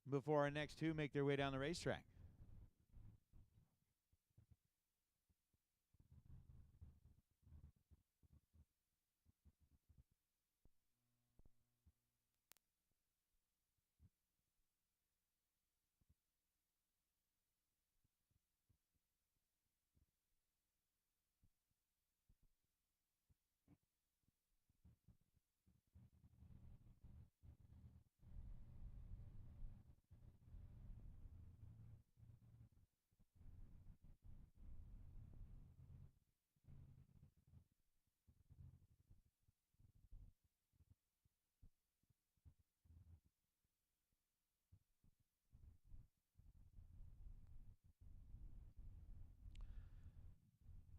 before our next two make their way down the racetrack.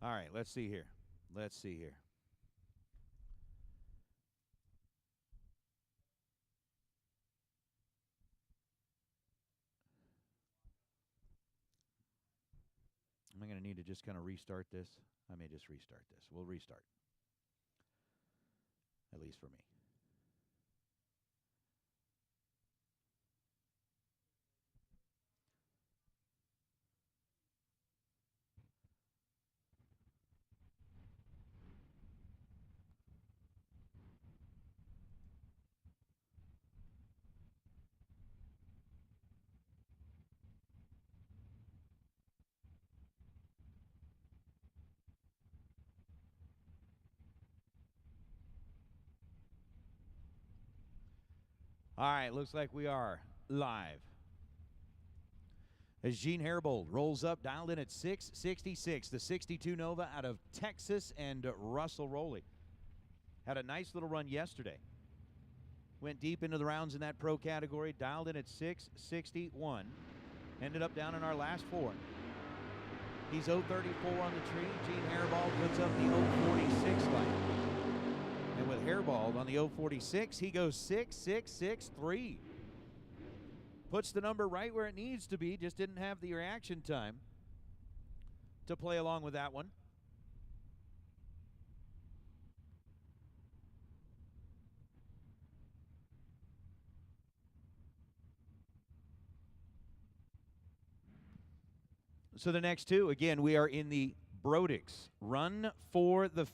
All right, let's see here. Let's see here. Am I going to need to just kind of restart this? I may just restart this. We'll restart. At least for me. All right, looks like we are live. As Gene Haribold rolls up, dialed in at 666, the 62 Nova out of Texas, and Russell Rowley. Had a nice little run yesterday. Went deep into the rounds in that pro category, dialed in at 661. Ended up down in our last four. He's 034 on the tree. Gene Haribold puts up the 046 line. And with Haribold on the 046, he goes 6.663. Puts the number right where it needs to be, just didn't have the reaction time to play along with that one. So the next two, again, we are in the Brodix run for the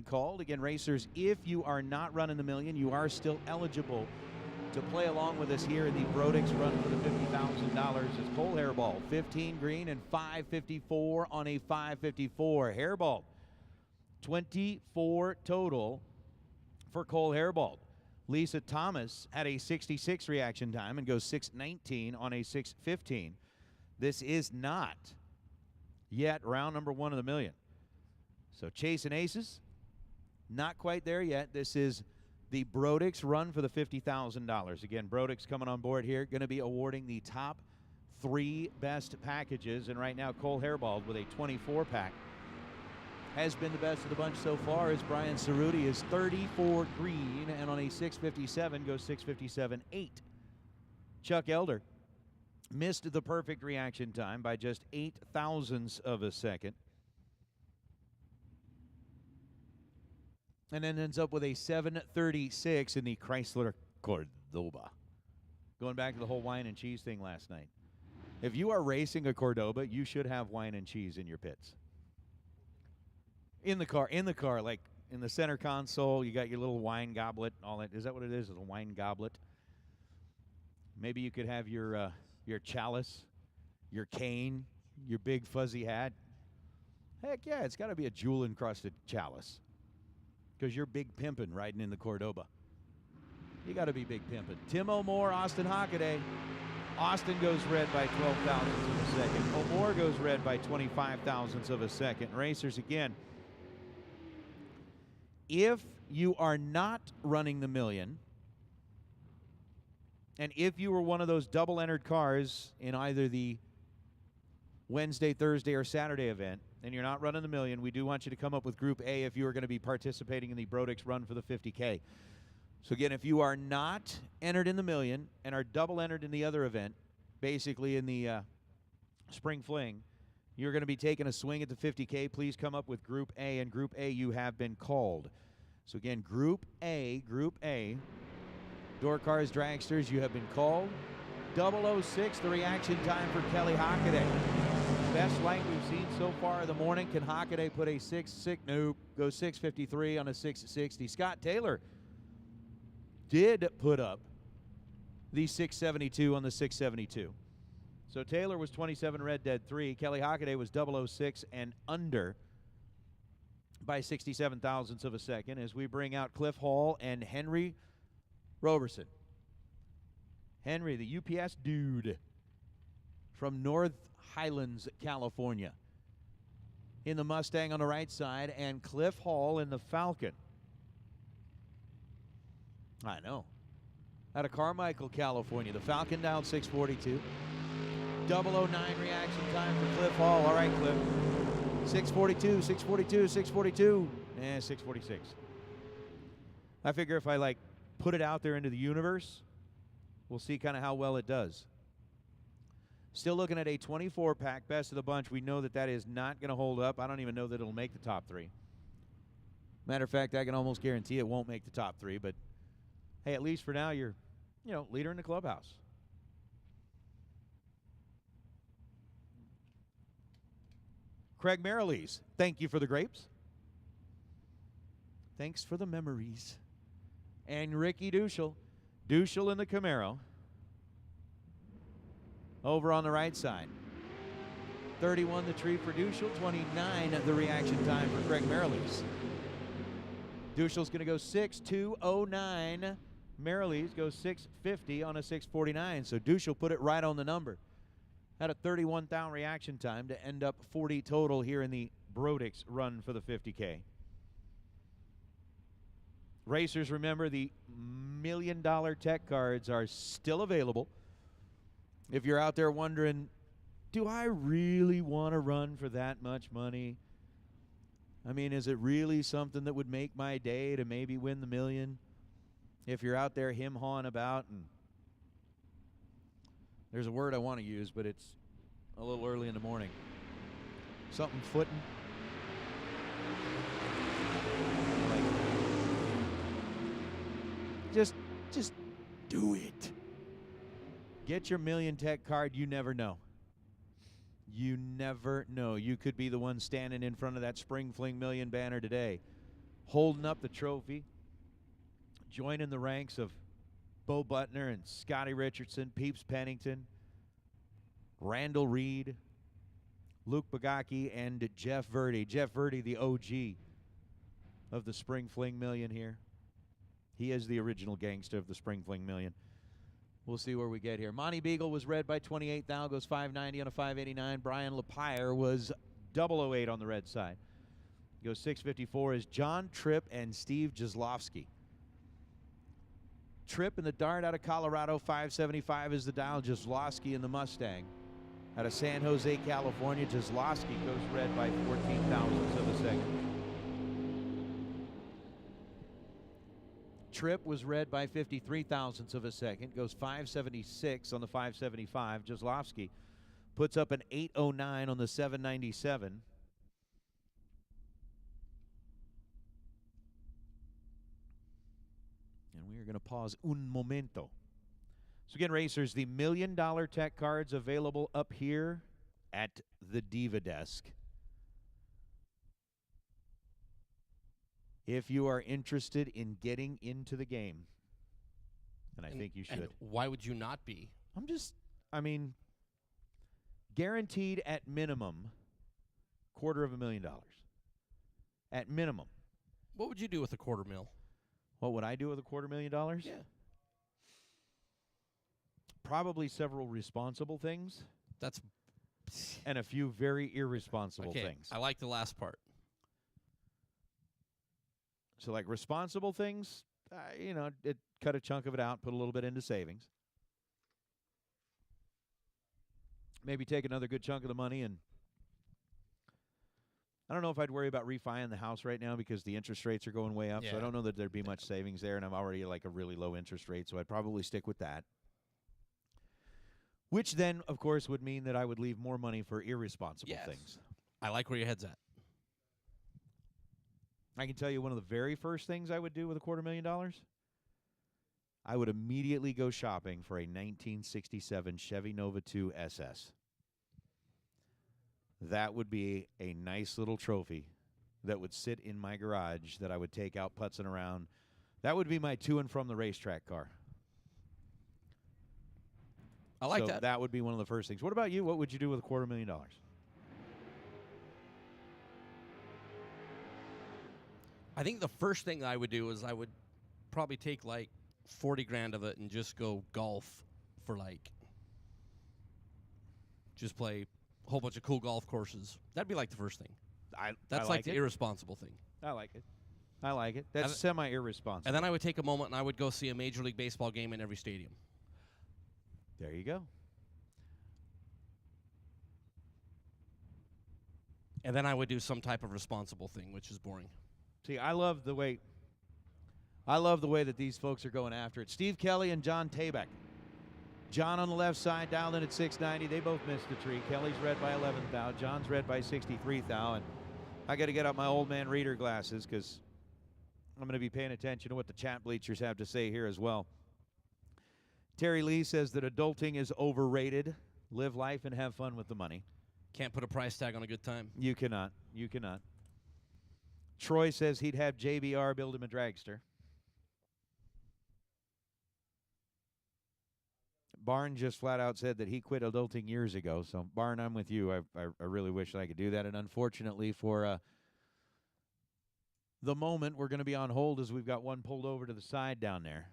called. Again, racers, if you are not running the million, you are still eligible to play along with us here in the Brodix run for the $50,000. It's Cole Haribold, 15 green and 554 on a 554. Haribold, 24 total for Cole Haribold. Lisa Thomas had a 66 reaction time and goes 6:19 on a 6:15. This is not yet round number one of the million. So chasing aces, not quite there yet. This is the Brodix run for the $50,000. Again, Brodix coming on board here, going to be awarding the top three best packages. And right now, Cole Haribold with a 24-pack has been the best of the bunch so far, as Brian Cerruti is 34 green and on a 657 goes 657.8. Chuck Elder missed the perfect reaction time by just 8 thousandths of a second. And then ends up with a 736 in the Chrysler Cordoba. Going back to the whole wine and cheese thing last night. If you are racing a Cordoba, you should have wine and cheese in your pits. In the car, like in the center console, you got your little wine goblet, all that. Is that what it is? It's a wine goblet. Maybe you could have your chalice, your cane, your big fuzzy hat. Heck yeah, it's got to be a jewel-encrusted chalice. Because you're big pimpin' riding in the Cordoba. You got to be big pimpin'. Tim O'More, Austin Hockaday. Austin goes red by 12 thousandths of a second. O'More goes red by 25 thousandths of a second. Racers, again, if you are not running the million, and if you were one of those double-entered cars in either the Wednesday, Thursday, or Saturday event, and you're not running the million, we do want you to come up with Group A if you are going to be participating in the Brodix run for the 50K. So again, if you are not entered in the million and are double entered in the other event, basically in the Spring Fling, You're going to be taking a swing at the 50K. Please come up with Group A, and Group A you have been called. So again, Group A, Door Cars, Dragsters, you have been called. 006, the reaction time for Kelly Hockaday. Best light we've seen so far of the morning. Can Hockaday put a 6-6? Nope. Go 6:53 on a 6:60. Scott Taylor did put up the 6:72 on the 6:72. So Taylor was 27 red, dead 3. Kelly Hockaday was 006 and under by 67 thousandths of a second as we bring out Cliff Hall and Henry Roberson. Henry, the UPS dude from North Highlands, California, in the Mustang on the right side, and Cliff Hall in the Falcon. I know. Out of Carmichael, California. The Falcon down 6:42. 009 reaction time for Cliff Hall. All right, Cliff. 6:42, 6:42, 6:42. 6:46. I figure if I, put it out there into the universe, we'll see kind of how well it does. Still looking at a 24-pack, best of the bunch. We know that is not going to hold up. I don't even know that it'll make the top 3. Matter of fact, I can almost guarantee it won't make the top 3. But, hey, at least for now, you're, leader in the clubhouse. Craig Marilees, thank you for the grapes. Thanks for the memories. And Ricky Duschel. Duschel in the Camaro. Over on the right side. 31 the tree for Duschel, 29 the reaction time for Craig Marilees. Duschel's going to go 6:209. Marilees goes 6:50 on a 6:49. So Duschel put it right on the number. Had a 31 down reaction time to end up 40 total here in the Brodix run for the 50K. Racers, remember the $1 million tech cards are still available. If you're out there wondering, do I really want to run for that much money? I mean, is it really something that would make my day to maybe win the $1 million? If you're out there him-hawing about, and there's a word I want to use, but it's a little early in the morning. Something footing. Just do it. Get your $1 million tech card. You never know. You never know. You could be the one standing in front of that Spring Fling $1 million banner today, holding up the trophy, joining the ranks of Bo Butner and Scotty Richardson, Peeps Pennington, Randall Reed, Luke Bagaki, and Jeff Verdi. Jeff Verdi, the OG of the Spring Fling $1 million here. He is the original gangster of the Spring Fling $1 million. We'll see where we get here. Monty Beagle was red by 28 thou, goes 590 on a 589. Brian Lapire was 008 on the red side. Goes 654 is John Tripp and Steve Jaslovsky. Tripp in the Dart out of Colorado, 575 is the dial. Jaslovsky in the Mustang out of San Jose, California. Jaslovsky goes red by 14 thousandths of a second. Tripp was red by 53 thousandths of a second. Goes 576 on the 575. Jaslovsky puts up an 809 on the 797. And we are going to pause un momento. So again, racers, the $1 million tech cards available up here at the Diva Desk. If you are interested in getting into the game, and I think you should. And why would you not be? Guaranteed at minimum $250,000. At minimum. What would you do with a $250,000? What would I do with a $250,000? Yeah. Probably several responsible things. That's and a few very irresponsible things. I like the last part. So, like responsible things, it cut a chunk of it out, put a little bit into savings. Maybe take another good chunk of the money, and I don't know if I'd worry about refining the house right now because the interest rates are going way up. Yeah. So I don't know that there'd be much savings there, and I'm already like a really low interest rate, so I'd probably stick with that. Which then, of course, would mean that I would leave more money for irresponsible Yes. things. I like where your head's at. I can tell you one of the very first things I would do with $250,000. I would immediately go shopping for a 1967 Chevy Nova 2 SS. That would be a nice little trophy that would sit in my garage that I would take out putzing around. That would be my to and from the racetrack car. I like so that. That would be one of the first things. What about you? What would you do with $250,000? I think the first thing I would do is I would probably take like 40 grand of it and just go golf for like, just play a whole bunch of cool golf courses. That'd be like the first thing. That's like the irresponsible thing. I like it. I like it. That's semi-irresponsible. And then I would take a moment and I would go see a Major League Baseball game in every stadium. There you go. And then I would do some type of responsible thing, which is boring. See, I love the way that these folks are going after it. Steve Kelly and John Tabak. John on the left side, dialed in at 690. They both missed the tree. Kelly's read by 11 thou. John's read by 63 thou. And I got to get out my old man reader glasses because I'm going to be paying attention to what the chat bleachers have to say here as well. Terry Lee says that adulting is overrated. Live life and have fun with the money. Can't put a price tag on a good time. You cannot. You cannot. Troy says he'd have JBR build him a dragster. Barn just flat out said that he quit adulting years ago. So, Barn, I'm with you. I really wish that I could do that. And unfortunately for the moment, we're going to be on hold as we've got one pulled over to the side down there.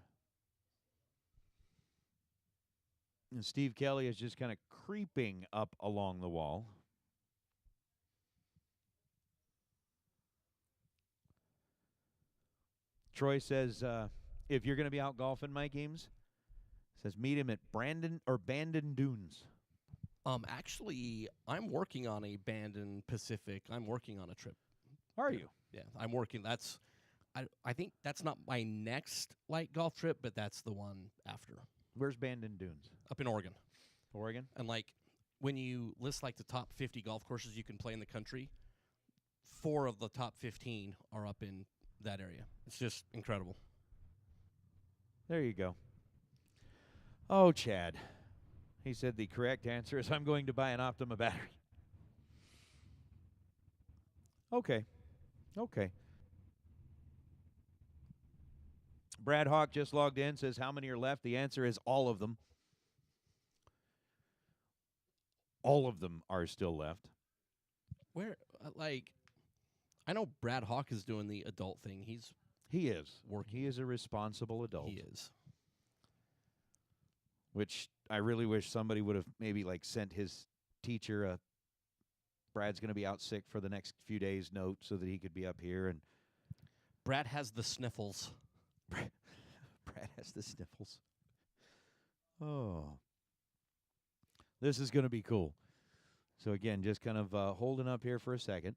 And Steve Kelly is just kind of creeping up along the wall. Troy says, if you're going to be out golfing my games, says meet him at Bandon Dunes. Actually, I'm working on a Bandon Pacific. I'm working on a trip. Are you? Yeah, I'm working. I think that's not my next light golf trip, but that's the one after. Where's Bandon Dunes? Up in Oregon. Oregon? And like when you list like the top 50 golf courses you can play in the country, 4 of the top 15 are up in that area. It's just incredible. There you go. Oh, Chad. He said the correct answer is I'm going to buy an Optima battery. Okay. Brad Hawk just logged in, says how many are left? The answer is all of them. All of them are still left. Where, I know Brad Hawk is doing the adult thing. He is. Working. He is a responsible adult. He is. Which I really wish somebody would have maybe like sent his teacher a Brad's going to be out sick for the next few days note so that he could be up here. And Brad has the sniffles. Brad has the sniffles. Oh. This is going to be cool. So, again, just kind of holding up here for a second.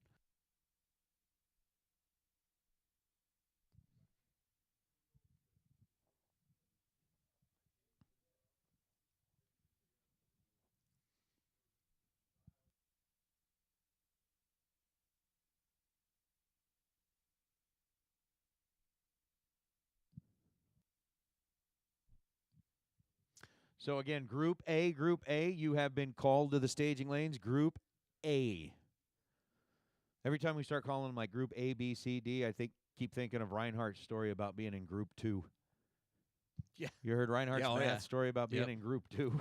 So, again, Group A, you have been called to the staging lanes. Group A. Every time we start calling them like Group A, B, C, D, I keep thinking of Reinhardt's story about being in Group 2. Yeah. You heard Reinhardt's story about being in Group 2?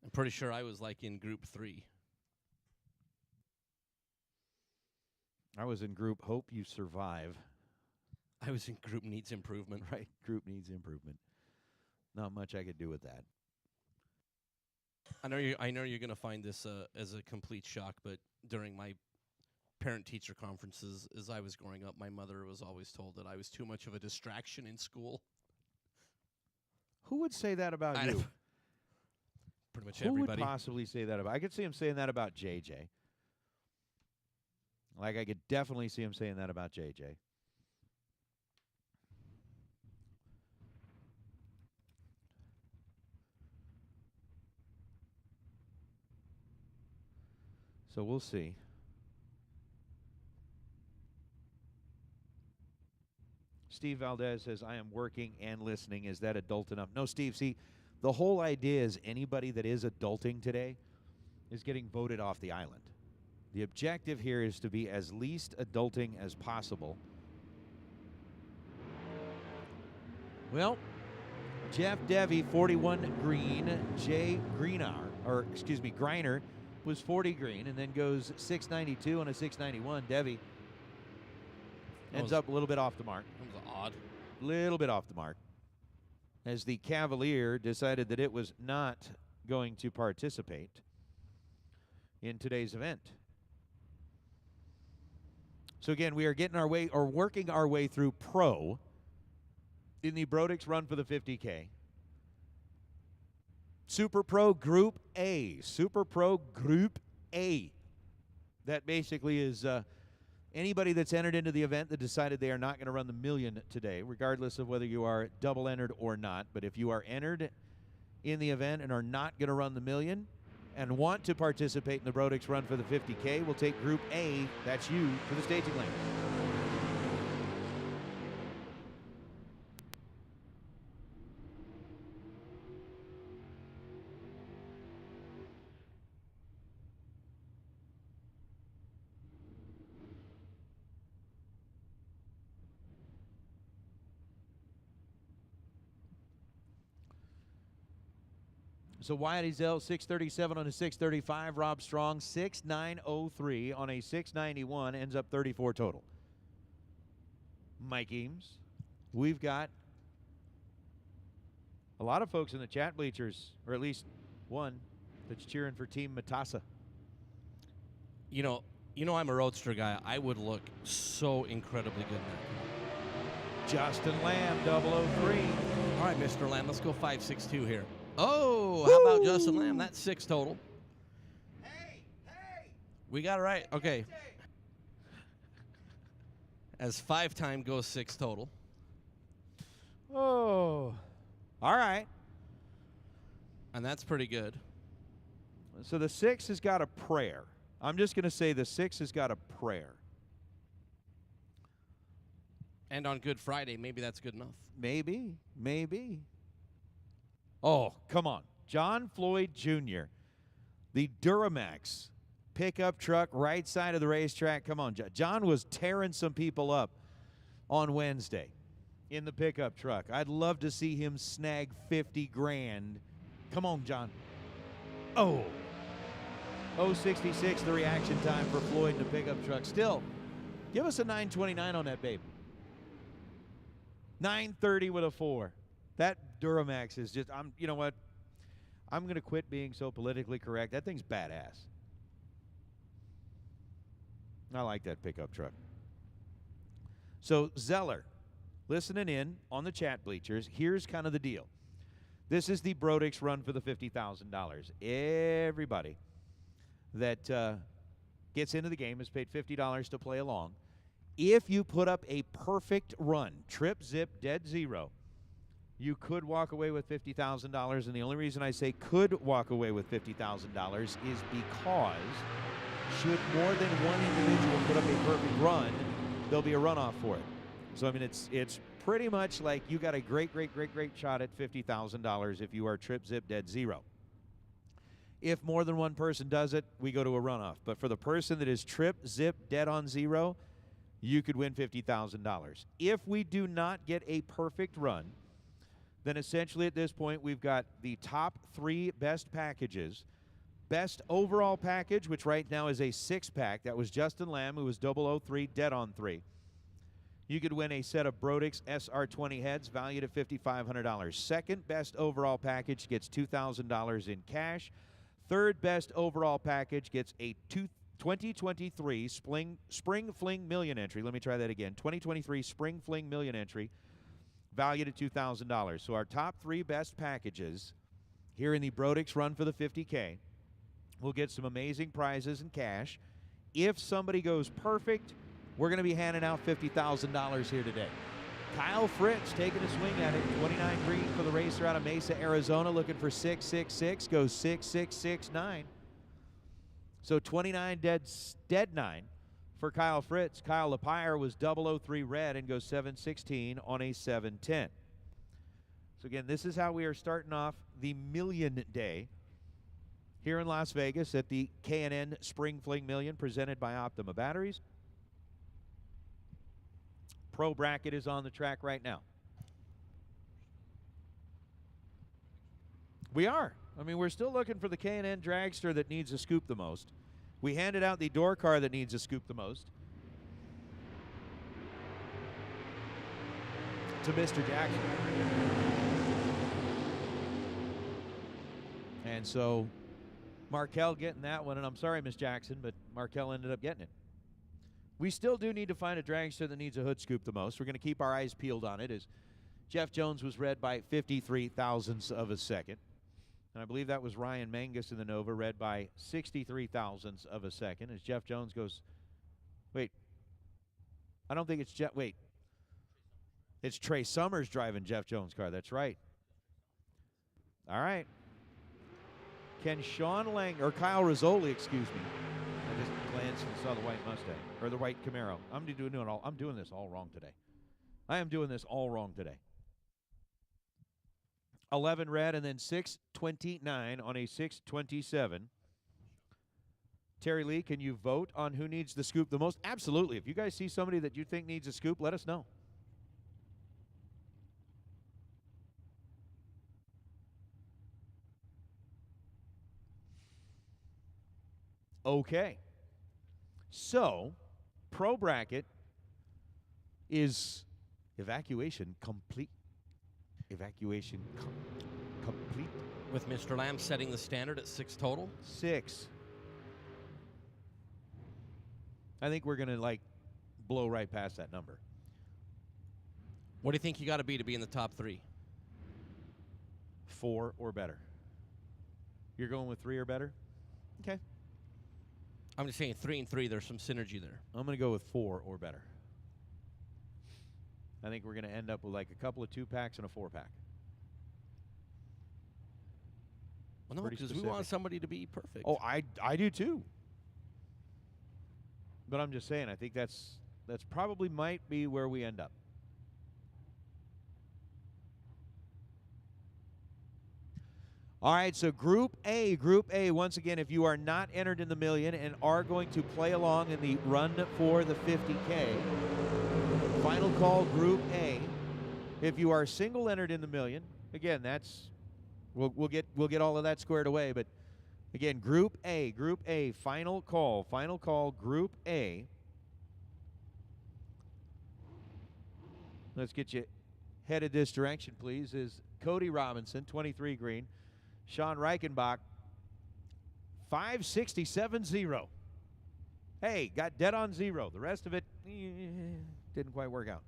I'm pretty sure I was like in Group 3. I was in Group Hope You Survive. I was in Group Needs Improvement. Right, Group Needs Improvement. Not much I could do with that. I know you're going to find this as a complete shock, but during my parent-teacher conferences, as I was growing up, my mother was always told that I was too much of a distraction in school. Who would say that about you? Pretty much everybody. Who would possibly say that about? I could see him saying that about JJ. Like, I could definitely see him saying that about JJ. So we'll see. Steve Valdez says, I am working and listening. Is that adult enough? No, Steve, see, the whole idea is anybody that is adulting today is getting voted off the island. The objective here is to be as least adulting as possible. Well, Jeff Devy, 41 green. Jay Greiner was 40 green and then goes 692 on a 691. Devy ends up a little bit off the mark. That was odd. Little bit off the mark. As the Cavalier decided that it was not going to participate in today's event. So again, we are getting our way or working our way through pro in the Brodix run for the 50K. Super Pro Group A. Super Pro Group A. That basically is anybody that's entered into the event that decided they are not going to run the million today, regardless of whether you are double entered or not. But if you are entered in the event and are not going to run the million and want to participate in the Brodix run for the 50K, we'll take Group A, that's you, to the staging lane. So Wyatt Ezell, 637 on a 635. Rob Strong, 6903 on a 691. Ends up 34 total. Mike Eames. We've got a lot of folks in the chat bleachers, or at least one, that's cheering for Team Matassa. You know I'm a roadster guy. I would look so incredibly good in that. Justin Lamb, 003. All right, Mr. Lamb, let's go 562 here. Oh, how about Justin Lamb? That's 6 total. Hey! We got it right. Okay. As 5 time goes 6 total. Oh. All right. And that's pretty good. So the 6 has got a prayer. I'm just going to say the 6 has got a prayer. And on Good Friday, maybe that's good enough. Maybe. Oh, come on. John Floyd Jr., the Duramax pickup truck, right side of the racetrack. Come on, John. John was tearing some people up on Wednesday in the pickup truck. I'd love to see him snag 50 grand. Come on, John. Oh. 066, the reaction time for Floyd in the pickup truck. Still, give us a 929 on that, babe. 930 with a 4. That Duramax is just, you know what? I'm going to quit being so politically correct. That thing's badass. I like that pickup truck. So, Zeller, listening in on the chat bleachers, here's kind of the deal. This is the Brodix run for the $50,000. Everybody that gets into the game is paid $50 to play along. If you put up a perfect run, trip, zip, dead zero, you could walk away with $50,000, and the only reason I say could walk away with $50,000 is because should more than one individual put up a perfect run, there'll be a runoff for it. So, I mean, it's pretty much like you got a great shot at $50,000 if you are trip, zip, dead zero. If more than one person does it, we go to a runoff. But for the person that is trip, zip, dead on zero, you could win $50,000. If we do not get a perfect run, then essentially at this point we've got the top 3 best packages. Best overall package, which right now is a 6-pack. That was Justin Lamb, who was 003, dead on 3. You could win a set of Brodix SR20 heads valued at $5,500. Second best overall package gets $2,000 in cash. Third best overall package gets a 2023 Spring Fling Million entry. Let me try that again. 2023 Spring Fling Million entry valued at $2,000. So our top 3 best packages here in the Brodix run for the 50K will get some amazing prizes and cash. If somebody goes perfect, we're going to be handing out $50,000 here today. Kyle Fritz taking a swing at it. 29 green for the racer out of Mesa, Arizona, looking for 666. Goes 6669. So 29 dead 9 for Kyle Fritz. Kyle Lepire was 003 red and goes 716 on a 710. So again, this is how we are starting off the Million Day here in Las Vegas at the K&N Spring Fling Million presented by Optima Batteries. Pro bracket is on the track right now. We are. I mean, we're still looking for the K&N dragster that needs a scoop the most. We handed out the door car that needs a scoop the most to Mr. Jackson. And so Markel getting that one, and I'm sorry, Miss Jackson, but Markel ended up getting it. We still do need to find a dragster that needs a hood scoop the most. We're going to keep our eyes peeled on it, as Jeff Jones was red by 53 thousandths of a second. And I believe that was Ryan Mangus in the Nova, red by 63 thousandths of a second, as Jeff Jones goes, wait, I don't think it's Jeff, wait. It's Trey Summers driving Jeff Jones' car, that's right. All right. Can Sean Lang, or Kyle Rizzoli, excuse me. I just glanced and saw the white Mustang, or the white Camaro. I'm doing this all wrong today. I am doing this all wrong today. 11 red and then 629 on a 627. Terry Lee, can you vote on who needs the scoop the most? Absolutely. If you guys see somebody that you think needs a scoop, let us know. Okay. So, pro bracket is evacuation complete. Evacuation complete. With Mr. Lamb setting the standard at 6 total? 6. I think we're going to, blow right past that number. What do you think you got to be in the top 3? 4 or better. You're going with 3 or better? Okay. I'm just saying 3 and 3, there's some synergy there. I'm going to go with 4 or better. I think we're going to end up with a couple of 2-packs and a 4-pack. Well, no, because we want somebody to be perfect. Oh, I do too. But I'm just saying, I think that's probably might be where we end up. All right, so Group A. Once again, if you are not entered in the million and are going to play along in the run for the 50K, final call, Group A. If you are single entered in the million, again, that's we'll get all of that squared away. But again, Group A, final call, Group A. Let's get you headed this direction, please. Is Cody Robinson, 23 green, Sean Reichenbach, 567.0. Hey, got dead on 0. The rest of it didn't quite work out.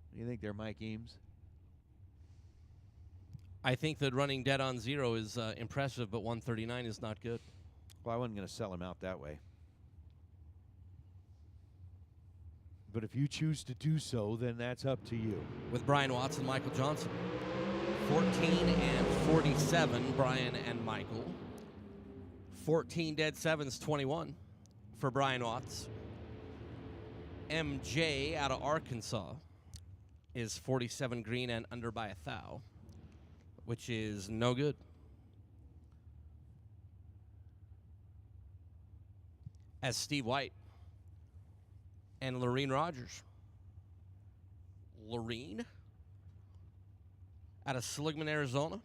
What do you think there, Mike Eames? I think that running dead on 0 is impressive, but 139 is not good. Well, I wasn't going to sell him out that way. But if you choose to do so, then that's up to you. With Brian Watts and Michael Johnson. 14 and 47, Brian and Michael. 14 dead 7s, 21 for Brian Watts. MJ out of Arkansas is 47 green and under by a thou, which is no good. As Steve White and Lorene Rogers. Lorene out of Seligman, Arizona.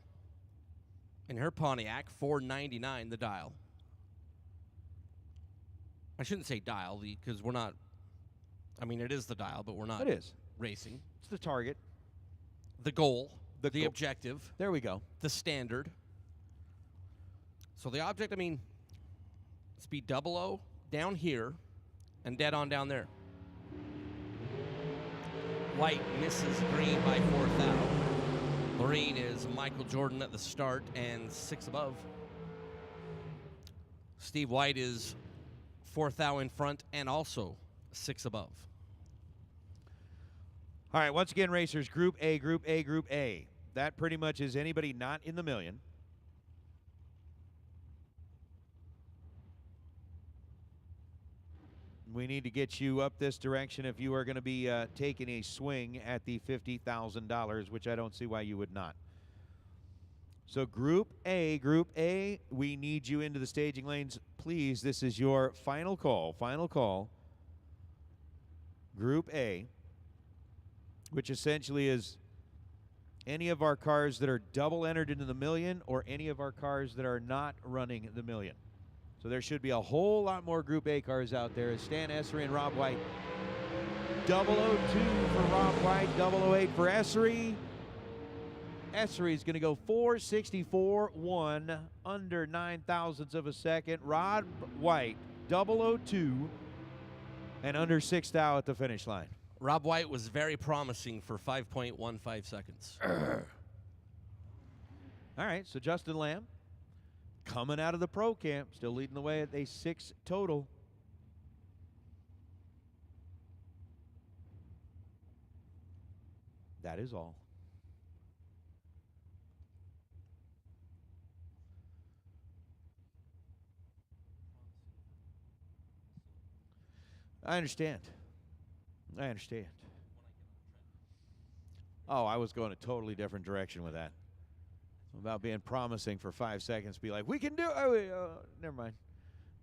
In her Pontiac, 499 the dial. I shouldn't say dial because we're not. I mean, it is the dial, but we're not. It is racing. It's the target, the goal, the objective. There we go. The standard. So the object, I mean, speed 00 down here and dead on down there. White misses green by 4 thou. Lorene is Michael Jordan at the start and 6 above. Steve White is 4 thou in front and also 6 above. All right, once again, racers, Group A. that pretty much is anybody not in the million. We need to get you up this direction if you are going to be taking a swing at the $50,000, which I don't see why you would not. So Group A, we need you into the staging lanes. Please, this is your final call. Group A, which essentially is any of our cars that are double entered into the million or any of our cars that are not running the million. So there should be a whole lot more Group A cars out there. Stan Essery and Rob White. 002 for Rob White, 008 for Essery. Essery is going to go 464.1, under 9 thousandths of a second. Rob White, 002, and under 6 thou at the finish line. Rob White was very promising for 5.15 seconds. All right, so Justin Lamb coming out of the pro camp, still leading the way at a 6 total. That is all. I understand. Oh, I was going a totally different direction with that. About being promising for 5 seconds, be like, we can do it. Oh, never mind.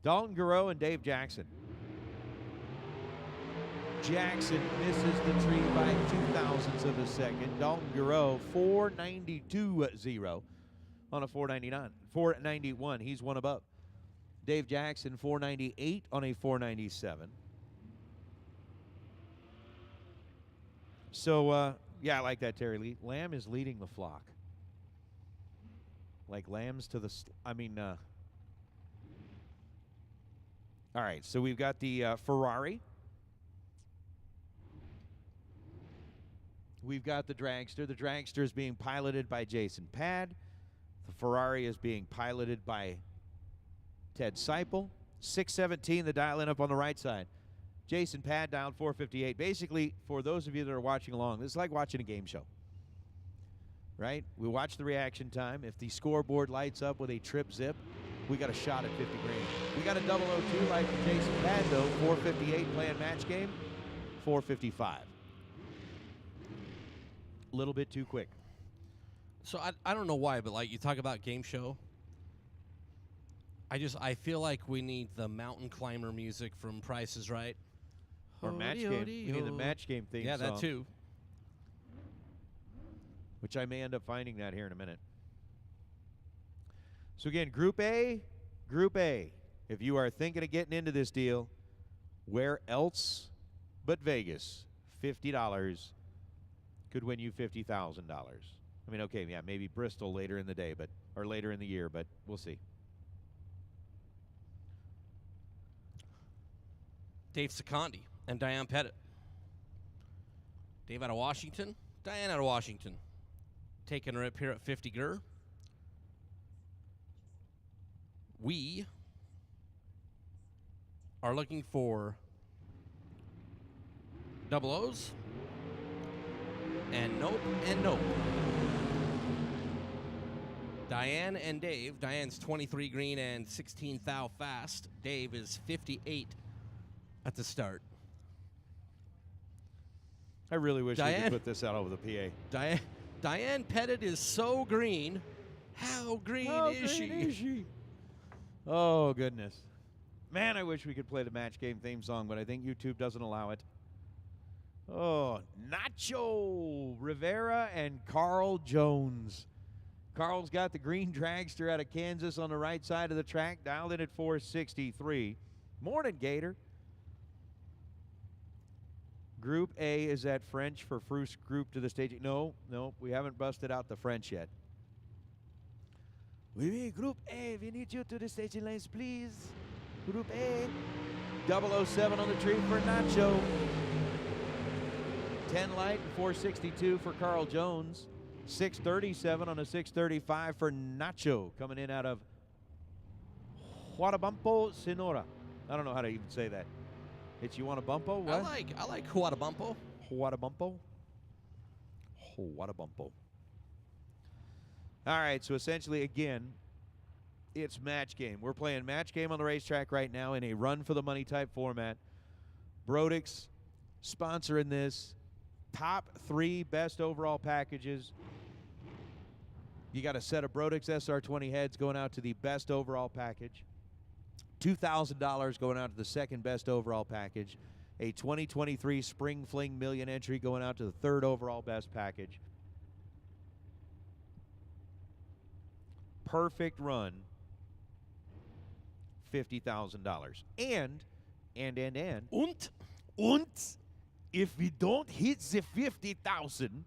Dalton Garreau and Dave Jackson. Jackson misses the tree by 2 thousandths of a second. Dalton Garreau, 492.0 on a 499. 491. He's one above. Dave Jackson, 498 on a 497. So, yeah, I like that, Terry Lee. Lamb is leading the flock. Like lambs to the... all right, so we've got the Ferrari. We've got the dragster. The dragster is being piloted by Jason Pad. The Ferrari is being piloted by Ted Seipel. 617, the dial in up on the right side. Jason Pad dialed 458. Basically, for those of you that are watching along, this is like watching a game show. Right? We watch the reaction time. If the scoreboard lights up with a trip zip, we got a shot at 50 grand. We got a 002 like Jason Pad, though. 458 playing match game. 455. A little bit too quick. So I don't know why, but like you talk about game show. I feel like we need the mountain climber music from Price is Right. Or match game. You mean the match game theme Yeah, song. that too. Which I may end up finding that here in a minute. So again, Group A. If you are thinking of getting into this deal, where else but Vegas, $50 could win you $50,000. I mean, okay, yeah, maybe Bristol later in the day, or later in the year, but we'll see. Dave Secondi and Diane Pettit. Dave out of Washington, Diane out of Washington. Taking her up here at 50 gur. We are looking for double O's and nope and nope. Diane and Dave. Diane's 23 green and 16 thou fast. Dave is 58 at the start. I really wish we could put this out over the PA. Diane Pettit is so green. How green is she? Oh, goodness. Man, I wish we could play the match game theme song, but I think YouTube doesn't allow it. Oh, Nacho Rivera and Carl Jones. Carl's got the green dragster out of Kansas on the right side of the track, dialed in at 463. Morning, Gator. Group A, is that French for first group to the stage? No, we haven't busted out the French yet. Oui, Group A, we need you to the staging lanes, please. Group A. 007 on the tree for Nacho. 10 light and 462 for Carl Jones. 637 on a 635 for Nacho, coming in out of Huatabampo, Sonora. I don't know how to even say that. It's Huatabampo? What? I like Huatabampo. Huatabampo? Huatabampo. All right, so essentially, again, it's match game. We're playing match game on the racetrack right now in a run for the money type format. Brodix sponsoring this. Top 3 best overall packages. You got a set of Brodix SR20 heads going out to the best overall package. $2,000 going out to the second best overall package. A 2023 Spring Fling Million entry going out to the third overall best package. Perfect run. $50,000. And, if we don't hit the 50,000,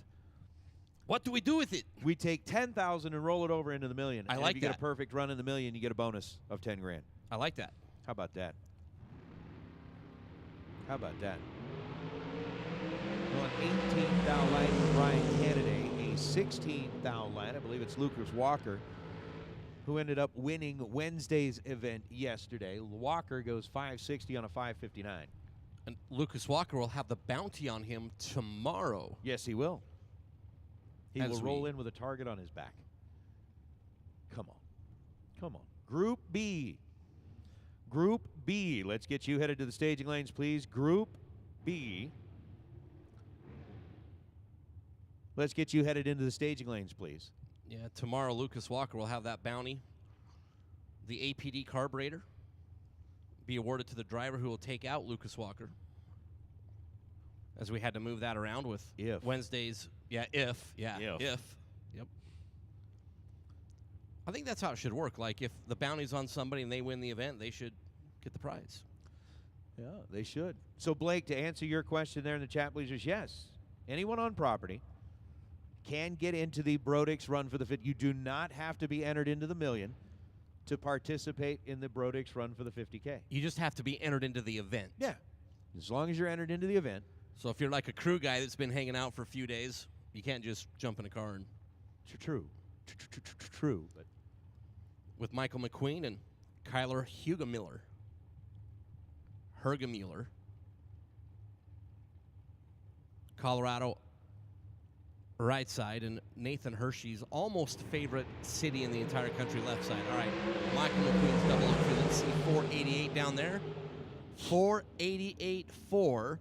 What do we do with it? we take 10,000 and roll it over into the million. I And like if you get that. a perfect run in the million, you get a bonus of 10 grand. I like that. How about that? How about that? Well, an 18 thou line for Brian Kennedy, a 16 thou line, I believe it's Lucas Walker, who ended up winning Wednesday's event yesterday. Walker goes 560 on a 559. And Lucas Walker will have the bounty on him tomorrow. Yes, he will. He As will roll we- in with a target on his back. Come on. Come on. Group B. Group B. Let's get you headed to the staging lanes, please. Group B. Let's get you headed into the staging lanes, please. Yeah, tomorrow Lucas Walker will have that bounty. The APD carburetor be awarded to the driver who will take out Lucas Walker. As we had to move that around with If. Wednesday's. If. Yep. I think that's how it should work. Like, if the bounty's on somebody and they win the event, they should get the prize. Yeah, they should. So, Blake, to answer your question there in the chat, please, is yes. Anyone on property can get into the Brodix run for the fit. You do not have to be entered into the million to participate in the Brodix run for the 50K. You just have to be entered into the event. Yeah. As long as you're entered into the event. So if you're like a crew guy that's been hanging out for a few days, you can't just jump in a car and. True. True. But With Michael McQueen and Kyler Hergemuller. Colorado right side, and Nathan Hershey's almost favorite city in the entire country left side. All right, Michael McQueen's double up here. Let's see, 488 down there. 488.4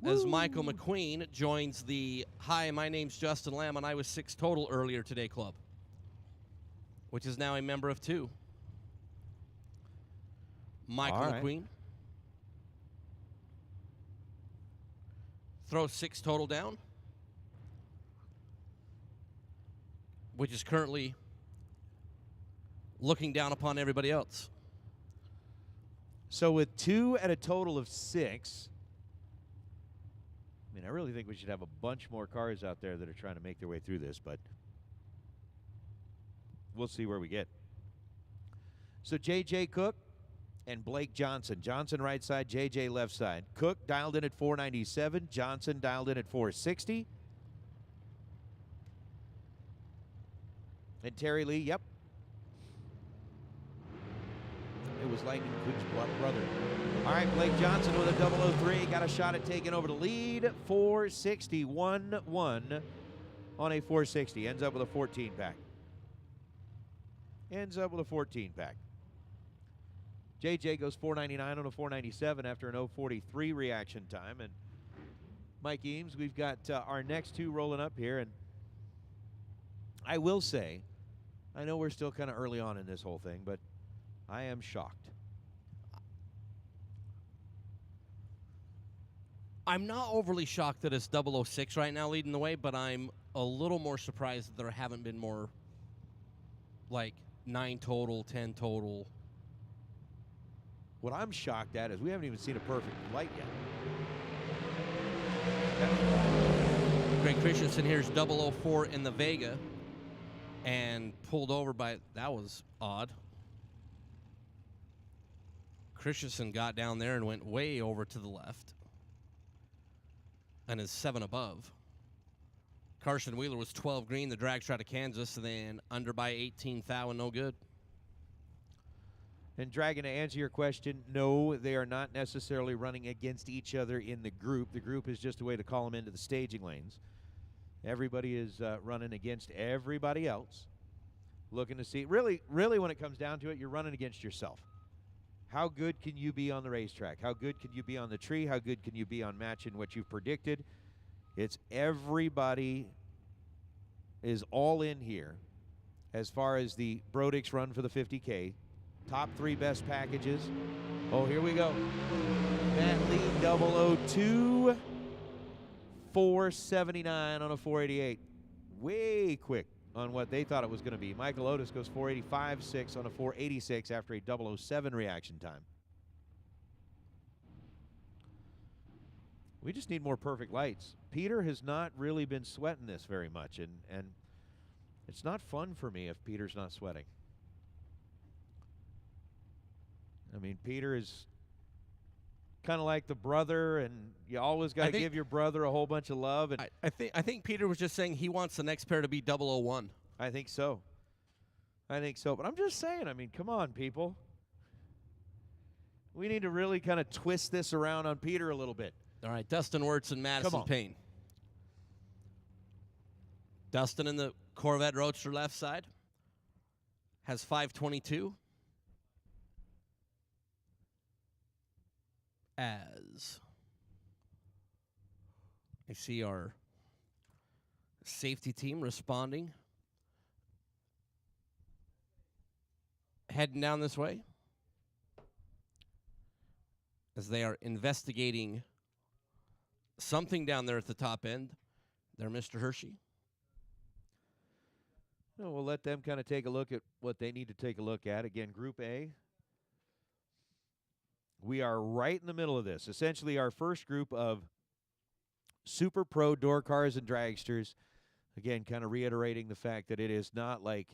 as Michael McQueen joins the "Hi, my name's Justin Lamb, and I was 6 total earlier today" club, which is now a member of 2. Michael All right. McQueen throws 6 total down, which is currently looking down upon everybody else. so with 2 at a total of 6, I mean, I really think we should have a bunch more cars out there that are trying to make their way through this, but we'll see where we get. So J.J. Cook and Blake Johnson. Johnson right side, J.J. left side. Cook dialed in at 497. Johnson dialed in at 460. And Terry Lee, yep. It was Lightning Quick's brother. All right, Blake Johnson with a 003. Got a shot at taking over the lead. 461-1 on a 460. Ends up with a 14-pack. Ends up with a 14-pack. JJ goes 499 on a 497 after an 043 reaction time. And Mike Eames, we've got our next 2 rolling up here. And I will say, I know we're still kind of early on in this whole thing, but I am shocked. I'm not overly shocked that it's 006 right now leading the way, but I'm a little more surprised that there haven't been more, like, 9 total, 10 total. What I'm shocked at is we haven't even seen a perfect light yet. Greg Christensen here's 004 in the Vega and pulled over by, that was odd. Christensen got down there and went way over to the left and is 7 above. Carson Wheeler was 12 green, the drag strut of Kansas, and then under by 18 thou and no good. And Dragon, to answer your question, no, they are not necessarily running against each other in the group. The group is just a way to call them into the staging lanes. Everybody is running against everybody else. looking to see. Really, when it comes down to it, you're running against yourself. How good can you be on the racetrack? How good can you be on the tree? How good can you be on matching what you've predicted? It's everybody is all in here as far as the Brodix run for the 50K. Top 3 best packages. Oh, here we go. Matt Lee 002. 479 on a 488. Way quick on what they thought it was going to be. Michael Otis goes 485.6 on a 486 after a 007 reaction time. We just need more perfect lights. Peter has not really been sweating this very much, and it's not fun for me if Peter's not sweating. I mean, Peter is kind of like the brother, and you always got to give your brother a whole bunch of love. And I think Peter was just saying he wants the next pair to be 001. I think so. But I'm just saying, I mean, come on, people. We need to really kind of twist this around on Peter a little bit. All right, Dustin Wirtz and Madison Payne. Dustin in the Corvette Roadster left side has 522. As I see our safety team responding, heading down this way as they are investigating something down there at the top end. They're Mr. Hershey. Well, we'll let them kind of take a look at what they need to take a look at. Again, Group A. We are right in the middle of this. Essentially, our first group of super pro door cars and dragsters. Again, kind of reiterating the fact that it's not like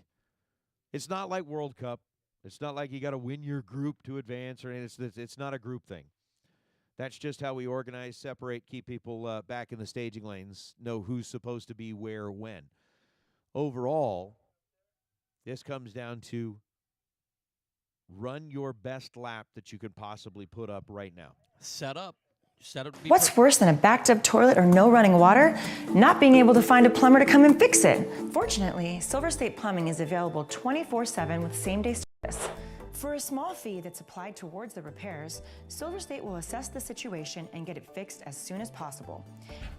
World Cup. It's not like you got to win your group to advance, or it's not a group thing. That's just how we organize, separate, keep people back in the staging lanes, know who's supposed to be where, when. Overall, this comes down to run your best lap that you could possibly put up right now. Set up. What's worse than a backed up toilet or no running water? Not being able to find a plumber to come and fix it. Fortunately, Silver State Plumbing is available 24/7 with same-day service. For a small fee that's applied towards the repairs, Silver State will assess the situation and get it fixed as soon as possible.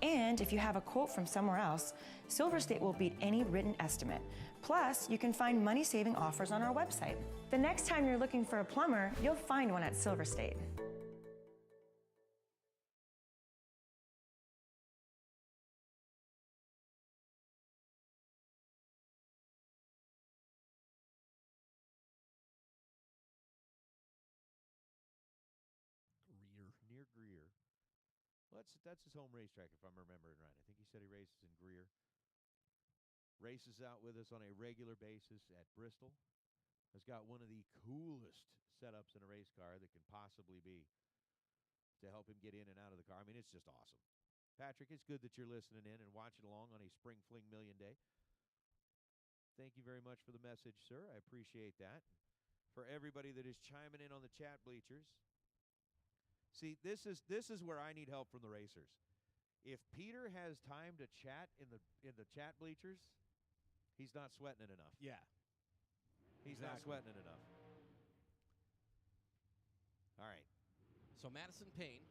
And if you have a quote from somewhere else, Silver State will beat any written estimate. Plus, you can find money-saving offers on our website. The next time you're looking for a plumber, you'll find one at Silver State. Near Greer. Well, that's his home racetrack, if I'm remembering right. I think he said he races in Greer. Races out with us on a regular basis at Bristol. Has got one of the coolest setups in a race car that can possibly be to help him get in and out of the car. I mean, it's just awesome. Patrick, it's good that you're listening in and watching along on a Spring Fling Million Day. Thank you very much for the message, sir. I appreciate that. For everybody that is chiming in on the chat bleachers. See, this is where I need help from the racers. If Peter has time to chat in the chat bleachers, he's not sweating it enough. Yeah. He's not sweating it enough. All right. So Madison Payne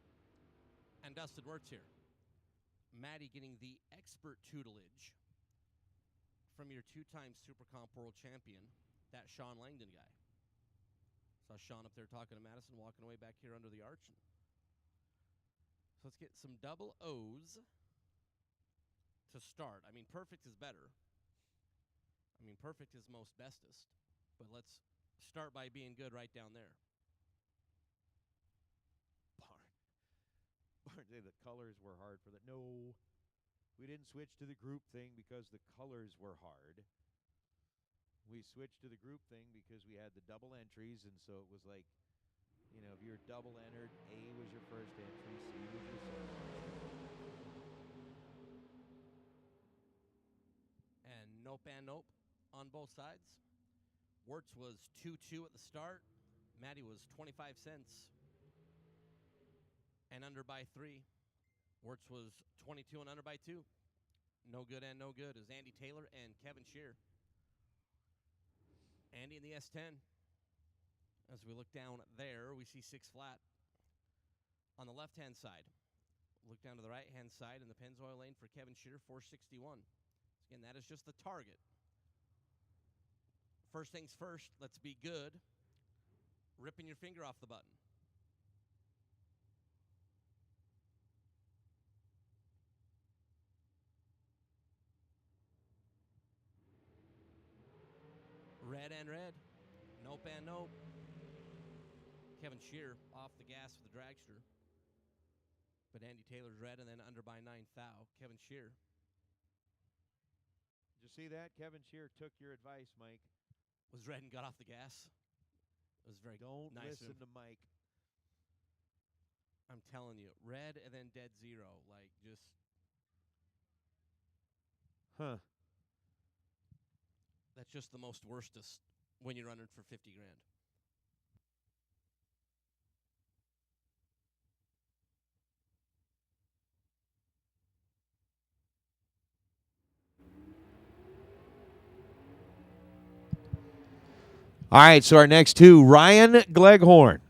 and Dustin Wirtz here. Maddie getting the expert tutelage from your two-time Super Comp World Champion, that Sean Langdon guy. Saw Sean up there talking to Madison, walking away back here under the arch. So let's get some double O's to start. I mean, perfect is better. I mean, perfect is most bestest. But let's start by being good right down there. Barn say the colors were hard for that. No, we didn't switch to the group thing because the colors were hard. We switched to the group thing because we had the double entries, and so it was like, you know, if you're double entered, A was your first entry, C was your second. And nope and nope on both sides. Wirtz was 2-2 at the start. Maddie was 25 cents and under by 3. Wirtz was 22 and under by 2. No good and no good is Andy Taylor and Kevin Shear. Andy in the S10. As we look down there, we see 6 flat. On the left-hand side, look down to the right-hand side in the Pennzoil lane for Kevin Shearer, 461. Again, that is just the target. First things first, let's be good. Ripping your finger off the button. Red and red. Nope and nope. Kevin Shearer off the gas for the dragster. But Andy Taylor's red and then under by 9 thou. Kevin Shearer. Did you see that? Kevin Shearer took your advice, Mike. Was red and got off the gas. It was very Don't nice. listen to Mike. I'm telling you, red and then dead zero. Like, just. Huh. That's just the most worstest when you're running for 50 grand. All right, so our next two, Ryan Gleghorn.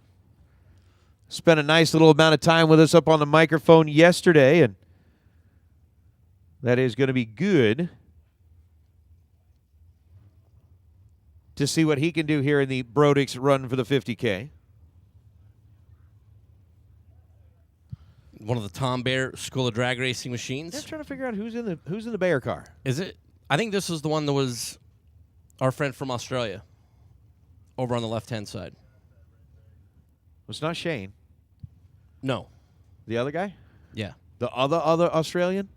Spent a nice little amount of time with us up on the microphone yesterday, and that is going to be good to see what he can do here in the Brodix run for the 50K. One of the Tom Bear School of Drag Racing machines. I'm trying to figure out who's in the Bear car. Is it? I think this is the one that was our friend from Australia. Over on the left-hand side. It's not Shane. No. The other guy? Yeah. The other Australian?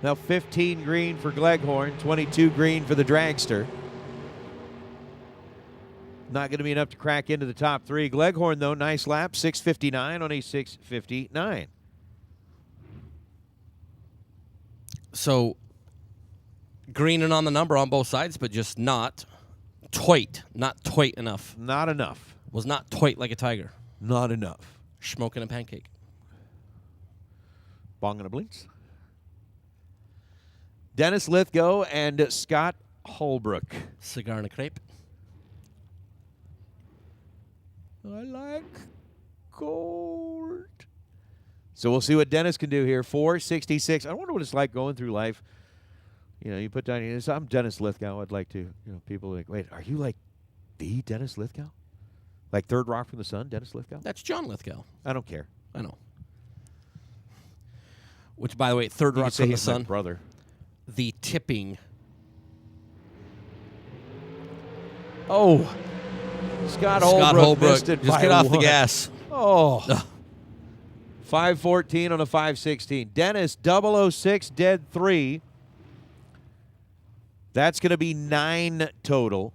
Now 15 green for Gleghorn, 22 green for the dragster. Not going to be enough to crack into the top 3. Gleghorn, though, nice lap, 6:59 on a 6:59. So, green and on the number on both sides, but just not toit. Not toit enough. Not enough. Was not toit like a tiger. Not enough. Smoking a pancake. Bong and a blinks. Dennis Lithgow and Scott Holbrook. Cigar and a crepe. I like gold. So we'll see what Dennis can do here. 4:66. I wonder what it's like going through life. You know, you put down, I'm Dennis Lithgow. I'd like to, people are like, wait, are you like the Dennis Lithgow? Like Third Rock from the Sun, Dennis Lithgow? That's John Lithgow. I don't care. I know. Which, by the way, Third You Rock could say from the he's my Sun. brother. The tipping. Oh. Scott Holbrook missed it Just by get off the 1. gas. Oh. Ugh. 5:14 on a 5:16. Dennis, 006, dead 3. That's going to be 9 total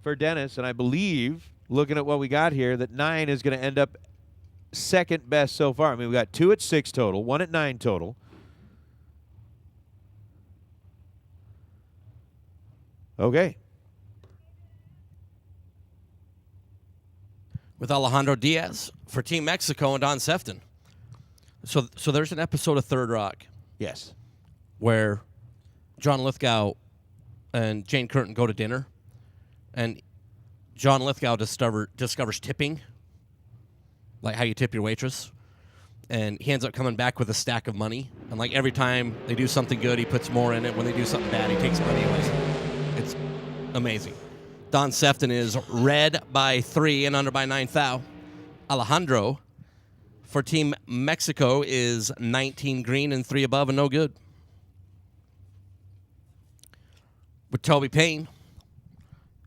for Dennis. And I believe, looking at what we got here, that 9 is going to end up second best so far. I mean, we got 2 at 6 total, 1 at 9 total. Okay. With Alejandro Diaz for Team Mexico and Don Sefton. So there's an episode of Third Rock Yes. where John Lithgow and Jane Curtin go to dinner, and John Lithgow discovers tipping, like how you tip your waitress, and he ends up coming back with a stack of money, and like every time they do something good, he puts more in it. When they do something bad, he takes money away. It's amazing. Don Sefton is red by 3 and under by 9 thou. Alejandro for Team Mexico is 19 green and 3 above and no good. With Toby Payne.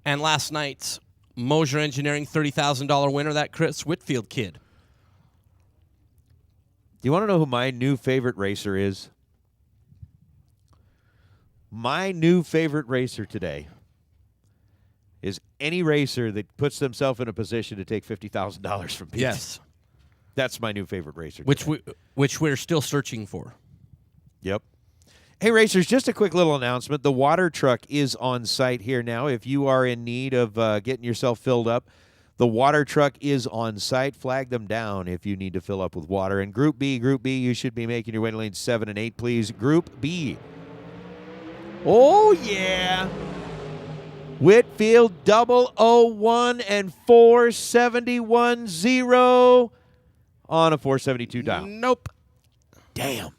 And last night's Mosier Engineering $30,000 winner, that Chris Whitfield kid. Do you want to know who my new favorite racer is? My new favorite racer today is any racer that puts themselves in a position to take $50,000 from people. Yes. That's my new favorite racer. Which we're still searching for. Yep. Hey, racers, just a quick little announcement. The water truck is on site here now. If you are in need of getting yourself filled up, the water truck is on site. Flag them down if you need to fill up with water. And Group B, you should be making your way to lanes 7 and 8, please. Group B. Oh, yeah. Whitfield 001 and 471-0 on a 472 dial. Nope. Damn.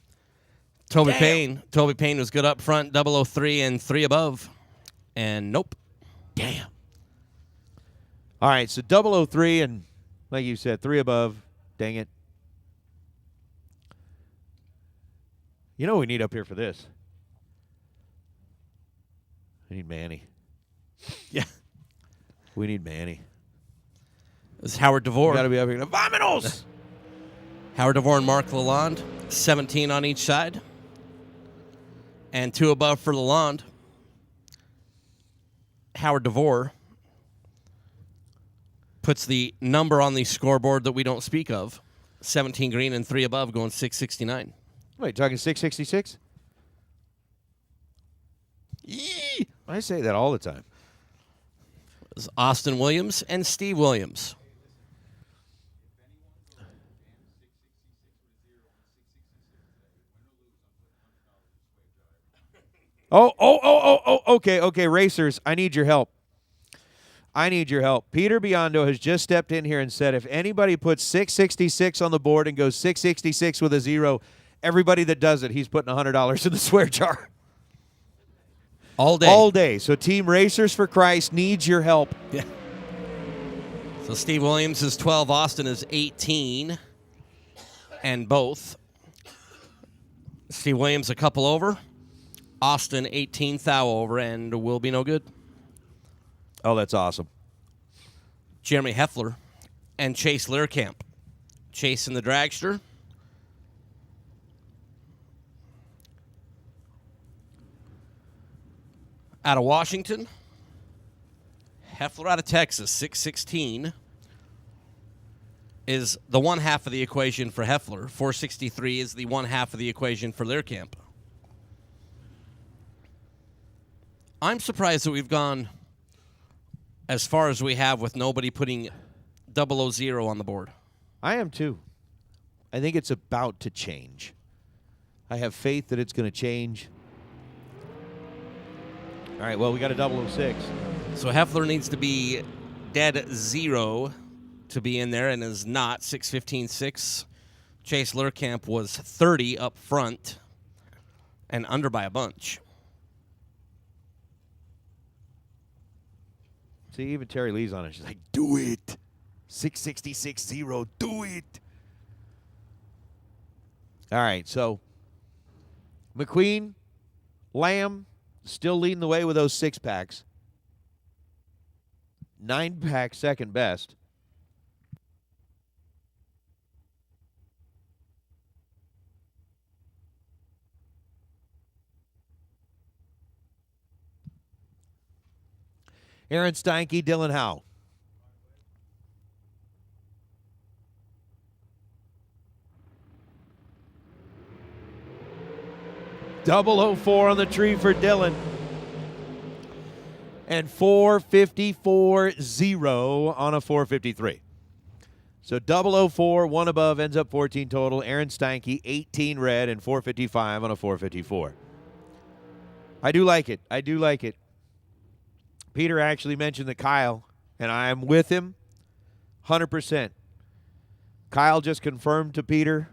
Toby Damn. Payne. Toby Payne was good up front, 003 and 3 above. And nope. Damn. All right, so 003 and, like you said, 3 above. Dang it. You know what we need up here for this? We need Manny. Yeah. We need Manny. It's Howard DeVore. We got to be up here. The Vominos! Howard DeVore and Mark Lalonde, 17 on each side. And 2 above for Lalonde. Howard DeVore puts the number on the scoreboard that we don't speak of. 17 green and 3 above, going 669. Wait, talking 666? Yee! I say that all the time. It was Austin Williams and Steve Williams. Okay, racers, I need your help. Peter Biondo has just stepped in here and said if anybody puts 666 on the board and goes 666 with a 0, everybody that does it, he's putting $100 in the swear jar. All day. All day. So Team Racers for Christ needs your help. Yeah. So Steve Williams is 12, Austin is 18, and both. Steve Williams a couple over, Austin 18 thou over, and will be no good. Oh, that's awesome. Jeremy Heffler and Chase Learcamp. Chase in the dragster. Out of Washington. Heffler out of Texas, 616, is the one half of the equation for Heffler. 463 is the one half of the equation for Learcamp. I'm surprised that we've gone as far as we have with nobody putting 000 on the board. I am too. I think it's about to change. I have faith that it's going to change. All right, well, we got a 006. So Heffler needs to be dead 0 to be in there and is not. 615.6. Chase Learcamp was 30 up front and under by a bunch. See, even Terry Lee's on it. She's like, do it. 666-0, do it. All right, so McQueen, Lamb, still leading the way with those 6-packs. 9-pack second best. Aaron Steinke, Dylan Howe. .004 on the tree for Dylan. And 454-0 on a 453. So 004, one above, ends up 14 total. Aaron Steinke, 18 red, and 455 on a 454. I do like it. Peter actually mentioned that Kyle, and I am with him 100%. Kyle just confirmed to Peter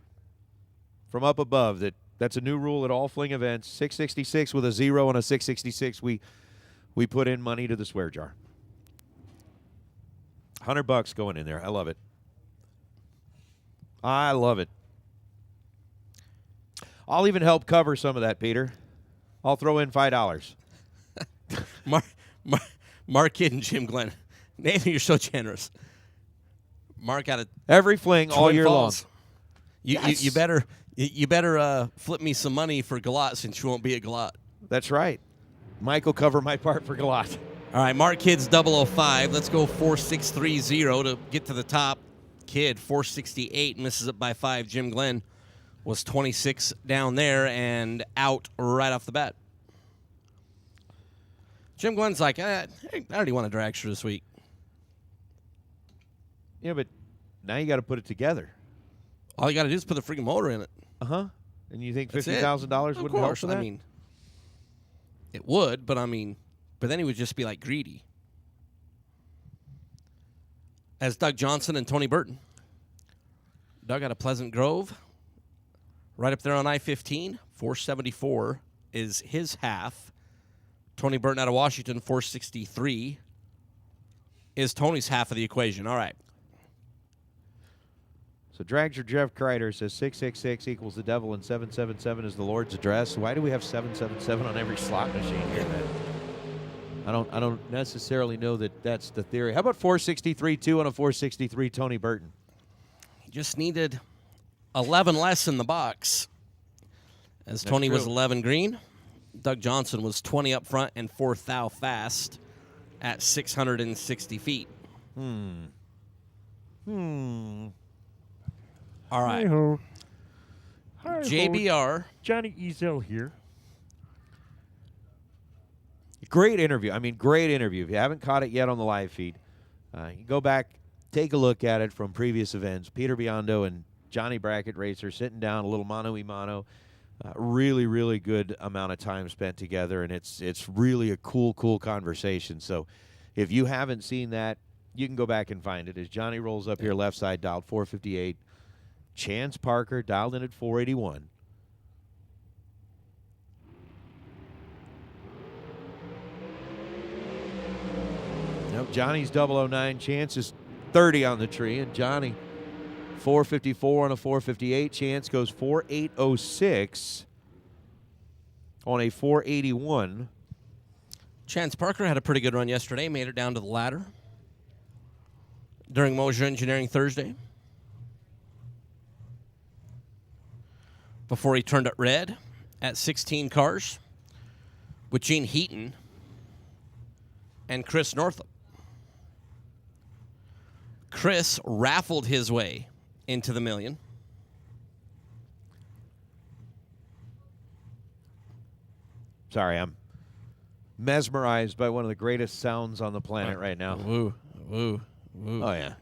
from up above that that's a new rule at all Fling events. 666 with a 0 and a 666, we put in money to the swear jar. $100 going in there. I love it. I'll even help cover some of that, Peter. I'll throw in $5. Mark Kidd and Jim Glenn. Nathan, you're so generous. Mark got it every Fling all year long. You better flip me some money for Galat since you won't be at Galat. That's right. Mike will cover my part for Galat. All right, Mark Kidd's 005. Let's go 4630 to get to the top. Kidd 468 misses it by 5. Jim Glenn was 26 down there and out right off the bat. Jim Glenn's like, I already won a dragster this week. Yeah, but now you got to put it together. All you got to do is put the freaking motor in it. Uh-huh. And you think That's $50,000 wouldn't help for that? I mean, It would, but I mean, but then he would just be like greedy. As Doug Johnson and Tony Burton. Doug out of Pleasant Grove, right up there on I-15, 474 is his half. Tony Burton out of Washington, 463 is Tony's half of the equation. All right. So Dragster Jeff Kreider says 666 equals the devil and 777 is the Lord's address. Why do we have 777 on every slot machine here, man? I don't necessarily know that that's the theory. How about 463-2 on a 463 Tony Burton? Just needed 11 less in the box. As Tony was 11 green, Doug Johnson was 20 up front and 4 thou fast at 660 feet. All right. Hi-ho. JBR. Johnny Ezel here. Great interview. I mean, great interview. If you haven't caught it yet on the live feed, you go back, take a look at it from previous events. Peter Biondo and Johnny Brackett Racer sitting down, a little mano-y-mano. Really, really good amount of time spent together, and it's really a cool conversation. So if you haven't seen that, you can go back and find it. As Johnny rolls up here, left side dialed 458. Chance Parker dialed in at 481. Nope, Johnny's 009. Chance is 30 on the tree, and Johnny 454 on a 458. Chance goes 4806 on a 481. Chance Parker had a pretty good run yesterday, made it down to the ladder during Moser Engineering Thursday. Before he turned it red at 16 cars with Gene Heaton and Chris Northup. Chris raffled his way into the million. Sorry, I'm mesmerized by one of the greatest sounds on the planet right now. Woo, woo, woo. Oh, yeah.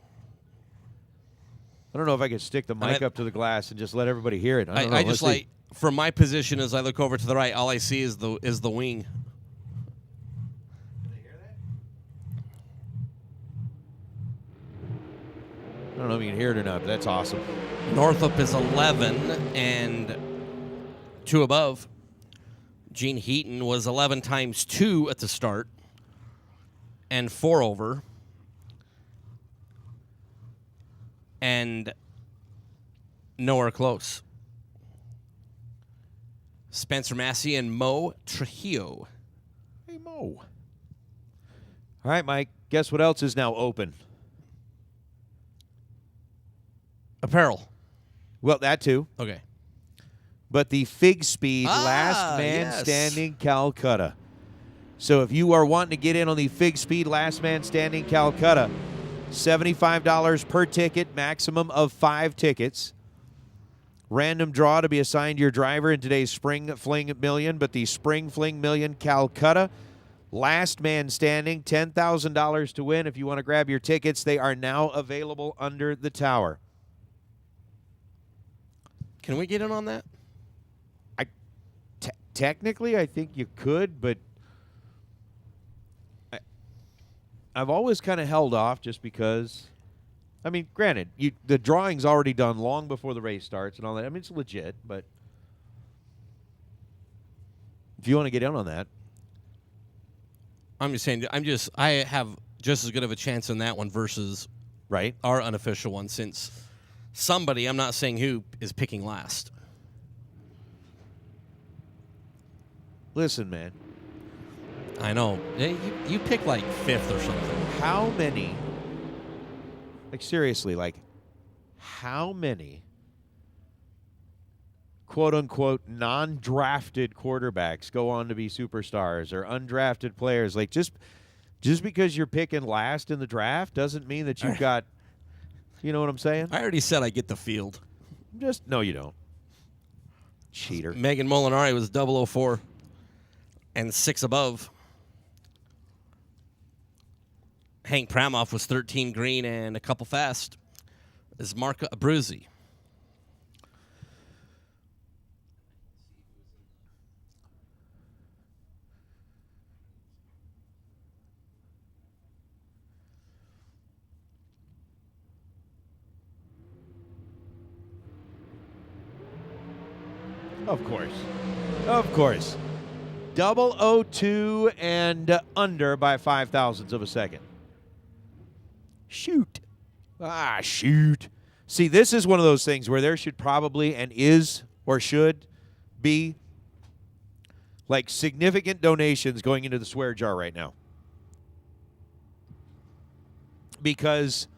I don't know if I could stick the mic up to the glass and just let everybody hear it. I don't know. I just Let's see. like, from my position as I look over to the right, all I see is the wing. I don't know if you can hear it or not, but that's awesome. Northup is 11 and 2 above. Gene Heaton was 11 times 2 at the start and 4 over. And nowhere close. Spencer Massey and Mo Trujillo. Hey, Mo. All right, Mike. Guess what else is now open? Apparel. Well, that too. Okay. But the Fig Speed Last Man yes. Standing Calcutta. So if you are wanting to get in on the Fig Speed Last Man Standing Calcutta, $75 per ticket, maximum of 5 tickets. Random draw to be assigned your driver in today's Spring Fling Million, but the Spring Fling Million Calcutta, last man standing, $10,000 to win. If you want to grab your tickets, they are now available under the tower. Can we get in on that? Technically, I think you could, but I've always kind of held off just because, I mean, granted, the drawing's already done long before the race starts and all that. I mean, it's legit, but if you want to get in on that. I'm just saying, I have just as good of a chance in that one versus our unofficial one, since somebody, I'm not saying who, is picking last. Listen, man. I know. You pick like 5th or something. How many, like seriously, like how many quote-unquote non-drafted quarterbacks go on to be superstars or undrafted players? Like just because you're picking last in the draft doesn't mean that you've got, you know what I'm saying? I already said I get the field. No, you don't. Cheater. Megan Molinari was 004 and 6 above. Hank Pramoff was 13 green and a couple fast. Is Marco Abruzzi. Of course. Of course. 002 and under by 0.005 of a second. Shoot. Shoot. See, this is one of those things where there should probably and is or should be like significant donations going into the swear jar right now. Because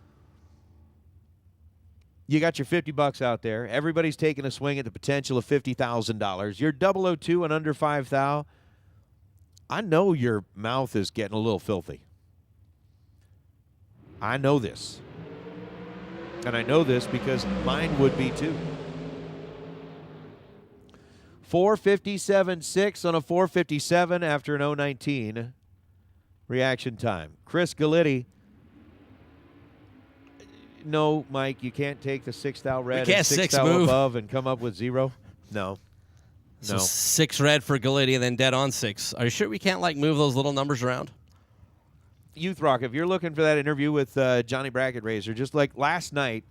you got your $50 out there. Everybody's taking a swing at the potential of $50,000. You're 002 and under 5,000. I know your mouth is getting a little filthy. I know this. And I know this because mine would be too. 457.6 on a 457 after an 019 reaction time. Chris Gallitti. No, Mike, you can't take the 6 thou red and 6 thou above and come up with 0. No. So 6 red for Gallitti and then dead on 6. Are you sure we can't, like, move those little numbers around? Youth Rock, if you're looking for that interview with Johnny Bracket Razor, just like last night,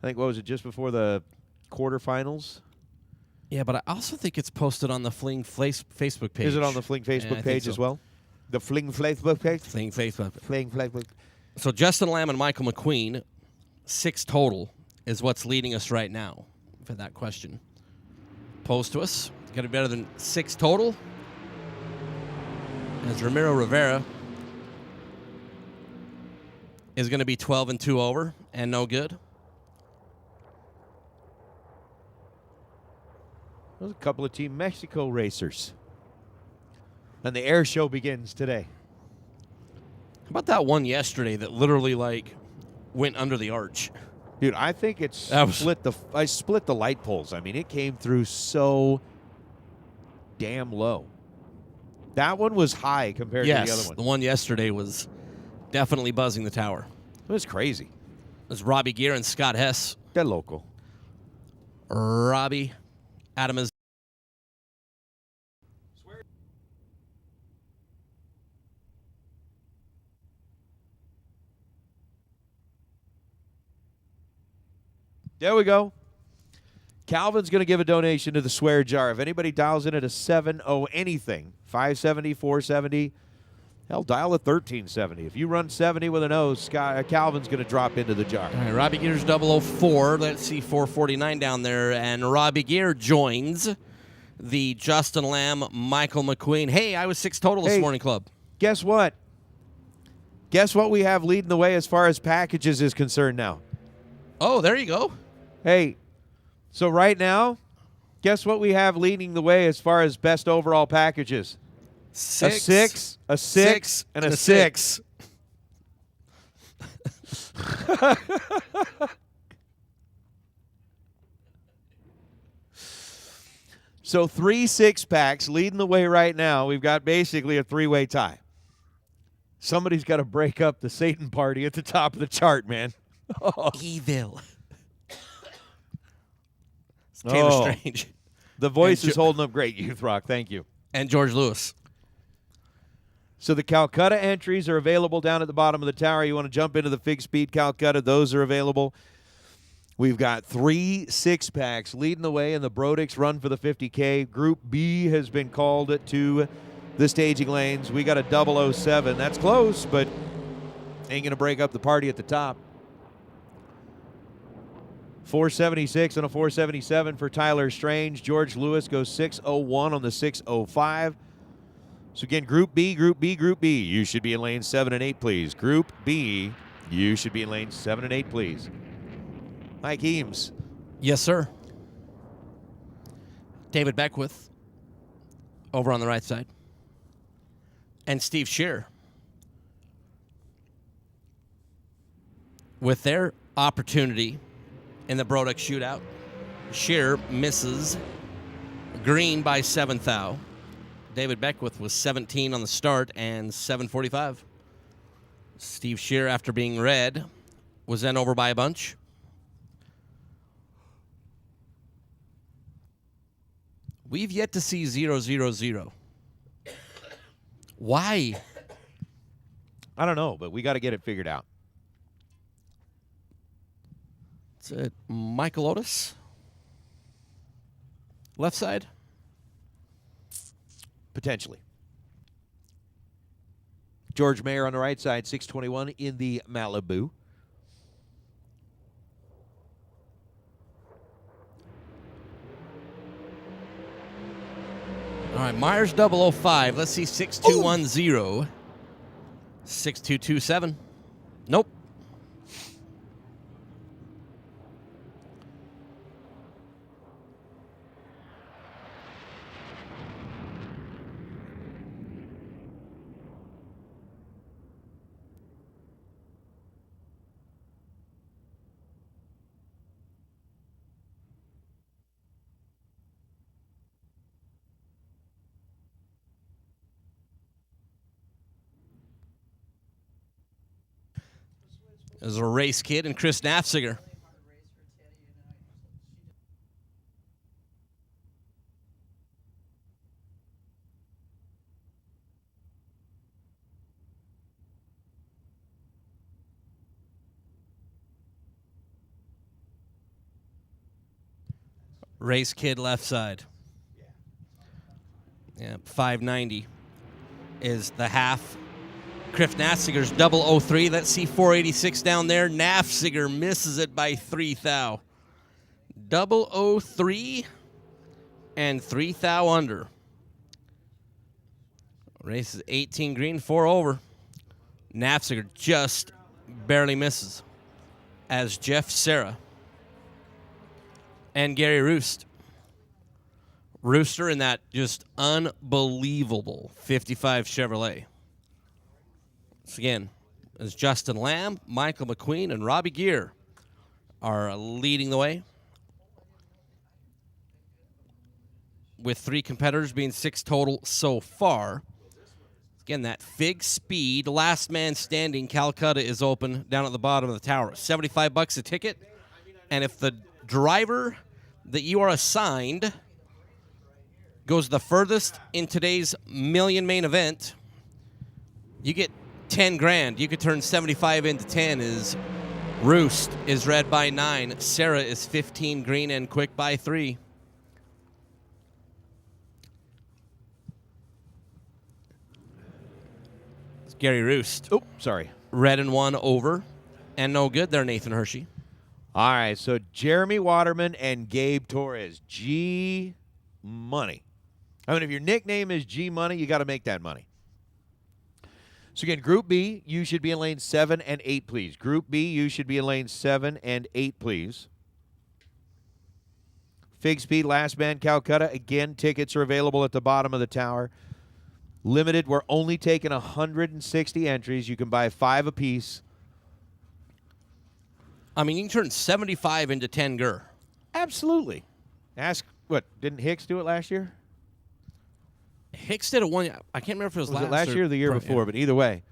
I think, what was it, just before the quarterfinals? Yeah, but I also think it's posted on the Fling Facebook page. Is it on the Fling Facebook page as well? The Fling Facebook page? Fling Facebook. Fling Facebook. So Justin Lamb and Michael McQueen, 6 total, is what's leading us right now for that question. Posed to us. Got it better than 6 total. As Ramiro Rivera is going to be 12 and 2 over and no good. There's a couple of Team Mexico racers. And the air show begins today. How about that one yesterday that literally, like, went under the arch? Dude, I think I split the light poles. I mean, it came through so damn low. That one was high compared to the other one. The one yesterday was definitely buzzing the tower. It was crazy. It was Robbie Gear and Scott Hess. They're local. Robbie, Adam is. There we go. Calvin's going to give a donation to the swear jar. If anybody dials in at a 70 anything, 570, 470, hell, dial at 1370. If you run 70 with an O, Calvin's going to drop into the jar. All right, Robbie Gear's 004. Let's see, 449 down there. And Robbie Gear joins the Justin Lamb, Michael McQueen. Hey, I was 6 total this morning, club. Guess what? Guess what we have leading the way as far as packages is concerned now? Oh, there you go. Hey, so right now, guess what we have leading the way as far as best overall packages? 6, a 6, a 6, and a 6. So 3 6-packs leading the way right now. We've got basically a 3-way tie. Somebody's got to break up the Satan party at the top of the chart, man. Oh. Evil. It's Taylor Strange. The voice is holding up great, Youth Rock. Thank you. And George Lewis. So the Calcutta entries are available down at the bottom of the tower. You want to jump into the Fig Speed Calcutta, those are available. We've got 3 6-packs leading the way in the Brodix run for the 50K. Group B has been called to the staging lanes. We got a 007. That's close, but ain't going to break up the party at the top. 476 and a 477 for Tyler Strange. George Lewis goes 601 on the 605. So again, Group B, Group B, Group B. You should be in lanes 7 and 8, please. Group B, you should be in lanes 7 and 8, please. Mike Eames. Yes, sir. David Beckwith over on the right side. And Steve Shear with their opportunity in the Brodix shootout. Shear misses green by 7 thou. David Beckwith was 17 on the start and 745. Steve Shear, after being red, was then over by a bunch. We've yet to see 0-0-0. Why? I don't know, but we got to get it figured out. Is it Michael Otis? Left side? Potentially. George Mayer on the right side, 621 in the Malibu. All right, Myers 005. Let's see, 6210. 6227. Nope. There's a race kid and Chris Nafziger. Race kid left side. Yeah, 590 is the half. Chris Nafziger's 003. Let's see 486 down there. Nafziger misses it by 3 thou. 003 and 3 thou under. Race is 18 green, 4 over. Nafziger just barely misses. As Jeff Serra and Gary Roost. Rooster in that just unbelievable 55 Chevrolet. So again, as Justin Lamb, Michael McQueen, and Robbie Gear are leading the way, with 3 competitors being 6 total so far. Again, that Fig Speed, last man standing, Calcutta is open down at the bottom of the tower. $75 a ticket, and if the driver that you are assigned goes the furthest in today's million main event, you get 10 grand. You could turn 75 into 10. Is Roost is red by 9. Sarah is 15 green and quick by 3. It's Gary Roost. Oh, sorry. Red and 1 over. And no good there, Nathan Hershey. All right, so Jeremy Waterman and Gabe Torres. G Money. I mean, if your nickname is G Money, you got to make that money. So again, Group B, you should be in lane 7 and 8, please. Group B, you should be in lane 7 and 8, please. Fig Speed, last man, Calcutta. Again, tickets are available at the bottom of the tower. Limited, we're only taking 160 entries. You can buy 5 apiece. I mean, you can turn 75 into 10 gur. Absolutely. Ask, what, didn't Hicks do it last year? Hicks did it one. I can't remember if it was last year or the year before, but either way.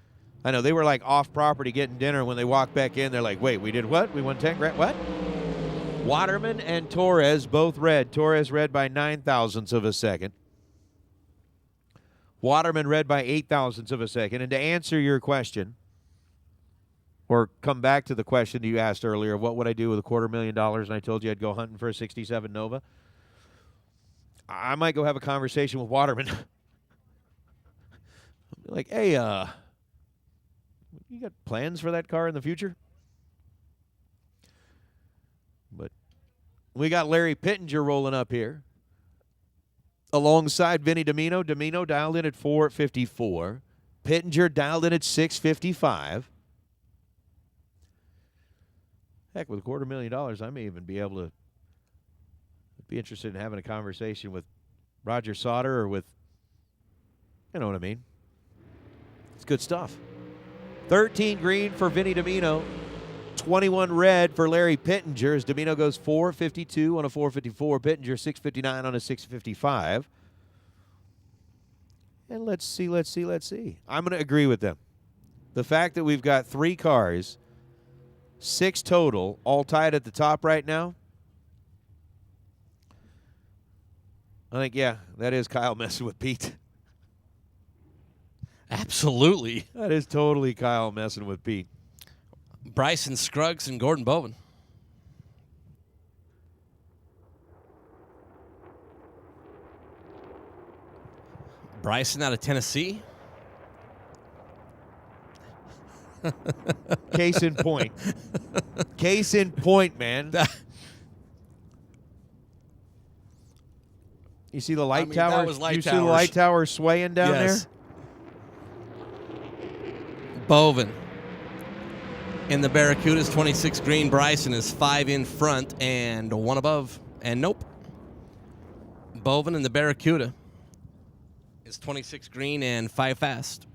I know they were like off property getting dinner. When they walked back in, they're like, wait, we did what? We won 10 grand? What? Waterman and Torres both red. Torres red by 9 thousandths of a second. Waterman red by 8 thousandths of a second. And to answer your question, or come back to the question you asked earlier, of what would I do with $250,000, and I told you I'd go hunting for a 67 Nova, I might go have a conversation with Waterman. Like, hey, you got plans for that car in the future? But we got Larry Pittenger rolling up here alongside Vinny Domino. Domino dialed in at 454. Pittenger dialed in at 655. Heck, with $250,000, I may even be able to be interested in having a conversation with Roger Sauter or with, you know what I mean. It's good stuff. 13 green for Vinny Domino. 21 red for Larry Pittenger as Domino goes 452 on a 454. Pittenger 659 on a 655. And let's see. I'm going to agree with them. The fact that we've got 3 cars, 6 total, all tied at the top right now, I think, yeah, that is Kyle messing with Pete. Absolutely. That is totally Kyle messing with Pete. Bryson Scruggs and Gordon Bowen. Bryson out of Tennessee. Case in point. Case in point, man. You see the light tower? That was light you see the light tower swaying down there? Bovin. In the Barracudas, 26 green. Bryson is 5 in front and 1 above. And nope. Bovin in the Barracuda is 26 green and 5 fast.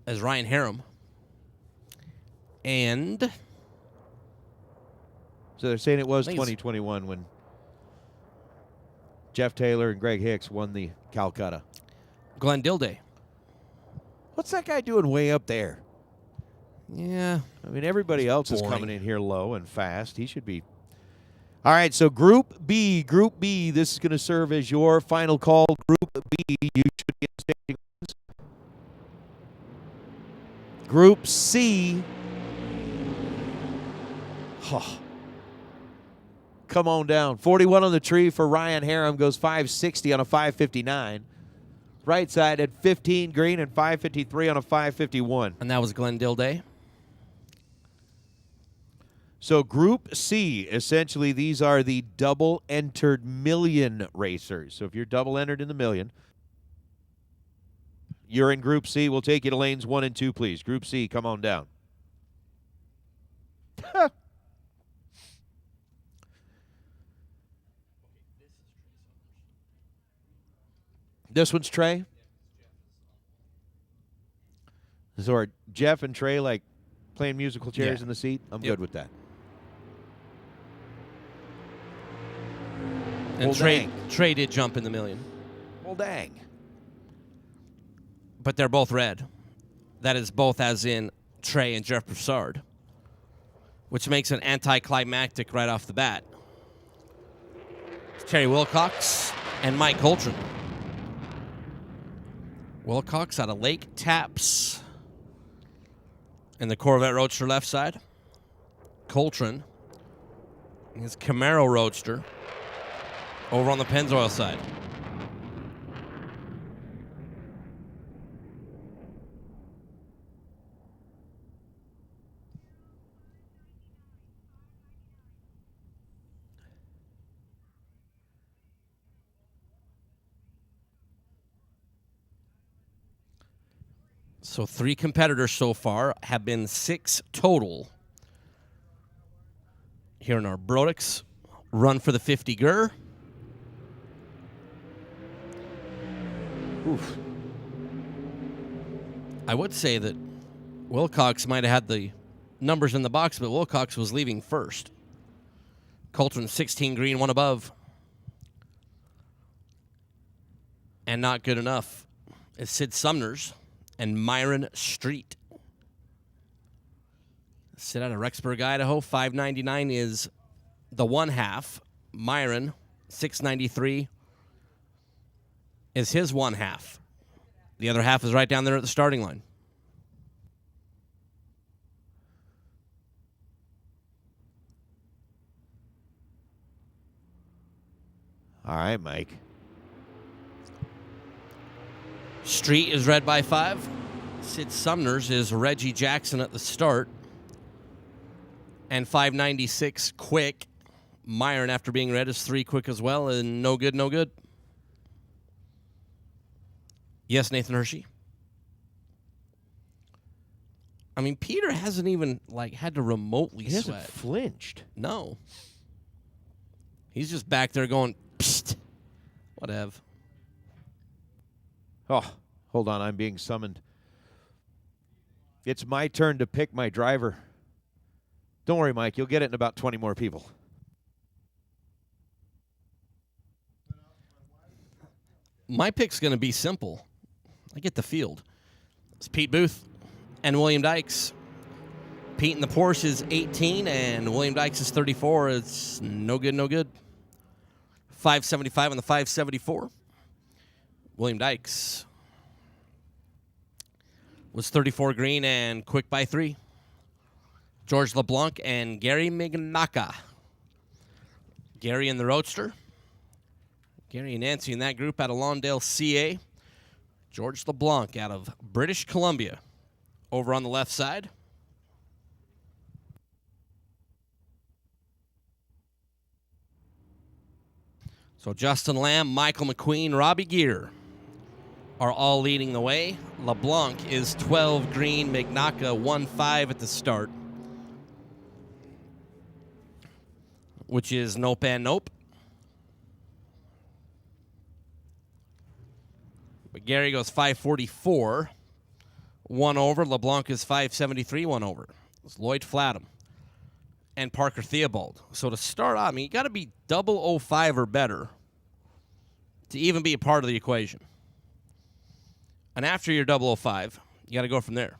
As Ryan Harem. And so they're saying it was 2021 when Jeff Taylor and Greg Hicks won the Calcutta. Glenn Dilday. What's that guy doing way up there? Yeah. I mean, everybody else is boring. coming in here low and fast. He should be. All right, so Group B. This is going to serve as your final call. Group B, you should be in staging. Group C. Oh. Come on down. 41 on the tree for Ryan Harem, goes 560 on a 559. Right side at 15 green and 553 on a 551. And that was Glenn Dilday. So Group C, essentially these are the double-entered million racers. So if you're double-entered in the million, you're in Group C. We'll take you to lanes 1 and 2, please. Group C, come on down. This one's Trey? So are Jeff and Trey like playing musical chairs in the seat? I'm good with that. And Trey did jump in the million. Well, dang. But they're both red. That is both as in Trey and Jeff Broussard, which makes it anticlimactic right off the bat. It's Terry Wilcox and Mike Coltrane. Wilcox out of Lake Taps in the Corvette Roadster left side. Coltrane, his Camaro Roadster, over on the Pennzoil side. So 3 competitors so far, have been 6 total here in our Brodix run for the 50 GER. Oof. I would say that Wilcox might have had the numbers in the box, but Wilcox was leaving first. Coltrane 16 green, 1 above. And not good enough is Sid Sumner's and Myron Street. Sid out of Rexburg, Idaho. 599 is the 1/2. Myron, 693 is his 1/2. The other half is right down there at the starting line. All right, Mike. Street is red by 5. Sid Sumner's is Reggie Jackson at the start. And 596 quick. Myron, after being red, is 3 quick as well. And no good, no good. Yes, Nathan Hershey. I mean, Peter hasn't even, had to remotely He hasn't sweat. flinched. No. He's just back there going, psst. Whatever. Oh, hold on. I'm being summoned. It's my turn to pick my driver. Don't worry, Mike. You'll get it in about 20 more people. My pick's going to be simple. I get the field. It's Pete Booth and William Dykes. Pete in the Porsche is 18, and William Dykes is 34. It's no good, no good. 575 on the 574. William Dykes was 34 green and quick by 3. George LeBlanc and Gary Mignaka. Gary in the Roadster. Gary and Nancy in that group out of Lawndale, CA. George LeBlanc out of British Columbia over on the left side. So Justin Lamb, Michael McQueen, Robbie Gear are all leading the way. LeBlanc is 12 green, Mignacca 1-5 at the start, which is nope and nope. But Gary goes 544, 1 over. LeBlanc is 573, 1 over. It's Lloyd Flatham and Parker Theobald. So to start out, I mean, you got to be 005 or better to even be a part of the equation. And after you're 005, you got to go from there.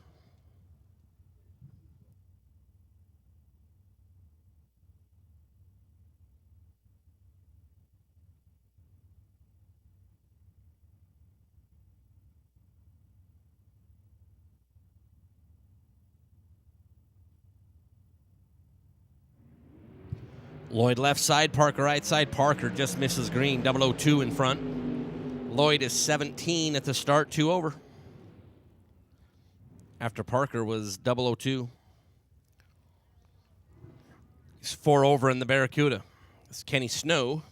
Lloyd left side, Parker right side. Parker just misses green, 002 in front. Lloyd is 17 at the start, 2 over. After Parker was 002. He's 4 over in the Barracuda. It's Kenny Snow.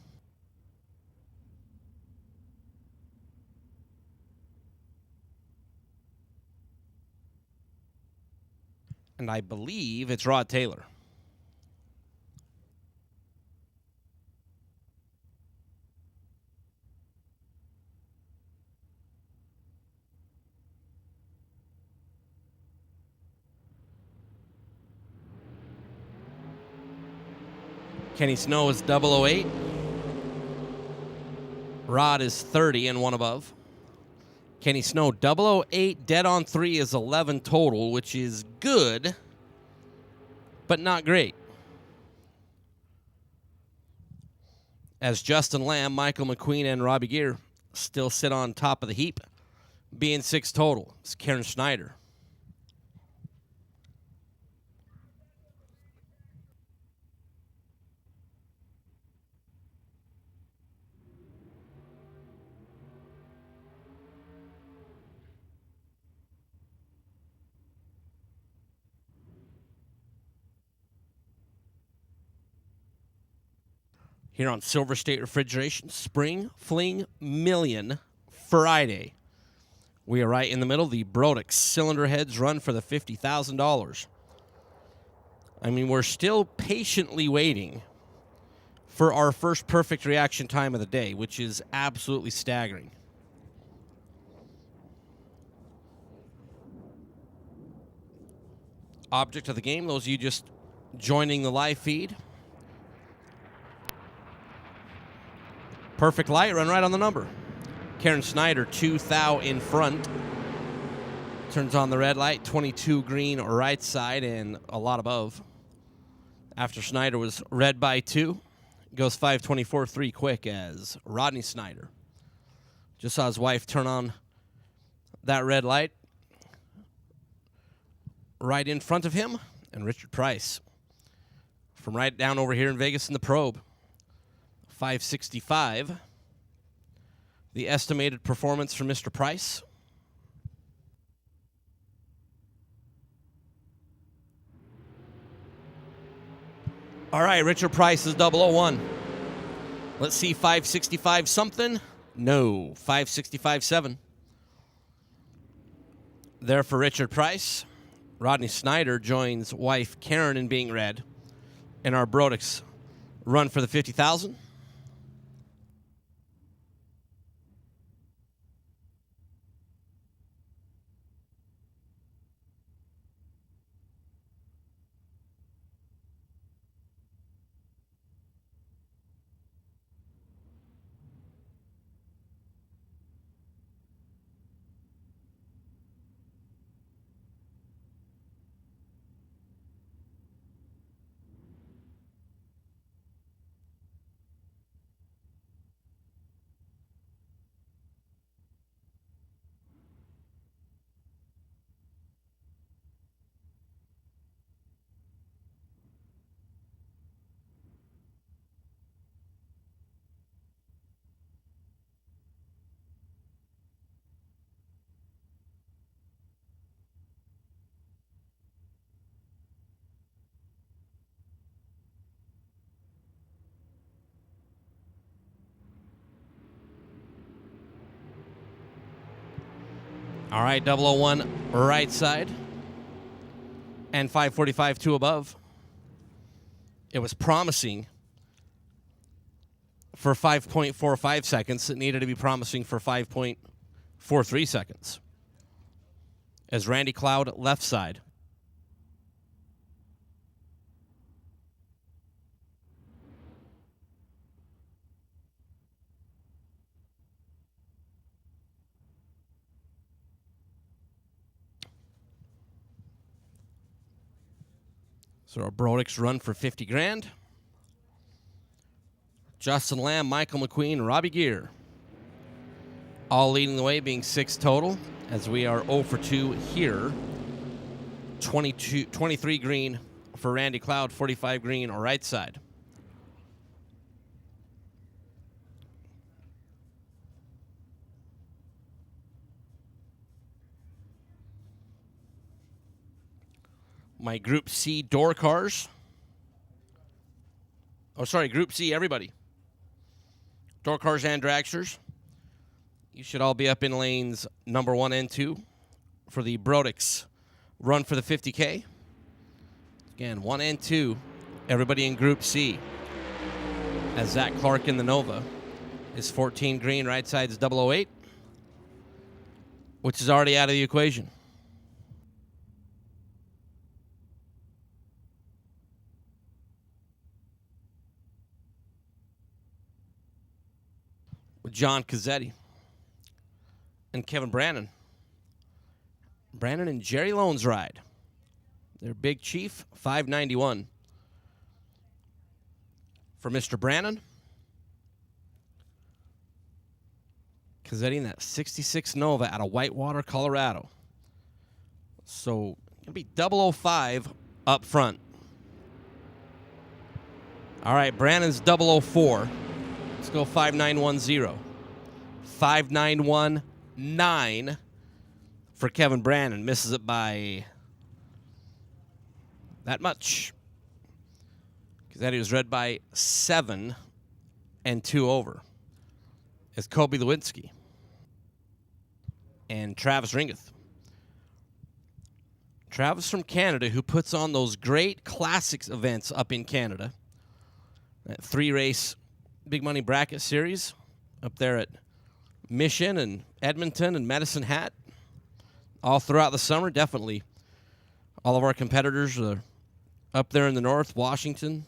And I believe it's Rod Taylor. Kenny Snow is 008. Rod is 30 and 1 above. Kenny Snow 008, dead on 3 is 11 total, which is good, but not great. As Justin Lamb, Michael McQueen, and Robbie Gear still sit on top of the heap, being 6 total. It's Karen Schneider. Here on Silver State Refrigeration, Spring Fling Million Friday. We are right in the middle. The Brodix cylinder heads run for the $50,000. I mean, we're still patiently waiting for our first perfect reaction time of the day, which is absolutely staggering. Object of the game, those of you just joining the live feed. Perfect light, run right on the number. Karen Snyder, 2 thou in front. Turns on the red light, 22 green right side and a lot above. After Snyder was red by 2. Goes 524, 3 quick as Rodney Snyder. Just saw his wife turn on that red light. Right in front of him, and Richard Price. From right down over here in Vegas in the probe. 565. The estimated performance for Mr. Price. All right, Richard Price is 001. Let's see, 565 something. No, 565.7. There for Richard Price. Rodney Snyder joins wife Karen in being red. And our Brodix run for the 50,000. All right, 001 right side. And 545 2 above. It was promising for 5.45 seconds. It needed to be promising for 5.43 seconds. As Randy Cloud left side. So our Brodix run for 50 grand. Justin Lamb, Michael McQueen, Robbie Gear. All leading the way, being 6 total, as we are 0 for 2 here. 23 green for Randy Cloud, 45 green or right side. My Group C door cars. Oh, sorry, Group C, everybody. Door cars and dragsters. You should all be up in lanes number 1 and 2 for the Brodix run for the 50K. Again, 1 and 2, everybody in Group C. As Zach Clark in the Nova is 14 green, right side's 008, which is already out of the equation. With John Cazzetti and Kevin Brannon. Brannon and Jerry Loans ride. Their Big Chief, 591. For Mr. Brannon. Cazzetti in that 66 Nova out of Whitewater, Colorado. So, it'll be 005 up front. All right, Brannon's 004. Let's go 5910. 5919 for Kevin Brannon. Misses it by that much. Because that he was read by 7 and 2 over. It's Kobe Lewinsky and Travis Ringeth. Travis from Canada, who puts on those great classics events up in Canada. That 3-race Big Money Bracket Series up there at Mission and Edmonton and Medicine Hat. All throughout the summer, definitely. All of our competitors are up there in the north, Washington,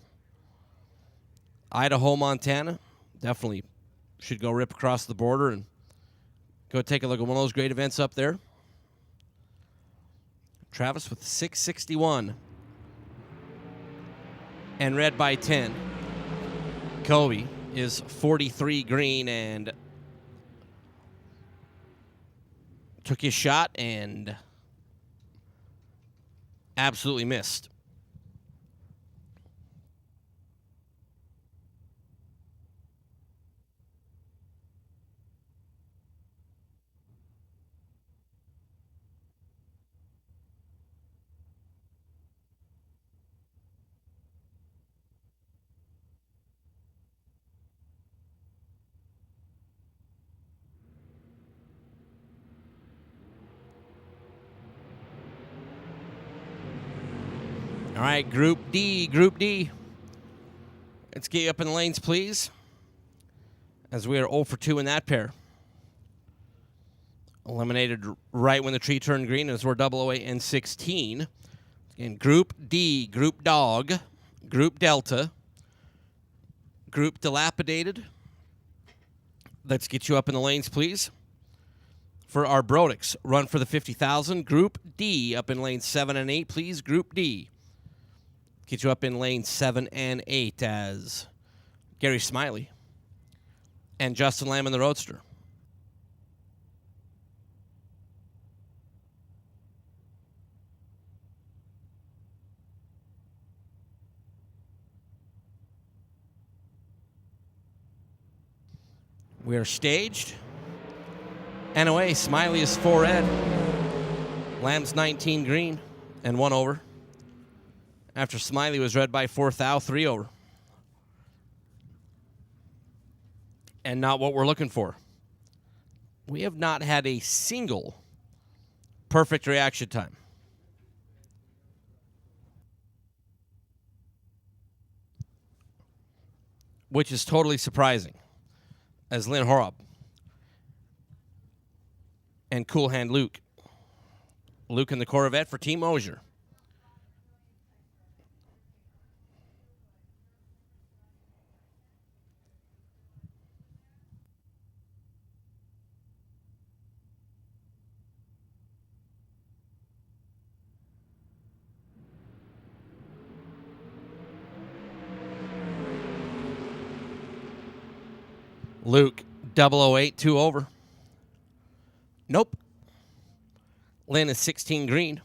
Idaho, Montana. Definitely should go rip across the border and go take a look at one of those great events up there. Travis with 661. And red by 10. Kobe is 43 green and took his shot and absolutely missed. All right, Group D. Let's get you up in the lanes, please, as we are 0 for 2 in that pair. Eliminated right when the tree turned green as we're 008 and 16. Again, Group D, Group Dog, Group Delta, Group Dilapidated. Let's get you up in the lanes, please. For our Brodix, run for the 50,000. Group D up in lanes 7 and 8, please. Group D. Get you up in lanes 7 and 8 as Gary Smiley and Justin Lamb in the Roadster. We are staged. And away, Smiley is 4 red. Lamb's 19 green and 1 over. After Smiley was read by 4 thou, 3 over. And not what we're looking for. We have not had a single Perfect reaction time. Which is totally surprising. As Lynn Horrob and Cool Hand Luke. Luke in the Corvette for Team Osier. Luke, 008, 2 over. Nope. Lynn is 16 green.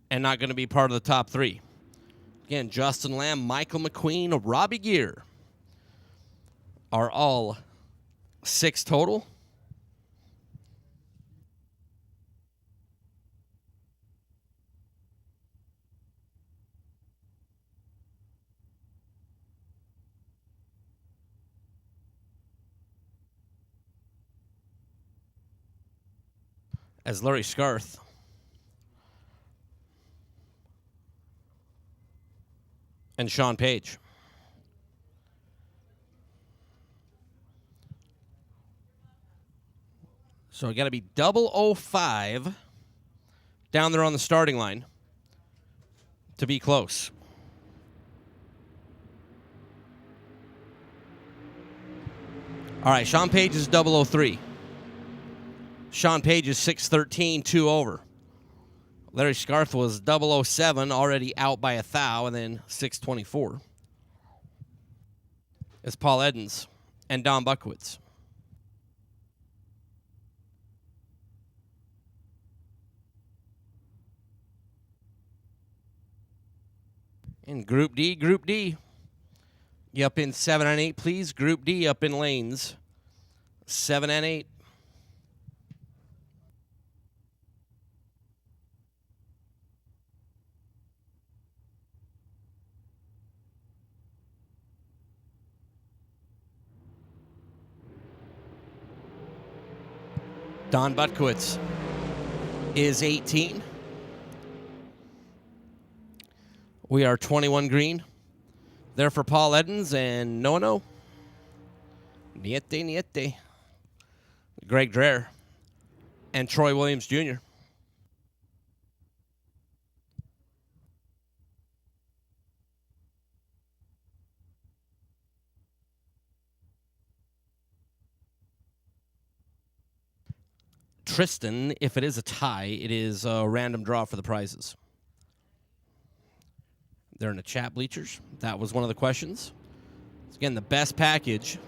And not going to be part of the top 3. Again, Justin Lamb, Michael McQueen, Robbie Gear are all 6 total. As Larry Scarth and Sean Page. So we got to be 005 down there on the starting line to be close. All right, Sean Page is 003. Sean Page is 613, 2 over. Larry Scarth was 007, already out by a thou, and then 624. It's Paul Edens and Don Buckwitz. In Group D. You up in 7 and 8, please. Group D up in lanes 7 and 8. Don Butkowitz is 18. We are 21 green. There for Paul Edens and No. Niete. Greg Dreher and Troy Williams Jr. Tristan, if it is a tie, it is a random draw for the prizes. They're in the chat bleachers. That was one of the questions. Again, the best package.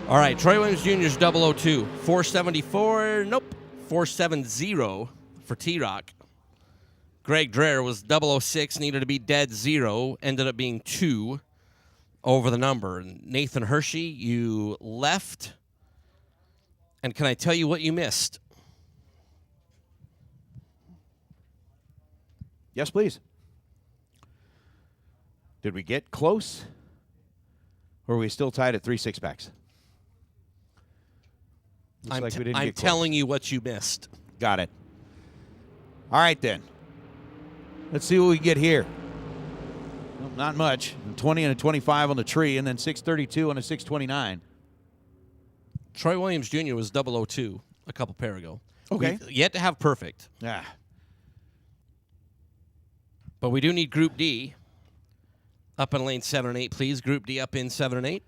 All right, Troy Williams Jr. is 002. 474, nope. 470 for T-Rock. Greg Dreher was 006, needed to be dead 0, ended up being 2 over the number. Nathan Hershey, you left. And can I tell you what you missed? Yes, please. Did we get close? Or are we still tied at 3 6-packs? I'm telling you what you missed. Got it. All right, then. Let's see what we get here. Well, not much. 20 and a 25 on the tree, and then 632 and a 629. Troy Williams Jr. was 002 a couple pair ago. Okay. We've yet to have perfect. Yeah. But we do need Group D up in lane 7 and 8, please. Group D up in 7 and 8.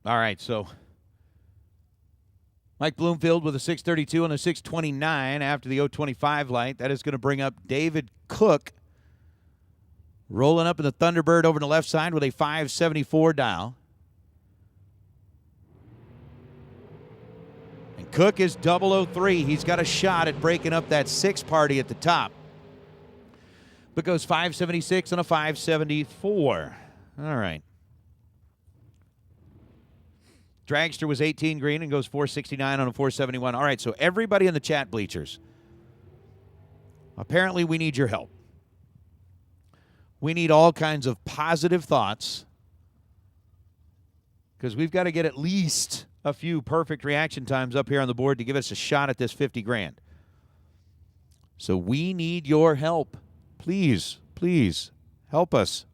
All right, so Mike Bloomfield with a 632 and a 629 after the 025 light. That is going to bring up David Cook rolling up in the Thunderbird over on the left side with a 574 dial. And Cook is 003. He's got a shot at breaking up that 6 party at the top. But goes 576 and a 574. All right. Dragster was 18 green and goes 469 on a 471. All right, so everybody in the chat bleachers, apparently we need your help. We need all kinds of positive thoughts because we've got to get at least a few perfect reaction times up here on the board to give us a shot at this 50 grand. So we need your help. Please, please help us.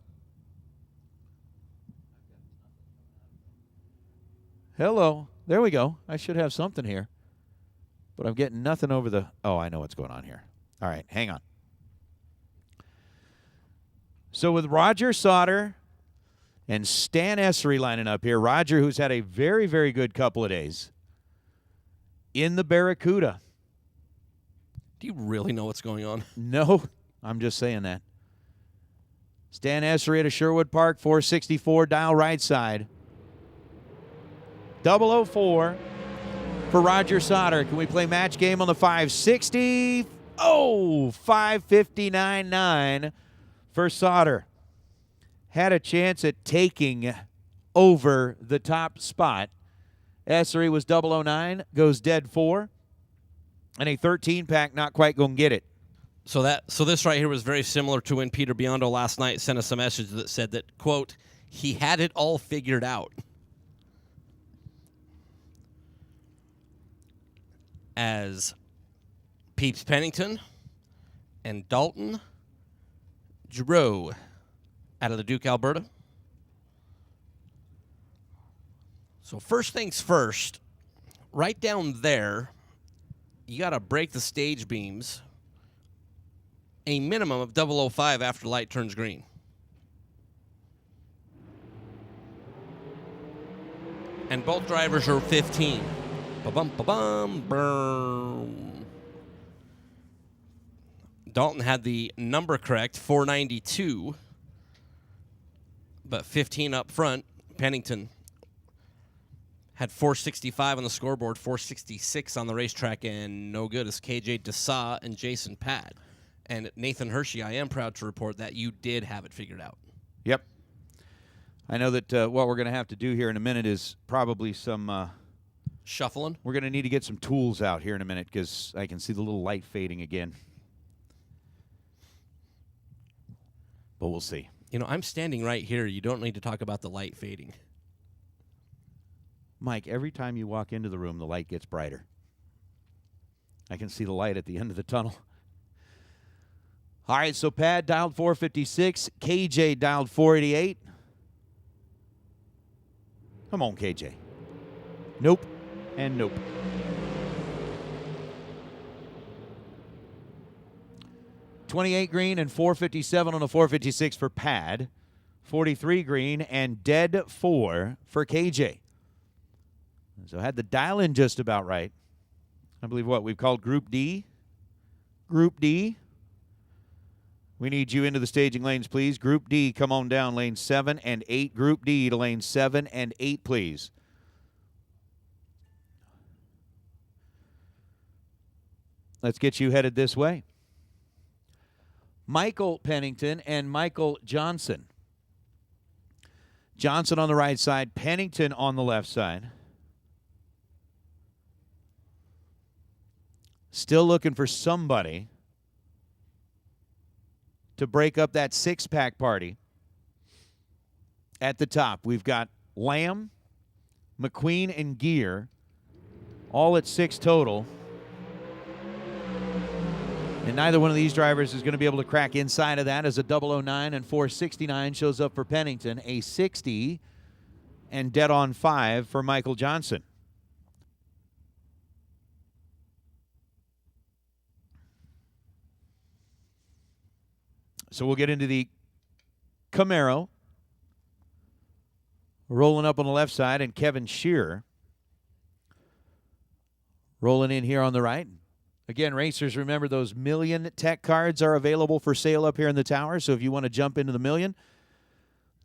Hello. There we go. I should have something here. But I'm getting nothing over the... Oh, I know what's going on here. All right, hang on. So with Roger Sauter and Stan Essery lining up here, Roger, who's had a very, very good couple of days, in the Barracuda. Do you really know what's going on? No, I'm just saying that. Stan Essery at a Sherwood Park, 464, dial right side. 004 for Roger Sauter. Can we play match game on the 560? Oh, 559.9 for Sauter. Had a chance at taking over the top spot. Essery was 009, goes dead 4. And a 13-pack not quite going to get it. So this right here was very similar to when Peter Biondo last night sent us a message that said that, quote, he had it all figured out. As Peeps Pennington and Dalton Giroux out of the Duke, Alberta. So first things first, right down there, you got to break the stage beams a minimum of 005 after light turns green. And both drivers are 15. Ba-bum, ba-bum, boom. Dalton had the number correct, 492, but 15 up front. Pennington had 465 on the scoreboard, 466 on the racetrack, and no good is KJ Dessa and Jason Pad. And Nathan Hershey, I am proud to report that you did have it figured out. Yep. I know that what we're going to have to do here in a minute is probably some... shuffling? We're going to need to get some tools out here in a minute because I can see the little light fading again. But we'll see. You know, I'm standing right here. You don't need to talk about the light fading. Mike, every time you walk into the room, the light gets brighter. I can see the light at the end of the tunnel. All right, so Pad dialed 456. KJ dialed 488. Come on, KJ. Nope and nope. $28 green and 457 on a 456 for Pad. 43 green and dead 4 for KJ. So had the dial in just about right. I believe what we've called Group D. Group D. We need you into the staging lanes, please. Group D, come on down, lane 7 and 8. Group D to lane 7 and 8, please. Let's get you headed this way. Michael Pennington and Michael Johnson. Johnson on the right side, Pennington on the left side. Still looking for somebody to break up that six-pack party. At the top, we've got Lamb, McQueen, and Gear, all at 6 total. And neither one of these drivers is going to be able to crack inside of that as a 009 and 469 shows up for Pennington. A 60 and dead on 5 for Michael Johnson. So we'll get into the Camaro. Rolling up on the left side, and Kevin Shearer rolling in here on the right. Again, racers, remember those million tech cards are available for sale up here in the tower. So if you want to jump into the million,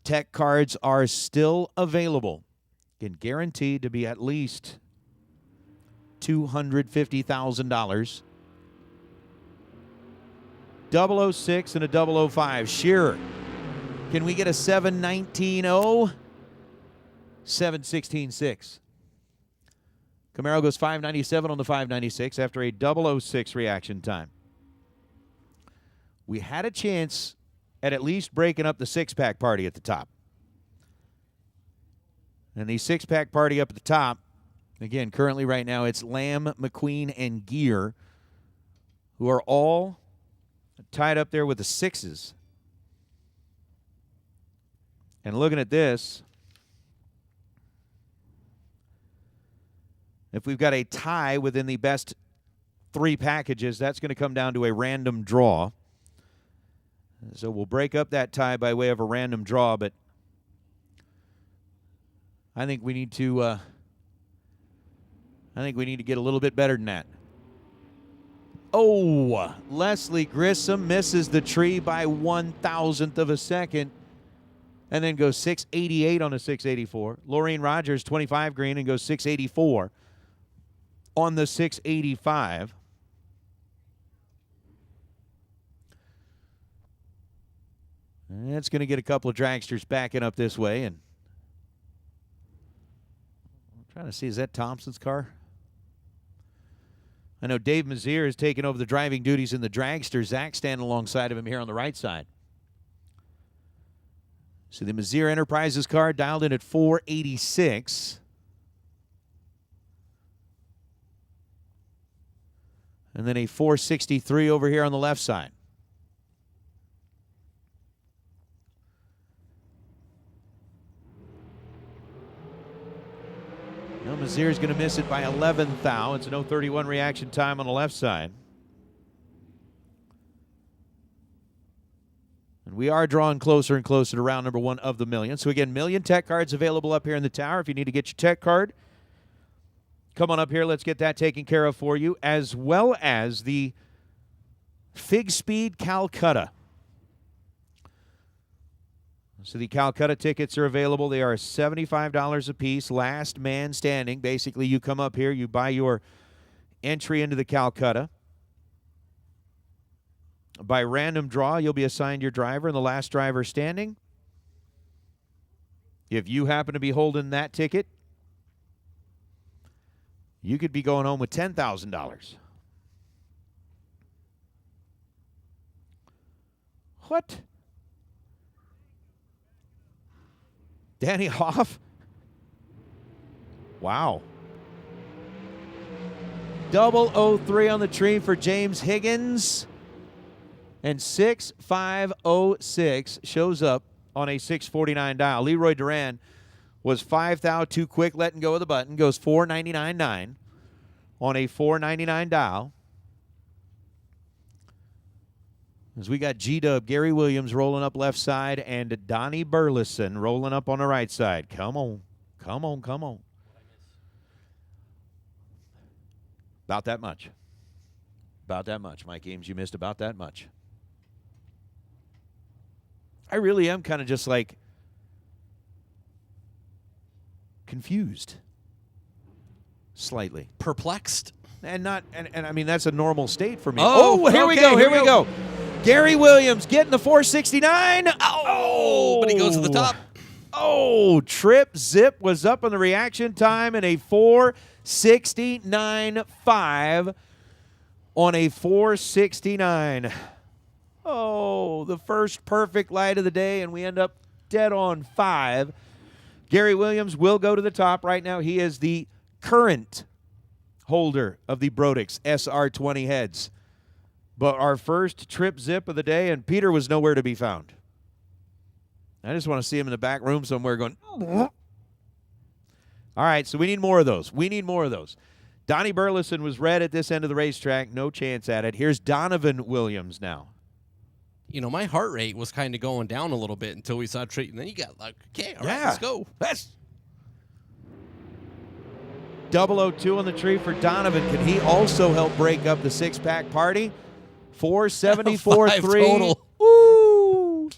tech cards are still available. Again, guaranteed to be at least $250,000. 006 and a 005. Shearer. Can we get a 719.0? 716.6. Camaro goes 597 on the 596 after a 006 reaction time. We had a chance at least breaking up the six-pack party at the top. And the six-pack party up at the top, again, currently right now, it's Lamb, McQueen, and Gear, who are all tied up there with the sixes. And looking at this, if we've got a tie within the best three packages, that's going to come down to a random draw. So we'll break up that tie by way of a random draw, but I think we need to get a little bit better than that. Oh, Leslie Grissom misses the tree by 1,000th of a second and then goes 688 on a 684. Laureen Rogers, 25 green, and goes 684 on the 685. And it's going to get a couple of dragsters backing up this way. And I'm trying to see, is that Thompson's car? I know Dave Mazier has taken over the driving duties in the dragster. Zach standing alongside of him here on the right side. So the Mazier Enterprises car dialed in at 486. And then a 463 over here on the left side. Now Mazier's going to miss it by 11 thou. It's an 031 reaction time on the left side. And we are drawing closer and closer to round number 1 of the million. So again, million tech cards available up here in the tower. If you need to get your tech card, come on up here. Let's get that taken care of for you, as well as the Fig Speed Calcutta. So the Calcutta tickets are available. They are $75 a piece, last man standing. Basically, you come up here, you buy your entry into the Calcutta. By random draw, you'll be assigned your driver and the last driver standing. If you happen to be holding that ticket, you could be going home with $10,000. What? Danny Hoff? Wow. 003 on the tree for James Higgins. And 6506 shows up on a 649 dial. Leroy Duran was 5 thou too quick letting go of the button. Goes 499.9 on a 499 dial. As we got G-Dub, Gary Williams rolling up left side, and Donnie Burleson rolling up on the right side. Come on. Come on, come on. About that much. About that much. Mike Ames, you missed about that much. I really am kind of just like confused. Slightly. Perplexed? And I mean, that's a normal state for me. Oh, here we okay, go. Here we go. Gary Williams getting the 469. Oh, but he goes to the top. Oh, Trip Zip was up on the reaction time and a 469.5 on a 469. Oh, the first perfect light of the day, and we end up dead on 5. Gary Williams will go to the top right now. He is the current holder of the Brodix SR20 heads. But our first Trip Zip of the day, and Peter was nowhere to be found. I just want to see him in the back room somewhere going, all right, so we need more of those. We need more of those. Donnie Burleson was red at this end of the racetrack. No chance at it. Here's Donovan Williams now. You know, my heart rate was kind of going down a little bit until we saw Trey. And then you got like, okay, all right, let's go. That's 002 on the tree for Donovan. Can he also help break up the six-pack party? 474.3 total. Woo!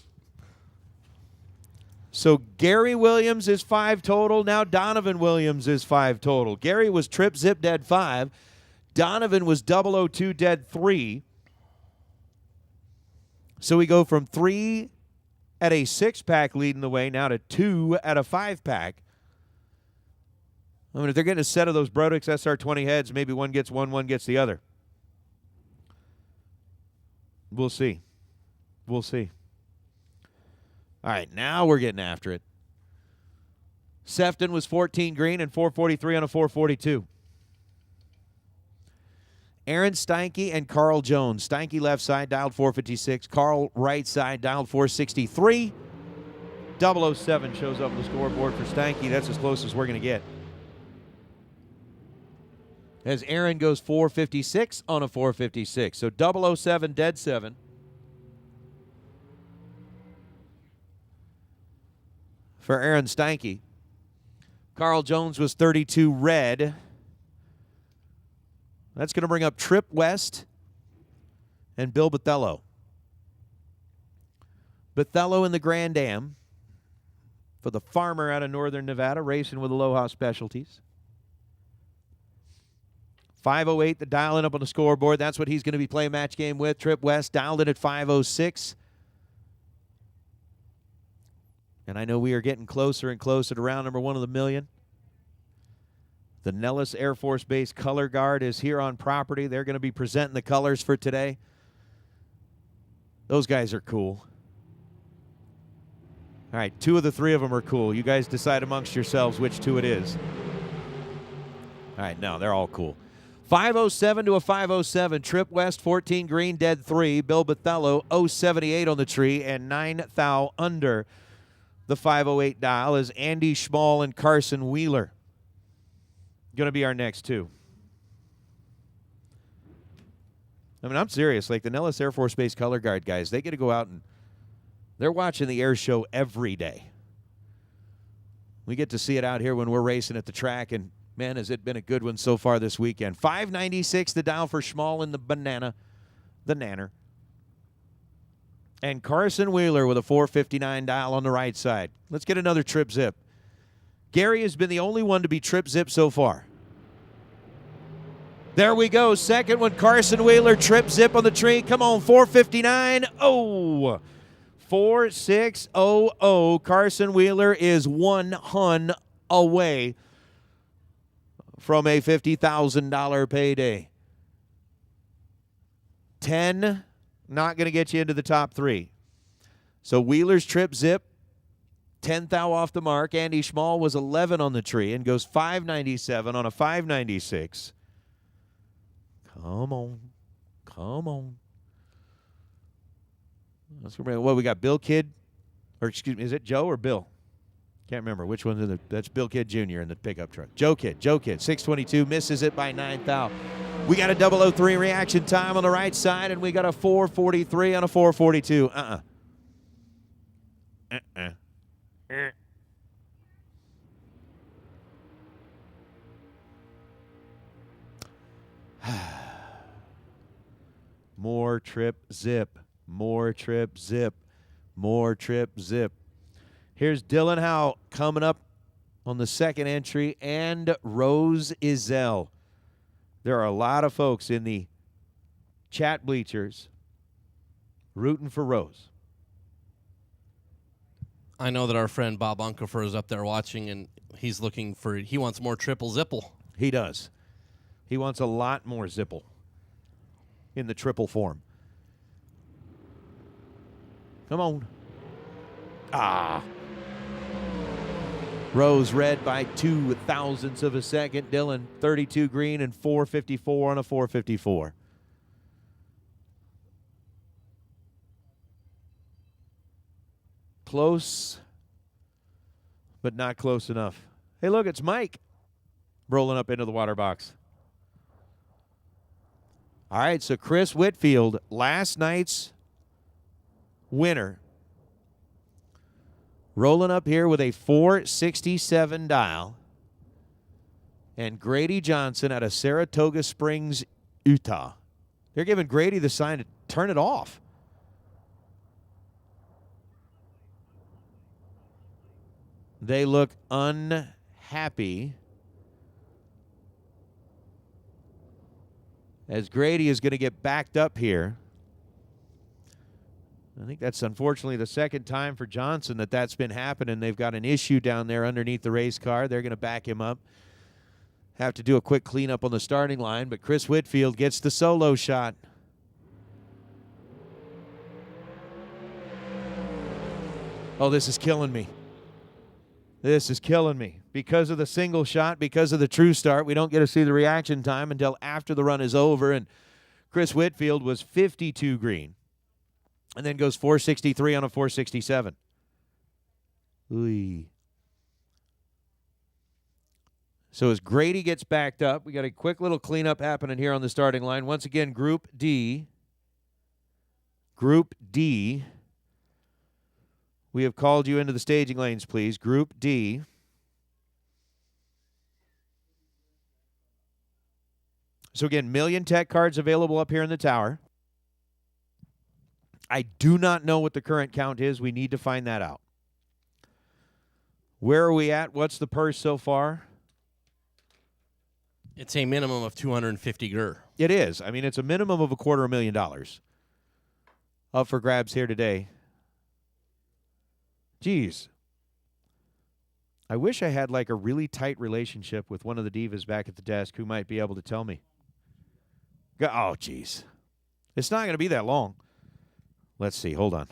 So Gary Williams is 5 total. Now Donovan Williams is 5 total. Gary was Trip Zip dead 5. Donovan was 002 dead 3. So we go from 3 at a 6-pack leading the way now to 2 at a 5-pack. I mean, if they're getting a set of those Brodix SR20 heads, maybe one gets one gets the other. We'll see. We'll see. All right, now we're getting after it. Sefton was 14 green and 443 on a 442. Aaron Steinke and Carl Jones. Steinke left side, dialed 456. Carl right side, dialed 463. 007 shows up on the scoreboard for Steinke. That's as close as we're going to get. As Aaron goes 456 on a 456. So 007, dead 7. For Aaron Steinke. Carl Jones was 32 red. That's going to bring up Trip West and Bill Bathello. Bathello in the Grand Am for the farmer out of northern Nevada, racing with Aloha Specialties. 508, the dialing up on the scoreboard. That's what he's going to be playing match game with. Trip West dialed it at 506. And I know we are getting closer and closer to round number 1 of the million. The Nellis Air Force Base Color Guard is here on property. They're going to be presenting the colors for today. Those guys are cool. All right, 2 of the 3 of them are cool. You guys decide amongst yourselves which 2 it is. All right, no, they're all cool. 507 to a 507. Trip West, 14 green, dead 3. Bill Bathello, 078 on the tree, and 9 thou under the 508 dial is Andy Schmall and Carson Wheeler. Going to be our next 2. I mean, I'm serious. Like the Nellis Air Force Base Color Guard guys, they get to go out and they're watching the air show every day. We get to see it out here when we're racing at the track, and man, has it been a good one so far this weekend. 596 the dial for Schmall in the banana, the nanner. And Carson Wheeler with a 459 dial on the right side. Let's get another trip zip. Gary has been the only one to be trip zip so far. There we go. Second one, Carson Wheeler, trip zip on the tree. Come on, 459. Oh, 4600. Carson Wheeler is 1 hun away from a $50,000 payday. 10, not going to get you into the top 3. So Wheeler's trip zip, 10 thou off the mark. Andy Schmall was 11 on the tree and goes 597 on a 596. Come on. Come on. Well, we got Bill Kidd, or excuse me, is it Joe or Bill? Can't remember which one. That's Bill Kidd Jr. in the pickup truck. Joe Kidd, 622, misses it by 9 thou. We got a 003 reaction time on the right side, and we got a 443 on a 442. More trip zip. More trip zip. More trip zip. Here's Dylan Howe coming up on the second entry, and Rose Izell. There are a lot of folks in the chat bleachers rooting for Rose. I know that our friend Bob Unkefer is up there watching, and he wants more triple zipple. He does. He wants a lot more zipple in the triple form. Come on. Rose red by 2 thousandths of a second. Dylan 32 green and 454 on a 454. Close, but not close enough. Hey, look, it's Mike rolling up into the water box. All right, so Chris Whitfield, last night's winner, rolling up here with a 467 dial. And Grady Johnson out of Saratoga Springs, Utah. They're giving Grady the sign to turn it off. They look unhappy as Grady is going to get backed up here. I think that's unfortunately the second time for Johnson that's been happening. They've got an issue down there underneath the race car. They're going to back him up. have to do a quick cleanup on the starting line, but Chris Whitfield gets the solo shot. Oh, this is killing me. This is killing me. Because of the single shot, because of the true start, we don't get to see the reaction time until after the run is over, and Chris Whitfield was 52 green and then goes 463 on a 467. Ooh. So as Grady gets backed up, we got a quick little cleanup happening here on the starting line. Once again, Group D. Group D. We have called you into the staging lanes, please. Group D. So again, million tech cards available up here in the tower. I do not know what the current count is. We need to find that out. Where are we at? What's the purse so far? It's a minimum of 250 gur. It is. I mean, it's a minimum of $250,000 up for grabs here today. Geez. I wish I had like a really tight relationship with one of the divas back at the desk who might be able to tell me. Oh, geez. It's not going to be that long. Let's see. Hold on.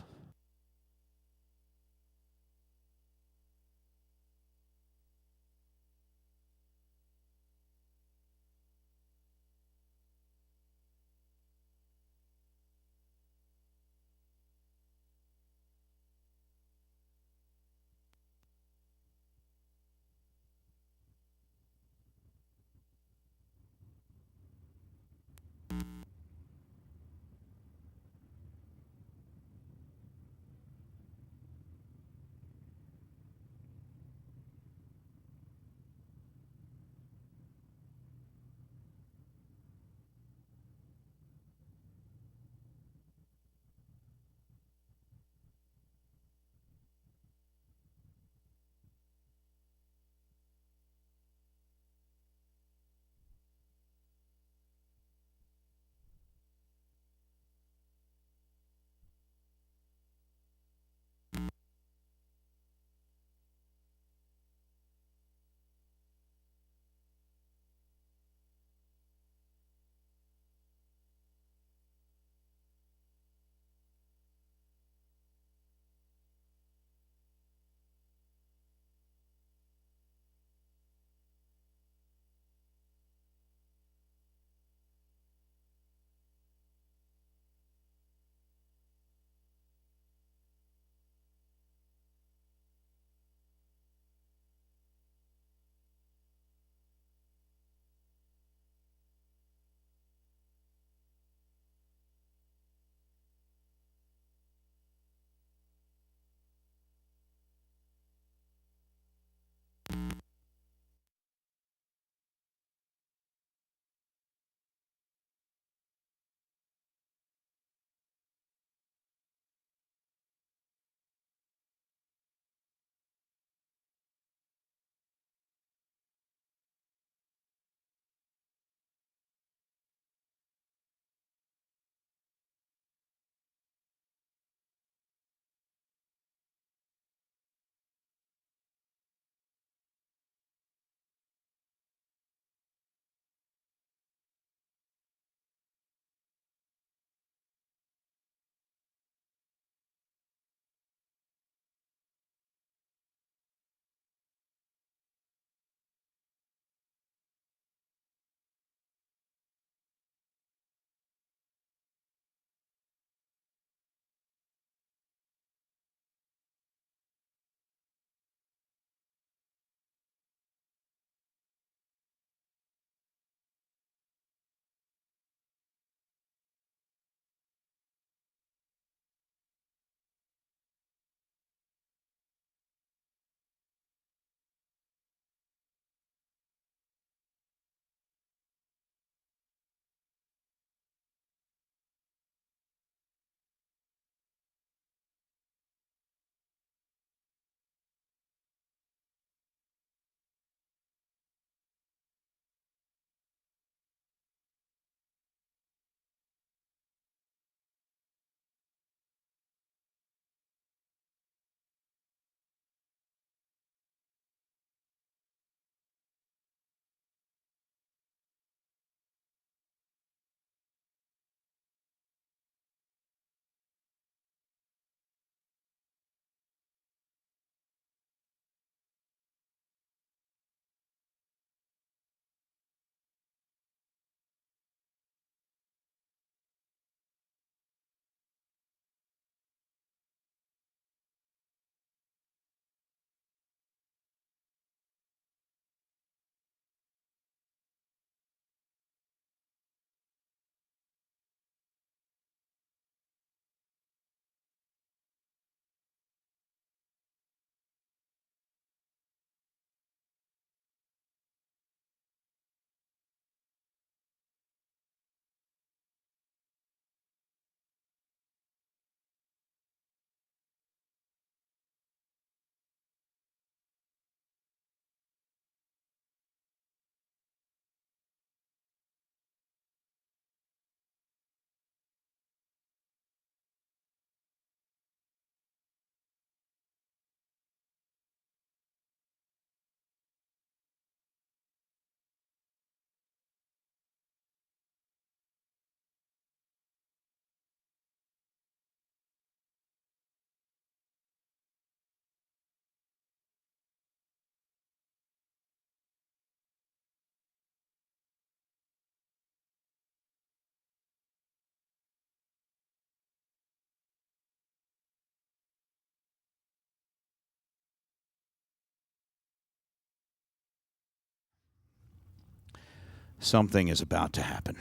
Something is about to happen.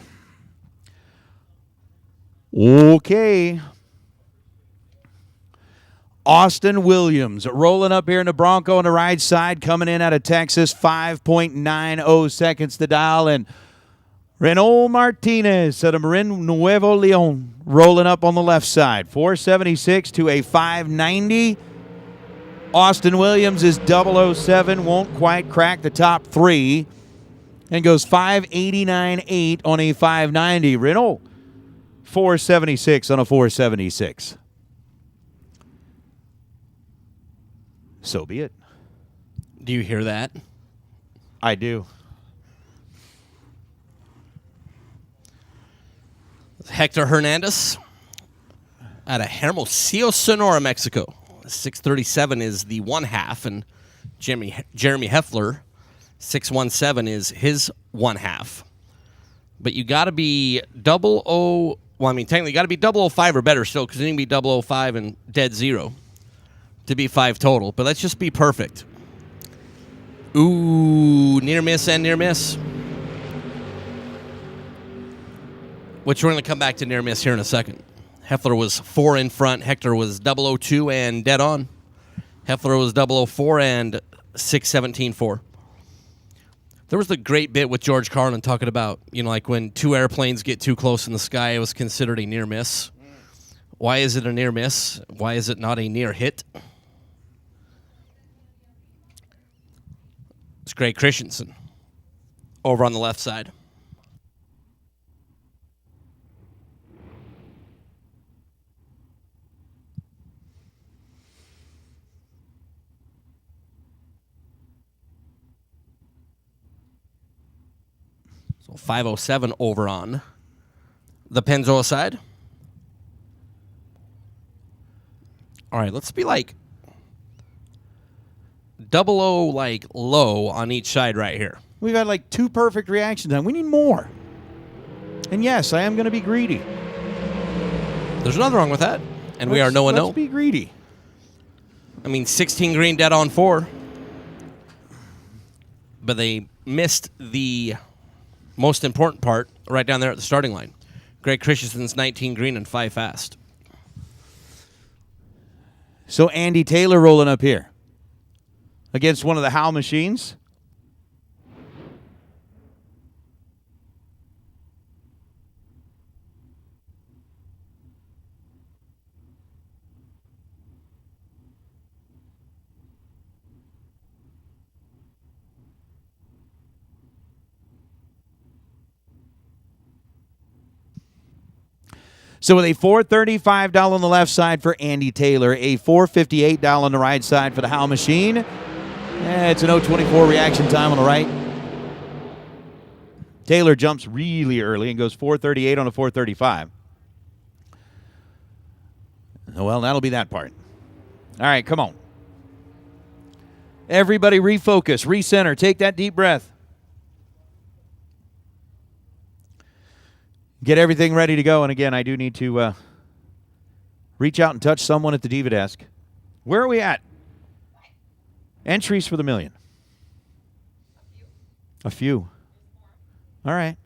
Okay. Austin Williams rolling up here in the Bronco on the right side, coming in out of Texas, 5.90 seconds to dial. And Renault Martinez out of Marin Nuevo Leon rolling up on the left side, 476 to a 590. Austin Williams is 007, won't quite crack the top three, and goes 589.8 on a 590. Renault, 476 on a 476. So be it. Do you hear that? I do. Hector Hernandez out of Hermosillo, Sonora, Mexico. 637 is the 1/2, and Jeremy Heffler, 617 is his 1/2. But you got to be technically you got to be 005 or better still, because you can be 005 and dead zero to be 5 total. But let's just be perfect. Ooh, near miss and near miss. Which we're going to come back to near miss here in a second. Heffler was 4 in front. Hector was 002 and dead on. Heffler was 004 and 617.4. There was the great bit with George Carlin talking about, like when 2 airplanes get too close in the sky, it was considered a near miss. Why is it a near miss? Why is it not a near hit? It's Greg Christensen over on the left side. So 507 over on the Pennzoil side. All right, let's be like 00 like low on each side right here. We've had like 2 perfect reactions on. We need more. And yes, I am going to be greedy. There's nothing wrong with that. And we are no. Let's be greedy. I mean, 16 green dead on 4. But they missed the most important part right down there at the starting line. Greg Christensen's 19 green and 5 fast. So Andy Taylor rolling up here against one of the Howe machines. So with a $435 on the left side for Andy Taylor, a $458 on the right side for the Howe machine. It's an 0.24 reaction time on the right. Taylor jumps really early and goes 438 on a 435. Well, that'll be that part. All right, come on. Everybody refocus, recenter, take that deep breath. Get everything ready to go. And again, I do need to reach out and touch someone at the Diva desk. Where are we at? Entries for the million. A few. All right.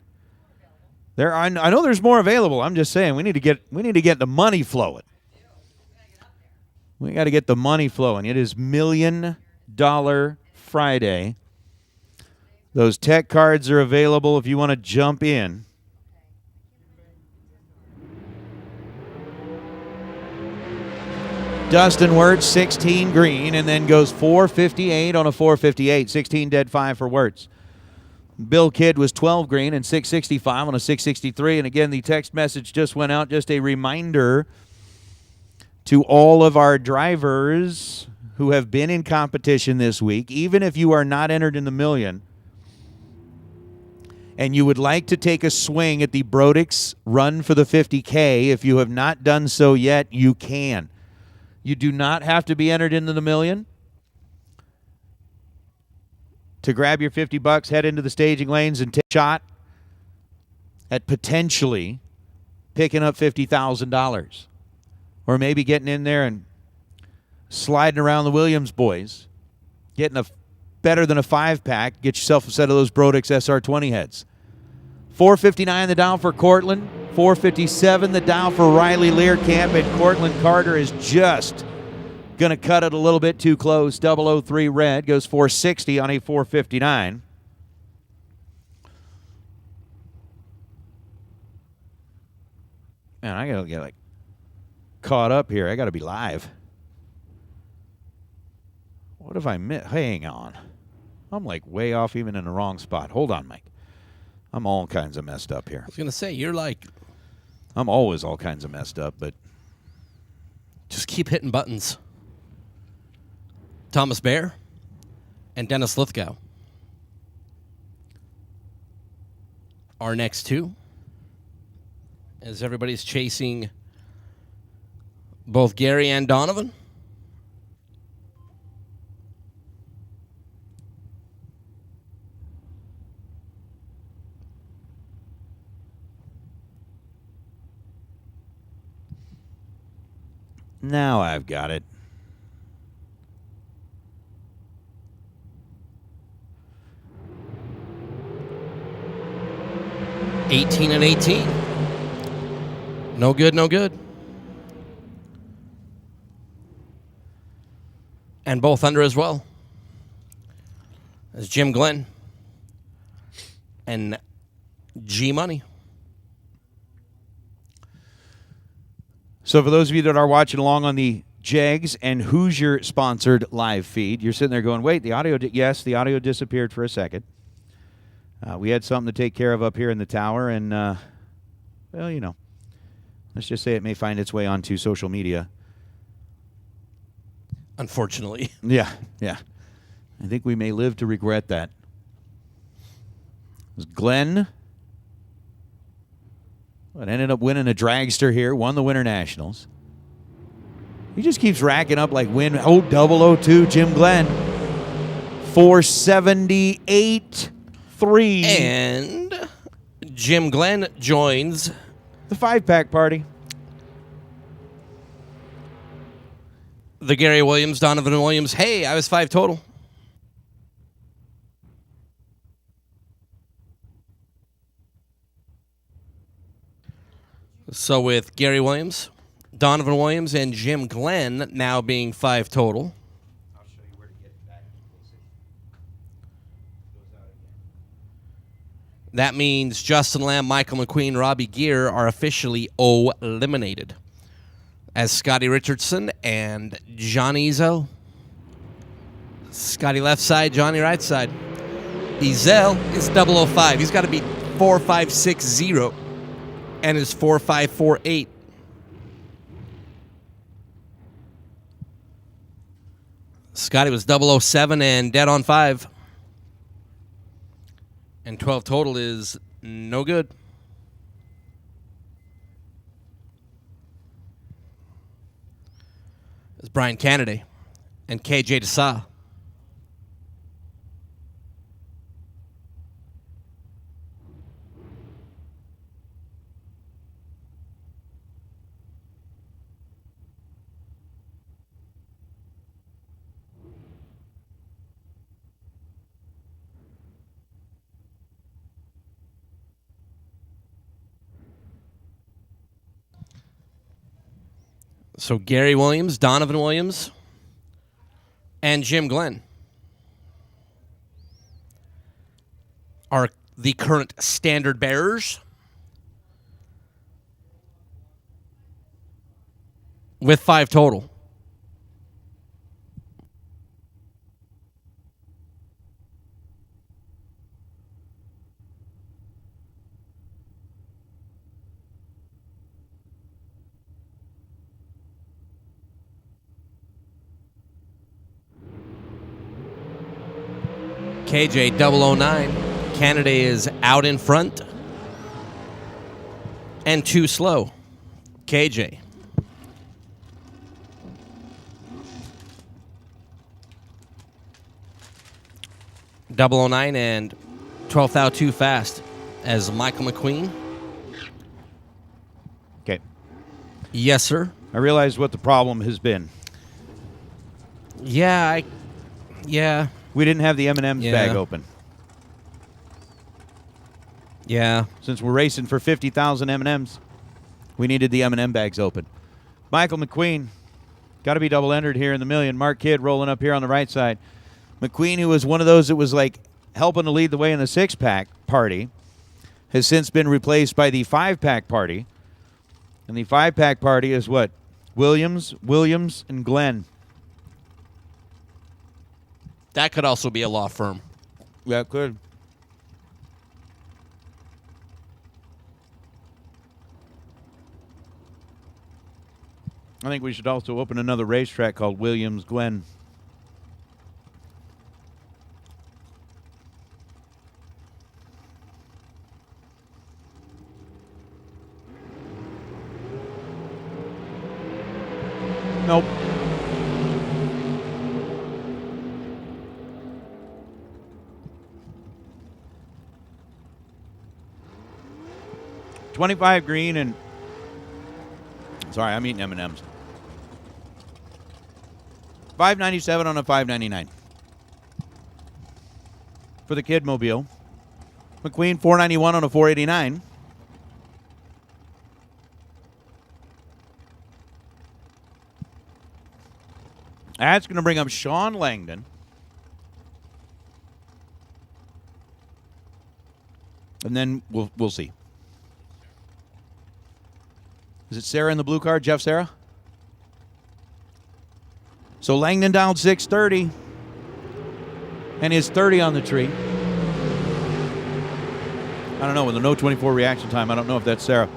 I know there's more available. I'm just saying we need to get the money flowing. We got to get the money flowing. It is $1 Million Friday. Those tech cards are available if you want to jump in. Dustin Wirtz, 16 green, and then goes 458 on a 458. 16 dead 5 for Wirtz. Bill Kidd was 12 green and 665 on a 663. And again, the text message just went out. Just a reminder to all of our drivers who have been in competition this week, even if you are not entered in the million, and you would like to take a swing at the Brodix Run for the 50K, if you have not done so yet, you can. You do not have to be entered into the million. To grab your $50, head into the staging lanes and take a shot at potentially picking up $50,000. Or maybe getting in there and sliding around the Williams boys, getting a better than a 5-pack, get yourself a set of those Brodix SR20 heads. 459 the dial for Cortland. 457 the dial for Riley Learcamp, and Cortland Carter is just going to cut it a little bit too close. 003 red goes 460 on a 459. Man, I got to get caught up here. I got to be live. What have I missed? Hang on. I'm way off even in the wrong spot. Hold on, Mike. I'm all kinds of messed up here. I was going to say, you're I'm always all kinds of messed up, but just keep hitting buttons. Thomas Bear and Dennis Lithgow. Our next two, as everybody's chasing both Gary and Donovan. now I've got it. and 18. No good, no good. And both under as well. As Jim Glenn and G Money. So for those of you that are watching along on the Jags and Hoosier sponsored live feed, you're sitting there going, wait, the audio, yes, the audio disappeared for a second. We had something to take care of up here in the tower, and, well, you know, let's just say it may find its way onto social media. Unfortunately. Yeah. I think we may live to regret that. It was Glenn. But ended up winning a dragster here, won the Winter Nationals. He just keeps racking up win. 002, Jim Glenn. 478. 3. And Jim Glenn joins the 5-pack party. The Gary Williams, Donovan Williams. Hey, I was 5 total. So with Gary Williams, Donovan Williams, and Jim Glenn now being 5 total. I'll show you where to get back. That means Justin Lamb, Michael McQueen, Robbie Gear are officially eliminated. As Scotty Richardson and Johnny Ezel. Scotty left side, Johnny right side. Ezel is 005. He's got to be 4560 and is 4548. Scotty was 007 and dead on 5. And 12 total is no good. It's Brian Kennedy and KJ Desa. So Gary Williams, Donovan Williams, and Jim Glenn are the current standard bearers with 5 total. KJ 009. Canada is out in front and too slow. KJ. Double 09 and 12th out too fast as Michael McQueen. Okay. Yes, sir. I realized what the problem has been. Yeah. We didn't have the M&M's Yeah. bag open. Yeah. Since we're racing for 50,000 M&Ms, we needed the M&M bags open. Michael McQueen, got to be double-entered here in the million. Mark Kidd rolling up here on the right side. McQueen, who was one of those that was like helping to lead the way in the 6-pack party, has since been replaced by the 5-pack party. And the 5-pack party is what? Williams, and Glenn. That could also be a law firm. Yeah, it could. I think we should also open another racetrack called Williams Glen. Nope. $25 green and sorry, I'm eating M&Ms. $5.97 on a $5.99 for the Kid Mobile. McQueen $4.91 on a $4.89. That's going to bring up Sean Langdon. And then we'll see. Is it Sarah in the blue car? Jeff Sarah? So Langdon dialed 630. And is 30 on the tree. I don't know. With the no 24 reaction time, I don't know if that's Sarah.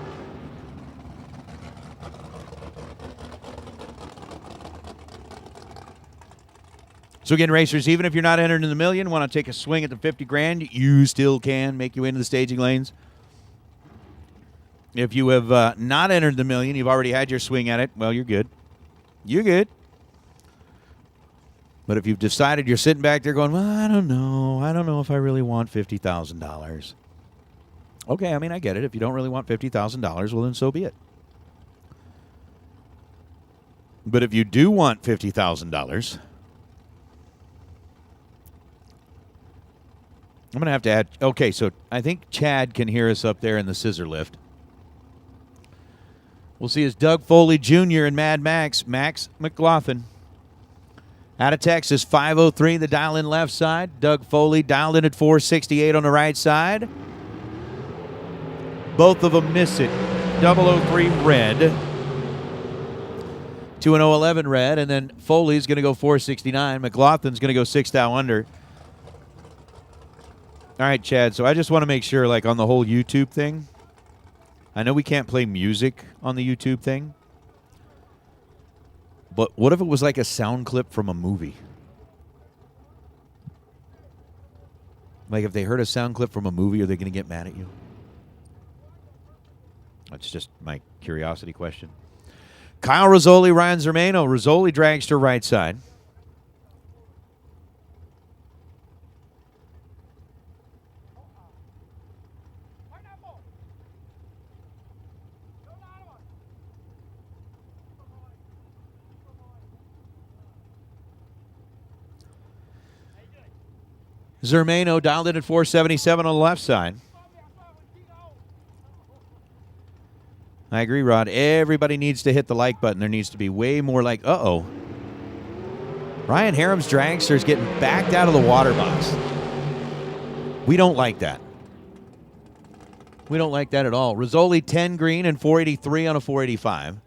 So again, racers, even if you're not entered in the million, want to take a swing at the 50 grand, you still can make you into the staging lanes. If you have not entered the million, you've already had your swing at it, well, you're good. You're good. But if you've decided you're sitting back there going, well, I don't know if I really want $50,000. Okay, I mean, I get it. If you don't really want $50,000, well, then so be it. But if you do want $50,000, I'm going to have to add. Okay, so I think Chad can hear us up there in the scissor lift. We'll see as Doug Foley Jr. and Mad Max McLaughlin. Out of Texas, 503, the dial in left side. Doug Foley dialed in at 468 on the right side. Both of them miss it. 003 red. 2-0-11 red, and then Foley's going to go 469. McLaughlin's going to go 6 thou under. All right, Chad, so I just want to make sure, like, on the whole YouTube thing, I know we can't play music on the YouTube thing, but what if it was like a sound clip from a movie? Like, if they heard a sound clip from a movie, are they going to get mad at you? That's just my curiosity question. Kyle Rizzoli, Ryan Zermano. Rizzoli drags to right side. Zermano dialed in at 477 on the left side. I agree, Rod. Everybody needs to hit the like button. There needs to be way more like, uh-oh. Ryan Harem's dragster is getting backed out of the water box. We don't like that. We don't like that at all. Rizzoli 10 green and 483 on a 485.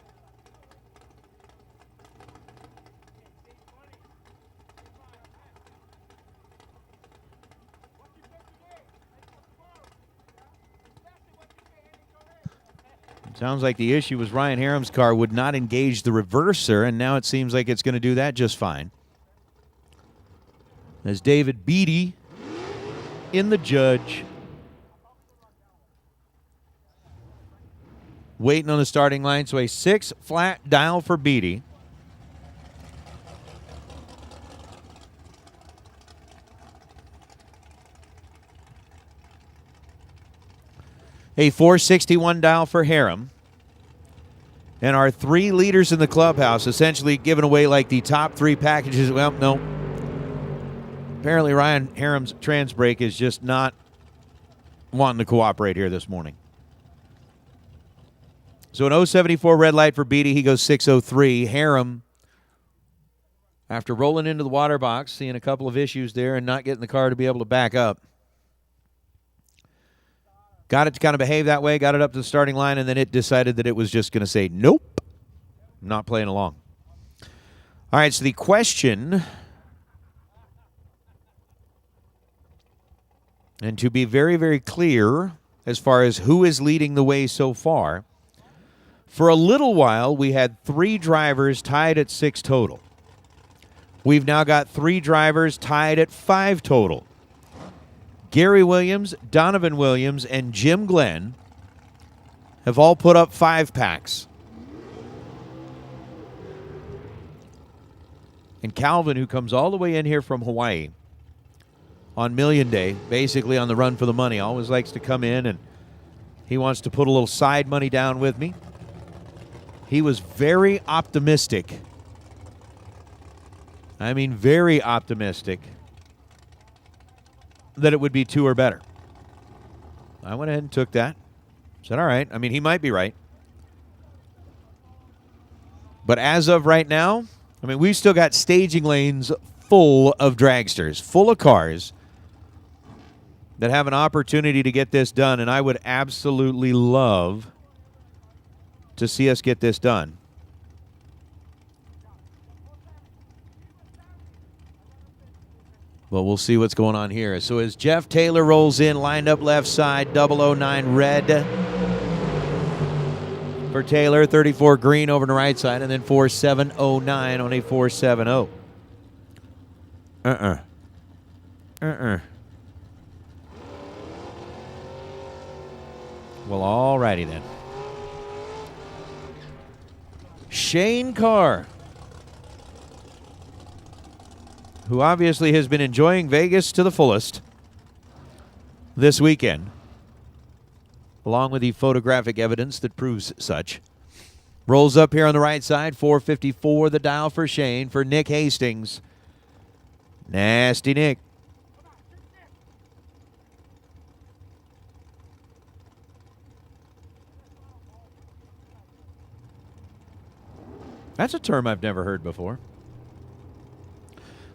Sounds like the issue was Ryan Harem's car would not engage the reverser, and now it seems like it's going to do that just fine. As David Beatty in the judge. Waiting on the starting line, so a 6 flat dial for Beatty. A 461 dial for Harem. And our 3 leaders in the clubhouse essentially giving away like the top 3 packages. Well, no. Apparently Ryan Harem's trans brake is just not wanting to cooperate here this morning. So an 074 red light for Beatty. He goes 603. Harem, after rolling into the water box, seeing a couple of issues there and not getting the car to be able to back up, got it to kind of behave that way, got it up to the starting line, and then it decided that it was just going to say, nope, I'm not playing along. All right, so the question, and to be very, very clear as far as who is leading the way so far, for a little while we had 3 drivers tied at 6 total. We've now got 3 drivers tied at 5 total. Gary Williams, Donovan Williams, and Jim Glenn have all put up 5 packs. And Calvin, who comes all the way in here from Hawaii on Million Day, basically on the run for the money, always likes to come in and he wants to put a little side money down with me. He was very optimistic. I mean, very optimistic that it would be 2 or better. I went ahead and took that. Said, all right. I mean, he might be right. But as of right now, I mean, we've still got staging lanes full of dragsters, full of cars that have an opportunity to get this done, and I would absolutely love to see us get this done. Well, we'll see what's going on here. So as Jeff Taylor rolls in, lined up left side, 009 red for Taylor, 34 green over on the right side, and then 4709 on a 470. Well, all righty then. Shane Carr, who obviously has been enjoying Vegas to the fullest this weekend, along with the photographic evidence that proves such. Rolls up here on the right side, 454 the dial for Shane. For Nick Hastings, Nasty Nick. That's a term I've never heard before.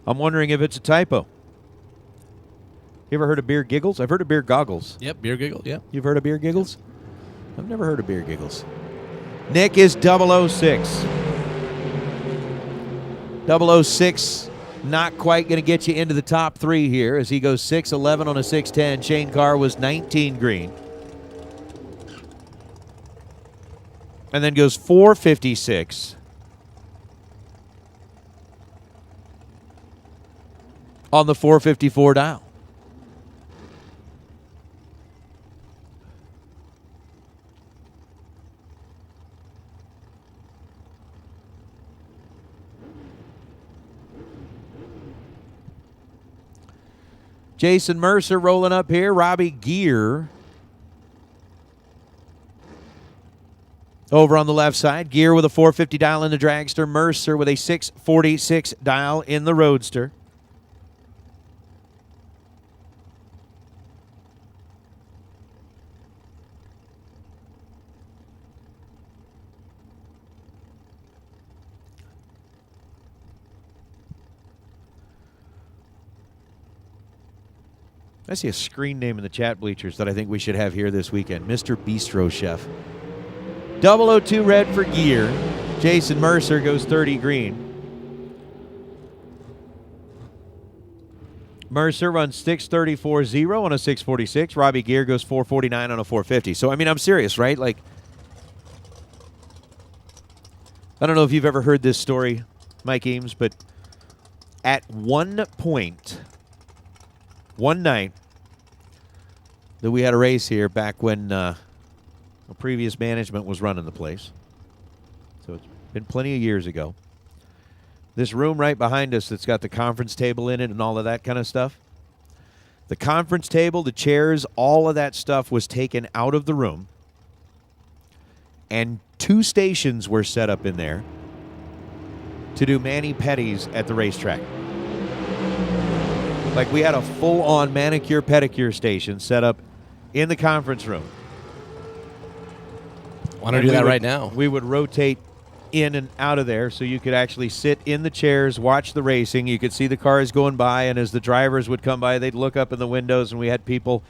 I'm wondering if it's a typo. You ever heard of beer giggles? I've heard of beer goggles. Yep, beer giggle, yeah. You've heard of beer giggles? I've never heard of beer giggles. Nick is 006. 006, not quite going to get you into the top 3 here as he goes 611 on a 610. Shane Carr was 19 green. And then goes 456 on the 454 dial. Jason Mercer rolling up here. Robbie Gear over on the left side. Gear with a 450 dial in the dragster. Mercer with a 646 dial in the roadster. I see a screen name in the chat bleachers that I think we should have here this weekend. Mr. Bistro Chef. 002 red for Gear. Jason Mercer goes 30 green. Mercer runs 634.0 on a 646. Robbie Gear goes 449 on a 450. So, I mean, I'm serious, right? Like, I don't know if you've ever heard this story, Mike Eames, but at one point, one night that we had a race here back when a previous management was running the place. So it's been plenty of years ago. This room right behind us that's got the conference table in it and all of that kind of stuff. The conference table, the chairs, all of that stuff was taken out of the room. And 2 stations were set up in there to do mani-pedis at the racetrack. Like, we had a full-on manicure-pedicure station set up in the conference room. Why don't do that right now? We would rotate in and out of there so you could actually sit in the chairs, watch the racing. You could see the cars going by, and as the drivers would come by, they'd look up in the windows, and we had people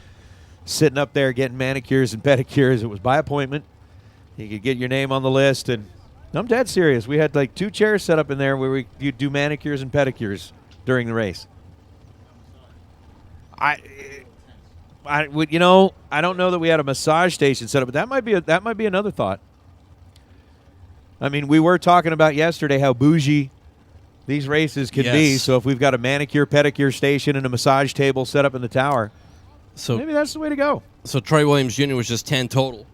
sitting up there getting manicures and pedicures. It was by appointment. You could get your name on the list, and I'm dead serious. We had like 2 chairs set up in there where you'd do manicures and pedicures during the race. I don't know that we had a massage station set up, but that might be another thought. I mean, we were talking about yesterday how bougie these races can be. So if we've got a manicure, pedicure station and a massage table set up in the tower, so maybe that's the way to go. So Troy Williams Jr. was just 10 total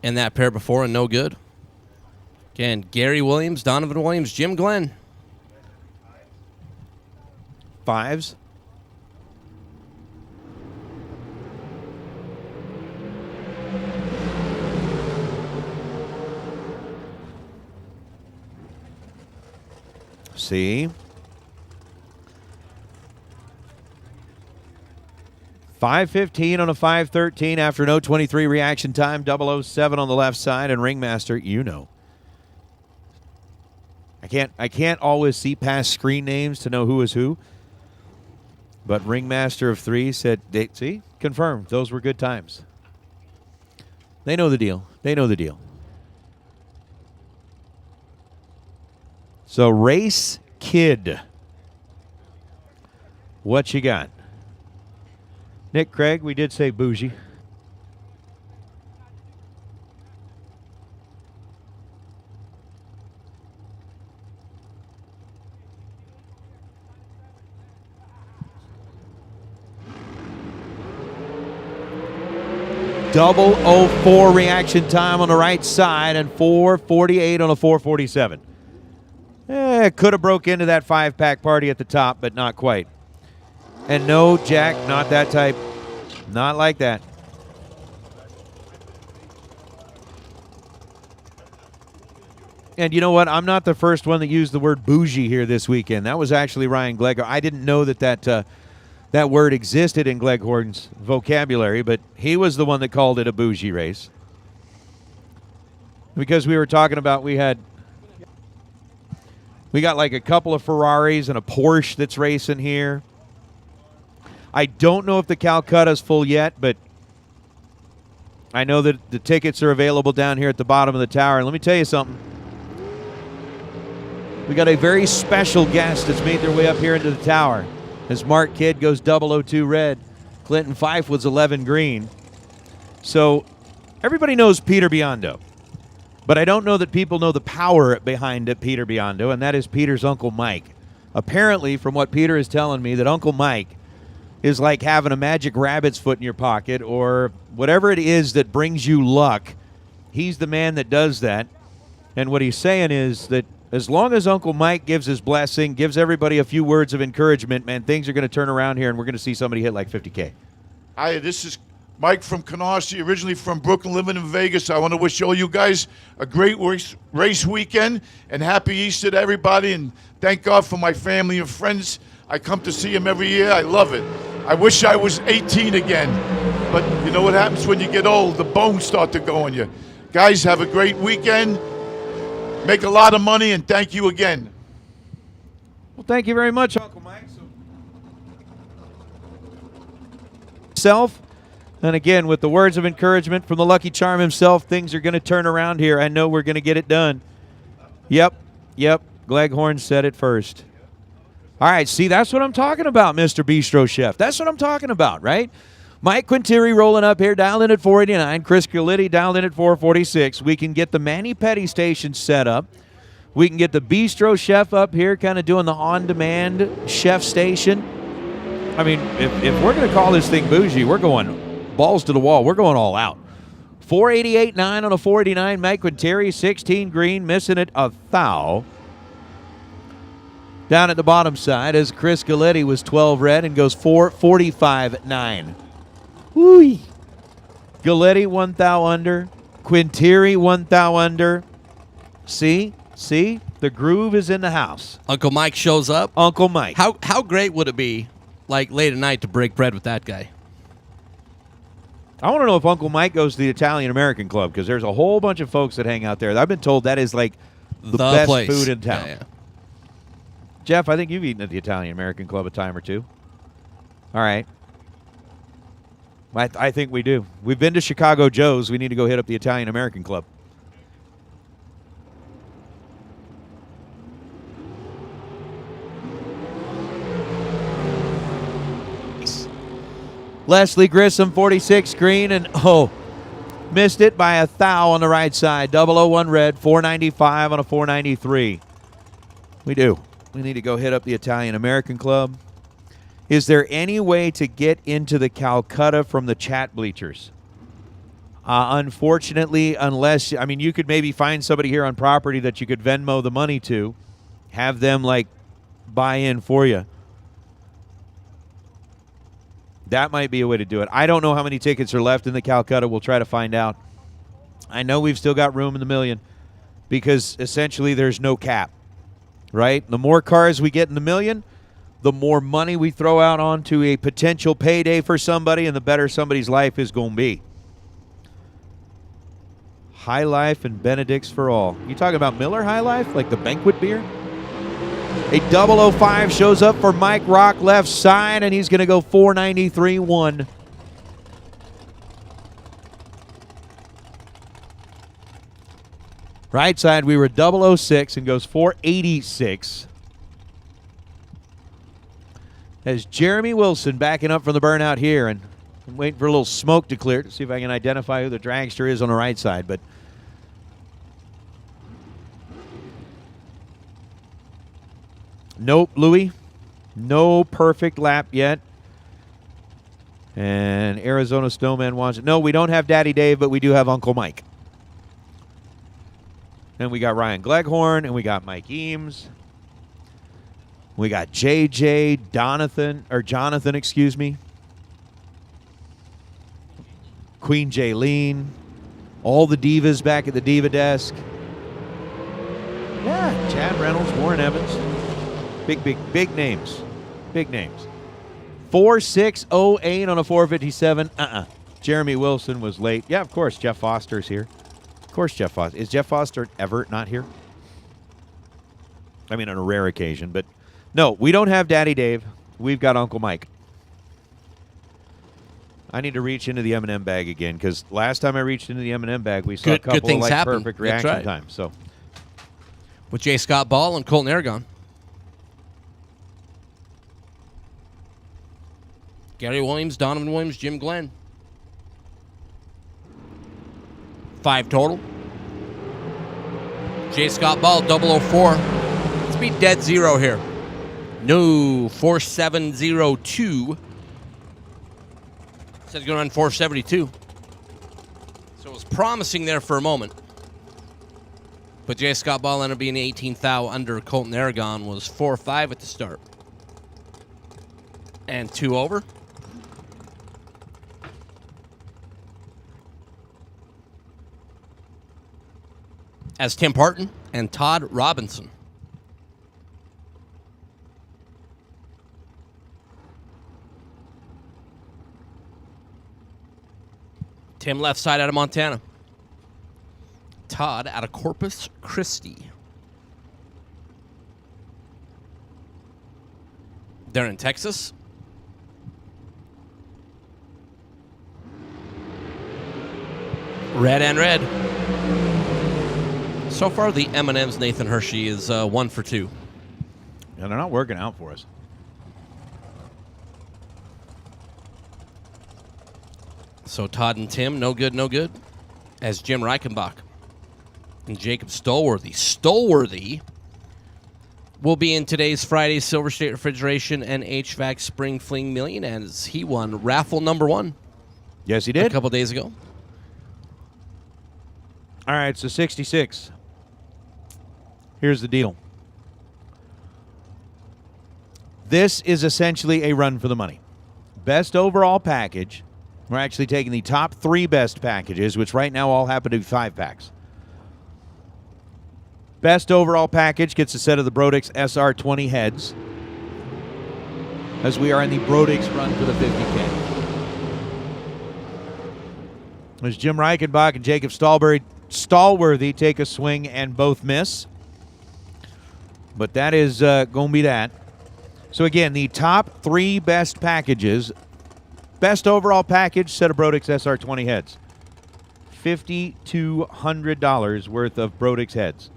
in that pair before and no good. Again, Gary Williams, Donovan Williams, Jim Glenn. 5s. See? 5:15 on a 5:13 after an 0:23 reaction time, 007 on the left side, and Ringmaster, I can't always see past screen names to know who is who. But Ringmaster of 3 said, see, confirmed. Those were good times. They know the deal. They know the deal. So, Race Kid. What you got? Nick Craig, we did say bougie. Double 04 reaction time on the right side and 4:48 on a 4:47. Could have broke into that 5-pack party at the top, but not quite. And no, Jack, not that type. Not like that. And you know what? I'm not the first one that used the word bougie here this weekend. That was actually Ryan Gleghorn. I didn't know that word existed in Gleghorn's vocabulary, but he was the one that called it a bougie race. Because we were talking about we got like a couple of Ferraris and a Porsche that's racing here. I don't know if the Calcutta's full yet, but I know that the tickets are available down here at the bottom of the tower. And let me tell you something. We got a very special guest that's made their way up here into the tower. As Mark Kidd goes 002 red, Clinton Fife was 11 green. So everybody knows Peter Biondo. But I don't know that people know the power behind it, Peter Biondo, and that is Peter's Uncle Mike. Apparently, from what Peter is telling me, that Uncle Mike is like having a magic rabbit's foot in your pocket or whatever it is that brings you luck. He's the man that does that. And what he's saying is that as long as Uncle Mike gives his blessing, gives everybody a few words of encouragement, man, things are going to turn around here, and we're going to see somebody hit like 50K. Hi, this is Mike from Canarsie, originally from Brooklyn, living in Vegas. I want to wish all you guys a great race weekend and happy Easter to everybody. And thank God for my family and friends. I come to see them every year. I love it. I wish I was 18 again. But you know what happens when you get old? The bones start to go on you. Guys, have a great weekend. Make a lot of money, and thank you again. Well, thank you very much, Uncle Mike. Self. And again, with the words of encouragement from the Lucky Charm himself, things are going to turn around here. I know we're going to get it done. Yep. Gleghorn said it first. All right, see, that's what I'm talking about, Mr. Bistro Chef. That's what I'm talking about, right? Mike Quinteri rolling up here, dialed in at 489. Chris Giolitti dialed in at 446. We can get the Manny Petty station set up. We can get the Bistro Chef up here, kind of doing the on-demand chef station. I mean, if we're going to call this thing bougie, we're going balls to the wall. We're going all out. 488.9 on a 489. Mike Quinteri, 16 green, missing it a thou. Down at the bottom side as Chris Giolitti was 12 red and goes 445.9. Whoo! Giolitti 1 thou under. Quinteri 1 thou under. See? The groove is in the house. Uncle Mike shows up. Uncle Mike. How great would it be, like late at night, to break bread with that guy? I want to know if Uncle Mike goes to the Italian-American Club, because there's a whole bunch of folks that hang out there. I've been told that is like the best place. food in town. Yeah. Jeff, I think you've eaten at the Italian-American Club a time or two. All right. I think we do. We've been to Chicago Joe's. We need to go hit up the Italian-American Club. Leslie Grissom, 46 green, and missed it by a thou on the right side. 001 red, 495 on a 493. We do. We need to go hit up the Italian-American Club. Is there any way to get into the Calcutta from the chat bleachers? Unfortunately, unless, I mean, you could maybe find somebody here on property that you could Venmo the money to, have them, like, buy in for you. That might be a way to do it. I don't know how many tickets are left in the Calcutta. We'll try to find out. I know we've still got room in the million because essentially there's no cap, right? The more cars we get in the million, the more money we throw out onto a potential payday for somebody, and the better somebody's life is going to be. High Life and Benedict's for all. You talking about Miller High Life, like the banquet beer? A 005 shows up for Mike Rock left side, and he's going to go 493.1. Right side, we were 006 and goes 486. As Jeremy Wilson backing up from the burnout here, and I'm waiting for a little smoke to clear to see if I can identify who the dragster is on the right side, but nope, Louis. No perfect lap yet. And Arizona Snowman wants it. No, we don't have Daddy Dave, but we do have Uncle Mike. And we got Ryan Gleghorn, and we got Mike Eames. We got JJ, Jonathan, excuse me. Queen Jaylene. All the divas back at the diva desk. Yeah, Chad Reynolds, Warren Evans. Big names. Big names. 4608 on a 457. Jeremy Wilson was late. Yeah, of course, Jeff Foster's here. Of course, Jeff Foster. Is Jeff Foster ever not here? I mean, on a rare occasion, but no, we don't have Daddy Dave. We've got Uncle Mike. I need to reach into the M&M bag again, because last time I reached into the M&M bag, we saw a couple of like perfect reaction times. So, with J. Scott Ball and Colton Aragon. Gary Williams, Donovan Williams, Jim Glenn. 5 total. J. Scott Ball, 004. Let's be dead zero here. No, 4702. Said it's going to run 472. So it was promising there for a moment. But J. Scott Ball ended up being 18th thou under. Colton Aragon was 4-5 at the start. And 2 over. As Tim Parton and Todd Robinson. Tim left side out of Montana. Todd out of Corpus Christi. They're in Texas. Red and red. So far, the M&M's Nathan Hershey is 1 for 2. And they're not working out for us. So Todd and Tim, no good, no good. As Jim Reichenbach and Jacob Stolworthy will be in today's Friday Silver State Refrigeration and HVAC Spring Fling Million, as he won raffle number 1. Yes, he did. A couple days ago. All right, so 66. Here's the deal. This is essentially a run for the money. Best overall package. We're actually taking the top 3 best packages, which right now all happen to be 5-packs. Best overall package gets a set of the Brodix SR20 heads, as we are in the Brodix run for the 50K. as Jim Reichenbach and Jacob Stallworthy take a swing and both miss. But that is going to be that. So again, the top 3 best packages. Best overall package, set of Brodix SR20 heads. $5,200 worth of Brodix heads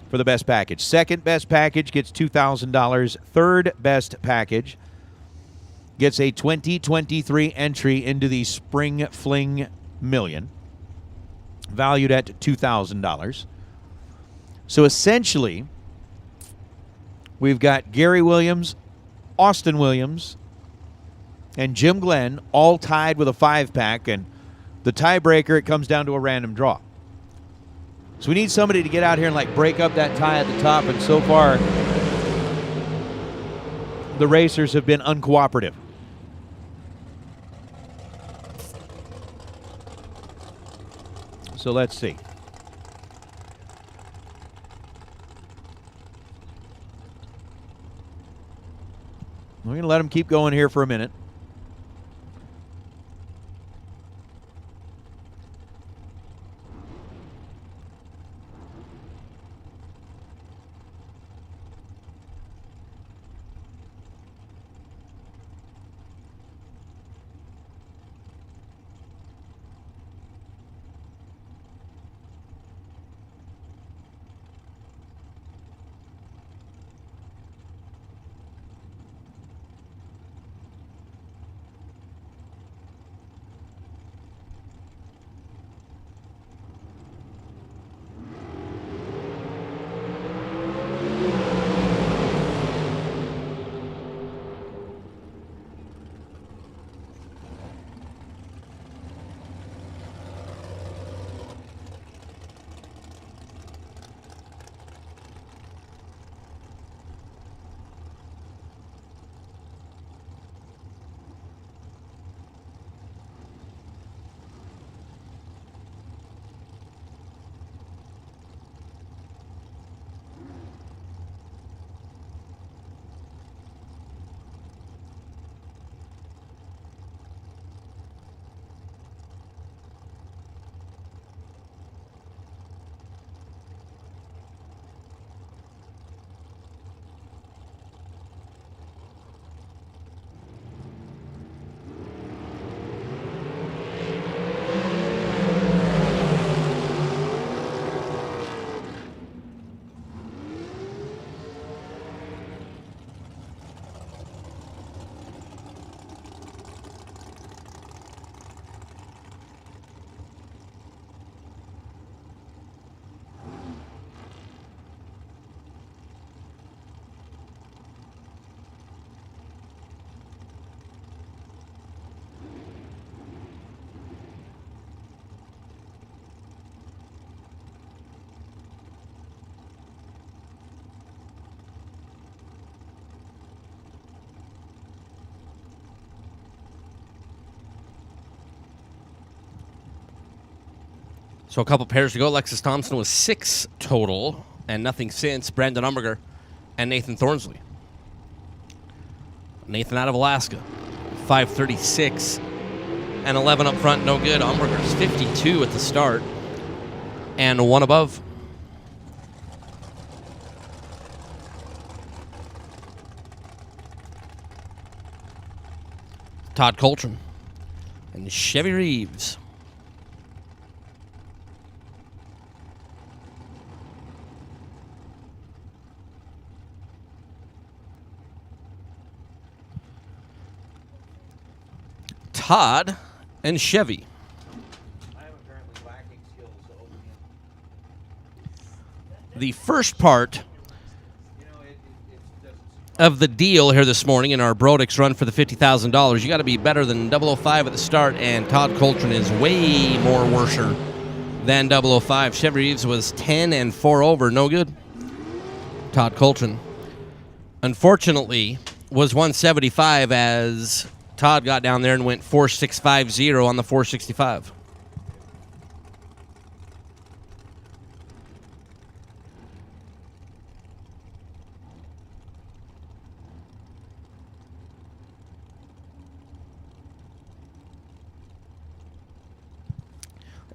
for the best package. Second best package gets $2,000. Third best package gets a 2023 entry into the Spring Fling Million, valued at $2,000. So essentially, we've got Gary Williams, Austin Williams, and Jim Glenn all tied with a 5-pack, and the tiebreaker, it comes down to a random draw. So we need somebody to get out here and like break up that tie at the top, and so far the racers have been uncooperative. So let's see. We're going to let them keep going here for a minute. So a couple pairs to go. Alexis Thompson was 6 total, and nothing since. Brandon Umberger and Nathan Thornsley. Nathan out of Alaska, 536 and 11 up front, no good. Umberger's 52 at the start and 1 above. Todd Coltrane and Chevy Reeves. Todd and Chevy. I am apparently lacking skills to open The first part of the deal here this morning in our Brodix run for the $50,000. You got to be better than 005 at the start, and Todd Coltrane is way more worser than 005. Chevy Reeves was 10 and 4 over, no good. Todd Coltrane, unfortunately, was 175 as Todd got down there and went 4.650 on the 465.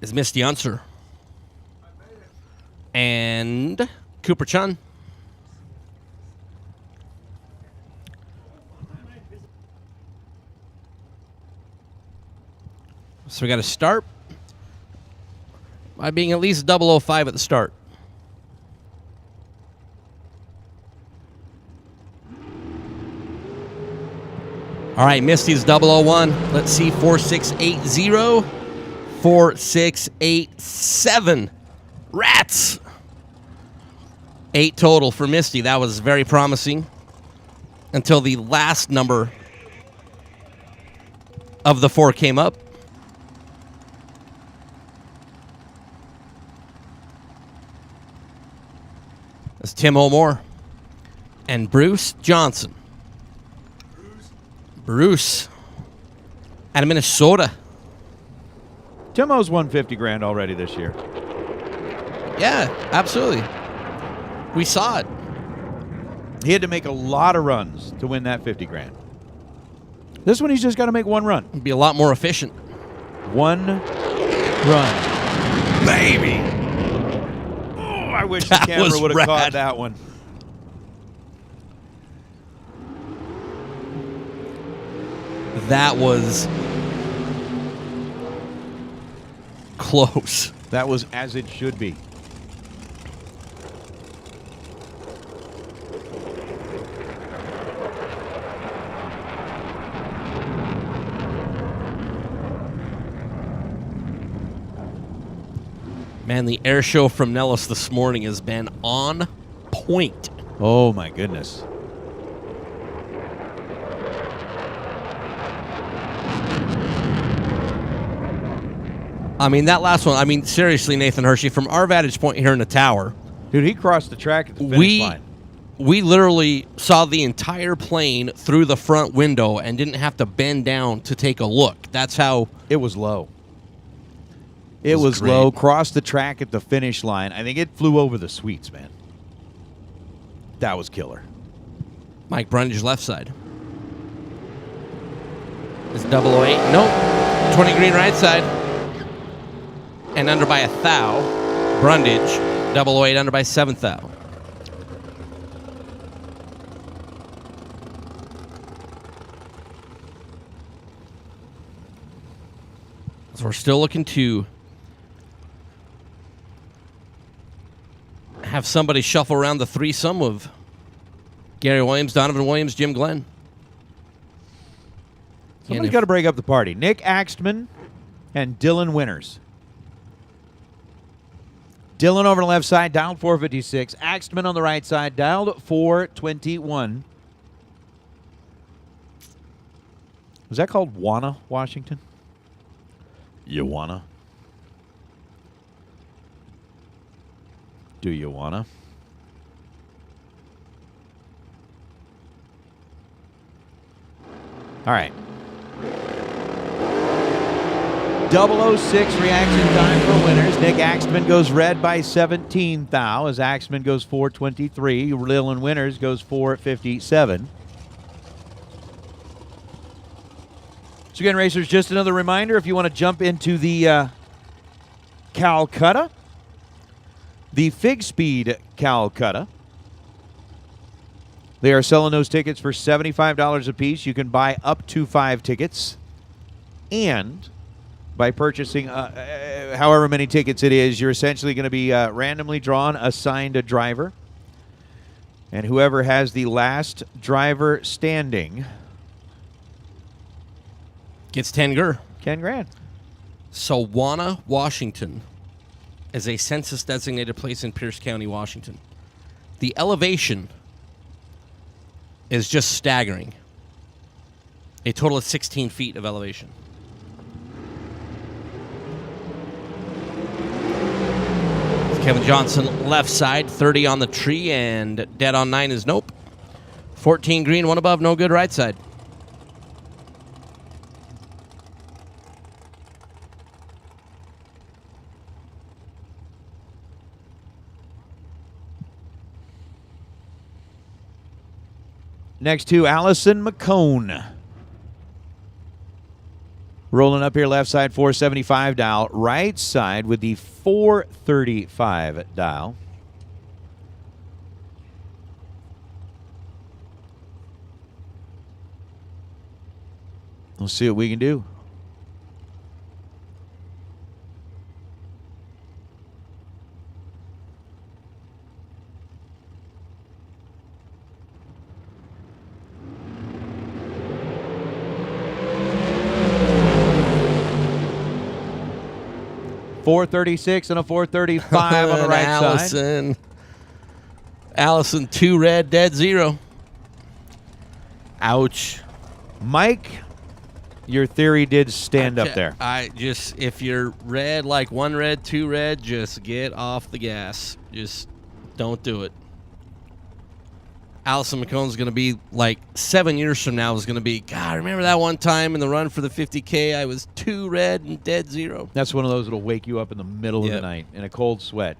is Misty Unser. And Cooper Chun. So we got to start by being at least 005 at the start. All right, Misty's 001. Let's see, 4680, 4687. Rats! 8 total for Misty. That was very promising until the last number of the 4 came up. That's Tim O'More and Bruce Johnson. Bruce out of Minnesota. Timo's won 50 grand already this year. Yeah, absolutely. We saw it. He had to make a lot of runs to win that 50 grand. This one, he's just got to make one run. It'd be a lot more efficient. One run. Baby! Oh, I wish the That camera was would have rad. caught that one. That was close. That was as it should be. Man, the air show from Nellis this morning has been on point. Oh, my goodness. I mean, that last one, I mean, seriously, Nathan Hershey, from our vantage point here in the tower, Dude, he crossed the track at the finish line. we literally saw the entire plane through the front window and didn't have to bend down to take a look. That's how... It was low. It was great. low, crossed the track at the finish line. I think it flew over the sweets, man. That was killer. Mike Brundage left side. It's 008. Nope. 20 green right side. And under by 1,000. Brundage. 008 under by 7,000. So we're still looking to have somebody shuffle around the threesome of Gary Williams, Donovan Williams, Jim Glenn. Somebody's got to break up the party. Nick Axtman and Dylan Winters. Dylan over the left side, dialed 456. Axtman on the right side, dialed 421. Was that called Wanna, Washington? You wanna? Do you wanna? All right. 006 reaction time for winners. Nick Axtman goes red by 17 thou as Axtman goes 423. Dylan Winters goes 457. So again, racers, just another reminder, if you want to jump into the Calcutta, the Fig Speed Calcutta, they are selling those tickets for $75 a piece. You can buy up to 5 tickets. And by purchasing however many tickets it is, you're essentially going to be randomly drawn, assigned a driver. And whoever has the last driver standing gets 10 gur. 10 grand. So Wanna, Washington is a census-designated place in Pierce County, Washington. The elevation is just staggering. A total of 16 feet of elevation. Kevin Johnson left side, 30 on the tree, and dead on 9 is nope. 14 green, 1 above, no good right side. Next to Allison McCone. Rolling up here, left side 475 dial, right side with the 435 dial. We'll see what we can do. .436 and a 435 on the right side. Allison, 2 red, dead 0. Ouch. Mike, your theory did stand up there. If you're red, like 1 red, 2 red, just get off the gas. Just don't do it. Allison McCone's going to be like 7 years from now is going to be, God, remember that one time in the run for the 50K, I was 2 red and dead 0. That's one of those that'll wake you up in the middle of the night in a cold sweat.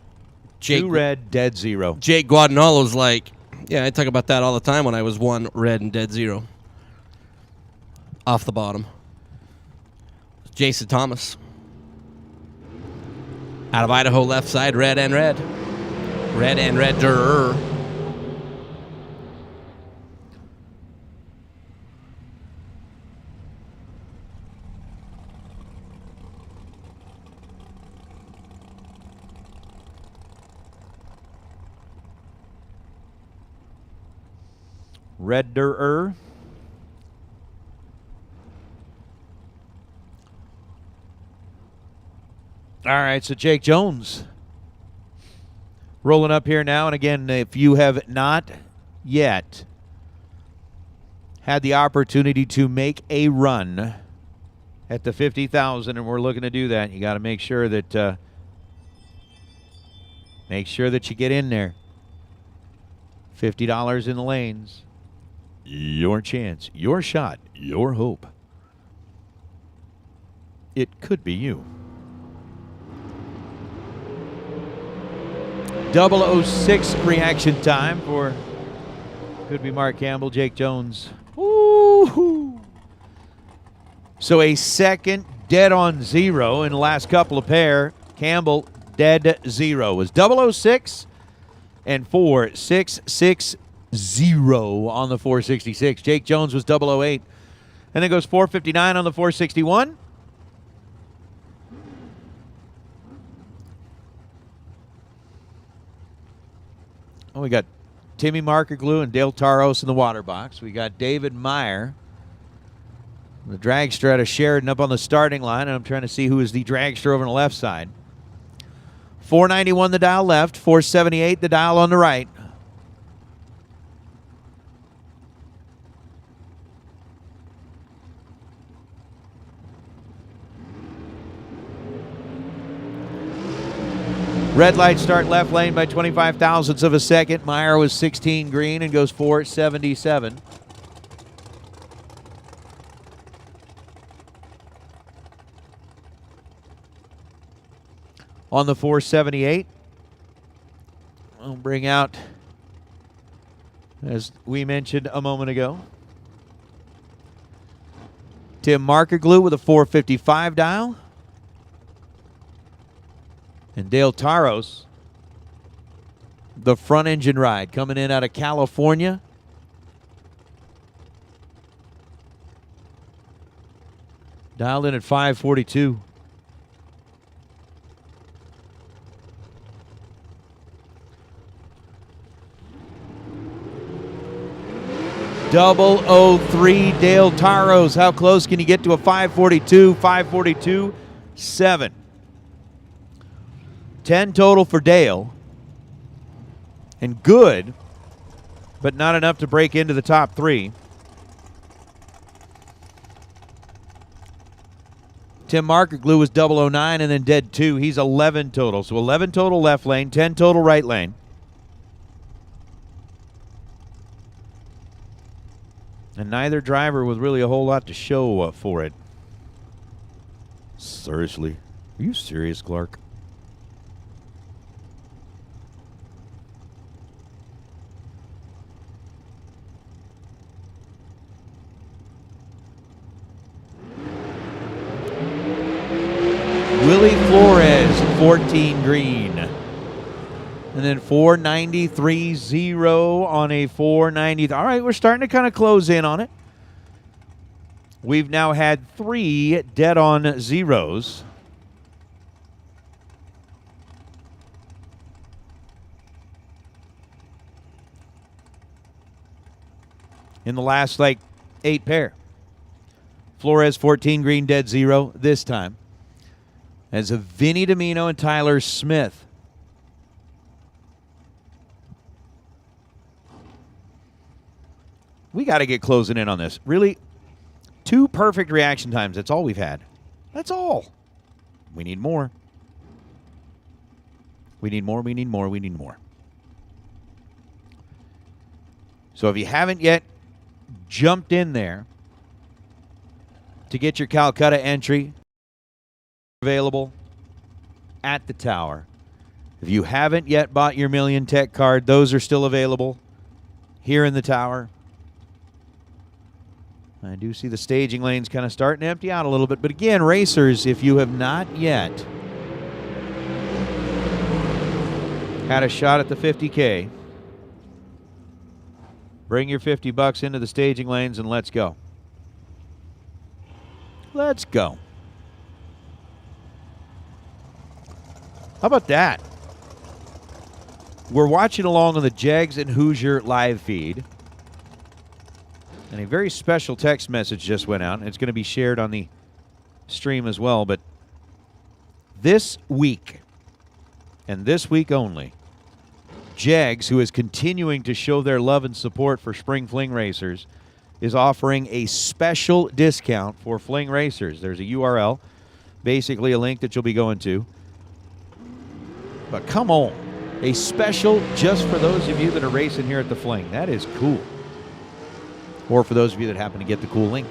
Jake, 2 red, dead 0. Jake Guadagnolo's like, yeah, I talk about that all the time when I was 1 red and dead 0. Off the bottom. Jason Thomas. Out of Idaho, left side, red and red. Red and red. Redder. All right, so Jake Jones rolling up here now. And again, if you have not yet had the opportunity to make a run at the 50,000, and we're looking to do that, you got to make sure that you get in there. $50 in the lanes. Your chance, your shot, your hope. It could be you. 006 reaction time for could be Mark Campbell, Jake Jones. Woo-hoo. So a second dead on 0 in the last couple of pair. Campbell dead 0 was 006 and 466. 0 on the 466. Jake Jones was 008. And then goes 459 on the 461. Oh, we got Timmy Markerglue and Dale Taros in the water box. We got David Meyer, the dragster out of Sheridan, up on the starting line. And I'm trying to see who is the dragster over on the left side. 491 the dial left, 478 the dial on the right. Red light start left lane by 25 thousandths of a second. Meyer was 16 green and goes 477. On the 478, we'll bring out, as we mentioned a moment ago, Tim Markerglue with a 455 dial. And Dale Taros, the front engine ride, coming in out of California. Dialed in at 542. .003 Dale Taros. How close can you get to a 542? 542.7. 10 total for Dale. And good, but not enough to break into the top 3. Tim Markerglue was 009 and then dead 2. He's 11 total. So 11 total left lane, 10 total right lane. And neither driver with really a whole lot to show for it. Seriously? Are you serious, Clark? Willie Flores, 14 green. And then 493.0 on a 490. All right, we're starting to kind of close in on it. We've now had 3 dead-on zeros. In the last, 8 pair. Flores, 14 green, dead 0 this time. As a Vinny Domino and Tyler Smith. We got to get closing in on this. Really, 2 perfect reaction times. That's all we've had. That's all. We need more. We need more, we need more, we need more. So if you haven't yet jumped in there to get your Calcutta entry available at the tower. If you haven't yet bought your Million Tech card, those are still available here in the tower. I do see the staging lanes kind of starting to empty out a little bit. But again, racers, if you have not yet had a shot at the 50K, bring your $50 into the staging lanes and let's go. Let's go. How about that? We're watching along on the Jags and Hoosier live feed. And a very special text message just went out. And it's going to be shared on the stream as well. But this week, and this week only, Jags, who is continuing to show their love and support for Spring Fling Racers, is offering a special discount for Fling Racers. There's a URL, basically a link that you'll be going to. But come on, a special just for those of you that are racing here at the Fling. That is cool. Or for those of you that happen to get the cool link.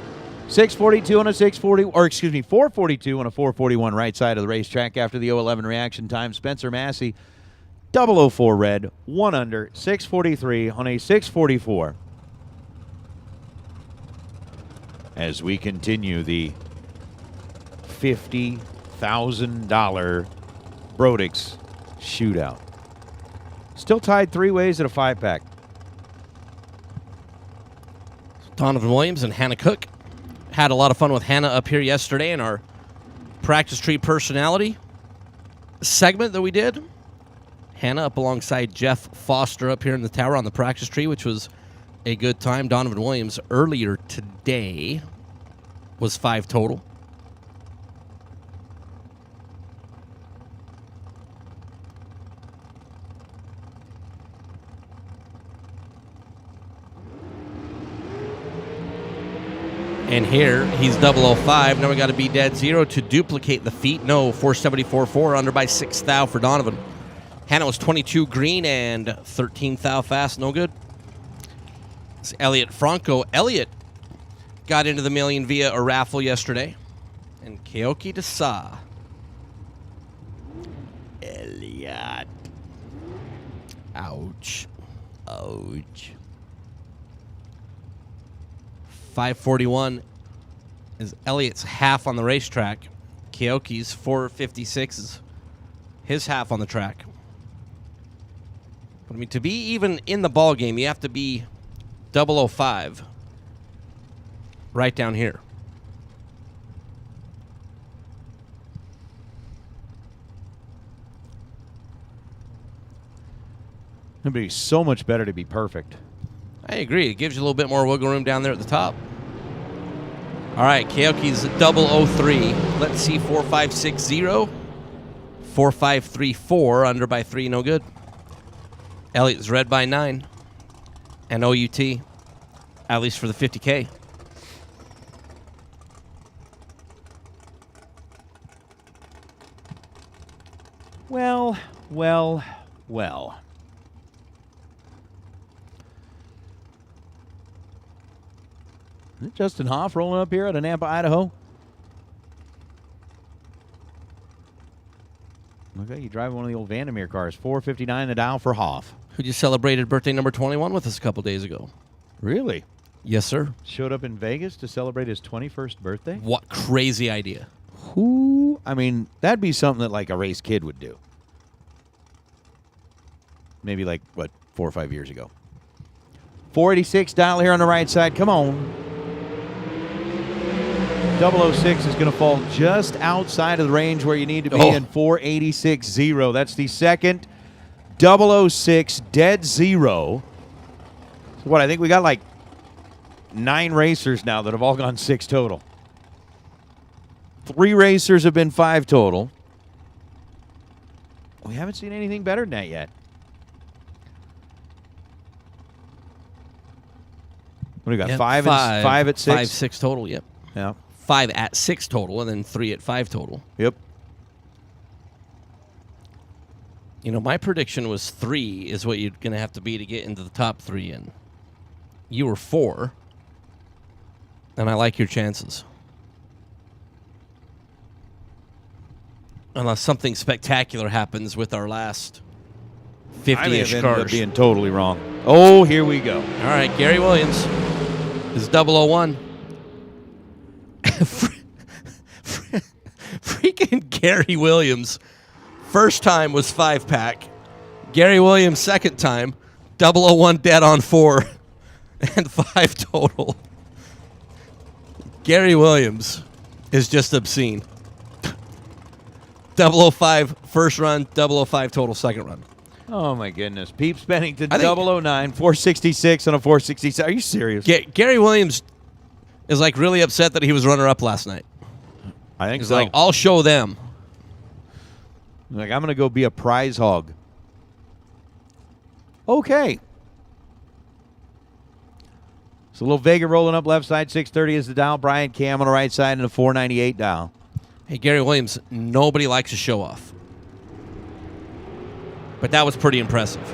642 on a 640, or excuse me, 442 on a 441 right side of the racetrack after the 011 reaction time. Spencer Massey, 004 red, 1 under, 643 on a 644. As we continue the $50,000 Brodix shootout. Still tied 3 ways at a 5-pack. Donovan Williams and Hannah Cook. Had a lot of fun with Hannah up here yesterday in our practice tree personality segment that we did. Hannah up alongside Jeff Foster up here in the tower on the practice tree, which was a good time. Donovan Williams earlier today was 5 total. And here, he's 005. Now we got to be dead 0 to duplicate the feat. No, 474.4 under by 6 thou for Donovan. Hannah was 22 green and 13 thou fast. No good. It's Elliot Franco. Elliot got into the million via a raffle yesterday. And Keoki Desa. Elliot. Ouch. Ouch. 541 is Elliot's half on the racetrack. Keoki's 456 is his half on the track. But I mean, to be even in the ball game, you have to be 005 right down here. It'd be so much better to be perfect. I agree. It gives you a little bit more wiggle room down there at the top. All right, Keoki's 003. Let's see, 4560. 4534, under by 3, no good. Elliot's red by 9. And OUT, at least for the 50K. Well, well, well. Is it Justin Hoff rolling up here out of Nampa, Idaho? Okay, you drive one of the old Vandermeer cars. 459 the dial for Hoff. Who just celebrated birthday number 21 with us a couple days ago. Really? Yes, sir. Showed up in Vegas to celebrate his 21st birthday? What crazy idea. Who? I mean, that'd be something that like a race kid would do. Maybe like, what, 4 or 5 years ago. 486 dial here on the right side. Come on. 006 is going to fall just outside of the range where you need to be in 486.0. That's the second 006 dead zero. So what, I think we got like 9 racers now that have all gone 6 total. 3 racers have been 5 total. We haven't seen anything better than that yet. What do we got? Yep, 5 at 6? 5, 6 total, yep. Yeah. 5 at 6 total, and then 3 at 5 total. Yep. You know, my prediction was 3 is what you're going to have to be to get into the top 3 in. You were 4, and I like your chances. Unless something spectacular happens with our last 50-ish I may have ended up cars. being totally wrong. Oh, here we go. All right, Gary Williams is 001. Freaking Gary Williams. First time was 5-pack. Gary Williams second time, 001 dead on 4 and 5 total. Gary Williams is just obscene. 005 first run, 005 total second run. Oh, my goodness. Peeps Bennington, I think- 009, 466 on a 467. Are you serious? Gary Williams is like really upset that he was runner-up last night. I think He's so. like, I'll show them. Like, I'm going to go be a prize hog. Okay. So a little Vega rolling up left side, 630 is the dial. Brian Cam on the right side and a 498 dial. Hey, Gary Williams, nobody likes a show-off. But that was pretty impressive.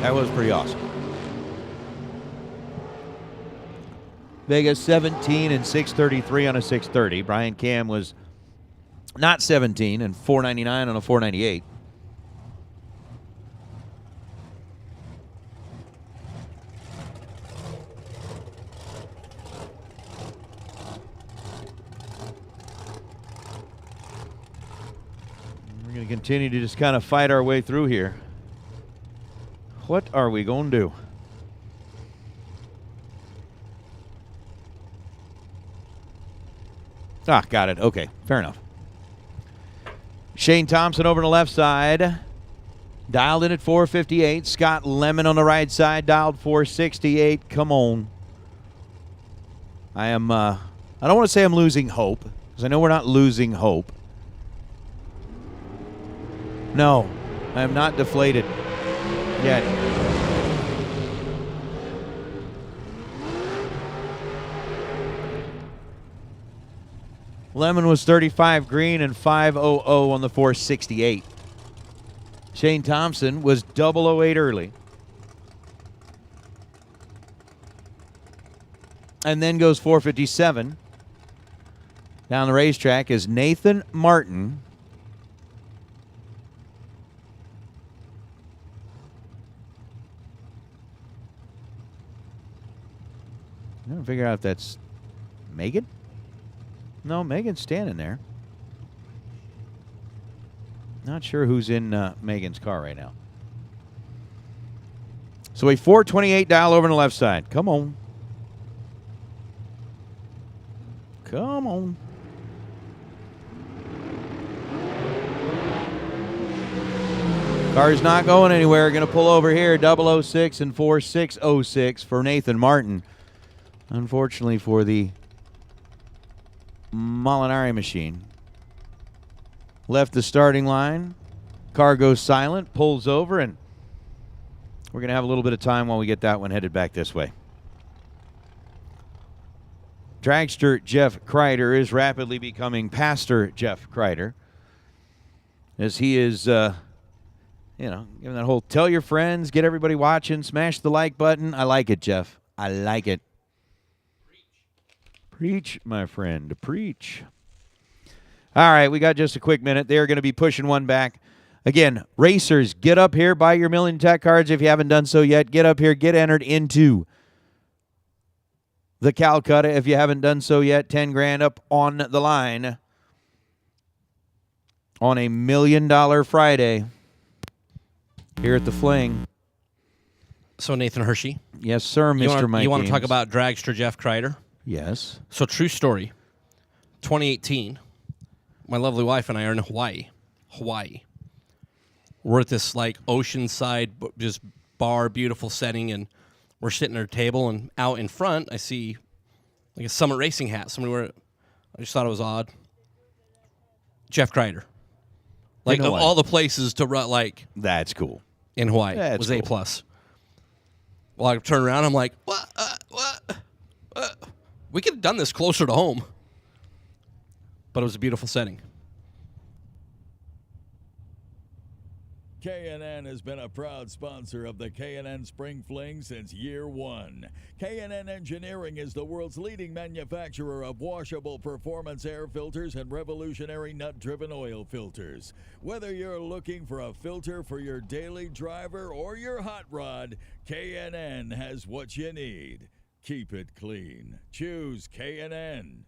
That was pretty awesome. Vega 17 and 633 on a 630. Brian Cam was not 17 and 499 on a 498. We're going to continue to just kind of fight our way through here. What are we going to do? Ah, got it. Okay, fair enough. Shane Thompson over on the left side. Dialed in at 458. Scott Lemon on the right side. Dialed 468. Come on. I don't want to say I'm losing hope, because I know we're not losing hope. No, I am not deflated yet. Lemon was 35 green and 500 on the 468. Shane Thompson was 008 early. And then goes 457. Down the racetrack is Nathan Martin. I'm trying to figure out if that's Megan. No, Megan's standing there. Not sure who's in Megan's car right now. So a 428 dial over on the left side. Come on. Come on. Car's not going anywhere. Going to pull over here. 006 and 4606 for Nathan Martin. Unfortunately for the Molinari machine. Left the starting line. Car goes silent, pulls over, and we're going to have a little bit of time while we get that one headed back this way. Dragster Jeff Kreider is rapidly becoming Pastor Jeff Kreider, as he is, giving that whole tell your friends, get everybody watching, smash the like button. I like it, Jeff. I like it. Preach, my friend, preach. All right, we got just a quick minute. They're going to be pushing one back. Again, racers, get up here, buy your Million Tech cards if you haven't done so yet. Get up here, get entered into the Calcutta if you haven't done so yet. 10 grand up on the line on a $1 million Friday here at the Fling. So Nathan Hershey. Yes, sir, Mr. Mike. You want to talk Ames. about dragster Jeff Kreider? Yes. So true story. 2018, my lovely wife and I are in Hawaii. We're at this like oceanside, just bar, beautiful setting, and we're sitting at a table, and out in front, I see like a Summit Racing hat. I just thought it was odd. Jeff Kreider. Like, of all the places to run, like... That's cool. In Hawaii. That's it was cool. A+. Well, I turn around, I'm like, what? We could have done this closer to home. But it was a beautiful setting. K&N has been a proud sponsor of the K&N Spring Fling since year one. K&N Engineering is the world's leading manufacturer of washable performance air filters and revolutionary nut-driven oil filters. Whether you're looking for a filter for your daily driver or your hot rod, K&N has what you need. Keep it clean. Choose K&N.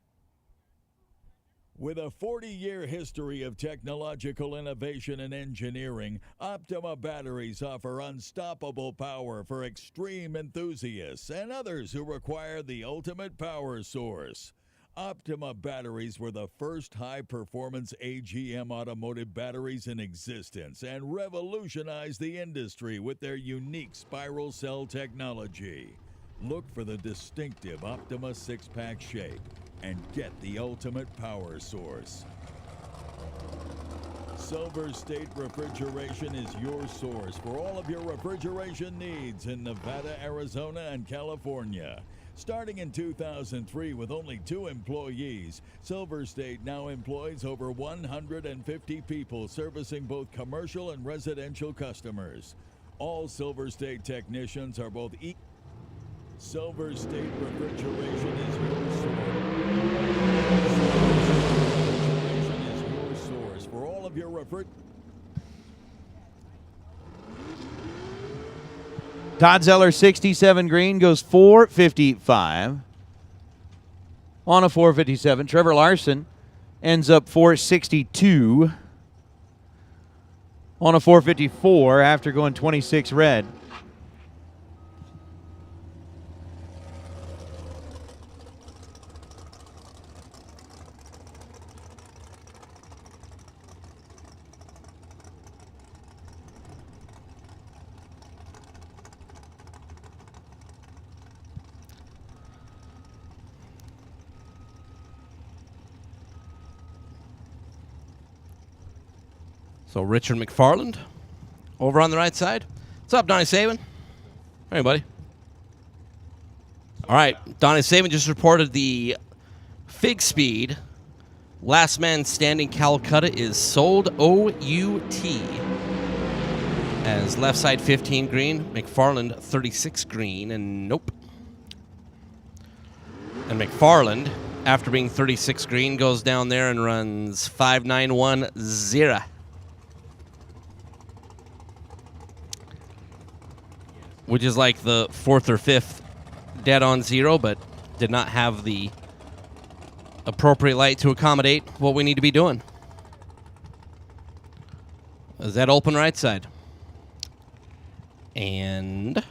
With a 40-year history of technological innovation and engineering, Optima batteries offer unstoppable power for extreme enthusiasts and others who require the ultimate power source. Optima batteries were the first high-performance AGM automotive batteries in existence and revolutionized the industry with their unique spiral cell technology. Look for the distinctive Optima 6-pack shape and get the ultimate power source. Silver State Refrigeration is your source for all of your refrigeration needs in Nevada, Arizona, and California. Starting in 2003 with only 2 employees, Silver State now employs over 150 people servicing both commercial and residential customers. All Silver State technicians are both Silver State Refrigeration is your source. Refrigeration is your source for all of your Todd Zeller, 67 green, goes 455 on a 457. Trevor Larson ends up 462 on a 454 after going 26 red. So Richard McFarland over on the right side. What's up, Donnie Saban? Hey, buddy. All right, Donnie Saban just reported the Fig Speed Last Man Standing Calcutta is sold OUT. As left side 15 green, McFarland 36 green, and nope. And McFarland, after being 36 green, goes down there and runs 5.910. Which is like the 4th or 5th dead on zero, but did not have the appropriate light to accommodate what we need to be doing. Is that open right side? And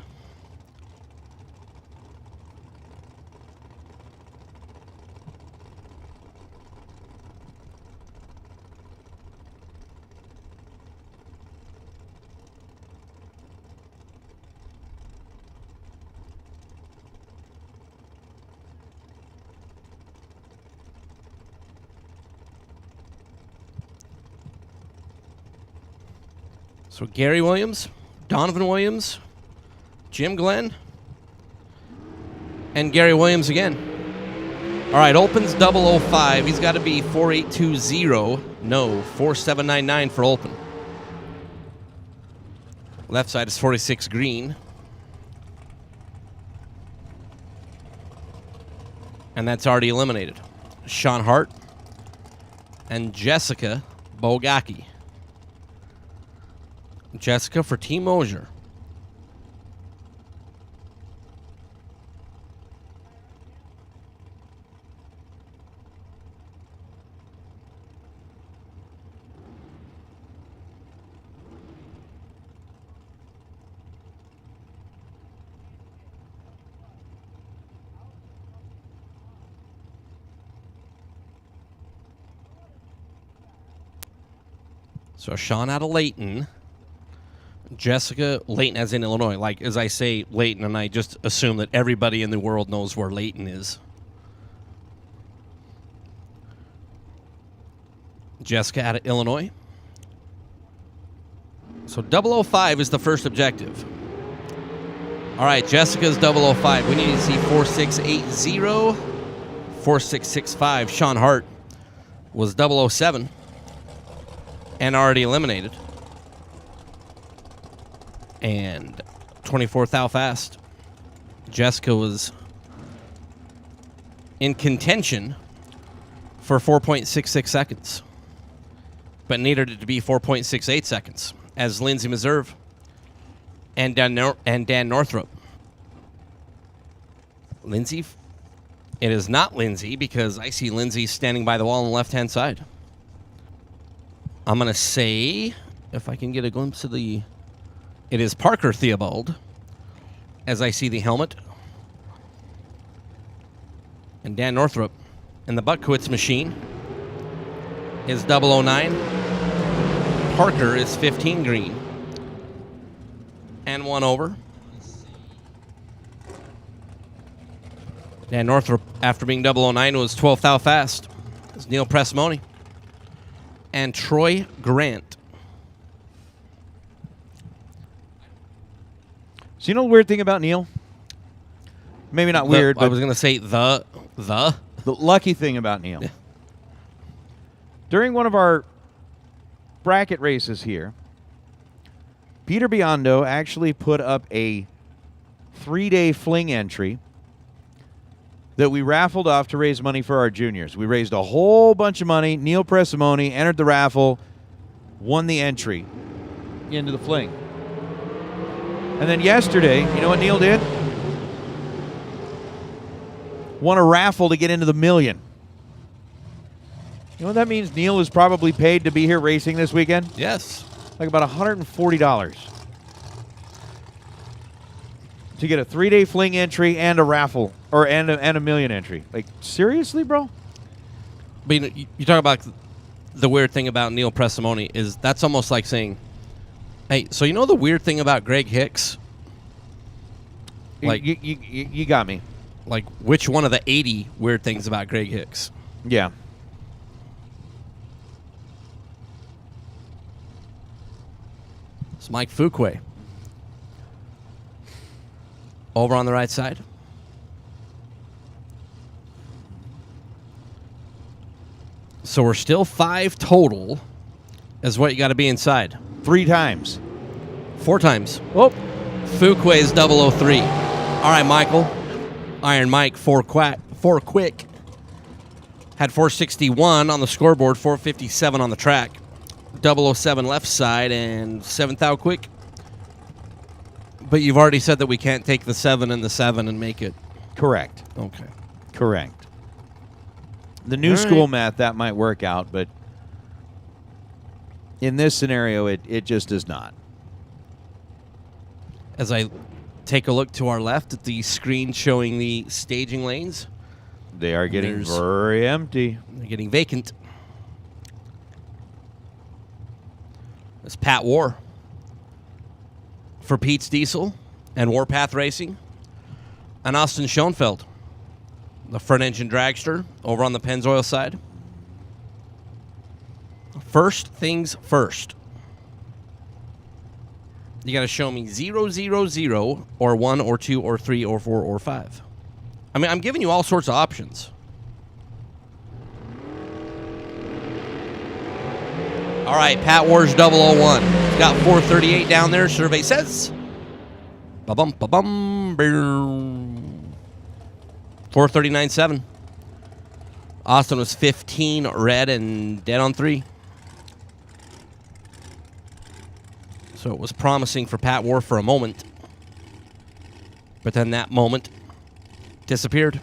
so Gary Williams, Donovan Williams, Jim Glenn, and Gary Williams again. All right, opens 005. He's got to be 4820. No, 4799 for open. Left side is 46 green. And that's already eliminated. Sean Hart and Jessica Bogacki. Jessica for Team Mosier. So Sean out of Layton. Jessica, Layton as in Illinois. Like, as I say Layton, and I just assume that everybody in the world knows where Layton is. Jessica out of Illinois. So 005 is the first objective. All right, Jessica's 005. We need to see 4680, 4665. Sean Hart was 007 and already eliminated. And 24th out fast. Jessica was in contention for 4.66 seconds, but needed it to be 4.68 seconds, as Lindsay Meserve and Dan Northrup. Lindsay? It is not Lindsay, because I see Lindsay standing by the wall on the left-hand side. I'm going to say, if I can get a glimpse of the... It is Parker Theobald, as I see the helmet. And Dan Northrup. And the Buckwitz machine is 009. Parker is 15 green. And 1 over. Dan Northrup, after being 009, was 12th out fast. It's Neil Presimoni. And Troy Grant. So you know the weird thing about Neil? Maybe not weird, I but was going to say the lucky thing about Neil. Yeah. During one of our bracket races here, Peter Biondo actually put up a 3-day fling entry that we raffled off to raise money for our juniors. We raised a whole bunch of money. Neil Presimoni entered the raffle, won the entry into the fling. And then yesterday, you know what Neil did? Won a raffle to get into the million. You know what that means? Neil is probably paid to be here racing this weekend? Yes. Like about $140 to get a 3-day fling entry and a raffle, or and a million entry. Like, seriously, bro? But you talk about the weird thing about Neil Presimoni is that's almost like saying, hey, so you know the weird thing about Greg Hicks? Like you got me. Like, which one of the 80 weird things about Greg Hicks? Yeah. It's Mike Fuquay. Over on the right side. So we're still 5 total is what you got to be inside. 3 times. 4 times. Oh. Fuquay is 003. All right, Michael. Iron Mike, 4 quick. Had 461 on the scoreboard, 457 on the track. 007 left side and 7th out quick. But you've already said that we can't take the 7 and the 7 and make it. Correct. Okay. Correct. The new school math, that might work out, but in this scenario, it just does not. As I take a look to our left at the screen showing the staging lanes. They are getting very empty. They're getting vacant. It's Pat War for Pete's Diesel and Warpath Racing. And Austin Schoenfeld, the front engine dragster over on the Pennzoil side. First things first. You got to show me 0, 0, 0, or 1, or 2, or 3, or 4, or 5. I mean, I'm giving you all sorts of options. All right, Pat Wars 001. Got 438 down there, survey says. Ba-bum, ba-bum, boom. 439.7. Austin was 15 red and dead on 3. So it was promising for Pat War for a moment. But then that moment disappeared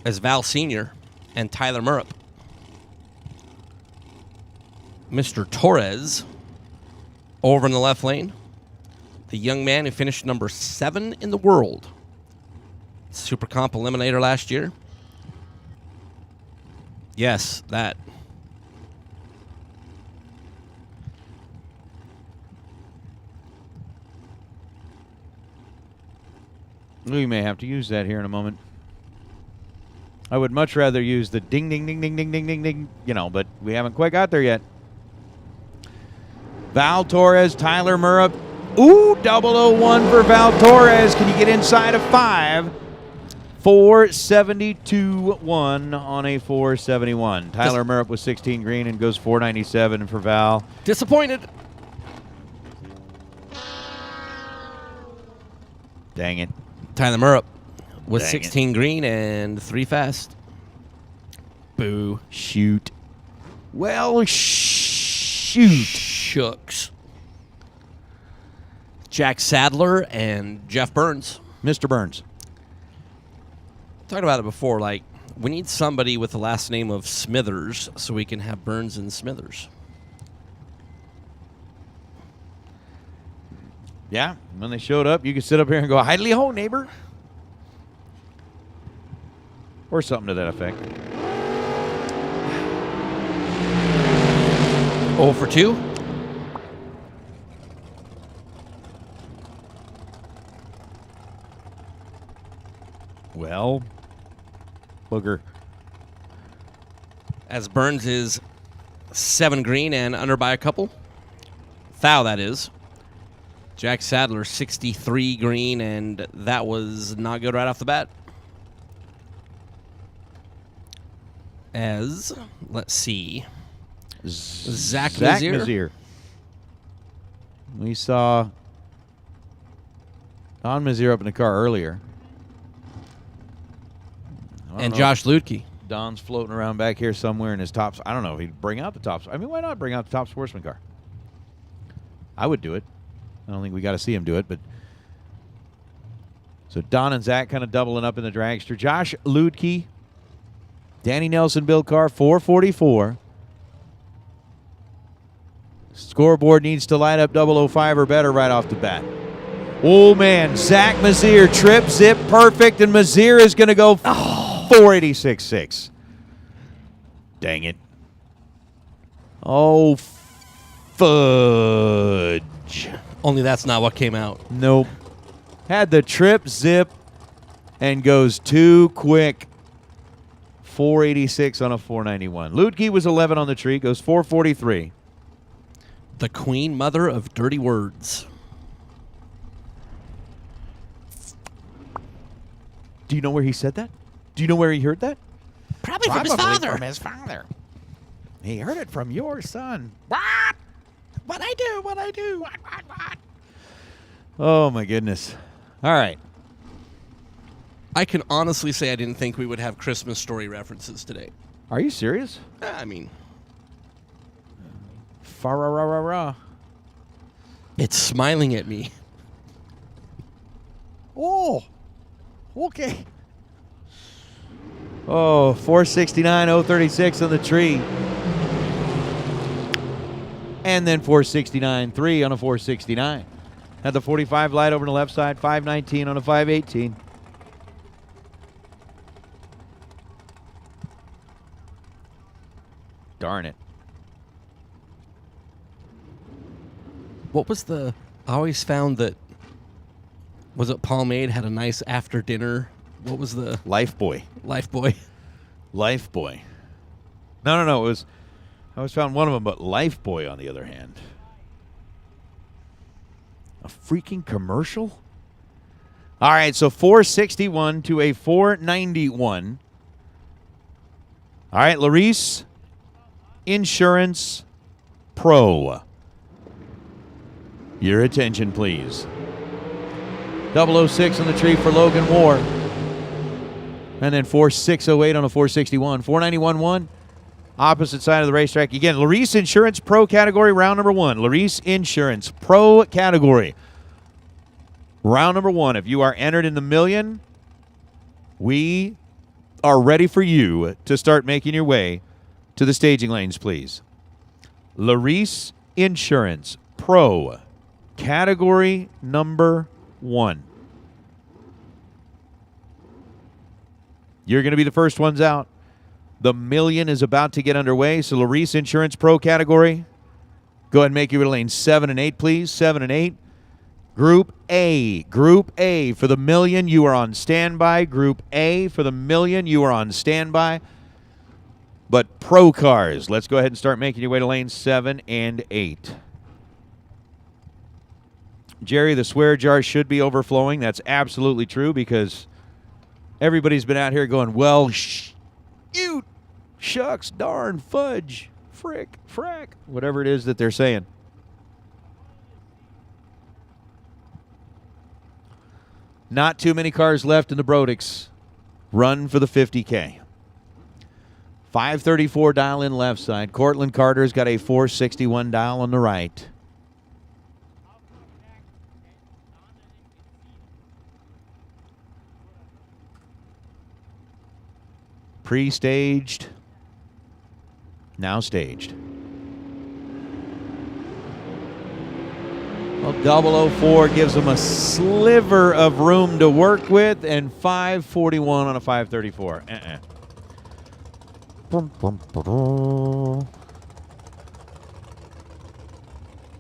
as Val Sr. and Tyler Murrup. Mr. Torres over in the left lane. The young man who finished number 7 in the world. Super Comp Eliminator last year. Yes, that. We may have to use that here in a moment. I would much rather use the ding, ding, ding, ding, ding, ding, ding, ding, but we haven't quite got there yet. Val Torres, Tyler Murrup. Ooh, 001 for Val Torres. Can you get inside of 5? 472-1 on a 471. Tyler Murrup with 16 green and goes 497 for Val. Disappointed. Dang it. Tyler Murrup with Dang 16 green and 3 fast. Boo. Shoot. Well, shoot. Shucks. Jack Sadler and Jeff Burns. Mr. Burns. Talked about it before, like, we need somebody with the last name of Smithers so we can have Burns and Smithers. Yeah, when they showed up, you could sit up here and go, "Hidely ho, neighbor." Or something to that effect. 0 for 2. Well, booger. As Burns is 7 green and under by a couple. Foul, that is. Jack Sadler, 63 green, and that was not good right off the bat. As, let's see, Zach Mazier. We saw Don Mazier up in the car earlier. And Josh Ludke. Don's floating around back here somewhere in his tops. I don't know if he'd bring out the tops. I mean, why not bring out the top sportsman car? I would do it. I don't think we got to see him do it, but so Don and Zach kind of doubling up in the dragster. Josh Ludke, Danny Nelson build car, 444. Scoreboard needs to light up 005 or better right off the bat. Oh, man, Zach Mazier, trip, zip, perfect, and Mazier is going to go 486.6. Dang it. Oh, fudge. Only that's not what came out. Nope. Had the trip, zip, and goes too quick. 486 on a 491. Ludke was 11 on the tree, goes 443. The queen mother of dirty words. Do you know where he said that? Do you know where he heard that? Probably from his father. From his father. He heard it from your son. What? What I do? What? Oh, my goodness. All right. I can honestly say I didn't think we would have Christmas story references today. Are you serious? I mean, Fa-ra-ra-ra-ra. it's smiling at me. Oh, okay. Oh, 469, 036 on the tree. And then 469, 3 on a 469. Had the 45 light over the left side, 519 on a 518. Darn it. What was the... I always found that... Was it Palmade had a nice after dinner? What was the... Life Boy. Life Boy. Life Boy. No. It was... I always found one of them, but Life Boy, on the other hand. A freaking commercial? All right, so 461 to a 491. All right, Larice Insurance Pro. Your attention, please. 006 on the tree for Logan Moore. And then 4608 on a 461. 491-1. Opposite side of the racetrack. Again, Larice Insurance Pro category, round number 1. Larice Insurance Pro category. Round number 1. If you are entered in the million, we are ready for you to start making your way to the staging lanes, please. Larice Insurance Pro category number 1. You're going to be the first ones out. The million is about to get underway. So Larice Insurance Pro category. Go ahead and make your lane 7 and 8, please. 7 and 8. Group A. Group A for the $1 million. You are on standby. Group A for the $1 million. You are on standby. But pro cars, let's go ahead and start making your way to lanes 7 and 8. Jerry, the swear jar should be overflowing. That's absolutely true because everybody's been out here going, well, shoot, shucks, darn, fudge, frick, frack, whatever it is that they're saying. Not too many cars left in the Brodix. Run for the 50K. 534 dial in left side. Cortland Carter's got a 461 dial on the right. Pre-staged. Now staged. Well, 004 gives them a sliver of room to work with, and 541 on a 534.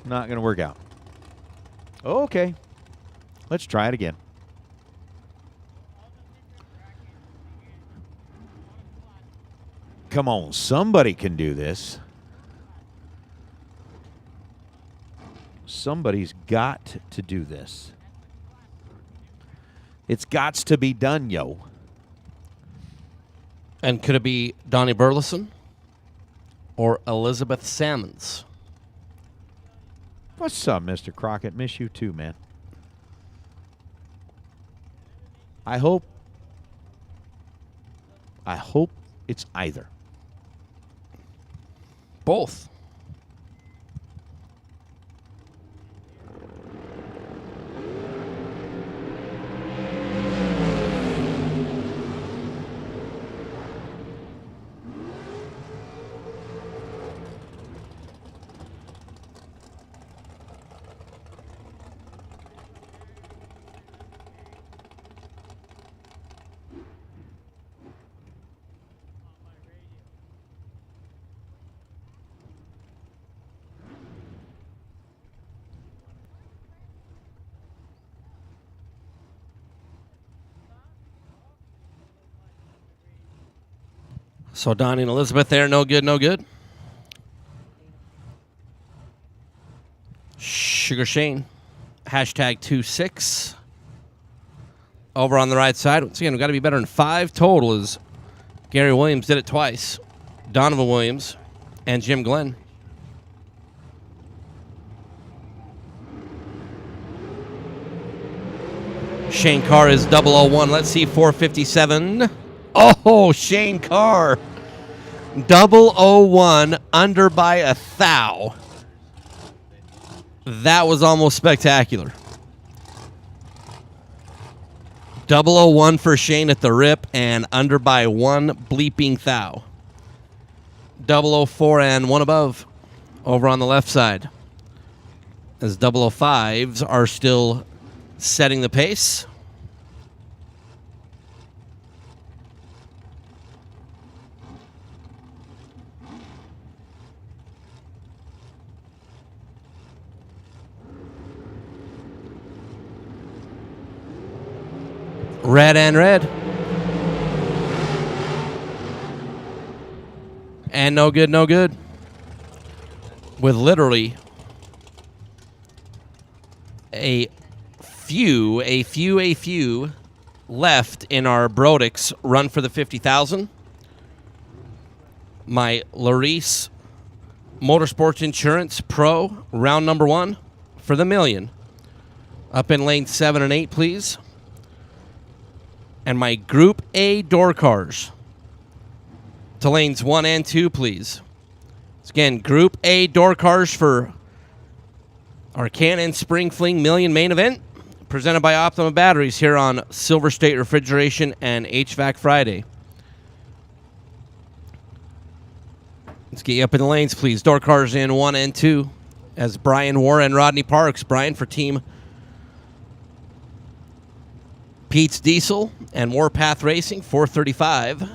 Not going to work out. Okay. Let's try it again. Come on, somebody can do this. Somebody's got to do this. It's gots to be done, yo. And could it be Donnie Burleson or Elizabeth Sammons? What's up, Mr. Crockett? Miss you too, man. I hope it's either. Both. So Donnie and Elizabeth there, no good, no good. Sugar Shane, hashtag 26. Over on the right side. Once again, we've got to be better than 5 total as Gary Williams did it twice. Donovan Williams and Jim Glenn. Shane Carr is 001. Let's see, 457. Oh, Shane Carr. 001 under by a thou. That was almost spectacular. 001 for Shane at the rip and under by 1 bleeping thou. 004 and 1 above over on the left side. As 005s are still setting the pace. Red and red. And no good, no good. With literally a few left in our Brodix run for the 50,000. My Larice Motorsports Insurance Pro, round number 1 for the $1 million. Up in lane 7 and 8, please. And my Group A door cars to lanes 1 and 2, please. So again, Group A door cars for our Can-Am Spring Fling Million main event, presented by Optima Batteries here on Silver State Refrigeration and HVAC Friday. Let's get you up in the lanes, please. Door cars in 1 and 2 as Brian Warren and Rodney Parks. Brian for Team Pete's Diesel and Warpath Racing, 435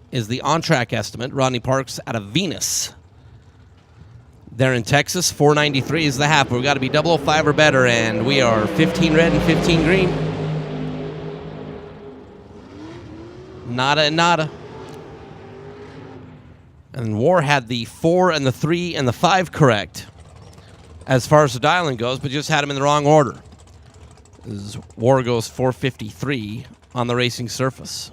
is the on-track estimate. Rodney Parks out of Venus. There in Texas, 493 is the half. We've got to be 005 or better, and we are 15 red and 15 green. Nada and nada. And War had the 4 and the 3 and the 5 correct as far as the dialing goes, but just had them in the wrong order. As War goes 453 on the racing surface.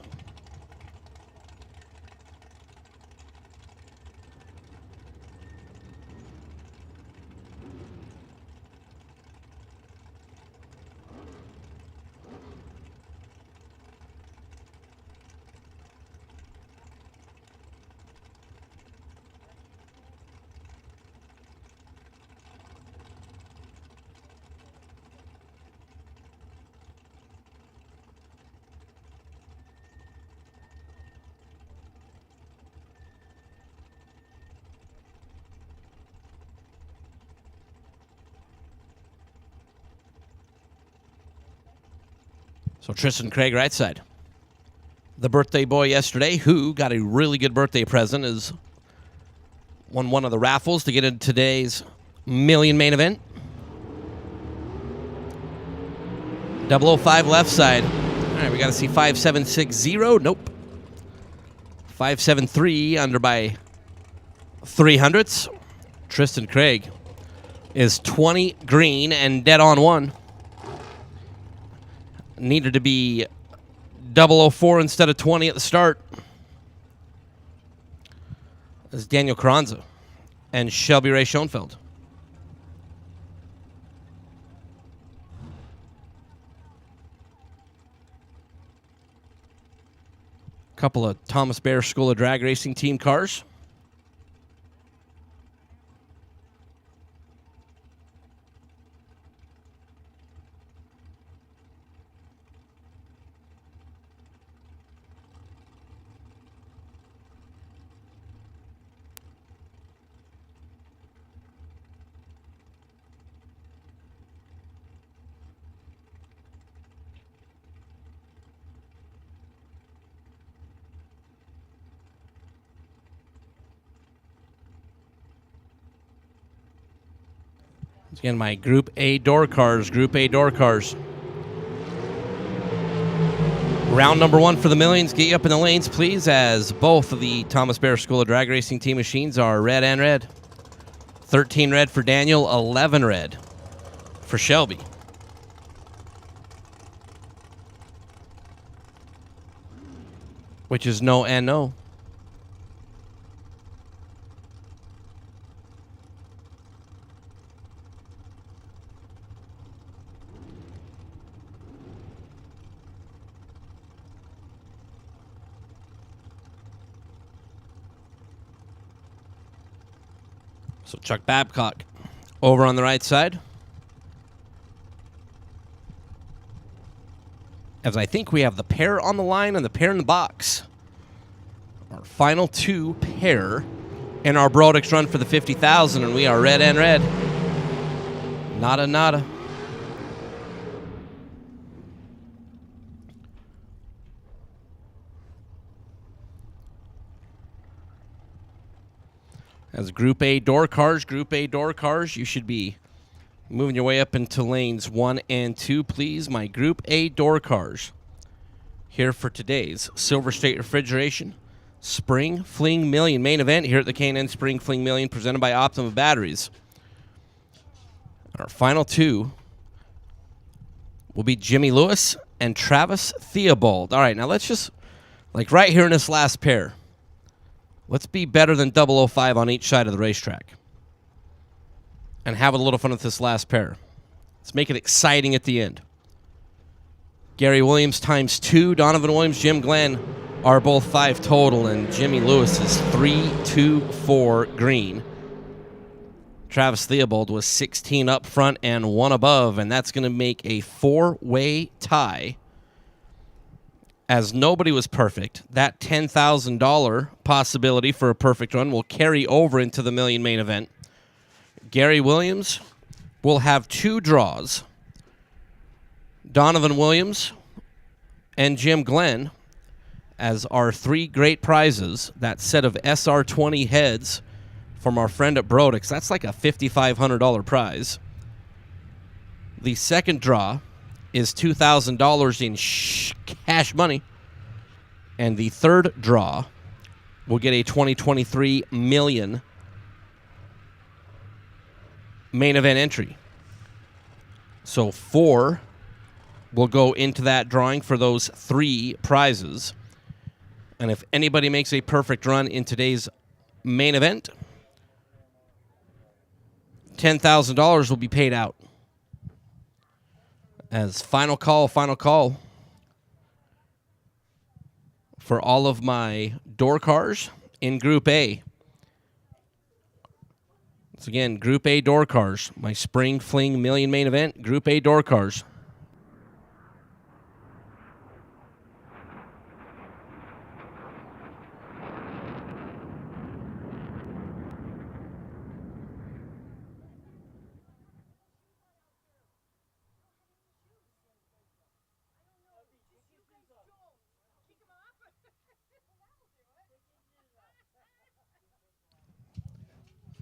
So Tristan Craig, right side. The birthday boy yesterday, who got a really good birthday present, is won one of the raffles to get into today's million main event. 005 left side. All right, we got to see 5760. Nope. 573 under by 300ths. Tristan Craig is 20 green and dead on one. Needed to be 004 instead of 20 at the start. This is Daniel Carranza and Shelby Ray Schoenfeld. Couple of Thomas Bear School of Drag Racing team cars. Again, my Group A door cars. Group A door cars. Round number 1 for the millions. Get you up in the lanes, please, as both of the Thomas Bear School of Drag Racing team machines are red and red. 13 red for Daniel, 11 red for Shelby. Which is no and no. So Chuck Babcock over on the right side. As I think we have the pair on the line and the pair in the box. Our final 2 pair in our Brodix run for the 50,000, and we are red and red. Nada, nada. As Group A door cars, you should be moving your way up into lanes 1 and 2, please. My Group A door cars here for today's Silver State Refrigeration Spring Fling Million main event here at the K&N Spring Fling Million presented by Optima Batteries. Our final 2 will be Jimmy Lewis and Travis Theobald. All right, now let's just, like right here in this last pair, let's be better than 005 on each side of the racetrack. And have a little fun with this last pair. Let's make it exciting at the end. Gary Williams times 2. Donovan Williams, Jim Glenn are both 5 total. And Jimmy Lewis is 3, 2, 4 green. Travis Theobald was 16 up front and 1 above. And that's going to make a 4-way tie. As nobody was perfect, that $10,000 possibility for a perfect run will carry over into the million main event. Gary Williams will have 2 draws. Donovan Williams and Jim Glenn as our 3 great prizes. That set of SR20 heads from our friend at Brodix. That's like a $5,500 prize. The second draw is $2,000 in cash money. And the third draw will get a 2023 million main event entry. So 4 will go into that drawing for those 3 prizes. And if anybody makes a perfect run in today's main event, $10,000 will be paid out. As final call for all of my door cars in Group A. Once again, Group A door cars, my Spring Fling Million main event, Group A door cars.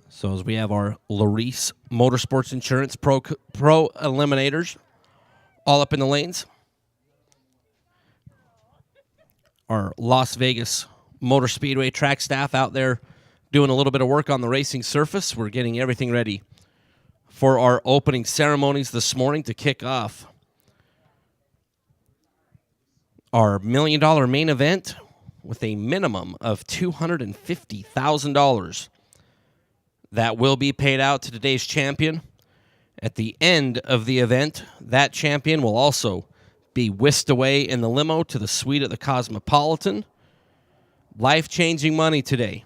So as we have our Larice Motorsports Insurance Pro Eliminators all up in the lanes. Our Las Vegas Motor Speedway track staff out there doing a little bit of work on the racing surface. We're getting everything ready for our opening ceremonies this morning to kick off our $1 million main event with a minimum of $250,000. That will be paid out to today's champion. At the end of the event, that champion will also be whisked away in the limo to the suite at the Cosmopolitan. Life-changing money today.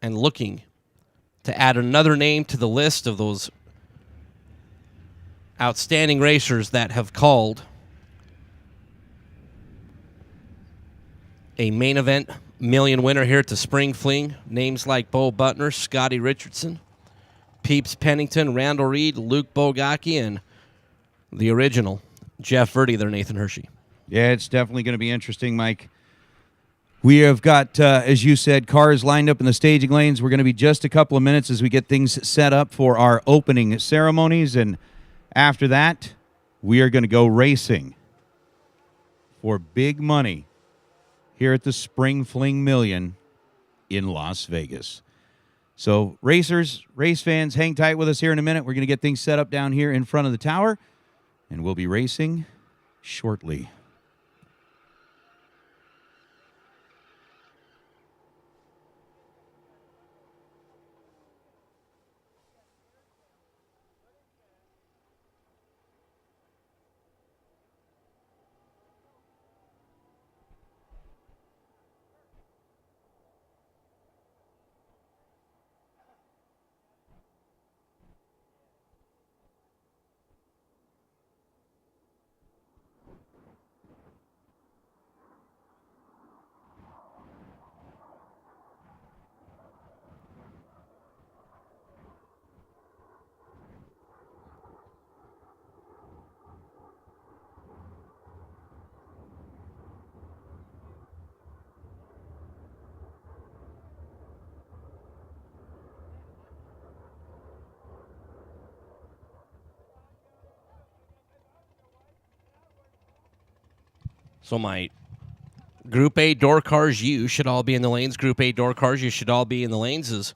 And looking to add another name to the list of those outstanding racers that have called a main event million winner here to Spring Fling. Names like Bo Butner, Scotty Richardson, Peeps Pennington, Randall Reed, Luke Bogacki, and the original Jeff Verdi there, Nathan Hershey. Yeah, it's definitely going to be interesting, Mike. We have got, as you said, cars lined up in the staging lanes. We're going to be just a couple of minutes as we get things set up for our opening ceremonies. And after that, we are going to go racing for big money here at the Spring Fling Million in Las Vegas. So racers, race fans, hang tight with us here in a minute. We're going to get things set up down here in front of the tower, and we'll be racing shortly. So my Group A door cars, you should all be in the lanes. Group A door cars, you should all be in the lanes, is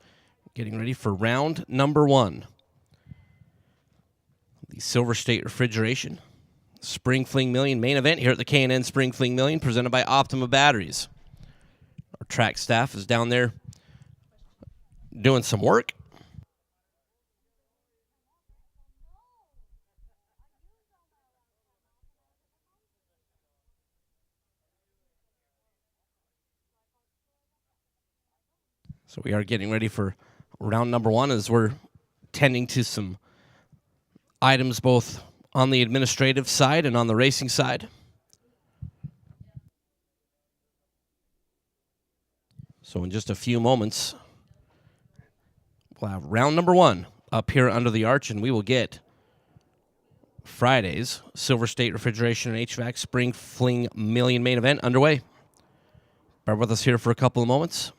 getting ready for round number 1. The Silver State Refrigeration Spring Fling Million main event here at the K&N Spring Fling Million, presented by Optima Batteries. Our track staff is down there doing some work. So we are getting ready for round number 1 as we're tending to some items both on the administrative side and on the racing side. So in just a few moments, we'll have round number 1 up here under the arch, and we will get Friday's Silver State Refrigeration and HVAC Spring Fling Million main event underway. Bear with us here for a couple of moments.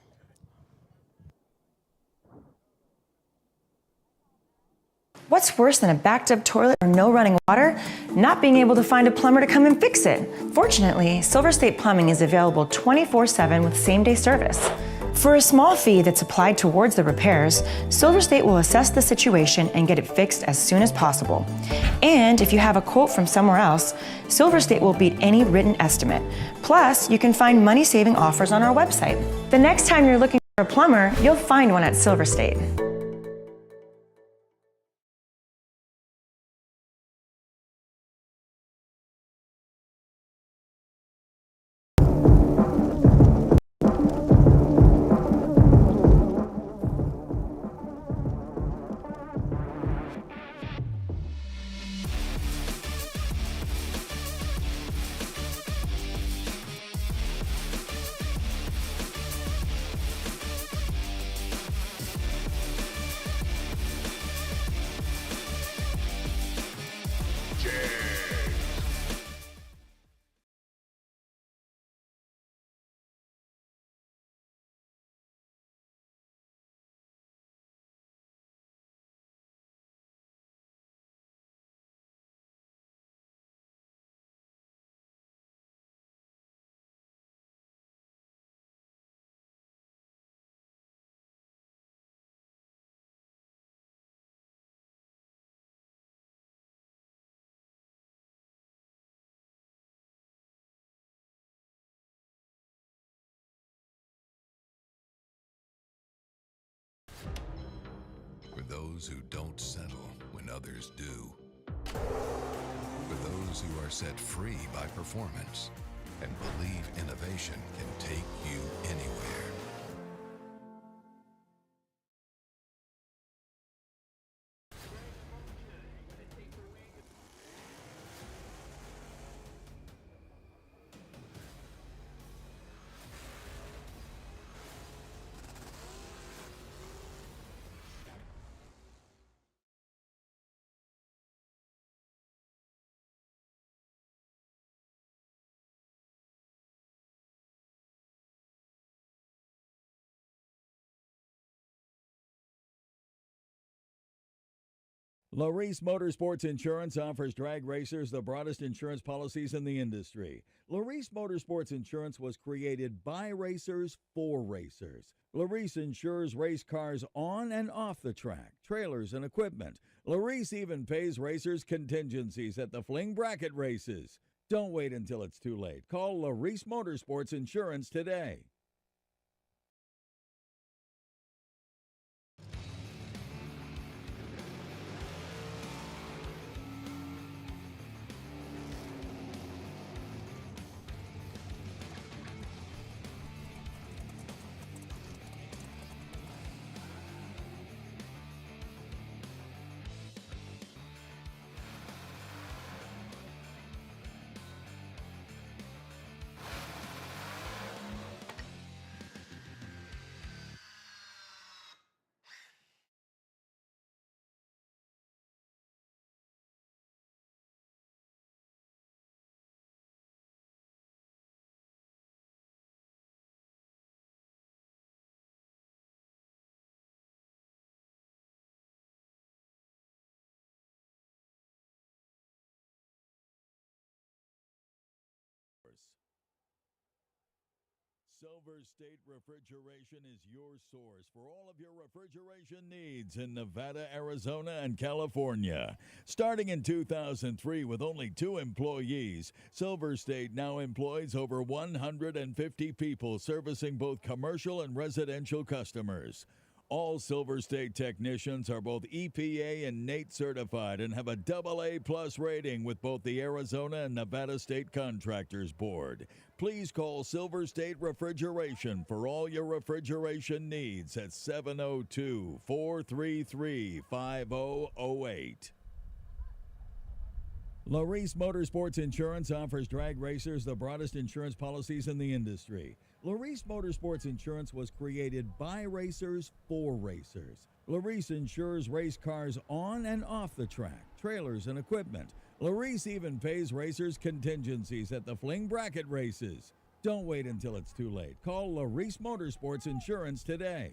What's worse than a backed up toilet or no running water? Not being able to find a plumber to come and fix it. Fortunately, Silver State Plumbing is available 24/7 with same-day service. For a small fee that's applied towards the repairs, Silver State will assess the situation and get it fixed as soon as possible. And if you have a quote from somewhere else, Silver State will beat any written estimate. Plus, you can find money-saving offers on our website. The next time you're looking for a plumber, you'll find one at Silver State. For those who don't settle when others do. For those who are set free by performance and believe innovation can take you anywhere. Larice Motorsports Insurance offers drag racers the broadest insurance policies in the industry. Larice Motorsports Insurance was created by racers for racers. Larice insures race cars on and off the track, trailers and equipment. Larice even pays racers contingencies at the Fling bracket races. Don't wait until it's too late. Call Larice Motorsports Insurance today. Silver State Refrigeration is your source for all of your refrigeration needs in Nevada, Arizona, and California. Starting in 2003 with only 2 employees, Silver State now employs over 150 people servicing both commercial and residential customers. All Silver State technicians are both EPA and NATE certified and have a AA+ rating with both the Arizona and Nevada State Contractors Board. Please call Silver State Refrigeration for all your refrigeration needs at 702-433-5008. Larice Motorsports Insurance offers drag racers the broadest insurance policies in the industry. Larice Motorsports Insurance was created by racers for racers. Larice insures race cars on and off the track, trailers and equipment. Larice even pays racers contingencies at the Fling bracket races. Don't wait until it's too late. Call Larice Motorsports Insurance today.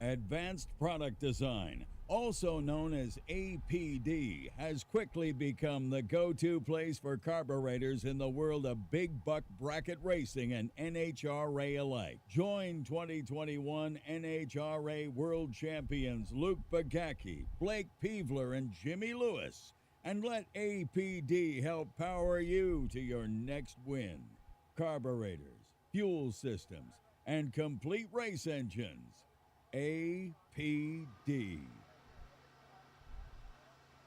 Advanced Product Design. also known as APD, has quickly become the go-to place for carburetors in the world of big buck bracket racing and NHRA alike. Join 2021 NHRA World Champions Luke Bagacki, Blake Peevler, and Jimmy Lewis, and let APD help power you to your next win. Carburetors, fuel systems, and complete race engines. APD.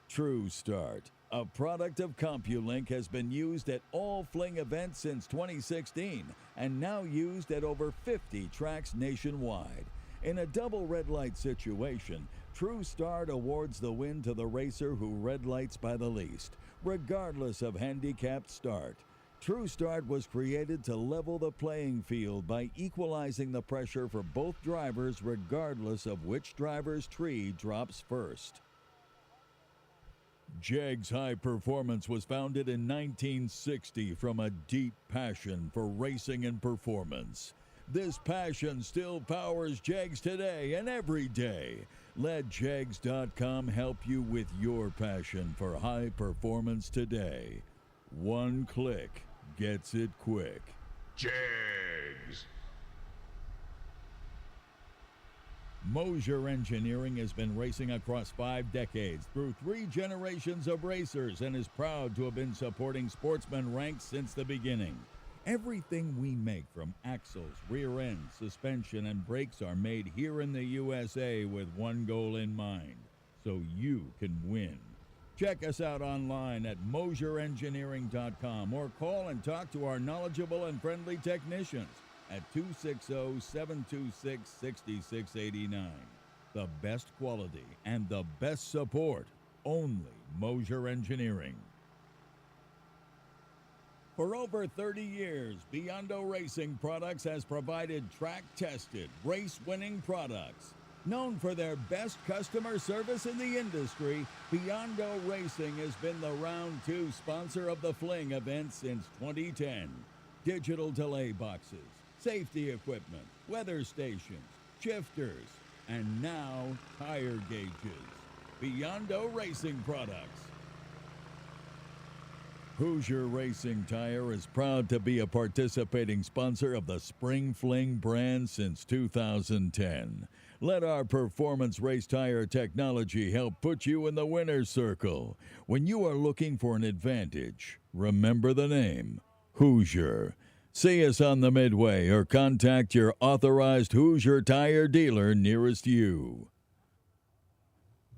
True Start, a product of CompuLink, has been used at all Fling events since 2016 and now used at over 50 tracks nationwide. In a double red light situation, True Start awards the win to the racer who red lights by the least, regardless of handicapped start. True Start was created to level the playing field by equalizing the pressure for both drivers regardless of which driver's tree drops first. Jegs High Performance was founded in 1960 from a deep passion for racing and performance. This passion still powers Jegs today and every day. Let Jegs.com help you with your passion for high performance today. One click gets it quick. Jags. Mosier Engineering has been racing across 5 decades through 3 generations of racers and is proud to have been supporting sportsman ranks since the beginning. Everything we make, from axles, rear ends, suspension, and brakes, are made here in the USA with one goal in mind: so you can win. Check us out online at mosierengineering.com or call and talk to our knowledgeable and friendly technicians at 260-726-6689. The best quality and the best support, only Mosier Engineering. For over 30 years, Biondo Racing Products has provided track-tested, race-winning products. Known for their best customer service in the industry, Biondo Racing has been the Round 2 sponsor of the Fling event since 2010. Digital delay boxes, safety equipment, weather stations, shifters, and now tire gauges. Biondo Racing Products. Hoosier Racing Tire is proud to be a participating sponsor of the Spring Fling brand since 2010. Let our performance race tire technology help put you in the winner's circle. When you are looking for an advantage, remember the name, Hoosier. See us on the Midway or contact your authorized Hoosier tire dealer nearest you.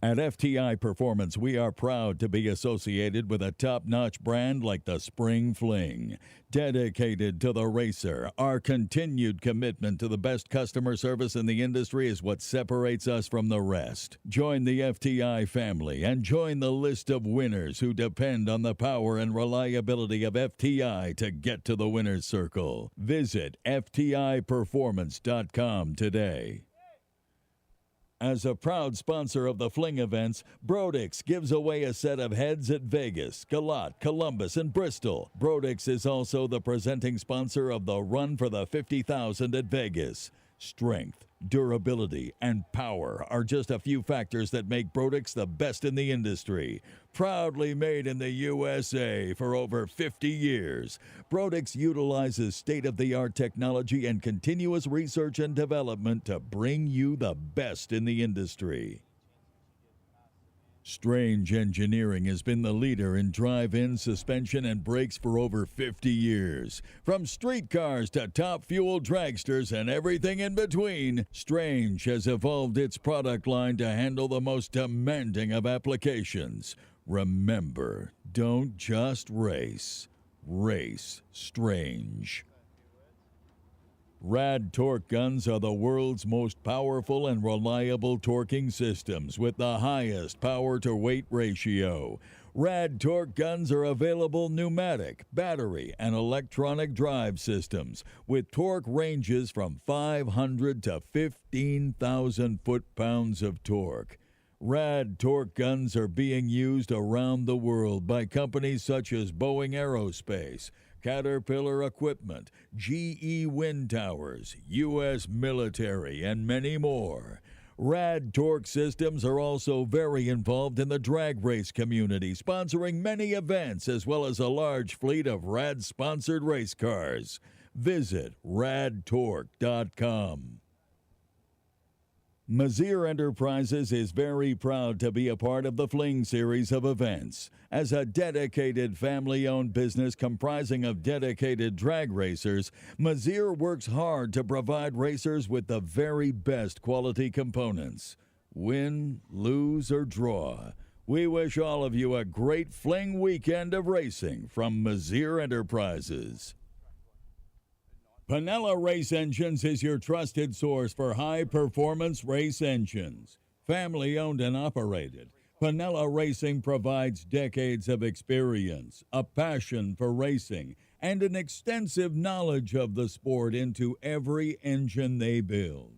At FTI Performance, we are proud to be associated with a top-notch brand like the Spring Fling. Dedicated to the racer, our continued commitment to the best customer service in the industry is what separates us from the rest. Join the FTI family and join the list of winners who depend on the power and reliability of FTI to get to the winner's circle. Visit FTIperformance.com today. As a proud sponsor of the Fling events, Brodix gives away a set of heads at Vegas, Galat, Columbus, and Bristol. Brodix is also the presenting sponsor of the Run for the 50,000 at Vegas. Strength, durability, and power are just a few factors that make Brodix the best in the industry. Proudly made in the USA for over 50 years, Brodix utilizes state-of-the-art technology and continuous research and development to bring you the best in the industry. Strange Engineering has been the leader in drive-in, suspension, and brakes for over 50 years. From street cars to top fuel dragsters and everything in between, Strange has evolved its product line to handle the most demanding of applications. Remember, don't just race. Race Strange. Rad torque guns are the world's most powerful and reliable torquing systems with the highest power-to-weight ratio. Rad torque guns are available pneumatic, battery, and electronic drive systems with torque ranges from 500 to 15,000 foot-pounds of torque. Rad torque guns are being used around the world by companies such as Boeing Aerospace, Caterpillar Equipment, GE Wind Towers, U.S. Military, and many more. Rad Torque Systems are also very involved in the drag race community, sponsoring many events as well as a large fleet of Rad-sponsored race cars. Visit radtorque.com. Mazir Enterprises is very proud to be a part of the Fling series of events. As a dedicated family-owned business comprising of dedicated drag racers, Mazir works hard to provide racers with the very best quality components. Win, lose, or draw, we wish all of you a great Fling weekend of racing from Mazir Enterprises. Panella Race Engines is your trusted source for high-performance race engines. Family-owned and operated, Panella Racing provides decades of experience, a passion for racing, and an extensive knowledge of the sport into every engine they build.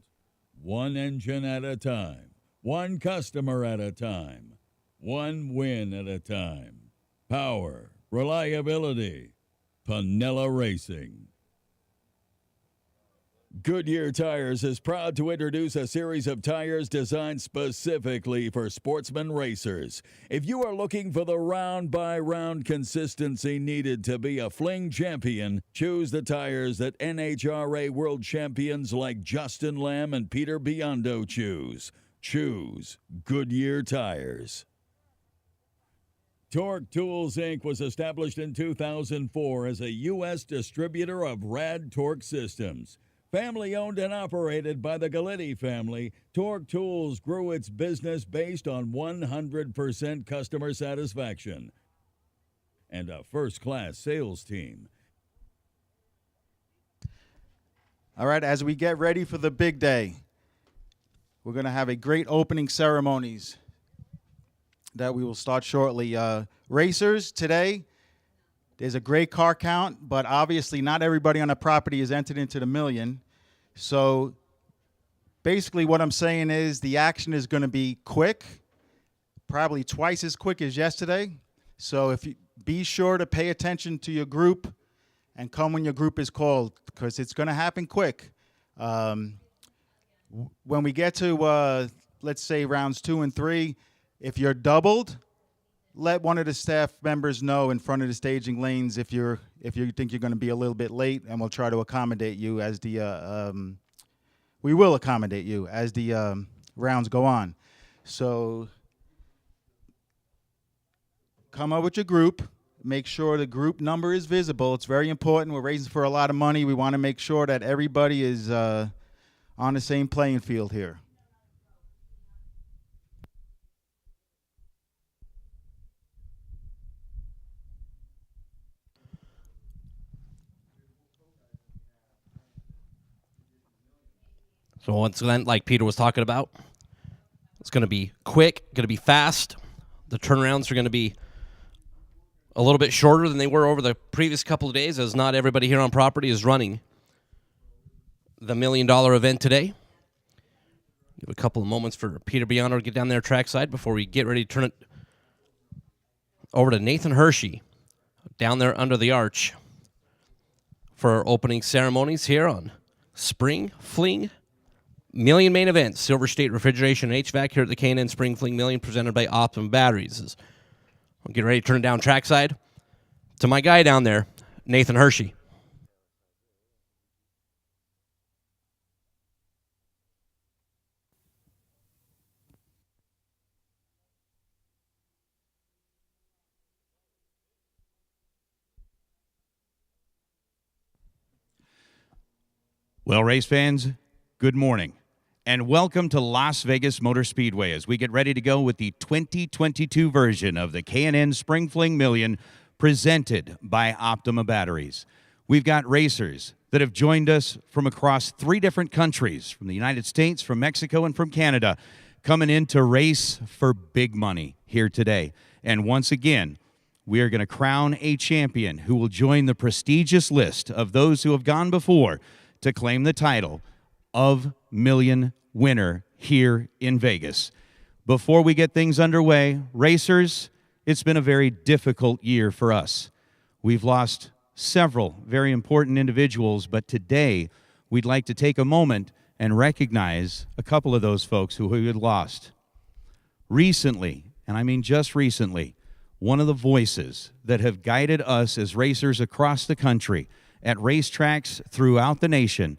One engine at a time, one customer at a time, one win at a time. Power, reliability, Panella Racing. Goodyear Tires is proud to introduce a series of tires designed specifically for sportsman racers. If you are looking for the round-by-round consistency needed to be a Fling champion, choose the tires that NHRA world champions like Justin Lamb and Peter Biondo choose. Choose Goodyear Tires. Torque Tools, Inc. was established in 2004 as a U.S. distributor of Rad Torque Systems. Family-owned and operated by the Galitti family, Torque Tools grew its business based on 100% customer satisfaction and a first-class sales team. All right, as we get ready for the big day, we're going to have a great opening ceremonies that we will start shortly. Racers, today, there's a great car count, but obviously not everybody on the property is entered into the million. So basically what I'm saying is the action is going to be quick, probably twice as quick as yesterday. So if you be sure to pay attention to your group and come when your group is called, because it's going to happen quick. When we get to, let's say, rounds 2 and 3, if you're doubled, let one of the staff members know in front of the staging lanes if you think you're going to be a little bit late, and we'll try to accommodate you as the we will accommodate you as the rounds go on. So come up with your group. Make sure the group number is visible. It's very important. We're raising for a lot of money. We want to make sure that everybody is on the same playing field here. So once again, like Peter was talking about, it's going to be quick, going to be fast. The turnarounds are going to be a little bit shorter than they were over the previous couple of days, as not everybody here on property is running the $1 million event today. Give a couple of moments for Peter Biondo to get down there trackside before we get ready to turn it over to Nathan Hershey down there under the arch for our opening ceremonies here on Spring Fling Million main event, Silver State Refrigeration and HVAC here at the K&N Spring Fling Million, presented by Optimum Batteries. I'll get ready to turn it down trackside to my guy down there, Nathan Hershey. Well, race fans, good morning, and welcome to Las Vegas Motor Speedway as we get ready to go with the 2022 version of the K&N Spring Fling Million presented by Optima Batteries. We've got racers that have joined us from across 3 different countries, from the United States, from Mexico, and from Canada, coming in to race for big money here today. And once again, we are going to crown a champion who will join the prestigious list of those who have gone before to claim the title of Million winner here in Vegas. Before we get things underway, racers, it's been a very difficult year for us. We've lost several very important individuals, but today we'd like to take a moment and recognize a couple of those folks who we had lost. Recently, and I mean just recently, one of the voices that have guided us as racers across the country at racetracks throughout the nation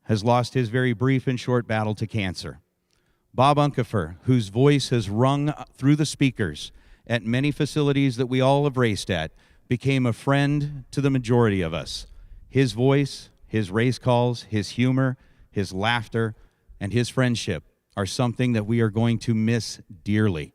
has lost his very brief and short battle to cancer. Bob Unkefer, whose voice has rung through the speakers at many facilities that we all have raced at, became a friend to the majority of us. His voice, his race calls, his humor, his laughter, and his friendship are something that we are going to miss dearly.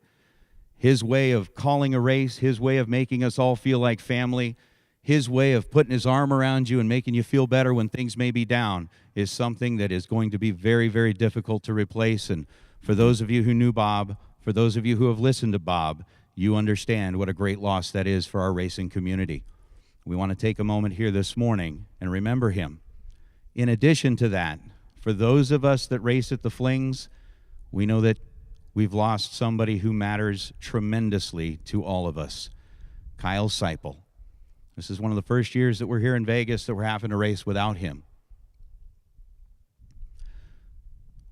His way of calling a race, his way of making us all feel like family, his way of putting his arm around you and making you feel better when things may be down is something that is going to be very, very difficult to replace. And for those of you who knew Bob, for those of you who have listened to Bob, you understand what a great loss that is for our racing community. We want to take a moment here this morning and remember him. In addition to that, for those of us that race at the Flings, we know that we've lost somebody who matters tremendously to all of us, Kyle Seipel. This is one of the first years that we're here in Vegas that we're having to race without him.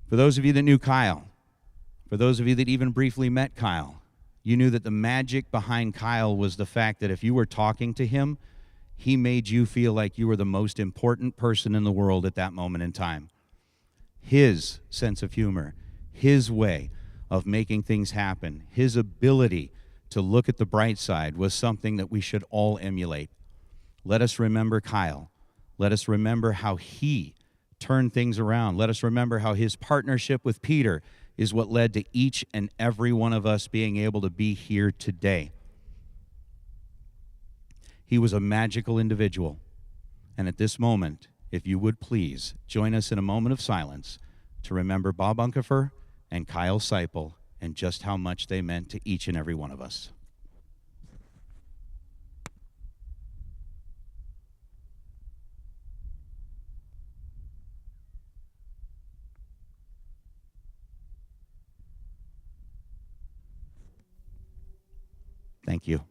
For those of you that knew Kyle, for those of you that even briefly met Kyle, you knew that the magic behind Kyle was the fact that if you were talking to him, he made you feel like you were the most important person in the world at that moment in time. His sense of humor, his way of making things happen, his ability to look at the bright side was something that we should all emulate. Let us remember Kyle. Let us remember how he turned things around. Let us remember how his partnership with Peter is what led to each and every one of us being able to be here today. He was a magical individual. And at this moment, if you would please join us in a moment of silence to remember Bob Unkefer and Kyle Seipel and just how much they meant to each and every one of us. Thank you.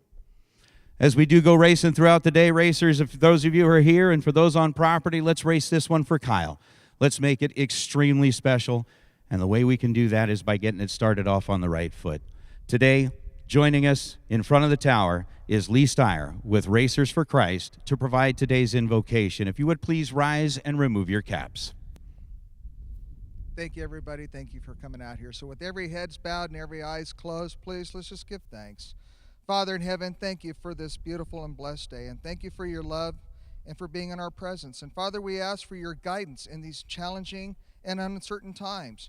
As we do go racing throughout the day, racers, if those of you who are here and for those on property, let's race this one for Kyle. Let's make it extremely special. And the way we can do that is by getting it started off on the right foot. Today, joining us in front of the tower is Lee Steyer with Racers for Christ to provide today's invocation. If you would please rise and remove your caps. Thank you, everybody. Thank you for coming out here. So with every head's bowed and every eye's closed, please, let's just give thanks. Father in heaven, thank you for this beautiful and blessed day, and thank you for your love and for being in our presence. And Father, we ask for your guidance in these challenging and uncertain times.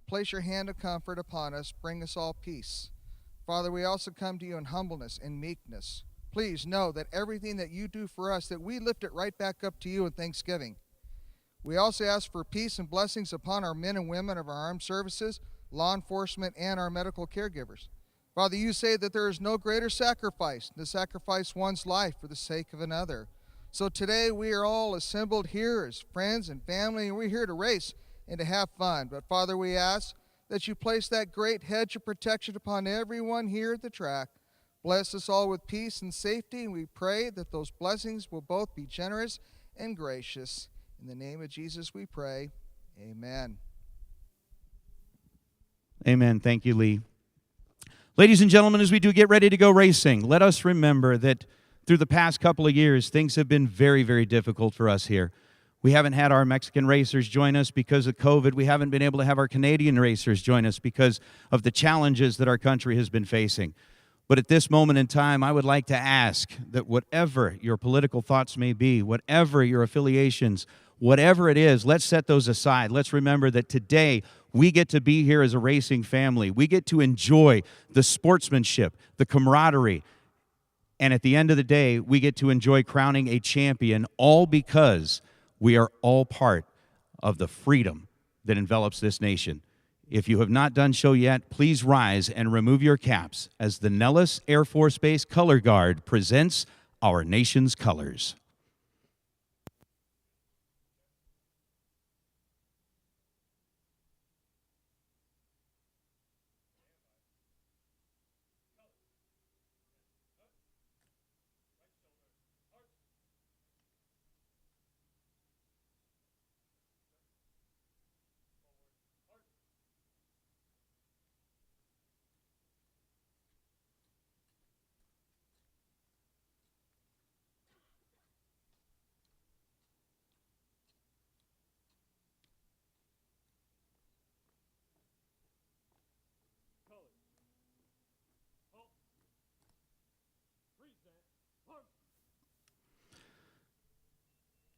Place your hand of comfort upon us. Bring us all peace. Father, we also come to you in humbleness and meekness. Please know that everything that you do for us, that we lift it right back up to you in thanksgiving. We also ask for peace and blessings upon our men and women of our armed services, law enforcement, and our medical caregivers. Father, you say that there is no greater sacrifice than to sacrifice one's life for the sake of another. So today we are all assembled here as friends and family, and we're here to race and to have fun. But Father, we ask that you place that great hedge of protection upon everyone here at the track. Bless us all with peace and safety, and we pray that those blessings will both be generous and gracious. In the name of Jesus we pray. Amen. Amen. Thank you, Lee. Ladies and gentlemen, as we do get ready to go racing, let us remember that through the past couple of years, things have been very, very difficult for us here. We haven't had our Mexican racers join us because of COVID. We haven't been able to have our Canadian racers join us because of the challenges that our country has been facing. But at this moment in time, I would like to ask that whatever your political thoughts may be, whatever your affiliations, whatever it is, let's set those aside. Let's remember that today we get to be here as a racing family. We get to enjoy the sportsmanship, the camaraderie, and at the end of the day, we get to enjoy crowning a champion, all because we are all part of the freedom that envelops this nation. If you have not done so yet, please rise and remove your caps as the Nellis Air Force Base Color Guard presents our nation's colors.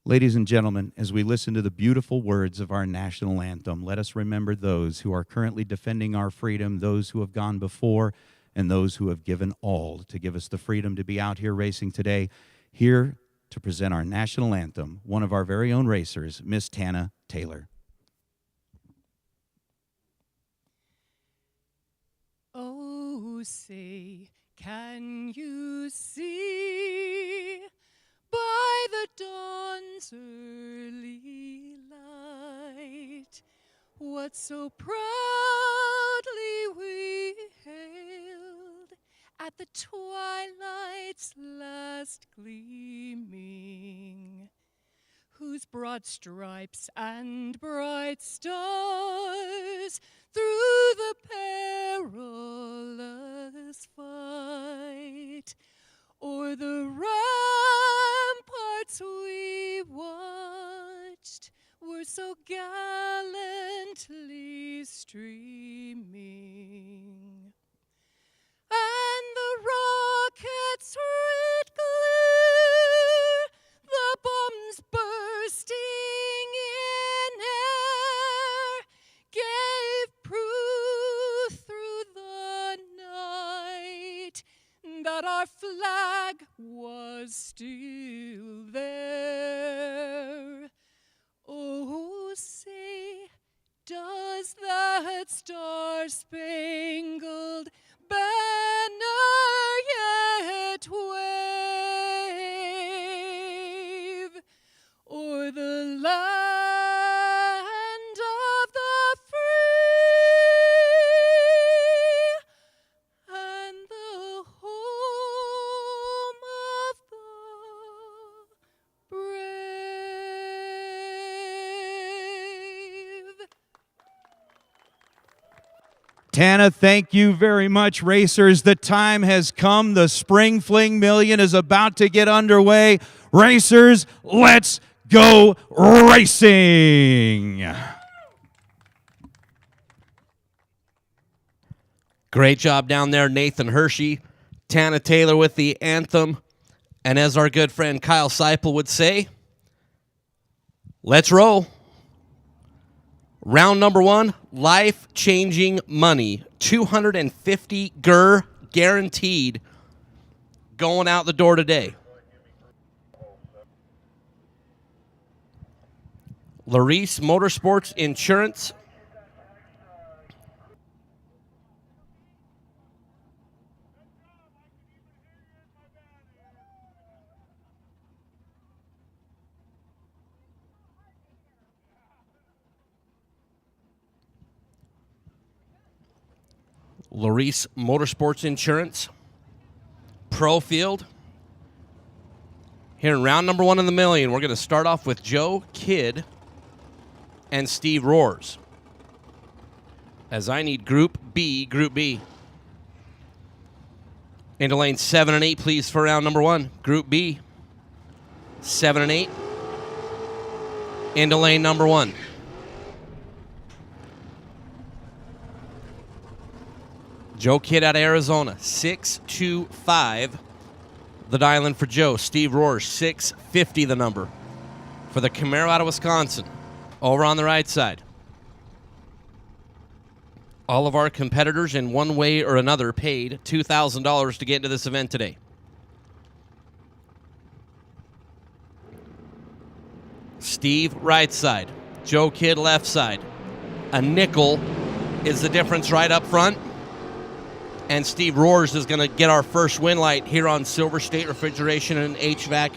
Ladies and gentlemen, as we listen to the beautiful words of our national anthem, let us remember those who are currently defending our freedom, those who have gone before, and those who have given all to give us the freedom to be out here racing today. Here to present our national anthem, one of our very own racers, Miss Tana Taylor. Oh, say, can you see by the dawn's early light what so proudly we hailed at the twilight's last gleaming, whose broad stripes and bright stars through the perilous fight o'er the ramparts we watched were so gallantly streaming, and the rockets red glare, the bombs bursting in air, gave proof through the night that our flag was still there. Oh, say, does that star-spangled banner yet wave o'er the land of the free and the home of the brave? Tana, thank you very much, racers. The time has come. The Spring Fling Million is about to get underway. Racers, let's go racing. Great job down there, Nathan Hershey. Tana Taylor with the anthem. And as our good friend Kyle Seipel would say, let's roll. Round number 1, life-changing money. 250 GER guaranteed going out the door today. Larice Motorsports Insurance. Larice Motorsports Insurance. Pro Field. Here in round number 1 in the million, we're going to start off with Joe Kidd and Steve Roars. As I need Group B. Into lane 7 and 8, please, for round number 1. Group B. 7 and 8. Into lane number 1. Joe Kidd out of Arizona, 625 the dial-in for Joe. Steve Roars, 650 the number. For the Camaro out of Wisconsin, over on the right side. All of our competitors in one way or another paid $2,000 to get into this event today. Steve right side, Joe Kidd left side. A nickel is the difference right up front. And Steve Roars is going to get our first win light here on Silver State Refrigeration and HVAC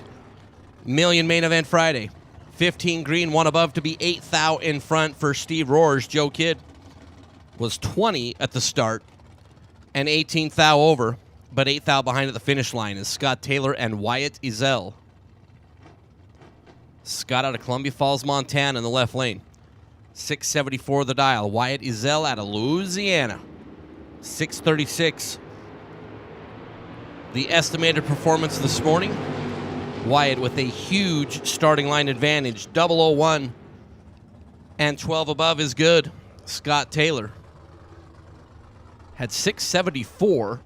Million Main Event Friday. 15 green, 1 above to be 8 thou in front for Steve Roars. Joe Kidd was 20 at the start and 18 thou over, but 8 thou behind at the finish line is Scott Taylor and Wyatt Ezell. Scott out of Columbia Falls, Montana in the left lane. 674 the dial. Wyatt Ezell out of Louisiana. 636. The estimated performance this morning. Wyatt with a huge starting line advantage. 001 and 12 above is good. Scott Taylor had 674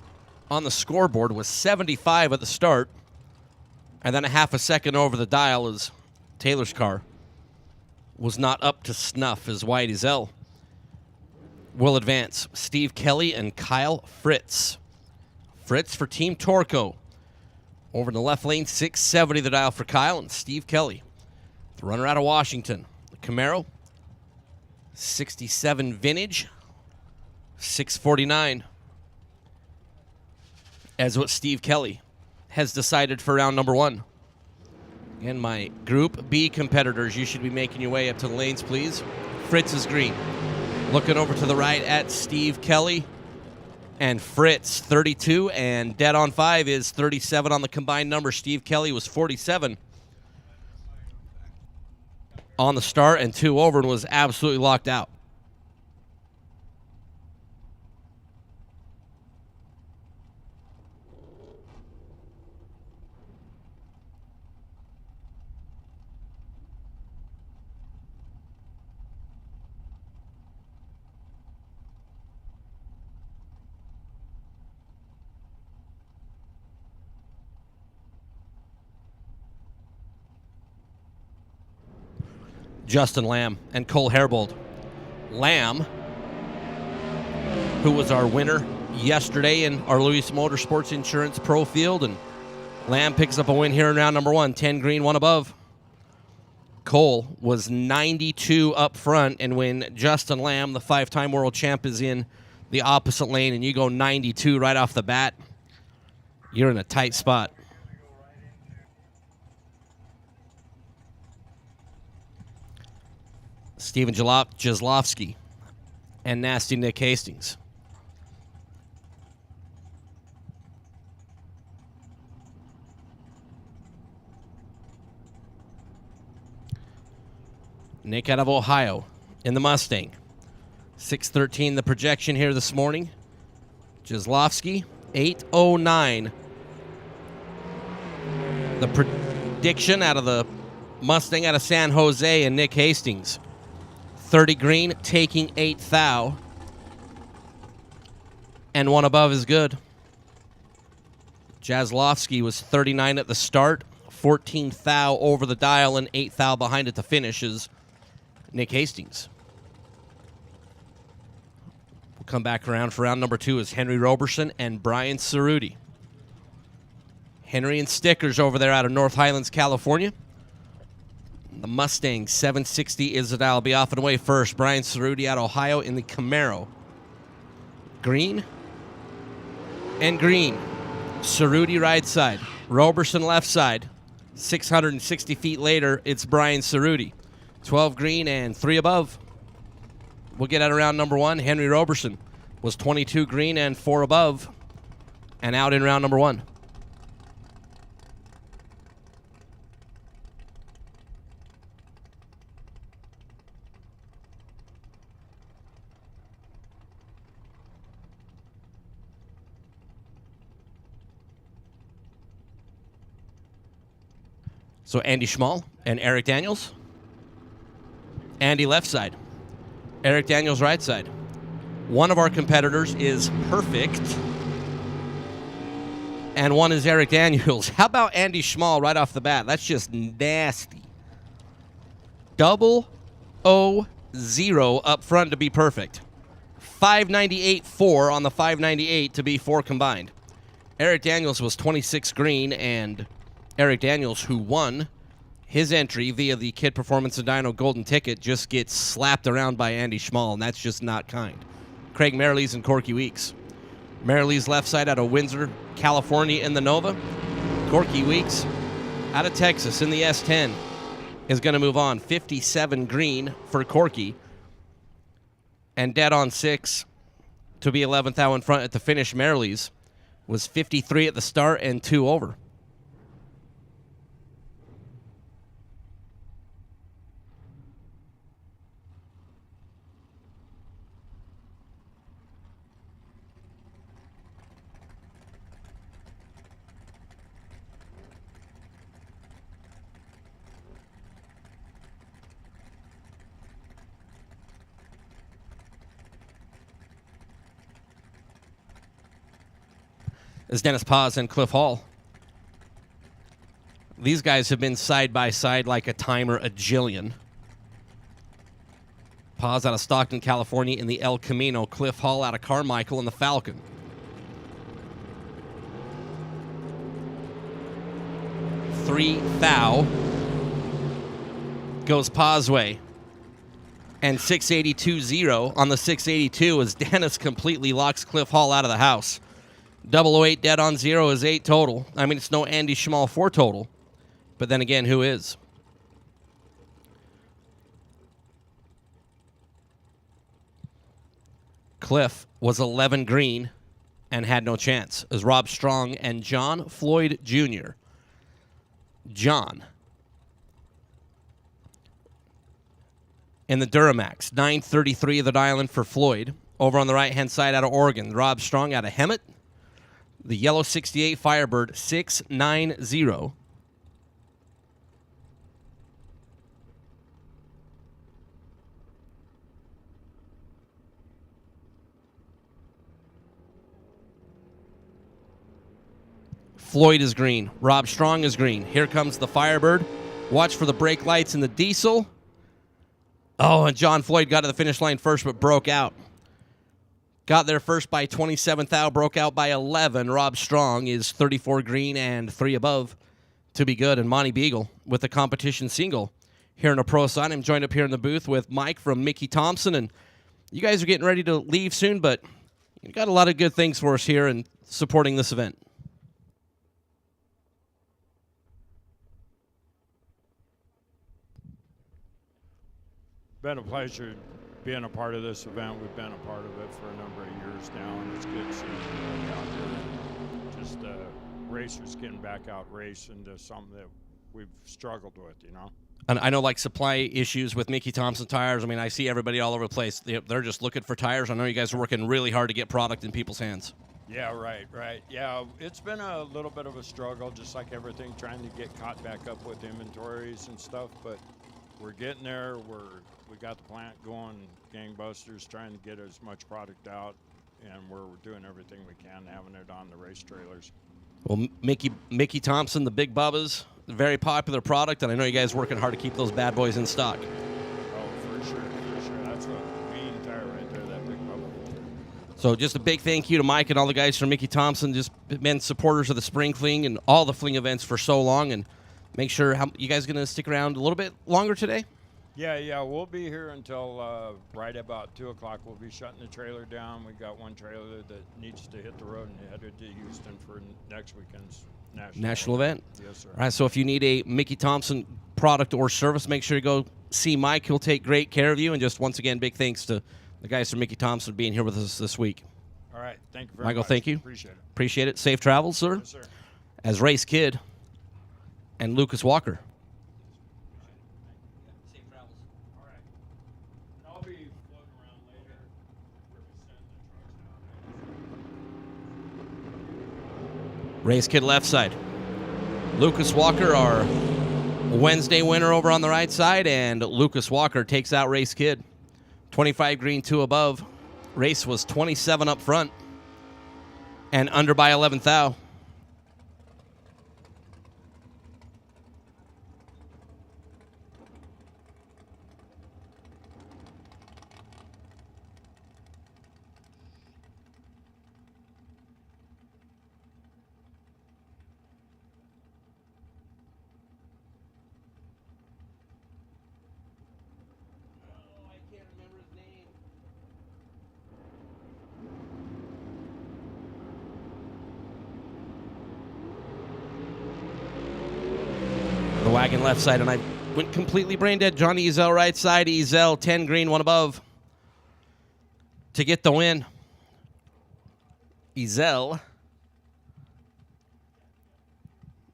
on the scoreboard, was 75 at the start, and then a half a second over the dial is Taylor's car was not up to snuff as Whitey Zell will advance. Steve Kelly and Kyle Fritz. Fritz for Team Torco. Over in the left lane, 670 the dial for Kyle and Steve Kelly. The runner out of Washington. The Camaro, 67 vintage, 649. As what Steve Kelly has decided for round number 1. Again, my Group B competitors, you should be making your way up to the lanes, please. Fritz is green. Looking over to the right at Steve Kelly. And Fritz, 32, and dead on 5 is 37 on the combined number. Steve Kelly was 47 on the start and 2 over and was absolutely locked out. Justin Lamb and Cole Herbold. Lamb, who was our winner yesterday in our Louis Motorsports Insurance Pro Field, and Lamb picks up a win here in round number 1, 10 green, 1 above. Cole was 92 up front, and when Justin Lamb, the 5-time world champ, is in the opposite lane and you go 92 right off the bat, you're in a tight spot. Steven Jeslovsky and Nasty Nick Hastings. Nick out of Ohio in the Mustang. 613 the projection here this morning. Jeslovsky, 809. The prediction out of the Mustang out of San Jose, and Nick Hastings. 30 green, taking 8 thou. And 1 above is good. Jeslovsky was 39 at the start, 14 thou over the dial, and 8 thou behind at the finish is Nick Hastings. We'll come back around for round number 2 is Henry Roberson and Brian Cerruti. Henry and Stickers over there out of North Highlands, California. The Mustang 760 is the dial. Be off and away first. Brian Cerruti out of Ohio in the Camaro. Green and green. Cerruti right side. Roberson left side. 660 feet later, it's Brian Cerruti. 12 green and 3 above. We'll get out of round number 1. Henry Roberson was 22 green and 4 above. And out in round number 1. So Andy Schmall and Eric Daniels. Andy left side. Eric Daniels right side. One of our competitors is perfect. And one is Eric Daniels. How about Andy Schmall right off the bat? That's just nasty. 000 up front to be perfect. 598.4 on the 598 to be 4 combined. Eric Daniels was 26 green, and Eric Daniels, who won his entry via the Kid Performance and Dyno Golden Ticket, just gets slapped around by Andy Schmall, and that's just not kind. Craig Merrilees and Corky Weeks. Merrilees left side out of Windsor, California in the Nova. Corky Weeks out of Texas in the S10 is going to move on. 57 green for Corky. And dead on 6 to be 11th out in front at the finish. Merrilees was 53 at the start and 2 over. Is Dennis Paz and Cliff Hall. These guys have been side by side like a timer a jillion. Paz out of Stockton, California in the El Camino. Cliff Hall out of Carmichael in the Falcon. Three thou goes Paz way. And 682-0 on the 682 as Dennis completely locks Cliff Hall out of the house. 008 dead on 0 is 8 total. I mean, it's no Andy Schmal 4 total. But then again, who is? Cliff was 11 green and had no chance as Rob Strong and John Floyd Jr. John in the Duramax, 933 of the Island for Floyd. Over on the right-hand side out of Oregon, Rob Strong out of Hemet. The yellow 68 Firebird, 690. Floyd is green. Rob Strong is green. Here comes the Firebird. Watch for the brake lights in the diesel. Oh, and John Floyd got to the finish line first but broke out. Got there first by 27 thou, broke out by 11. Rob Strong is 34 green and 3 above to be good. And Monty Beagle with the competition single here in a pro side. I'm joined up here in the booth with Mike from Mickey Thompson. And you guys are getting ready to leave soon, but you got a lot of good things for us here and supporting this event. Been a pleasure being a part of this event. We've been a part of it for a number of years now, and it's good seeing everybody out here. Just racers getting back out racing to something that we've struggled with, you know. And I know, like, supply issues with Mickey Thompson tires. I mean, I see everybody all over the place. They're just looking for tires. I know you guys are working really hard to get product in people's hands. Yeah, right. Yeah, it's been a little bit of a struggle, just like everything, trying to get caught back up with inventories and stuff, but we're getting there. We got the plant going gangbusters, trying to get as much product out, and we're doing everything we can, having it on the race trailers. Well, Mickey Thompson, the Big Bubbas, very popular product, and I know you guys are working hard to keep those bad boys in stock. Oh, for sure. That's a mean tire right there, that Big Bubba. So just a big thank you to Mike and all the guys from Mickey Thompson, just been supporters of the Spring Fling and all the Fling events for so long, and make sure you guys going to stick around a little bit longer today? Yeah, we'll be here until right about 2 o'clock. We'll be shutting the trailer down. We've got one trailer that needs to hit the road and headed to Houston for next weekend's national event. Yes, sir. All right, so if you need a Mickey Thompson product or service, make sure you go see Mike. He'll take great care of you. And just once again, big thanks to the guys from Mickey Thompson being here with us this week. All right, thank you very Michael, much. thank you. Appreciate it. Safe travels, sir. Yes, sir. As Race Kid and Lucas Walker. Race Kid left side. Lucas Walker, our Wednesday winner over on the right side, and Lucas Walker takes out Race Kid. 25 green, 2 above. Race was 27 up front and under by 11 thou. The wagon left side, and I went completely brain dead. Johnny Ezel right side. Ezel 10 green, 1 above to get the win. Ezel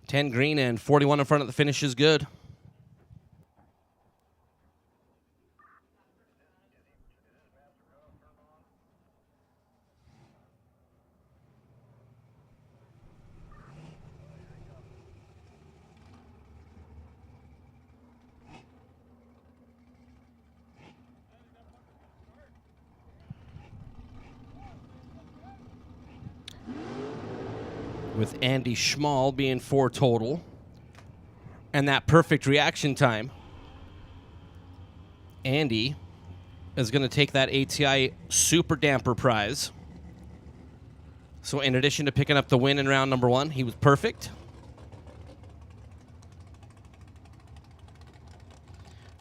10 green and 41 in front of the finish is good. With Andy Schmal being 4 total. And that perfect reaction time, Andy is going to take that ATI Super Damper prize. So in addition to picking up the win in round number 1, he was perfect.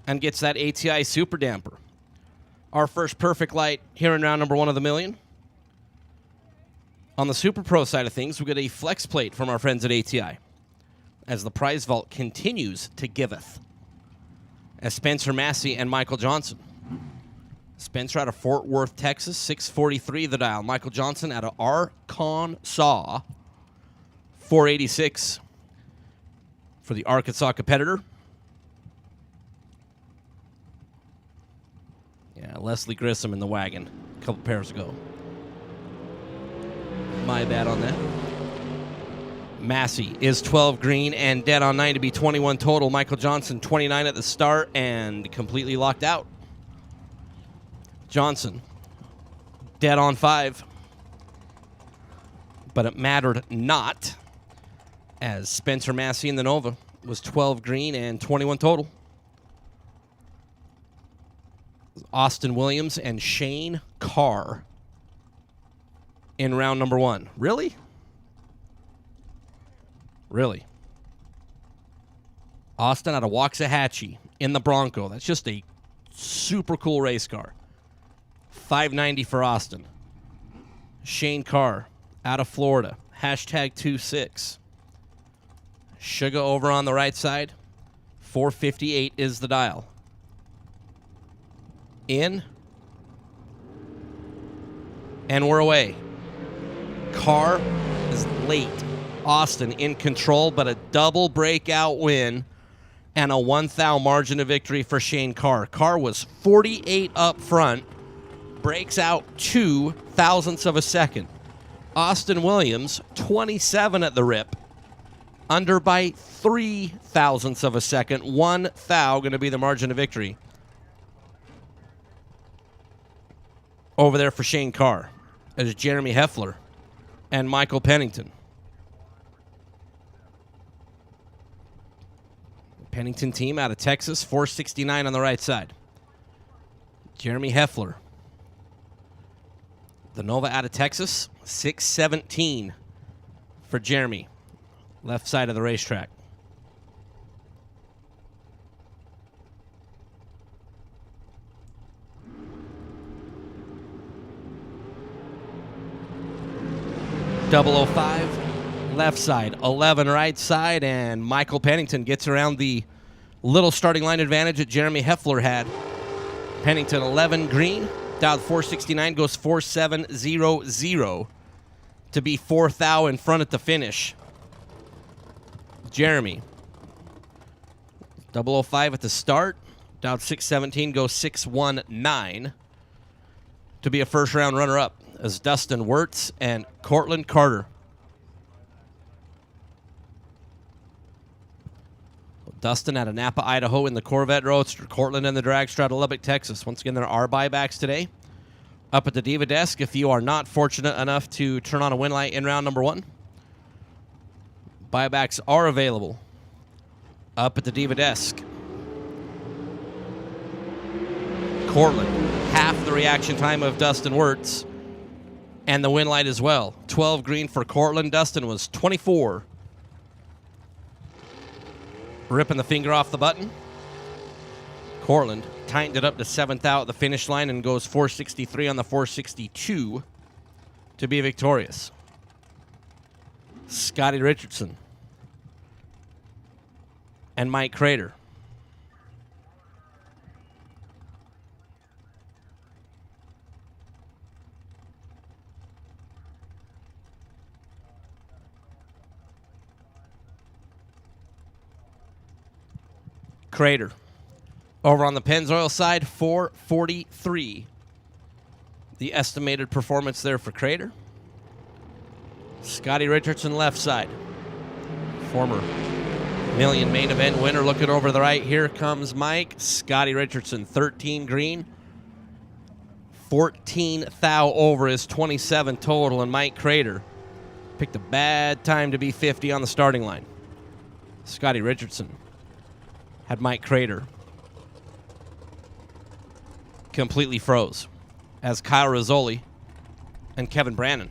And gets that ATI Super Damper. Our first perfect light here in round number 1 of the million. On the Super Pro side of things, we get a flex plate from our friends at ATI, as the prize vault continues to giveth. As Spencer Massey and Michael Johnson. Spencer out of Fort Worth, Texas, 643 the dial. Michael Johnson out of Arkansas, 486 for the Arkansas competitor. Yeah, Leslie Grissom in the wagon a couple pairs ago. My bad on that. Massey is 12 green and dead on 9 to be 21 total. Michael Johnson, 29 at the start and completely locked out. Johnson, dead on 5. But it mattered not, as Spencer Massey in the Nova was 12 green and 21 total. Austin Williams and Shane Carr in round number 1. Really? Really? Austin out of Waxahachie in the Bronco. That's just a super cool race car. 590 for Austin. Shane Carr out of Florida. Hashtag 26. Sugar over on the right side. 458 is the dial. In. And we're away. Carr is late. Austin in control, but a double breakout win and a 1 thou margin of victory for Shane Carr. Carr was 48 up front, breaks out 2 thousandths of a second. Austin Williams, 27 at the rip, under by 3 thousandths of a second. 1 thou going to be the margin of victory over there for Shane Carr. As Jeremy Heffler and Michael Pennington. Pennington team out of Texas, 469 on the right side. Jeremy Heffler. The Nova out of Texas, 617 for Jeremy. Left side of the racetrack. .005 left side, 11 right side, and Michael Pennington gets around the little starting line advantage that Jeremy Heffler had. Pennington 11 green, dialed 469, goes 4700 to be 4 thou in front at the finish. Jeremy 005 at the start, dialed 617, goes 619 to be a first round runner up. As Dustin Wirtz and Cortland Carter. Dustin out of Napa, Idaho in the Corvette Roadster. Cortland in the Dragster out of Lubbock, Texas. Once again, there are buybacks today. Up at the Diva desk, if you are not fortunate enough to turn on a win light in round number 1, buybacks are available. Up at the Diva desk. Cortland, half the reaction time of Dustin Wirtz. And the win light as well. 12 green for Cortland. Dustin was 24. Ripping the finger off the button. Cortland tightened it up to 7th out at the finish line and goes 463 on the 462 to be victorious. Scotty Richardson and Mike Crater. Crater. Over on the Pennzoil side, 443. The estimated performance there for Crater. Scotty Richardson left side. Former Million main event winner looking over the right. Here comes Mike. Scotty Richardson, 13 green. 14 thou over is 27 total, and Mike Crater picked a bad time to be 50 on the starting line. Scotty Richardson had Mike Crater completely froze as Kyle Rizzoli and Kevin Brannon.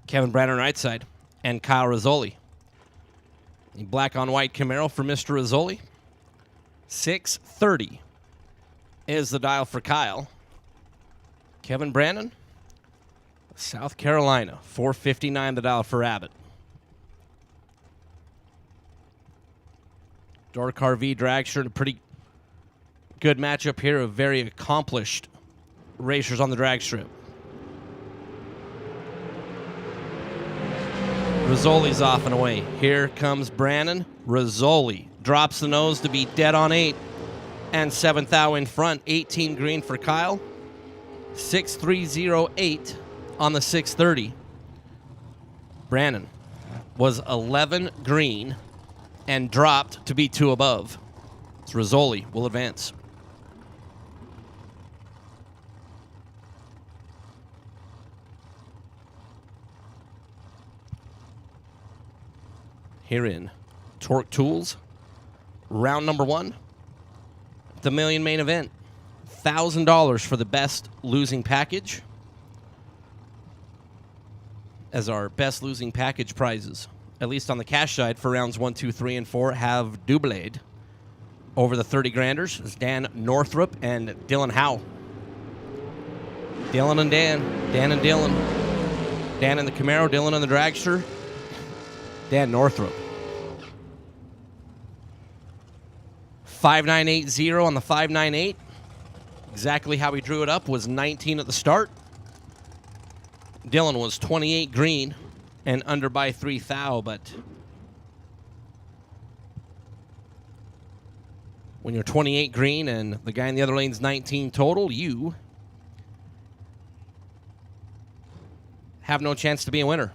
Kevin Brannon right side, and Kyle Rizzoli. The black on white Camaro for Mr. Rizzoli. 630 is the dial for Kyle. Kevin Brannon, South Carolina. 459 the dial for Abbott. Dork RV dragster in a pretty good matchup here of very accomplished racers on the drag strip. Rizzoli's off and away. Here comes Brannon. Rizzoli drops the nose to be dead on 8. And 7th thou in front. 18 green for Kyle. 6.308 on the 630. Brannon was 11 green and dropped to be 2 above. So Rizzoli will advance. Here in Torque Tools, round number 1, the million main event. $1,000 for the best losing package as our best losing package prizes, at least on the cash side for rounds 1, 2, 3, and 4, have doubled over the 30 granders. It's Dan Northrup and Dylan Howe. Dylan and Dan. Dan and Dylan. Dan in the Camaro, Dylan in the dragster. Dan Northrup. 5980 on the 598. Exactly how he drew it up was 19 at the start. Dylan was 28 green and under by 3 thou, but when you're 28 green and the guy in the other lane's 19 total, you have no chance to be a winner.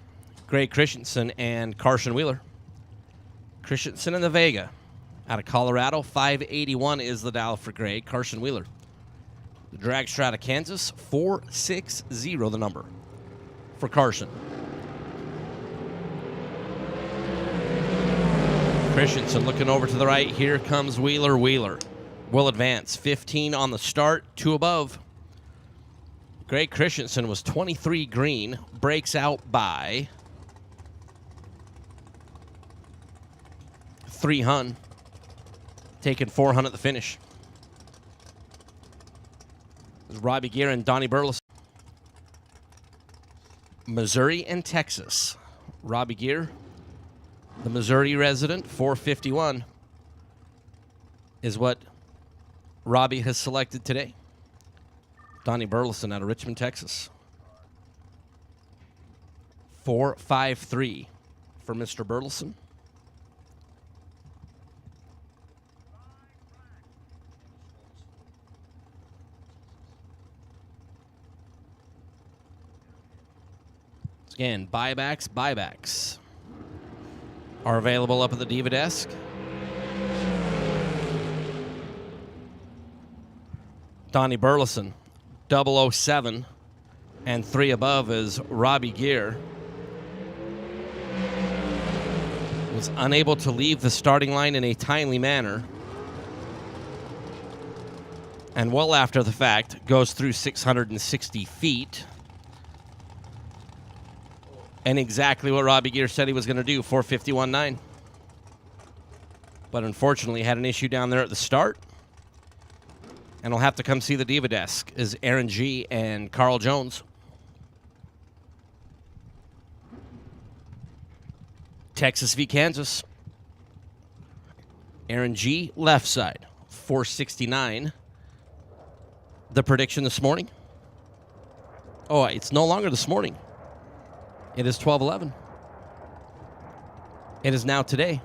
Greg Christensen and Carson Wheeler. Christensen in the Vega out of Colorado. 581 is the dial for Greg. Carson Wheeler. The dragster out of Kansas. 460 the number for Carson. Christensen looking over to the right. Here comes Wheeler. Wheeler will advance. 15 on the start. 2 above. Greg Christensen was 23 green. Breaks out by 300, taking 400 at the finish. There's Robbie Gear and Donnie Burleson. Missouri and Texas. Robbie Gear, the Missouri resident, 451 is what Robbie has selected today. Donnie Burleson out of Richmond, Texas. 453 for Mr. Burleson. Again, buybacks are available up at the Diva desk. Donnie Burleson, 007, and 3 above is Robbie Gear. Was unable to leave the starting line in a timely manner. And well after the fact, goes through 660 feet. And exactly what Robbie Gear said he was going to do, 451.9. But unfortunately had an issue down there at the start. And will have to come see the Diva desk is Aaron G. and Carl Jones. Texas v. Kansas. Aaron G. left side, 469. The prediction this morning. Oh, it's no longer this morning. It is 12:11. It is now today.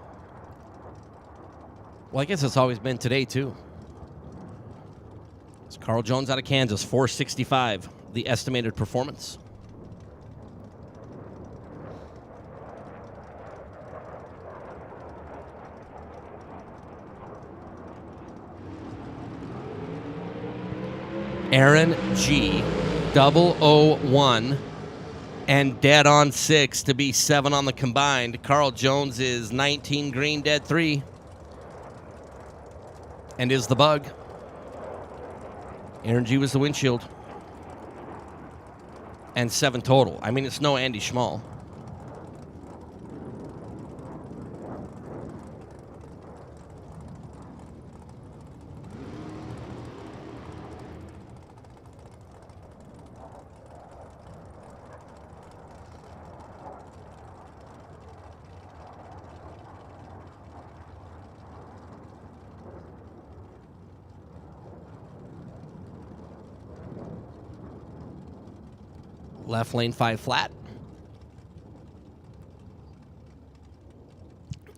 Well, I guess it's always been today, too. It's Carl Jones out of Kansas, 465, the estimated performance. Aaron G, 001, and dead on 6 to be 7 on the combined. Carl Jones is 19 green, dead 3, and is the bug. Aaron G was the windshield. And 7 total. I mean, it's no Andy Schmall. Left lane 5 flat.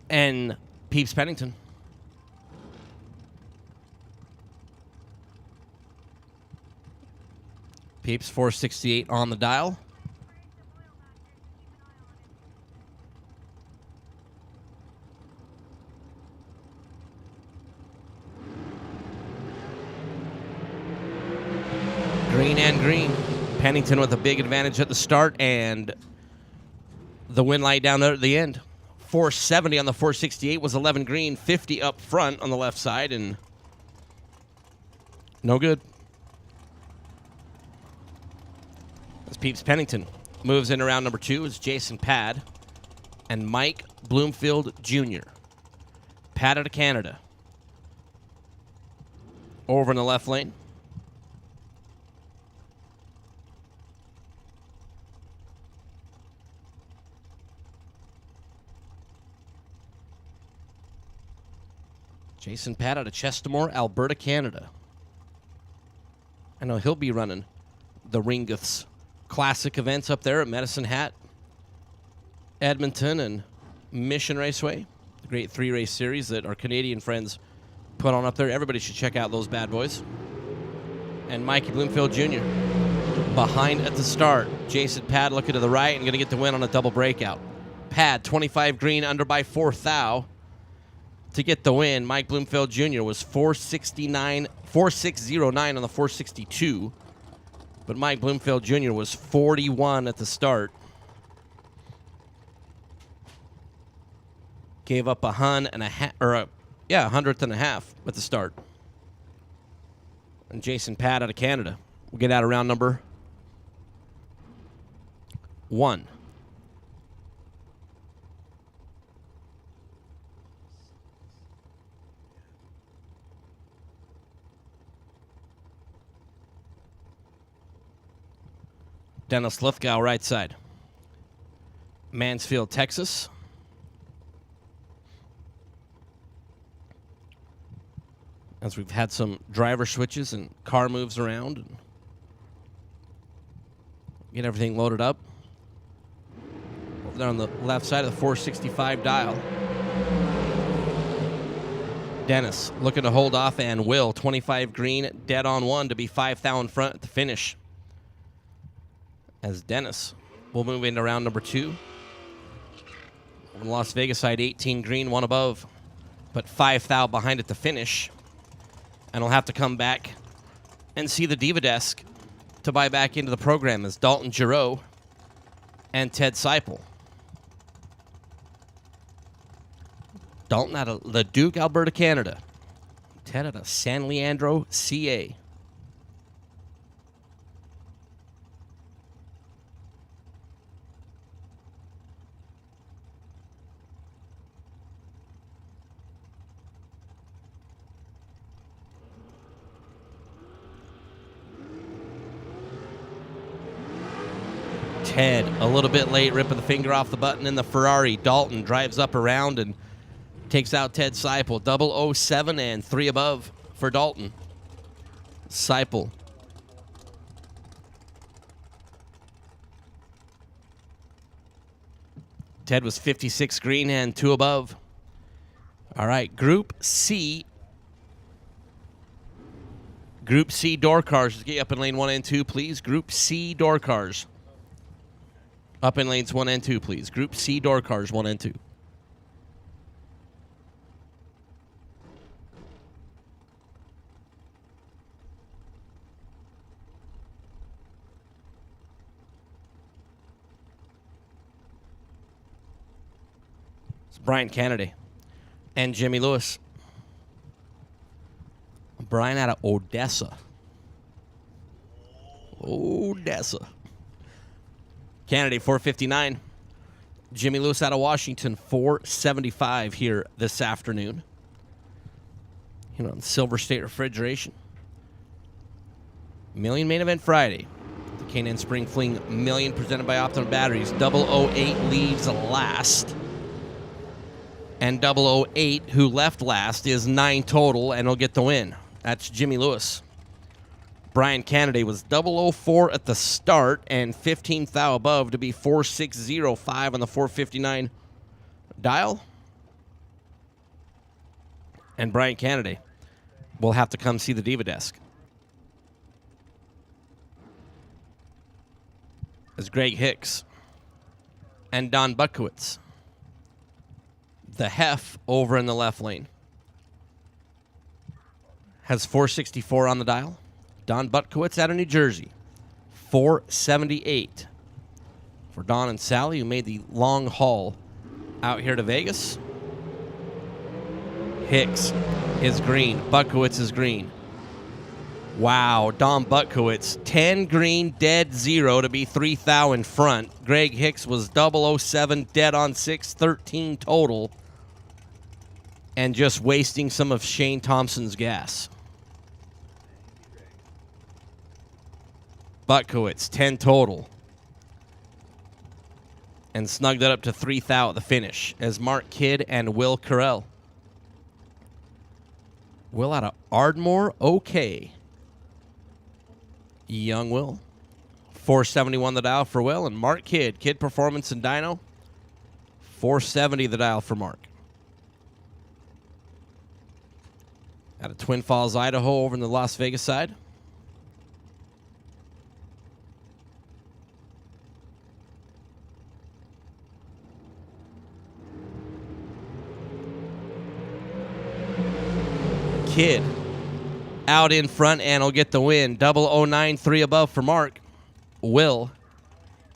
And Peeps Pennington. Peeps 468 on the dial. Green and green. Pennington with a big advantage at the start and the win light down there at the end. 470 on the 468 was 11 green, 50 up front on the left side, and no good. As Peeps Pennington moves in around number 2 is Jason Pad and Mike Bloomfield Jr. Pad out of Canada. Over in the left lane. Jason Pad out of Chestermore, Alberta, Canada. I know he'll be running the Ringoths Classic events up there at Medicine Hat, Edmonton, and Mission Raceway. The great 3-race series that our Canadian friends put on up there. Everybody should check out those bad boys. And Mikey Bloomfield Jr. behind at the start. Jason Pad looking to the right and going to get the win on a double breakout. Pad, 25 green, under by 4 thou. To get the win, Mike Bloomfield Jr. was 469, 4609 on the 462. But Mike Bloomfield Jr. was 41 at the start. Gave up a hundredth and a half at the start. And Jason Pad out of Canada will get out of round number 1. Dennis Lithgow, right side. Mansfield, Texas. As we've had some driver switches and car moves around. And get everything loaded up. Over there on the left side of the 465 dial. Dennis looking to hold off and will. 25 green, dead on 1 to be 5 thou in front at the finish. As Dennis will move into round number 2. On the Las Vegas side, 18 green, 1 above, but 5 thou behind at the finish. And he'll have to come back and see the Diva Desk to buy back into the program as Dalton Giroux and Ted Seipel. Dalton out of Leduc, Alberta, Canada. Ted out of San Leandro, CA. Ted a little bit late, ripping the finger off the button in the Ferrari. Dalton drives up around and takes out Ted Seipel. 007 and 3 above for Dalton. Seipel. Ted was 56 green and 2 above. All right, Group C. Group C door cars. Just get up in lane 1 and 2, please. Group C door cars. Up in lanes 1 and 2, please. Group C door cars 1 and 2. It's Brian Kennedy and Jimmy Lewis. Brian out of Odessa. Odessa. Kennedy, 459. Jimmy Lewis out of Washington, 475 here this afternoon. Here on Silver State Refrigeration. Million Main Event Friday. The K&N Spring Fling Million presented by Optimum Batteries. 008 leaves last. And 008, who left last, is 9 total and will get the win. That's Jimmy Lewis. Brian Kennedy was 004 at the start and 15th thou above to be 4605 on the 459 dial. And Brian Kennedy will have to come see the Diva Desk. As Greg Hicks and Don Butkowitz. The Hef over in the left lane. Has 464 on the dial. Don Butkowitz out of New Jersey, 478. For Don and Sally, who made the long haul out here to Vegas. Hicks is green. Butkowitz is green. Wow, Don Butkowitz, 10 green, dead 0 to be 3 thou in front. Greg Hicks was 007, dead on 6, 13 total. And just wasting some of Shane Thompson's gas. Butkowitz, 10 total. And snugged that up to 3 thou at the finish as Mark Kidd and Will Carell. Will out of Ardmore, okay. Young Will. 471 the dial for Will. And Mark Kidd, Kidd Performance and Dyno. 470 the dial for Mark. Out of Twin Falls, Idaho, over in the Las Vegas side. Kidd out in front and will get the win. 009, 3 above for Mark. Will,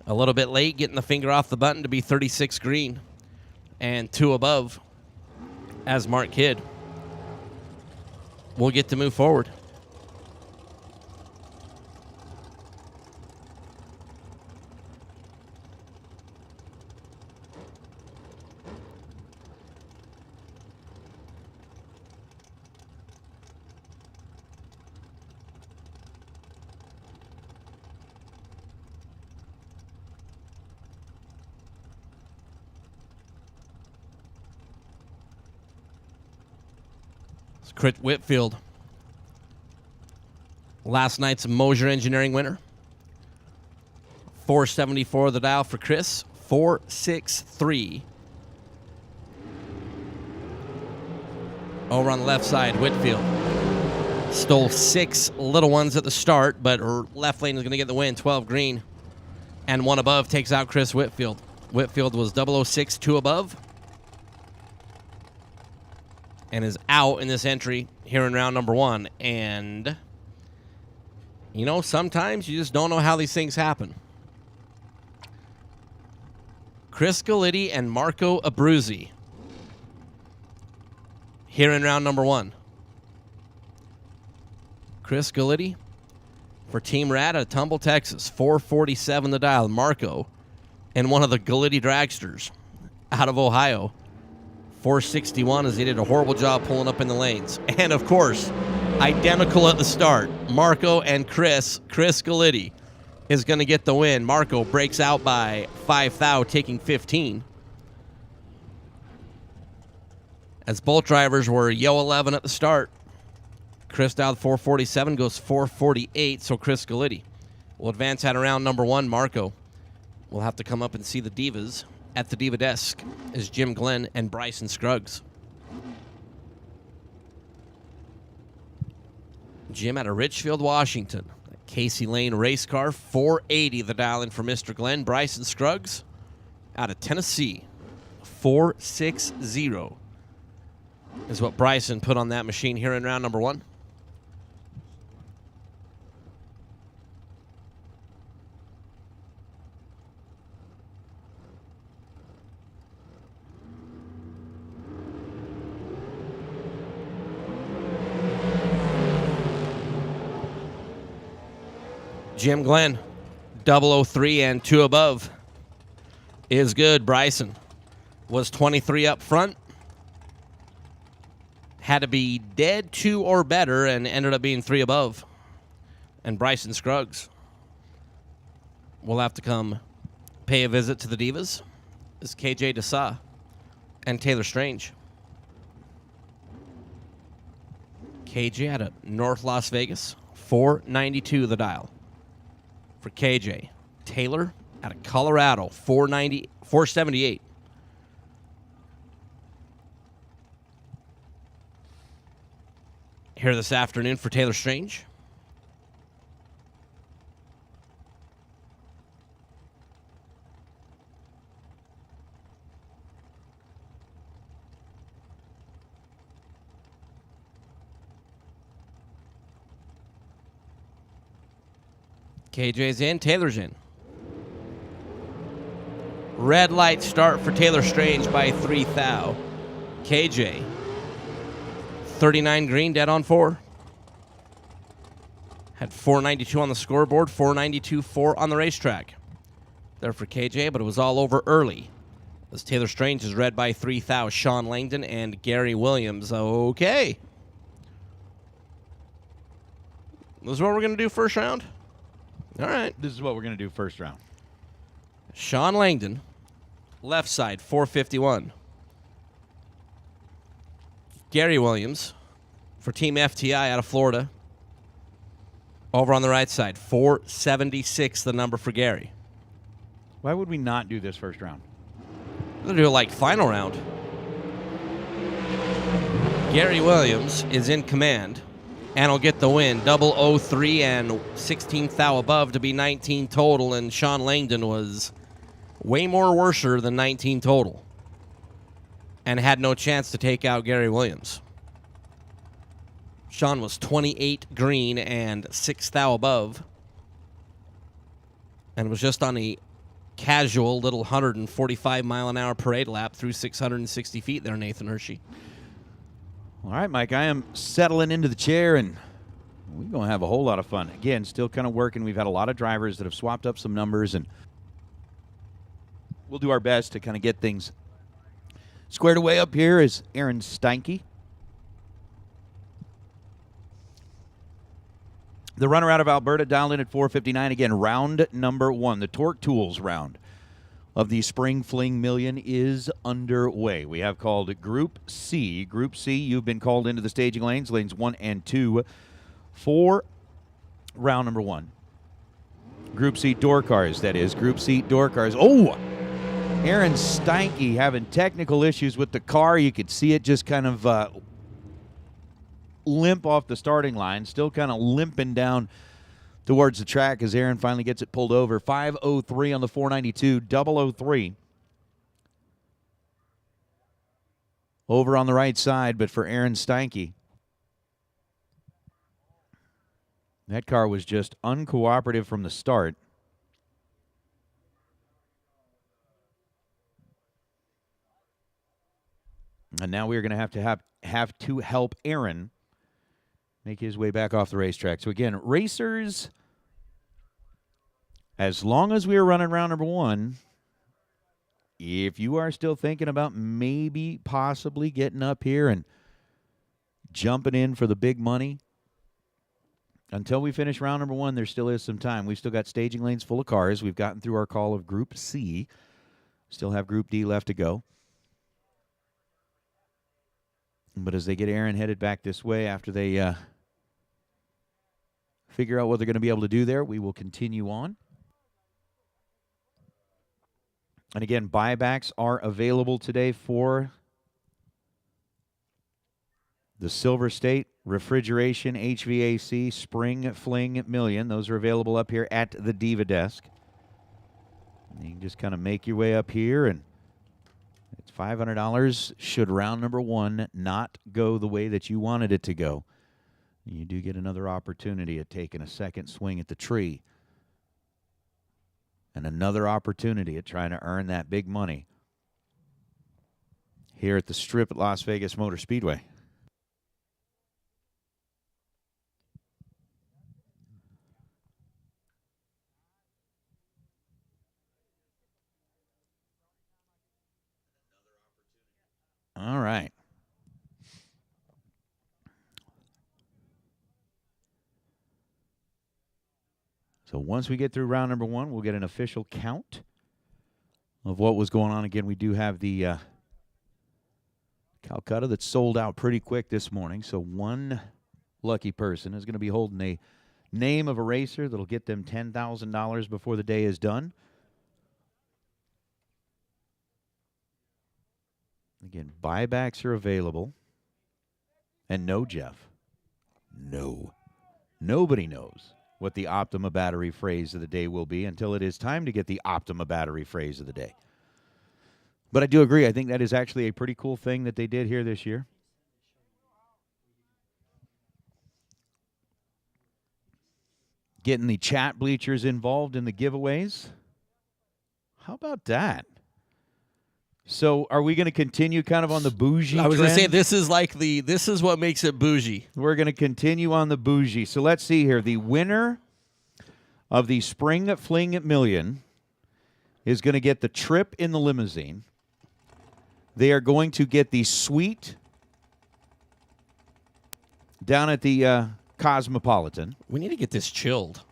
a little bit late, getting the finger off the button to be 36 green. And 2 above as Mark Kidd will get to move forward. Crit Whitfield, last night's Mosier Engineering winner. 474 the dial for Chris. 463. Over on the left side, Whitfield stole 6 little ones at the start, but her left lane is going to get the win. 12 green, and 1 above takes out Chris Whitfield. Whitfield was 006, 2 above. And is out in this entry here in round number 1. And, you know, sometimes you just don't know how these things happen. Chris Galitti and Marco Abruzzi here in round number 1. Chris Galitti for Team Rad out of Tumble, Texas. 447 the dial. Marco and one of the Galitti dragsters out of Ohio. 461 as he did a horrible job pulling up in the lanes. And, of course, identical at the start. Marco and Chris Galitti is going to get the win. Marco breaks out by 5 thou, taking 15. As both drivers were Yo 11 at the start. Chris down 447, goes 448, so Chris Galitti will advance out of round number 1. Marco will have to come up and see the Divas. At the Diva Desk is Jim Glenn and Bryson Scruggs. Jim out of Richfield, Washington. Casey Lane race car, 480 the dial in for Mr. Glenn. Bryson Scruggs out of Tennessee, 460 is what Bryson put on that machine here in round number 1. Jim Glenn, 003 and 2 above is good. Bryson was 23 up front. Had to be dead 2 or better and ended up being 3 above. And Bryson Scruggs will have to come pay a visit to the Divas. Is KJ Desa and Taylor Strange. KJ out of North Las Vegas, 492 the dial. For KJ. Taylor out of Colorado, 478. Here this afternoon for Taylor Strange. KJ's in, Taylor's in. Red light start for Taylor Strange by 3 thou. KJ, 39 green, dead on 4. Had 492 on the scoreboard, 492.4 on the racetrack. There for KJ, but it was all over early. As Taylor Strange is red by 3 thou. Sean Langdon and Gary Williams. Okay. This is what we're going to do first round? All right. This is what we're going to do first round. Sean Langdon, left side, 451. Gary Williams for Team FTI out of Florida. Over on the right side, 476, the number for Gary. Why would we not do this first round? We're going to do it like final round. Gary Williams is in command. And will get the win. 003 and 16th thou above to be 19 total. And Sean Langdon was way more worser than 19 total. And had no chance to take out Gary Williams. Sean was 28 green and 6 thou above. And was just on a casual little 145 mile an hour parade lap through 660 feet there, Nathan Hershey. All right, Mike, I am settling into the chair, and we're going to have a whole lot of fun. Again, still kind of working. We've had a lot of drivers that have swapped up some numbers, and we'll do our best to kind of get things squared away. Up here is Aaron Steinke. The runner out of Alberta dialed in at 459. Again, round number 1, the Torque Tools round of the Spring Fling Million is underway. We have called Group C. Group C, you've been called into the staging lanes 1 and 2, for round number 1. Group C door cars, that is. Group C door cars. Oh! Aaron Steinke having technical issues with the car. You could see it just kind of limp off the starting line. Still kind of limping down towards the track as Aaron finally gets it pulled over. 5:03 on the 492, 003. Over on the right side, but for Aaron Steinke. That car was just uncooperative from the start. And now we're going to have to help Aaron make his way back off the racetrack. So again, racers, as long as we are running round number 1, if you are still thinking about maybe possibly getting up here and jumping in for the big money, until we finish round number 1, there still is some time. We've still got staging lanes full of cars. We've gotten through our call of Group C. Still have Group D left to go. But as they get Aaron headed back this way after they figure out what they're going to be able to do there, we will continue on. And again, buybacks are available today for The Silver State Refrigeration HVAC Spring Fling Million. Those are available up here at the Diva desk. And you can just kind of make your way up here, and it's $500 should round number 1 not go the way that you wanted it to go. You do get another opportunity at taking a second swing at the tree. And another opportunity at trying to earn that big money here at the Strip at Las Vegas Motor Speedway. All right. So once we get through round number 1, we'll get an official count of what was going on. Again, we do have the Calcutta that sold out pretty quick this morning. So one lucky person is going to be holding a name of a racer that'll get them $10,000 before the day is done. Again, buybacks are available. And no, Jeff. No. Nobody knows what the Optima battery phrase of the day will be until it is time to get the Optima battery phrase of the day. But I do agree. I think that is actually a pretty cool thing that they did here this year. Getting the chat bleachers involved in the giveaways. How about that? So are we going to continue kind of on the bougie I was going to trend? say, this is what makes it bougie. We're going to continue on the bougie. So let's see here. The winner of the Spring Fling Million is going to get the trip in the limousine. They are going to get the suite down at the Cosmopolitan. We need to get this chilled.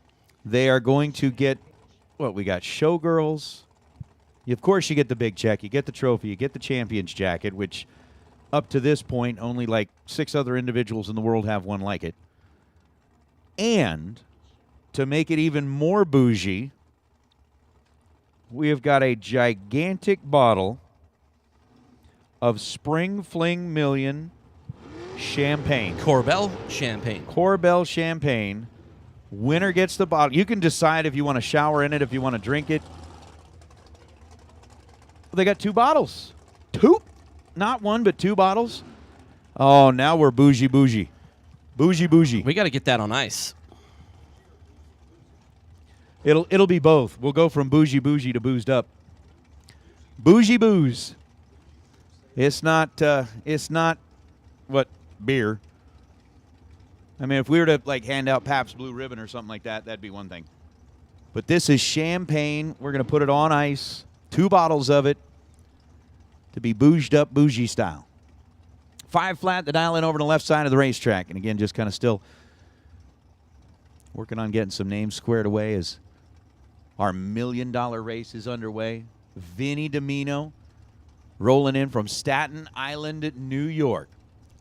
They are going to get, what, we got Showgirls. Of course, you get the big check. You get the trophy. You get the champion's jacket, which up to this point, only like 6 other individuals in the world have one like it. And to make it even more bougie, we have got a gigantic bottle of Spring Fling Million champagne. Corbel champagne. Corbel champagne. Winner gets the bottle. You can decide if you want to shower in it, if you want to drink it. They got 2 bottles. 2? Not 1, but 2 bottles. Oh, now we're bougie. Bougie. We got to get that on ice. It'll be both. We'll go from bougie to boozed up. Bougie booze. It's not what, beer. I mean, if we were to like hand out Pabst Blue Ribbon or something like that, that'd be one thing. But this is champagne. We're going to put it on ice. 2 bottles of it to be bouged up bougie style. 5 flat, the dial in over to the left side of the racetrack. And again, just kind of still working on getting some names squared away as our $1 million race is underway. Vinny Domino rolling in from Staten Island, New York.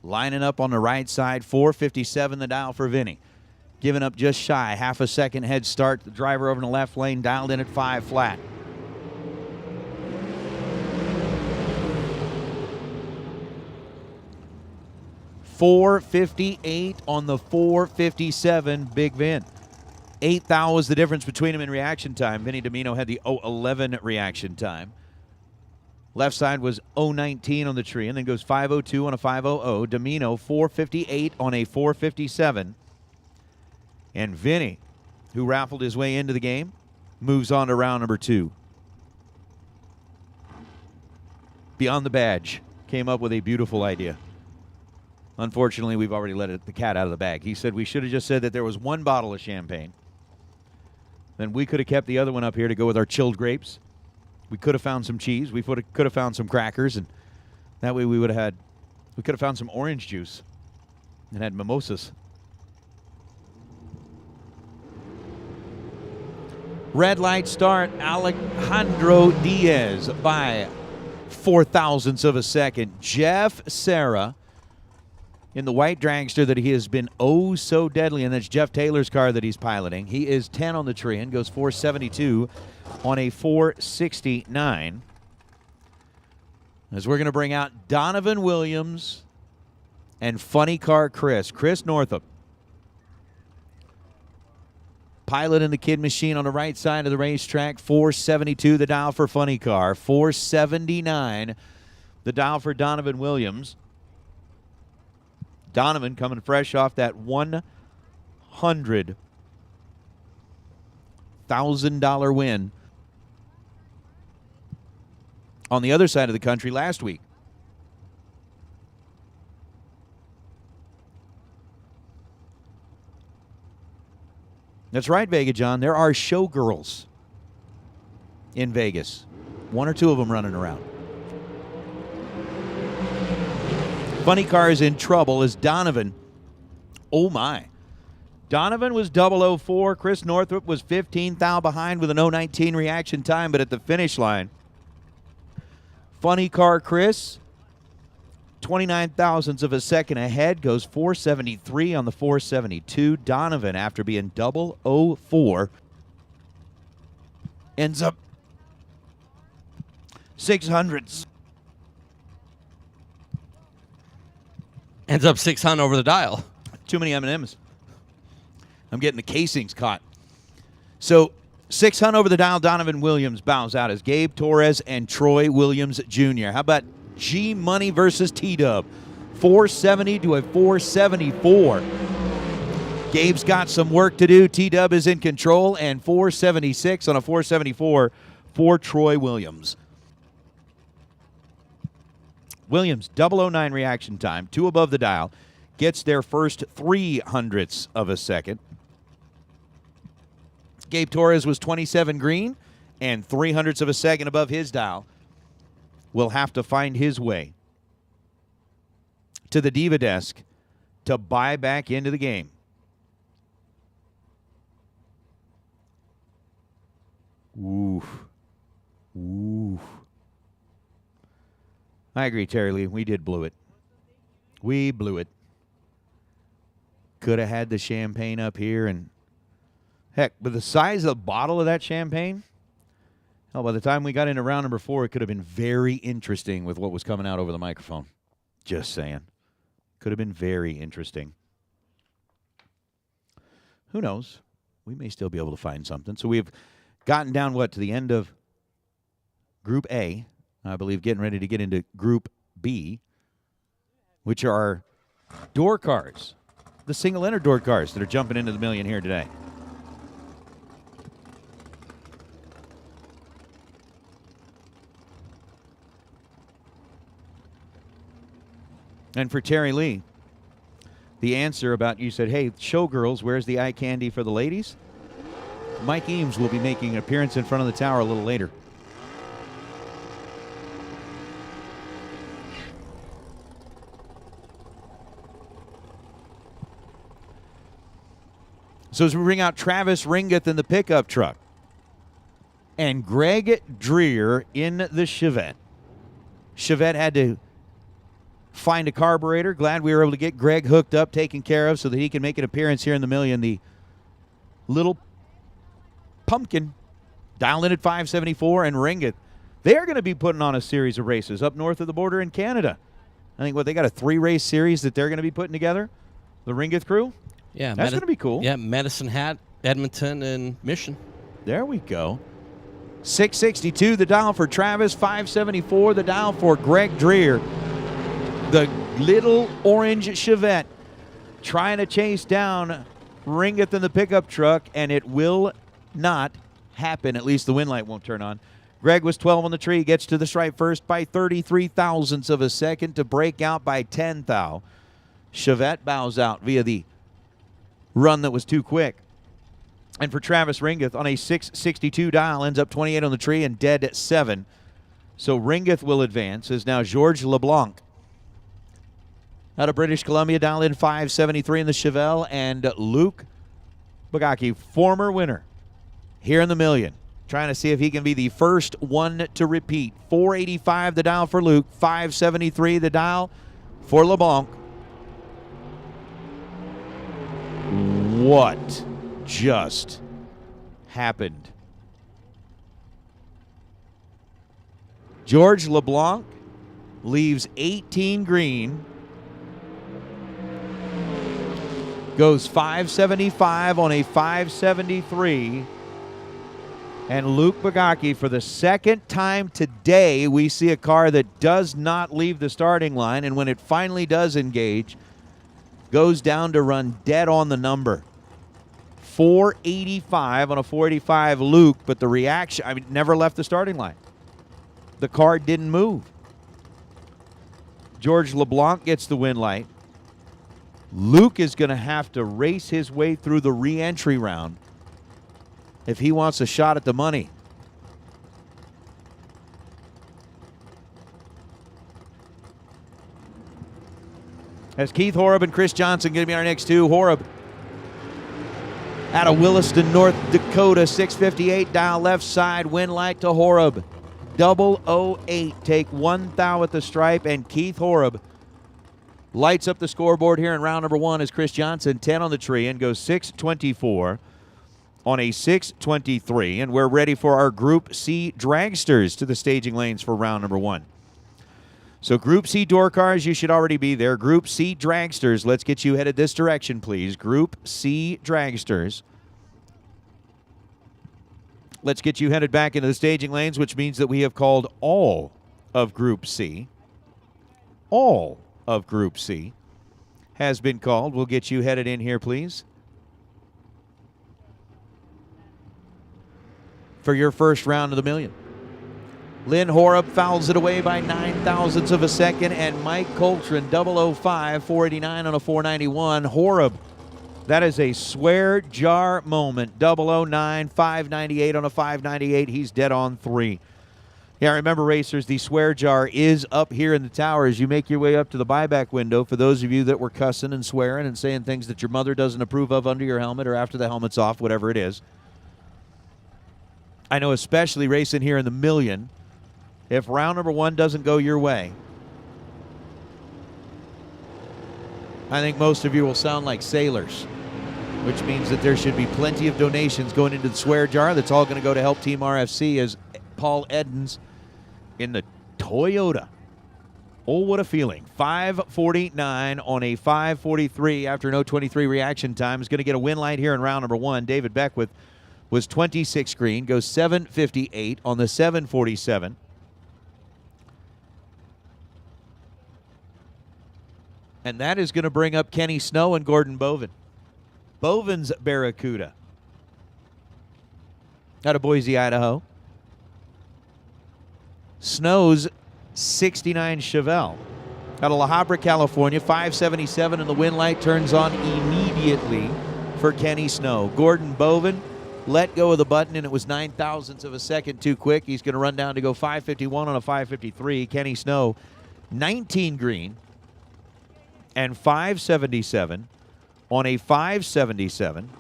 Lining up on the right side, 457 the dial for Vinny. Giving up just shy, half a second head start. The driver over in the left lane dialed in at 5 flat. .458 on the 457 Big Vin. 8 thou was the difference between them in reaction time. Vinny Domino had the 011 reaction time. Left side was 019 on the tree, and then goes 502 on a 500. Domino 458 on a 457. And Vinny, who raffled his way into the game, moves on to round number 2. Beyond the Badge came up with a beautiful idea. Unfortunately, we've already let the cat out of the bag. He said we should have just said that there was 1 bottle of champagne. Then we could have kept the other one up here to go with our chilled grapes. We could have found some cheese. We could have found some crackers, and that way we could have found some orange juice and had mimosas. Red light start, Alejandro Diaz by 0.004 of a second. Jeff Serra in the white dragster that he has been oh so deadly, and that's Jeff Taylor's car that he's piloting. He is 10 on the tree and goes 472 on a 469. As we're going to bring out Donovan Williams and Funny Car Chris Northup. Pilot in the Kid Machine on the right side of the racetrack. 472 the dial for Funny Car. 479 the dial for Donovan Williams. Donovan coming fresh off that $100,000 win on the other side of the country last week. That's right, Vega John. There are showgirls in Vegas. One or two of them running around. Funny Car is in trouble as Donovan. Oh, my. Donovan was 004. Chris Northup was 15 thou behind with an 019 reaction time, but at the finish line, Funny Car Chris, 29 thousandths of a second ahead, goes 473 on the 472. Donovan, after being 004, ends up 600s. Ends up 600 over the dial. Too many M&Ms. I'm getting the casings caught. So 600 over the dial, Donovan Williams bows out as Gabe Torres and Troy Williams Jr. How about G Money versus T-Dub? 470 to a 474. Gabe's got some work to do. T-Dub is in control, and 476 on a 474 for Troy Williams. Williams, 009 reaction time, 2 above the dial, gets their first 300ths of a second. Gabe Torres was 27 green and 300ths of a second above his dial. Will have to find his way to the Diva desk to buy back into the game. Oof. Oof. I agree, Terry Lee. We did blew it. We blew it. Could have had the champagne up here, and heck, with the size of the bottle of that champagne, hell, by the time we got into round number 4, it could have been very interesting with what was coming out over the microphone. Just saying. Could have been very interesting. Who knows? We may still be able to find something. So we've gotten down, to the end of Group A. I believe getting ready to get into Group B, which are our door cars, the single enter door cars that are jumping into the million here today. And for Terry Lee, the answer about, you said, hey, showgirls, where's the eye candy for the ladies? Mike Eames will be making an appearance in front of the tower a little later. So as we bring out Travis Ringeth in the pickup truck and Greg Dreer in the Chevette. Chevette had to find a carburetor. Glad we were able to get Greg hooked up, taken care of, so that he can make an appearance here in the million. The little pumpkin dialed in at 574, and Ringeth. They are going to be putting on a series of races up north of the border in Canada. I think, they got a 3-race series that they're going to be putting together? The Ringeth crew? Yeah, that's going to be cool. Yeah, Medicine Hat, Edmonton, and Mission. There we go. 662 the dial for Travis, 574 the dial for Greg Dreer. The little orange Chevette trying to chase down Ringeth in the pickup truck, and it will not happen. At least the wind light won't turn on. Greg was 12 on the tree, gets to the stripe first by 33 thousandths of a second to break out by 10 thou. Chevette bows out via the run that was too quick. And for Travis Ringeth on a 662 dial, ends up 28 on the tree and dead at 7. So Ringeth will advance as now George LeBlanc out of British Columbia, dial in 573 in the Chevelle, and Luke Bagaki, former winner here in the million, trying to see if he can be the first one to repeat. 485 the dial for Luke, 573 the dial for LeBlanc. What just happened? George LeBlanc leaves 18 green Goes 575 on a 573. And Luke Bagaki, for the second time today, we see a car that does not leave the starting line, and when it finally does engage, goes down to run dead on the number. 485 on a 485 Luke, but the reaction, never left the starting line. The car didn't move. George LeBlanc gets the win light. Luke is going to have to race his way through the re-entry round if he wants a shot at the money. As Keith Horeb and Chris Johnson going to be our next two. Horeb out of Williston, North Dakota, 658 dial left side, win light to Horeb. 008, take 1 thou at the stripe, and Keith Horeb lights up the scoreboard here in round number 1 as Chris Johnson 10 on the tree and goes 624 on a 623, and we're ready for our Group C dragsters to the staging lanes for round number 1. So Group C door cars, you should already be there. Group C dragsters, let's get you headed this direction, please. Group C dragsters. Let's get you headed back into the staging lanes, which means that we have called all of Group C. All of Group C has been called. We'll get you headed in here, please, for your first round of the million. Lynn Horeb fouls it away by 9 thousandths of a second, and Mike Coltrane, 005, 489 on a 491. Horeb, that is a swear jar moment. 009, 598 on a 598. He's dead on 3. Yeah, remember, racers, the swear jar is up here in the tower as you make your way up to the buyback window for those of you that were cussing and swearing and saying things that your mother doesn't approve of under your helmet or after the helmet's off, whatever it is. I know, especially racing here in the million, if round number 1 doesn't go your way, I think most of you will sound like sailors, which means that there should be plenty of donations going into the swear jar. That's all going to go to help Team RFC as Paul Edens in the Toyota. Oh, what a feeling. 549 on a 543 after no 23 reaction time is going to get a win light here in round number 1. David Beckwith was 26 green, goes 758 on the 747. And that is going to bring up Kenny Snow and Gordon Bovin. Bovin's Barracuda out of Boise, Idaho. Snow's 69 Chevelle out of La Habra, California. 577, and the win light turns on immediately for Kenny Snow. Gordon Bovin let go of the button, and it was 9 thousandths of a second too quick. He's going to run down to go 551 on a 553. Kenny Snow, 19 green and 577 on a 577.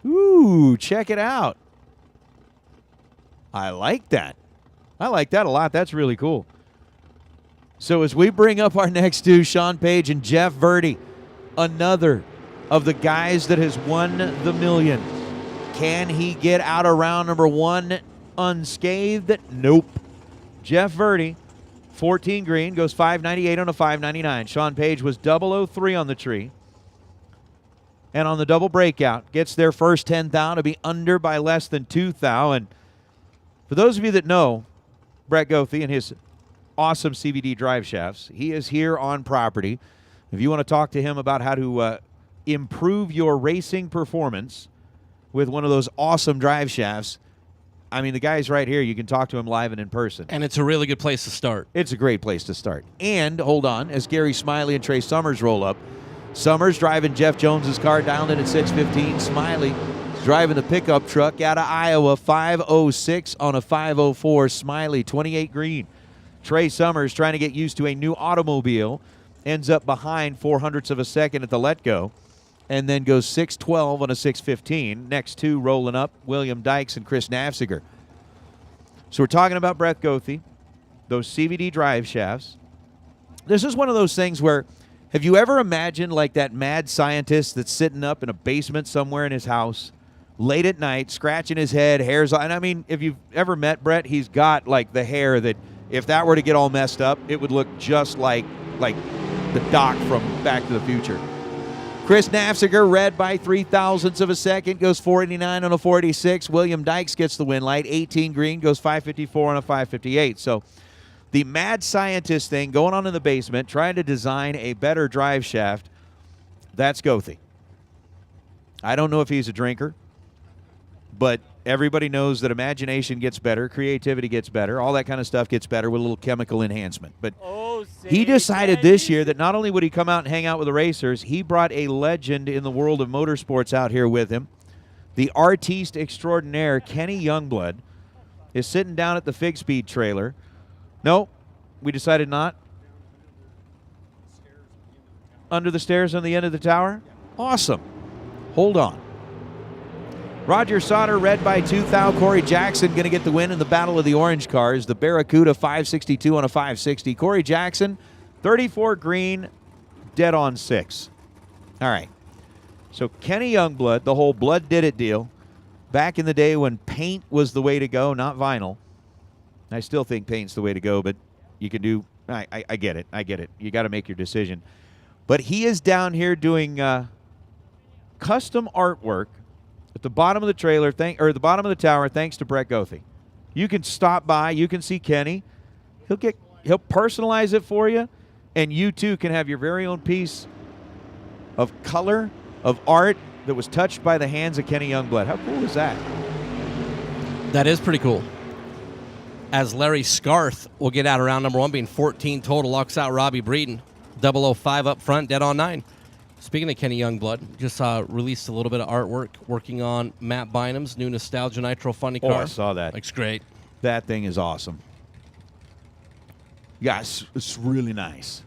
Ooh, check it out. I like that. I like that a lot. That's really cool. So as we bring up our next two, Sean Page and Jeff Verdi, another of the guys that has won the million. Can he get out of round number 1 unscathed? Nope. Jeff Verdi, 14 green, goes 598 on a 599. Sean Page was 003 on the tree. And on the double breakout, gets their first 10 thou to be under by less than 2 thou. And for those of you that know Brett Goethe and his awesome CVD drive shafts, he is here on property. If you want to talk to him about how to improve your racing performance with one of those awesome drive shafts, I mean, the guy's right here. You can talk to him live and in person. And it's a really good place to start. It's a great place to start. And, hold on, as Gary Smiley and Trey Summers roll up, Summers driving Jeff Jones's car down in at 615. Smiley driving the pickup truck out of Iowa, 506 on a 504. Smiley, 28 green. Trey Summers trying to get used to a new automobile, ends up behind 0.04 of a second at the let-go, and then goes 612 on a 615. Next two rolling up, William Dykes and Chris Nafziger. So we're talking about Brett Goethe, those CVD drive shafts. This is one of those things where, have you ever imagined like that mad scientist that's sitting up in a basement somewhere in his house late at night, scratching his head, hair's on? And I mean, if you've ever met Brett, he's got like the hair that If that were to get all messed up, it would look just like the Doc from Back to the Future. Chris Nafziger, red by 0.03 of a second, goes 489 on a 486. William Dykes gets the win light. 18 green, goes 554 on a 558. So the mad scientist thing going on in the basement, trying to design a better drive shaft, that's Gothi. I don't know if he's a drinker, but everybody knows that imagination gets better, creativity gets better, all that kind of stuff gets better with a little chemical enhancement. But he decided this year that not only would he come out and hang out with the racers, he brought a legend in the world of motorsports out here with him. The artiste extraordinaire, Kenny Youngblood, is sitting down at the Fig Speed trailer. No, we decided not. Under the stairs on the end of the tower? Awesome. Hold on. Roger Sauter, red by 2 thou. Corey Jackson going to get the win in the Battle of the Orange Cars. The Barracuda 562 on a 560. Corey Jackson, 34 green, dead on 6. All right. So Kenny Youngblood, the whole blood did it deal. Back in the day when paint was the way to go, not vinyl. I still think paint's the way to go, but you can do, I get it. I get it. You got to make your decision. But he is down here doing custom artwork at the bottom of the trailer, or the bottom of the tower, thanks to Brett Gothi. You can stop by. You can see Kenny. He'll personalize it for you, and you too can have your very own piece of color, of art that was touched by the hands of Kenny Youngblood. How cool is that? That is pretty cool. As Larry Scarth will get out of round number 1, being 14 total, locks out Robbie Breeden. 005 up front, dead on 9. Speaking of Kenny Youngblood, just released a little bit of artwork, working on Matt Bynum's new Nostalgia Nitro Funny car. Oh, I saw that. Looks great. That thing is awesome. Yeah, it's really nice.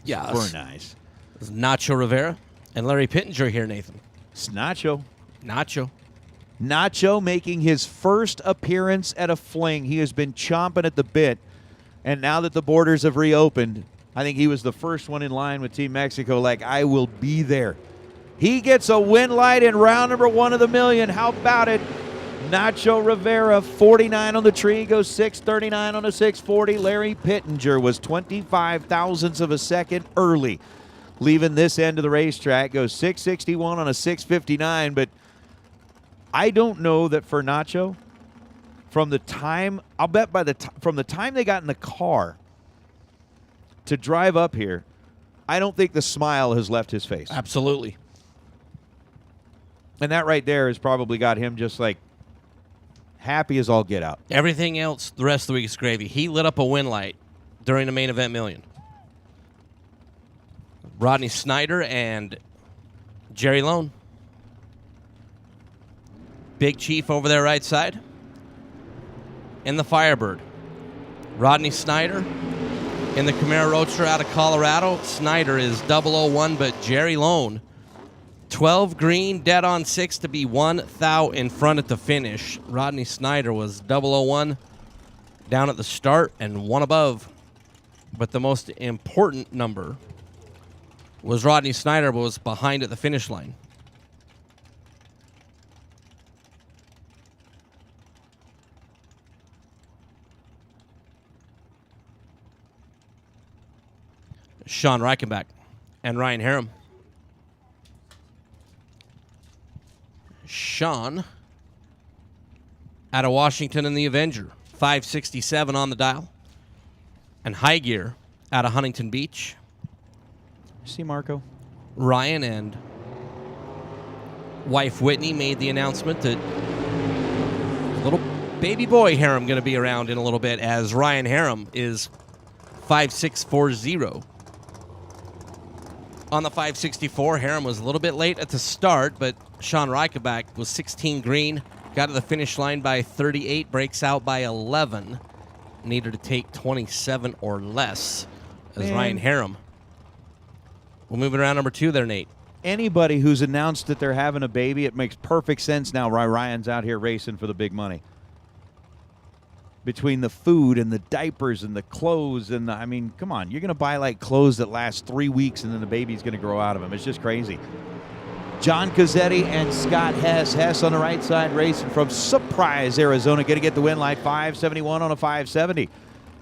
Yeah. Very nice. It's Nacho Rivera and Larry Pittenger here, Nathan. It's Nacho. Nacho making his first appearance at a Fling. He has been chomping at the bit, and now that the borders have reopened, I think he was the first one in line with Team Mexico, like, I will be there. He gets a win light in round number 1 of the million. How about it? Nacho Rivera, 49 on the tree, goes 639 on a 640. Larry Pittenger was 25 thousandths of a second early, leaving this end of the racetrack, goes 661 on a 659. But I don't know that for Nacho, from the time, I'll bet from the time they got in the car to drive up here, I don't think the smile has left his face. Absolutely. And that right there has probably got him just like happy as all get out. Everything else, the rest of the week is gravy. He lit up a win light during the main event million. Rodney Snyder and Jerry Lone. Big Chief over there right side. And the Firebird. Rodney Snyder in the Camaro Roadster out of Colorado. Snyder is 001, but Jerry Lone, 12 green, dead on 6 to be 1 thou in front at the finish. Rodney Snyder was 001 down at the start and 1 above. But the most important number was Rodney Snyder was behind at the finish line. Sean Reichenbach and Ryan Harem. Sean out of Washington in the Avenger, 567 on the dial. And High Gear out of Huntington Beach. See Marco? Ryan and wife Whitney made the announcement that little baby boy Harem going to be around in a little bit, as Ryan Harem is 5640. On the 564, Harem was a little bit late at the start, but Sean Reichenbach was 16 green, got to the finish line by 38, breaks out by 11. Needed to take 27 or less as Ryan Harem. We'll move it around number 2 there, Nate. Anybody who's announced that they're having a baby, it makes perfect sense now why Ryan's out here racing for the big money. Between the food and the diapers and the clothes and I mean, come on, you're going to buy like clothes that last 3 weeks and then the baby's going to grow out of them. It's just crazy. John Cazzetti and Scott Hess. Hess on the right side racing from Surprise, Arizona. Going to get the win light, 571 on a 570.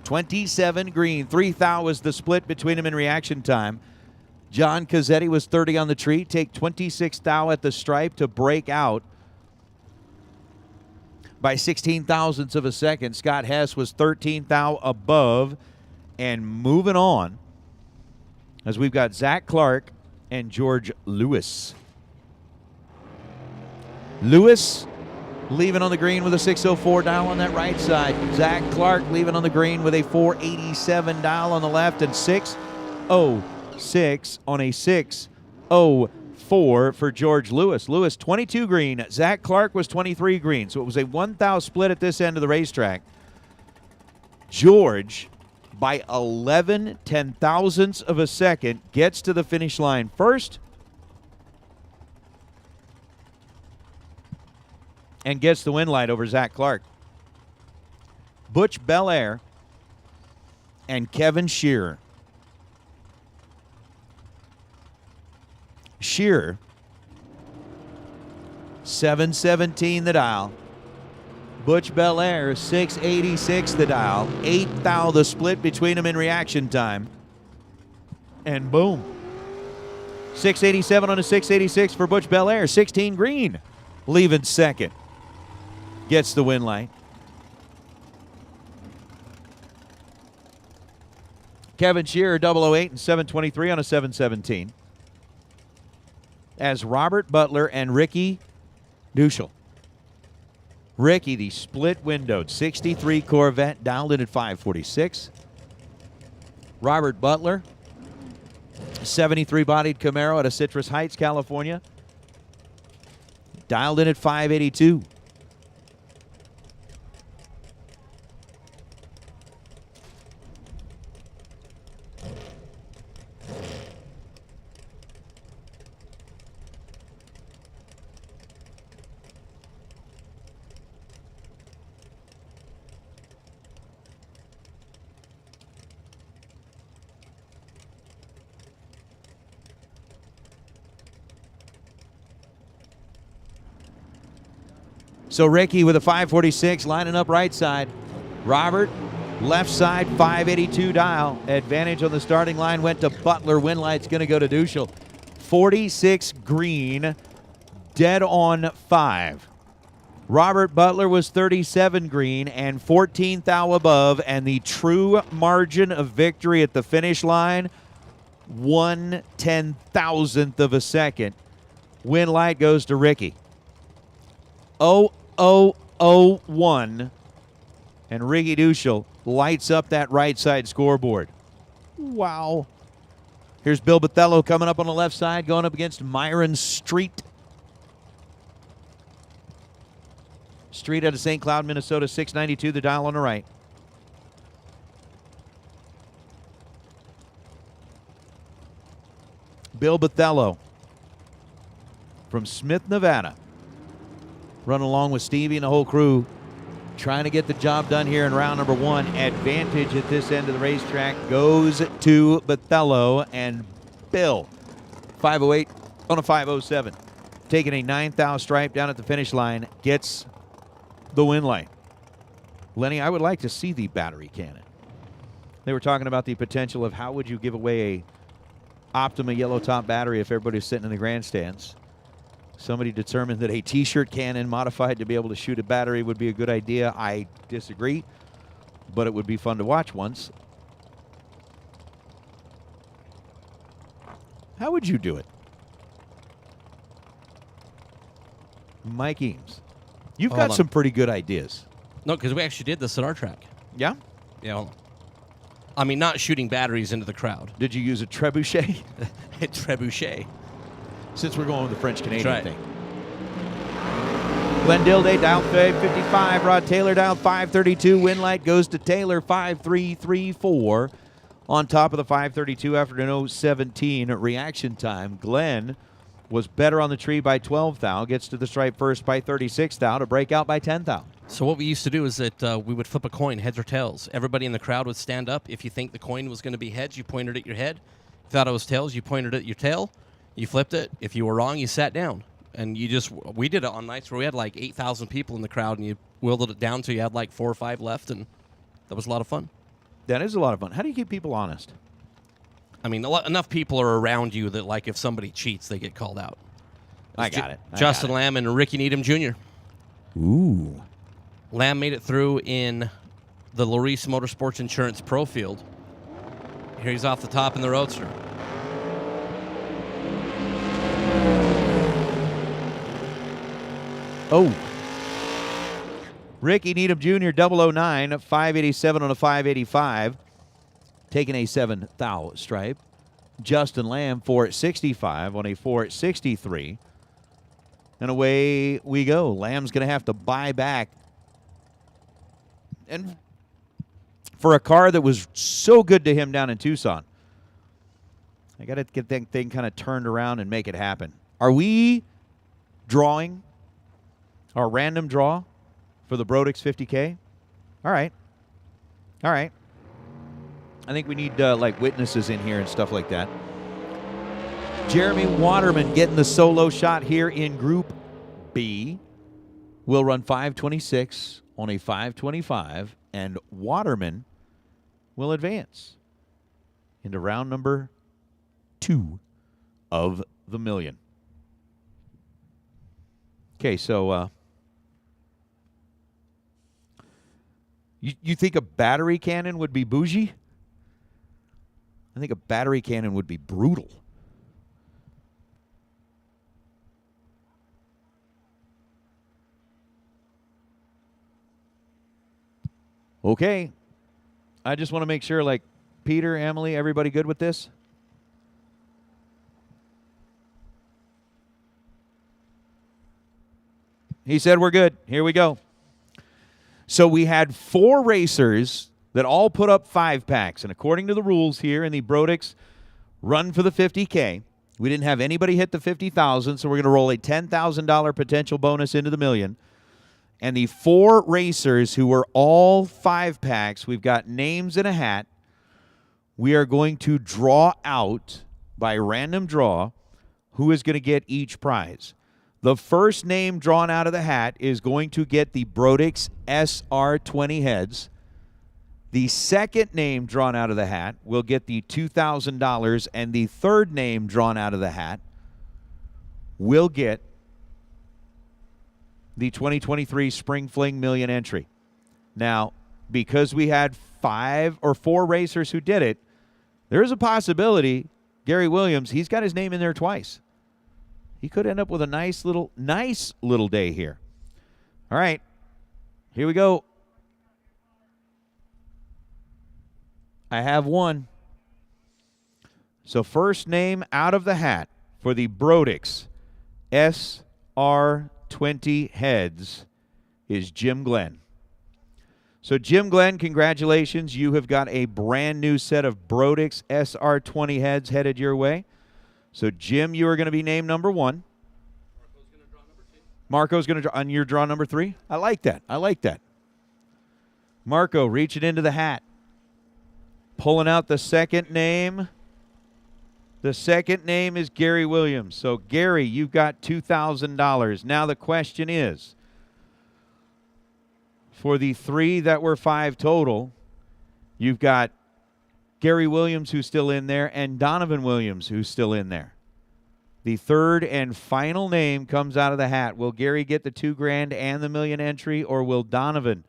27 green. 3 thou was the split between them in reaction time. John Cazzetti was 30 on the tree. Take 26 thou at the stripe to break out by 16 thousandths of a second. Scott Hess was 13 thou above and moving on as we've got Zach Clark and George Lewis. Lewis leaving on the green with a 604 dial on that right side. Zach Clark leaving on the green with a 487 dial on the left and 606 on a 604 for George Lewis. Lewis 22 green. Zach Clark was 23 green. So it was a 1 thou split at this end of the racetrack. George, by 11 ten-thousandths of a second, gets to the finish line first and gets the win light over Zach Clark. Butch Belair and Kevin Shearer. Shearer, 717 the dial. Butch Belair, 686 the dial. 8 thou the split between them in reaction time. And boom. 687 on a 686 for Butch Belair. 16 green, leaving second. Gets the win light. Kevin Shearer, 008 and 723 on a 717. As Robert Butler and Ricky Duschel. Ricky, the split windowed 63 Corvette, dialed in at 546. Robert Butler, 73 bodied Camaro out of Citrus Heights, California, dialed in at 582. So Ricky with a 546 lining up right side. Robert, left side, 582 dial. Advantage on the starting line went to Butler. Win light's going to go to Duschel. 46 green, dead on 5. Robert Butler was 37 green and 14 thou above, and the true margin of victory at the finish line, 1 ten-thousandth of a second. Win light goes to Ricky. 0-0-0-1, and Ricky Duschel lights up that right side scoreboard. Wow. Here's Bill Bathello coming up on the left side, going up against Myron Street. Street out of St. Cloud, Minnesota, 692, the dial on the right. Bill Bathello from Smith, Nevada, running along with Stevie and the whole crew, trying to get the job done here in round number 1. Advantage at this end of the racetrack goes to Bathello, and Bill, 508 on a 507, taking a 9 thou stripe down at the finish line, gets the win light. Lenny, I would like to see the battery cannon. They were talking about the potential of how would you give away a Optima yellow top battery if everybody's sitting in the grandstands. Somebody determined that a t-shirt cannon modified to be able to shoot a battery would be a good idea. I disagree, but it would be fun to watch once. How would you do it? Mike Eames, you've got some pretty good ideas. No, because we actually did this at our track. Yeah? Yeah, hold on. I mean, not shooting batteries into the crowd. Did you use a trebuchet? A trebuchet. Since we're going with the French-Canadian right. thing. Glenn Dilday dialed 55. Rod Taylor dialed 532. Win light goes to Taylor, 5334. On top of the 532 after an 017 reaction time. Glenn was better on the tree by 12 thou. Gets to the stripe first by 36 thou to break out by 10 thou. So what we used to do is that we would flip a coin, heads or tails. Everybody in the crowd would stand up. If you think the coin was going to be heads, you pointed at your head. If you thought it was tails, you pointed at your tail. You flipped it. If you were wrong, you sat down. And we did it on nights where we had like 8,000 people in the crowd, and you whittled it down till you had like 4 or 5 left, and that was a lot of fun. That is a lot of fun. How do you keep people honest? I mean, enough people are around you that, like, if somebody cheats, they get called out. I got it. Justin Lamb and Ricky Needham Jr. Ooh. Lamb made it through in the Larice Motorsports Insurance Pro Field. Here he's off the top in the Roadster. Oh. Ricky Needham Jr., 009, 587 on a 585. Taking a 7 thou stripe. Justin Lamb, 465 on a 463. And away we go. Lamb's going to have to buy back. And for a car that was so good to him down in Tucson, I got to get that thing kind of turned around and make it happen. Are we drawing our random draw for the Brodix 50K? All right. All right. I think we need, like, witnesses in here and stuff like that. Jeremy Waterman getting the solo shot here in Group B. Will run 526 on a 525, and Waterman will advance into round number 2 of the million. Okay, so you think a battery cannon would be bougie? I think a battery cannon would be brutal. Okay. I just want to make sure, like, Peter, Emily, everybody good with this? He said we're good. Here we go. So we had 4 racers that all put up 5-packs. And according to the rules here in the Brodix Run for the 50K, we didn't have anybody hit the 50,000, so we're going to roll a $10,000 potential bonus into the million. And the 4 racers who were all 5-packs, we've got names in a hat. We are going to draw out by random draw who is going to get each prize. The first name drawn out of the hat is going to get the Brodix SR20 heads. The second name drawn out of the hat will get the $2,000, and the third name drawn out of the hat will get the 2023 Spring Fling Million entry. Now, because we had 5 or 4 racers who did it, there is a possibility Gary Williams, he's got his name in there twice. He could end up with a nice little day here. All right, here we go. I have one. So first name out of the hat for the Brodix SR20 heads is Jim Glenn. So Jim Glenn, congratulations. You have got a brand new set of Brodix SR20 heads headed your way. So Jim, you are going to be named number 1. Marco's going to draw on your draw number 3. I like that. I like that. Marco reaching into the hat. Pulling out the second name. The second name is Gary Williams. So, Gary, you've got $2,000. Now the question is, for the 3 that were 5 total, you've got Gary Williams, who's still in there, and Donovan Williams, who's still in there. The third and final name comes out of the hat. Will Gary get the $2,000 and the million entry, or will Donovan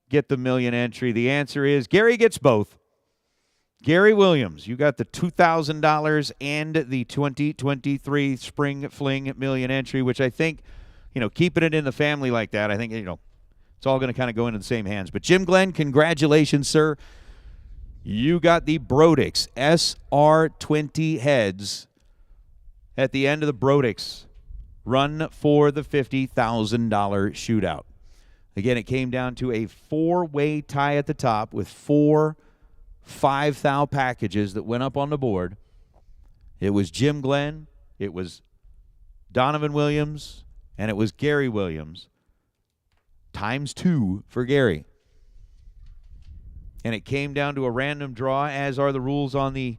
get the million entry? The answer is Gary gets both. Gary Williams, you got the $2,000 and the 2023 Spring Fling Million entry, which I think, keeping it in the family like that, I think, it's all going to kind of go into the same hands. But Jim Glenn, congratulations, sir. You got the Brodix SR20 heads at the end of the Brodix Run for the $50,000 shootout. Again, it came down to a 4-way tie at the top with 4 5-thou packages that went up on the board. It was Jim Glenn, it was Donovan Williams, and it was Gary Williams. Times 2 for Gary. And it came down to a random draw, as are the rules on the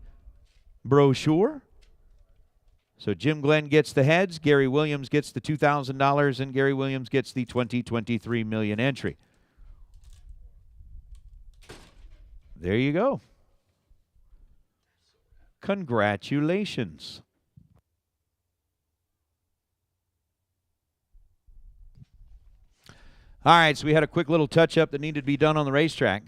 brochure. So Jim Glenn gets the heads, Gary Williams gets the $2,000, and Gary Williams gets the 2023 million entry. There you go. Congratulations. All right, so we had a quick little touch-up that needed to be done on the racetrack.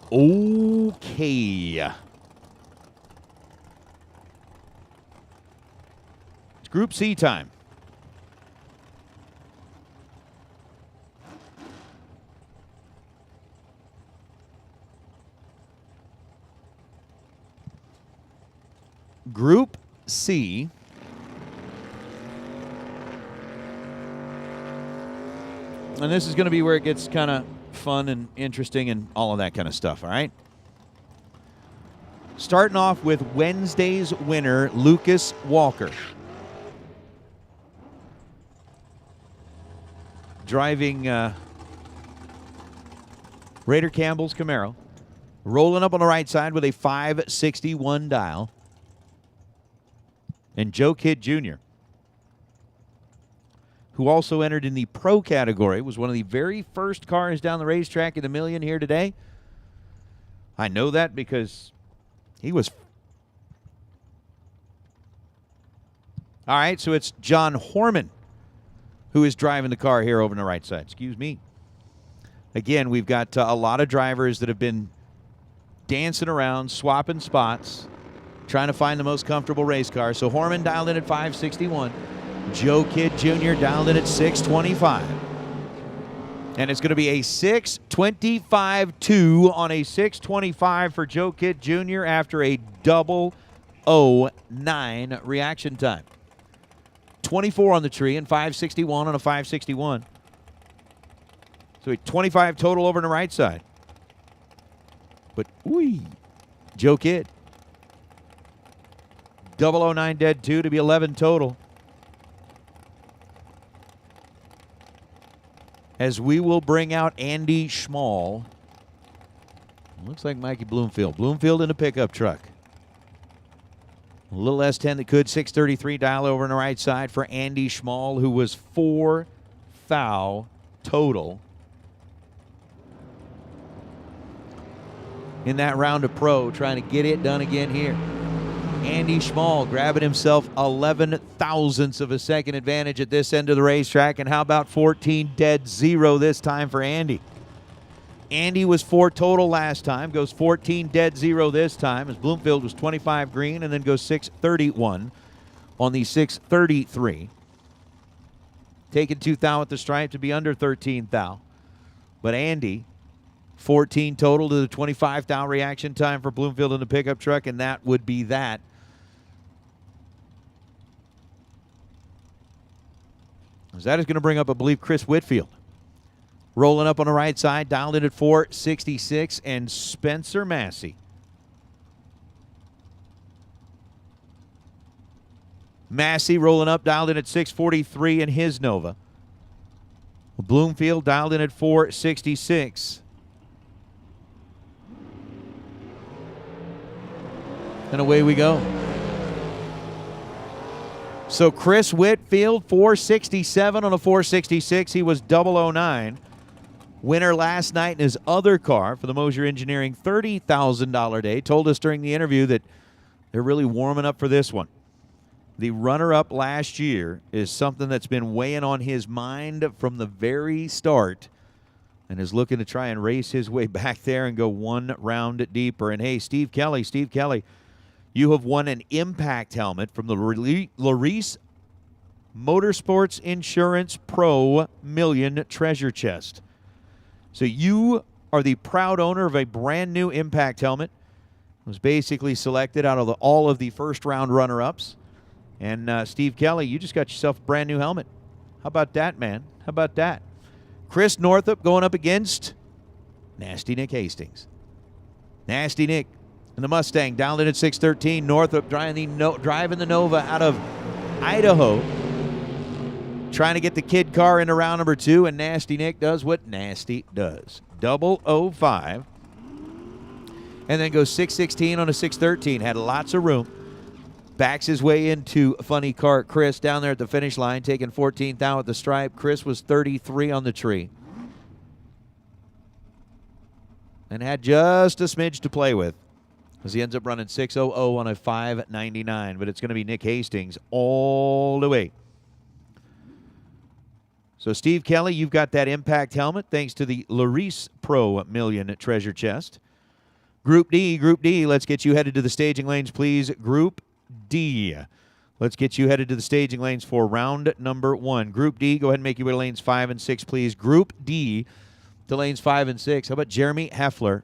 Okay. It's Group C time. Group C. And this is going to be where it gets kind of fun and interesting and all of that kind of stuff, all right? Starting off with Wednesday's winner, Lucas Walker. Driving Raider Campbell's Camaro. Rolling up on the right side with a 561 dial. And Joe Kidd Jr., who also entered in the pro category, was one of the very first cars down the racetrack in the million here today. I know that because he was. All right, so it's John Horman who is driving the car here over on the right side. Excuse me. Again, we've got a lot of drivers that have been dancing around, swapping spots, trying to find the most comfortable race car. So Horman dialed in at 561. Joe Kidd Jr. dialed in at 625. And it's going to be a 625-2 on a 625 for Joe Kidd Jr. after a 009 reaction time. 24 on the tree and 561 on a 561. So a 25 total over on the right side. But, Joe Kidd. 009 dead 2 to be 11 total. As we will bring out Andy Schmall. Looks like Mikey Bloomfield. Bloomfield in a pickup truck. A little S10 that could. 633 dial over on the right side for Andy Schmall, who was 4 foul total in that round of pro, trying to get it done again here. Andy Schmall grabbing himself 11 thousandths of a second advantage at this end of the racetrack. And how about 14 dead 0 this time for Andy? Andy was 4 total last time, goes 14 dead 0 this time, as Bloomfield was 25 green and then goes 631 on the 633. Taking 2 thou at the stripe to be under 13 thou. But Andy, 14 total to the 25 thou reaction time for Bloomfield in the pickup truck, and that would be that. As that is going to bring up, I believe, Chris Whitfield. Rolling up on the right side, dialed in at 466, and Spencer Massey. Massey rolling up, dialed in at 643 in his Nova. Bloomfield dialed in at 466. And away we go. So Chris Whitfield, 467 on a 466. He was 009. Winner last night in his other car for the Mosier Engineering $30,000 day. Told us during the interview that they're really warming up for this one. The runner-up last year is something that's been weighing on his mind from the very start, and is looking to try and race his way back there and go one round deeper. And hey, Steve Kelly, you have won an impact helmet from the Larice Motorsports Insurance Pro Million Treasure Chest. So you are the proud owner of a brand new impact helmet. It was basically selected out of all of the first round runner-ups. And Steve Kelly, you just got yourself a brand new helmet. How about that, man? How about that? Chris Northup going up against Nasty Nick Hastings. Nasty Nick in the Mustang, down in at 613. Northup driving the Nova out of Idaho. trying to get the kid car into round number 2, and Nasty Nick does what Nasty does. 005. And then goes 616 on a 613. Had lots of room. Backs his way into Funny Cart Chris down there at the finish line, taking 14th out at the stripe. Chris was 33 on the tree. And had just a smidge to play with, as he ends up running 6:00 on a 5:99. But it's going to be Nick Hastings all the way. So, Steve Kelly, you've got that impact helmet thanks to the Larice Pro Million Treasure Chest. Group D, let's get you headed to the staging lanes, please. Group D. Let's get you headed to the staging lanes for round number 1. Group D, go ahead and make your way to lanes 5 and 6, please. Group D to lanes 5 and 6. How about Jeremy Heffler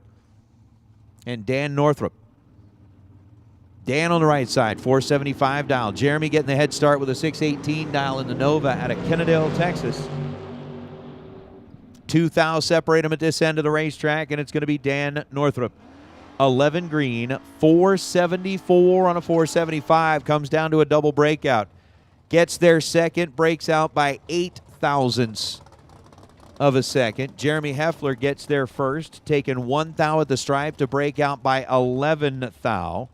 and Dan Northrup? Dan on the right side, 475 dial. Jeremy getting the head start with a 618 dial in the Nova out of Kennedale, Texas. 2 thou separate them at this end of the racetrack, and it's going to be Dan Northrup. 11 green, 474 on a 475. Comes down to a double breakout. Gets there second, breaks out by 8 thousandths of a second. Jeremy Heffler gets there first, taking 1 thou at the stripe to break out by 11 thou.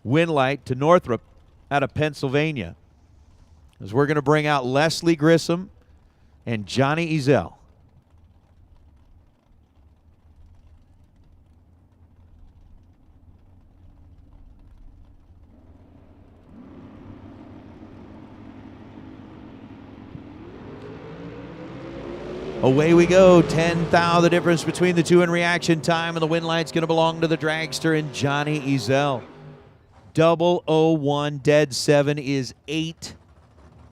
Winlight to Northrup out of Pennsylvania, as we're going to bring out Leslie Grissom and Johnny Ezel. Away we go. 10 thou, the difference between the two in reaction time, and the Winlight's going to belong to the dragster and Johnny Ezel. 001 dead 7 is 8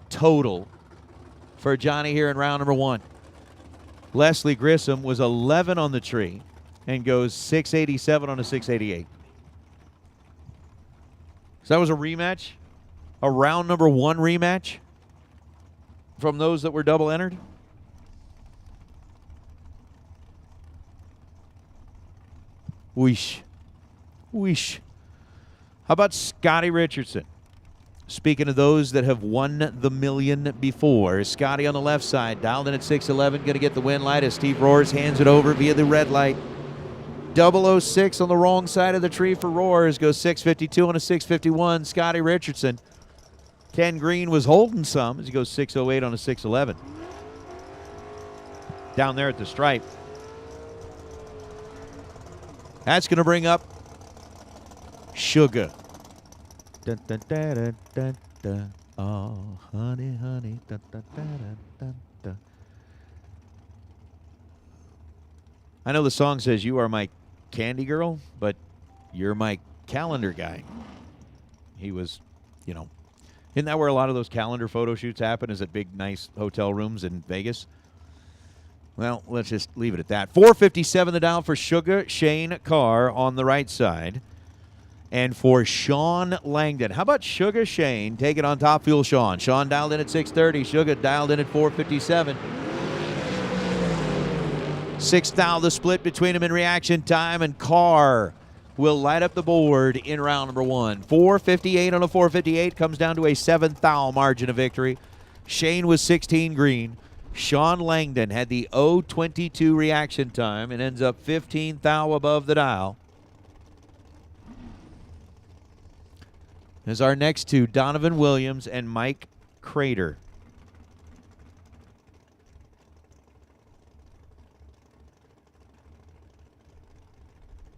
total for Johnny here in round number 1. Leslie Grissom was 11 on the tree and goes 687 on a 688. So that was a rematch, a round number 1 rematch from those that were double entered. Weesh. Weesh. How about Scotty Richardson? Speaking of those that have won the million before, Scotty on the left side, dialed in at 611, going to get the win light as Steve Roars hands it over via the red light. 006 on the wrong side of the tree for Roars, goes 652 on a 651. Scotty Richardson. Ken Green was holding some as he goes 608 on a 611. Down there at the stripe. That's going to bring up Sugar. Dun, dun, dun, dun, dun, dun. Oh, honey, honey. Dun, dun, dun, dun, dun, dun. I know the song says you are my candy girl, but you're my calendar guy. He was, you know, isn't that where a lot of those calendar photo shoots happen, is at big, nice hotel rooms in Vegas? Well, let's just leave it at that. 457 the dial for Sugar Shane Carr on the right side. And for Sean Langdon. How about Sugar Shane? Take it on Top Fuel Sean. Sean dialed in at 630. Sugar dialed in at 457. 6 thou the split between them in reaction time, and Carr will light up the board in round number 1. 458 on a 458 comes down to a 7 thou margin of victory. Shane was 16 green. Sean Langdon had the 022 reaction time and ends up 15 thou above the dial. As our next two, Donovan Williams and Mike Crater.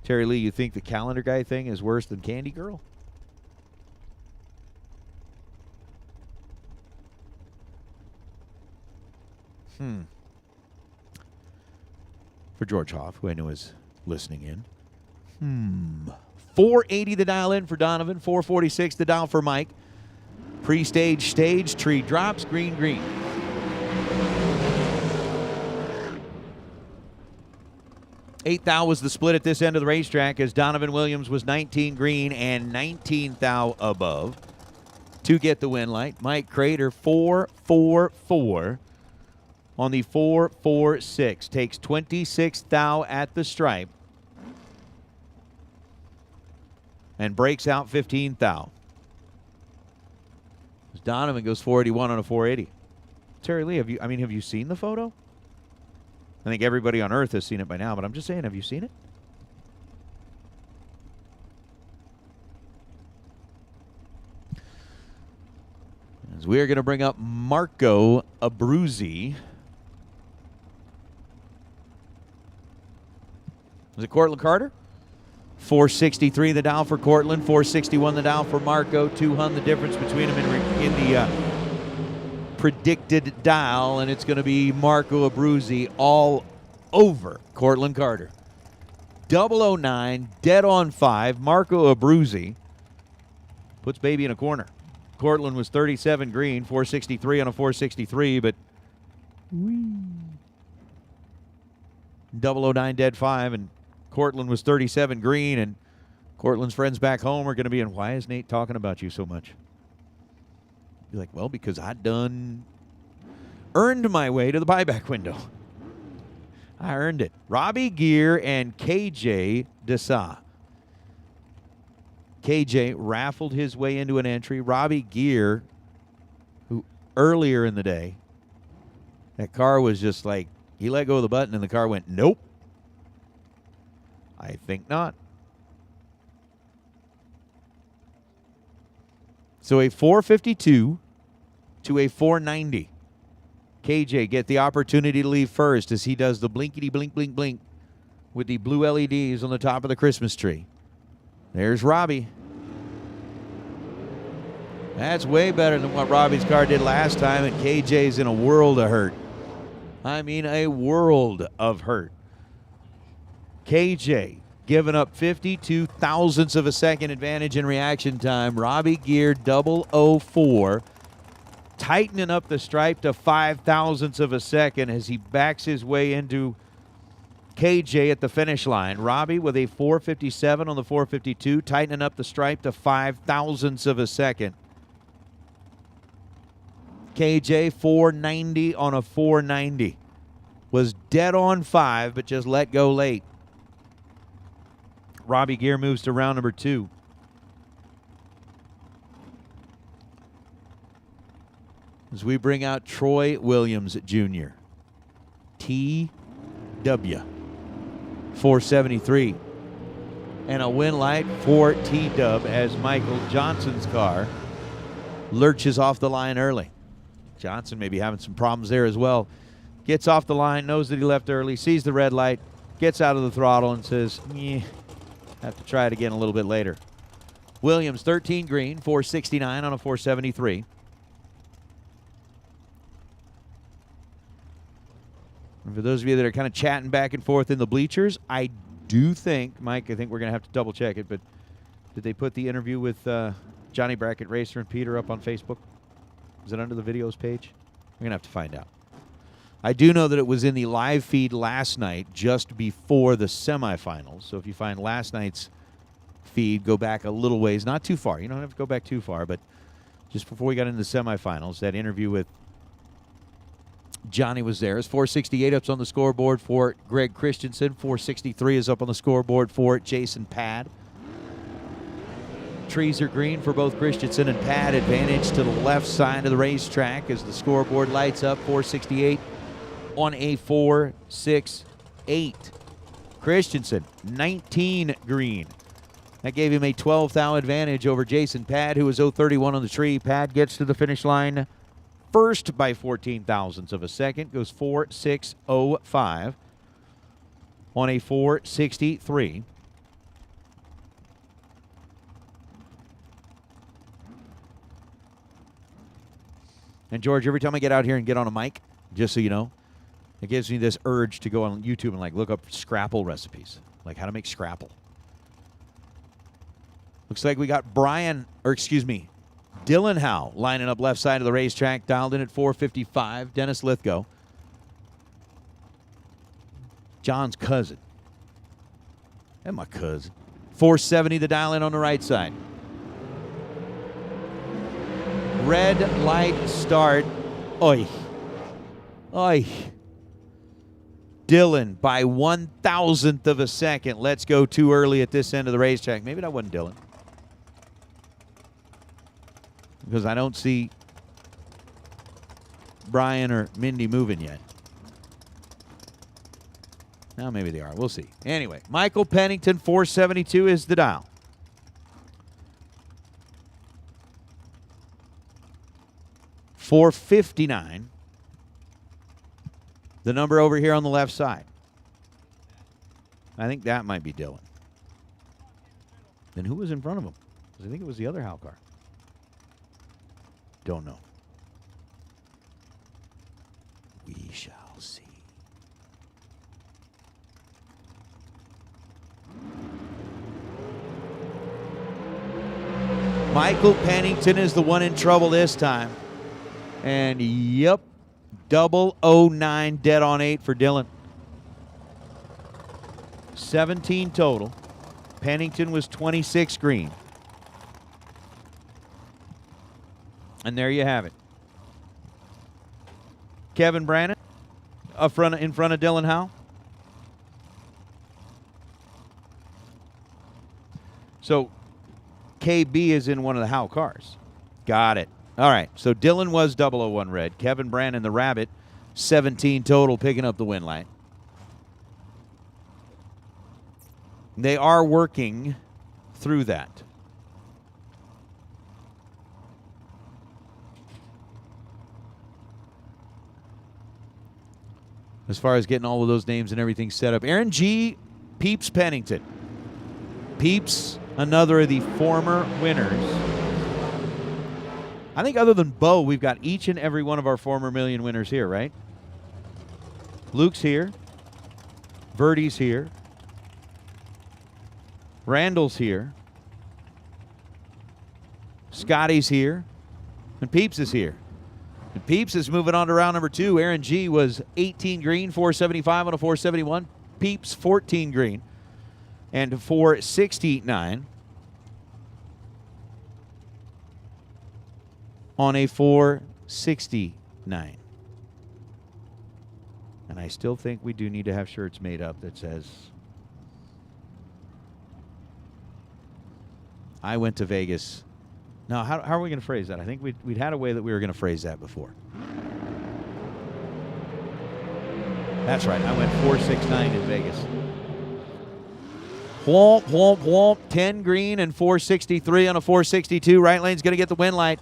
Terry Lee, you think the calendar guy thing is worse than Candy Girl? For George Hoff, who I know is listening in. 480 the dial in for Donovan. 446 the dial for Mike. Pre-stage stage. Tree drops. Green, green. Eight thou was the split at this end of the racetrack as Donovan Williams was 19 green and 19 thou above to get the win light. Mike Crater 444 on the 446. Takes 26 thou at the stripe and breaks out 15 thou. Donovan goes 481 on a 480. Terry Lee, have you seen the photo? I think everybody on Earth has seen it by now, but I'm just saying, have you seen it? As we are going to bring up Marco Abruzzi. Was it Cortland Carter? 463 the dial for Cortland, 461 the dial for Marco. 200 the difference between them in the predicted dial, and it's going to be Marco Abruzzi all over Cortland Carter. 009, dead on 5. Marco Abruzzi puts baby in a corner. Cortland was 37 green, 463 on a 463, but 009 dead 5, and Cortland was 37 green, and Cortland's friends back home are going to be in, why is Nate talking about you so much? Be like, well, because I done earned my way to the buyback window. I earned it. Robbie Gear and KJ Desa. KJ raffled his way into an entry. Robbie Gear, who earlier in the day, that car was just like, he let go of the button and the car went, nope. I think not. So a 452 to a 490. KJ get the opportunity to leave first as he does the blinkety blink blink blink with the blue LEDs on the top of the Christmas tree. There's Robbie. That's way better than what Robbie's car did last time, and KJ's in a world of hurt. I mean, a world of hurt. KJ giving up 52 thousandths of a second advantage in reaction time. Robbie Gear 004 tightening up the stripe to 5 thousandths of a second as he backs his way into KJ at the finish line. Robbie with a 457 on the 452, tightening up the stripe to 5 thousandths of a second. KJ 490 on a 490. Was dead on 5, but just let go late. Robbie Gear moves to round number 2. As we bring out Troy Williams Jr. TW 473. And a win light for T-Dub as Michael Johnson's car lurches off the line early. Johnson may be having some problems there as well. Gets off the line, knows that he left early, sees the red light, gets out of the throttle and says, have to try it again a little bit later. Williams, 13 green, 469 on a 473. And for those of you that are kind of chatting back and forth in the bleachers, I do think, Mike, I think we're going to have to double check it, but did they put the interview with Johnny Brackett Racer and Peter up on Facebook? Is it under the videos page? We're going to have to find out. I do know that it was in the live feed last night just before the semifinals. So if you find last night's feed, go back a little ways. Not too far. You don't have to go back too far, but just before we got into the semifinals, that interview with Johnny was there. It's 468 up on the scoreboard for Greg Christensen. 463 is up on the scoreboard for Jason Pad. Trees are green for both Christensen and Pad. Advantage to the left side of the racetrack as the scoreboard lights up. 468 on a 468. Christensen, 19 green. That gave him a 12 thou advantage over Jason Pad, who was 031 on the tree. Pad gets to the finish line first by 14 thousandths of a second. Goes 4.605 on a 463. And George, every time I get out here and get on a mic, just so you know, it gives me this urge to go on YouTube and like look up Scrapple recipes, like how to make Scrapple. Looks like we got Dylan Howe lining up left side of the racetrack, dialed in at 455. Dennis Lithgow, John's cousin, and my cousin. 470 the dial in on the right side. Red light start. Oi. Oi. Dylan by 1,000th of a second. Let's go too early at this end of the racetrack. Maybe that wasn't Dylan, because I don't see Brian or Mindy moving yet. Now maybe they are. We'll see. Anyway, Michael Pennington, 472 is the dial. $459. The number over here on the left side. I think that might be Dylan. Then who was in front of him? 'Cause I think it was the other Hal car. Don't know. We shall see. Michael Pennington is the one in trouble this time. And yep, 009 dead on 8 for Dylan. 17 total. Pennington was 26 green. And there you have it. Kevin Brannon in front of Dylan Howe. So KB is in one of the Howe cars. Got it. All right. So Dylan was 001 red. Kevin Brannon, the Rabbit, 17 total, picking up the win light. They are working through that. As far as getting all of those names and everything set up. Aaron G. Peeps Pennington. Peeps, another of the former winners. I think other than Bo, we've got each and every one of our former million winners here, right? Luke's here. Verdi's here. Randall's here. Scotty's here. And Peeps is here. And Peeps is moving on to round number 2. Aaron G was 18 green, 475 on a 471. Peeps 14 green and 469 on a 469. And I still think we do need to have shirts made up that says I went to Vegas. Now, how are we going to phrase that? I think we'd had a way that we were going to phrase that before. That's right. I went 469 in Vegas. Whomp, whomp, whomp. 10 green and 463 on a 462. Right lane's going to get the win light.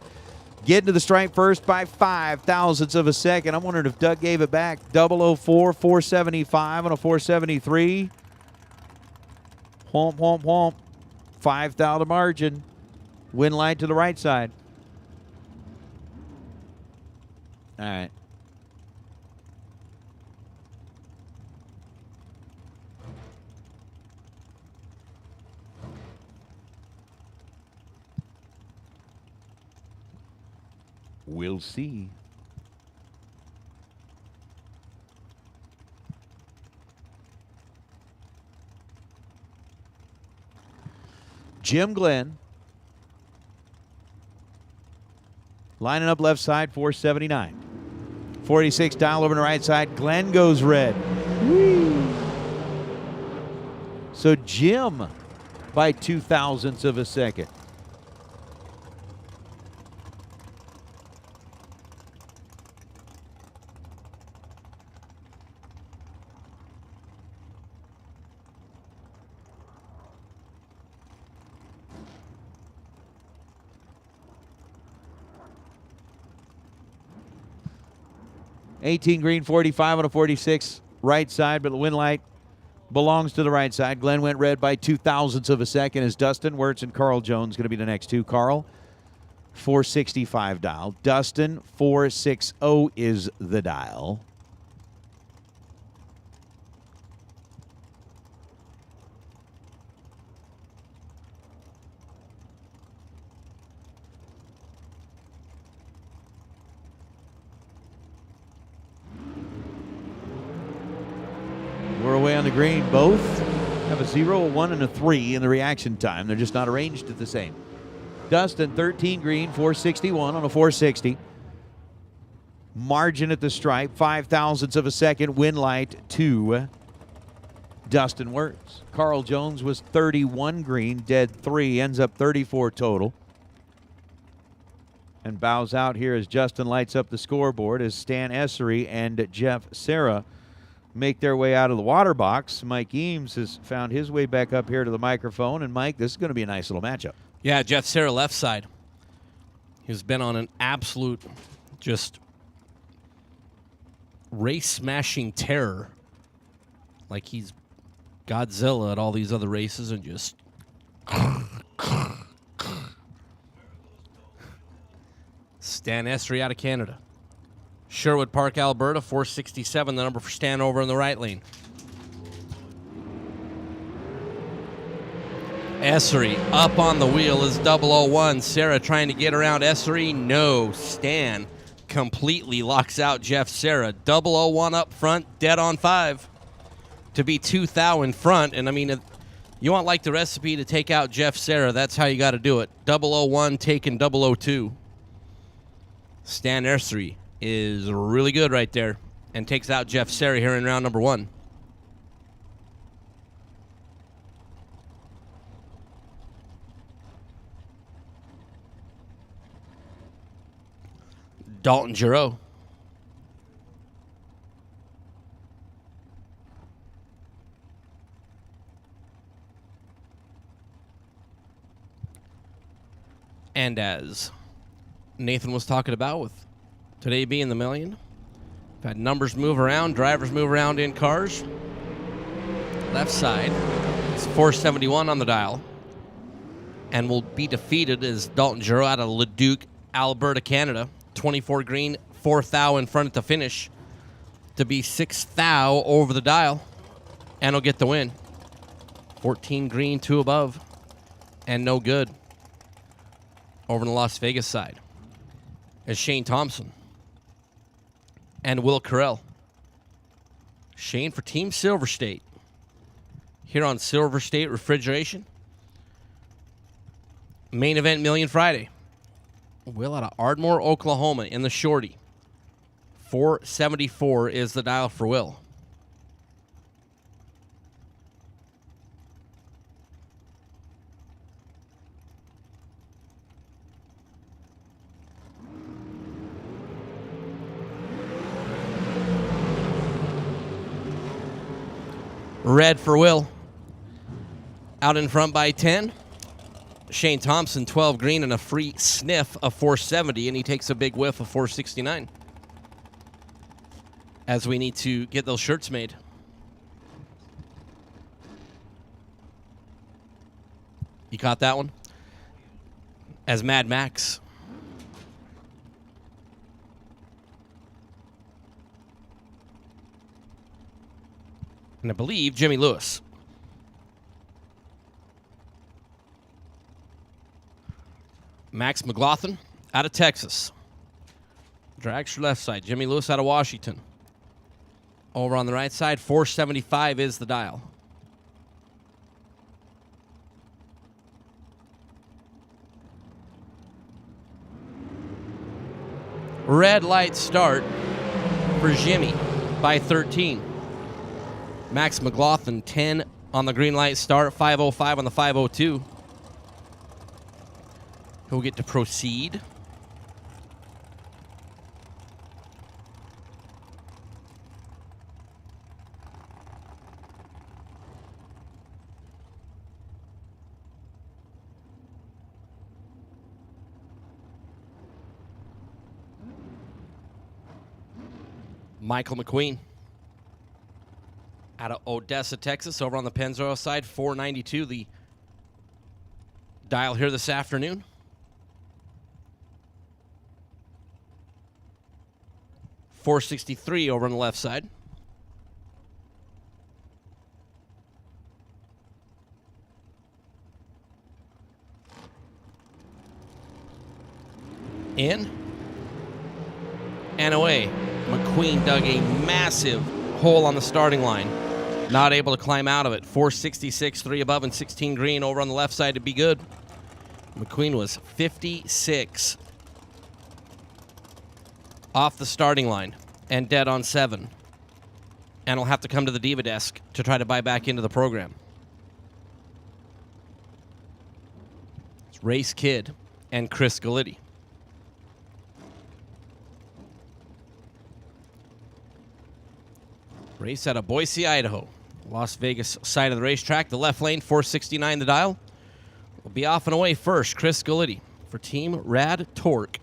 Getting to the stripe first by 5 thousandths of a second. I'm wondering if Doug gave it back. 004, 475 on a 473. Whomp, whomp, whomp. 5,000 margin. Win light to the right side. All right. We'll see. Jim Glenn. Lining up left side, 479. 46 dial over to the right side. Glenn goes red. Woo. So Jim by 2 thousandths of a second. $18 green, 45 on a 46 right side, but the win light belongs to the right side. Glenn went red by 2 thousandths of a second as Dustin Wirtz and Carl Jones going to be the next two. Carl, 465 dial. Dustin, 460 is the dial. We're away on the green. Both have a 0, a 1, and a 3 in the reaction time. They're just not arranged at the same. Dustin, 13 green, 461 on a 460. Margin at the stripe, 5 thousandths of a second. Win light to Dustin Wirtz. Carl Jones was 31 green, dead 3, ends up 34 total. and bows out here as Justin lights up the scoreboard as Stan Essery and Jeff Serra make their way out of the water box. Mike Eames has found his way back up here to the microphone. And, Mike, this is going to be a nice little matchup. Yeah, Jeff Serra left side. He's been on an absolute just race-smashing terror. Like he's Godzilla at all these other races and just... Stan Essery out of Canada. Sherwood Park, Alberta, 467, the number for Stan over in the right lane. Essery up on the wheel is 001. Serra trying to get around Essery. No, Stan completely locks out Jeff Serra. 001 up front, dead on 5 to be 2,000 in front. And I mean, you want like the recipe to take out Jeff Serra, that's how you got to do it. 001 taking 002. Stan Essery is really good right there and takes out Jeff Serra here in round number 1. Dalton Giroux. And as Nathan was talking about with today being the million, we've had numbers move around, drivers move around in cars. Left side, it's 471 on the dial. And will be defeated as Dalton Giroux out of Leduc, Alberta, Canada. 24 green, 4,000 in front at the finish to be 6,000 over the dial. And he'll get the win. 14 green, 2 above. And no good. Over on the Las Vegas side is Shane Thompson and Will Carell. Shane for Team Silver State. Here on Silver State Refrigeration. Main event Million Friday. Will out of Ardmore, Oklahoma in the shorty. 474 is the dial for Will. Red for Will. Out in front by 10. Shane Thompson, 12 green and a free sniff of 470, and he takes a big whiff of 469. As we need to get those shirts made. You caught that one? As Mad Max. And I believe Jimmy Lewis. Max McLaughlin out of Texas. Drags your left side. Jimmy Lewis out of Washington. Over on the right side, 475 is the dial. Red light start for Jimmy by 13. Max McLaughlin, 10 on the green light start, 505 on the 502. He'll get to proceed. Michael McQueen out of Odessa, Texas, over on the Pennzoil side, 492 the dial here this afternoon. $463 over on the left side. In and away. McQueen dug a massive hole on the starting line. Not able to climb out of it. 466, 3 above and 16 green over on the left side to be good. McQueen was 56 off the starting line and dead on 7. And will have to come to the Diva desk to try to buy back into the program. It's Race Kid and Chris Galitti. Race out of Boise, Idaho. Las Vegas side of the racetrack. The left lane, 469 the dial. Will be off and away first. Chris Gallitti for Team Rad Torque.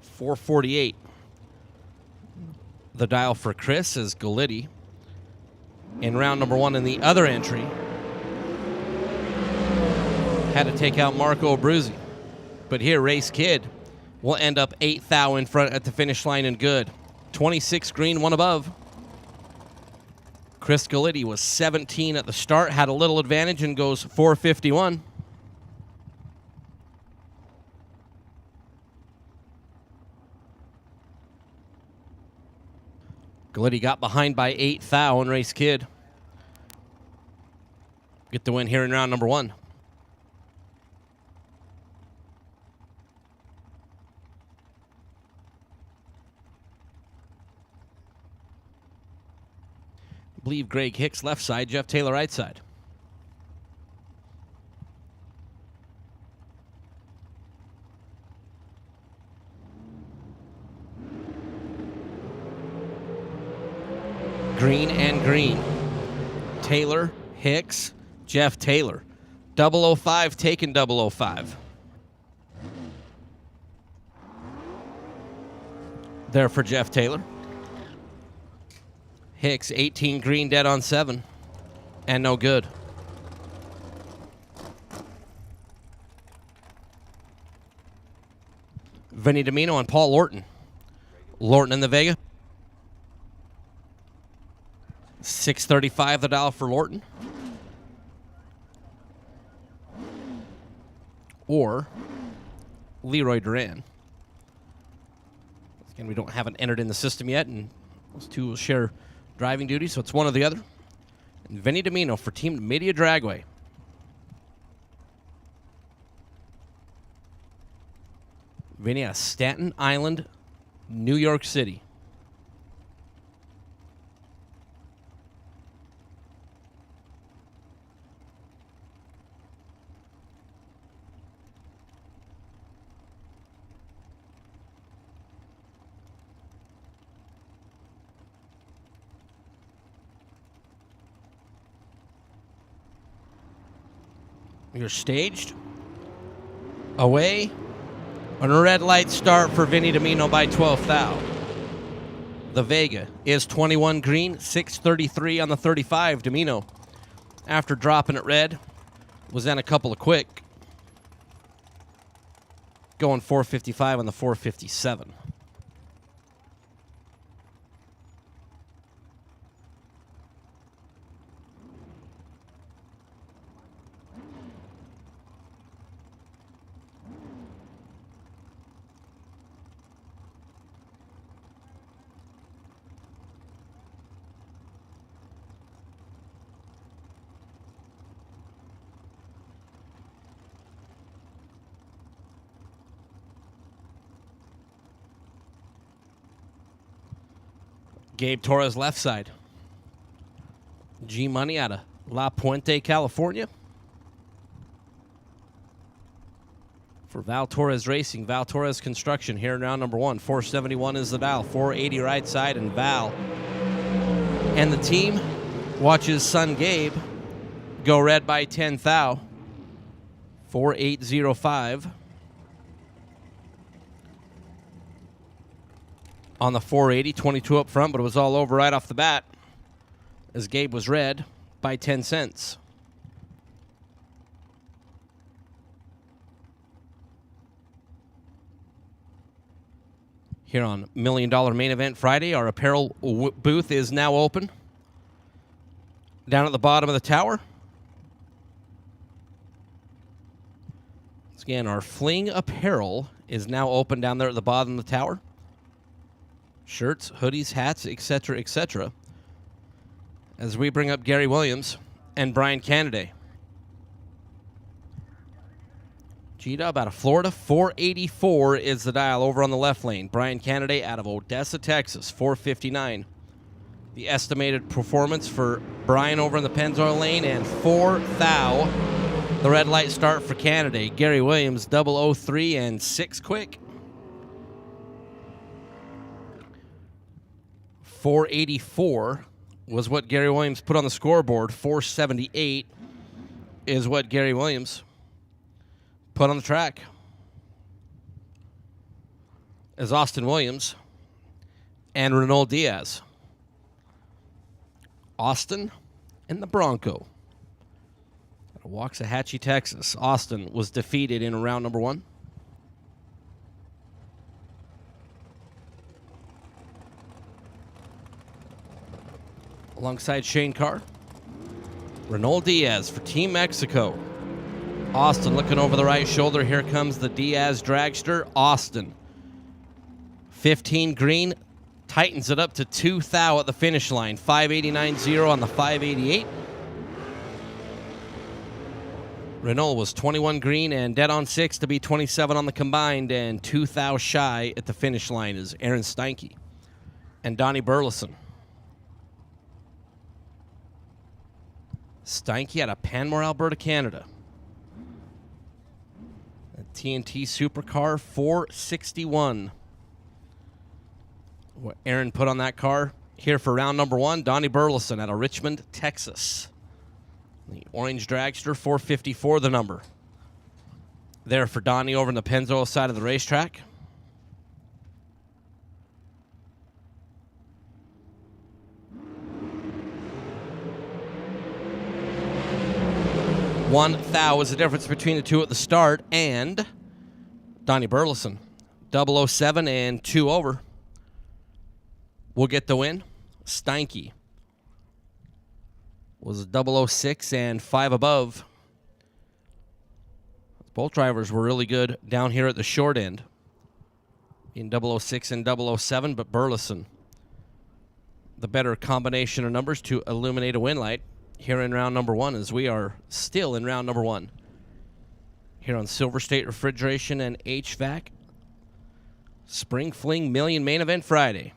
448. The dial for Chris is Gallitti. In round number 1 in the other entry, had to take out Marco Abruzzi. But here, Race Kid will end up 8th thou in front at the finish line and good. 26 green, 1 above. Chris Gallitti was 17 at the start, had a little advantage and goes 451. Gallitti got behind by 8th thou and Race Kid get the win here in round number 1. I believe Greg Hicks left side, Jeff Taylor right side. Green and green. Taylor, Hicks, Jeff Taylor. 005 taken 005. There for Jeff Taylor. Hicks, 18 green, dead on 7. And no good. Vinny Domino and Paul Lorton. Lorton in the Vega. 635 the dial for Lorton. Or Leroy Duran. Again, we don't have it entered in the system yet, and those two will share driving duty, so it's one or the other. And Vinny Domino for Team Media Dragway. Vinny out of Staten Island, New York City. You're staged. Away. On a red light start for Vinny Domino by 12th thou. The Vega is 21 green, 633 on the 35. Domino, after dropping it red, was then a couple of quick. Going 455 on the 457. Gabe Torres left side. G Money out of La Puente, California. For Val Torres Racing, Val Torres Construction here in round number 1. 471 is the dial, 480 right side, and Val and the team watches son Gabe go red by 10th thou. 4805. On the 480, 22 up front, but it was all over right off the bat as Gabe was red by 10 cents. Here on $1 Million Main Event Friday, our apparel booth is now open. Down at the bottom of the tower. Once again, our Fling apparel is now open down there at the bottom of the tower. Shirts, hoodies, hats, etc., etc. As we bring up Gary Williams and Brian Canaday. G-Dub out of Florida, 484 is the dial over on the left lane. Brian Canaday out of Odessa, Texas, 459. The estimated performance for Brian over in the Pennzoil lane, and 4th thou. The red light start for Canaday. Gary Williams, 003 and 6 quick. 484 was what Gary Williams put on the scoreboard. 478 is what Gary Williams put on the track. As Austin Williams and Renault Diaz. Austin and the Bronco. Out of Waxahachie, Texas. Austin was defeated in round number 1. Alongside Shane Carr. Renault Diaz for Team Mexico. Austin looking over the right shoulder. Here comes the Diaz dragster. Austin. 15 green. Tightens it up to 2 thou at the finish line. 589.0 on the 588. Renault was 21 green and dead on 6 to be 27 on the combined, and 2 thou shy at the finish line is Aaron Steinke and Donnie Burleson. Steinke out of Panmure, Alberta, Canada. A TNT Supercar 461. What Aaron put on that car here for round number 1. Donnie Burleson out of Richmond, Texas. The orange dragster, 454 the number. There for Donnie over on the Pennzoil side of the racetrack. One thou is the difference between the two at the start, and Donnie Burleson, 007 and 2 over. Will get the win. Steinke was 006 and 5 above. Both drivers were really good down here at the short end in 006 and 007, but Burleson, the better combination of numbers to illuminate a win light here in round number 1, as we are still in round number 1 here on Silver State Refrigeration and HVAC. Spring Fling Million Main Event Friday.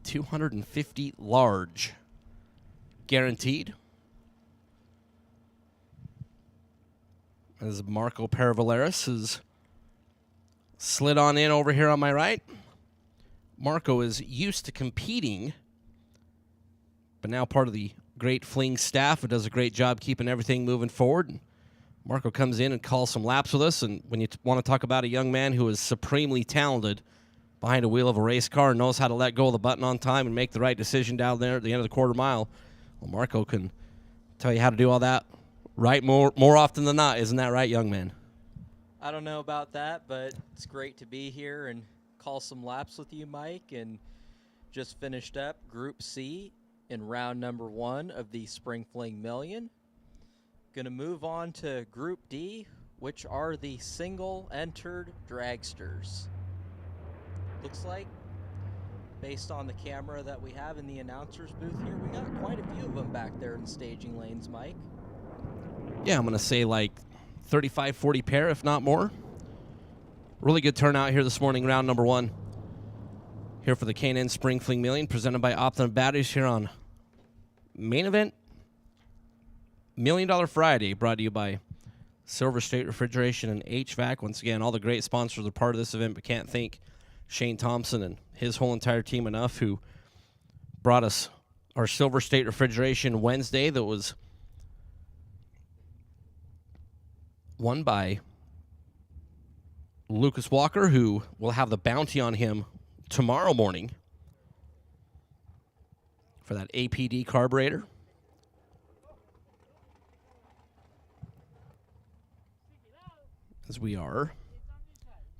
250 large guaranteed. As Marco Paravaleris has slid on in over here on my right. Marco is used to competing, but now part of the great Fling staff who does a great job keeping everything moving forward. And Marco comes in and calls some laps with us, and when you want to talk about a young man who is supremely talented behind a wheel of a race car and knows how to let go of the button on time and make the right decision down there at the end of the quarter mile, well, Marco can tell you how to do all that right more often than not. Isn't that right, young man? I don't know about that, but it's great to be here and call some laps with you, Mike, and just finished up Group C in round number 1 of the Spring Fling Million. Going to move on to Group D, which are the single-entered dragsters. Looks like, based on the camera that we have in the announcer's booth here, we got quite a few of them back there in staging lanes, Mike. Yeah, I'm going to say like 35, 40 pair, if not more. Really good turnout here this morning, round number 1. Here for the K&N Spring Fling Million, presented by Optimum Batteries here on Main Event $1 Million Friday, brought to you by Silver State Refrigeration and HVAC. Once again, all the great sponsors are part of this event, but can't thank Shane Thompson and his whole entire team enough, who brought us our Silver State Refrigeration Wednesday that was won by Lucas Walker, who will have the bounty on him tomorrow morning for that APD carburetor. As we are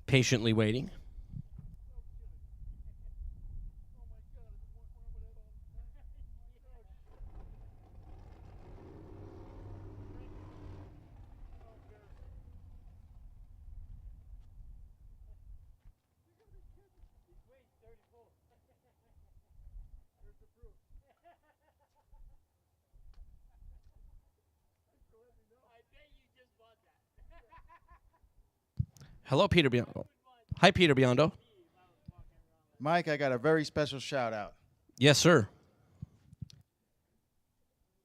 patiently waiting. Hello, Peter Biondo. Hi, Peter Biondo. Mike, I got a very special shout out. Yes, sir.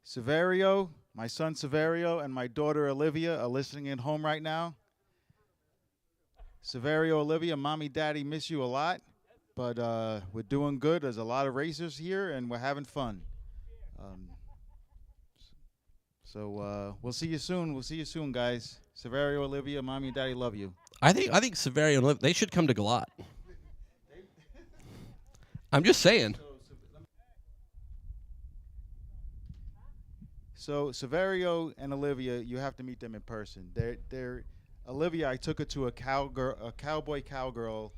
Severio, my son Severio, and my daughter Olivia are listening at home right now. Severio, Olivia, Mommy, Daddy miss you a lot. but we're doing good. There's a lot of racers here, and we're having fun. So we'll see you soon. We'll see you soon, guys. Severio, Olivia, Mommy and Daddy love you. I think Severio and Olivia, they should come to Galat. I'm just saying. So Severio and Olivia, you have to meet them in person. They're Olivia. I took her to a cowboy cowgirl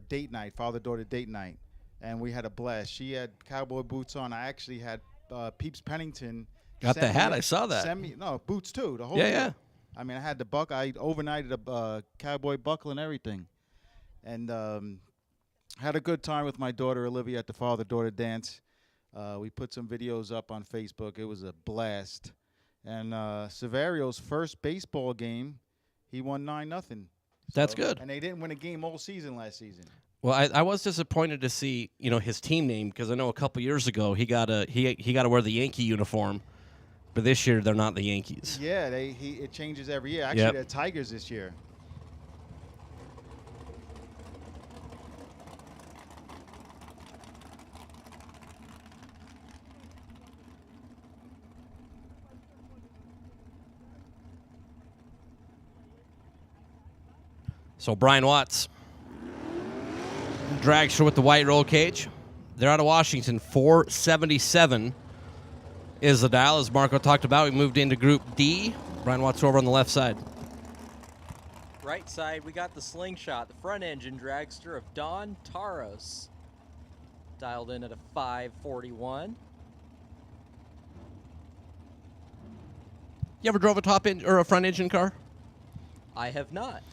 date night, father-daughter date night, and we had a blast. She had cowboy boots on. I actually had Peeps Pennington. Got the hat. I saw that. No, boots too. The whole Yeah, deal. yeah. I mean, I had the buck. I overnighted a cowboy buckle and everything, and had a good time with my daughter Olivia at the father-daughter dance. We put some videos up on Facebook. It was a blast. And Severio's first baseball game, he won 9-0. That's good. And they didn't win a game all season last season. Well, I was disappointed to see his team name, because I know a couple years ago he got to wear the Yankee uniform, but this year they're not the Yankees. Yeah, it changes every year. Actually, Yep. they're Tigers this year. So Brian Watts, dragster with the white roll cage. They're out of Washington. 477 is the dial, as Marco talked about. We moved into Group D. Brian Watts over on the left side. Right side, we got the Slingshot, the front engine dragster of Don Taros. Dialed in at a 541. You ever drove a top end or a front engine car? I have not.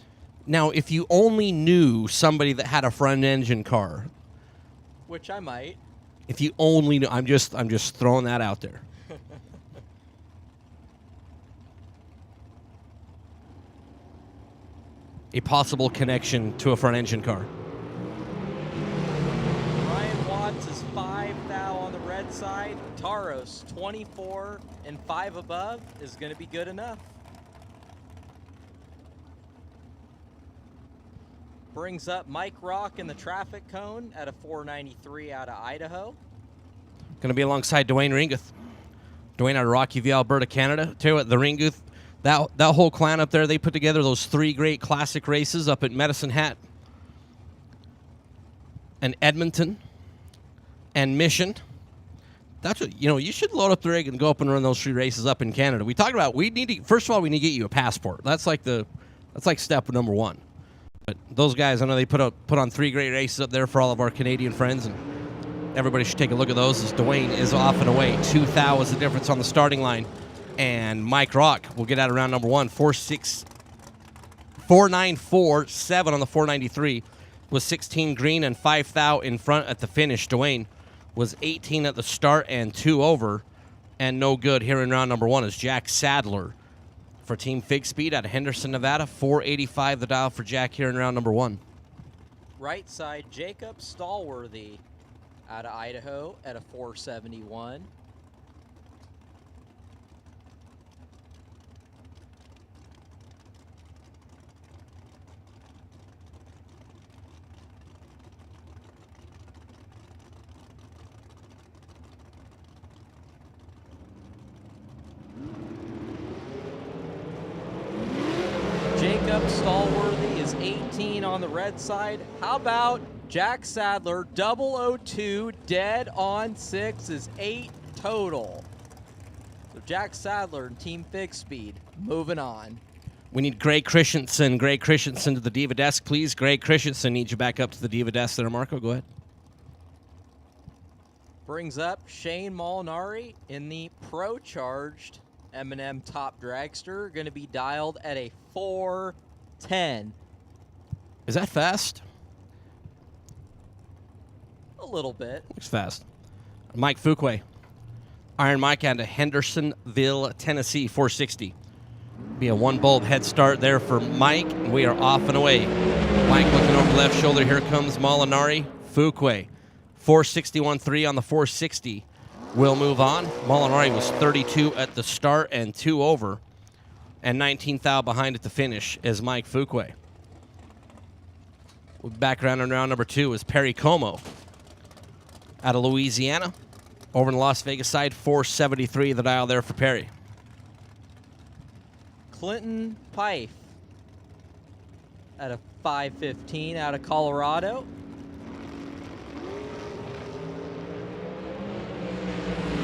Now, if you only knew somebody that had a front engine car, Which I might. if you only knew, I'm just throwing that out there. A possible connection to a front engine car. Ryan Watts is 5 thou on the red side. Taros, 24 and 5 above is going to be good enough. Brings up Mike Rock in the traffic cone at a 493 out of Idaho. Going to be alongside Dwayne Ringuth. Dwayne out of Rocky View, Alberta, Canada. Tell you what, the Ringuth, that whole clan up there, they put together those 3 great classic races up at Medicine Hat and Edmonton and Mission. That's what, you should load up the rig and go up and run those 3 races up in Canada. We talked about, first of all, we need to get you a passport. That's like step number 1. But those guys, I know they put on 3 great races up there for all of our Canadian friends, and everybody should take a look at those, as Dwayne is off and away. 2 thou is the difference on the starting line. And Mike Rock will get out of round number 1. 4.947 on the 493 was 16 green and 5 thou in front at the finish. Dwayne was 18 at the start and 2 over, and no good here in round number 1 is Jack Sadler for Team Fig Speed out of Henderson, Nevada. 485 the dial for Jack here in round number 1. Right side, Jacob Stallworthy out of Idaho at a 471. Jacob Stallworthy is 18 on the red side. How about Jack Sadler, 002, dead on 6 is 8 total. So Jack Sadler and Team Fig Speed moving on. We need Greg Christensen. Greg Christensen to the Diva desk, please. Greg Christensen needs you back up to the Diva desk there, Marco. Go ahead. Brings up Shane Molinari in the Pro-Charged M&M Top Dragster. Going to be dialed at a 410. Is that fast? A little bit. Looks fast. Mike Fuquay. Iron Mike out of Hendersonville, Tennessee, 460. Be a 1-bulb head start there for Mike. We are off and away. Mike looking over the left shoulder. Here comes Molinari. Fuquay. 461.3 on the 460. Will move on. Molinari was 32 at the start and 2 over. And 19 thou behind at the finish is Mike Fuquay. Background in round number 2 is Perry Como out of Louisiana. Over in the Las Vegas side, 473 the dial there for Perry. Clinton Pife at a 515 out of Colorado.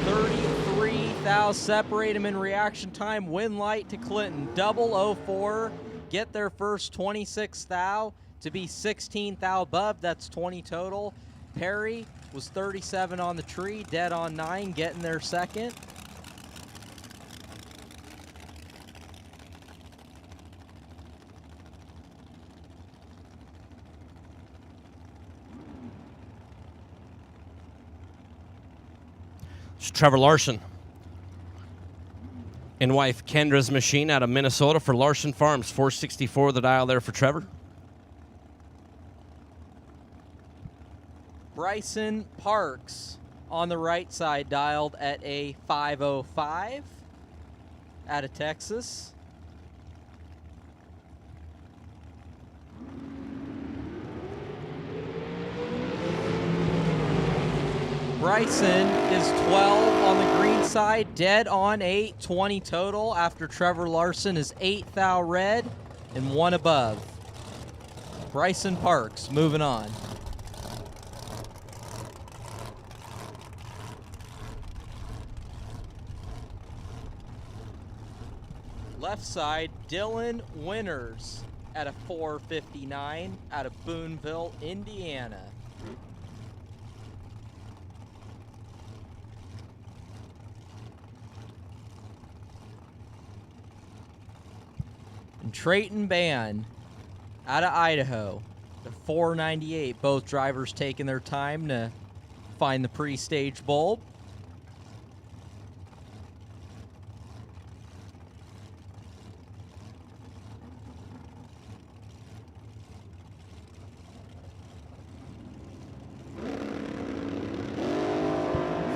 33 thou separate him in reaction time. Win light to Clinton. 004. Get their first 26 thou to be 16 thou above. That's 20 total. Perry was 37 on the tree, dead on 9, getting their second. It's Trevor Larson and wife Kendra's machine out of Minnesota for Larson Farms. 464 the dial there for Trevor. Bryson Parks on the right side, dialed at a 505 out of Texas. Bryson is 12 on the green side, dead on 8, 20 total after Trevor Larson is 8 thou red and 1 above. Bryson Parks moving on. Left side, Dylan Winters at a 459 out of Boonville, Indiana. And Trayton Ban out of Idaho, the 498. Both drivers taking their time to find the pre-stage bulb.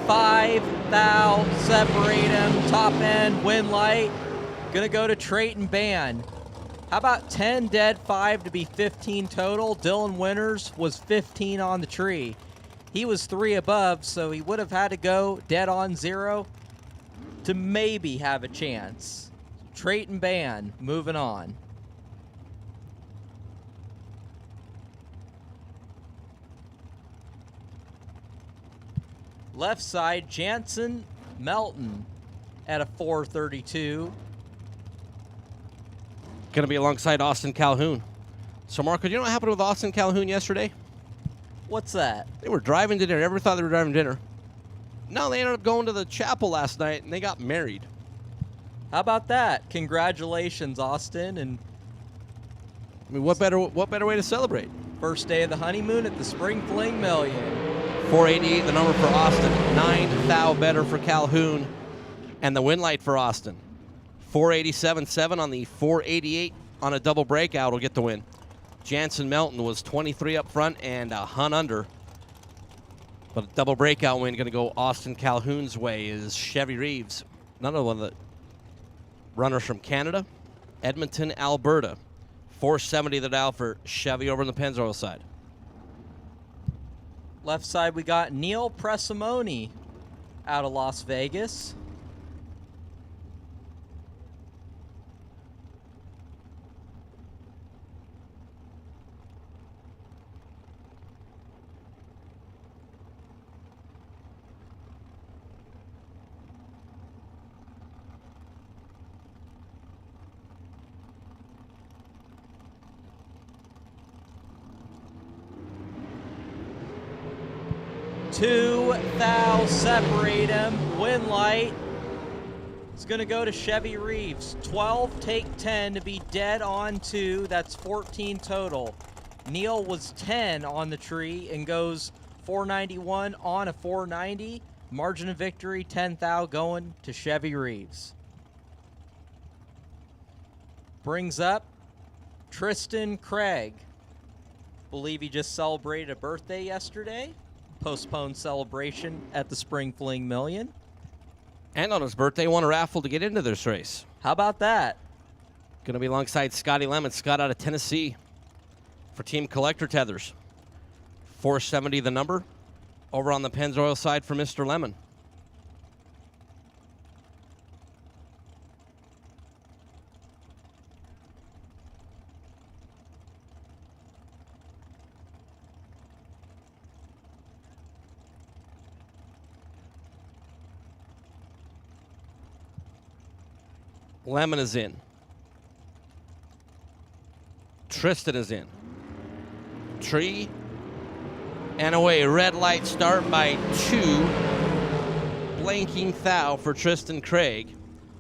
Five thou separate him, top end, win light. Gonna go to Trayton Ban. How about 10 dead, 5 to be 15 total? Dylan Winters was 15 on the tree. He was 3 above, so he would have had to go dead on 0 to maybe have a chance. Trayton Ban moving on. Left side, Jansen Melton at a 432. Going to be alongside Austin Calhoun. So, Marco, do you know what happened with Austin Calhoun yesterday? What's that? They were driving to dinner. Everyone thought they were driving to dinner. No, they ended up going to the chapel last night, and they got married. How about that? Congratulations, Austin. And I mean, what better way to celebrate? First day of the honeymoon at the Spring Fling Million. 488, the number for Austin. 9 thou better for Calhoun. And the win light for Austin. 487.7 on the 488 on a double breakout will get the win. Jansen Melton was 23 up front and a hun under. But a double breakout win going to go Austin Calhoun's way is Chevy Reeves. Another one of the runners from Canada. Edmonton, Alberta. 470 the dial for Chevy over on the Pennzoil side. Left side, we got Neil Presimoni out of Las Vegas. Two thou separate him. Win light. It's going to go to Chevy Reeves. 12, take 10 to be dead on 2. That's 14 total. Neil was 10 on the tree and goes 491 on a 490. Margin of victory, 10 thou going to Chevy Reeves. Brings up Tristan Craig. Believe he just celebrated a birthday yesterday. Postponed celebration at the Spring Fling Million. And on his birthday, won a raffle to get into this race. How about that? Going to be alongside Scotty Lemon. Scott out of Tennessee. For Team Collector Tethers, 470 the number. Over on the Pennzoil side for Mr. Lemon. Lemon is in. Tristan is in. Tree and away. Red light start by 2. Blanking thou for Tristan Craig.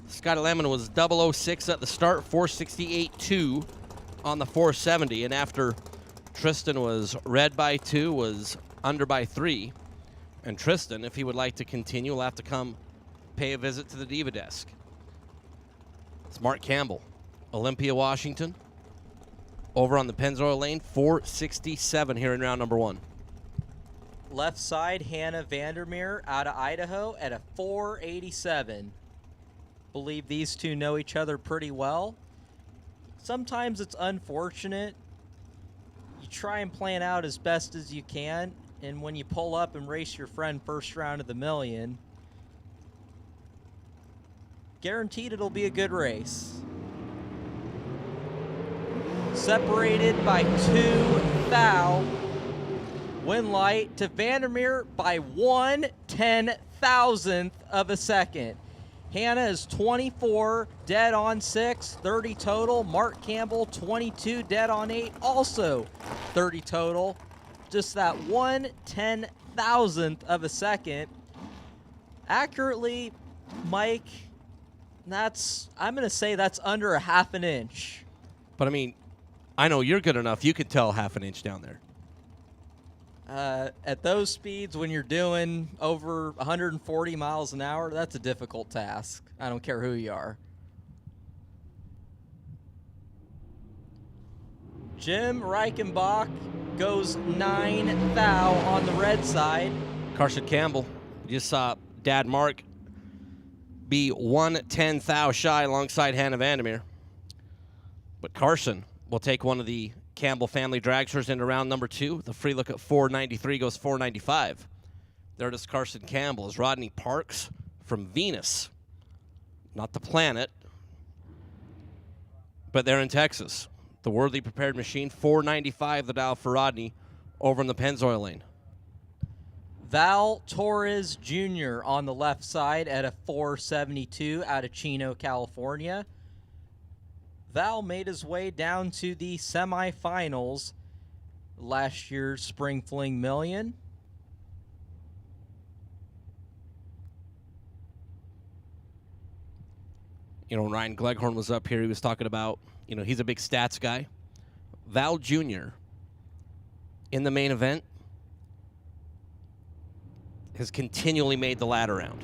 Scotty Lemon was 006 at the start, 468.2 on the 470. And after Tristan was red by 2, was under by 3. And Tristan, if he would like to continue, will have to come pay a visit to the Diva desk. It's Mark Campbell, Olympia, Washington. Over on the Pennzoil lane, 467 here in round number 1. Left side, Hannah Vandermeer out of Idaho at a 487. Believe these two know each other pretty well. Sometimes it's unfortunate. You try and plan out as best as you can, and when you pull up and race your friend first round of the million, guaranteed it'll be a good race. Separated by 2 thou. Win light to Vandermeer by 1/10,000th of a second. Hannah is 24, dead on 6, 30 total. Mark Campbell, 22, dead on 8, also 30 total. Just that 1/10,000th of a second. Accurately, Mike, I'm going to say that's under a half an inch. But I mean, I know you're good enough. You could tell half an inch down there. At those speeds, when you're doing over 140 miles an hour, that's a difficult task. I don't care who you are. Jim Reichenbach goes 9 thou on the red side. Carson Campbell, you just saw Dad Mark be 1/10 thou shy alongside Hannah Vandermeer. But Carson will take one of the Campbell family dragsters into round number 2. The free look at 493 goes 495. There it is, Carson Campbell. Is Rodney Parks from Venus. Not the planet, but they're in Texas. The Worthy Prepared Machine, 495 the dial for Rodney over in the Pennzoil lane. Val Torres Jr. on the left side at a 472 out of Chino, California. Val made his way down to the semifinals last year's Spring Fling Million. You know, when Ryan Gleghorn was up here, he was talking about, you know, he's a big stats guy. Val Jr. in the main event has continually made the ladder round.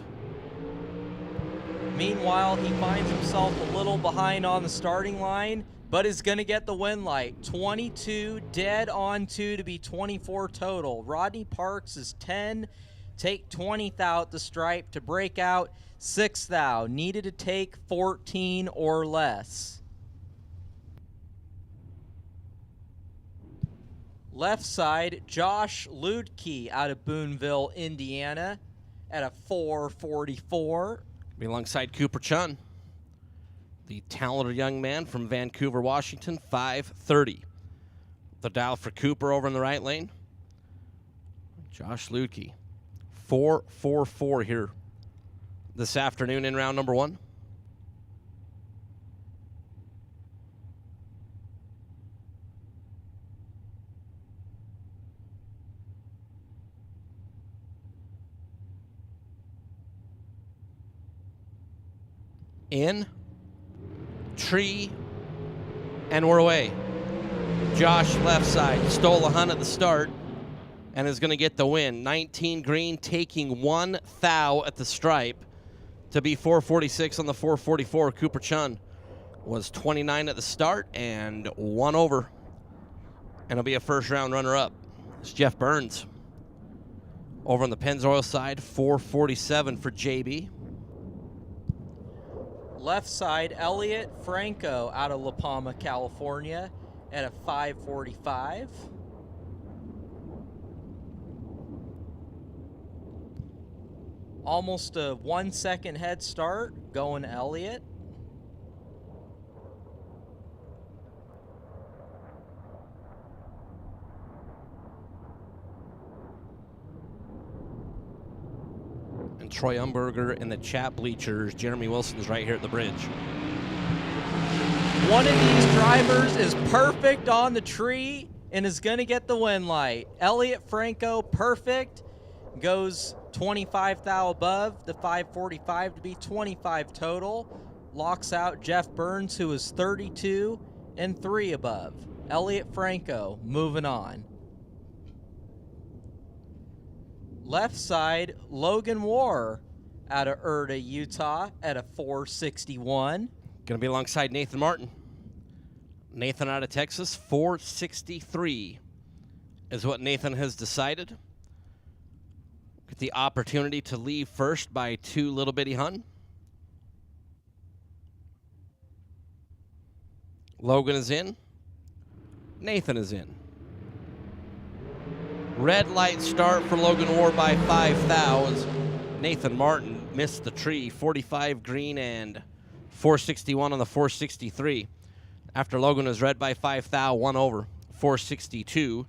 Meanwhile, he finds himself a little behind on the starting line, but is going to get the win light. 22 dead on 2 to be 24 total. Rodney Parks is 10. Take 20th out the stripe to break out 6th thou. Needed to take 14 or less. Left side, Josh Ludke out of Boonville, Indiana at a 444. Be alongside Cooper Chun, the talented young man from Vancouver, Washington, 530. The dial for Cooper over in the right lane. Josh Ludke, 444 here this afternoon in round number 1. In, tree, and we're away. Josh left side, stole a hunt at the start and is going to get the win. 19 green, taking 1 thou at the stripe to be 446 on the 444. Cooper Chun was 29 at the start and 1 over. And he'll be a first round runner-up. It's Jeff Burns. Over on the Pennzoil side, 447 for JB. Left side, Elliot Franco out of La Palma, California at a 5:45. Almost a 1 second head start going Elliott. And Troy Umberger in the chat bleachers. Jeremy Wilson's right here at the bridge. One of these drivers is perfect on the tree and is going to get the win light. Elliott Franco, perfect, goes 25 thou above, the 545 to be 25 total. Locks out Jeff Burns, who is 32 and 3 above. Elliott Franco moving on. Left side, Logan War out of Erda, Utah at a 461. Going to be alongside Nathan Martin. Nathan out of Texas, 463 is what Nathan has decided. Get the opportunity to leave first by 2 Little Bitty Hun. Logan is in. Nathan is in. Red light start for Logan War by 5 thou as Nathan Martin missed the tree. 45 green and 461 on the 463. After Logan was red by 5 thou, 1 over, 462.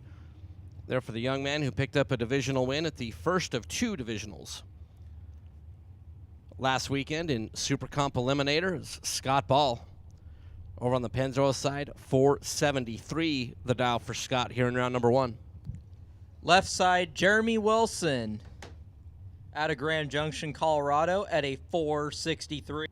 There for the young man who picked up a divisional win at the first of 2 divisionals. Last weekend in Super Comp Eliminator is Scott Ball. Over on the Pennzoil side, 473 the dial for Scott here in round number 1. Left side, Jeremy Wilson out of Grand Junction, Colorado at a 463.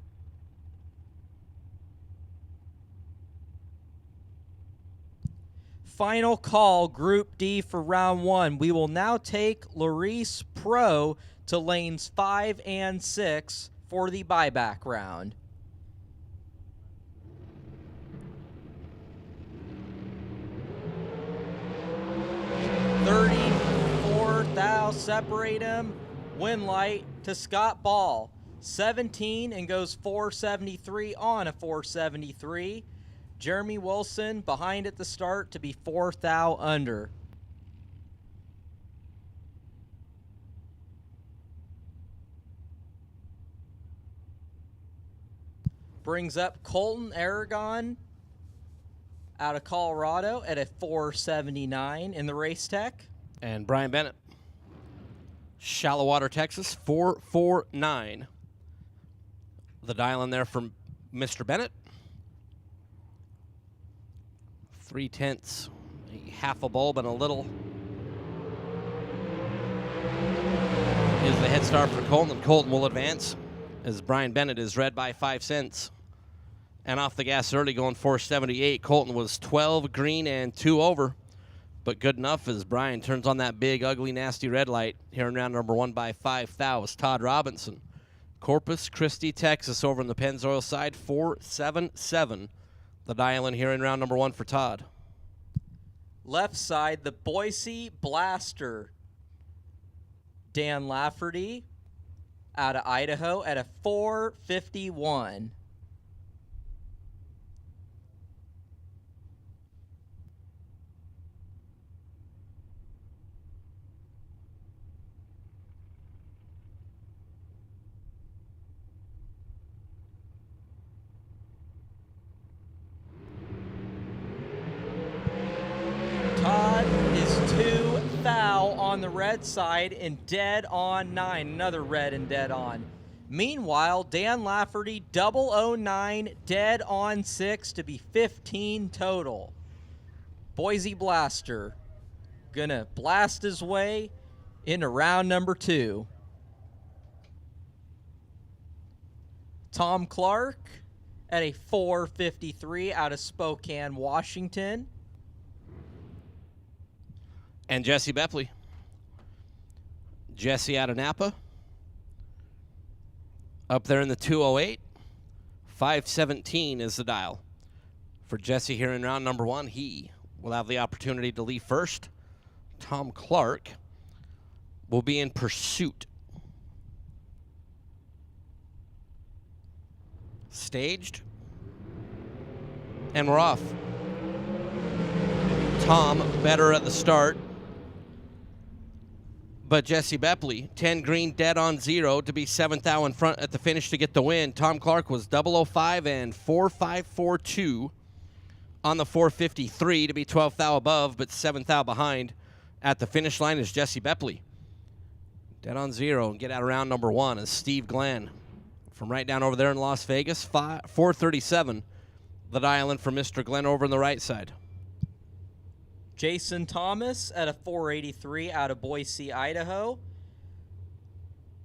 Final call, Group D for round 1. We will now take Larice Pro to lanes 5 and 6 for the buyback round. Thou separate him. Win light to Scott Ball. 17 and goes 473 on a 473. Jeremy Wilson behind at the start to be 4 thou under. Brings up Colton Aragon out of Colorado at a 479 in the race tech. And Brian Bennett, Shallow Water, Texas, 449. The dial in there from Mr. Bennett. 3/10, half a bulb and a little. Is the head start for Colton, and Colton will advance as Brian Bennett is red by 5 cents. And off the gas early going 478. Colton was 12 green and 2 over. But good enough as Brian turns on that big, ugly, nasty red light here in round number 1 by 5 thou is Todd Robinson. Corpus Christi, Texas over on the Pennzoil side, 477. The dial in here in round number 1 for Todd. Left side, the Boise Blaster. Dan Lafferty out of Idaho at a 451. Todd is 2 thou on the red side and dead on 9. Another red and dead on. Meanwhile, Dan Lafferty 009 dead on 6 to be 15 total. Boise Blaster gonna blast his way into round number 2. Tom Clark at a 453 out of Spokane, Washington. And Jesse Bepley. Jesse out of Napa. Up there in the 208. 517 is the dial. For Jesse here in round number 1, he will have the opportunity to leave first. Tom Clark will be in pursuit. Staged. And we're off. Tom better at the start. But Jesse Bepley, 10 green, dead on 0 to be 7th thou in front at the finish to get the win. Tom Clark was 005 and 4542 on the 453 to be 12th thou above, but 7th thou behind at the finish line is Jesse Bepley. Dead on 0 and get out of round number 1 is Steve Glenn from right down over there in Las Vegas. 437, the dial in for Mr. Glenn over on the right side. Jason Thomas at a 483 out of Boise, Idaho.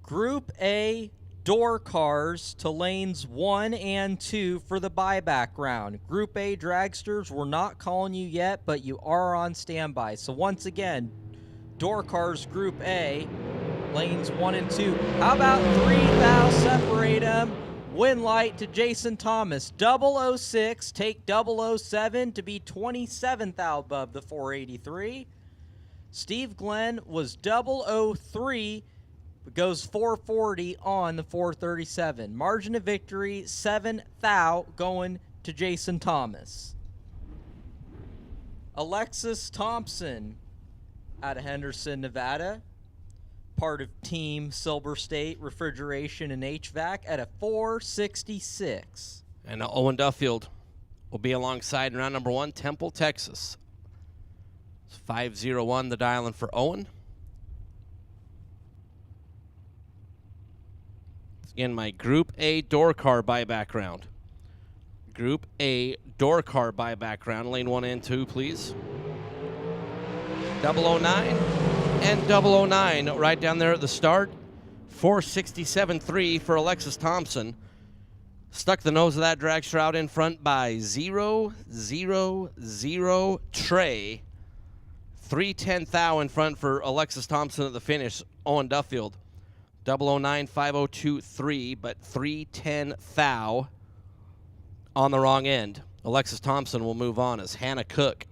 Group A door cars to lanes 1 and 2 for the buyback round. Group A dragsters, we're not calling you yet, but you are on standby. So once again, door cars Group A, lanes 1 and 2. How about 3 thou separate them? Win light to Jason Thomas, 006, take 007 to be 27th thou above the 483. Steve Glenn was 003, but goes 440 on the 437. Margin of victory, 7 thou going to Jason Thomas. Alexis Thompson out of Henderson, Nevada. Part of Team Silver State Refrigeration and HVAC at a 466. And Owen Duffield will be alongside in round number 1, Temple, Texas. It's 501, the dial in for Owen. It's again my Group A door car buyback round. Group A door car buyback round, lane 1 and 2, please. 009. And 009 right down there at the start. 467.3 for Alexis Thompson. Stuck the nose of that dragster out in front by 000 Trey. 310 thou in front for Alexis Thompson at the finish. Owen Duffield. 009 5023, but 310 thou on the wrong end. Alexis Thompson will move on as Hannah Cook.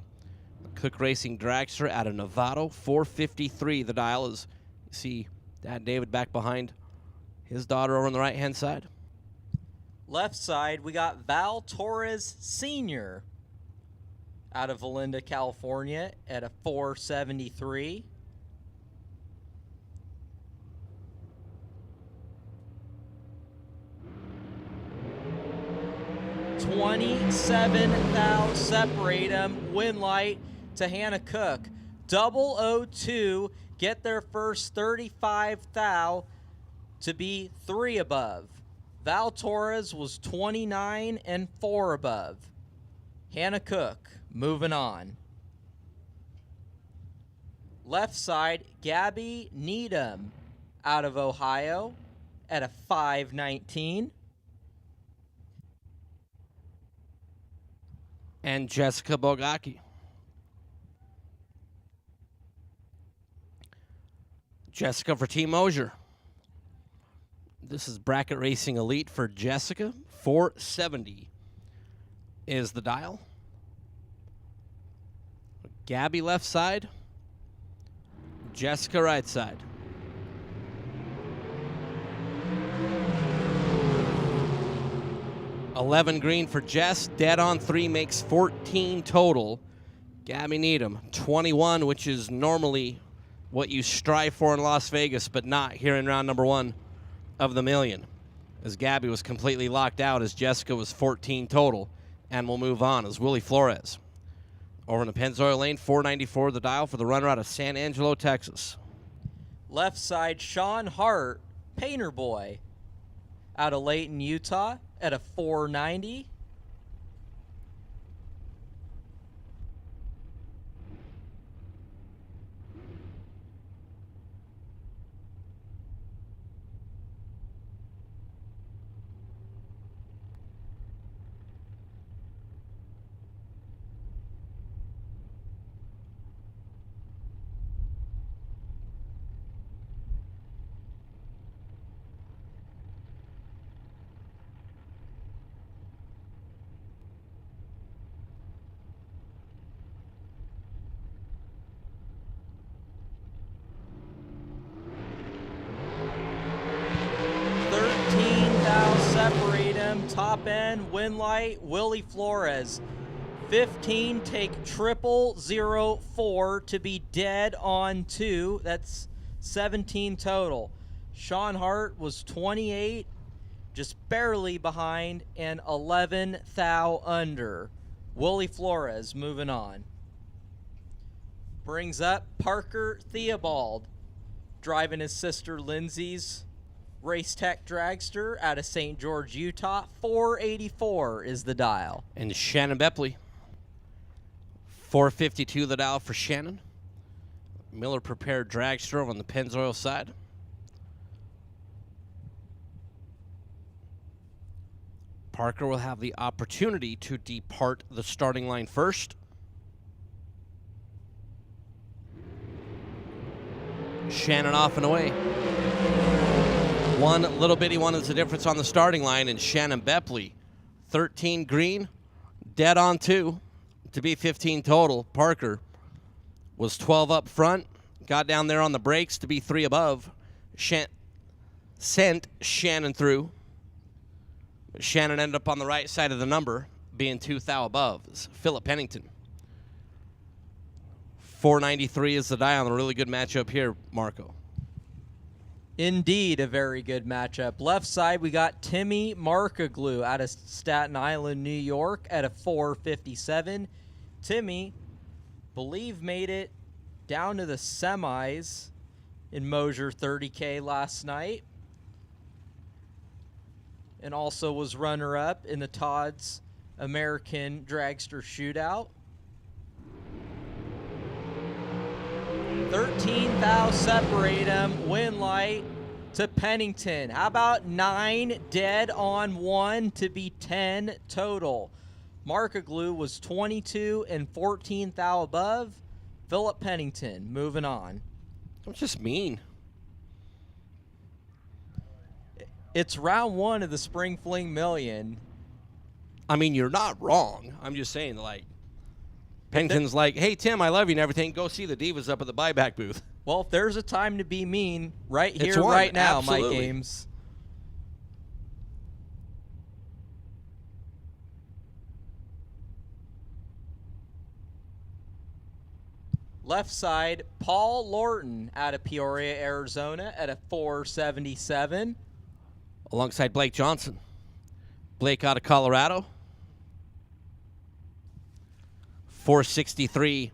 Cook Racing dragster out of Novato, 453. The dial is, you see Dad David back behind his daughter over on the right-hand side. Left side, we got Val Torres Sr. out of Valinda, California at a 473. $27 thou separate them. Win light to Hannah Cook. 002 get their first 35 thou to be 3 above. Val Torres was 29 and 4 above. Hannah Cook moving on. Left side, Gabby Needham out of Ohio at a 519. And Jessica Bogacki. Jessica for Team Mosier. This is Bracket Racing Elite for Jessica. 470 is the dial. Gabby left side. Jessica right side. $11 green for Jess. Dead on 3 makes 14 total. Gabby Needham, 21, which is normally what you strive for in Las Vegas, but not here in round number 1 of the million. As Gabby was completely locked out, as Jessica was 14 total. And we'll move on as Willie Flores. Over in the Pennzoil lane, 494 the dial for the runner out of San Angelo, Texas. Left side, Sean Hart, Painter Boy, out of Layton, Utah, at a 490. Top end, win light, Willie Flores. 15, take 0004 to be dead on 2. That's 17 total. Sean Hart was 28, just barely behind, and 11 thou under. Willie Flores moving on. Brings up Parker Theobald, driving his sister Lindsay's Race Tech Dragster out of St. George, Utah. 484 is the dial. And Shannon Bepley. 452 the dial for Shannon. Miller prepared dragster on the Pennzoil side. Parker will have the opportunity to depart the starting line first. Shannon off and away. One little bitty one is the difference on the starting line, and Shannon Bepley, 13 green, dead on 2 to be 15 total. Parker was 12 up front, got down there on the brakes to be 3 above. Sent Shannon through. But Shannon ended up on the right side of the number, being 2 thou above. It's Philip Pennington. 493 is the dial on a really good matchup here, Marco. Indeed, a very good matchup. Left side, we got Timmy Markaglu out of Staten Island, New York at a 457. Timmy, believe, made it down to the semis in Mosier 30K last night. And also was runner-up in the Todd's American Dragster Shootout. 13 thou separate them. Win light to Pennington. How about 9 dead on 1 to be 10 total? Markaglu was 22 and 14 thou above. Philip Pennington moving on. That's just mean. It's round 1 of the Spring Fling Million. I mean, you're not wrong. I'm just saying, like, Pennington's like, hey, Tim, I love you and everything. Go see the Divas up at the buyback booth. Well, if there's a time to be mean, right here, It's one, right now, absolutely. Mike Games. Left side, Paul Lorton out of Peoria, Arizona at a 477. Alongside Blake Johnson. Blake out of Colorado. 463.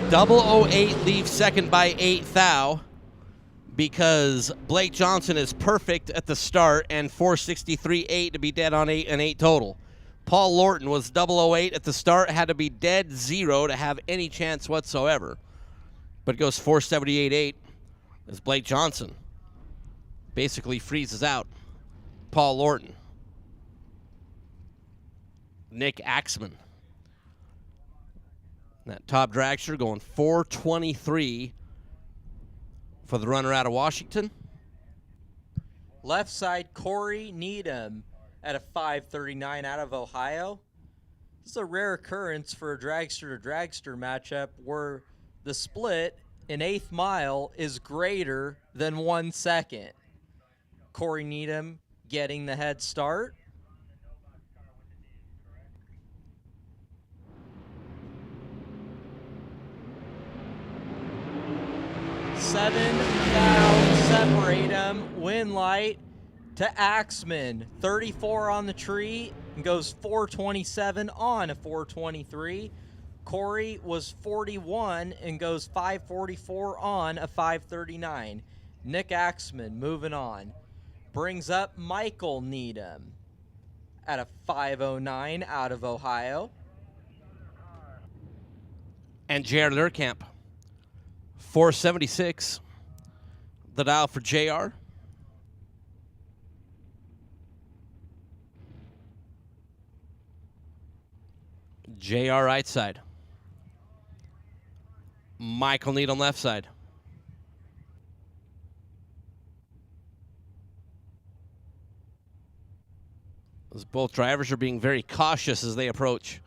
Double 08 leaves second by 8 thou because Blake Johnson is perfect at the start and 463.8 to be dead on 8 and 8 total. Paul Lorton was 008 at the start, had to be dead 0 to have any chance whatsoever. But goes 478.8 as Blake Johnson basically freezes out Paul Lorton. Nick Axman. That top dragster going 423 for the runner out of Washington. Left side, Corey Needham at a 539 out of Ohio. This is a rare occurrence for a dragster to dragster matchup where the split in 8th mile is greater than 1 second. Corey Needham getting the head start. Seven thou separate them. Win light to Axman. 34 on the tree and goes 427 on a 423. Corey was 41 and goes 544 on a 539. Nick Axman moving on. Brings up Michael Needham at a 509 out of Ohio. And Jared Lerkamp, 476. The dial for JR. JR right side. Michael Needham left side. As both drivers are being very cautious as they approach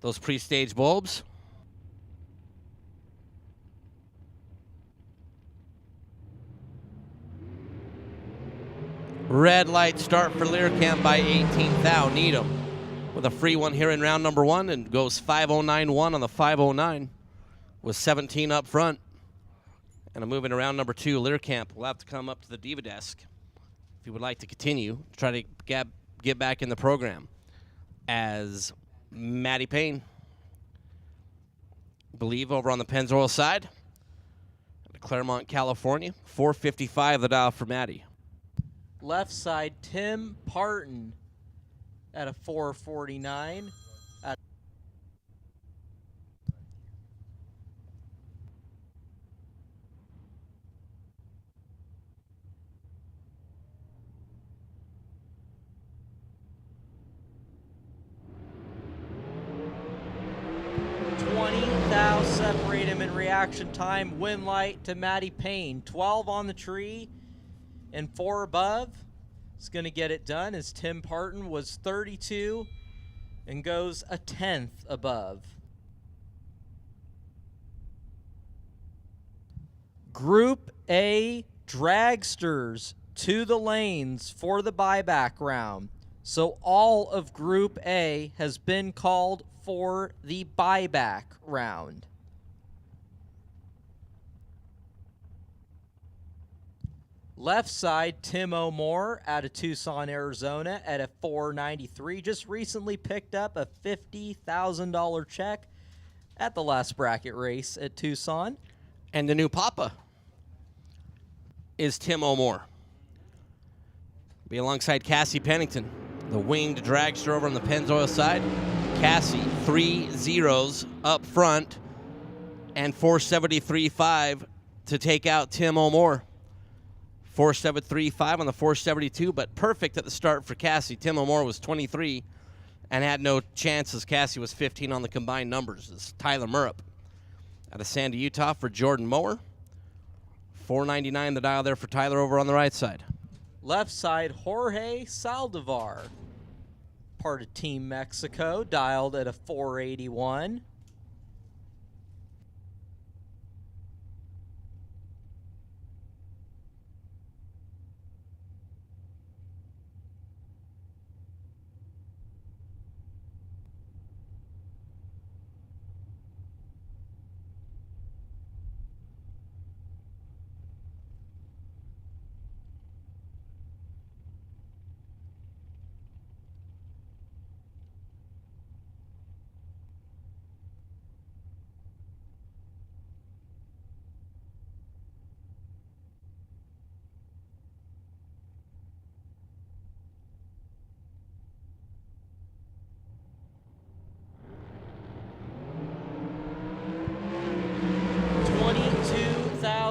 those pre-stage bulbs. Red light start for Learcamp by 18th out. Needham with a free one here in round number 1 and goes 5:09.1 on the 5:09 with 17 up front. And a move into round number 2. Learcamp will have to come up to the diva desk if he would like to continue, try to get back in the program. As Maddie Payne, I believe, over on the Pennzoil side, Claremont, California. 4:55 the dial for Maddie. Left side, Tim Parton at a 4:49. 20 thou separate him in reaction time. Win light to Maddie Payne. 12 on the tree and 4 above. It's going to get it done as Tim Parton was 32 and goes a 10th above. Group A dragsters to the lanes for the buyback round. So all of Group A has been called for the buyback round. Left side, Tim O'More out of Tucson, Arizona at a 493. Just recently picked up a $50,000 check at the last bracket race at Tucson. And the new papa is Tim O'More. Be alongside Cassie Pennington, the winged dragster over on the Pennzoil side. Cassie, 3 zeros up front and 473.5 to take out Tim O'More. 473.5 on the 472, but perfect at the start for Cassie. Tim O'More was 23 and had no chances. Cassie was 15 on the combined numbers. It's Tyler Murrup out of Sandy, Utah for Jordan Mower. 499 the dial there for Tyler over on the right side. Left side, Jorge Saldivar, part of Team Mexico, dialed at a 481.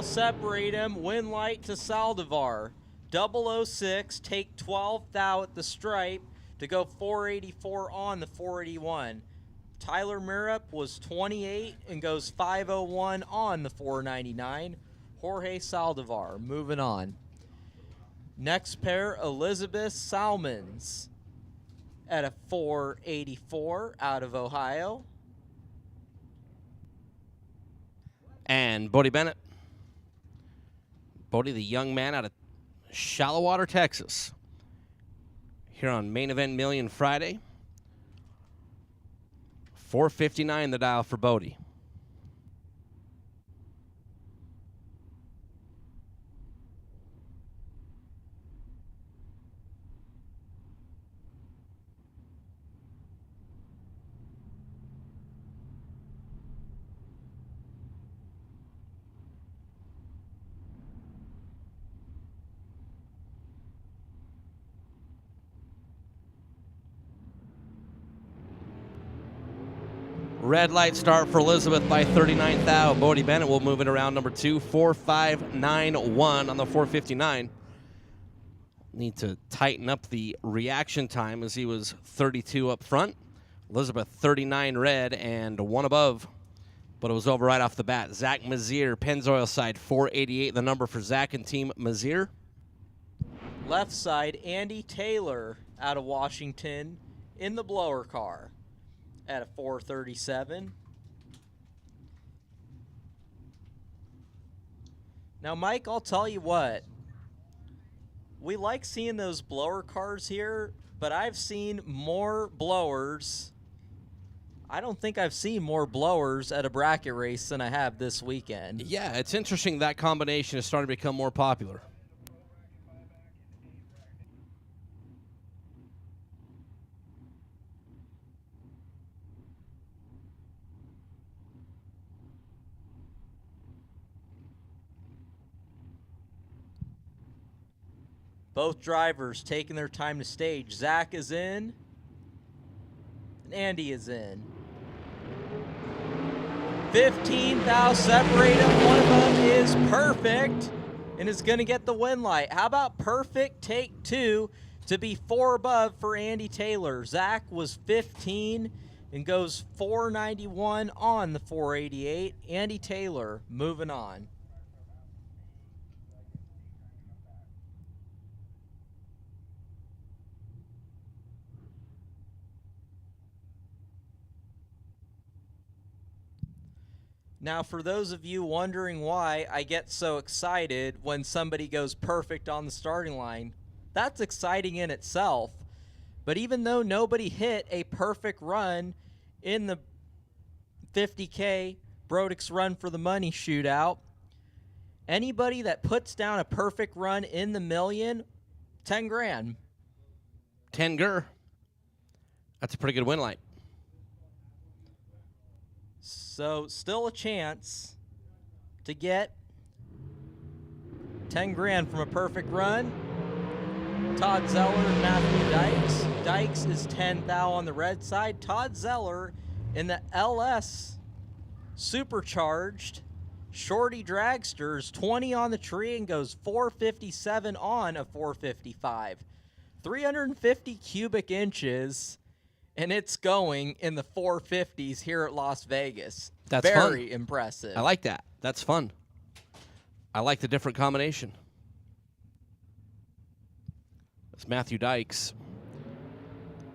Separate him. Win light to Saldivar. 006. Take 12 thou at the stripe to go 484 on the 481. Tyler Murrup was 28 and goes 501 on the 499. Jorge Saldivar moving on. Next pair, Elizabeth Salmons at a 484 out of Ohio. And Bodie Bennett. Bodie, the young man out of Shallow Water, Texas. Here on Main Event Million Friday. 459 the dial for Bodie. Red light start for Elizabeth by 39 thou. Bodie Bennett will move into round number 2. 4:5.91 on the 459. Need to tighten up the reaction time as he was 32 up front. Elizabeth 39 red and 1 above, but it was over right off the bat. Zach Mazier, Pennzoil side, 488 the number for Zach and Team Mazier. Left side, Andy Taylor out of Washington in the blower car at a 437. Now, Mike, I'll tell you what. we like seeing those blower cars here, but I've seen more blowers. I don't think I've seen more blowers at a bracket race than I have this weekend. Yeah, it's interesting that combination is starting to become more popular. Both drivers taking their time to stage. Zach is in, and Andy is in. 15 thou separate them. One of them is perfect and is going to get the win light. How about perfect take 2 to be 4 above for Andy Taylor? Zach was 15 and goes 491 on the 488. Andy Taylor moving on. Now, for those of you wondering why I get so excited when somebody goes perfect on the starting line, that's exciting in itself. But even though nobody hit a perfect run in the 50K Brodix Run for the Money shootout, anybody that puts down a perfect run in the million, 10 grand. 10 gur. That's a pretty good win light. So still a chance to get 10 grand from a perfect run. Todd Zeller and Matthew Dykes. Dykes is 10 thou on the red side. Todd Zeller in the LS supercharged Shorty Dragsters, 20 on the tree and goes 457 on a 455. 350 cubic inches. And it's going in the 450s here at Las Vegas. That's very fun. impressive. I like that. That's fun. I like the different combination. That's Matthew Dykes.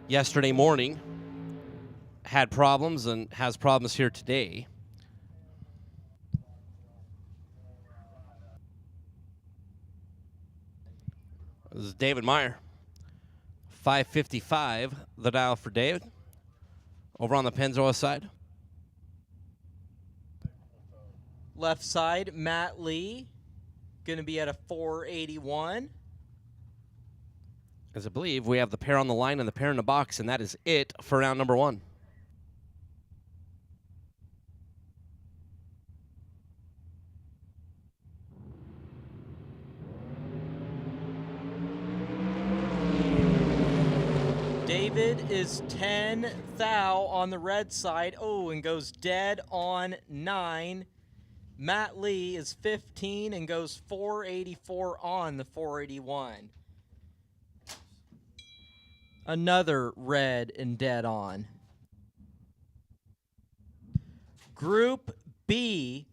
Yesterday morning had problems and has problems here today. This is David Meyer. 555, the dial for David. Over on the Pennzoil side. Left side, Matt Lee, going to be at a 481. As I believe we have the pair on the line and the pair in the box, and that is it for round number 1. David is 10 thou on the red side. Oh, and goes dead on 9. Matt Lee is 15 and goes 484 on the 481. Another red and dead on. Group B,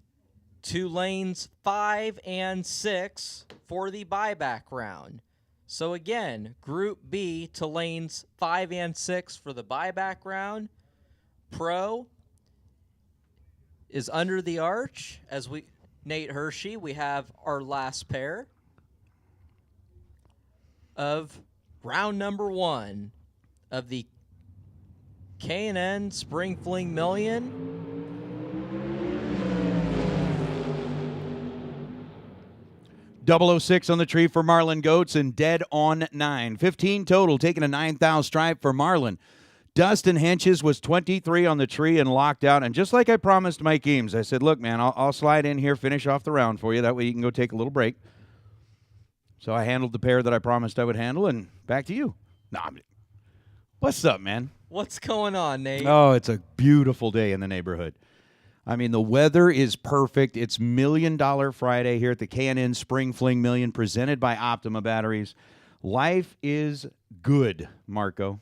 to lanes 5 and 6 for the buyback round. So again, Group B to lanes 5 and 6 for the buyback round. Pro is under the arch. As Nate Hershey, we have our last pair of round number 1 of the K&N Spring Fling Million. .006 on the tree for Marlon Goats and dead on 9. 15 total, taking a 9,000 stripe for Marlon. Dustin Henches was 23 on the tree and locked out. And just like I promised Mike Eames, I said, look, man, I'll slide in here, finish off the round for you. That way you can go take a little break. So I handled the pair that I promised I would handle, and back to you. What's up, man? What's going on, Nate? Oh, it's a beautiful day in the neighborhood. I mean, the weather is perfect. It's $1 Million Friday here at the K&N Spring Fling Million, presented by Optima Batteries. Life is good, Marco.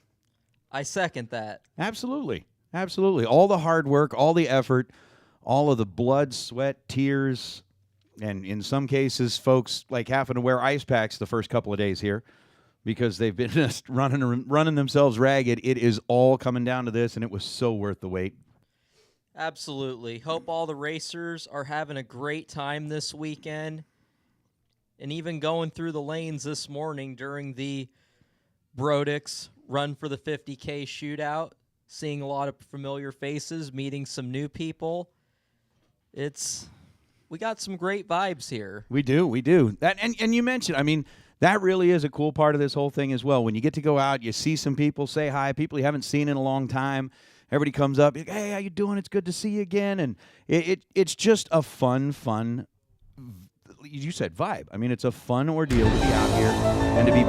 I second that. Absolutely. Absolutely. All the hard work, all the effort, all of the blood, sweat, tears, and in some cases, folks like having to wear ice packs the first couple of days here because they've been just running themselves ragged. It is all coming down to this, and it was so worth the wait. Absolutely. Hope all the racers are having a great time this weekend. and even going through the lanes this morning during the Brodix Run for the 50K shootout, seeing a lot of familiar faces, meeting some new people. We got some great vibes here. We do. That and you mentioned, I mean, that really is a cool part of this whole thing as well. When you get to go out, you see some people, say hi, people you haven't seen in a long time. Everybody comes up, hey, how you doing? It's good to see you again. And it's just a fun, you said vibe. I mean, it's a fun ordeal to be out here and to be...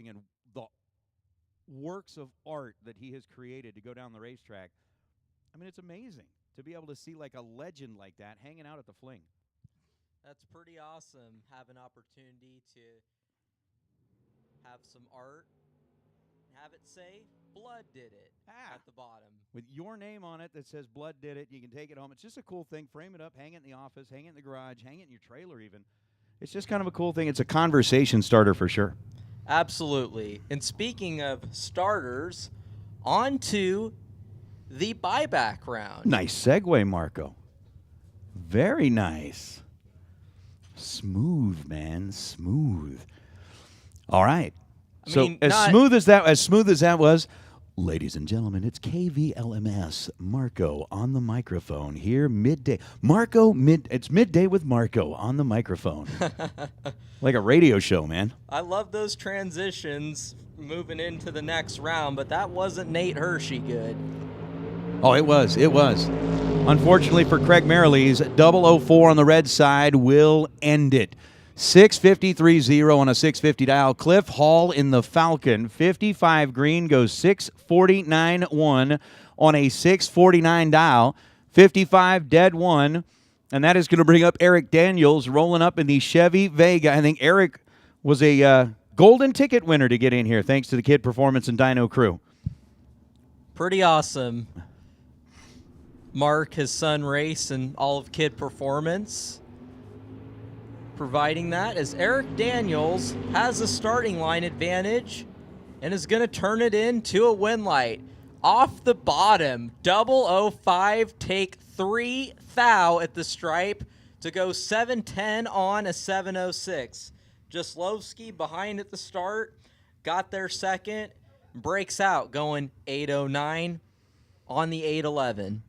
and the works of art that he has created to go down the racetrack. I mean, it's amazing to be able to see like a legend like that hanging out at the Fling. That's pretty awesome. Have an opportunity to have some art, have it say, Blood did it at the bottom. With your name on it that says Blood did it, you can take it home. It's just a cool thing. Frame it up, hang it in the office, hang it in the garage, hang it in your trailer even. It's just kind of a cool thing. It's a conversation starter for sure. Absolutely. And speaking of starters, on to the buyback round. Nice segue, Marco. Very nice. Smooth, man. Smooth. All right. As smooth as that was, ladies and gentlemen, it's KVLMS Marco on the microphone here midday. It's midday with Marco on the microphone. Like a radio show, man. I love those transitions moving into the next round, but that wasn't Nate Hershey good. Oh, it was. Unfortunately for Craig Merrilees, 004 on the red side will end it. 653.0 on a 650 dial. Cliff Hall in the Falcon. 55 green goes 649.1 on a 649 dial. 55 dead 1. And that is going to bring up Eric Daniels rolling up in the Chevy Vega. I think Eric was a golden ticket winner to get in here thanks to the Kid Performance and Dyno crew. Pretty awesome. Mark, his son, race, and all of Kid Performance providing that, as Eric Daniels has a starting line advantage and is going to turn it into a win light. Off the bottom, 005 take 3 thou at the stripe to go 710 on a 706. Jaslowski behind at the start, got there second, breaks out going 809 on the 811.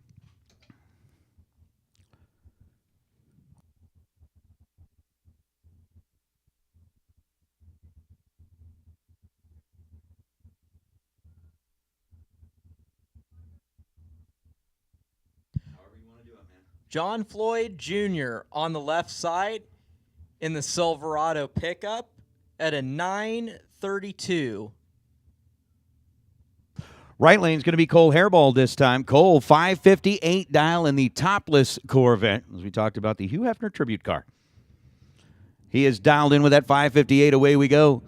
John Floyd Jr. on the left side in the Silverado pickup at a 932. Right lane's going to be Cole Hairball this time. Cole, 558 dial in the topless Corvette, as we talked about the Hugh Hefner tribute car. He is dialed in with that 558. Away we go.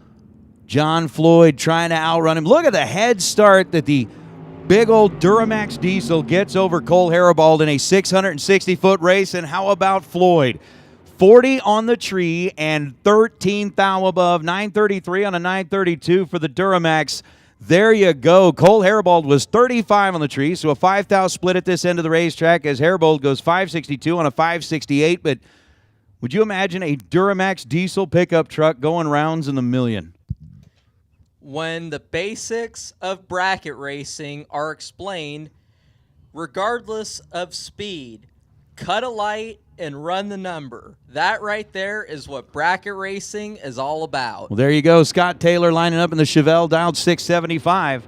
John Floyd trying to outrun him. Look at the head start that the big old Duramax diesel gets over Cole Hairball in a 660-foot race. And how about Floyd? 40 on the tree and 13 thou above. 933 on a 932 for the Duramax. There you go. Cole Hairball was 35 on the tree, so a 5 thou split at this end of the racetrack as Hairball goes 562 on a 568. But would you imagine a Duramax diesel pickup truck going rounds in the million? When the basics of bracket racing are explained, regardless of speed, cut a light and run the number. That right there is what bracket racing is all about. Well, there you go. Scott Taylor lining up in the Chevelle, dialed 675.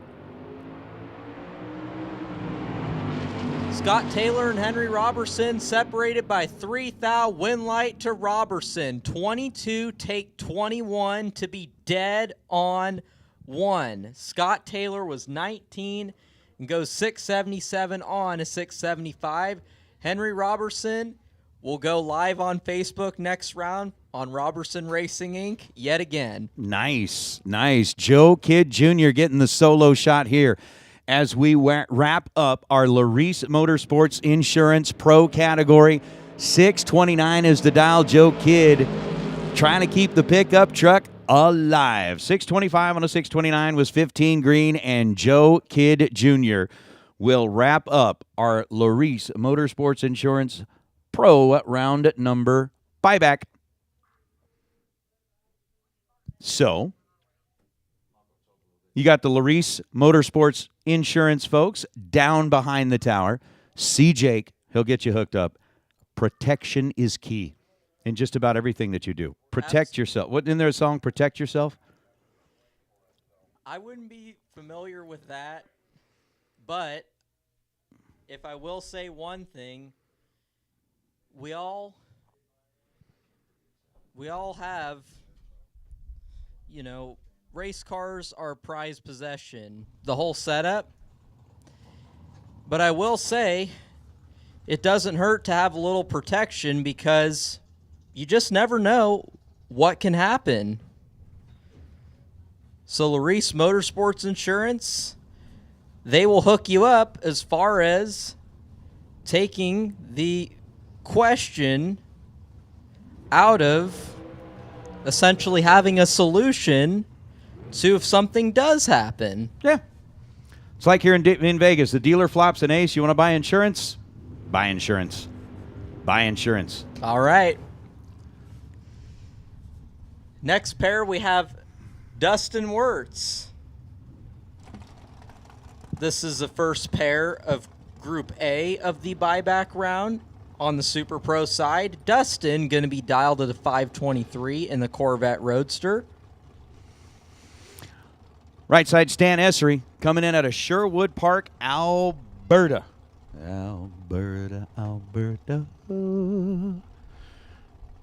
Scott Taylor and Henry Robertson separated by 3 thou. Win light to Robertson. 22 take 21 to be dead on 1. Scott Taylor was 19 and goes 677 on a 675. Henry Robertson will go live on Facebook next round on Robertson Racing Inc. yet again. Nice, nice. Joe Kidd Jr. getting the solo shot here as we wrap up our Larice Motorsports Insurance Pro category. 629 is the dial. Joe Kidd trying to keep the pickup truck alive. 625 on a 629 was 15 green, and Joe Kidd Jr. will wrap up our Larice Motorsports Insurance Pro round number buyback. So, you got the Larice Motorsports Insurance folks down behind the tower. See Jake. He'll get you hooked up. Protection is key in just about everything that you do. Protect yourself. What, isn't there a song, Protect Yourself? I wouldn't be familiar with that, but if I will say one thing, we all have, you know, race cars are prized possession, the whole setup. But I will say it doesn't hurt to have a little protection because you just never know what can happen. So Larice Motorsports Insurance, they will hook you up as far as taking the question out of essentially having a solution to if something does happen. Yeah. It's like here in Vegas. The dealer flops an ace. You want to buy insurance? Buy insurance. Buy insurance. All right. Next pair, we have Dustin Wirtz. This is the first pair of Group A of the buyback round. On the Super Pro side, Dustin going to be dialed at a 523 in the Corvette Roadster. Right side, Stan Essery coming in out of Sherwood Park, Alberta. Alberta.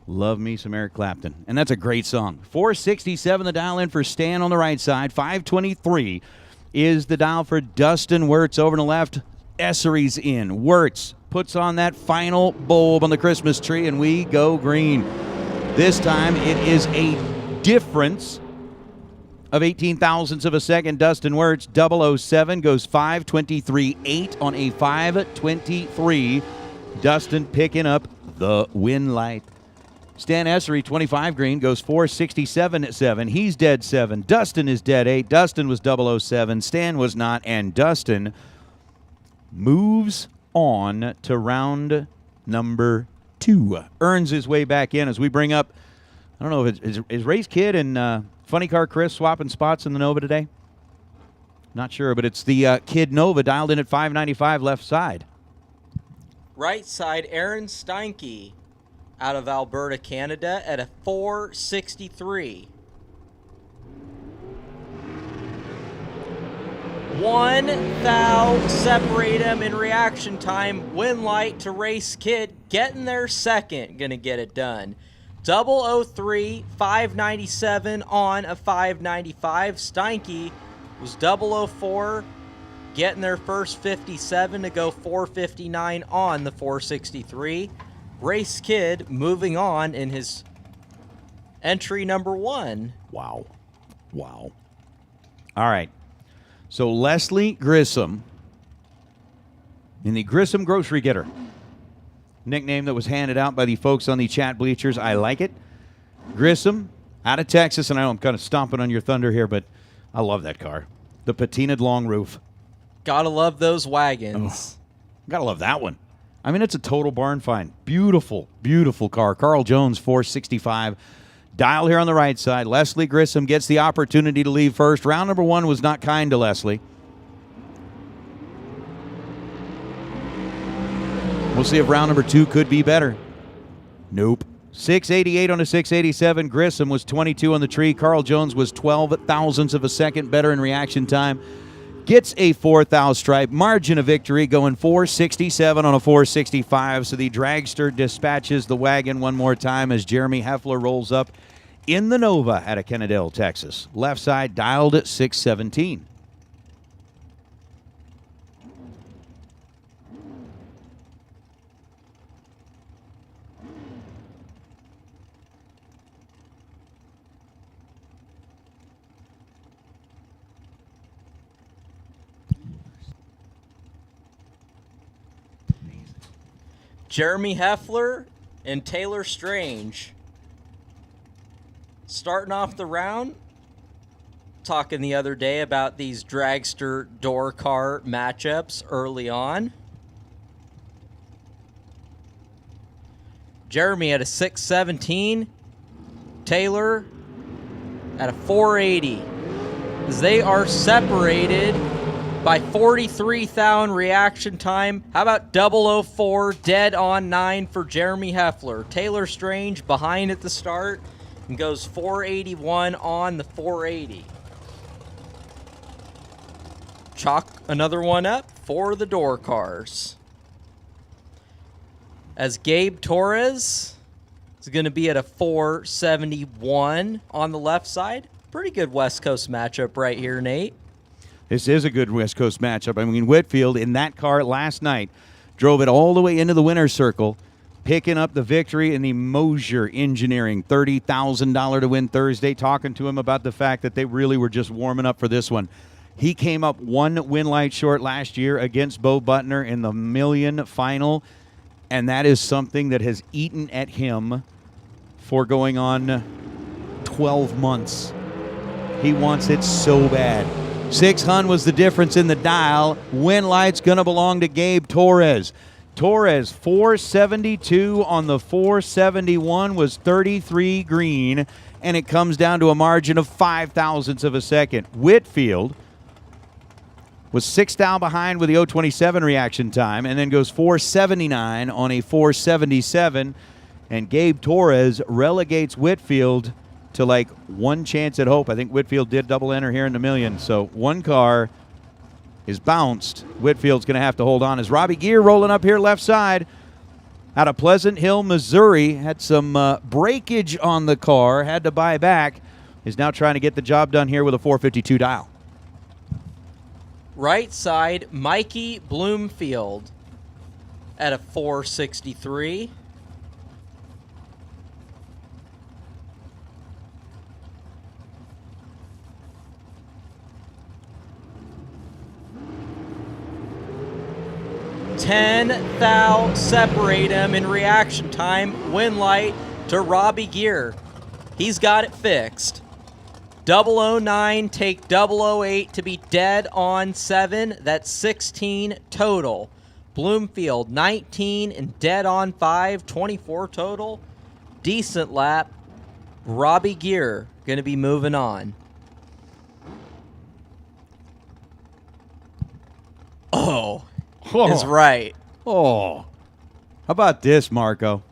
Love me some Eric Clapton. And that's a great song. 467 the dial in for Stan on the right side. 523 is the dial for Dustin Wirtz over on the left. Essery's in. Wirtz puts on that final bulb on the Christmas tree, and we go green. This time it is a difference of 18 thousandths of a second. Dustin Wirtz, 007, goes 523.8 on a 523. Dustin picking up the win light. Stan Essery, 25 green, goes 467.7. He's dead 7. Dustin is dead 8. Dustin was 007. Stan was not, and Dustin moves on to round number 2. Earns his way back in as we bring up, I don't know if it's, is Ray's Kid and Funny Car Chris swapping spots in the Nova today? Not sure, but it's the Kid Nova dialed in at 595 left side. Right side, Aaron Steinke out of Alberta, Canada at a 463. 1 thou separate him in reaction time. Win light to Race Kid, getting there second, gonna get it done. 003, 597 on a 595. Steinke was 004, getting their first 57 to go 459 on the 463. Race Kid moving on in his entry number 1. Wow. Wow. All right. So Leslie Grissom in the Grissom Grocery Getter. Nickname that was handed out by the folks on the chat bleachers. I like it. Grissom out of Texas, and I know I'm kind of stomping on your thunder here, but I love that car. The patinaed long roof. Gotta love those wagons. Gotta love that one. I mean, it's a total barn find. Beautiful, beautiful car. Carl Jones, 465. Dial here on the right side. Leslie Grissom gets the opportunity to leave first. Round number 1 was not kind to Leslie. We'll see if round number 2 could be better. Nope. 688 on a 687. Grissom was 22 on the tree. Carl Jones was 12 thousandths of a second better in reaction time. Gets a 4,000 stripe. Margin of victory going 467 on a 465. So the dragster dispatches the wagon one more time as Jeremy Heffler rolls up in the Nova out of Kennedale, Texas. Left side dialed at 617. Jeremy Heffler and Taylor Strange. Starting off the round, talking the other day about these dragster door car matchups early on. Jeremy at a 617, Taylor at a 480. As they are separated by 43 thou in reaction time. How about 004 dead on 9 for Jeremy Heffler? Taylor Strange behind at the start and goes 481 on the 480. Chalk another one up for the door cars. As Gabe Torres is going to be at a 471 on the left side. Pretty good West Coast matchup right here, Nate. This is a good West Coast matchup. I mean, Whitfield in that car last night drove it all the way into the winner's circle, picking up the victory in the Mosier Engineering $30,000 to win Thursday. Talking to him about the fact that they really were just warming up for this one. He came up one win light short last year against Bo Butner in the million final, and that is something that has eaten at him for going on 12 months. He wants it so bad. 600 was the difference in the dial. Win light's going to belong to Gabe Torres. Torres, 472 on the 471 was 33 green, and it comes down to a margin of 0.05 of a second. Whitfield was 6 down behind with the 027 reaction time, and then goes 479 on a 477, and Gabe Torres relegates Whitfield to like one chance at hope. I think Whitfield did double enter here in the million, so one car is bounced. Whitfield's going to have to hold on. As Robbie Gear rolling up here left side out of Pleasant Hill, Missouri, had some breakage on the car, had to buy back, is now trying to get the job done here with a 452 dial. Right side, Mikey Bloomfield at a 463. Thou separate him in reaction time. Win light to Robbie Gear. He's got it fixed. 009 take 008 to be dead on 7. That's 16 total. Bloomfield 19 and dead on 5, 24 total. Decent lap. Robbie Gear going to be moving on. Oh, is right. Oh, how about this, Marco?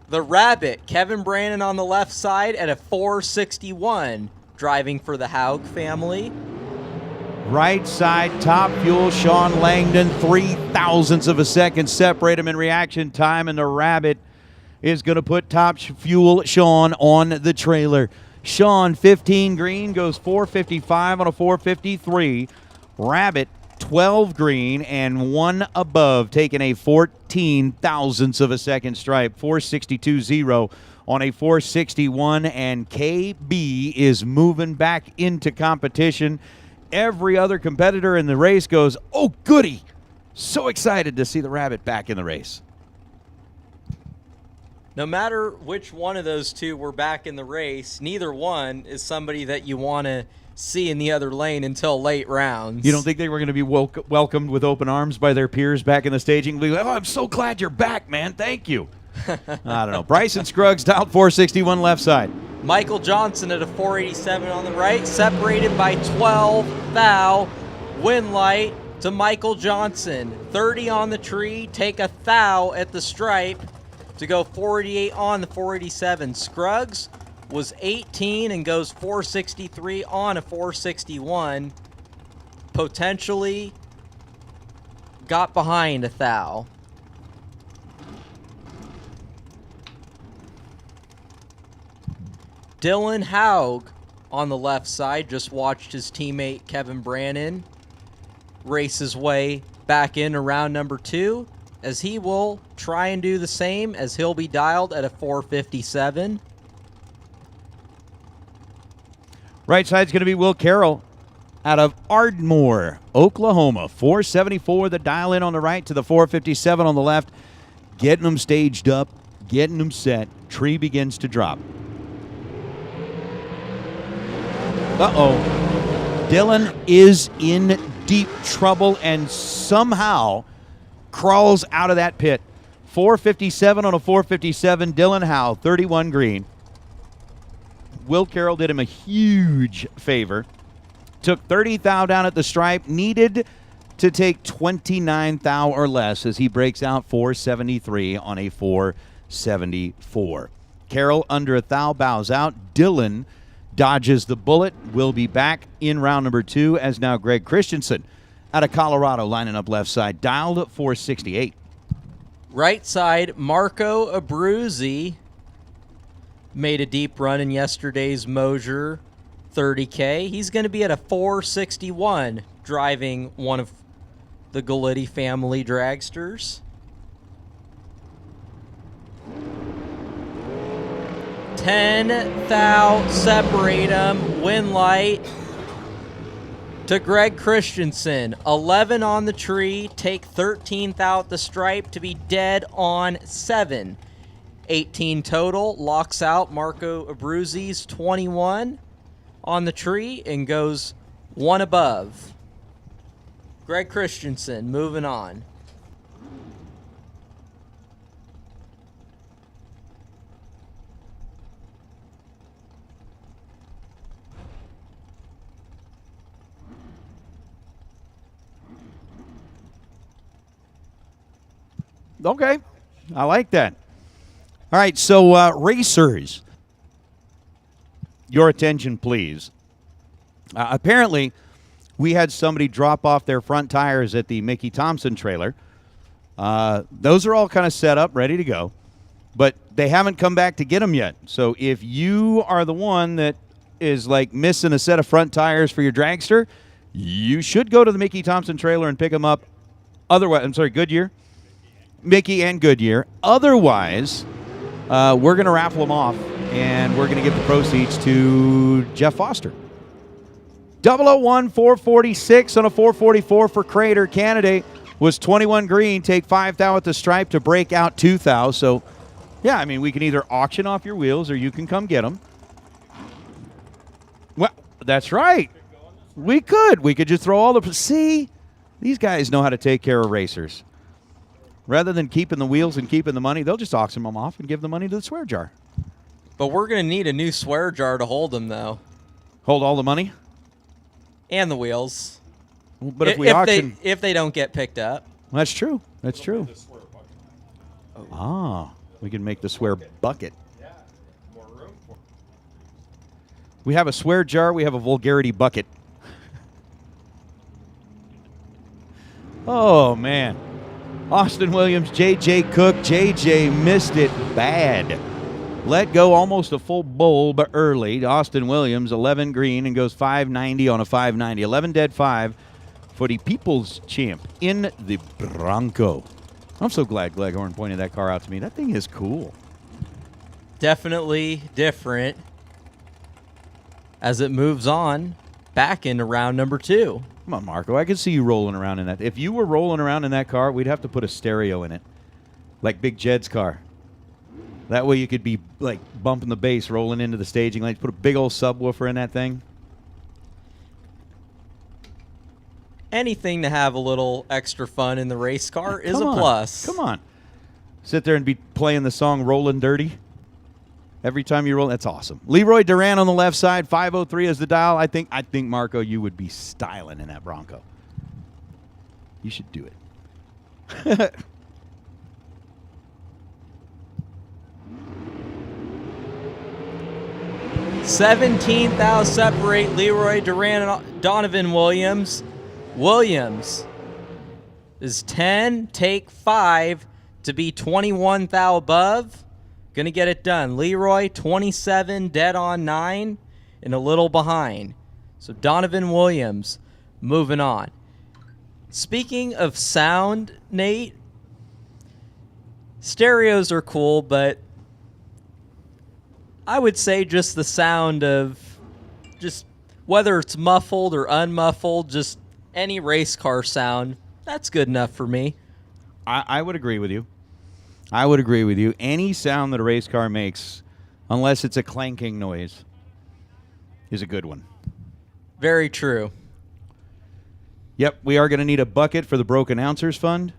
The Rabbit, Kevin Brannon on the left side at a 461, driving for the Haug family. Right side, Top Fuel, Sean Langdon, 0.03 of a second separate him in reaction time, and the Rabbit is going to put Top Fuel Sean on the trailer. Sean, 15 green, goes 455 on a 453. Rabbit, 12 green and 1 above, taking a 14,000th of a second stripe, 462.0 on a 461, and KB is moving back into competition. Every other competitor in the race goes, oh, goody. So excited to see the Rabbit back in the race. No matter which one of those two were back in the race, neither one is somebody that you want to see in the other lane until late rounds. You don't think they were going to be welcomed with open arms by their peers back in the staging? Like, oh, I'm so glad you're back, man. Thank you. I don't know. Bryson Scruggs dialed 461 left side. Michael Johnson at a 487 on the right, separated by 12 thou. Win light to Michael Johnson. 30 on the tree, take a thou at the stripe to go 48 on the 487. Scruggs was 18 and goes 463 on a 461. Potentially got behind a thou. Dylan Haug on the left side just watched his teammate Kevin Brannon race his way back in round number 2, as he will try and do the same, as he'll be dialed at a 457. Right side's going to be Will Carroll. out of Ardmore, Oklahoma. 474, the dial in on the right to the 457 on the left. Getting them staged up, getting them set. Tree begins to drop. Uh-oh. Dylan is in deep trouble and somehow crawls out of that pit. 457 on a 457. Dylan Howe, 31 green. Will Carroll did him a huge favor. Took 30 thou down at the stripe. Needed to take 29 thou or less as he breaks out 473 on a 474. Carroll under a thou bows out. Dylan dodges the bullet. Will be back in round number 2 as now Greg Christensen out of Colorado lining up left side. Dialed at 468. Right side, Marco Abruzzi made a deep run in yesterday's Mosier 30K. He's going to be at a 461 driving one of the Galitti family dragsters. 10 thou separate them. Win light to Greg Christensen. 11 on the tree. Take 13 thou at the stripe to be dead on 7. 18 total. Locks out Marco Abruzzi's 21 on the tree and goes one above. Greg Christensen moving on. Okay, I like that. All right, so racers, your attention, please. Apparently, we had somebody drop off their front tires at the Mickey Thompson trailer. Those are all kind of set up, ready to go, but they haven't come back to get them yet. So if you are the one that is like missing a set of front tires for your dragster, you should go to the Mickey Thompson trailer and pick them up. Otherwise, I'm sorry, Goodyear. Mickey and Goodyear. Otherwise, we're going to raffle them off, and we're going to give the proceeds to Jeff Foster. 001 446 on a 444 for Crater. Candidate was 21 green. Take 5 thou at the stripe to break out 2 thou. So, yeah, I mean, we can either auction off your wheels or you can come get them. Well, that's right. We could. We could just throw all the... See? These guys know how to take care of racers. Rather than keeping the wheels and keeping the money, they'll just auction them off and give the money to the swear jar. But we're going to need a new swear jar to hold them, though. Hold all the money? And the wheels. But if we auction... if they don't get picked up. That's true. That's true. Ah, we can make the swear bucket. We have a swear jar. We have a vulgarity bucket. Oh, man. Austin Williams, J.J. Cook. J.J. missed it bad. Let go almost a full bowl, but early. Austin Williams, 11 green, and goes 590 on a 590. 11 dead 5 for the People's Champ in the Bronco. I'm so glad Gleghorn pointed that car out to me. That thing is cool. Definitely different as it moves on back into round number 2. Come on, Marco. I could see you rolling around in that. If you were rolling around in that car, we'd have to put a stereo in it, like Big Jed's car. That way you could be, like, bumping the bass, rolling into the staging lanes. Put a big old subwoofer in that thing. Anything to have a little extra fun in the race car is Come a on. plus. Come on. Sit there and be playing the song Rollin' Dirty every time you roll. That's awesome. Leroy Duran on the left side. 503 is the dial. I think, Marco, you would be styling in that Bronco. You should do it. 17th out separate Leroy Duran and Donovan Williams. Williams is 10, take 5 to be 21 thou above. Gonna get it done. Leroy 27, dead on 9, and a little behind. So Donovan Williams moving on. Speaking of sound, Nate, stereos are cool, but I would say just the sound of just Whether it's muffled or unmuffled, just any race car sound, that's good enough for me. I would agree with you. I would agree with you. Any sound that a race car makes, unless it's a clanking noise, is a good one. Very true. Yep, we are going to need a bucket for the Broke Announcers Fund.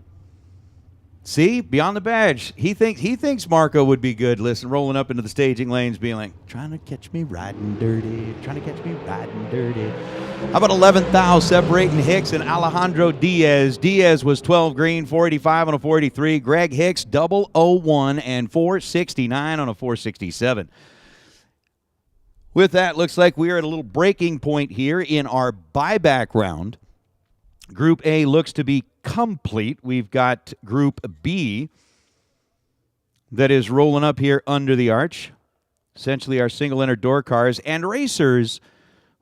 See, beyond the badge, he thinks Marco would be good. Listen, rolling up into the staging lanes, being like, trying to catch me riding dirty, trying to catch me riding dirty. How about 11th thou separating Hicks and Alejandro Diaz? Diaz was 12 green, 485 on a 483. Greg Hicks, 001 and 469 on a 467. With that, looks like we are at a little breaking point here in our buyback round. Group A looks to be complete. We've got Group B that is rolling up here under the arch. Essentially our single-enter door cars. And racers,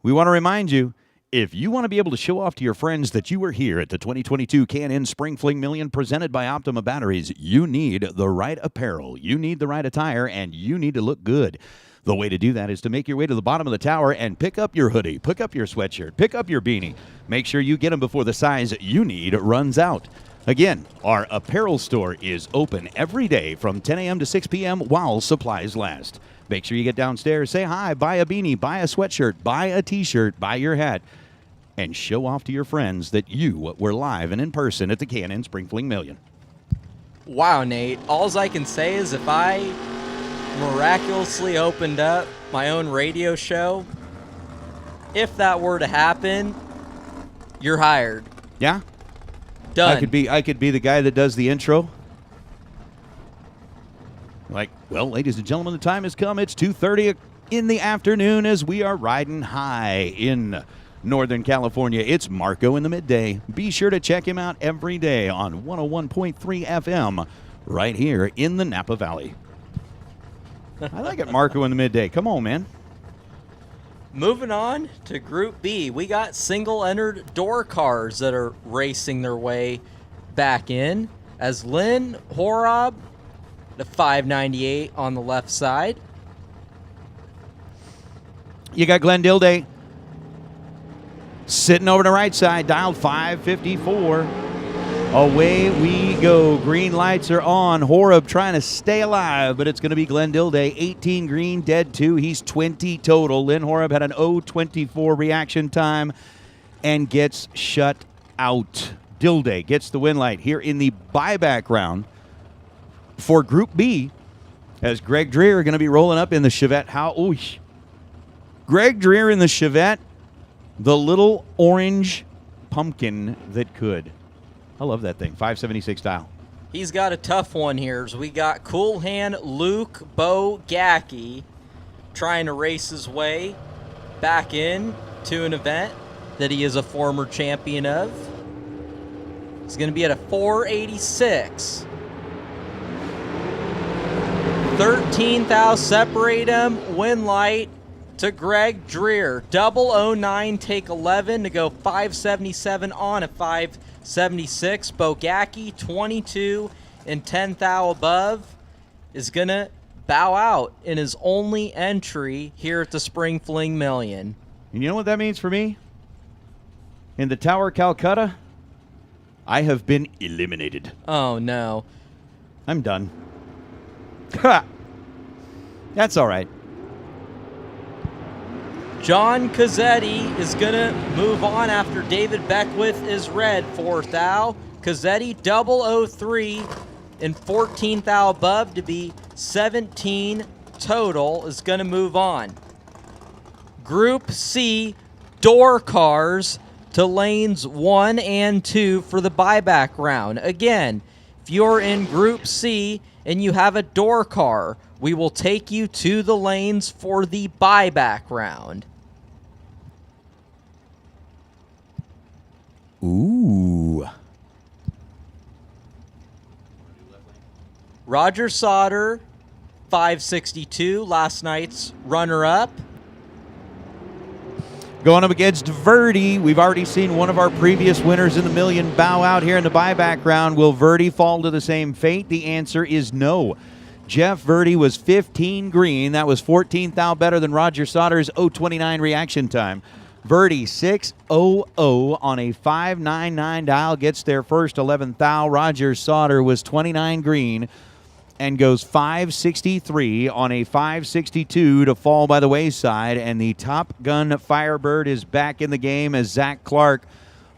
we want to remind you, if you want to be able to show off to your friends that you were here at the 2022 K&N Spring Fling Million presented by Optima Batteries, you need the right apparel, you need the right attire, and you need to look good. The way to do that is to make your way to the bottom of the tower and pick up your hoodie, pick up your sweatshirt, pick up your beanie. Make sure you get them before the size you need runs out. Again, our apparel store is open every day from 10 a.m. to 6 p.m. while supplies last. Make sure you get downstairs, say hi, buy a beanie, buy a sweatshirt, buy a t-shirt, buy your hat, and show off to your friends that you were live and in person at the K&N Spring Fling Million. Wow, Nate. All I can say is if I miraculously opened up my own radio show, if that were to happen, you're hired. Yeah? Done. I could be the guy that does the intro. Like, well, ladies and gentlemen, the time has come. It's 2:30 in the afternoon as we are riding high in Northern California. It's Marco in the midday. Be sure to check him out every day on 101.3 FM right here in the Napa Valley. I like it, Marco in the midday. Come on, man. Moving on to Group B, we got single-entered door cars that are racing their way back in as Lynn Horob, the 598 on the left side. You got Glenn Dilday sitting over the right side, dialed 554. Away we go. Green lights are on. Horob trying to stay alive, but it's going to be Glenn Dilday. 18 green, dead 2. He's 20 total. Lynn Horob had an 0.24 reaction time and gets shut out. Dilday gets the win light here in the buyback round for Group B as Greg Dreer going to be rolling up in the Chevette. Greg Dreer in the Chevette, the little orange pumpkin that could. I love that thing. 576 dial. He's got a tough one here. So we got Cool Hand Luke Bogacki trying to race his way back in to an event that he is a former champion of. He's going to be at a 486. 13 thou separate him. Win light to Greg Dreer. 009 take 11 to go 577 on a 576. Bogacki 22 and 10 thou above is going to bow out in his only entry here at the Spring Fling Million. And you know what that means for me? In the Tower Calcutta, I have been eliminated. Oh, no. I'm done. Ha! That's all right. John Cazzetti is going to move on after David Beckwith is red. 4th thou. Cazzetti 003 and 14th thou above to be 17 total is going to move on. Group C, door cars to lanes 1 and 2 for the buyback round. Again, if you're in Group C and you have a door car, we will take you to the lanes for the buyback round. Ooh. Roger Sauter, 562, last night's runner-up. Going up against Verdi. We've already seen one of our previous winners in the million bow out here in the buyback round. Will Verdi fall to the same fate? The answer is no. Jeff Verdi was 15 green. That was 14 thou better than Roger Sauter's 029 reaction time. Verdi 600 on a 599 dial, gets their first 11th thou. Roger Sauter was 29 green and goes 563 on a 562 to fall by the wayside. And the Top Gun Firebird is back in the game as Zach Clark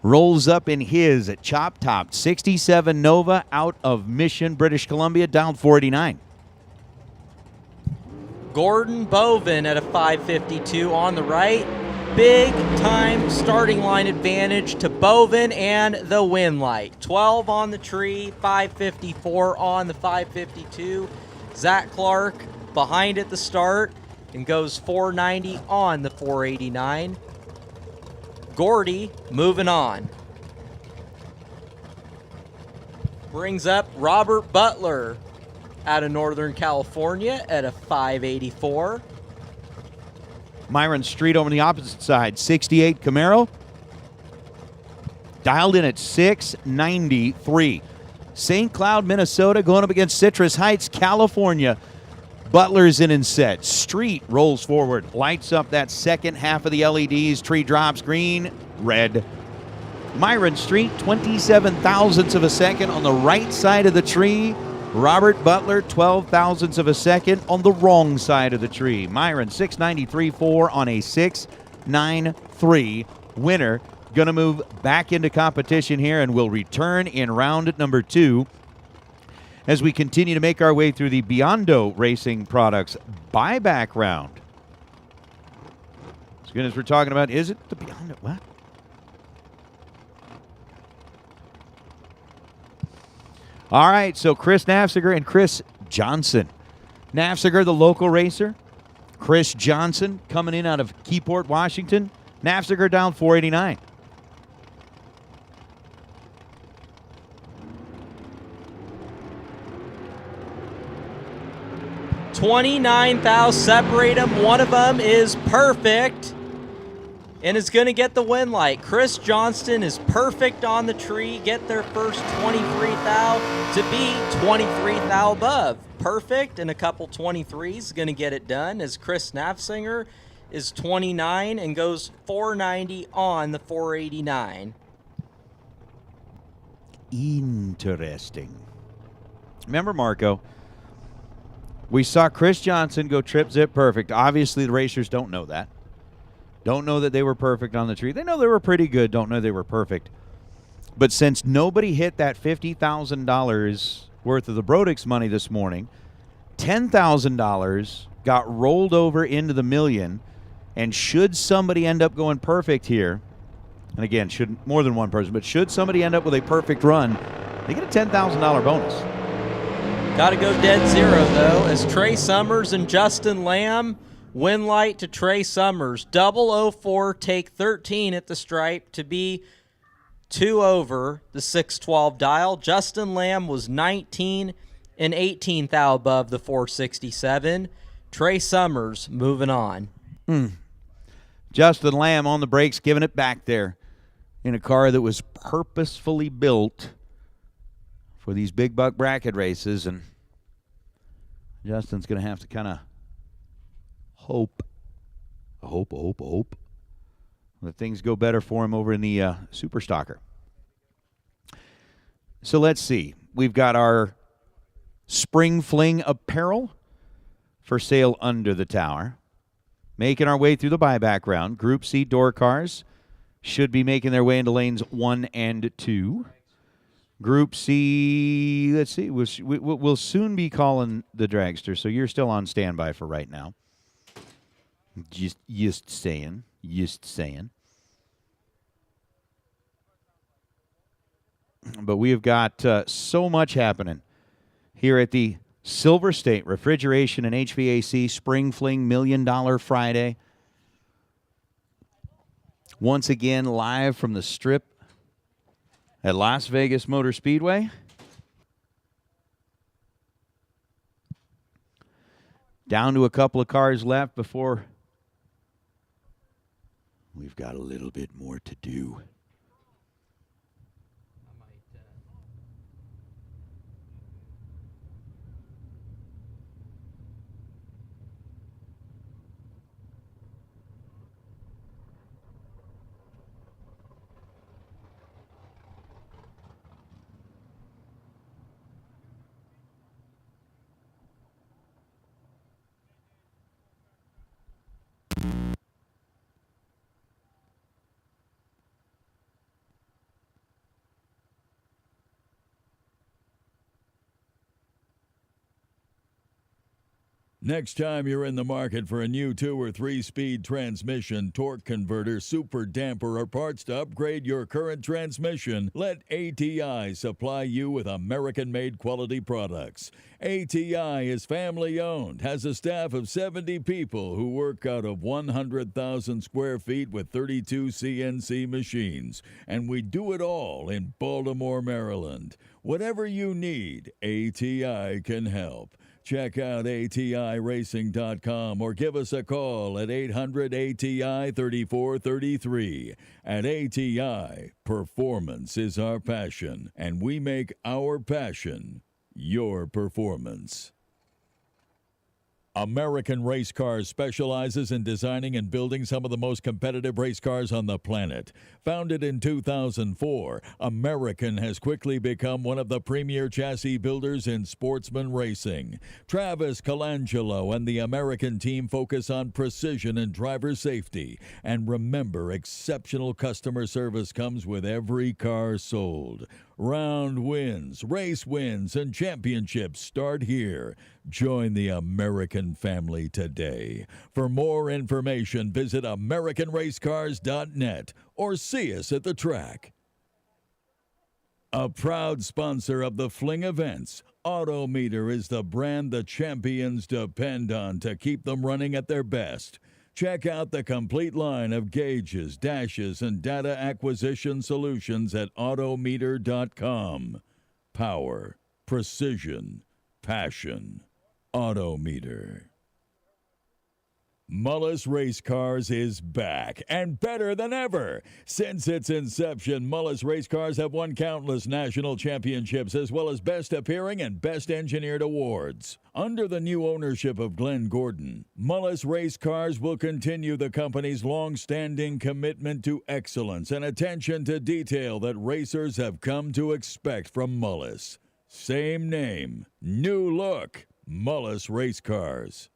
rolls up in his chop top 67 Nova out of Mission, British Columbia, down 489. Gordon Bovin at a 552 on the right. Big time starting line advantage to Bovin and the win light. 12 on the tree, 554 on the 552. Zach Clark behind at the start and goes 490 on the 489. Gordy moving on. Brings up Robert Butler out of Northern California at a 584. Myron Street over on the opposite side, 68 Camaro. Dialed in at 693. St. Cloud, Minnesota, going up against Citrus Heights, California. Butler's in and set. Street rolls forward, lights up that second half of the LEDs. Tree drops green, red. Myron Street, 27 thousandths of a second on the right side of the tree. Robert Butler, 12 thousandths of a second on the wrong side of the tree. Myron, 693.4 on a 693. Winner going to move back into competition here and will return in round number 2 as we continue to make our way through the Biondo Racing Products buyback round. As good as we're talking about, is it the Biondo? What? All right, so Chris Nafziger and Chris Johnson. Nafziger, the local racer. Chris Johnson coming in out of Keyport, Washington. Nafziger down 489. $29,000 separate them. One of them is perfect and is going to get the win light. Chris Johnston is perfect on the tree. Get their first 23,000 to be 23,000 above. Perfect and a couple 23s going to get it done as Chris Nafziger is 29 and goes 490 on the 489. Interesting. Remember, Marco, we saw Chris Johnson go trip zip perfect. Obviously, the racers don't know that. Don't know that they were perfect on the tree. They know they were pretty good. Don't know they were perfect. But since nobody hit that $50,000 worth of the Brodix money this morning, $10,000 got rolled over into the million. And should somebody end up going perfect here, and again, should more than one person, but should somebody end up with a perfect run, they get a $10,000 bonus. Got to go dead zero, though, as Trey Summers and Justin Lamb win light to Trey Summers. 004, take 13 at the stripe to be 2 over the 612 dial. Justin Lamb was 19 and 18 thou above the 467. Trey Summers moving on. Justin Lamb on the brakes, giving it back there in a car that was purposefully built for these big buck bracket races, and Justin's going to have to kind of hope that things go better for him over in the Super Stocker. So let's see. We've got our Spring Fling apparel for sale under the tower. Making our way through the buyback round. Group C door cars should be making their way into lanes 1 and 2. Group C, let's see, we'll soon be calling the dragster, so you're still on standby for right now. Just saying. But we have got so much happening here at the Silver State Refrigeration and HVAC Spring Fling $1 Million Friday. Once again, live from the Strip at Las Vegas Motor Speedway. Down to a couple of cars left before we've got a little bit more to do. Next time you're in the market for a new 2 or 3-speed transmission, torque converter, super damper, or parts to upgrade your current transmission, let ATI supply you with American-made quality products. ATI is family-owned, has a staff of 70 people who work out of 100,000 square feet with 32 CNC machines, and we do it all in Baltimore, Maryland. Whatever you need, ATI can help. Check out ATIRacing.com or give us a call at 800-ATI-3433. At ATI, performance is our passion, and we make our passion your performance. American Race Cars specializes in designing and building some of the most competitive race cars on the planet. Founded in 2004, American has quickly become one of the premier chassis builders in sportsman racing. Travis Colangelo and the American team focus on precision and driver safety. And remember, exceptional customer service comes with every car sold. Round wins, race wins, and championships start here. Join the American family today. For more information, visit AmericanRaceCars.net or see us at the track. A proud sponsor of the Fling events, Autometer is the brand the champions depend on to keep them running at their best. Check out the complete line of gauges, dashes, and data acquisition solutions at Autometer.com. Power, precision, passion. Autometer. Mullis Race Cars is back and better than ever. Since its inception, Mullis Race Cars have won countless national championships as well as Best Appearing and Best Engineered awards. Under the new ownership of Glenn Gordon, Mullis Race Cars will continue the company's long-standing commitment to excellence and attention to detail that racers have come to expect from Mullis. Same name, new look, Mullis Race Cars.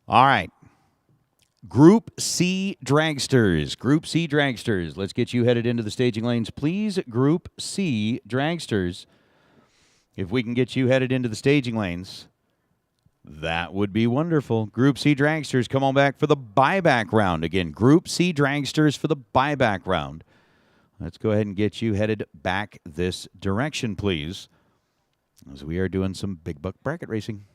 All right. Group C dragsters. Group C dragsters. Let's get you headed into the staging lanes, please. Group C dragsters. If we can get you headed into the staging lanes, that would be wonderful. Group C dragsters, come on back for the buyback round. Again, Group C dragsters for the buyback round. Let's go ahead and get you headed back this direction, please, as we are doing some big buck bracket racing.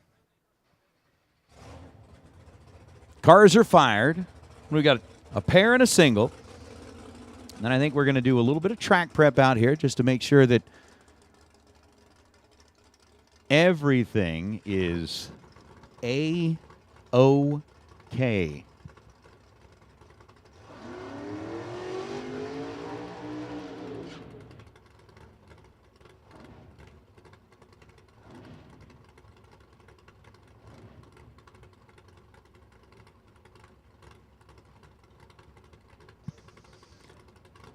Cars are fired. We got a pair and a single. And then I think we're going to do a little bit of track prep out here just to make sure that everything is A-OK.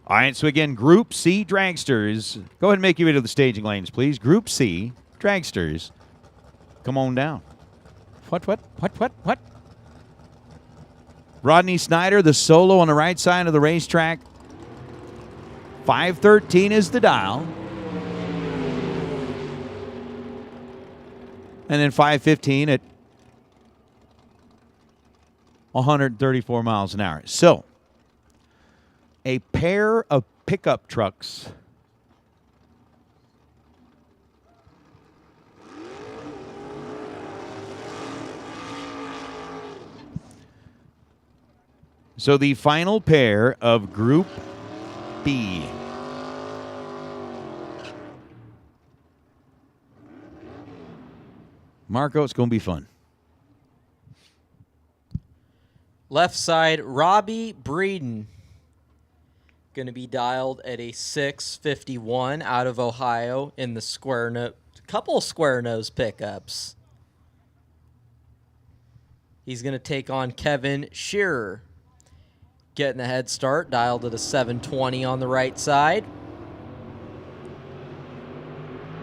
All right, so again, Group C dragsters. Go ahead and make your way to the staging lanes, please. Group C dragsters. Come on down. What? Rodney Snyder, the solo on the right side of the racetrack. 513 is the dial. And then 515 at 134 miles an hour. So, a pair of pickup trucks so the final pair of Group B. Marco, it's going to be fun. Left side, Robbie Breeden. Going to be dialed at a 651 out of Ohio in the couple square nose pickups. He's going to take on Kevin Shearer. Getting the head start, dialed at a 720 on the right side.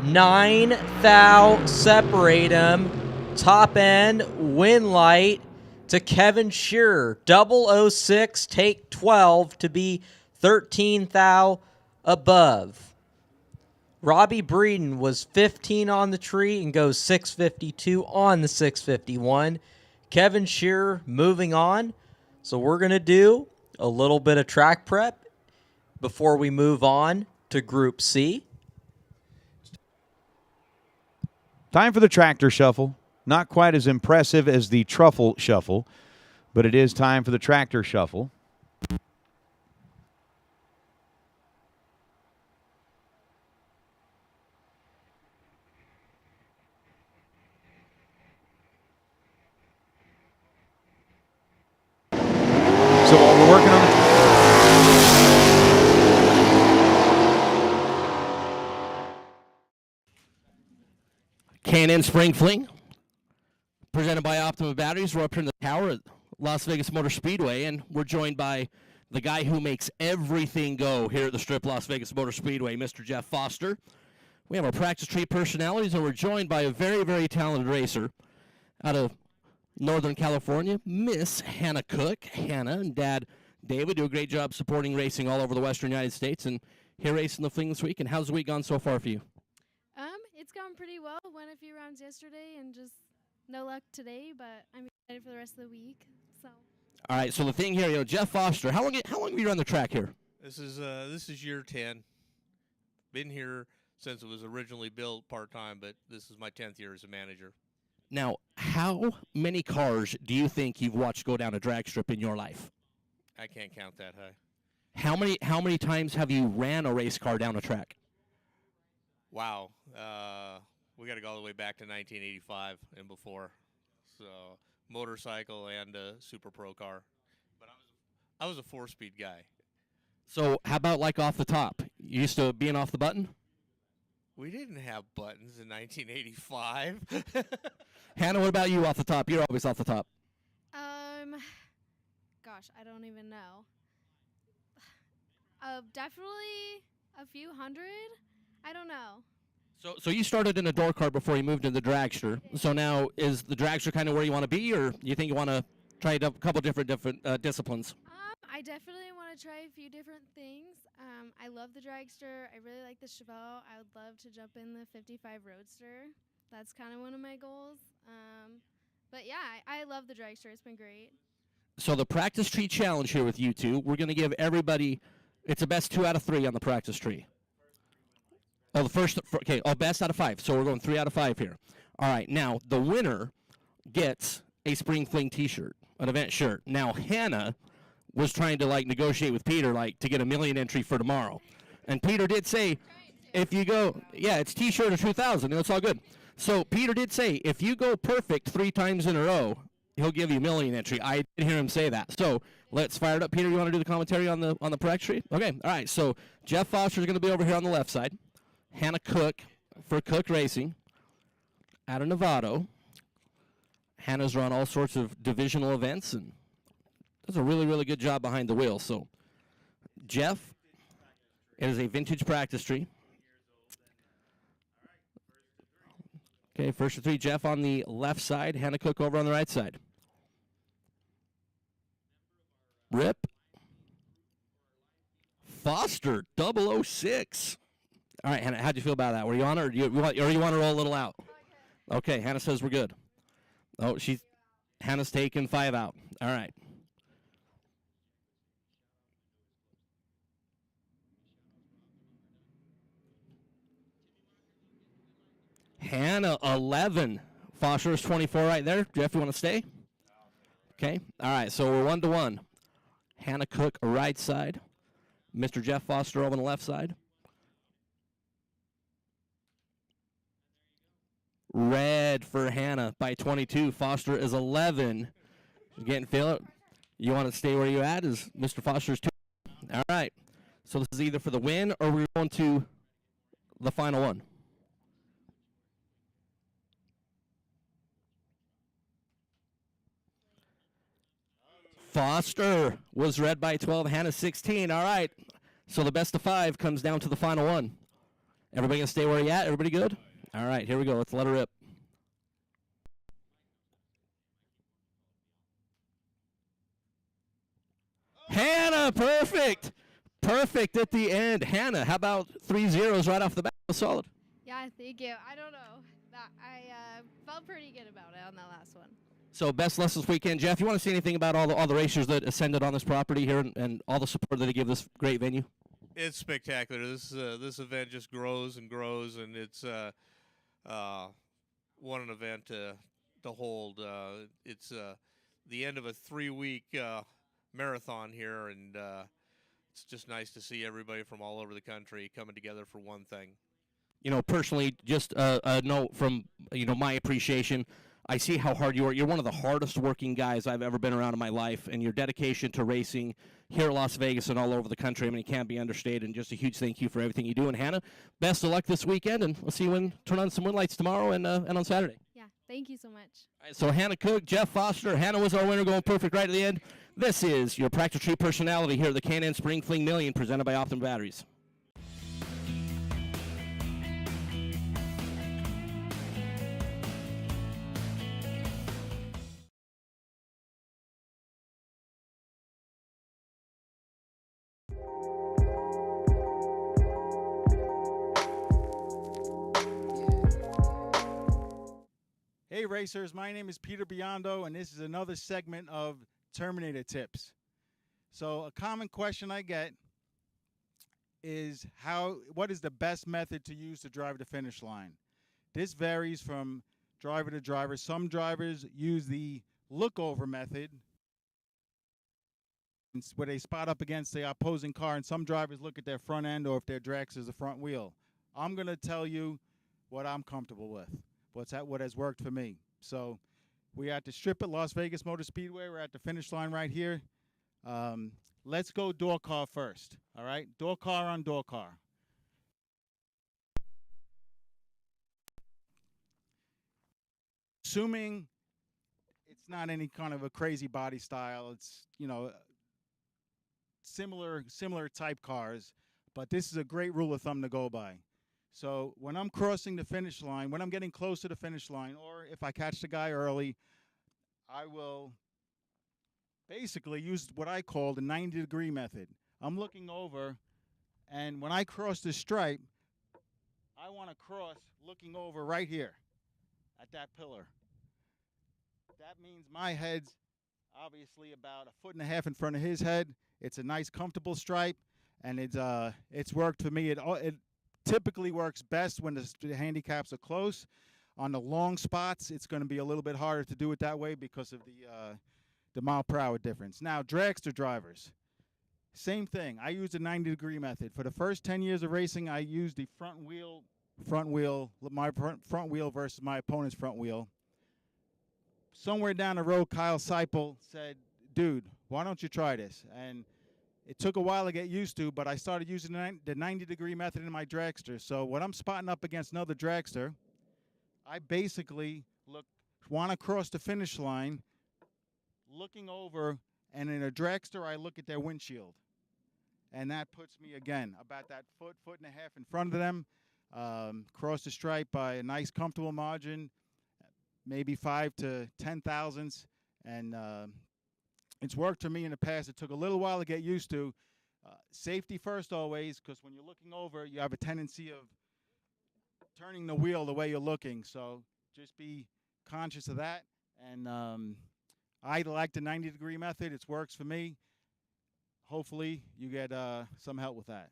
9 thou separate him. Top end, win light to Kevin Shearer. 006, take 12 to be 13 thou above. Robbie Breeden was 15 on the tree and goes 652 on the 651. Kevin Shearer moving on. So we're going to do a little bit of track prep before we move on to Group C. Time for the tractor shuffle. Not quite as impressive as the truffle shuffle, but it is time for the tractor shuffle. So while we're working on the K&N Spring Fling, presented by Optima Batteries. We're up here in the tower at Las Vegas Motor Speedway, and we're joined by the guy who makes everything go here at the Strip Las Vegas Motor Speedway, Mr. Jeff Foster. We have our practice tree personalities, and we're joined by a very, very talented racer out of Northern California, Miss Hannah Cook. Hannah and Dad David do a great job supporting racing all over the Western United States, and here racing the Fling this week. And how's the week gone so far for you? It's gone pretty well. Won a few rounds yesterday and just no luck today, but I'm excited for the rest of the week. So. All right, so the thing here, Jeff Foster, how long have you run the track here? This is year 10. Been here since it was originally built part-time, but this is my 10th year as a manager. Now, how many cars do you think you've watched go down a drag strip in your life? I can't count that high. How many times have you ran a race car down a track? Wow. We got to go all the way back to 1985 and before. So, motorcycle and a Super Pro car. But I was a 4-speed guy. So, how about like off the top? You used to being off the button? We didn't have buttons in 1985. Hannah, what about you off the top? You're always off the top. Gosh, I don't even know. Definitely a few hundred. I don't know. So you started in a door cart before you moved into the dragster. So now is the dragster kind of where you want to be, or you think you want to try a couple different disciplines? I definitely want to try a few different things. I love the dragster. I really like the Chevelle. I would love to jump in the 55 Roadster. That's kind of one of my goals. But yeah, I love the dragster. It's been great. So the practice tree challenge here with you two, we're going to give everybody, it's a best 2 out of 3 on the practice tree. Oh, best out of 5. So we're going 3 out of 5 here. All right, now the winner gets a Spring Fling t-shirt, an event shirt. Now Hannah was trying to negotiate with Peter to get a million entry for tomorrow. And Peter did say, if you go, it's t-shirt of 2,000, and it's all good. So Peter did say, if you go perfect 3 times in a row, he'll give you a million entry. I did hear him say that. So let's fire it up. Peter, you want to do the commentary on the practice tree? Okay, all right. So Jeff Foster is going to be over here on the left side. Hannah Cook for Cook Racing out of Novato. Hannah's run all sorts of divisional events and does a really, really good job behind the wheel. So Jeff, it is a vintage practice tree. Okay, first of 3, Jeff on the left side, Hannah Cook over on the right side. Rip. Foster, 006. All right, Hannah, how'd you feel about that? Were you on, or you want to roll a little out? Okay, Hannah says we're good. Oh, Hannah's taking 5 out. All right. Hannah, 11. Foster's 24 right there. Jeff, you want to stay? Okay. All right, so we're 1-1. Hannah Cook, right side. Mr. Jeff Foster over on the left side. Red for Hannah by 22. Foster is 11. She's getting feel it. You want to stay where you at? Is Mr. Foster's 2? All right. So this is either for the win or we're going to the final one. Foster was red by 12. Hannah 16. All right. So the best of 5 comes down to the final one. Everybody gonna stay where you at? Everybody good? All right, here we go. Let's let her rip. Hannah, perfect. perfect at the end. Hannah, how about 3 zeros right off the bat? Solid. Yeah, thank you. I don't know. I felt pretty good about it on that last one. So best lessons weekend. Jeff, you want to say anything about all the racers that ascended on this property here and all the support that they give this great venue? It's spectacular. This event just grows and grows, and it's what an event to hold. It's the end of a 3-week marathon here, and it's just nice to see everybody from all over the country coming together for one thing. You know, personally, just a note from, my appreciation. I see how hard you are. You're one of the hardest working guys I've ever been around in my life, and your dedication to racing here at Las Vegas and all over the country, I mean, it can't be understated, and just a huge thank you for everything you do. And Hannah, best of luck this weekend, and we'll see you turn on some moonlights tomorrow and on Saturday. Yeah, thank you so much. All right, so Hannah Cook, Jeff Foster. Hannah was our winner, going perfect right at the end. This is your Practice Tree personality here at the K&N Spring Fling Million, presented by Optum Batteries. Hey racers, my name is Peter Biondo, and this is another segment of Terminator Tips. So a common question I get is what is the best method to use to drive the finish line? This varies from driver to driver. Some drivers use the look-over method, where they spot up against the opposing car, and some drivers look at their front end, or if their Drax is the front wheel. I'm going to tell you what I'm comfortable with. What has worked for me. So we're at the strip at Las Vegas Motor Speedway. We're at the finish line right here. Let's go door car first, all right? Door car on door car. Assuming it's not any kind of a crazy body style, it's, similar type cars, but this is a great rule of thumb to go by. So when I'm crossing the finish line, when I'm getting close to the finish line, or if I catch the guy early, I will basically use what I call the 90-degree method. I'm looking over, and when I cross the stripe, I want to cross looking over right here at that pillar. That means my head's obviously about 1.5 feet in front of his head. It's a nice, comfortable stripe, and it's worked for me. It typically works best when the handicaps are close. On the long spots, it's going to be a little bit harder to do it that way because of the mile per hour difference. Now, dragster drivers, same thing. I use the 90-degree method. For the first 10 years of racing, I used the my front wheel versus my opponent's front wheel. Somewhere down the road, Kyle Seipel said, dude, why don't you try this? And it took a while to get used to, but I started using the 90-degree method in my dragster. So when I'm spotting up against another dragster, I basically want to cross the finish line, looking over, and in a dragster, I look at their windshield. And that puts me, again, about that foot and a half in front of them, cross the stripe by a nice, comfortable margin, maybe 5 to 10 thousandths, and it's worked for me in the past. It took a little while to get used to. Safety first always, because when you're looking over, you have a tendency of turning the wheel the way you're looking. So just be conscious of that. And I like the 90-degree method. It works for me. Hopefully you get some help with that.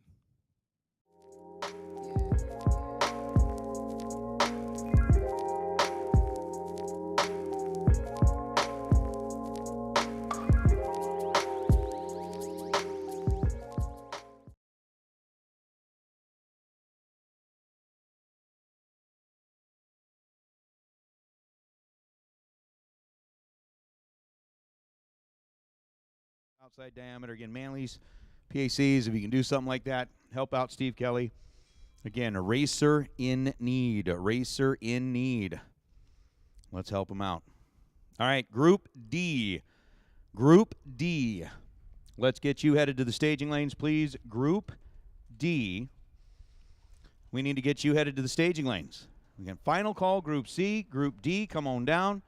Outside diameter. Again, Manley's, PACs, if you can do something like that, help out Steve Kelly. Again, a racer in need. A racer in need. Let's help him out. All right, Group D. Group D. Let's get you headed to the staging lanes, please. Group D. We need to get you headed to the staging lanes. Again, final call, Group C. Group D, come on down.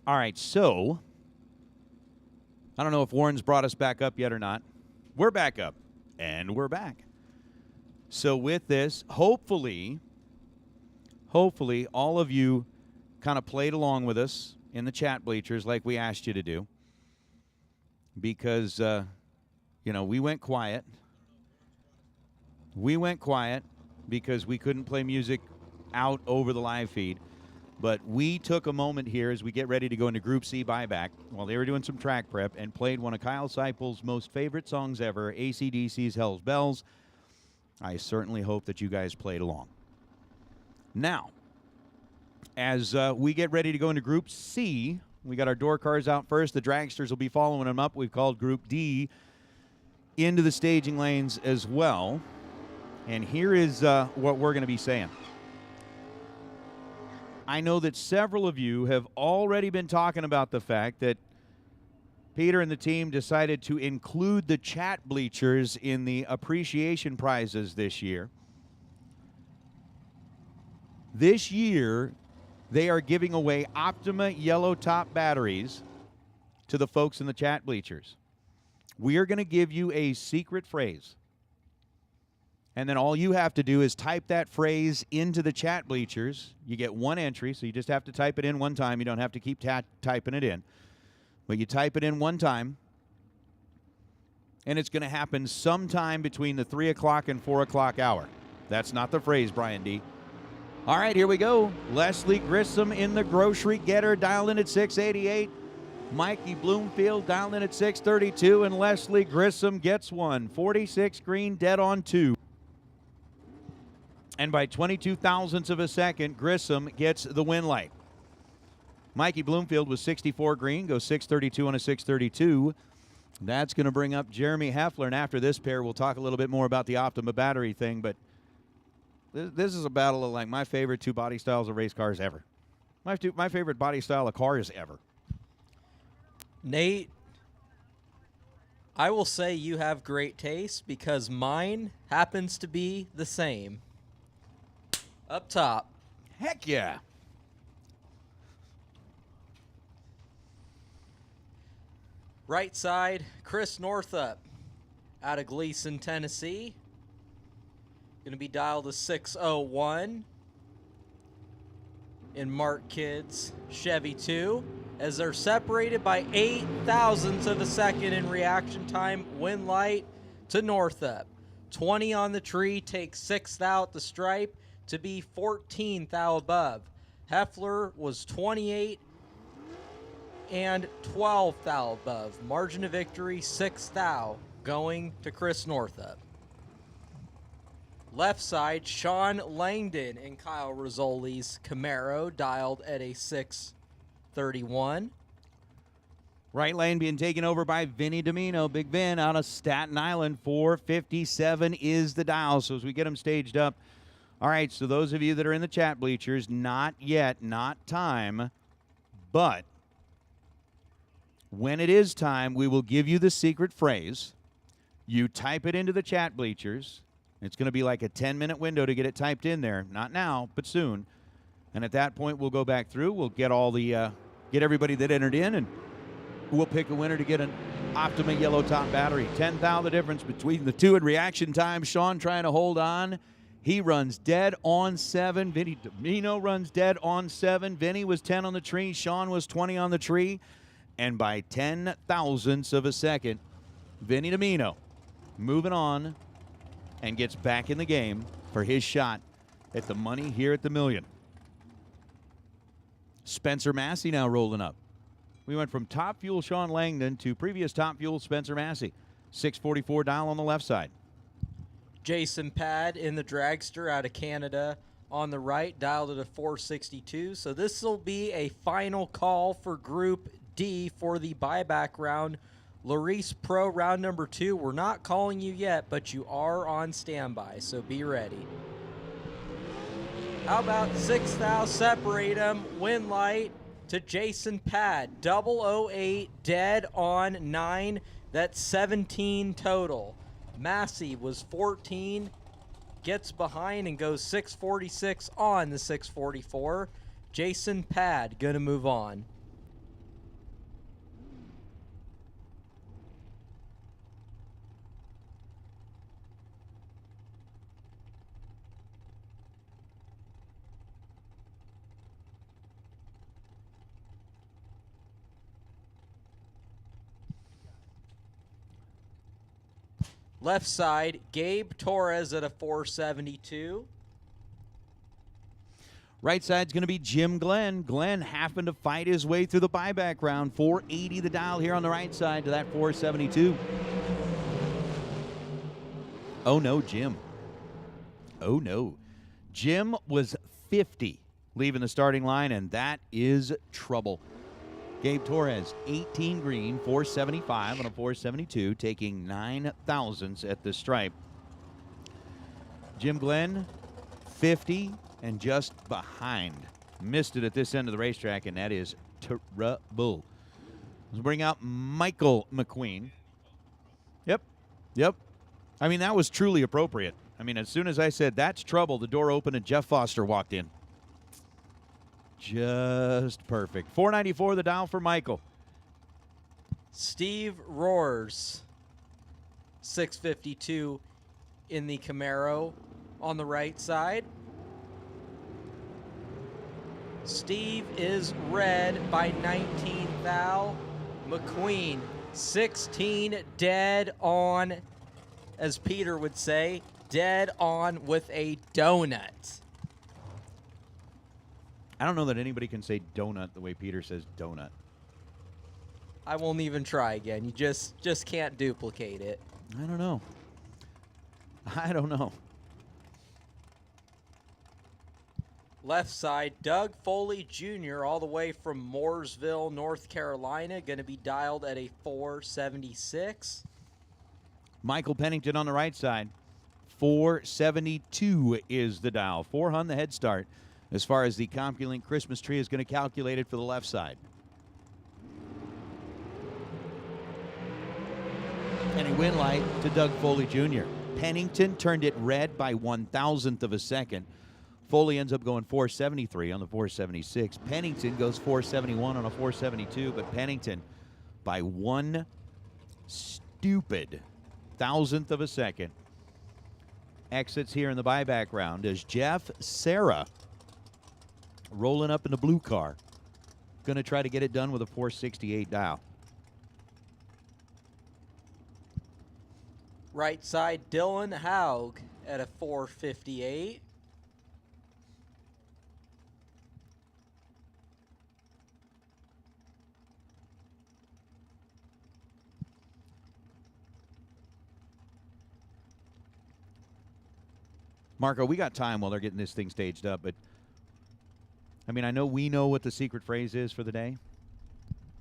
All right, so I don't know if Warren's brought us back up yet or not. We're back up, and we're back. So with this, hopefully all of you kind of played along with us in the chat bleachers like we asked you to do, because, we went quiet. We went quiet because we couldn't play music out over the live feed. But we took a moment here as we get ready to go into Group C buyback while they were doing some track prep and played one of Kyle Seipel's most favorite songs ever, AC/DC's Hell's Bells. I certainly hope that you guys played along. Now, as we get ready to go into Group C, we got our door cars out first. The dragsters will be following them up. We've called Group D into the staging lanes as well. And here is what we're going to be saying. I know that several of you have already been talking about the fact that Peter and the team decided to include the chat bleachers in the appreciation prizes this year. This year, they are giving away Optima yellow top batteries to the folks in the chat bleachers. We are going to give you a secret phrase. And then all you have to do is type that phrase into the chat bleachers. You get one entry, so you just have to type it in one time. You don't have to keep typing it in. But you type it in one time, and it's going to happen sometime between the 3 o'clock and 4 o'clock hour. That's not the phrase, Brian D. All right, here we go. Leslie Grissom in the grocery getter, dialed in at 688. Mikey Bloomfield dialed in at 632, and Leslie Grissom gets one. 46 green, dead on 2. And by 22 thousandths of a second, Grissom gets the win light. Mikey Bloomfield was 64 green, goes 632 on a 632. That's going to bring up Jeremy Heffler, and after this pair, we'll talk a little bit more about the Optima battery thing, but this is a battle of like my favorite two body styles of race cars ever. My favorite body style of cars ever. Nate, I will say you have great taste because mine happens to be the same. Up top. Heck yeah. Right side, Chris Northup out of Gleason, Tennessee. Going to be dialed to 601 in Mark Kidd's Chevy 2 as they're separated by 8 thousandths of a second in reaction time. Win light to Northup. 20 on the tree, takes 6th out the stripe to be 14th out above. Heffler was 28 and 12th out above. Margin of victory, 6th out, going to Chris Northup. Left side, Sean Langdon in Kyle Rizzoli's Camaro, dialed at a 631. Right lane being taken over by Vinny Domino. Big Vin out of Staten Island. 457 is the dial. So as we get them staged up. All right, so those of you that are in the chat bleachers, not yet, not time, but when it is time, we will give you the secret phrase. You type it into the chat bleachers. It's going to be like a 10-minute window to get it typed in there. Not now, but soon. And at that point, we'll go back through. We'll get all the get everybody that entered in, and we'll pick a winner to get an Optima yellow top battery. 10,000 the difference between the two in reaction time. Sean trying to hold on. He runs dead on 7. Vinny Domino runs dead on 7. Vinny was 10 on the tree. Sean was 20 on the tree. And by 10 thousandths of a second, Vinny Domino moving on and gets back in the game for his shot at the money here at the million. Spencer Massey now rolling up. We went from Top Fuel Sean Langdon to previous Top Fuel Spencer Massey. 644 dial on the left side. Jason Pad in the dragster out of Canada on the right, dialed at a 462. So this will be a final call for Group D for the buyback round. Larice Pro round number 2. We're not calling you yet, but you are on standby, so be ready. How about 6,000? Separate them. Win light to Jason Pad. 008, dead on 9. That's 17 total. Massey was 14, gets behind and goes 646 on the 644. Jason Pad gonna move on. Left side, Gabe Torres at a 472. Right side's going to be Jim Glenn. Glenn happened to fight his way through the buyback round. 480 the dial here on the right side to that 472. Oh, no, Jim. Oh, no. Jim was 50 leaving the starting line, and that is trouble. Gabe Torres, 18 green, 475 on a 472, taking 9 thousandths at the stripe. Jim Glenn, 50 and just behind. Missed it at this end of the racetrack, and that is terrible. Let's bring out Michael McQueen. Yep. I mean, that was truly appropriate. I mean, as soon as I said, that's trouble, the door opened and Jeff Foster walked in. Just perfect. 494 the dial for Michael. Steve Roars, 652 in the Camaro on the right side. Steve is red by 19 thou. McQueen, 16 dead on, as Peter would say, dead on with a donut. I don't know that anybody can say donut the way Peter says donut. I won't even try again. You just can't duplicate it. I don't know. Left side, Doug Foley Jr. all the way from Mooresville, North Carolina, going to be dialed at a 476. Michael Pennington on the right side. 472 is the dial. 400 the head start as far as the CompuLink Christmas tree is going to calculate it for the left side. And a win light to Doug Foley Jr. Pennington turned it red by 1,000th of a second. Foley ends up going 473 on the 476. Pennington goes 471 on a 472, but Pennington by 1 stupid thousandth of a second exits here in the buyback round as Jeff Serra rolling up in the blue car. Going to try to get it done with a 468 dial. Right side, Dylan Haug at a 458. Marco, we got time while they're getting this thing staged up, but I mean, I know we know what the secret phrase is for the day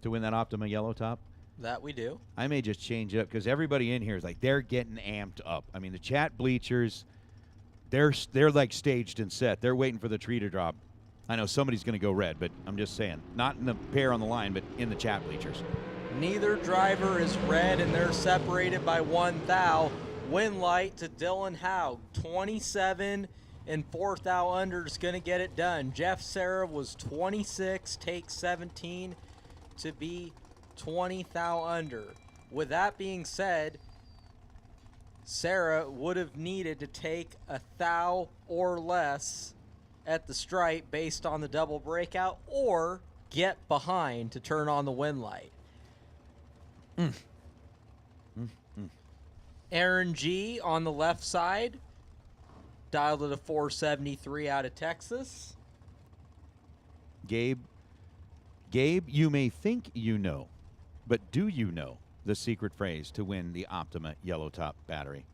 to win that Optima yellow top. That we do. I may just change it up because everybody in here is like, they're getting amped up. I mean, the chat bleachers, they're like staged and set. They're waiting for the tree to drop. I know somebody's going to go red, but I'm just saying, not in the pair on the line, but in the chat bleachers. Neither driver is red, and they're separated by 1 thou. Win light to Dylan Haug, 27 and 4 thou under is going to get it done. Jeff Serra was 26, takes 17 to be 20 thou under. With that being said, Serra would have needed to take 1 thou or less at the stripe based on the double breakout, or get behind to turn on the win light. Aaron G on the left side, dialed at a 473 out of Texas. Gabe, you may think you know, but do you know the secret phrase to win the Optima yellow top battery?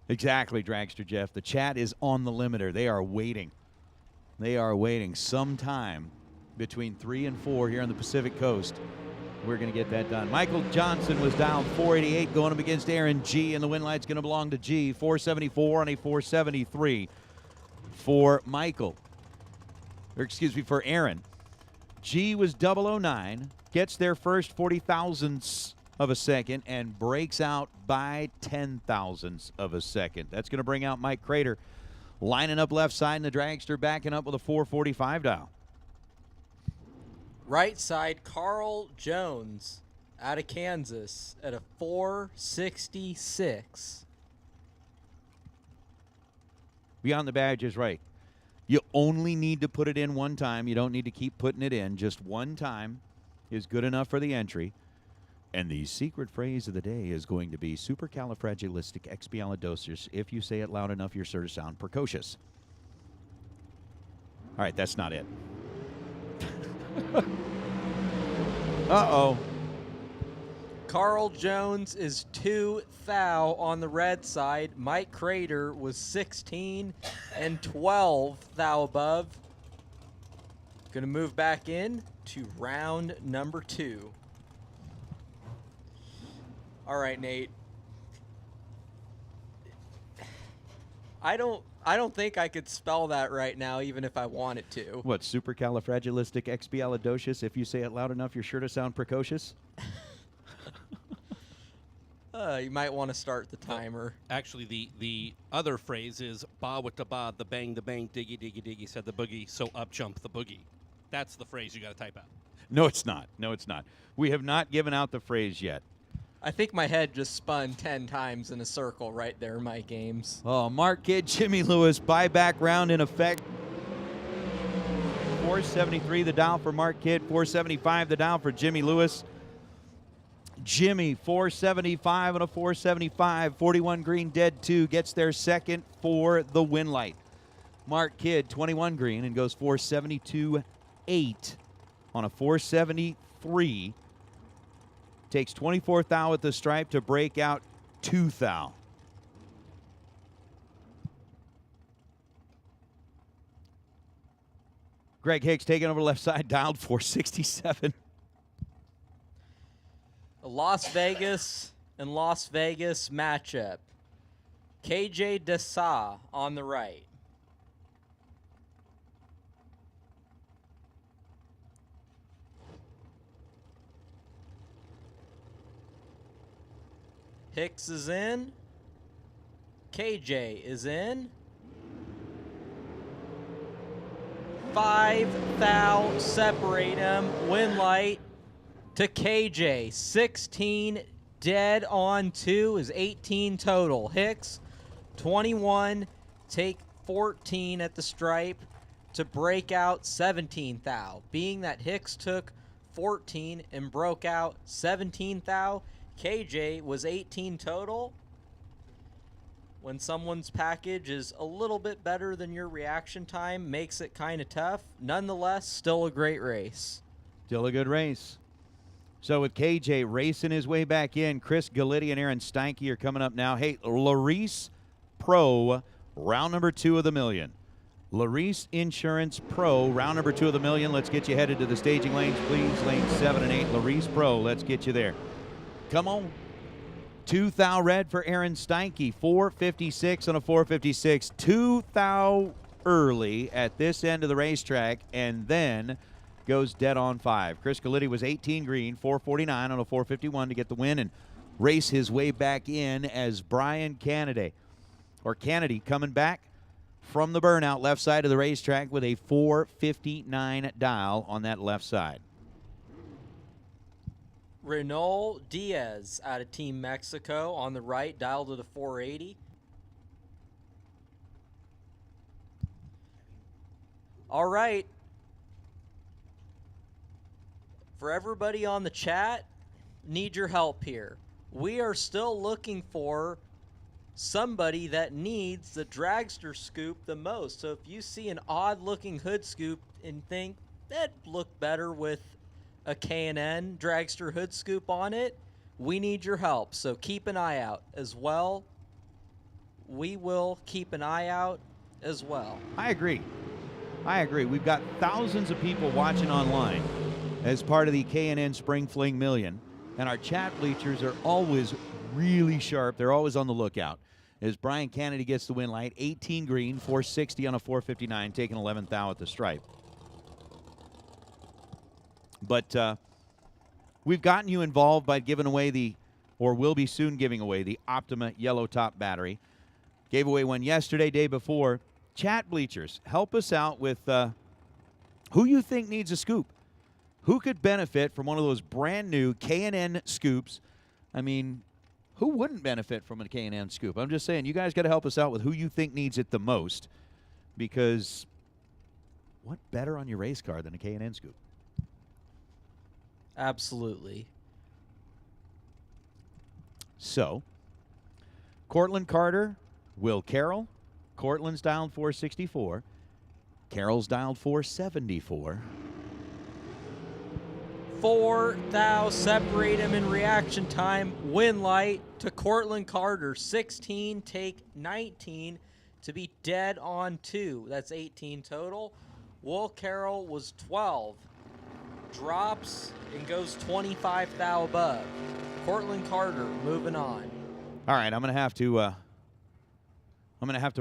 Exactly, Dragster Jeff. The chat is on the limiter. They are waiting. They are waiting. Sometime between 3 and 4 here on the Pacific Coast, we're going to get that done. Michael Johnson was down 488 going up against Aaron G, and the win light's going to belong to G. 474 on a 473 for Michael. Or excuse me, for Aaron. G was 009, gets their first 40 thousandths of a second, and breaks out by 10 thousandths of a second. That's going to bring out Mike Crater, lining up left side, and the dragster backing up with a 445 dial. Right side, Carl Jones out of Kansas at a 466. Beyond the badge is right. You only need to put it in one time. You don't need to keep putting it in. Just one time is good enough for the entry. And the secret phrase of the day is going to be supercalifragilisticexpialidocious. If you say it loud enough, you're sure to sound precocious. All right, that's not it. Uh-oh. Carl Jones is 2 thou on the red side. Mike Crater was 16 and 12 thou above. Going to move back in to round number 2. All right, Nate. I don't think I could spell that right now, even if I wanted to. What, supercalifragilisticexpialidocious? If you say it loud enough, you're sure to sound precocious? You might want to start the timer. Actually, the other phrase is ba with the ba, the bang, diggy, diggy, diggy, said the boogie, so up jump the boogie. That's the phrase you got to type out. No, it's not. No, it's not. We have not given out the phrase yet. I think my head just spun 10 times in a circle right there in my games. Oh, Mark Kidd, Jimmy Lewis, buyback round in effect. 473 the dial for Mark Kidd, 475 the dial for Jimmy Lewis. Jimmy, 475 and a 475. 41 green, dead 2, gets their second for the win light. Mark Kidd, 21 green, and goes 472-8 on a 473. Takes 24 thou at the stripe to break out 2 thou. Greg Hicks taking over left side, dialed 467. A Las Vegas and Las Vegas matchup. KJ Desa on the right. Hicks is in. KJ is in. 5 thou separate him. Win light to KJ. 16 dead on 2 is 18 total. Hicks 21, take 14 at the stripe to break out 17 thou. Being that Hicks took 14 and broke out 17 thou, KJ was 18 total. When someone's package is a little bit better than your reaction time, makes it kind of tough. Nonetheless, still a great race. Still a good race. So with KJ racing his way back in, Chris Galitti and Aaron Steinke are coming up now. Hey, Larice Pro, round number 2 of the million. Larice Insurance Pro, round number 2 of the million. Let's get you headed to the staging lanes, please. Lanes 7 and 8. Larice Pro, let's get you there. Come on. 2 thou red for Aaron Steinke. 456 on a 456. 2 thou early at this end of the racetrack, and then goes dead on 5. Chris Galitti was 18 green, 449 on a 451 to get the win and race his way back in as Brian Kennedy coming back from the burnout left side of the racetrack with a 459 dial on that left side. Renault Diaz out of Team Mexico on the right, dialed to the 480. All right. For everybody on the chat, need your help here. We are still looking for somebody that needs the dragster scoop the most. So if you see an odd-looking hood scoop and think that'd look better with a K&N dragster hood scoop on it, we need your help. So keep an eye out as well. We will keep an eye out as well. I agree. We've got thousands of people watching online as part of the K&N Spring Fling Million, and our chat bleachers are always really sharp. They're always on the lookout. As Brian Kennedy gets the win light, 18 green, 460 on a 459, taking 11 thou at the stripe. But we've gotten you involved by giving away will be soon giving away the Optima yellow top battery. Gave away one yesterday, day before. Chat bleachers, help us out with who you think needs a scoop. Who could benefit from one of those brand new K&N scoops? I mean, who wouldn't benefit from a K&N scoop? I'm just saying, you guys got to help us out with who you think needs it the most, because what better on your race car than a K&N scoop? Absolutely. So, Cortland Carter, Will Carroll. Cortland's dialed 464. Carroll's dialed 474. 4 thou separate him in reaction time. Win light to Cortland Carter. 16, take 19 to be dead on 2. That's 18 total. Will Carroll was 12. Drops and goes 25 thou above. Cortland Carter moving on. All right, I'm gonna have to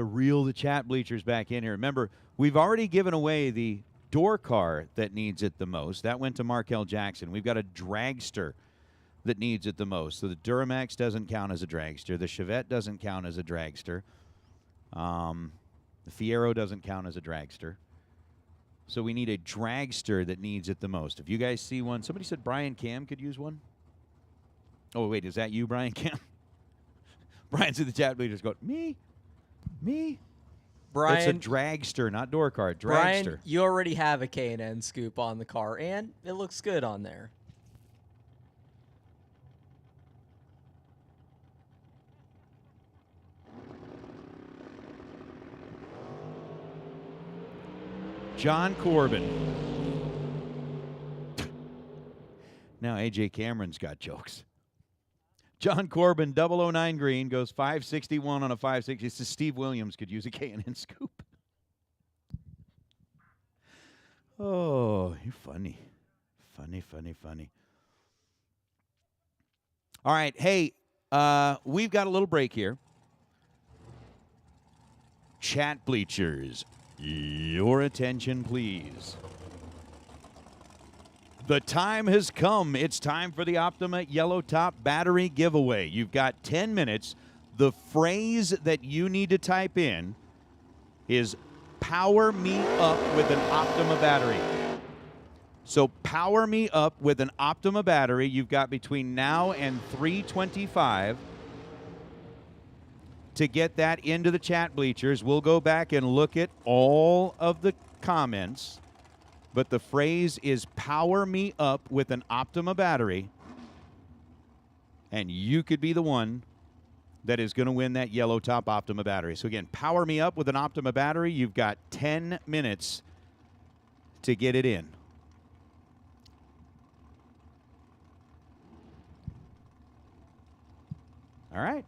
reel the chat bleachers back in here. Remember, we've already given away the door car that needs it the most. That went to Markel Jackson. We've got a dragster that needs it the most. So the Duramax doesn't count as a dragster. The Chevette doesn't count as a dragster. The Fiero doesn't count as a dragster. So we need a dragster that needs it the most. If you guys see one, somebody said Brian Cam could use one. Oh, wait, is that you, Brian Cam? Brian's in the chat bleachers going, me? Brian, it's a dragster, not door car. Dragster. Brian, you already have a K&N scoop on the car, and it looks good on there. John Corbin. Now AJ Cameron's got jokes. John Corbin, 009 green, goes 561 on a 560. Says Steve Williams could use a K&N scoop. Oh, you're funny. Funny. All right, hey, we've got a little break here. Chat bleachers, your attention, please. The time has come. It's time for the Optima Yellow Top Battery giveaway. You've got 10 minutes. The phrase that you need to type in is power me up with an Optima battery. So power me up with an Optima battery. You've got between now and 3:25 to get that into the chat bleachers. We'll go back and look at all of the comments. But the phrase is power me up with an Optima battery. And you could be the one that is going to win that yellow top Optima battery. So again, power me up with an Optima battery. You've got 10 minutes to get it in. All right.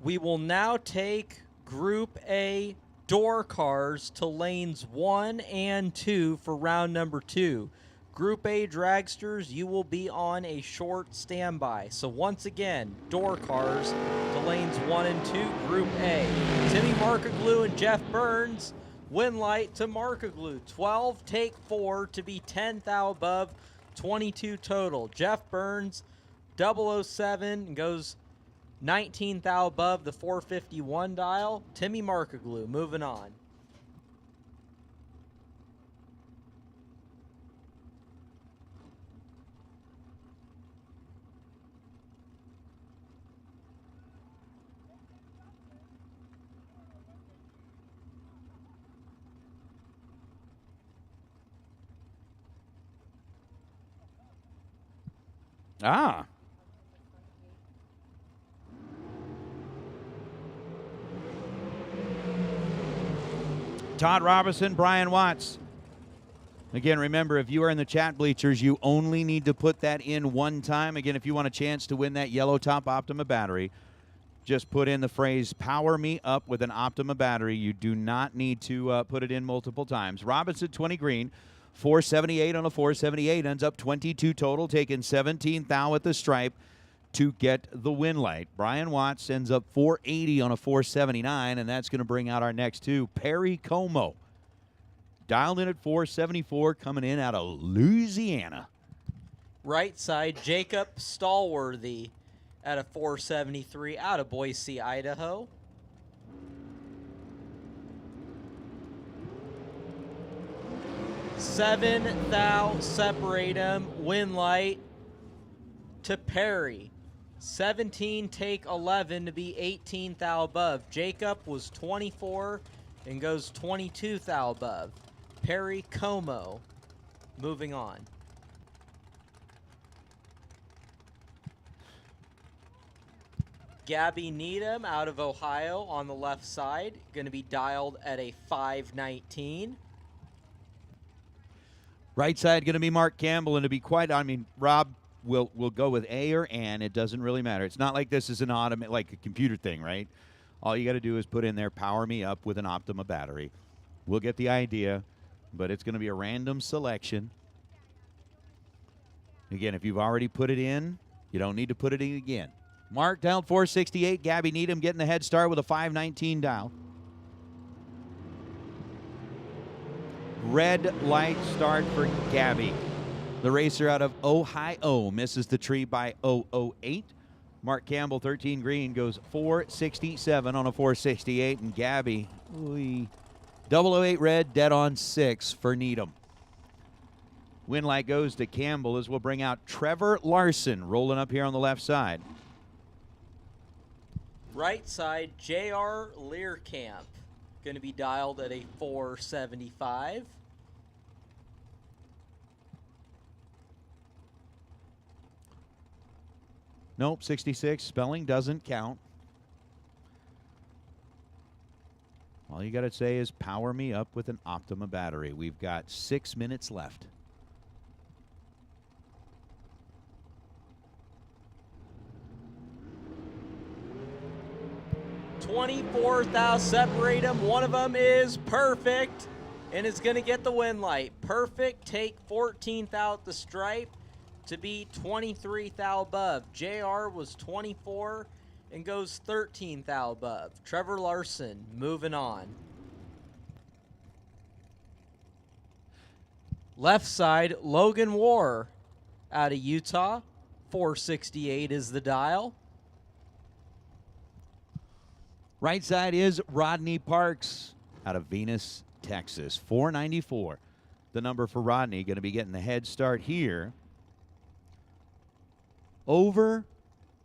We will now take Group A door cars to lanes 1 and 2 for round number 2. Group A dragsters, you will be on a short standby. So once again, door cars to lanes 1 and 2, Group A. Timmy Markaglu and Jeff Burns, win light to Markaglu. 12, take 4 to be 10 thou above, 22 total. Jeff Burns, 007, goes 19 thou above the 451 dial. Timmy Markaglu moving on. Ah. Todd Robinson, Brian Watts. Again, remember, if you are in the chat bleachers, you only need to put that in one time. Again, if you want a chance to win that yellow top Optima battery, just put in the phrase, power me up with an Optima battery. You do not need to put it in multiple times. Robinson, 20 green, 478 on a 478, ends up 22 total, taking 17 thou at the stripe to get the win light. Brian Watts ends up 480 on a 479, and that's going to bring out our next two. Perry Como, dialed in at 474, coming in out of Louisiana. Right side, Jacob Stallworthy at a 473 out of Boise, Idaho. Seven thou separate him, win light to Perry. 17 take 11 to be 18 thou above. Jacob was 24 and goes 22 thou above. Perry Como moving on. Gabby Needham out of Ohio on the left side, going to be dialed at a 519. Right side going to be Mark Campbell, and to be quite, Rob will go with A or N. It doesn't really matter. It's not like this is an like a computer thing, right? All you got to do is put in there, power me up with an Optima battery. We'll get the idea, but it's going to be a random selection. Again, if you've already put it in, you don't need to put it in again. Mark dialed 468. Gabby Needham getting the head start with a 519 dial. Red light start for Gabby. The racer out of Ohio misses the tree by 008. Mark Campbell, 13 green, goes 467 on a 468. And Gabby, 008 red, dead on 6 for Needham. Win light goes to Campbell as we'll bring out Trevor Larson rolling up here on the left side. Right side, J.R. Learcamp, going to be dialed at a 475. Nope, 66. Spelling doesn't count. All you got to say is power me up with an Optima battery. We've got 6 minutes left. $24,000 separate them. One of them is perfect and is going to get the win light. Perfect, take 14th out the stripe to be 23,000 above. JR was 24 and goes 13,000 above. Trevor Larson moving on. Left side, Logan War out of Utah. 468 is the dial. Right side is Rodney Parks out of Venus, Texas. 494. The number for Rodney, going to be getting the head start here over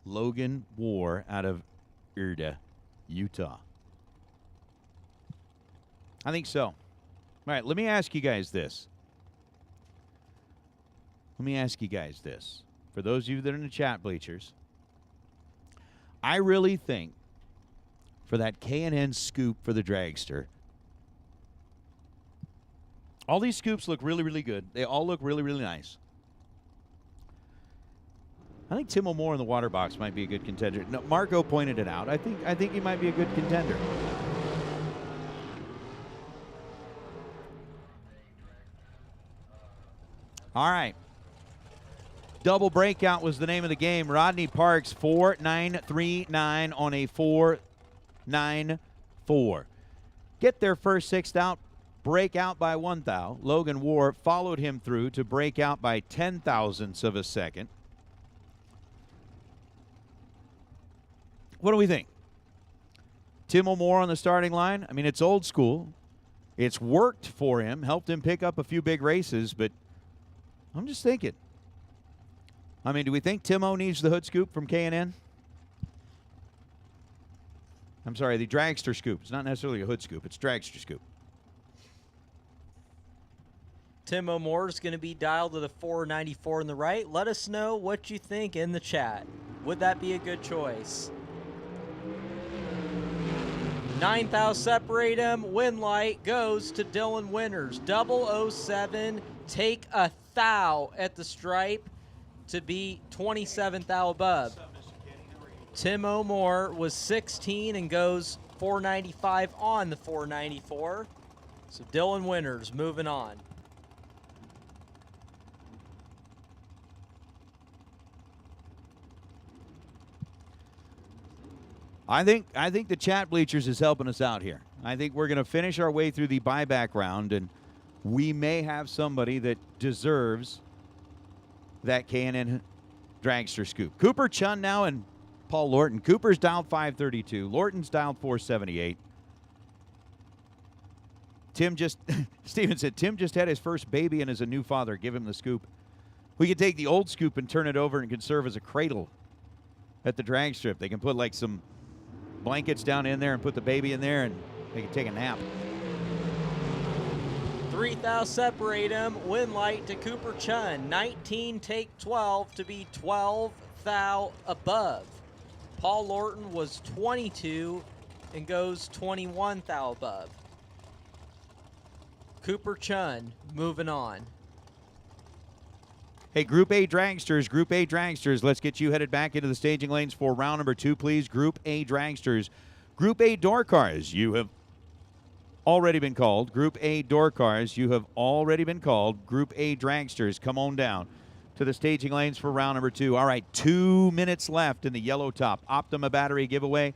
Logan War out of Irda, Utah. I think so. All right, let me ask you guys this. For those of you that are in the chat bleachers, I really think for that K&N scoop for the dragster, all these scoops look really, really good. They all look really, really nice. I think Tim O'More in the water box might be a good contender. No, Marco pointed it out. I think he might be a good contender. All right. Double breakout was the name of the game. Rodney Parks, 4.939 on a 4.94. Get their first 6th out, break out by 1 thou. Logan War followed him through to break out by 10 thousandths of a second. What do we think? Tim O'More on the starting line? I mean, it's old school. It's worked for him, helped him pick up a few big races, but I'm just thinking. I mean, do we think Tim O needs the hood scoop from K&N? I'm sorry, the dragster scoop. It's not necessarily a hood scoop. It's dragster scoop. Tim O'More is going to be dialed to the 494 in the right. Let us know what you think in the chat. Would that be a good choice? 9,000 separate him. Win light goes to Dylan Winters. 007, take 1,000 at the stripe to be 27,000 above. Tim O'More was 16 and goes 495 on the 494. So Dylan Winters moving on. I think the chat bleachers is helping us out here. I think we're going to finish our way through the buyback round, and we may have somebody that deserves that K&N dragster scoop. Cooper Chun now and Paul Lorton. Cooper's dialed 532. Lorton's dialed 478. Steven said, Tim just had his first baby and is a new father. Give him the scoop. We could take the old scoop and turn it over and can serve as a cradle at the drag strip. They can put like some blankets down in there and put the baby in there, and they can take a nap. 3,000 separate him. Win light to Cooper Chun. 19 take 12 to be 12,000 above. Paul Lorton was 22 and goes 21 thou above. Cooper Chun moving on. Hey, Group A dragsters, let's get you headed back into the staging lanes for round number 2, please. Group A dragsters. Group A door cars, you have already been called. Group A door cars, you have already been called. Group A dragsters, come on down to the staging lanes for round number 2. All right, 2 minutes left in the yellow top Optima battery giveaway.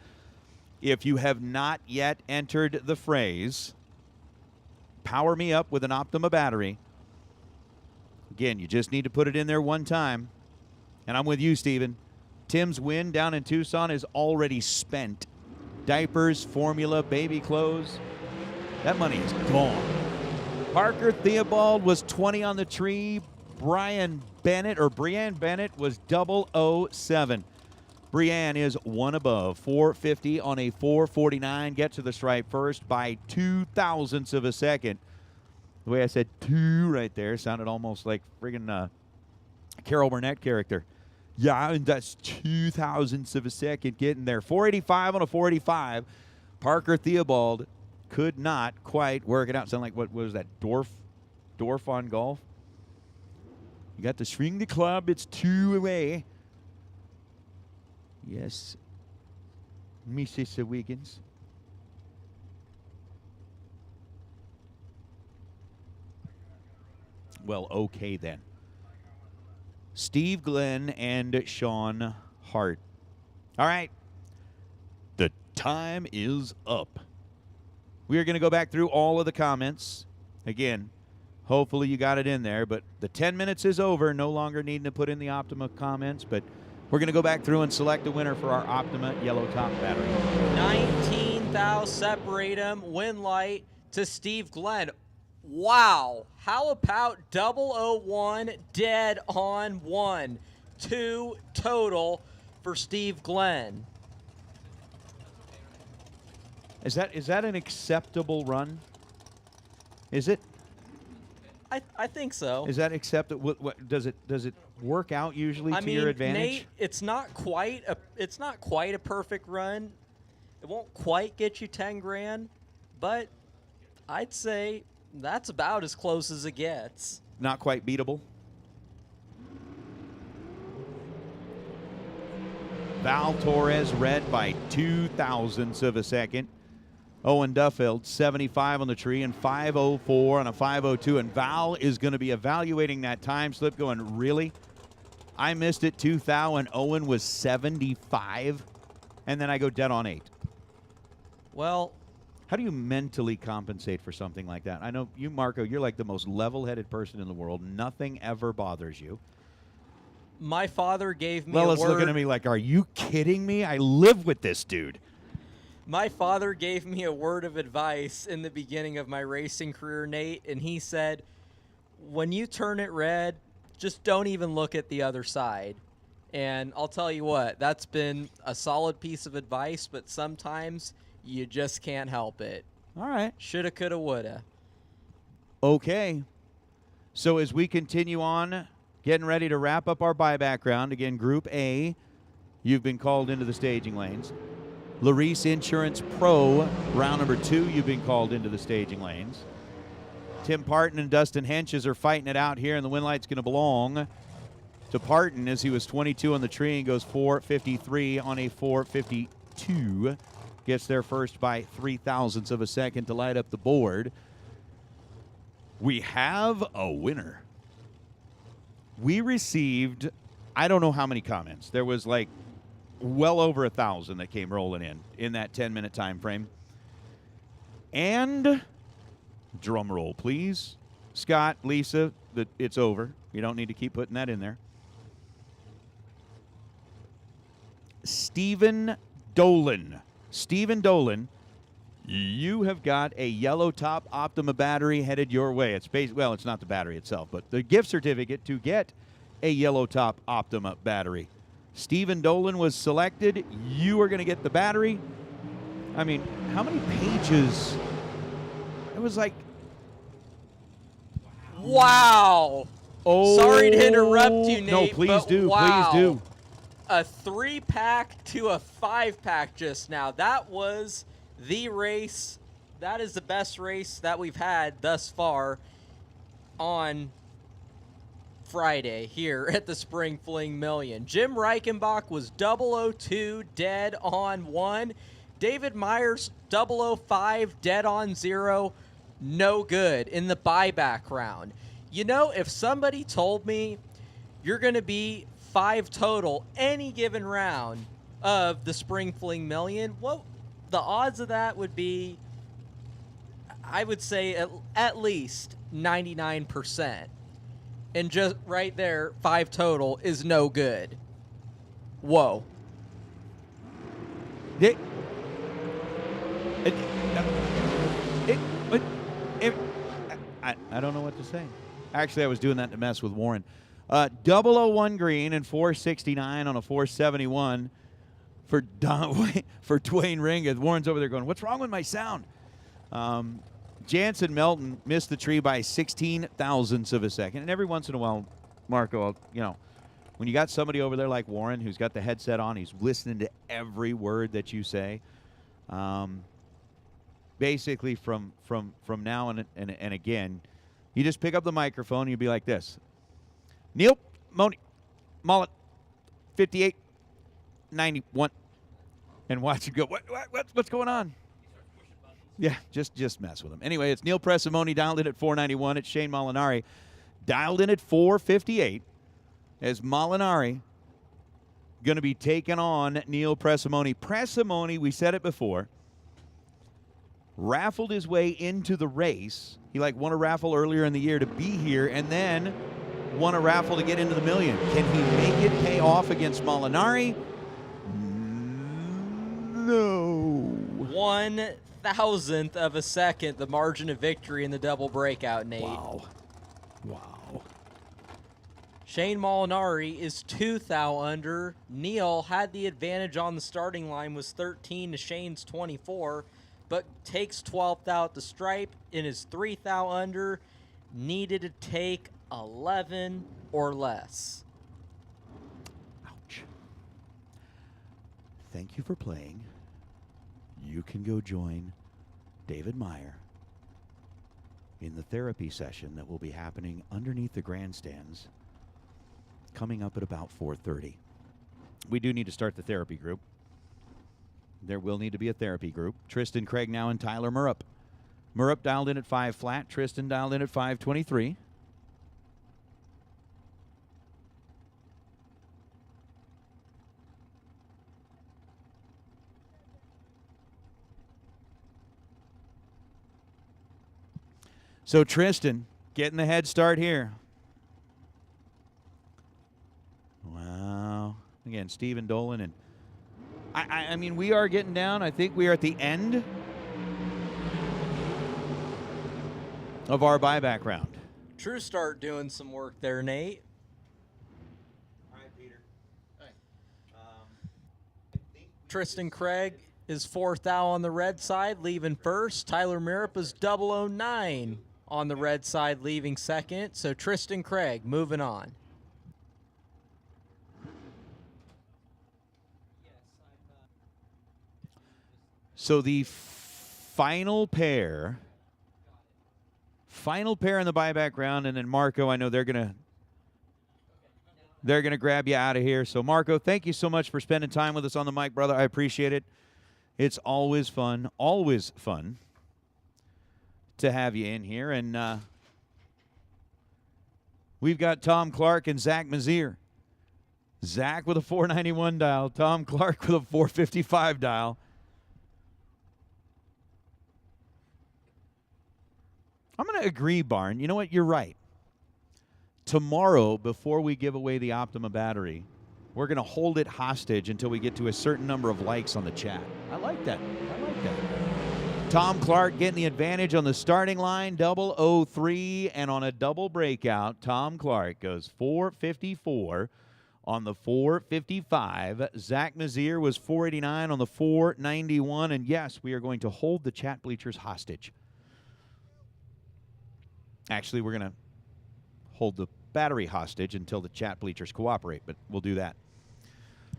If you have not yet entered the phrase, power me up with an Optima battery. Again, you just need to put it in there one time. And I'm with you, Steven. Tim's win down in Tucson is already spent. Diapers, formula, baby clothes, that money is gone. Parker Theobald was 20 on the tree. Brian Bennett was 007. Brianne is one above, 450 on a 449. Get to the stripe first by 0.02 of a second. The way I said 2 right there sounded almost like friggin' Carol Burnett character. Yeah, and that's 0.02 of a second getting there. 485 on a 485. Parker Theobald could not quite work it out. Sound like, what was that, Dorf on golf? You got to swing the club. It's 2 away. Yes, Mrs. Wiggins. Well, okay then. Steve Glenn and Sean Hart. All right. The time is up. We are going to go back through all of the comments. Again, hopefully you got it in there, but the 10 minutes is over. No longer needing to put in the Optima comments, but we're going to go back through and select a winner for our Optima yellow top battery. 19 thou separate him. Win light to Steve Glenn. Wow. How about 001 dead on 1? 2 total for Steve Glenn. Is that an acceptable run? Is it? I think so. Is that acceptable? What does it work out usually to your advantage? Nate, it's not quite a perfect run. It won't quite get you 10 grand, but I'd say that's about as close as it gets. Not quite beatable. Val Torres red by 0.02 of a second. Owen Duffield, 75 on the tree and 504 on a 502. And Val is going to be evaluating that time slip going, really? I missed it 2 thou and Owen was 75. And then I go dead on 8. Well, how do you mentally compensate for something like that? I know you, Marco, you're like the most level-headed person in the world. Nothing ever bothers you. My father gave me Well, it's looking at me like, are you kidding me? I live with this dude. My father gave me a word of advice in the beginning of my racing career, Nate, and he said, when you turn it red, just don't even look at the other side. And I'll tell you what, that's been a solid piece of advice, but sometimes you just can't help it. All right. Shoulda, coulda, woulda. Okay. So as we continue on, getting ready to wrap up our buyback round, again, Group A, you've been called into the staging lanes. Larice Insurance Pro, round number 2, you've been called into the staging lanes. Tim Parton and Dustin Henches are fighting it out here, and the win light's going to belong to Parton as he was 22 on the tree and goes 453 on a 452. Gets there first by 0.03 of a second to light up the board. We have a winner. We received, I don't know how many comments. There was like well over 1,000 that came rolling in that 10-minute time frame. And drum roll, please. Scott, Lisa, it's over. You don't need to keep putting that in there. Stephen Dolan. Stephen Dolan, you have got a yellow top Optima battery headed your way. It's well, it's not the battery itself, but the gift certificate to get a yellow top Optima battery. Stephen Dolan was selected. You are going to get the battery. I mean, how many pages? It was like... Wow. Oh. Sorry to interrupt you, Nate. No, please do. Wow. Please do. a 3-pack to a 5-pack just now. That was the race. That is the best race that we've had thus far on Friday here at the Spring Fling Million. Jim Reichenbach was 002 dead on 1. David Myers 005 dead on 0. No good in the buyback round. You know, if somebody told me you're going to be 5 total any given round of the Spring Fling Million, what the odds of that would be, I would say at least 99%. And just right there, 5 total is no good. Whoa. I don't know what to say. Actually, I was doing that to mess with Warren. 001 green and 469 on a 471 for Dwayne Ringgold. Warren's over there going, what's wrong with my sound? Jansen Melton missed the tree by 16 thousandths of a second. And every once in a while, Marco, you know, when you got somebody over there like Warren who's got the headset on, he's listening to every word that you say. Basically, from now and again, you just pick up the microphone and you'd be like this. Neil Mullet, 58, 91. And watch it go, what's going on? Yeah, just mess with him. Anyway, it's Neil Presimone dialed in at 491. It's Shane Molinari dialed in at 458 as Molinari going to be taking on Neil Presimone. Presimone, we said it before, raffled his way into the race. He won a raffle earlier in the year to be here and then won a raffle to get into the million. Can he make it pay off against Molinari? No. 1,000th of a second, the margin of victory in the double breakout, Nate. Wow. Shane Molinari is 2 thou under. Neil had the advantage on the starting line, was 13 to Shane's 24, but takes 12th thou at the stripe and is 3 thou under. Needed to take 11 or less. Ouch. Thank you for playing. You can go join David Meyer in the therapy session that will be happening underneath the grandstands coming up at about 4:30. We do need to start the therapy group. There will need to be a therapy group. Tristan Craig now and Tyler Murup. Murup dialed in at 5 flat. Tristan dialed in at 523. So Tristan getting the head start here. Wow. Again, Stephen Dolan. And I mean, we are getting down. I think we are at the end of our buyback round. True Start doing some work there, Nate. All right, Peter. Tristan Craig is 4 thou on the red side, leaving first. Tyler Murup is 009 on the red side, leaving second. So Tristan Craig moving on. So the final pair in the buyback round, and then Marco, I know they're gonna grab you out of here. So Marco, thank you so much for spending time with us on the mic, brother. I appreciate it. It's always fun to have you in here. And we've got Tom Clark and Zach Mazier. Zach with a 491 dial, Tom Clark with a 455 dial. I'm going to agree, Barn. You know what? You're right. Tomorrow, before we give away the Optima battery, we're going to hold it hostage until we get to a certain number of likes on the chat. I like that. Tom Clark getting the advantage on the starting line, 003, and on a double breakout, Tom Clark goes 454 on the 455. Zach Mazier was 489 on the 491, and yes, we are going to hold the chat bleachers hostage. Actually, we're going to hold the battery hostage until the chat bleachers cooperate, but we'll do that.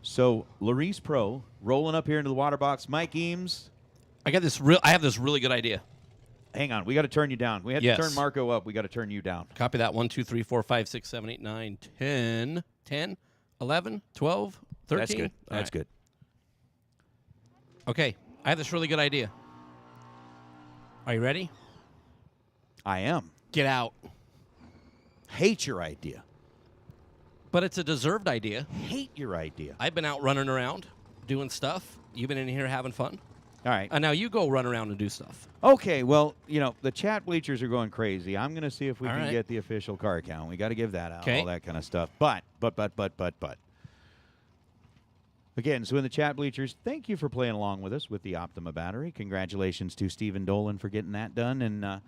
So, Larice Pro rolling up here into the water box. Mike Eames. I have this really good idea. Hang on. We got to turn you down. We had to turn Marco up. We got to turn you down. Copy that. 1, 2, 3, 4, 5, 6, 7, 8, 9, 10, 10, 11, 12, 13. That's good. All That's good. Okay. I have this really good idea. Are you ready? I am. Get out. Hate your idea. But it's a deserved idea. Hate your idea. I've been out running around, doing stuff. You've been in here having fun. All right. And now you go run around and do stuff. Okay, well, the chat bleachers are going crazy. I'm going to see if we All can right. get the official car count. We got to give that out, 'Kay. all that kind of stuff. But. Again, so in the chat bleachers, thank you for playing along with us with the Optima battery. Congratulations to Stephen Dolan for getting that done. And,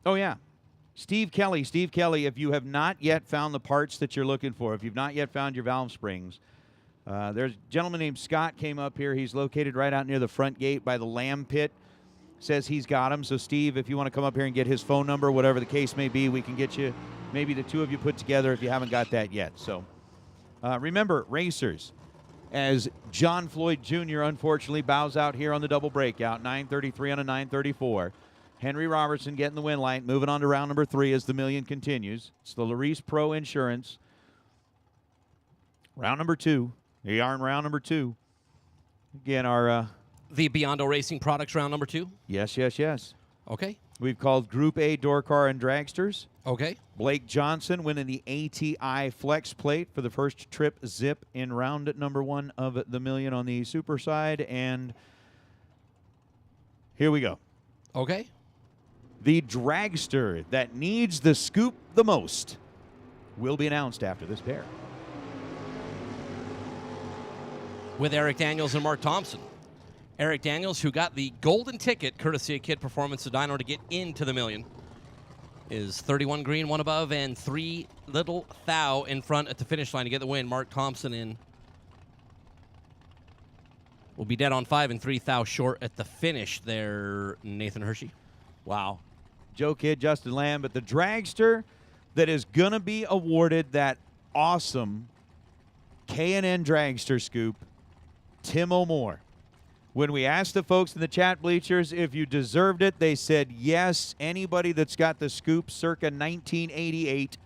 oh, yeah. Steve Kelly, if you have not yet found the parts that you're looking for, if you've not yet found your valve springs, there's a gentleman named Scott came up here. He's located right out near the front gate by the lamb pit. Says he's got them. So, Steve, if you want to come up here and get his phone number, whatever the case may be, we can get you maybe the two of you put together if you haven't got that yet. So, remember, racers, as John Floyd Jr. unfortunately bows out here on the double breakout, 9:33 on a 9:34. Henry Robertson getting the win light, moving on to round number 3 as the million continues. It's the Larice Pro Insurance. Round number 2. Here you are in round number 2. Again, our... the Biondo Racing Products round number 2? Yes. Okay. We've called Group A door car and dragsters. Okay. Blake Johnson winning the ATI Flex Plate for the first trip zip in round number 1 of the million on the super side. And here we go. Okay. The dragster that needs the scoop the most will be announced after this pair. With Eric Daniels and Mark Thompson. Eric Daniels, who got the golden ticket, courtesy of Kid Performance of Dyno, to get into the million, is 31 green, 1 above, and 3 little thou in front at the finish line to get the win. Mark Thompson in will be dead on 5 and 3 thou short at the finish there, Nathan Hershey. Wow. Joe Kidd, Justin Lamb, but the dragster that is going to be awarded that awesome K&N dragster scoop, Tim O'More. When we asked the folks in the chat bleachers if you deserved it, they said yes. Anybody that's got the scoop circa 1988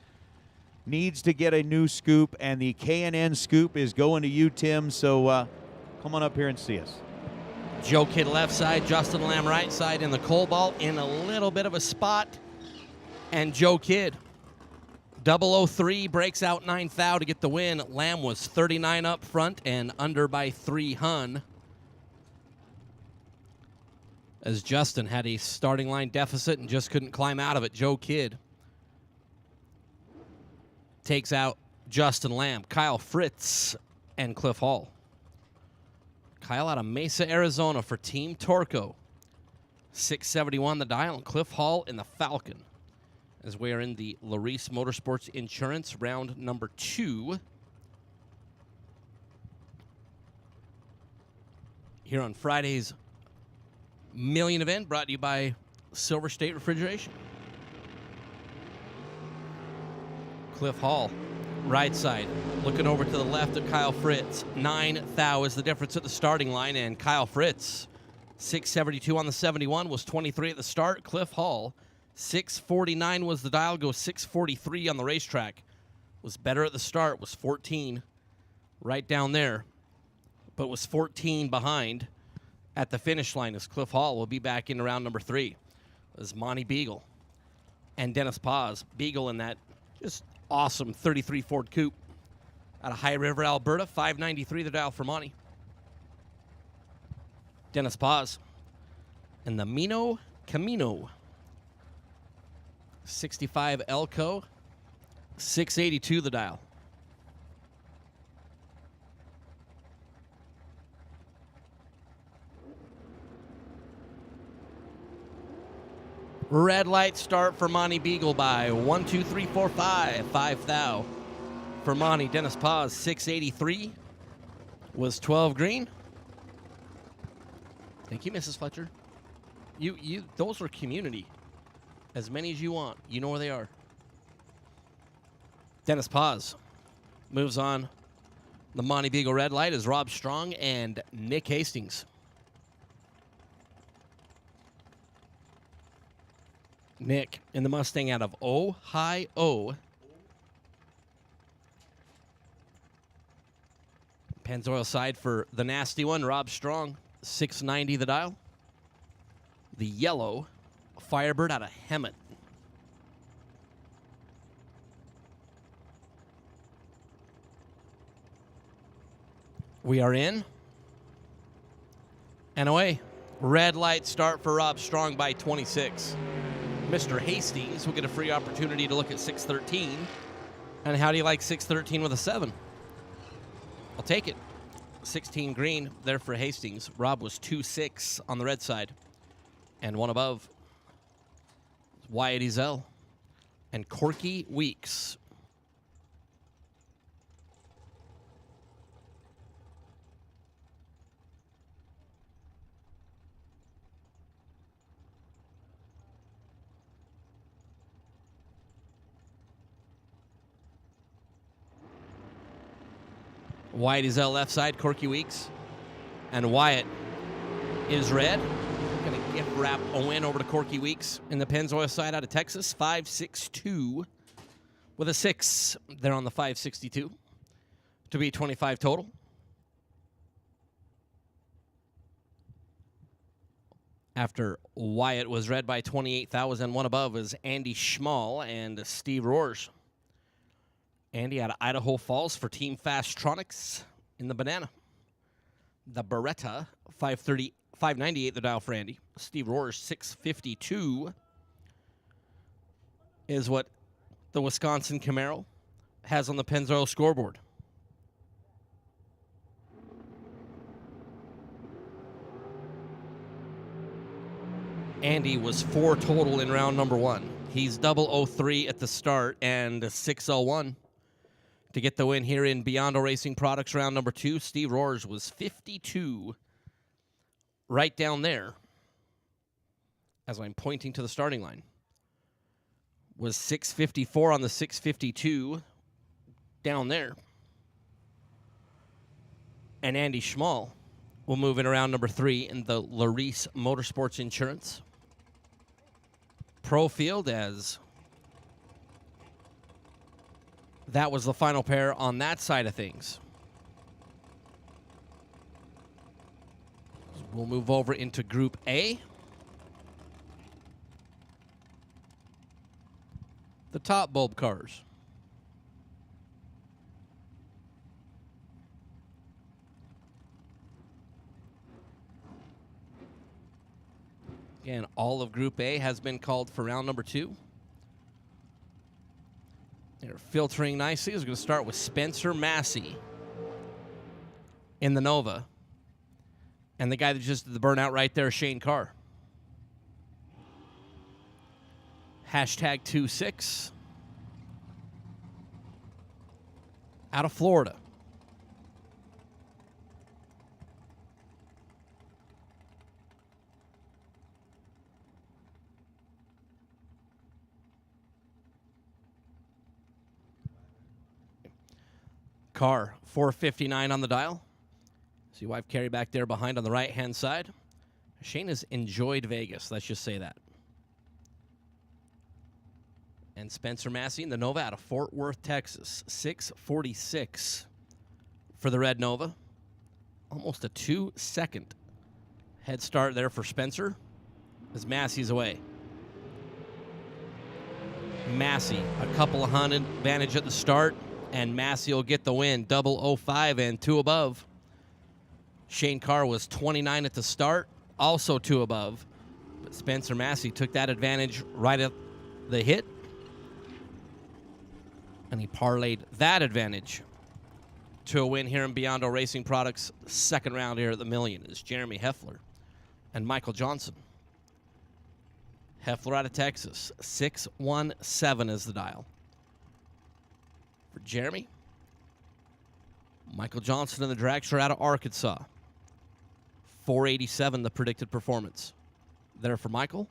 needs to get a new scoop, and the K&N scoop is going to you, Tim. So come on up here and see us. Joe Kidd left side, Justin Lamb right side in the Cobalt in a little bit of a spot. And Joe Kidd, 003, breaks out 9 thou to get the win. Lamb was 39 up front and under by 3 hun. As Justin had a starting line deficit and just couldn't climb out of it. Joe Kidd takes out Justin Lamb, Kyle Fritz, and Cliff Hall. Kyle out of Mesa, Arizona for Team Torco. 671 the dial, and Cliff Hall in the Falcon. As we are in the Larice Motorsports Insurance round number 2. Here on Friday's million event, brought to you by Silver State Refrigeration. Cliff Hall, right side, looking over to the left of Kyle Fritz. 9 thou is the difference at the starting line, and Kyle Fritz, 672 on the 71, was 23 at the start. Cliff Hall, 649 was the dial, goes 643 on the racetrack. Was better at the start, was 14 right down there, but was 14 behind at the finish line, as Cliff Hall will be back in round number 3. As Monty Beagle and Dennis Paz. Beagle in that just awesome 33 Ford Coupe out of High River, Alberta. 593 the dial for Monty. Dennis Paz and the Mino Camino. 65 Elco. 682 the dial. Red light start for Monty Beagle by 1, 2, 3, 4, 5. 5 thou for Monty. Dennis Paz, 683. Was 12 green. Thank you, Mrs. Fletcher. You those are community. As many as you want. You know where they are. Dennis Paz moves on The Monte Vigo red light is Rob Strong and Nick Hastings. Nick in the Mustang out of Ohio. Pennzoil side for the nasty one, Rob Strong, 690 the dial. The yellow Firebird out of Hemet. We are in and away. Red light start for Rob Strong by 26. Mr. Hastings will get a free opportunity to look at 613. And how do you like 613 with a 7? I'll take it. 16 green there for Hastings. Rob was 2-6 on the red side. And one above. Wyatt Ezel and Corky Weeks. Wyatt is left side, Corky Weeks. And Wyatt is red. Going to gift wrap a win over to Corky Weeks in the Pennzoil side out of Texas. 5-6-2 with a 6 there on the 562 to be 25 total. After Wyatt was red by 28,000, one above is Andy Schmall and Steve Rohrs. Andy out of Idaho Falls for Team Fastronics in the Banana. The Beretta, 598 the dial for Andy. Steve Rohrs, 652 is what the Wisconsin Camaro has on the Pennzoil scoreboard. Andy was 4 total in round number 1. He's 003 at the start and 601 to get the win here in Beyond Racing Products round number 2. Steve Rohrs was 52 right down there as I'm pointing to the starting line. Was 654 on the 652 down there. And Andy Schmall will move in around number 3 in the Larice Motorsports Insurance Pro Field, as that was the final pair on that side of things. We'll move over into Group A. The top bulb cars. Again, all of Group A has been called for round number 2. They're filtering nicely. We're going to start with Spencer Massey in the Nova. And the guy that just did the burnout right there, Shane Carr. Hashtag 26. Out of Florida. Carr, 459 on the dial. See wife Carrie back there behind on the right-hand side. Shane has enjoyed Vegas, let's just say that. And Spencer Massey in the Nova out of Fort Worth, Texas. 646 for the red Nova. Almost a 2-second head start there for Spencer as Massey's away. Massey, a couple of hundred advantage at the start, and Massey will get the win. 005 and 2 above. Shane Carr was 29 at the start, also 2 above. But Spencer Massey took that advantage right at the hit. And he parlayed that advantage to a win here in Beyond Racing Products. Second round here at the Million is Jeremy Heffler and Michael Johnson. Heffler out of Texas. 617 is the dial. For Jeremy. Michael Johnson in the dragster out of Arkansas. 487 the predicted performance. There for Michael.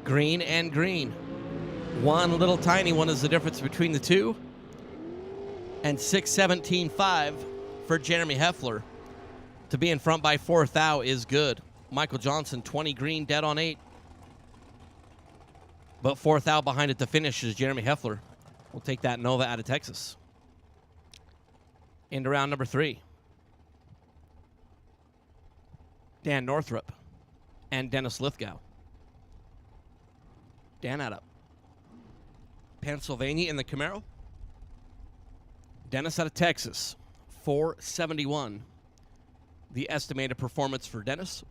Green and green. One little tiny one is the difference between the two. And 6:17.5 for Jeremy Heffler. To be in front by 4 thou is good. Michael Johnson, 20 green, dead on 8. But 4 thou behind at the finish is Jeremy Heffler. We'll take that Nova out of Texas. Into round number 3. Dan Northrup and Dennis Lithgow. Dan out of Pennsylvania in the Camaro. Dennis out of Texas, 471. The estimated performance for Dennis.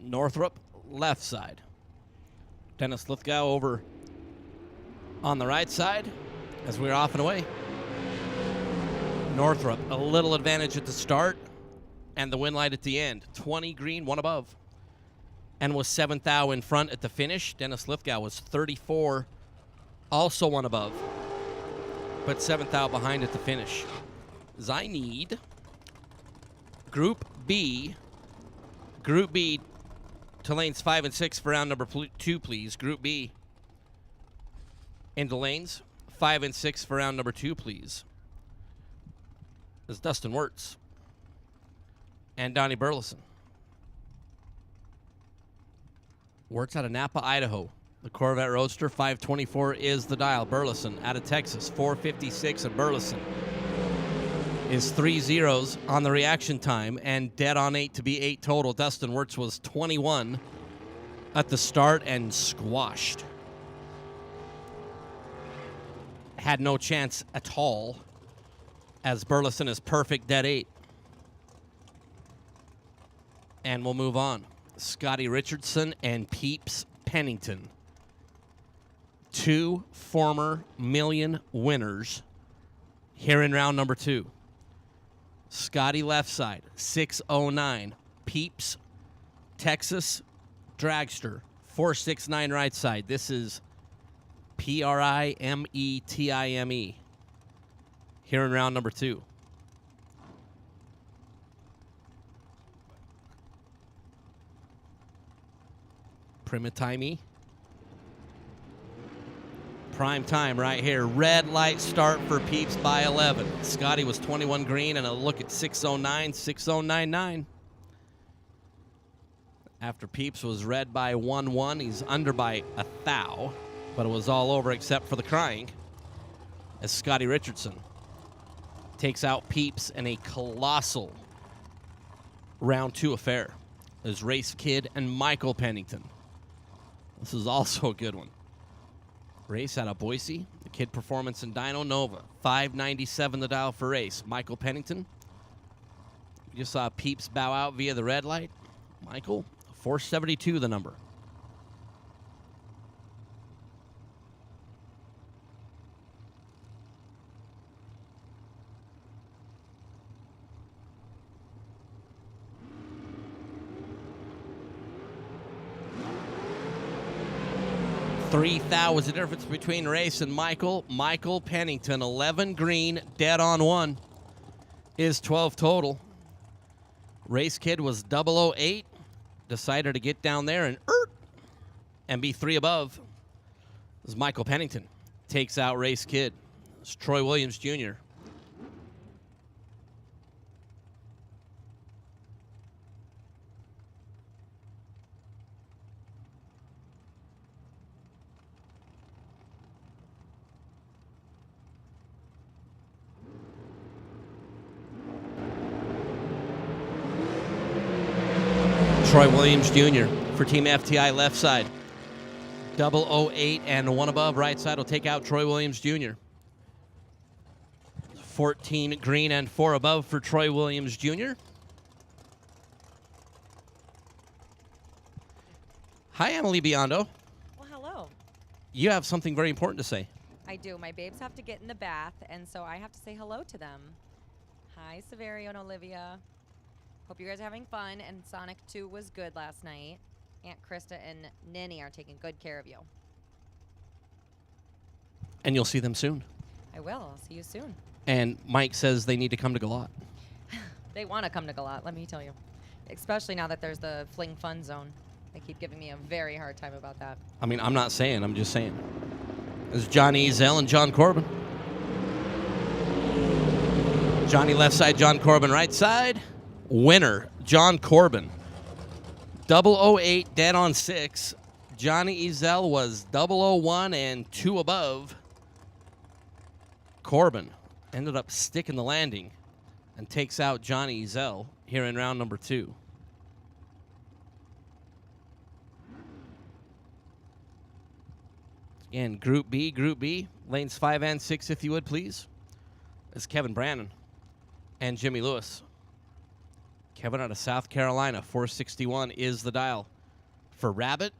Northrup, left side. Dennis Lithgow over on the right side as we're off and away. Northrup, a little advantage at the start and the win light at the end. 20 green, 1 above. And was 7 thou in front at the finish. Dennis Lithgow was 34, also 1 above. But 7 thou behind at the finish. As I need Group B. Group B to lanes 5 and 6 for round number 2, please. Group B into lanes 5 and 6 for round number 2, please. Is Dustin Wirtz and Donnie Burleson. Wirtz out of Napa, Idaho. The Corvette Roadster, 524 is the dial. Burleson out of Texas, 456, and Burleson is 3 zeros on the reaction time and dead on 8 to be 8 total. Dustin Wirtz was 21 at the start and squashed. Had no chance at all as Burleson is perfect, dead 8. And we'll move on. Scotty Richardson and Peeps Pennington. 2 former million winners here in round number 2. Scotty left side, 609. Peeps, Texas, Dragster, 469 right side. This is Primetime here in round number 2. Primetime. Prime time right here. Red light start for Peeps by 11. Scotty was 21 green and a look at 609, 6099. After Peeps was red by 1-1, he's under by 1 thou, but it was all over except for the crying as Scotty Richardson takes out Peeps in a colossal round 2 affair. There's Race Kid and Michael Pennington. This is also a good one. Race out of Boise. The Kid Performance and Dyno Nova. 597 the dial for Race. Michael Pennington. You just saw Peeps bow out via the red light. Michael, 472 the number. Three thou was the difference between Race and Michael. Michael Pennington, 11 green, dead on 1, is 12 total. Race Kid was 008, decided to get down there and be 3 above. As Michael Pennington takes out Race Kid. It's Troy Williams Jr. Troy Williams Jr. for Team FTI left side. 008 and 1 above right side will take out Troy Williams Jr. 14 green and 4 above for Troy Williams Jr. Hi, Emily Biondo. Well, hello. You have something very important to say. I do. My babes have to get in the bath, and so I have to say hello to them. Hi, Severio and Olivia. Hope you guys are having fun, and Sonic 2 was good last night. Aunt Krista and Ninny are taking good care of you. And you'll see them soon. I will. I'll see you soon. And Mike says they need to come to Galat. They want to come to Galat, let me tell you. Especially now that there's the Fling Fun Zone. They keep giving me a very hard time about that. I mean, I'm not saying, I'm just saying. This is Johnny Ezel and John Corbin. Johnny left side, John Corbin right side. Winner, John Corbin. 008, dead on 6. Johnny Ezel was 001 and 2 above. Corbin ended up sticking the landing and takes out Johnny Ezel here in round number 2. Again, Group B, lanes 5 and 6, if you would, please. It's Kevin Brannon and Jimmy Lewis. Kevin out of South Carolina, 461 is the dial. For Rabbit,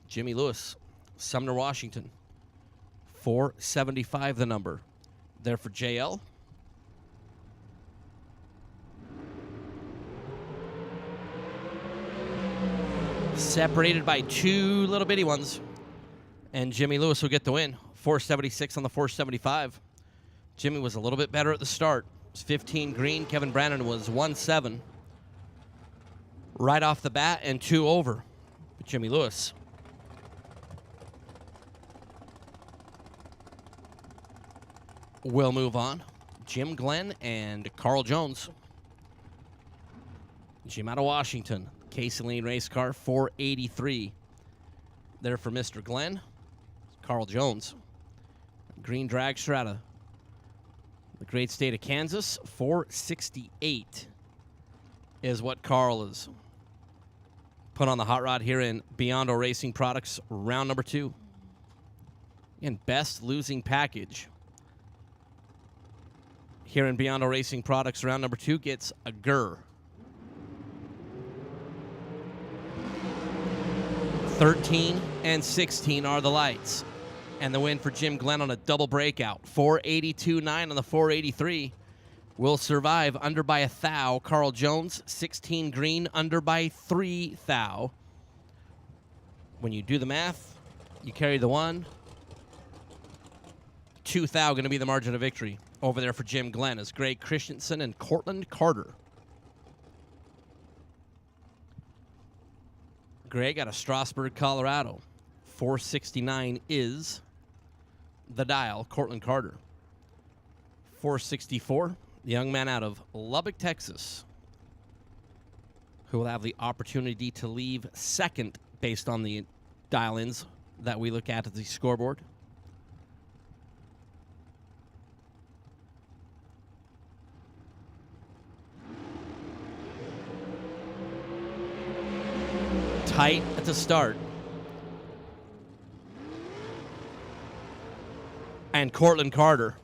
Jimmy Lewis, Sumner, Washington, 475 the number. There for JL. Separated by 2 little bitty ones. And Jimmy Lewis will get the win. 476 on the 475. Jimmy was a little bit better at the start. It was 15 green. Kevin Brannon was 1-7. Right off the bat and 2 over. But Jimmy Lewis. We'll move on. Jim Glenn and Carl Jones. Jim out of Washington. Casey Lane race car, 483. There for Mr. Glenn. Carl Jones. Green dragster out of the great state of Kansas, 468 is what Carl is put on the hot rod here in Beyond Racing Products round number 2. And best losing package here in Beyond Racing Products round number 2 gets a GUR. 13 and 16 are the lights. And the win for Jim Glenn on a double breakout. 482.9 on the 483. Will survive under by a thou. Carl Jones, 16 green, under by 3 thou. When you do the math, you carry the 1. 2 thou going to be the margin of victory. Over there for Jim Glenn is Greg Christensen and Cortland Carter. Greg out of Strasburg, Colorado. 469 is the dial. Cortland Carter. 464, the young man out of Lubbock, Texas, who will have the opportunity to leave second based on the dial-ins that we look at the scoreboard. Tight at the start. And Cortland Carter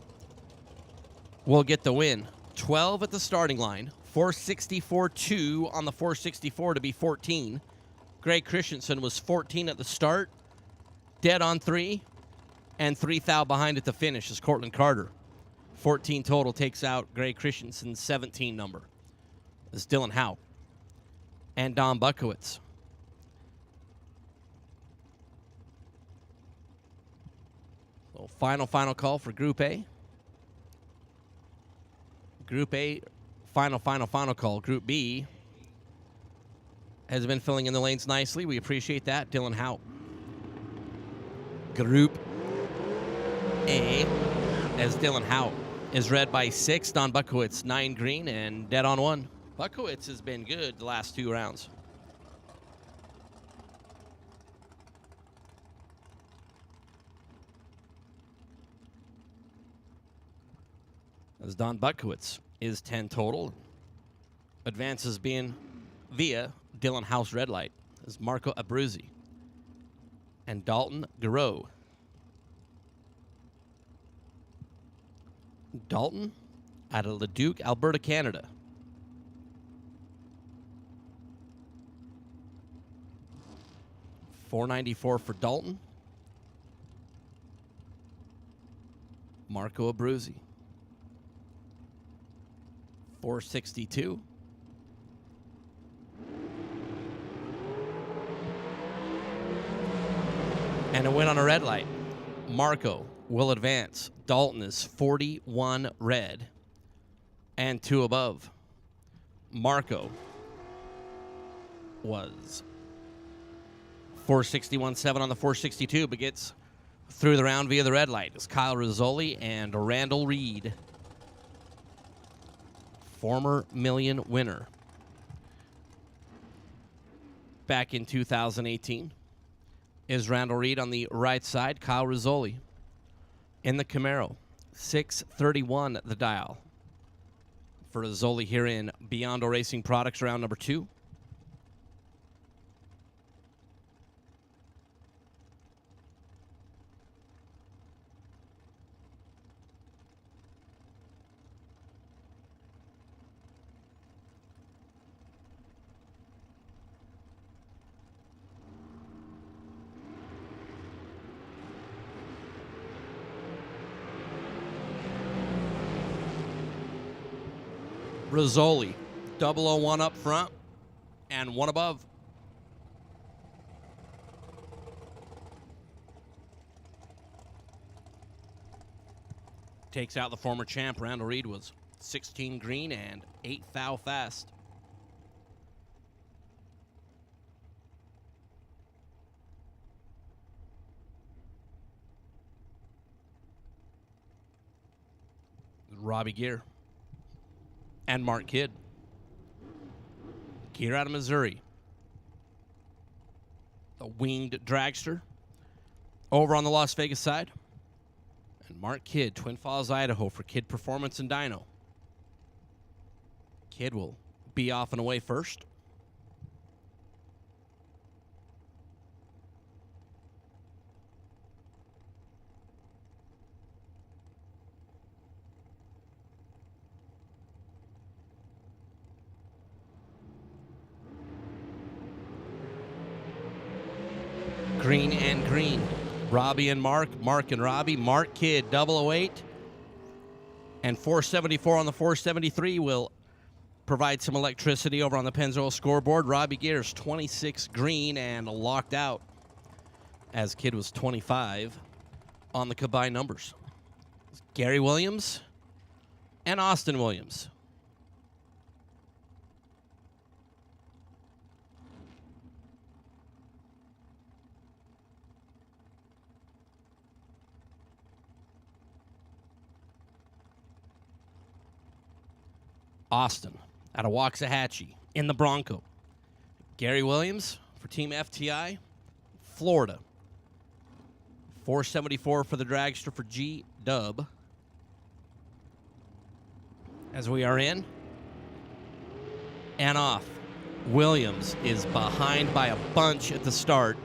will get the win. 12 at the starting line. 464.2 on the 464 to be 14. Greg Christensen was 14 at the start. Dead on 3. And 3 thou behind at the finish is Cortland Carter. 14 total takes out Greg Christensen's 17 number. Is Dylan Howe. And Don Buckowitz. So final call for Group A. Group A, final call. Group B has been filling in the lanes nicely. We appreciate that. Dylan Howe. Group A, as Dylan Howe is read by 6. Don Buckowitz, 9 green and dead on 1. Buckowitz has been good the last 2 rounds. As Don Buckowitz is 10 total. Advances being via Dylan House red light is Marco Abruzzi and Dalton Garreau. Dalton out of Leduc, Alberta, Canada. $494 for Dalton. Marco Abruzzi. 462. And a win on a red light. Marco will advance. Dalton is 41 red and 2 above. Marco was 461.7 on the 462, but gets through the round via the red light. It's Kyle Rizzoli and Randall Reed, former million winner back in 2018. Is Randall Reed on the right side. Kyle Rizzoli in the Camaro. 631 the dial for Rizzoli here in Beyond Racing Products, round number 2. Rizzoli, 001 up front and 1 above. Takes out the former champ. Randall Reed was 16 green and 8 foul fast. Robbie Gear and Mark Kidd. Gear out of Missouri. A winged dragster over on the Las Vegas side. And Mark Kidd, Twin Falls, Idaho for Kidd Performance and Dyno. Kidd will be off and away first. Green and green. Robbie and Mark. Mark and Robbie. Mark Kidd, 008. And 474 on the 473 will provide some electricity over on the Pennzoil scoreboard. Robbie Gears, 26 green and locked out, as Kidd was 25 on the combined numbers. Gary Williams and Austin Williams. Austin out of Waxahachie in the Bronco. Gary Williams for Team FTI, Florida. 474 for the dragster for G-Dub. As we are in and off. Williams is behind by a bunch at the start,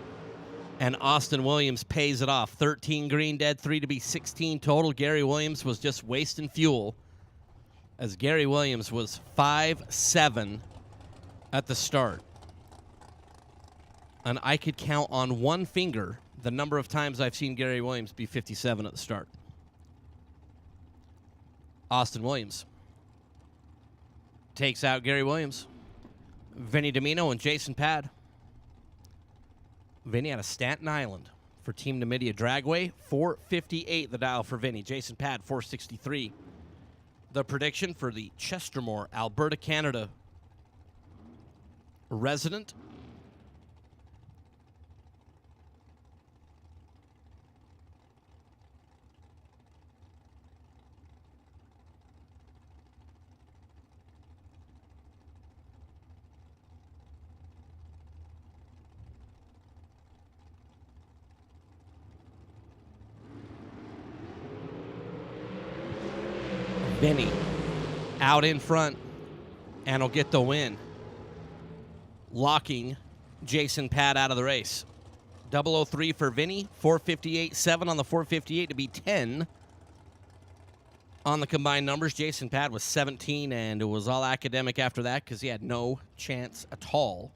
and Austin Williams pays it off. 13 green dead, 3 to be 16 total. Gary Williams was just wasting fuel, as Gary Williams was 5-7 at the start. And I could count on one finger the number of times I've seen Gary Williams be 57 at the start. Austin Williams takes out Gary Williams. Vinny Domino and Jason Pad. Vinny out of Staten Island for Team Numidia Dragway. 458 the dial for Vinny. Jason Pad, 463. The prediction for the Chestermore, Alberta, Canada resident. Vinny out in front and will get the win, locking Jason Pad out of the race. 003 for Vinny, 458.7 on the 458 to be 10 on the combined numbers. Jason Pad was 17, and it was all academic after that because he had no chance at all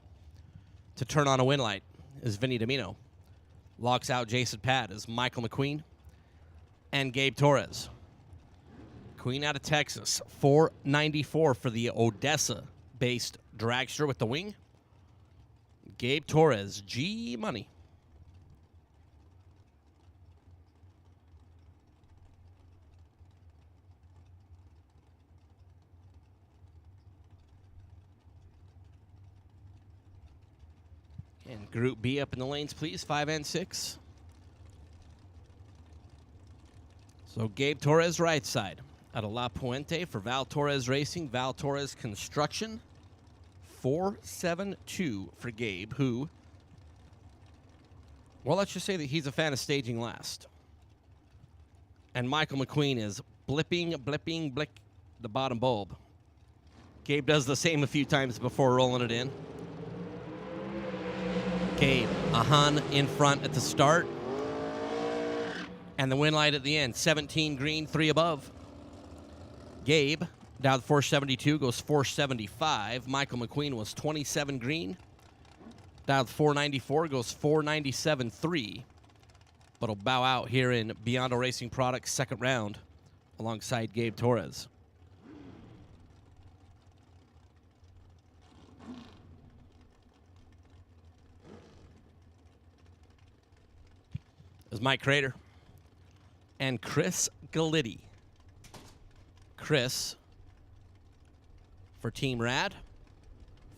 to turn on a win light, as Vinny Domino locks out Jason Pad as Michael McQueen and Gabe Torres. Queen out of Texas, 494 for the Odessa-based dragster with the wing. Gabe Torres, G Money. And Group B up in the lanes, please, 5 and 6. So Gabe Torres, right side. Out of La Puente for Val Torres Racing, Val Torres Construction. 4-7-2 for Gabe, who, well, let's just say that he's a fan of staging last. And Michael McQueen is blipping the bottom bulb. Gabe does the same a few times before rolling it in. Gabe, a Hun in front at the start. And the win light at the end, 17 green, 3 above. Gabe, down 472, goes 475. Michael McQueen was 27 green. Down 494, goes 497.3. But will bow out here in Biondo Racing Products' second round alongside Gabe Torres. There's Mike Crater and Chris Galitti. Chris for Team Rad,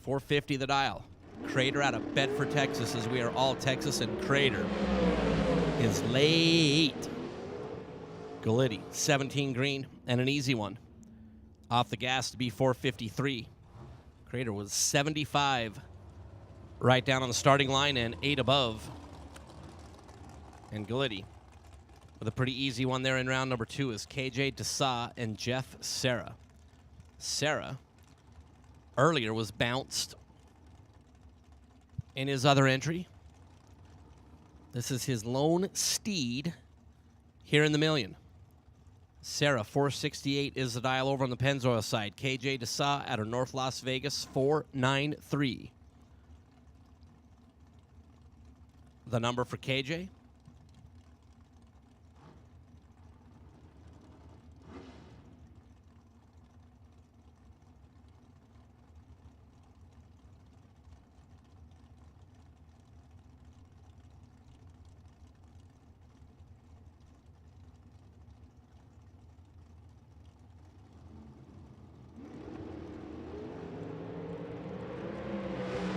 450 the dial. Crater out of Bedford, Texas, as we are all Texas, and Crater is late. Galitti, 17 green, and an easy one. Off the gas to be 453. Crater was 75 right down on the starting line and 8 above. And Galitti with a pretty easy one there in round number 2 is KJ Desa and Jeff Serra. Serra earlier was bounced in his other entry. This is his lone steed here in the million. Serra, 468 is the dial over on the Pennzoil side. KJ Desa out of North Las Vegas, 493. The number for KJ.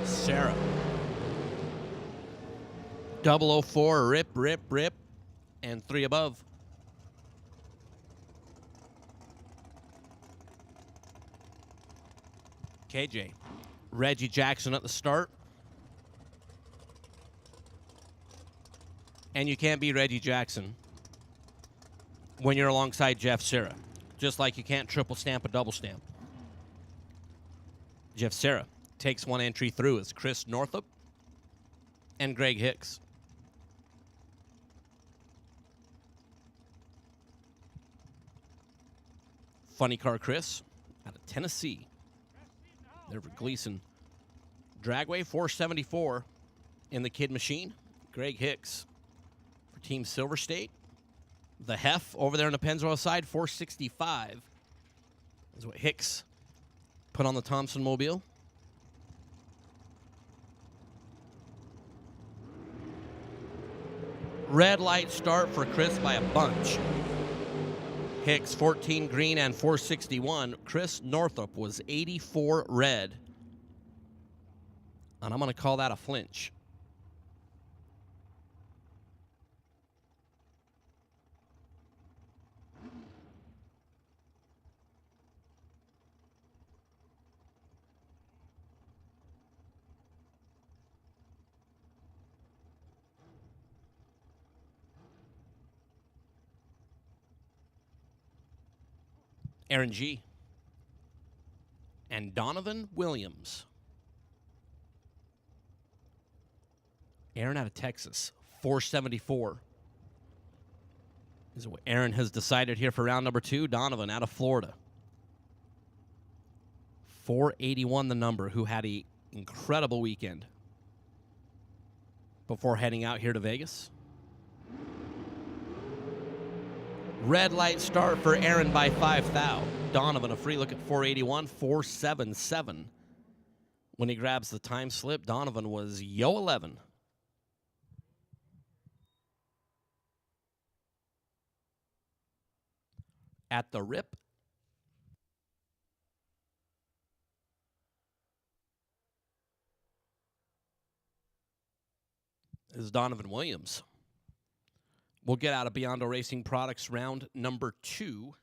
Serra. 004, rip, and 3 above. KJ. Reggie Jackson at the start. And you can't be Reggie Jackson when you're alongside Jeff Serra. Just like you can't triple stamp a double stamp. Jeff Serra takes one entry through as Chris Northup and Greg Hicks. Funny Car Chris out of Tennessee. There for Gleason. Dragway 474 in the Kid Machine. Greg Hicks for Team Silver State. The Hef over there on the Pennzoil side, 465 is what Hicks put on the Thompson Mobile. Red light start for Chris by a bunch. Hicks 14 green and 461. Chris Northup was 84 red. And I'm going to call that a flinch. Aaron G. and Donovan Williams. Aaron out of Texas, 474. This is what Aaron has decided here for round number 2. Donovan out of Florida. 481 the number, who had an incredible weekend before heading out here to Vegas. Red light start for Aaron by 5 thou. Donovan a free look at 481, 477. When he grabs the time slip, Donovan was yo 11. At the rip, is Donovan Williams. We'll get out of Biondo Racing Products round number 2,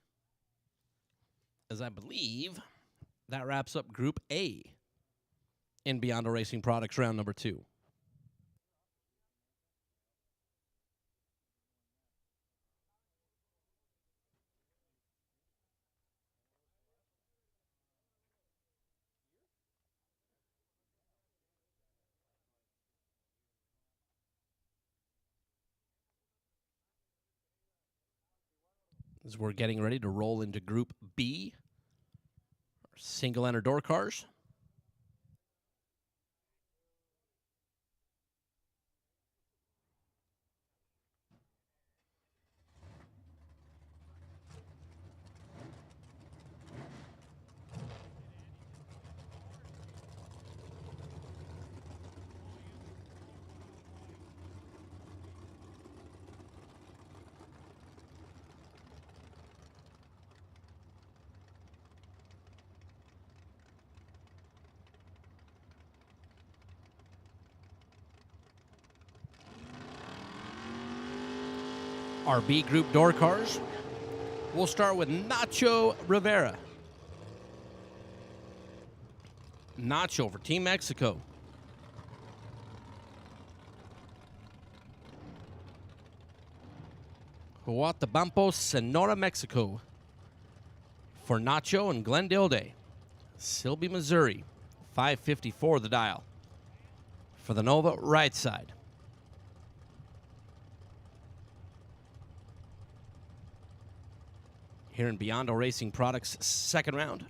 as I believe that wraps up Group A in Biondo Racing Products round number 2. As we're getting ready to roll into Group B, single enter door cars. Our B group door cars. We'll start with Nacho Rivera. Nacho for Team Mexico. Huatabampo, Sonora, Mexico. For Nacho and Glendale Day. Silby, Missouri. 554 the dial. For the Nova, right side. Here in Biondo Racing Products' second round.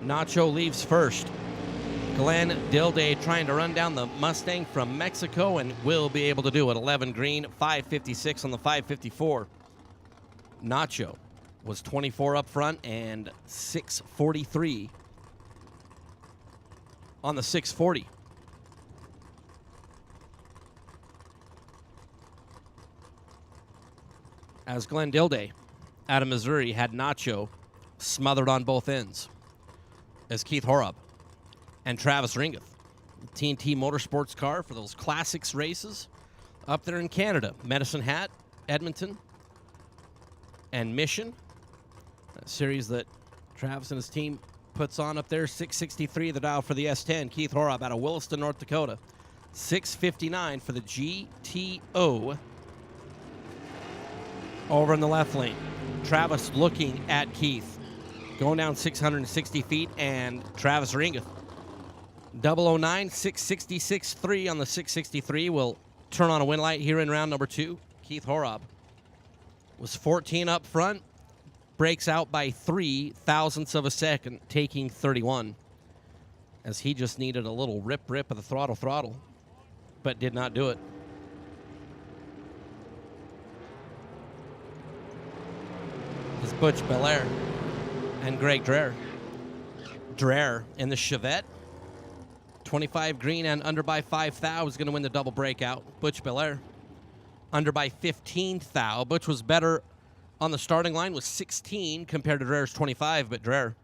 Nacho leaves first. Glenn Dilday trying to run down the Mustang from Mexico and will be able to do it. 11 green, 556 on the 554. Nacho was 24 up front and 643 on the 640. As Glenn Dilday out of Missouri had Nacho smothered on both ends. As Keith Horab and Travis Ringeth, TNT Motorsports car for those classics races up there in Canada. Medicine Hat, Edmonton, and Mission. A series that Travis and his team puts on up there. 663 the dial for the S10. Keith Horab out of Williston, North Dakota. 659 for the GTO over in the left lane. Travis looking at Keith. Going down 660 feet, and Travis Ringeth. 009, 666.3 on the 663 will turn on a win light here in round number 2. Keith Horab was 14 up front, breaks out by 3 thousandths of a second, taking 31, as he just needed a little rip of the throttle, but did not do it. It's Butch Belair and Greg Dreher. Dreher in the Chevette. 25 green and under by 5 thou is going to win the double breakout. Butch Belair under by 15 thou. Butch was better on the starting line with 16 compared to Dreher's 25, but Dreher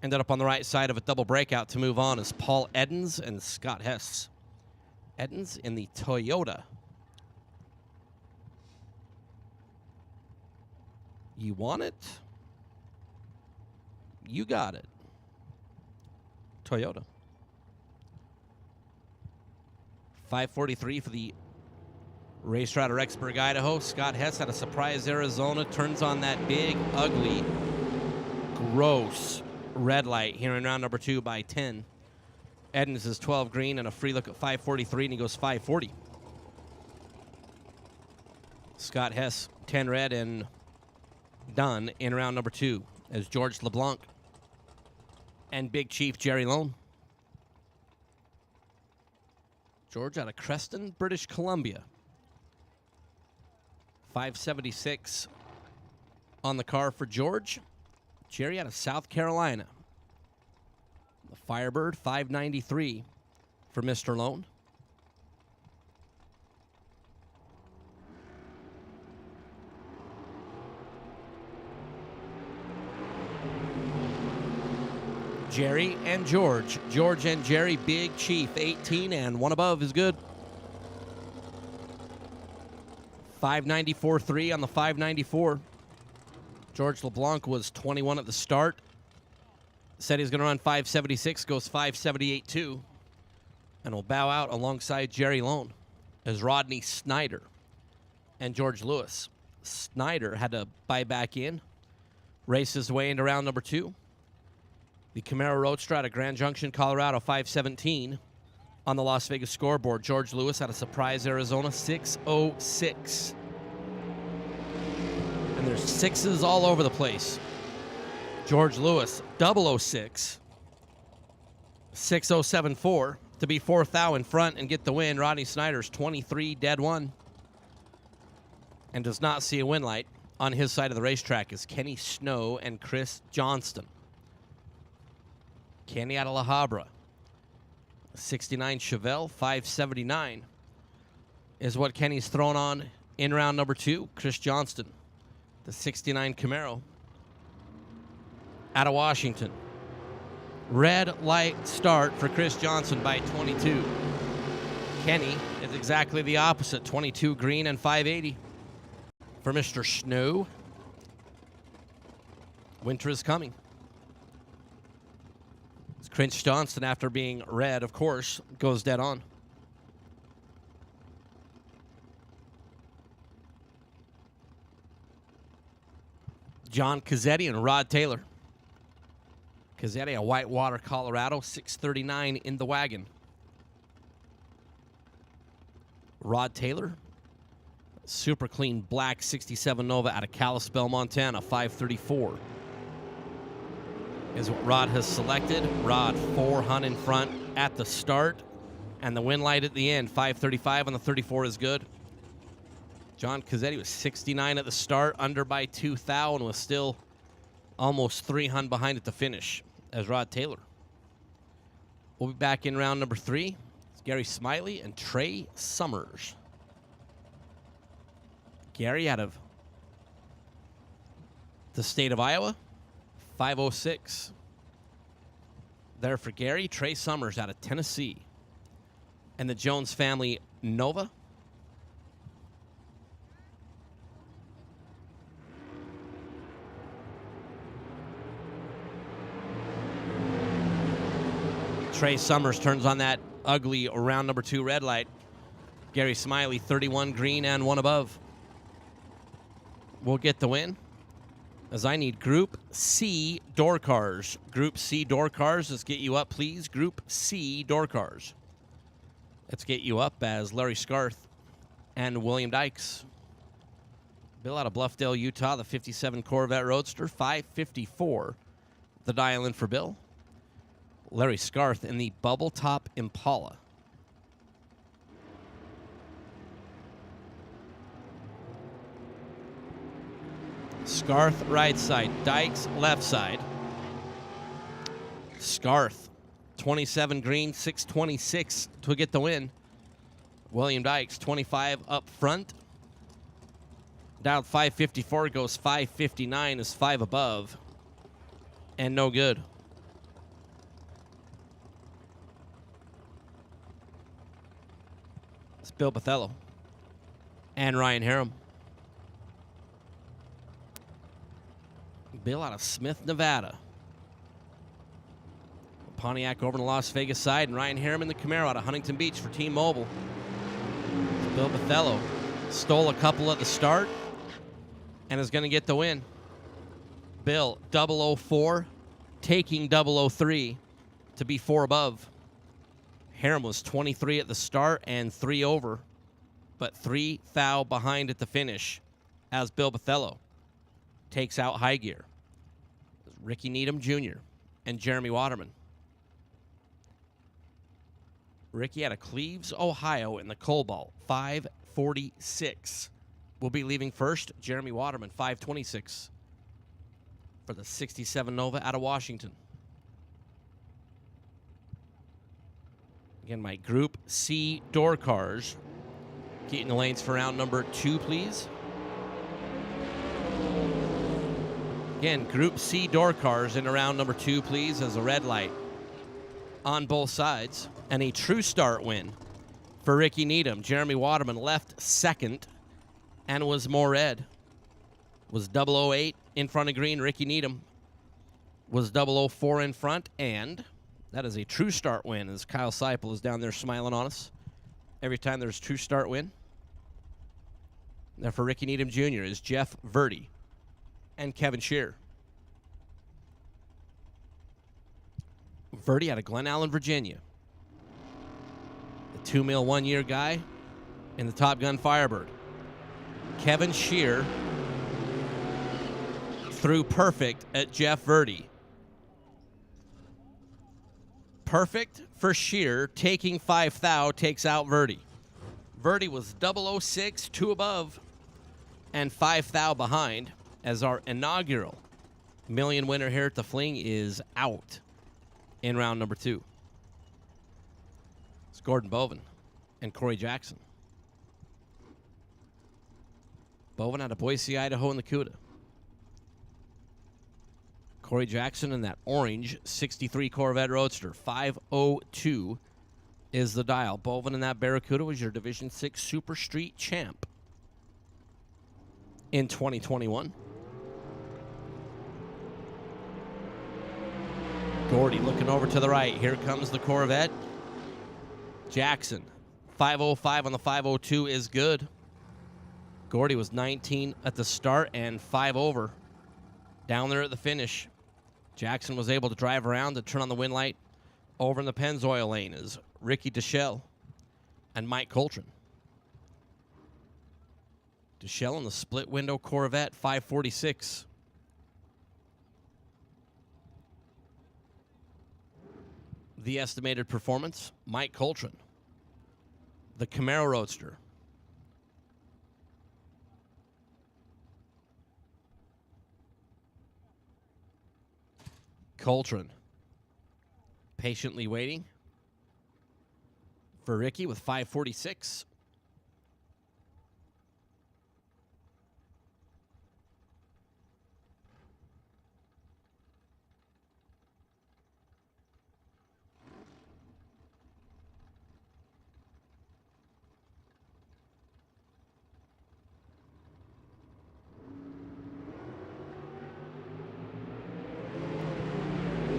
ended up on the right side of a double breakout to move on as Paul Edens and Scott Hess. Edens in the Toyota. You want it? You got it. Toyota. 543 for the Race Rider Rexburg, Idaho. Scott Hess out of Surprise, Arizona. Turns on that big, ugly, gross red light here in round number 2 by 10. Edens is 12 green and a free look at 543, and he goes 540. Scott Hess, 10 red and done in round number 2 as George LeBlanc and Big Chief Jerry Lone. George out of Creston, British Columbia. 576 on the car for George. Jerry out of South Carolina. The Firebird, 593 for Mr. Lone. Jerry and George. George and Jerry, Big Chief, 18, and one above is good. 594.3 on the 594. George LeBlanc was 21 at the start. Said he's going to run 576, goes 578.2. And will bow out alongside Jerry Lone as Rodney Snyder and George Lewis. Snyder had to buy back in, race his way into round number 2. The Camaro Roadster out of Grand Junction, Colorado, 517. On the Las Vegas scoreboard, George Lewis out of Surprise, Arizona, 606. And there's sixes all over the place. George Lewis, 006. 6074 to be 4th out in front and get the win. Rodney Snyder's 23, dead 1. And does not see a win light. On his side of the racetrack is Kenny Snow and Chris Johnston. Kenny out of La Habra. 69 Chevelle, 579 is what Kenny's thrown on in round number 2. Chris Johnston, the 69 Camaro out of Washington. Red light start for Chris Johnson by 22. Kenny is exactly the opposite, 22 green and 580 for Mr. Snow. Winter is coming. Chris Johnston, after being red, of course, goes dead on. John Cazzetti and Rod Taylor. Cazzetti, a Whitewater, Colorado, 639 in the wagon. Rod Taylor, super clean black 67 Nova out of Kalispell, Montana, 534. Is what Rod has selected. Rod 400 in front at the start, and the win light at the end. 535 on the 34 is good. John Cazzetti was 69 at the start, under by 2 thou, and was still almost 300 behind at the finish as Rod Taylor. We'll be back in round number 3. It's Gary Smiley and Trey Summers. Gary out of the state of Iowa. 506. There for Gary. Trey Summers out of Tennessee. And the Jones family Nova. Trey Summers turns on that ugly round number 2 red light. Gary Smiley, 31 green and 1 above. We'll get the win. As I need Group C door cars. Group C door cars. Let's get you up, please. Group C door cars. Let's get you up as Larry Scarth and William Dykes. Bill out of Bluffdale, Utah, the 57 Corvette Roadster, 554. The dial in for Bill. Larry Scarth in the Bubble Top Impala. Scarth right side, Dykes left side. Scarth, 27 green, 626 to get the win. William Dykes, 25 up front. Dialed 554, goes 559, is 5 above. And no good. It's Bill Bathello and Ryan Harem. Bill out of Smith, Nevada. Pontiac over on the Las Vegas side, and Ryan Harem in the Camaro out of Huntington Beach for Team Mobile. Bill Bathello stole a couple at the start and is going to get the win. Bill, 004, taking 003 to be 4 above. Harem was 23 at the start and 3 over, but 3 thou behind at the finish as Bill Bathello takes out high gear. Ricky Needham Jr. and Jeremy Waterman. Ricky out of Cleves, Ohio in the Cobalt, 546. Will be leaving first. Jeremy Waterman, 526 for the 67 Nova out of Washington. Again, my Group C door cars. Get in the lanes for round number 2, please. Again, Group C door cars into round number 2, please, as a red light on both sides. And a true start win for Ricky Needham. Jeremy Waterman left second and was more red. Was 008 in front of green. Ricky Needham was 004 in front. And that is a true start win as Kyle Seipel is down there smiling on us every time there's a true start win. Now for Ricky Needham Jr. is Jeff Verdi and Kevin Shear. Verdi out of Glen Allen, Virginia. The $2 million 1 year guy in the Top Gun Firebird. Kevin Shear threw perfect at Jeff Verdi. Perfect for Shear, taking 5 thou, takes out Verdi. Verdi was 006, 2 above, and 5 thou behind, as our inaugural million winner here at the Fling is out in round number 2. It's Gordon Boven and Corey Jackson. Boven out of Boise, Idaho in the CUDA. Corey Jackson in that orange 63 Corvette Roadster. 502 is the dial. Boven in that Barracuda was your Division 6 Super Street champ in 2021. Gordy looking over to the right. Here comes the Corvette. Jackson, 505 on the 502 is good. Gordy was 19 at the start and 5 over down there at the finish. Jackson was able to drive around to turn on the wind light. Over in the Pennzoil lane is Ricky Deschelle and Mike Coltrane. Deschelle in the split window Corvette 546. The estimated performance, Mike Coltrane. The Camaro Roadster. Coltrane patiently waiting for Ricky with 546.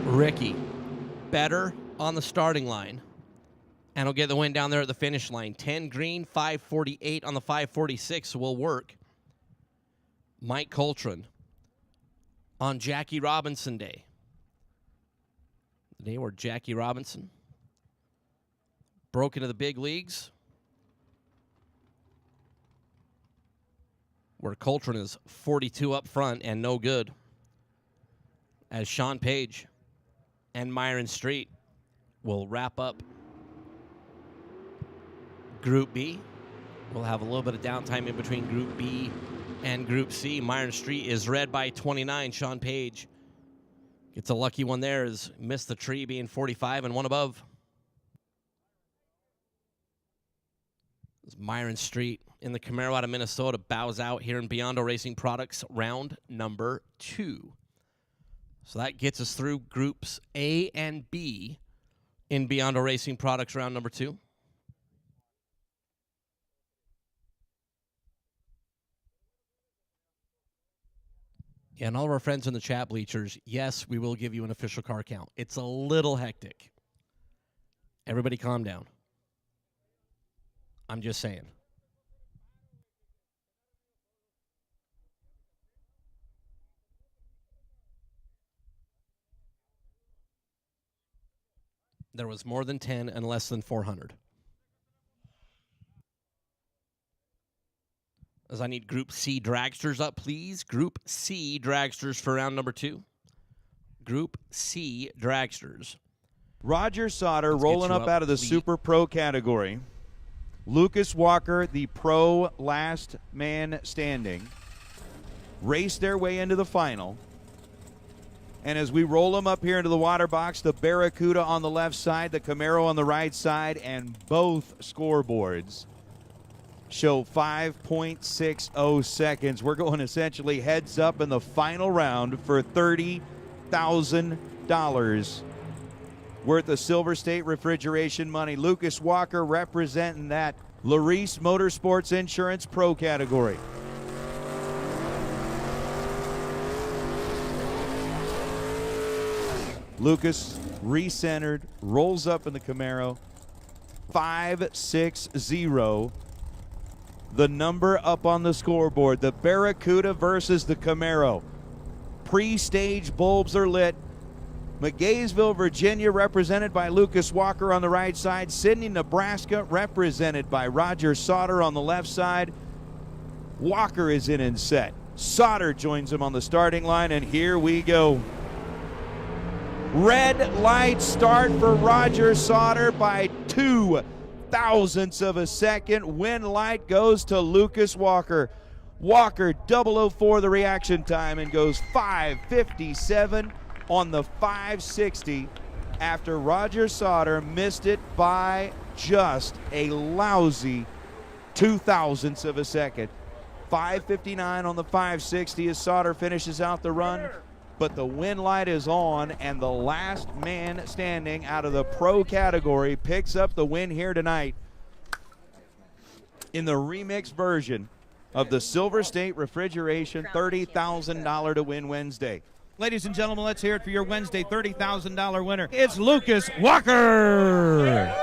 Ricky, better on the starting line, and he'll get the win down there at the finish line. 10 green, 548 on the 546 will work. Mike Coltrane on Jackie Robinson Day. The day where Jackie Robinson broke into the big leagues, where Coltrane is 42 up front and no good, as Sean Page and Myron Street will wrap up Group B. We'll have a little bit of downtime in between Group B and Group C. Myron Street is red by 29. Sean Page gets a lucky one there, as missed the tree being 45 and 1 above. As Myron Street in the Camaro out of Minnesota bows out here in Biondo Racing Products round number 2. So that gets us through Groups A and B in Biondo Racing Products round number 2. Yeah, and all of our friends in the chat bleachers, yes, we will give you an official car count. It's a little hectic. Everybody calm down. I'm just saying. There was more than 10 and less than 400. As I need Group C dragsters up, please. Group C dragsters for round number 2. Group C dragsters. Roger Sauter rolling up out of the Super Pro category. Lucas Walker, the Pro last man standing, raced their way into the final. And as we roll them up here into the water box, the Barracuda on the left side, the Camaro on the right side, and both scoreboards show 5.60 seconds. We're going essentially heads up in the final round for $30,000 worth of Silver State refrigeration money. Lucas Walker representing that Larice Motorsports Insurance Pro category. Lucas recentered, rolls up in the Camaro. 5-6-0. The number up on the scoreboard. The Barracuda versus the Camaro. Pre-stage bulbs are lit. McGaysville, Virginia, represented by Lucas Walker on the right side. Sydney, Nebraska, represented by Roger Sauter on the left side. Walker is in and set. Sauter joins him on the starting line, and here we go. Red light start for Roger Sauter by 0.02 of a second. Win light goes to Lucas Walker. Walker 004 the reaction time and goes 5:57 on the 560 after Roger Sauter missed it by just a lousy 0.02 of a second. 5:59 on the 560 as Sauter finishes out the run. But the win light is on, and the last man standing out of the pro category picks up the win here tonight in the remix version of the Silver State Refrigeration $30,000 to win Wednesday. Ladies and gentlemen, let's hear it for your Wednesday $30,000 winner. It's Lucas Walker.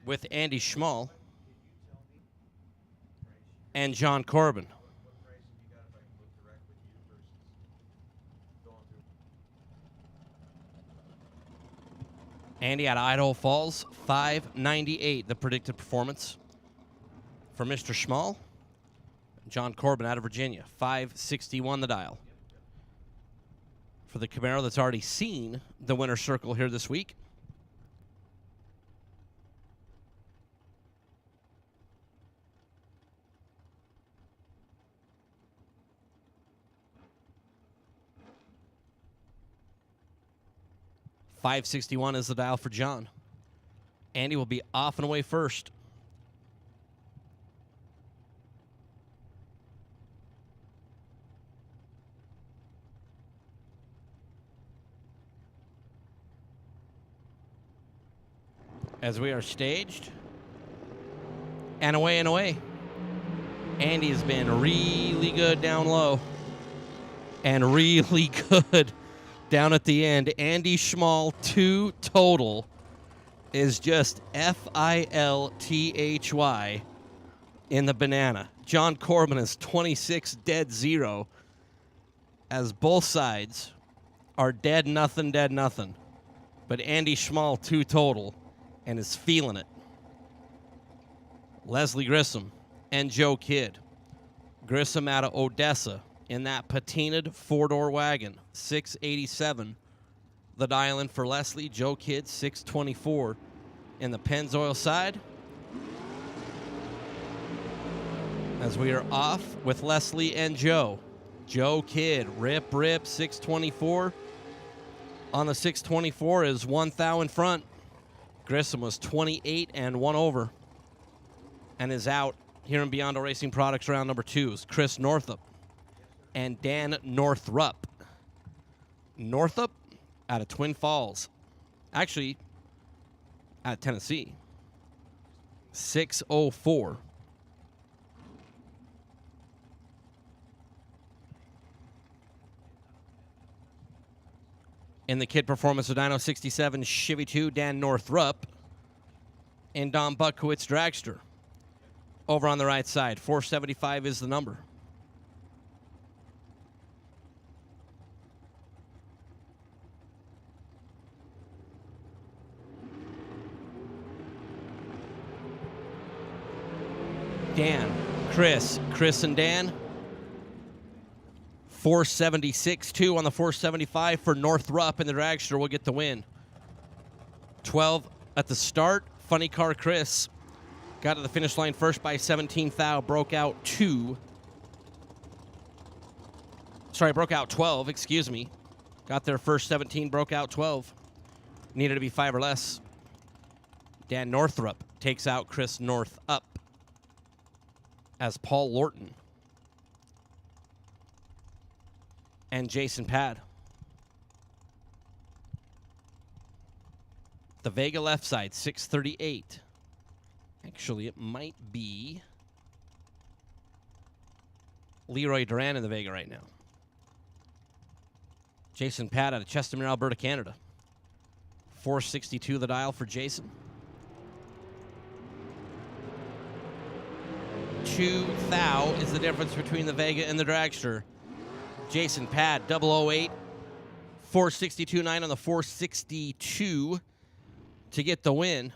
with Andy Schmall and John Corbin. Andy out of Idaho Falls, $598, the predicted performance for Mr. Schmall. John Corbin out of Virginia, $561 the dial. For the Camaro that's already seen the winner's circle here this week. $561 is the dial for John. Andy will be off and away first. As we are staged. And away and away. Andy has been really good down low. And really good down at the end. Andy Schmall, 2 total, is just Filthy in the banana. John Corbin is 26 dead 0, as both sides are dead nothing, dead nothing. But Andy Schmall, 2 total, and is feeling it. Leslie Grissom and Joe Kidd. Grissom out of Odessa in that patinaed 4-door wagon, $687. The dial in for Leslie. Joe Kidd, $624. In the Pennzoil side, as we are off with Leslie and Joe. Joe Kidd, rip, $624. On the 624 is 1 thou in front. Grissom was 28 and 1 over. And is out here in Beyond Racing Products round number 2 is Chris Northup and Dan Northrup. Northup out of Twin Falls. Actually, out of Tennessee. 604. In the kid performance of Dyno 67 Chevy 2, Dan Northrup and Don Buckowitz Dragster. Over on the right side, 475 is the number. Dan, Chris and Dan. 476-2 on the 475 for Northrup, and the dragster will get the win. 12 at the start. Funny Car Chris got to the finish line first by 17 thou, broke out 12, excuse me. Got there first 17, broke out 12. Needed to be 5 or less. Dan Northrup takes out Chris Northup as Paul Lorton and Jason Pad. The Vega left side, 638. Actually, it might be Leroy Duran in the Vega right now. Jason Pad out of Chestermere, Alberta, Canada. 462 the dial for Jason. 2 thou is the difference between the Vega and the dragster. Jason Pad, 008. 462.9 on the 462 to get the win.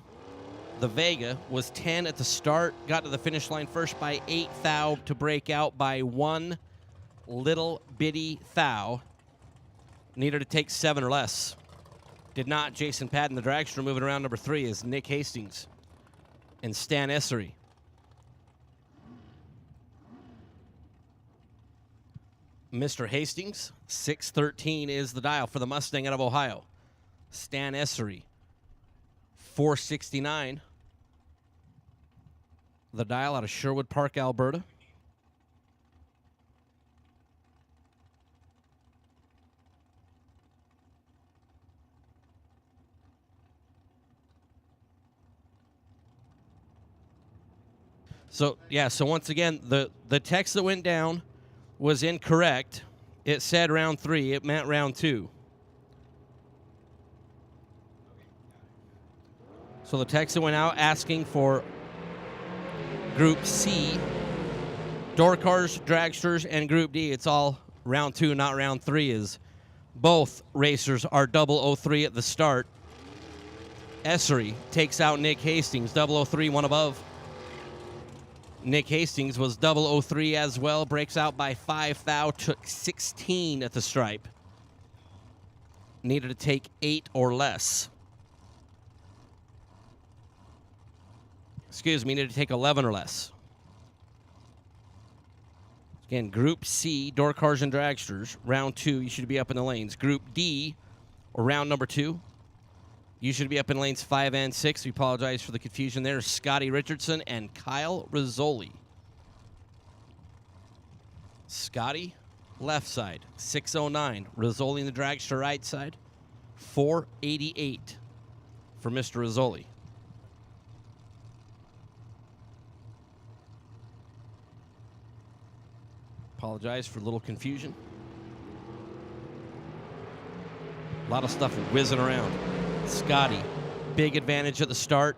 The Vega was 10 at the start, got to the finish line first by 8 thou to break out by 1 little bitty thou. Needed to take 7 or less. Did not. Jason Pad and the dragster moving around number 3 is Nick Hastings and Stan Essery. Mr. Hastings, 613 is the dial for the Mustang out of Ohio. Stan Essery, 469. The dial out of Sherwood Park, Alberta. So once again, the text that went down was incorrect. It said round 3. It meant round 2. So the text that went out asking for Group C, door cars, dragsters, and Group D. It's all round 2, not round 3, as both racers are 003 at the start. Essery takes out Nick Hastings, 003, one above. Nick Hastings was 003 as well, breaks out by 5 thou, took 16 at the stripe. Needed to take 8 or less. Excuse me, needed to take 11 or less. Again, Group C, door cars and dragsters, round 2, you should be up in the lanes. Group D, or round number 2, you should be up in lanes 5 and 6. We apologize for the confusion there. Scotty Richardson and Kyle Rizzoli. Scotty, left side, 609. Rizzoli in the dragster right side, 488 for Mr. Rizzoli. Apologize for a little confusion. A lot of stuff whizzing around. Scotty, big advantage at the start,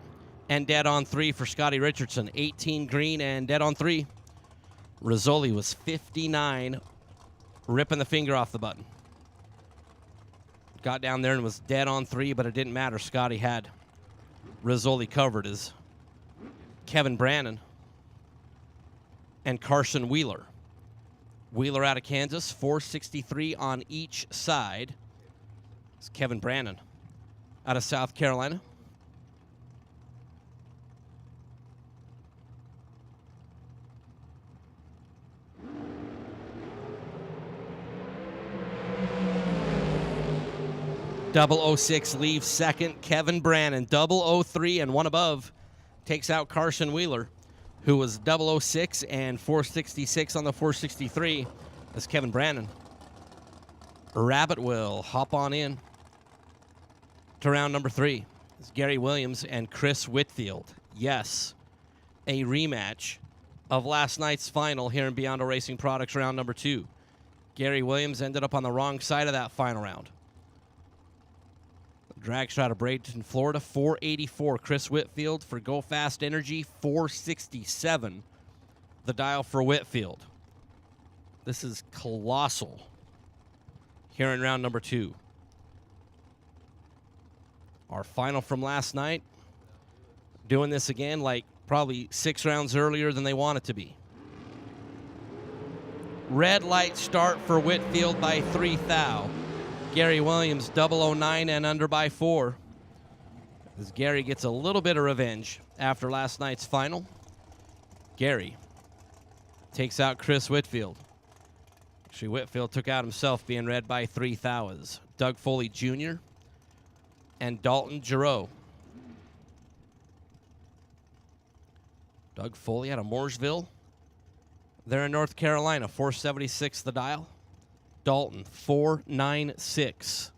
and dead on 3 for Scotty Richardson. 18 green and dead on 3. Rizzoli was 59, ripping the finger off the button. Got down there and was dead on 3, but it didn't matter. Scotty had Rizzoli covered as Kevin Brannon and Carson Wheeler. Wheeler out of Kansas, 463 on each side. It's Kevin Brannon out of South Carolina. .006 leaves second. Kevin Brannon, 003 and one above, takes out Carson Wheeler, who was 006 and 466 on the 463. That's Kevin Brannon. Rabbit will hop on in to round number 3. It's Gary Williams and Chris Whitfield. Yes, a rematch of last night's final here in Beyond Racing Products round number 2. Gary Williams ended up on the wrong side of that final round. Dragster out of Bradenton, Florida, 484. Chris Whitfield for Go Fast Energy, 467. The dial for Whitfield. This is colossal here in round number 2. Our final from last night, doing this again like probably 6 rounds earlier than they want it to be. Red light start for Whitfield by 3 thou. Gary Williams, 009 and under by 4. As Gary gets a little bit of revenge after last night's final. Gary takes out Chris Whitfield. Actually, Whitfield took out himself, being red by 3 thous. Doug Foley Jr. and Dalton Giroux. Doug Foley out of Mooresville. They're in North Carolina, 476 the dial. Dalton, 496.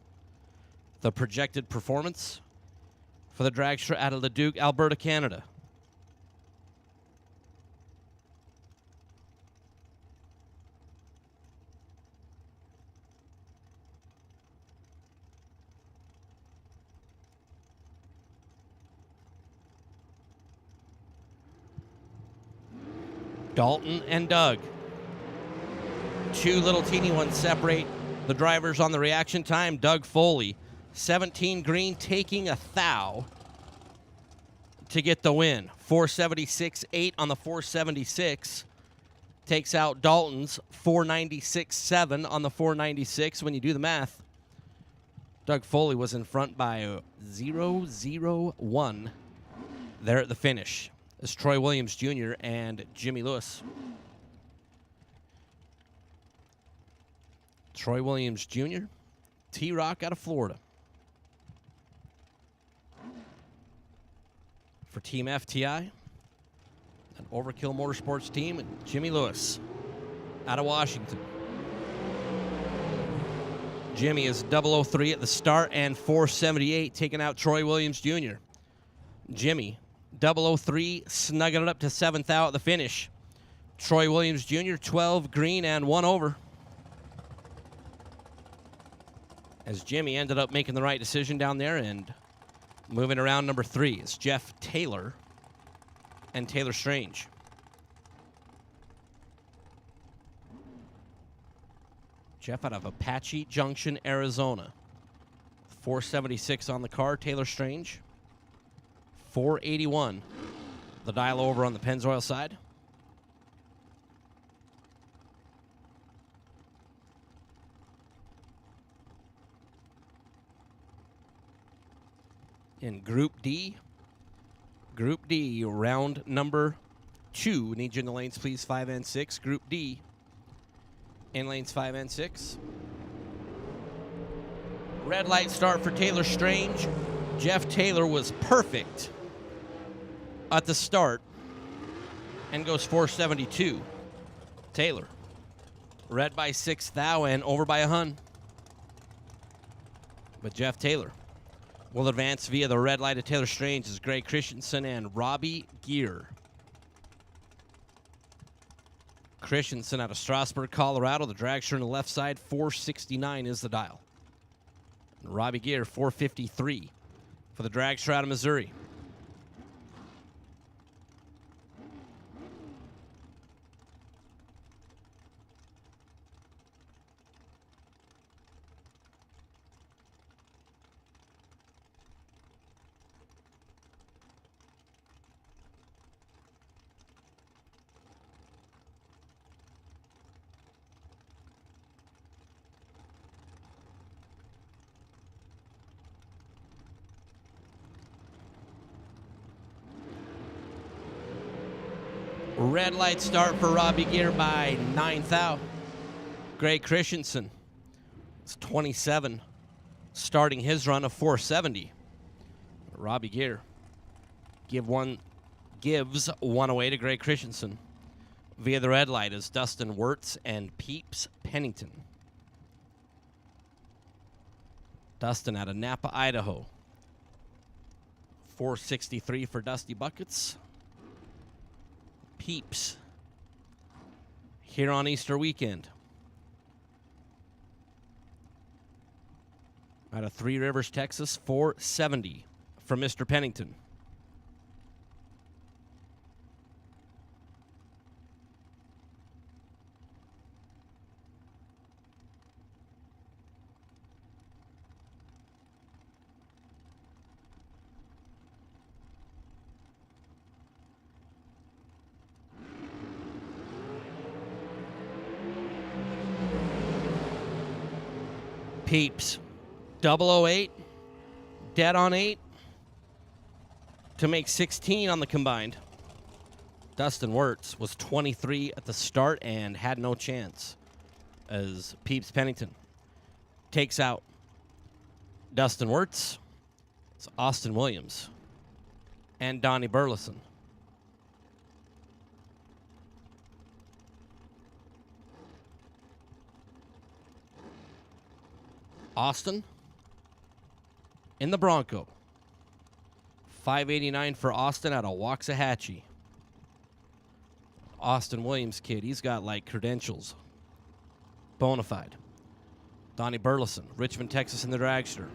The projected performance for the dragster out of Leduc, Alberta, Canada. Dalton and Doug. 2 little teeny ones separate the drivers on the reaction time. Doug Foley, 17 green, taking a thou to get the win. 476.8 on the 476. Takes out Dalton's 496.7 on the 496. When you do the math, Doug Foley was in front by 0.001 there at the finish. It's Troy Williams Jr. and Jimmy Lewis. Troy Williams Jr., T-Rock out of Florida. For Team FTI, an Overkill Motorsports team, and Jimmy Lewis out of Washington. Jimmy is 003 at the start and 478, taking out Troy Williams Jr. Jimmy, 003, snugging it up to 7th out at the finish. Troy Williams Jr., 12 green and 1 over. As Jimmy ended up making the right decision down there and Moving around number 3 is Jeff Taylor and Taylor Strange. Jeff out of Apache Junction, Arizona. 476 on the car, Taylor Strange. 481. The dial over on the Pennzoil side. In Group D, round number 2. Need you in the lanes, please, 5 and 6. Group D, in lanes 5 and 6. Red light start for Taylor Strange. Jeff Taylor was perfect at the start and goes 472. Taylor, red by 6 thou and over by a hun. But Jeff Taylor will advance via the red light of Taylor Strange as Greg Christensen and Robbie Gear. Christensen out of Strasburg, Colorado. The dragster on the left side, 469 is the dial. And Robbie Gear, 453 for the dragster out of Missouri. Red light start for Robbie Gear by 9 thou. Greg Christensen is 27, starting his run of 470. Robbie Gear gives one away to Greg Christensen via the red light as Dustin Wirtz and Peeps Pennington. Dustin out of Napa, Idaho. 463 for Dusty Buckets. Peeps here on Easter weekend. Out of Three Rivers, Texas, 470 for Mr. Pennington. Peeps, 008, dead on 8 to make 16 on the combined. Dustin Wirtz was 23 at the start and had no chance as Peeps Pennington takes out Dustin Wirtz. It's Austin Williams and Donnie Burleson. Austin in the Bronco. 589 for Austin out of Waxahachie. Austin Williams kid, he's got like credentials. Bonafide. Donnie Burleson, Richmond, Texas in the dragster,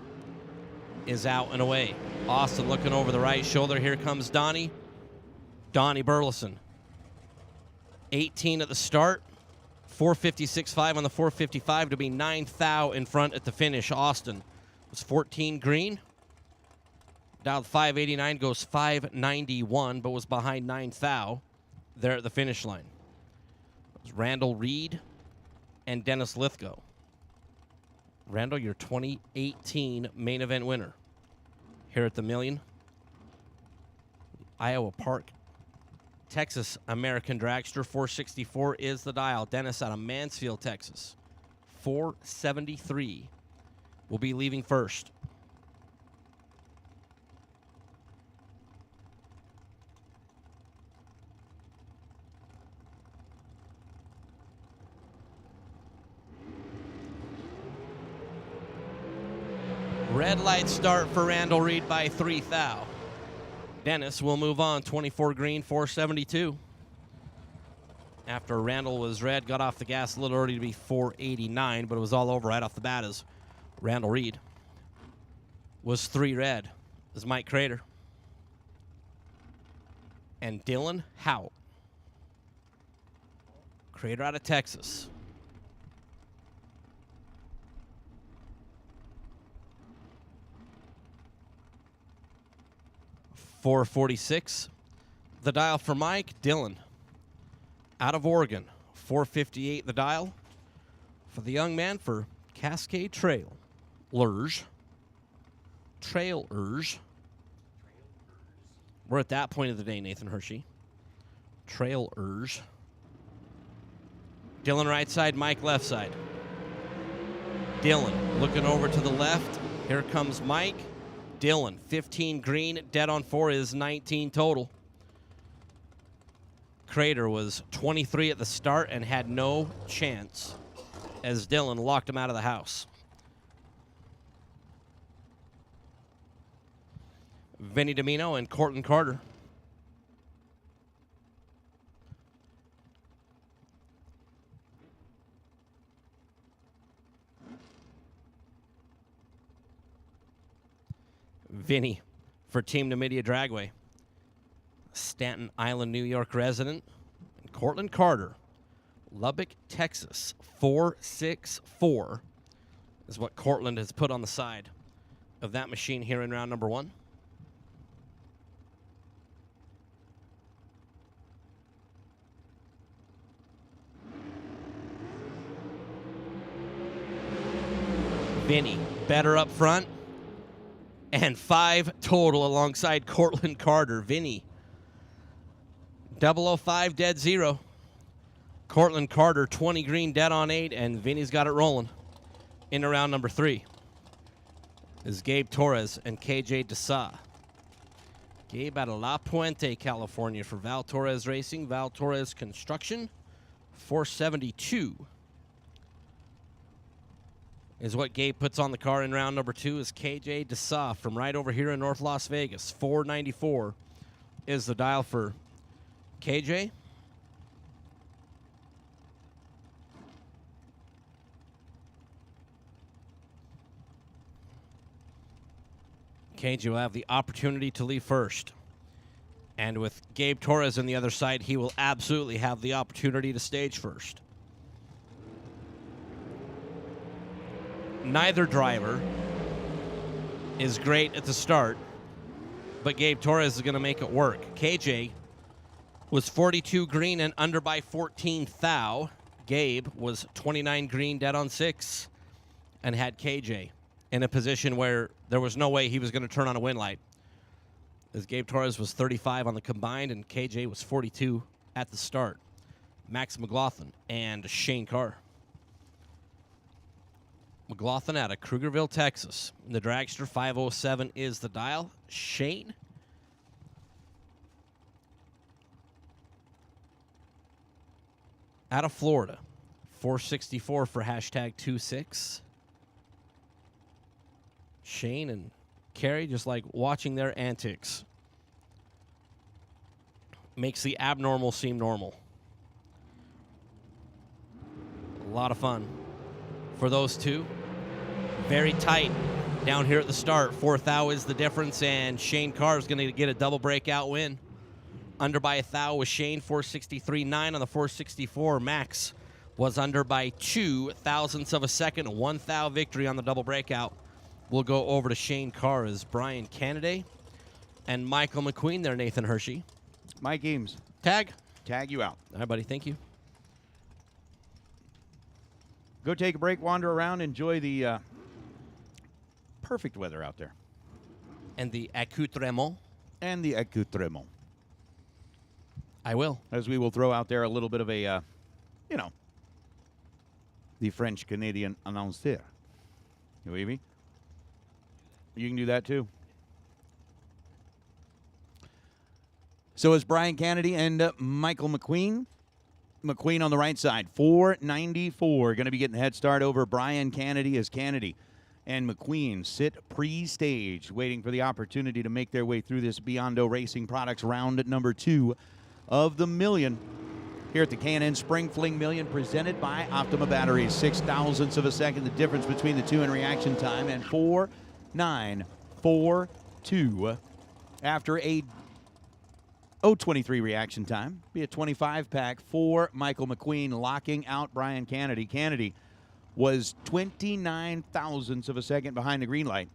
is out and away. Austin looking over the right shoulder. Here comes Donnie. Donnie Burleson. 18 at the start. 456.5 on the 455 to be 9 thou in front at the finish. Austin was 14 green. Dialed 589, goes 591, but was behind 9 thou there at the finish line. It was Randall Reed and Dennis Lithgow. Randall, your 2018 main event winner here at the Million. Iowa Park, Texas American Dragster. 464 is the dial. Dennis out of Mansfield, Texas. 473 will be leaving first. Red light start for Randall Reed by 3 thou. Dennis will move on, 24 green, 472. After Randall was red, got off the gas a little early to be 489, but it was all over right off the bat as Randall Reed was 3 red. is Mike Crater and Dylan Howe. Crater out of Texas. $446. The dial for Mike. Dylan out of Oregon. $458 the dial for the young man for Cascade Trail. Lurge. Trailers. We're at that point of the day, Nathan Hershey. Trailers. Dylan right side, Mike left side. Dylan looking over to the left. Here comes Mike. Dylan, 15 green, dead on 4 is 19 total. Crater was 23 at the start and had no chance as Dylan locked him out of the house. Vinny Domino and Cortland Carter. Vinny for Team Numidia Dragway. Staten Island, New York resident. And Cortland Carter, Lubbock, Texas. 464 is what Cortland has put on the side of that machine here in round number 1. Vinny better up front. And 5 total alongside Cortland Carter. Vinny, 005 dead 0. Cortland Carter, 20 green dead on 8, and Vinny's got it rolling. Into round number 3 is Gabe Torres and KJ Desa. Gabe out of La Puente, California for Val Torres Racing, Val Torres Construction. 472 is what Gabe puts on the car in round number 2 is KJ Desa from right over here in North Las Vegas. 494 is the dial for KJ. KJ will have the opportunity to leave first. And with Gabe Torres on the other side, he will absolutely have the opportunity to stage first. Neither driver is great at the start, but Gabe Torres is going to make it work. KJ was 42 green and under by 14 thou. Gabe was 29 green dead on 6 and had KJ in a position where there was no way he was going to turn on a win light. As Gabe Torres was 35 on the combined and KJ was 42 at the start. Max McLaughlin and Shane Carr. McLaughlin out of Krugerville, Texas. The dragster 507 is the dial. Shane. Out of Florida. 464 for hashtag 26. Shane and Carrie just like watching their antics. Makes the abnormal seem normal. A lot of fun for those two. Very tight down here at the start. 4 thou is the difference, and Shane Carr is going to get a double breakout win. Under by 1 thou was Shane, 463.9 on the 464. Max was under by 2 thousandths of a second. 1 thou victory on the double breakout. We'll go over to Shane Carr as Brian Canaday and Michael McQueen there, Nathan Hershey. Mike Eames. Tag. Tag you out. All right, buddy. Thank you. Go take a break, wander around, enjoy the perfect weather out there. And the accoutrement. And the accoutrement. I will. As we will throw out there a little bit of a, the French-Canadian annonceur. You with me? You can do that too. So is Brian Kennedy and Michael McQueen. McQueen on the right side, 494. Going to be getting a head start over Brian Kennedy as Kennedy and McQueen sit pre-stage, waiting for the opportunity to make their way through this Biondo Racing Products round at number 2 of the million. Here at the K&N Spring Fling Million, presented by Optima Batteries. 6 thousandths of a second, the difference between the two in reaction time, and 4.943. 2 after a 0.23 reaction time. Be a 25 pack for Michael McQueen, locking out Brian Kennedy. Kennedy was 29 thousandths of a second behind the green light.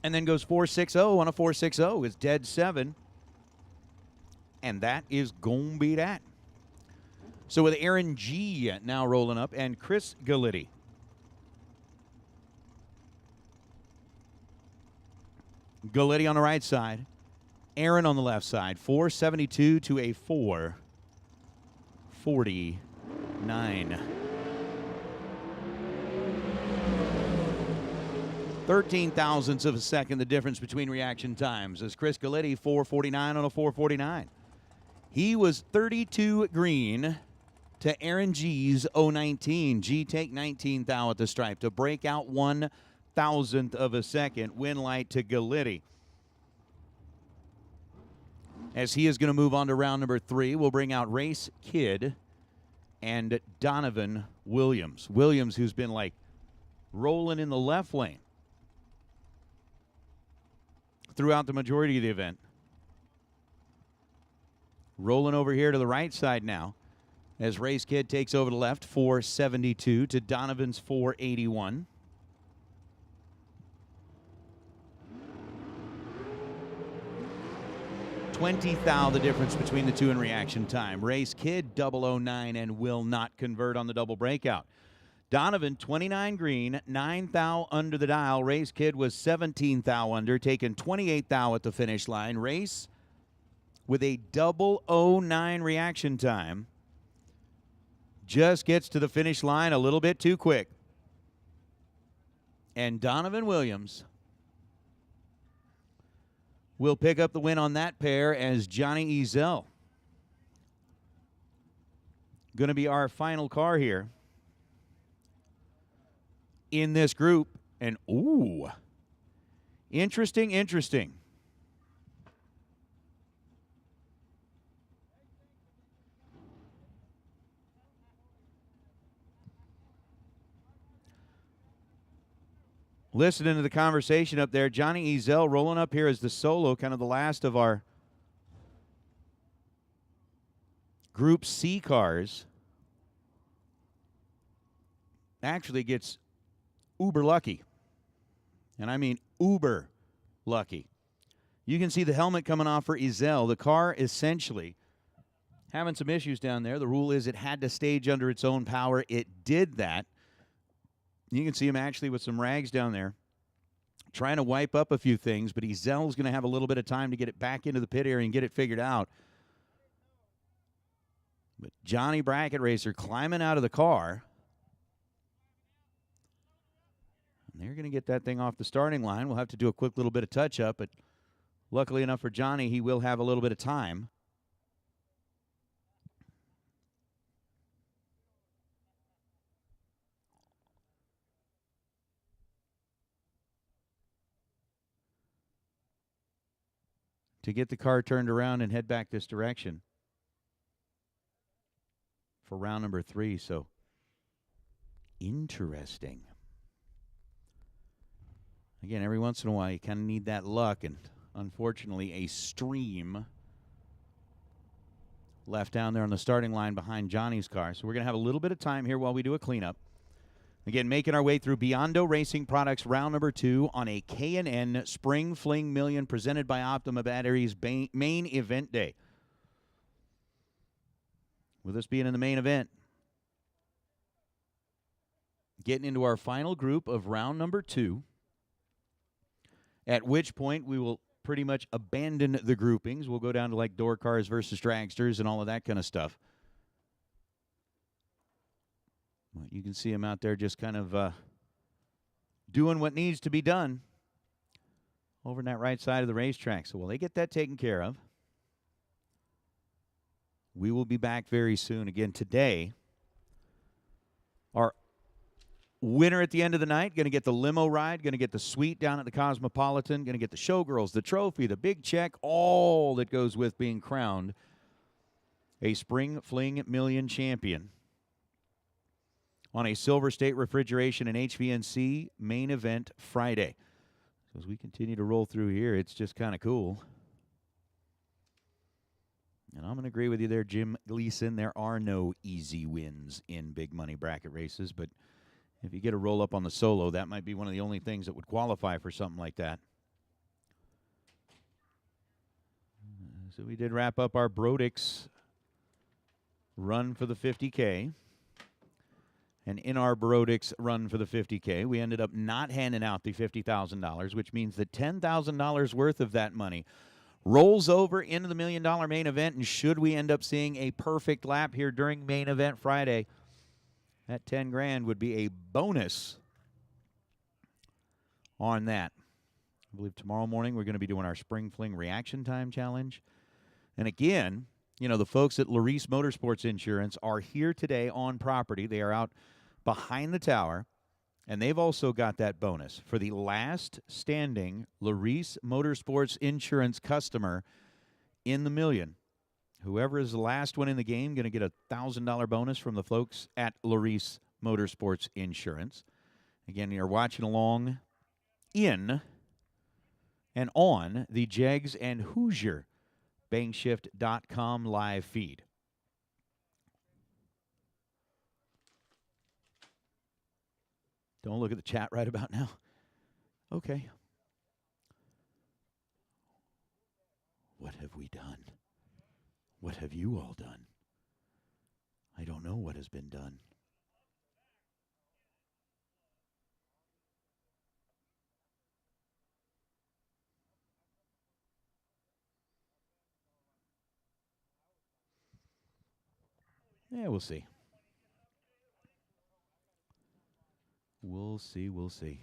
And then goes 4.60 on a 4.60. It's dead 7. And that is going to be that. So with Aaron G. now rolling up and Chris Galitti. Galitti on the right side. Aaron on the left side. 4.72 to a 4.49. 13 thousandths of a second, the difference between reaction times, as Chris Galitti 4.49 on a 4.49. He was 32 green to Aaron G's 0.19. G take 19 thou at the stripe to break out 1 thousandth of a second. Win light to Galitti. As he is going to move on to round number 3, we'll bring out Race Kid and Donovan Williams. Williams, who's been like rolling in the left lane throughout the majority of the event. Rolling over here to the right side now as Race Kid takes over the left, 4.72 to Donovan's 4.81. $20 thou the difference between the two in reaction time. Race Kid 009 and will not convert on the double breakout. Donovan 29 green, 9 thou under the dial. Race Kid was 17 thou under, taking 28 thou at the finish line. Race with a 009 reaction time just gets to the finish line a little bit too quick. And Donovan Williams will pick up the win on that pair as Johnny Ezel going to be our final car here in this group. And, ooh, interesting. Listening to the conversation up there, Johnny Ezel rolling up here as the solo, kind of the last of our Group C cars. Actually gets uber lucky. And I mean uber lucky. You can see the helmet coming off for Ezel. The car essentially having some issues down there. The rule is it had to stage under its own power. It did that. You can see him actually with some rags down there trying to wipe up a few things, but Ezel's going to have a little bit of time to get it back into the pit area and get it figured out. But Johnny Bracket Racer climbing out of the car. And they're going to get that thing off the starting line. We'll have to do a quick little bit of touch-up, but luckily enough for Johnny, he will have a little bit of time. To get the car turned around and head back this direction for round number 3. So, interesting. Again, every once in a while, you kind of need that luck, and unfortunately, a stream left down there on the starting line behind Johnny's car. So we're going to have a little bit of time here while we do a cleanup. Again, making our way through Biondo Racing Products round number 2 on a K&N Spring Fling Million presented by Optima Batteries main event day. With us being in the main event, getting into our final group of round number 2, at which point we will pretty much abandon the groupings. We'll go down to like door cars versus dragsters and all of that kind of stuff. You can see him out there just kind of doing what needs to be done over on that right side of the racetrack. So while they get that taken care of, we will be back very soon. Again, today, our winner at the end of the night, going to get the limo ride, going to get the suite down at the Cosmopolitan, going to get the showgirls, the trophy, the big check, all that goes with being crowned a Spring Fling Million champion on a Silver State Refrigeration and HVNC main event Friday. So as we continue to roll through here, it's just kind of cool. And I'm going to agree with you there, Jim Gleason. There are no easy wins in big money bracket races, but if you get a roll up on the solo, that might be one of the only things that would qualify for something like that. So we did wrap up our Brodix run for the 50K. And in our Brodix run for the 50K, we ended up not handing out the $50,000, which means that $10,000 worth of that money rolls over into the $1 million main event. And should we end up seeing a perfect lap here during main event Friday, that 10 grand would be a bonus on that. I believe tomorrow morning we're going to be doing our Spring Fling Reaction Time Challenge. And again, you know, the folks at Larice Motorsports Insurance are here today on property. They are out behind the tower, and they've also got that bonus. For the last standing Larice Motorsports Insurance customer in the million, whoever is the last one in the game going to get a $1,000 bonus from the folks at Larice Motorsports Insurance. Again, you're watching along in and on the Jegs and Hoosier Bankshift.com live feed. Don't look at the chat right about now. Okay. What have we done? What have you all done? I don't know what has been done. Yeah, we'll see. We'll see, we'll see.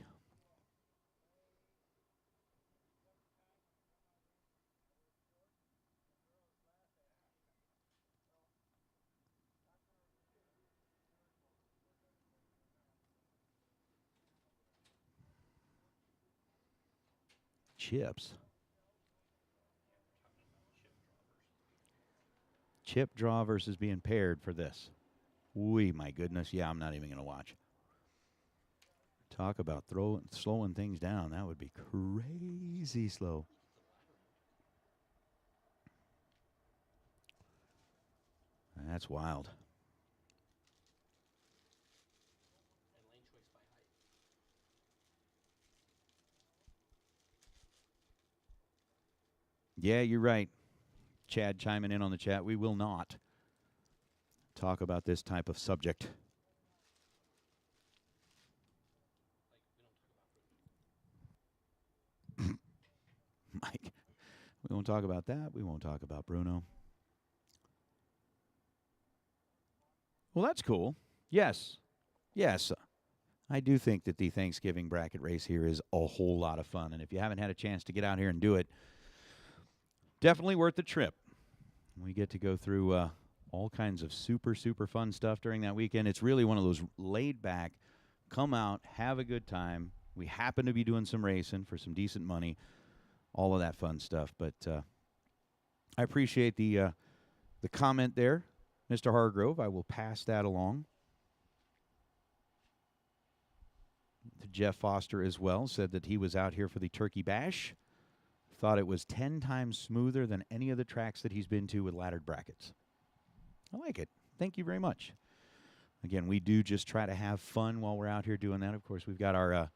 Chips. Chip draw versus being paired for this. Wee, my goodness. Yeah, I'm not even going to watch. Talk about slowing things down. That would be crazy slow. That's wild. Yeah, you're right. Chad chiming in on the chat. We will not talk about this type of subject. Mike, we won't talk about that. We won't talk about Bruno. Well, that's cool. Yes. Yes. I do think that the Thanksgiving bracket race here is a whole lot of fun. And if you haven't had a chance to get out here and do it, definitely worth the trip. We get to go through all kinds of super, super fun stuff during that weekend. It's really one of those laid back, come out, have a good time. We happen to be doing some racing for some decent money, all of that fun stuff. But I appreciate the comment there, Mr. Hargrove. I will pass that along to Jeff Foster as well. Said that he was out here for the Turkey Bash. Thought it was 10 times smoother than any of the tracks that he's been to with laddered brackets. I like it. Thank you very much. Again, we do just try to have fun while we're out here doing that. Of course, we've got our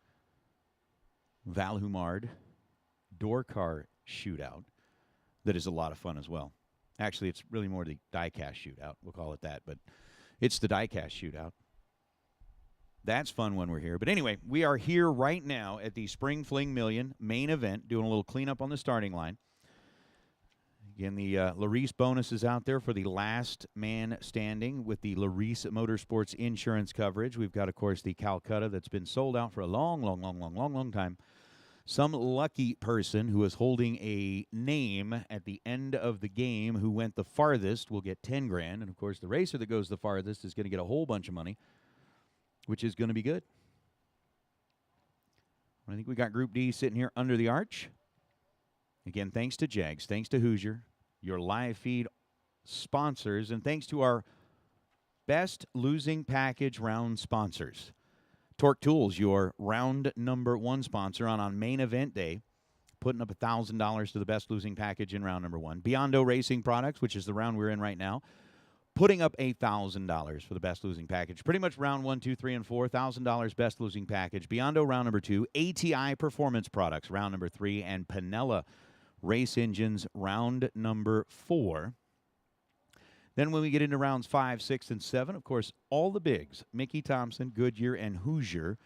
Valhumard door car shootout that is a lot of fun as well. Actually, it's really more the diecast shootout. We'll call it that, but it's the diecast shootout. That's fun when we're here. But anyway, we are here right now at the Spring Fling Million main event, doing a little cleanup on the starting line. Again, the Larice bonus is out there for the last man standing with the Larice Motorsports Insurance coverage. We've got, of course, the Calcutta that's been sold out for a long time. Some lucky person who is holding a name at the end of the game who went the farthest will get 10 grand. And, of course, the racer that goes the farthest is going to get a whole bunch of money, which is going to be good. I think we got Group D sitting here under the arch. Again, thanks to Jags, thanks to Hoosier, your live feed sponsors, and thanks to our best losing package round sponsors. Torque Tools, your round number 1 sponsor on main event day, putting up $1,000 to the best losing package in round number 1. Biondo Racing Products, which is the round we're in right now, putting up $8,000 for the best losing package. Pretty much round 1, 2, 3, and 4, $1,000 best losing package. Biondo round number 2, ATI Performance Products round number 3, and Pinella Race Engines round number 4. Then when we get into rounds 5, 6, and 7, of course, all the bigs, Mickey Thompson, Goodyear, and Hoosier,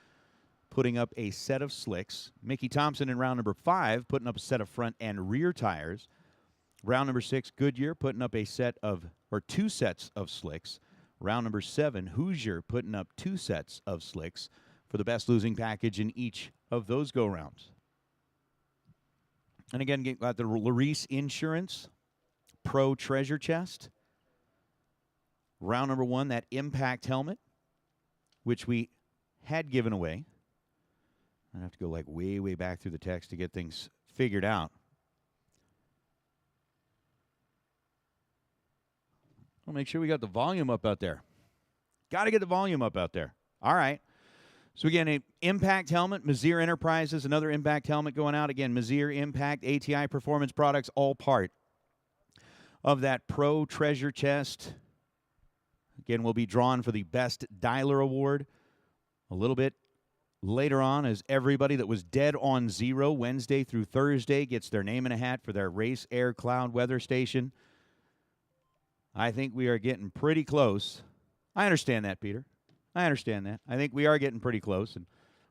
putting up a set of slicks. Mickey Thompson in round number 5 putting up a set of front and rear tires. Round number 6, Goodyear putting up a set of, or 2 sets of slicks. Round number 7, Hoosier putting up 2 sets of slicks for the best losing package in each of those go-rounds. And again, got the Larice Insurance Pro Treasure Chest. Round number 1, that Impact helmet, which we had given away. I'd have to go like way, way back through the text to get things figured out. I'll make sure we got the volume up out there. Got to get the volume up out there. All right. So again, an Impact helmet, Mazir Enterprises, another Impact helmet going out. Again, Mazir, Impact, ATI Performance Products, all part of that Pro Treasure Chest. Again, we'll be drawn for the Best Dialer Award a little bit later on, as everybody that was dead on 0 Wednesday through Thursday gets their name in a hat for their Race Air Cloud weather station. I think we are getting pretty close. I understand that, Peter. I understand that. I think we are getting pretty close. And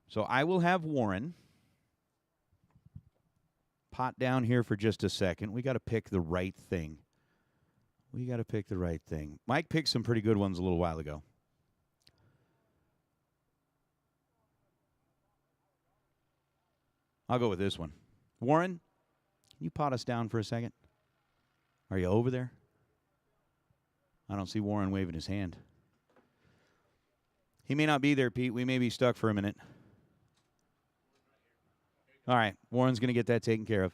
so I will have Warren pot down here for just a second. We got to pick the right thing. We got to pick the right thing. Mike picked some pretty good ones a little while ago. I'll go with this one. Warren, can you pot us down for a second? Are you over there? I don't see Warren waving his hand. He may not be there, Pete. We may be stuck for a minute. All right. Warren's going to get that taken care of.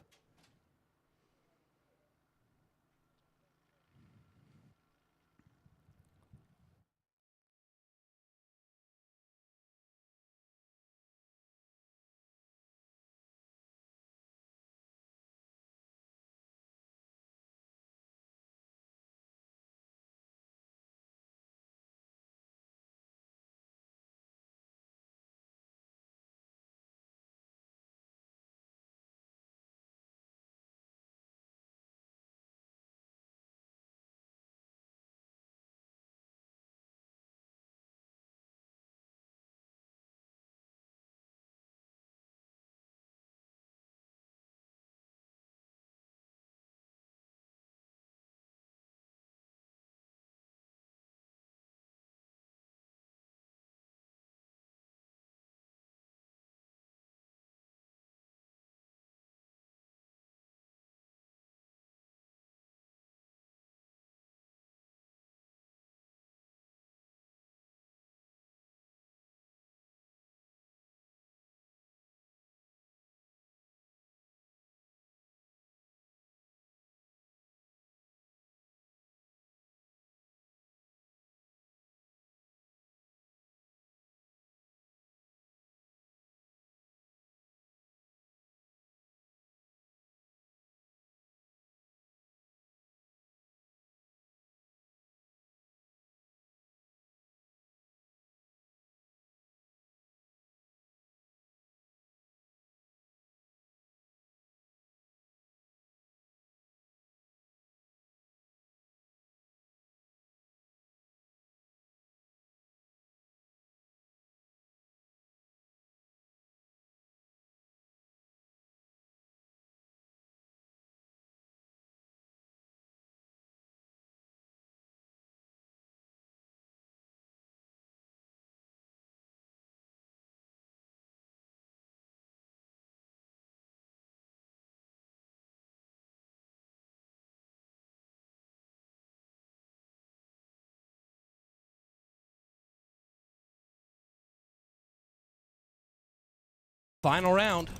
Final round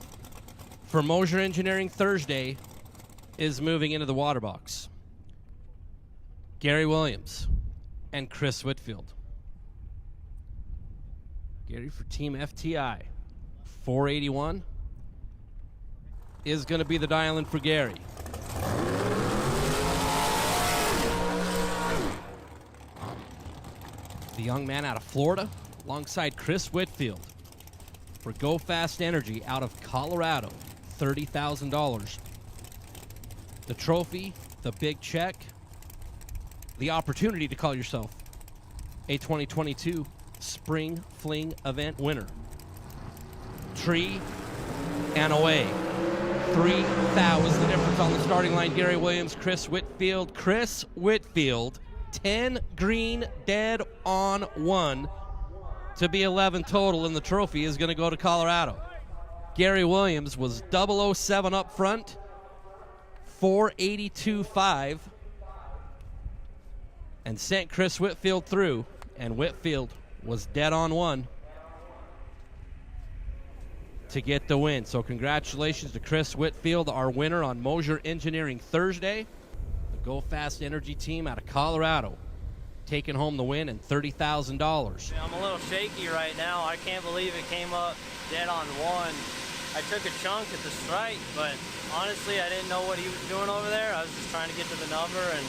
for Mosier Engineering Thursday is moving into the water box. Gary Williams and Chris Whitfield. Gary for Team FTI. 481 is going to be the dial-in for Gary. The young man out of Florida, alongside Chris Whitfield. For Go Fast Energy out of Colorado, $30,000. The trophy, the big check, the opportunity to call yourself a 2022 Spring Fling event winner. Tree and away. 3,000 was the difference on the starting line. Gary Williams, Chris Whitfield. Chris Whitfield, 10 green, dead on 1 to be 11 total, and the trophy is going to go to Colorado. Gary Williams was 007 up front, 482.5, and sent Chris Whitfield through, and Whitfield was dead on 1 to get the win. So congratulations to Chris Whitfield, our winner on Mosier Engineering Thursday. The Go Fast Energy team out of Colorado taking home the win and $30,000. I'm a little shaky right now. I can't believe it came up dead on 1. I took a chunk at the strike, but honestly, I didn't know what he was doing over there. I was just trying to get to the number, and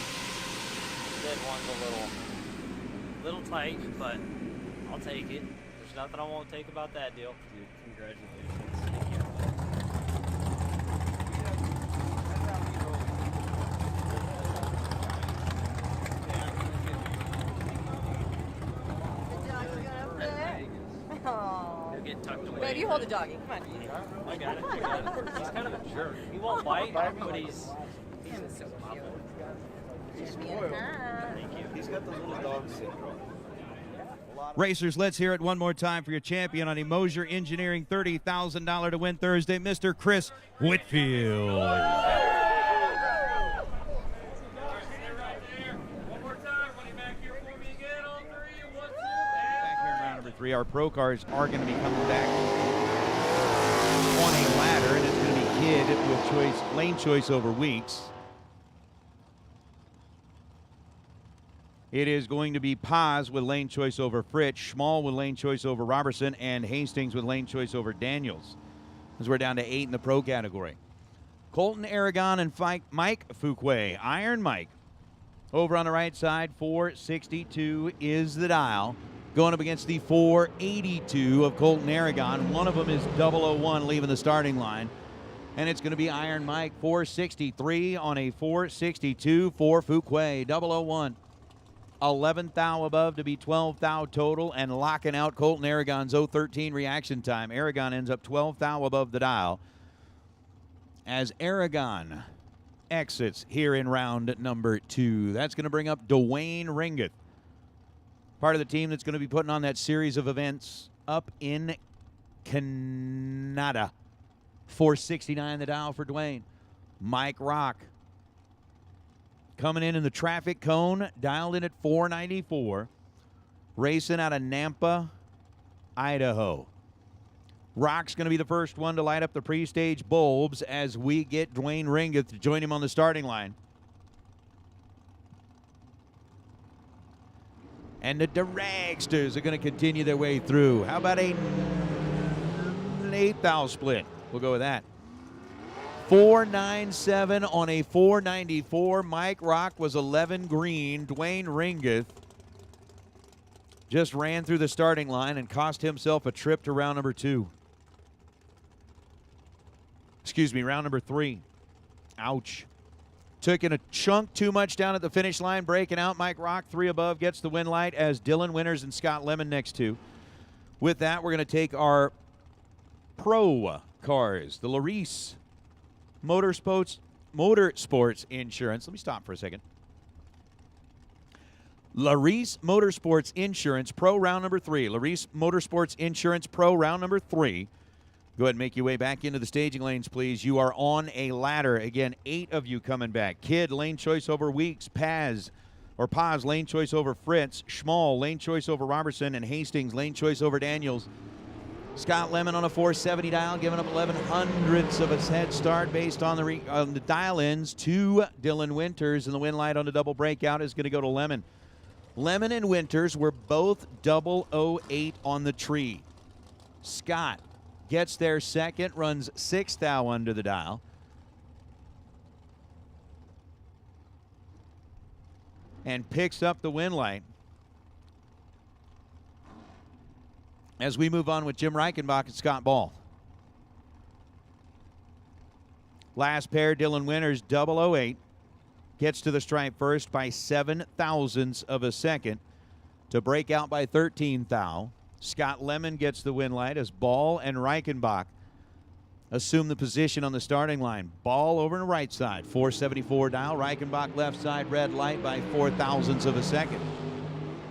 dead one's a little tight, but I'll take it. There's nothing I won't take about that deal. Dude, congratulations. Thank you. He'll get tucked away. Babe, you hold the doggy. Come on. I got it. He's kind of a jerk. He won't bite, but he's so cute. Thank you. He's got the little dog syndrome. Racers, let's hear it one more time for your champion on a Mosier Engineering $30,000 to win Thursday, Mr. Chris Whitfield. Three, our pro cars are going to be coming back on a ladder, and it's going to be Kid with lane choice over Weeks. It is going to be Paz with lane choice over Fritz, Schmall with lane choice over Robertson, and Hastings with lane choice over Daniels, as we're down to 8 in the pro category. Colton Aragon and Mike Fuquay. Iron Mike over on the right side, 462 is the dial. Going up against the 482 of Colton Aragon. One of them is 001 leaving the starting line. And it's going to be Iron Mike, 463 on a 462 for Fuquay, 001. 11 thou above to be 12 thou total, and locking out Colton Aragon's 013 reaction time. Aragon ends up 12 thou above the dial as Aragon exits here in round number 2. That's going to bring up Dwayne Ringeth, part of the team that's going to be putting on that series of events up in Canada. 469 the dial for Dwayne. Mike Rock coming in the traffic cone, dialed in at 494. Racing out of Nampa, Idaho. Rock's going to be the first one to light up the pre-stage bulbs as we get Dwayne Ringeth to join him on the starting line. And the dragsters are going to continue their way through. How about an 8 thou split? We'll go with that. 497 on a 494. Mike Rock was 11 green. Dwayne Ringeth just ran through the starting line and cost himself a trip to round number 2. Excuse me, round number 3. Ouch. Took in a chunk too much down at the finish line, breaking out. Mike Rock, 3 above, gets the win light as Dylan Winters and Scott Lemon next to. With that, we're going to take our pro cars, the Larice Motorsports Insurance. Let me stop for a second. Larice Motorsports Insurance Pro round number 3. Larice Motorsports Insurance Pro round number 3. Go ahead and make your way back into the staging lanes, please. You are on a ladder. Again, 8 of you coming back. Kidd, lane choice over Weeks. Paz, lane choice over Fritz. Schmall, lane choice over Robertson. And Hastings, lane choice over Daniels. Scott Lemon on a 470 dial, giving up 11/100ths of a head start based on the dial-ins to Dylan Winters. And the win light on the double breakout is going to go to Lemon. Lemon and Winters were both 008 on the tree. Scott gets there second, runs 6th thou under the dial. And picks up the win light. As we move on with Jim Reichenbach and Scott Ball. Last pair, Dylan Winters, 008. Gets to the stripe first by 7 thousandths of a second to break out by 13 thou. Scott Lemon gets the win light as Ball and Reichenbach assume the position on the starting line. Ball over on the right side, 474 dial. Reichenbach left side, red light by 4 thousandths of a second.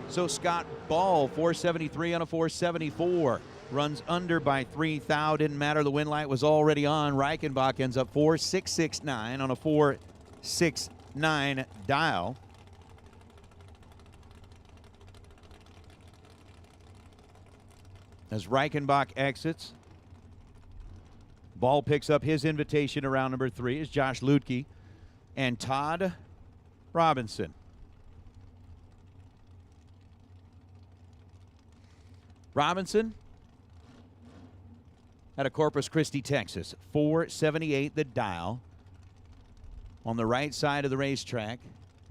So Scott Ball, 473 on a 474. Runs under by 3 thou. Didn't matter, the win light was already on. Reichenbach ends up 4669 on a 469 dial. As Reichenbach exits, Ball picks up his invitation to round number 3 is Josh Lutke and Todd Robinson. Robinson out of Corpus Christi, Texas, 478 the dial. On the right side of the racetrack,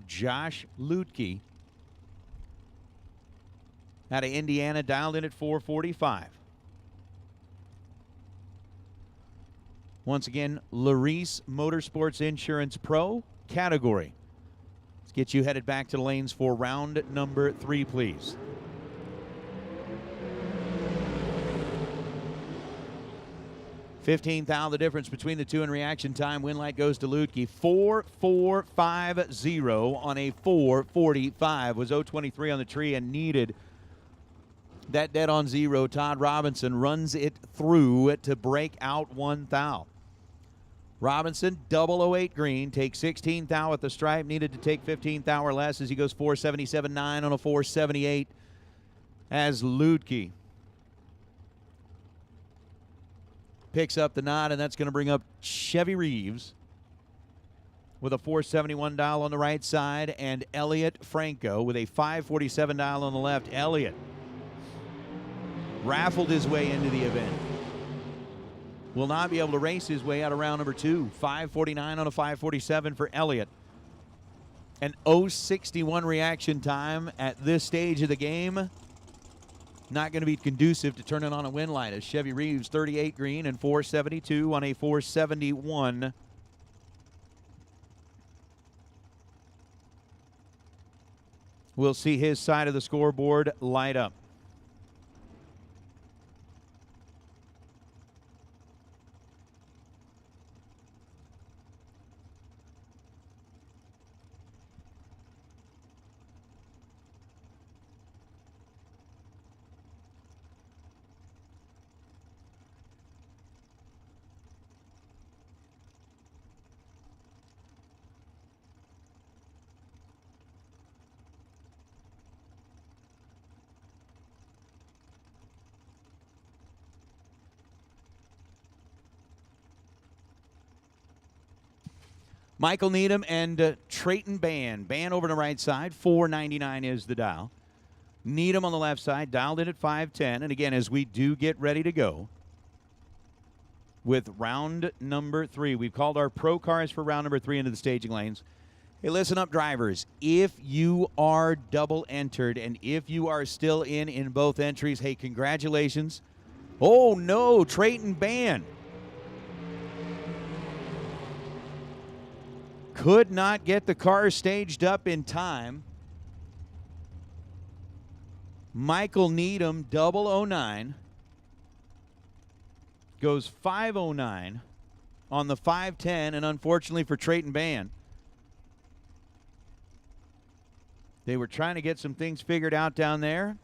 Josh Lutke out of Indiana, dialed in at 445. Once again, Larice Motorsports Insurance Pro category. Let's get you headed back to the lanes for round number 3, please. $15,000 the difference between the two in reaction time. Win light goes to Lutke. 4.450 on a 4.45. Was 0.23 on the tree and needed that dead on zero. Todd Robinson runs it through to break out 1 thou. Robinson, 008 green, takes 16 thou at the stripe. Needed to take 15 thou or less as he goes 477.9 on a 478 as Lutke picks up the nod, and that's going to bring up Chevy Reeves with a 471 dial on the right side, and Elliot Franco with a 547 dial on the left. Elliot raffled his way into the event. Will not be able to race his way out of round number 2. 549 on a 547 for Elliott. An 061 reaction time at this stage of the game. Not going to be conducive to turning on a win light as Chevy Reeves, 38 green and 472 on a 471. We'll see his side of the scoreboard light up. Michael Needham and Trayton Ban. Ban over on the right side, 499 is the dial. Needham on the left side, dialed in at 510. And again, as we do get ready to go with round number 3, we've called our pro cars for round number 3 into the staging lanes. Hey, listen up, drivers. If you are double entered and if you are still in both entries, hey, congratulations. Oh, no, Trayton Ban could not get the car staged up in time. Michael Needham, 009, goes 509 on the 510, and unfortunately for Trayton Ban, they were trying to get some things figured out down there.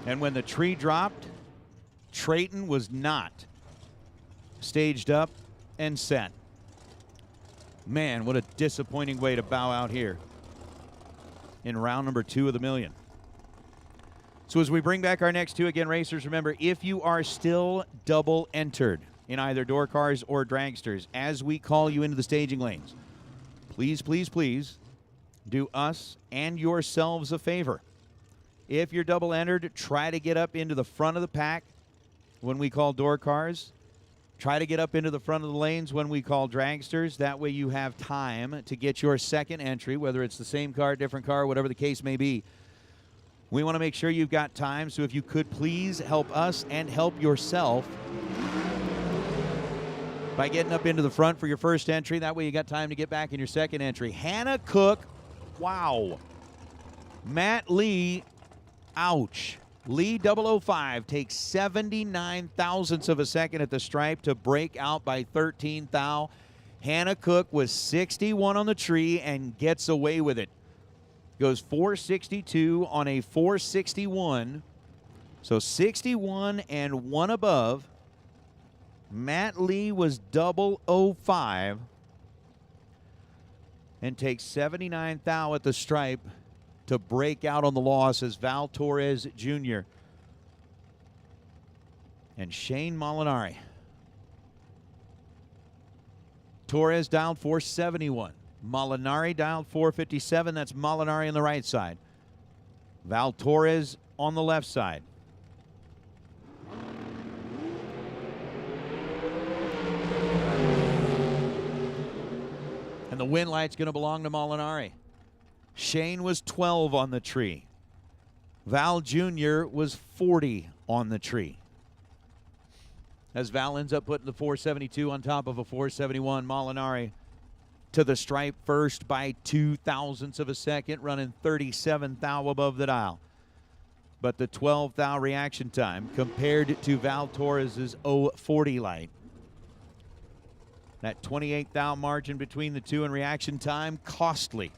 And when the tree dropped, Trayton was not staged up and set. Man, what a disappointing way to bow out here in round number 2 of the million. So as we bring back our next 2, again, racers, remember, if you are still double entered in either door cars or dragsters, as we call you into the staging lanes, please, please, please do us and yourselves a favor. If you're double entered, try to get up into the front of the pack when we call door cars. Try to get up into the front of the lanes when we call dragsters. That way you have time to get your second entry, whether it's the same car, different car, whatever the case may be. We want to make sure you've got time, so if you could please help us and help yourself by getting up into the front for your first entry. That way you got time to get back in your second entry. Hannah Cook, wow. Matt Lee, ouch. Lee 005 takes 79 thousandths of a second at the stripe to break out by 13 thou. Hannah Cook was 61 on the tree and gets away with it. Goes 462 on a 461. So 61 and one above. Matt Lee was 005 and takes 79 thou at the stripe to break out on the loss as Val Torres Jr. and Shane Molinari. Torres dialed 471. Molinari dialed 457. That's Molinari on the right side. Val Torres on the left side. And the win light's going to belong to Molinari. Shane was 12 on the tree. Val Jr. was 40 on the tree. As Val ends up putting the 472 on top of a 471, Molinari to the stripe first by 2 thousandths of a second, running 37 thou above the dial. But the 12 thou reaction time compared to Val Torres' 040 light. That 28 thou margin between the two in reaction time, costly.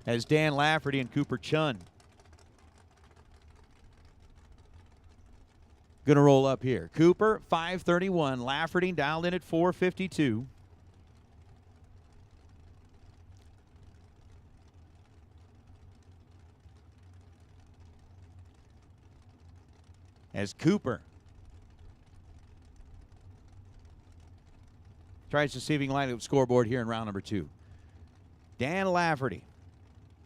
As Dan Lafferty and Cooper Chun going to roll up here. Cooper, 531. Lafferty dialed in at 452. As Cooper tries to see if he can line up scoreboard here in round number 2. Dan Lafferty.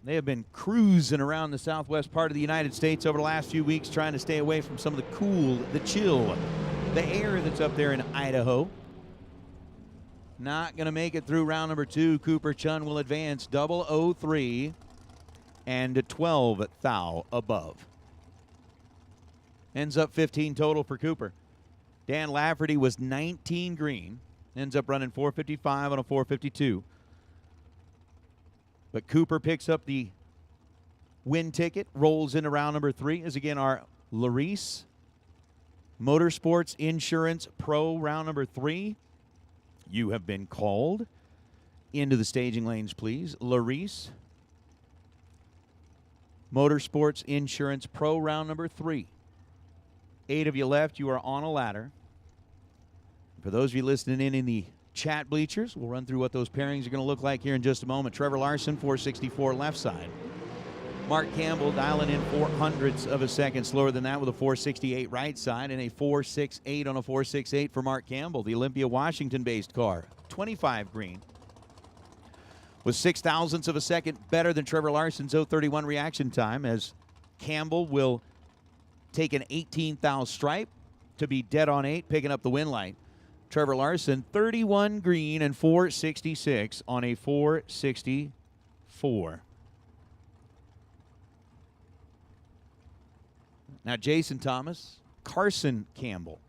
They have been cruising around the southwest part of the United States over the last few weeks, trying to stay away from some of the cool, the chill, the air that's up there in Idaho. Not going to make it through round number 2. Cooper Chun will advance 003 and 12 thou above. Ends up 15 total for Cooper. Dan Lafferty was 19 green. Ends up running 455 on a 452. But Cooper picks up the win ticket, rolls into round number 3, as again our Larice Motorsports Insurance Pro round number 3. You have been called into the staging lanes, please. Larice Motorsports Insurance Pro round number 3. 8 of you left. You are on a ladder. For those of you listening in the chat bleachers, we'll run through what those pairings are going to look like here in just a moment. Trevor Larson, 464 left side. Mark Campbell dialing in 400ths of a second slower than that with a 468 right side and a 468 on a 468 for Mark Campbell, the Olympia, Washington-based car. 25 green. With 6 thousandths of a second better than Trevor Larson's 031 reaction time, as Campbell will take an 18 thou stripe to be dead on 8, picking up the win light. Trevor Larson, 31 green and 466 on a 464. Now Jason Thomas, Carson Campbell.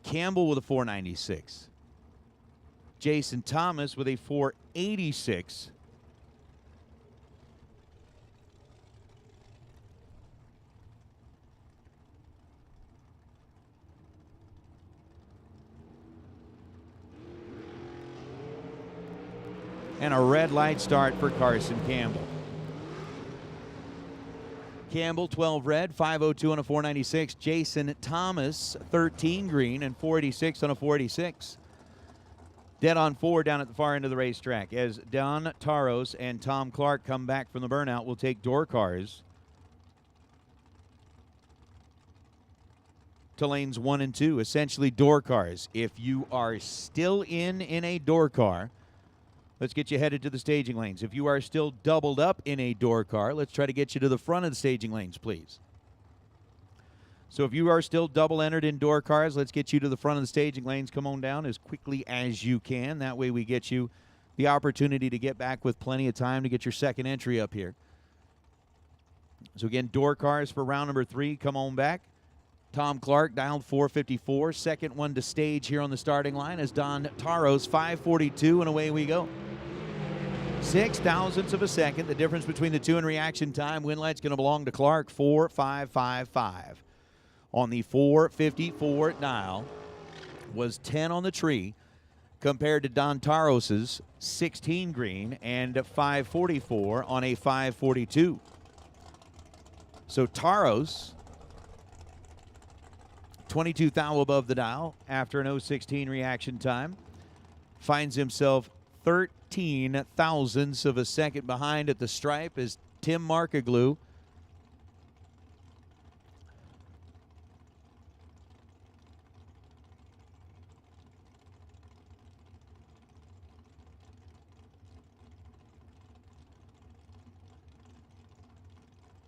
Campbell with a 496. Jason Thomas with a 486. And a red light start for Carson Campbell. Campbell, 12 red, 502 on a 496. Jason Thomas, 13 green and 486 on a 486. Dead on 4 down at the far end of the racetrack as Don Taros and Tom Clark come back from the burnout. We'll take door cars to lanes 1 and 2, essentially door cars. If you are still in a door car, let's get you headed to the staging lanes. If you are still doubled up in a door car, let's try to get you to the front of the staging lanes, please. So if you are still double entered in door cars, let's get you to the front of the staging lanes. Come on down as quickly as you can. That way we get you the opportunity to get back with plenty of time to get your second entry up here. So again, door cars for round number 3. Come on back. Tom Clark dialed 454. Second one to stage here on the starting line is Don Taros, 542, and away we go. 6 thousandths of a second. The difference between the two in reaction time. Win light's going to belong to Clark, 4.555. On the 454 dial was 10 on the tree compared to Don Taros's 16 green and 544 on a 542. So Taros, 22 thou above the dial after an 016 reaction time, finds himself 13 thousandths of a second behind at the stripe as Tim Markaglu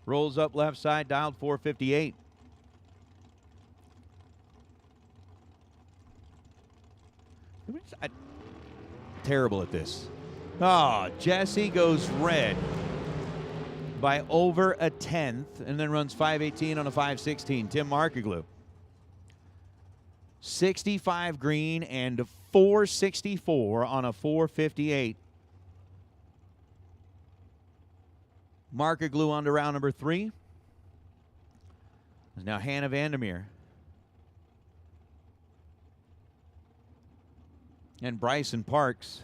rolls up left side, dialed 458. Terrible at this. Oh, Jesse goes red by over a tenth and then runs 518 on a 516. Tim Markaglu. 65 green and 464 on a 458. Markaglu on to round number 3. Now Hannah Vandermeer. And Bryson Parks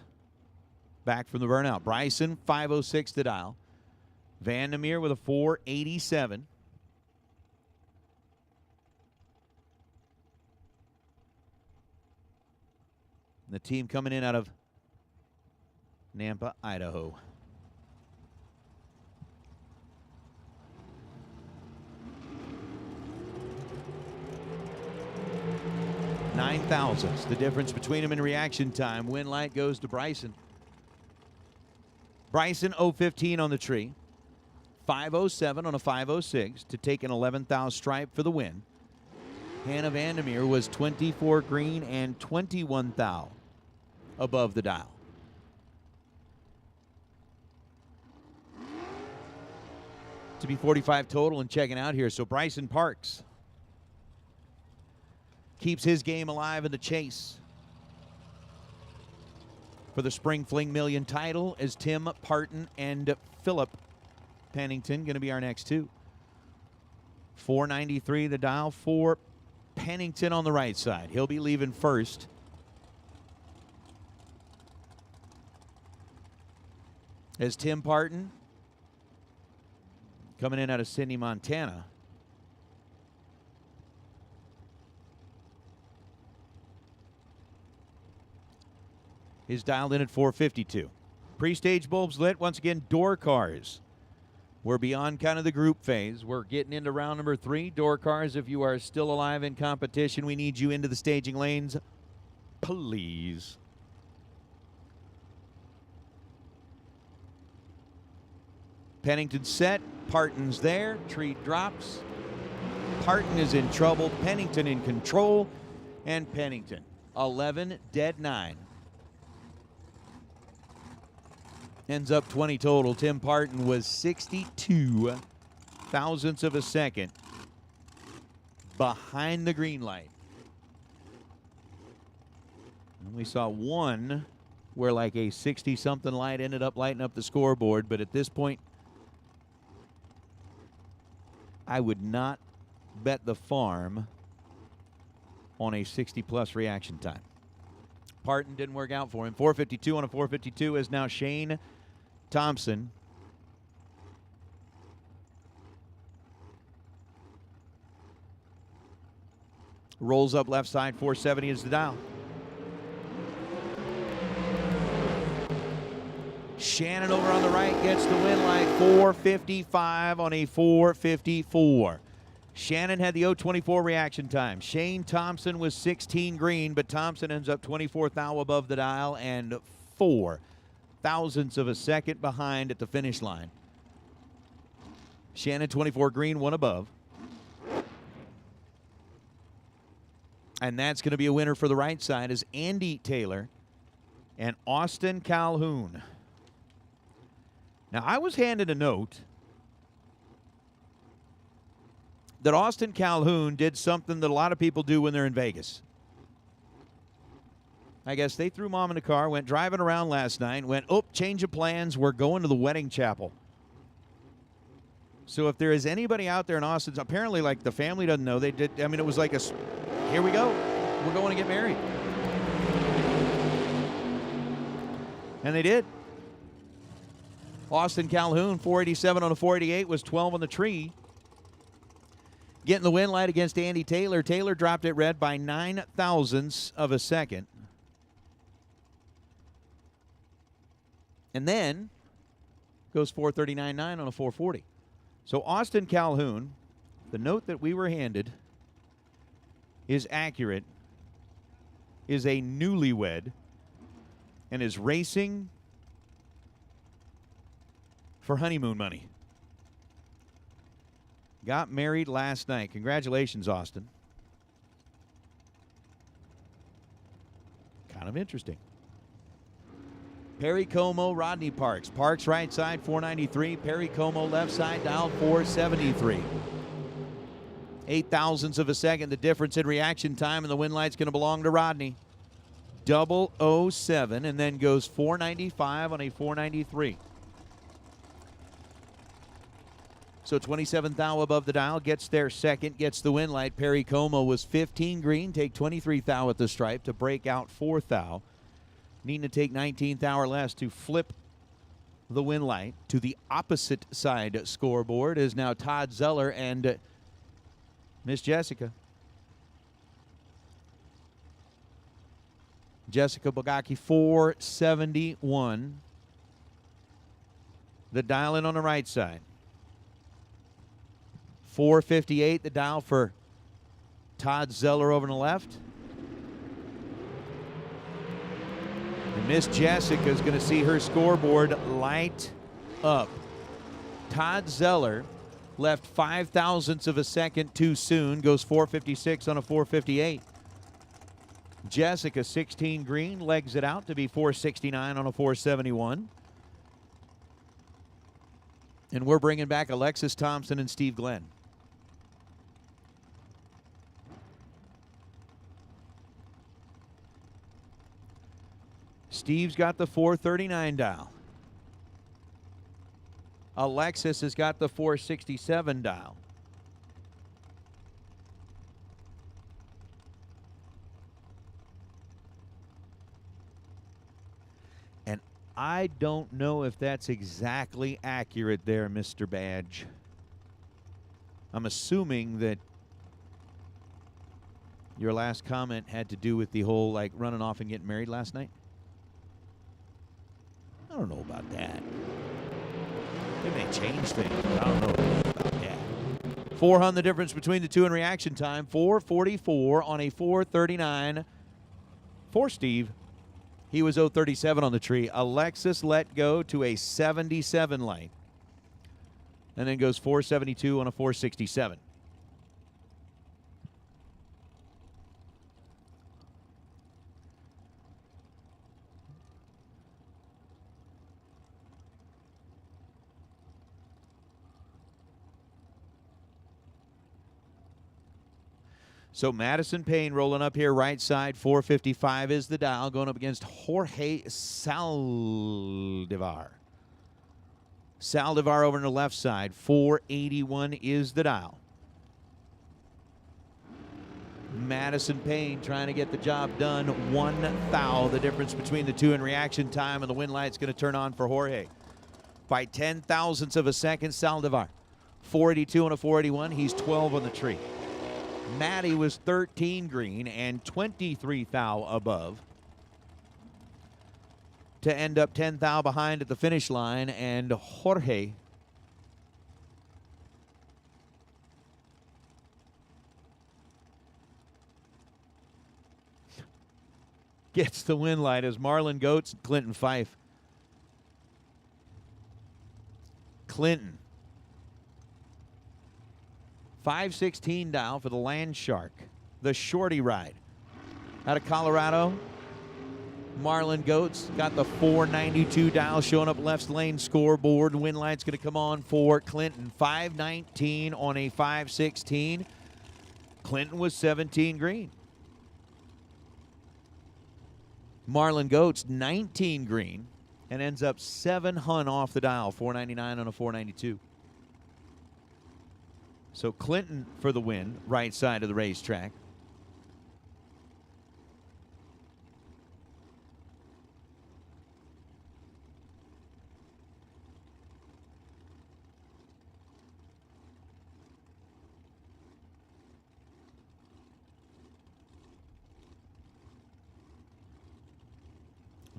back from the burnout. Bryson, 506 to dial. Vandermeer with a 487. The team coming in out of Nampa, Idaho. Nine thousandths, the difference between them in reaction time. Win light goes to Bryson. Bryson 015 on the tree. 507 on a 506 to take an 11th thou stripe for the win. Hannah Vandermeer was 24 green and 21 thou above the dial. To be 45 total and checking out here. So Bryson Parks keeps his game alive in the chase for the Spring Fling Million title as Tim Parton and Philip Pennington going to be our next two. 493 the dial for Pennington on the right side. He'll be leaving first. As Tim Parton coming in out of Sydney, Montana. Is dialed in at 452. Pre-stage bulbs lit. Once again, door cars. We're beyond kind of the group phase. We're getting into round number 3. Door cars, if you are still alive in competition, we need you into the staging lanes, please. Pennington set. Parton's there. Tree drops. Parton is in trouble. Pennington in control. And Pennington, 11, dead 9. Ends up 20 total. Tim Parton was 62 thousandths of a second behind the green light. And we saw one where like a 60-something light ended up lighting up the scoreboard, but at this point, I would not bet the farm on a 60-plus reaction time. Parton didn't work out for him. 452 on a 452 is now Shane Thompson. Rolls up left side, 470 is the dial. Shannon over on the right gets the win light, 455 on a 454. Shannon had the 0.24 reaction time. Shane Thompson was 16 green, but Thompson ends up 24 thou above the dial and 4 thousandths of a second behind at the finish line. Shannon 24 green, 1 above. And that's going to be a winner for the right side is Andy Taylor and Austin Calhoun. Now, I was handed a note that Austin Calhoun did something that a lot of people do when they're in Vegas. I guess they threw mom in the car, went driving around last night, went, oh, change of plans, we're going to the wedding chapel. So if there is anybody out there in Austin, apparently like the family doesn't know, they did, I mean, it was like here we go, we're going to get married. And they did. Austin Calhoun, 487 on a 488, was 12 on the tree. Getting the win light against Andy Taylor. Taylor dropped it red by 9 thousandths of a second. And then goes 439.9 on a 440. So Austin Calhoun, the note that we were handed is accurate, is a newlywed, and is racing for honeymoon money. Got married last night. Congratulations, Austin. Kind of interesting. Perry Como, Rodney Parks. Parks right side, 493. Perry Como left side, dial 473. 8 thousandths of a second, the difference in reaction time, and the win light's going to belong to Rodney. 007, and then goes 495 on a 493. So 27 thou above the dial, gets there second, gets the win light. Perry Como was 15 green, take 23 thou at the stripe to break out 4 thou. Needing to take 19 thou or less to flip the win light. To the opposite side scoreboard is now Todd Zeller and Miss Jessica. Jessica Bogacki, 471. The dial in on the right side. 458, the dial for Todd Zeller over on the left. And Miss Jessica is going to see her scoreboard light up. Todd Zeller left 5 thousandths of a second too soon, goes 456 on a 458. Jessica, 16 green, legs it out to be 469 on a 471. And we're bringing back Alexis Thompson and Steve Glenn. Steve's got the 439 dial. Alexis has got the 467 dial. And I don't know if that's exactly accurate there, Mr. Badge. I'm assuming that your last comment had to do with the whole, like, running off and getting married last night. I don't know about that. They may change things, but I don't know about that. 400 the difference between the two in reaction time. 444 on a 439 for Steve. He was 037 on the tree. Alexis let go to a 77 light. And then goes 472 on a 467. So Madison Payne rolling up here right side. 455 is the dial, going up against Jorge Saldivar. Saldivar over on the left side. 481 is the dial. Madison Payne trying to get the job done. 1 thou, the difference between the two in reaction time, and the win light's going to turn on for Jorge. By 10 thousandths of a second, Saldivar. 482 on a 481. He's 12 on the tree. Maddie was 13 green and 23 thou above to end up 10 thou behind at the finish line, and Jorge gets the win light as Marlon Goetz and Clinton Fife. Clinton. 516 dial for the Land Shark. The shorty ride. Out of Colorado, Marlon Goetz got the 492 dial showing up left lane scoreboard. Win light's going to come on for Clinton. 519 on a 516. Clinton was 17 green. Marlon Goetz 19 green and ends up 7 hun off the dial. 499 on a 492. So Clinton for the win, right side of the racetrack.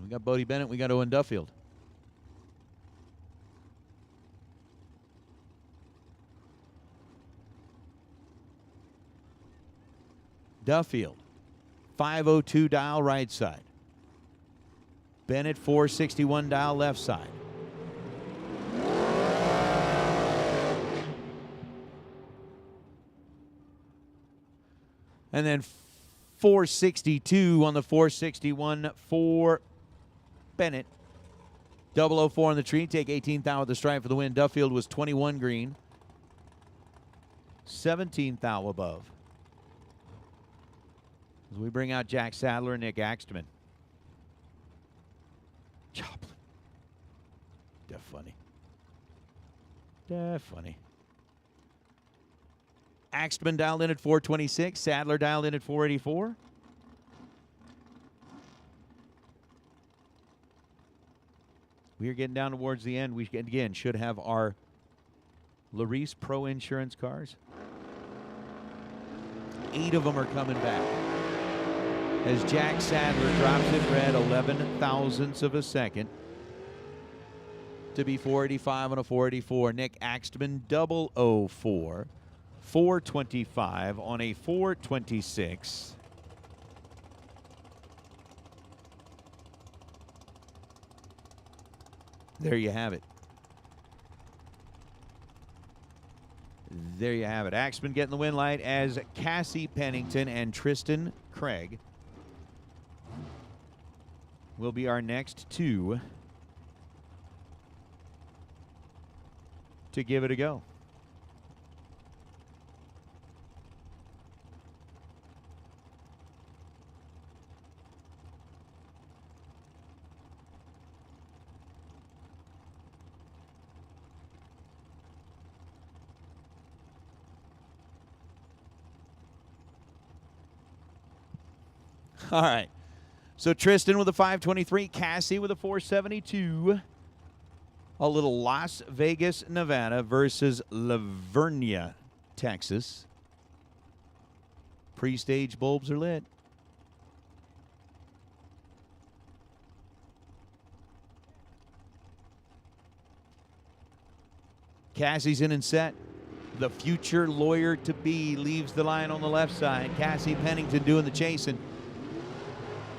We got Bodie Bennett, we got Owen Duffield. Duffield, 502 dial right side. Bennett, 461 dial left side. And then 462 on the 461 for Bennett. 004 on the tree. Take 18th thou with the stripe for the win. Duffield was 21 green. 17th thou above. As we bring out Jack Sadler and Nick Axtman. Joplin. They're funny. They're funny. Axtman dialed in at 426. Sadler dialed in at 484. We are getting down towards the end. We, again, should have our Larice Pro Insurance cars. 8 of them are coming back. As Jack Sadler drops in red 11 thousandths of a second to be 485 on a 484. Nick Axtman 004. 425 on a 426. There you have it. There you have it. Axman getting the win light as Cassie Pennington and Tristan Craig will be our next 2 to give it a go. All right. So Tristan with a 523, Cassie with a 472. A little Las Vegas, Nevada versus Lavernia, Texas. Pre-stage bulbs are lit. Cassie's in and set. The future lawyer-to-be leaves the line on the left side. Cassie Pennington doing the chasing.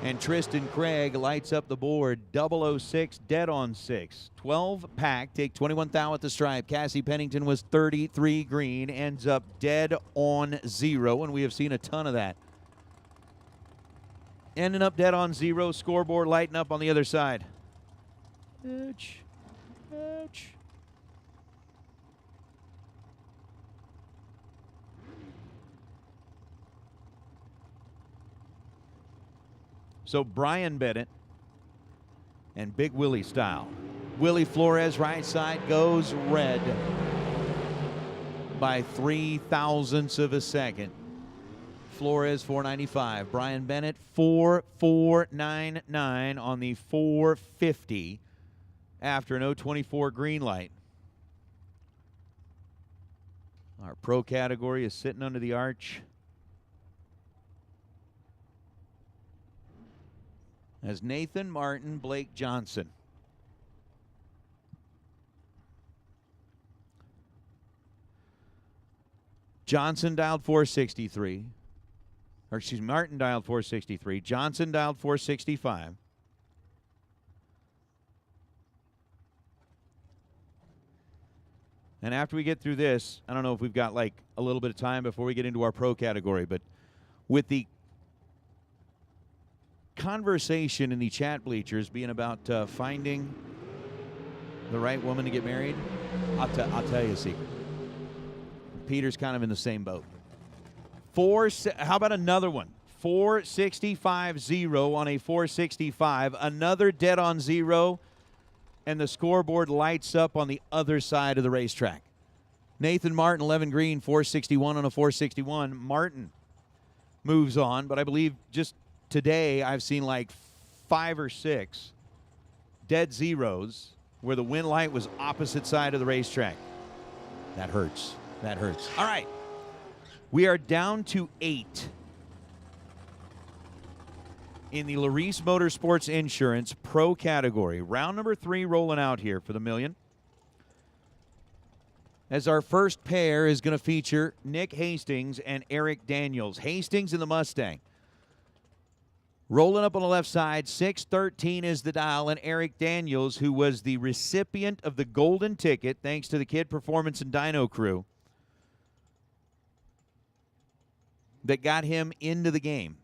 And Tristan Craig lights up the board. 006, dead on 6. 12 pack, take 21 thou at the stripe. Cassie Pennington was 33 green, ends up dead on 0, and we have seen a ton of that. Ending up dead on 0, scoreboard lighting up on the other side. Ouch. Ouch. So Brian Bennett and Big Willie style. Willie Flores right side goes red by 3 thousandths of a second. Flores 495. Brian Bennett 4499 on the 450 after an 024 green light. Our pro category is sitting under the arch. As Nathan Martin, Blake Johnson. Johnson dialed 463. Or excuse me, Martin dialed 463. Johnson dialed 465. And after we get through this, I don't know if we've got like a little bit of time before we get into our pro category, but with the conversation in the chat bleachers being about finding the right woman to get married, I'll tell you a secret. Peter's kind of in the same boat. How about another one? 465-0 on a 465. Another dead on zero, and the scoreboard lights up on the other side of the racetrack. Nathan Martin, 11 green, 461 on a 461. Martin moves on, but I believe just today I've seen like 5 or 6 dead zeros where the win light was opposite side of the racetrack. That hurts. That hurts. All right. We are down to 8 in the Larice Motorsports Insurance Pro category. Round number 3 rolling out here for the million. As our first pair is going to feature Nick Hastings and Eric Daniels. Hastings in the Mustang. Rolling up on the left side, 613 is the dial, and Eric Daniels, who was the recipient of the golden ticket, thanks to the Kid Performance and Dyno crew, that got him into the game.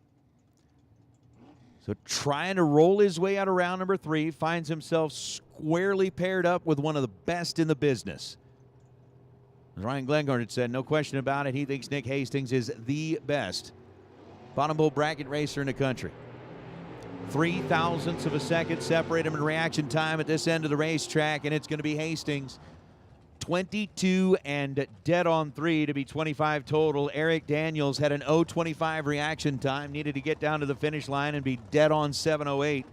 So trying to roll his way out of round number 3, finds himself squarely paired up with one of the best in the business. As Ryan Glengard had said, no question about it, he thinks Nick Hastings is the best bottom bowl bracket racer in the country. 0.003 of a second separate him in reaction time at this end of the racetrack, and it's going to be Hastings. 22 and dead on 3 to be 25 total. Eric Daniels had an 0.25 reaction time, needed to get down to the finish line and be dead on 7.08,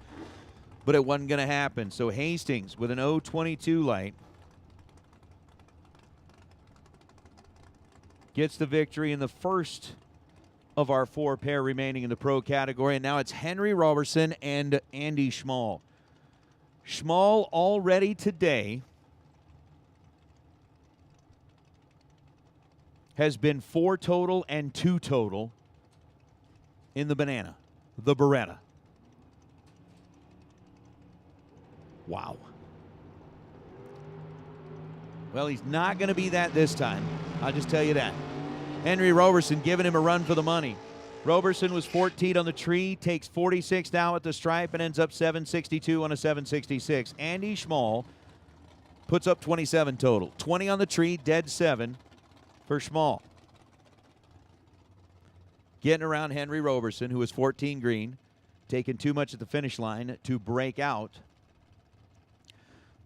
but it wasn't going to happen. So Hastings with an 0.22 light gets the victory in the first of our 4 pair remaining in the pro category. And now it's Henry Robertson and Andy Schmall. Schmall already today has been 4 total and 2 total in the Banana, the Beretta. Wow. Well, he's not going to be that this time. I'll just tell you that. Henry Robertson giving him a run for the money. Robertson was 14 on the tree, takes 46 now at the stripe, and ends up 762 on a 766. Andy Schmall puts up 27 total. 20 on the tree, dead 7 for Schmall. Getting around Henry Robertson, who was 14 green, taking too much at the finish line to break out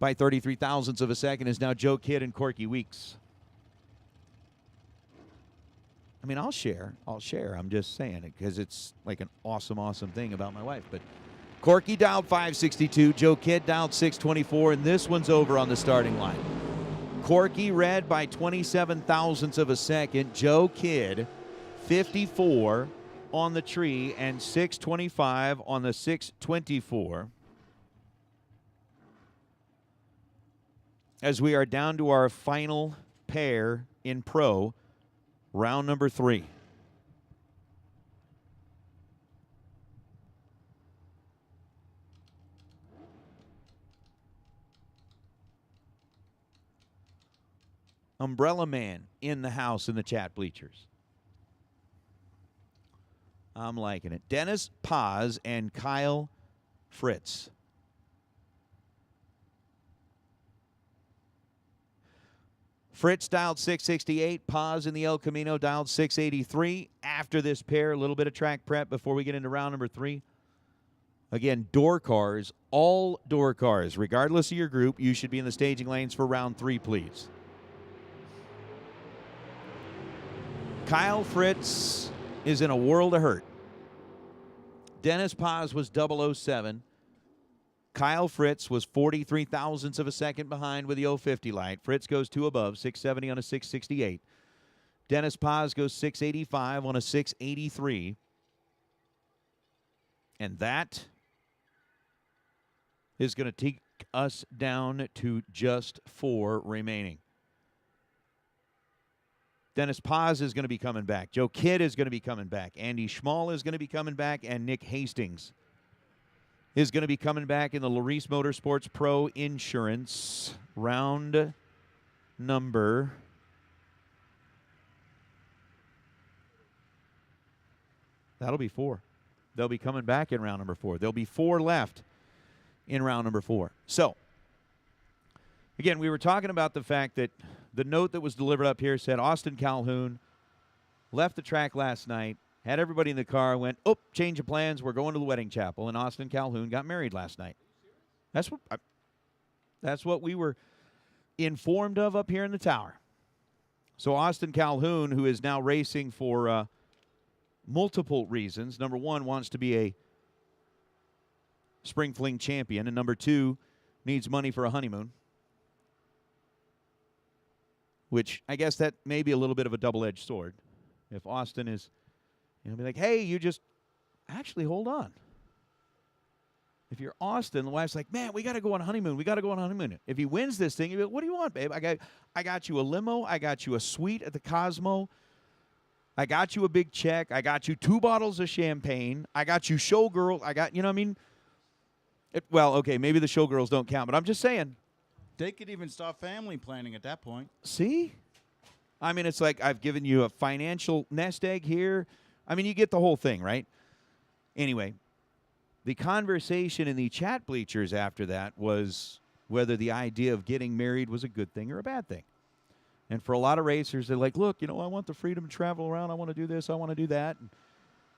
by 33 thousandths of a second is now Joe Kidd and Corky Weeks. I mean, I'll share. I'm just saying it because it's like an awesome thing about my wife. But Corky dialed 562, Joe Kidd dialed 624, and this one's over on the starting line. Corky red by 27 thousandths of a second. Joe Kidd, 54 on the tree and 625 on the 624. As we are down to our final pair in pro, round number 3. Umbrella Man in the house in the chat bleachers. I'm liking it. Dennis Paz and Kyle Fritz. Fritz dialed 668. Paz in the El Camino dialed 683. After this pair, a little bit of track prep before we get into round number 3. Again, door cars, all door cars. Regardless of your group, you should be in the staging lanes for round 3, please. Kyle Fritz is in a world of hurt. Dennis Paz was 007. Kyle Fritz was 43 thousandths of a second behind with the 050 light. Fritz goes 2 above, 670 on a 668. Dennis Paz goes 685 on a 683. And that is going to take us down to just 4 remaining. Dennis Paz is going to be coming back. Joe Kidd is going to be coming back. Andy Schmall is going to be coming back. And Nick Hastings is going to be coming back in the Larice Motorsports Pro Insurance round number. That'll be 4. They'll be coming back in round number 4. There'll be 4 left in round number 4. So, again, we were talking about the fact that the note that was delivered up here said Austin Calhoun left the track last night, had everybody in the car, went, oh, change of plans, we're going to the wedding chapel, and Austin Calhoun got married last night. That's what we were informed of up here in the tower. So Austin Calhoun, who is now racing for multiple reasons. Number 1, wants to be a Spring Fling champion, and number 2, needs money for a honeymoon. Which I guess that may be a little bit of a double-edged sword. If Austin is, be like, hey, you just, actually, hold on. If you're Austin, the wife's like, man, we got to go on a honeymoon. We got to go on a honeymoon. If he wins this thing, you're like, what do you want, babe? I got you a limo. I got you a suite at the Cosmo. I got you a big check. I got you 2 bottles of champagne. I got you showgirl. I got, well, okay, maybe the showgirls don't count, but I'm just saying. They could even start family planning at that point. See? It's like I've given you a financial nest egg here. You get the whole thing, right? Anyway, the conversation in the chat bleachers after that was whether the idea of getting married was a good thing or a bad thing. And for a lot of racers, they're like, look, I want the freedom to travel around. I want to do this. I want to do that. And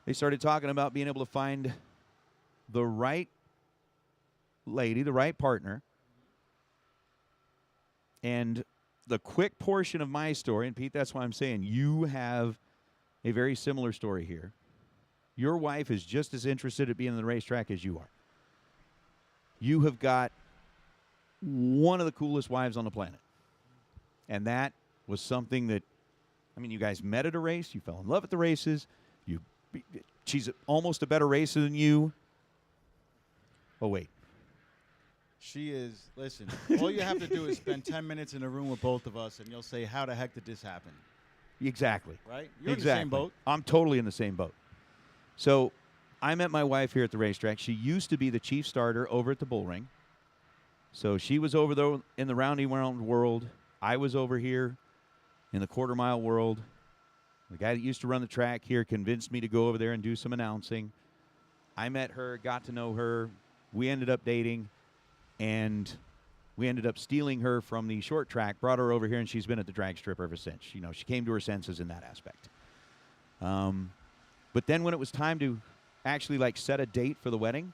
they started talking about being able to find the right lady, the right partner. And the quick portion of my story, and Pete, that's why I'm saying you have a very similar story here. Your wife is just as interested in being in the racetrack as you are. You have got one of the coolest wives on the planet. And that was something that, you guys met at a race. You fell in love at the races. She's almost a better racer than you. Oh, wait. She is, listen, all you have to do is spend 10 minutes in a room with both of us, and you'll say, how the heck did this happen? Exactly. Right? You're exactly. in the same boat. I'm totally in the same boat. So I met my wife here at the racetrack. She used to be the chief starter over at the bull ring. So she was over there in the roundy round world. I was over here in the quarter mile world. The guy that used to run the track here convinced me to go over there and do some announcing. I met her, got to know her. We ended up dating. And we ended up stealing her from the short track, brought her over here, and she's been at the drag strip ever since. She came to her senses in that aspect. But then when it was time to actually, set a date for the wedding,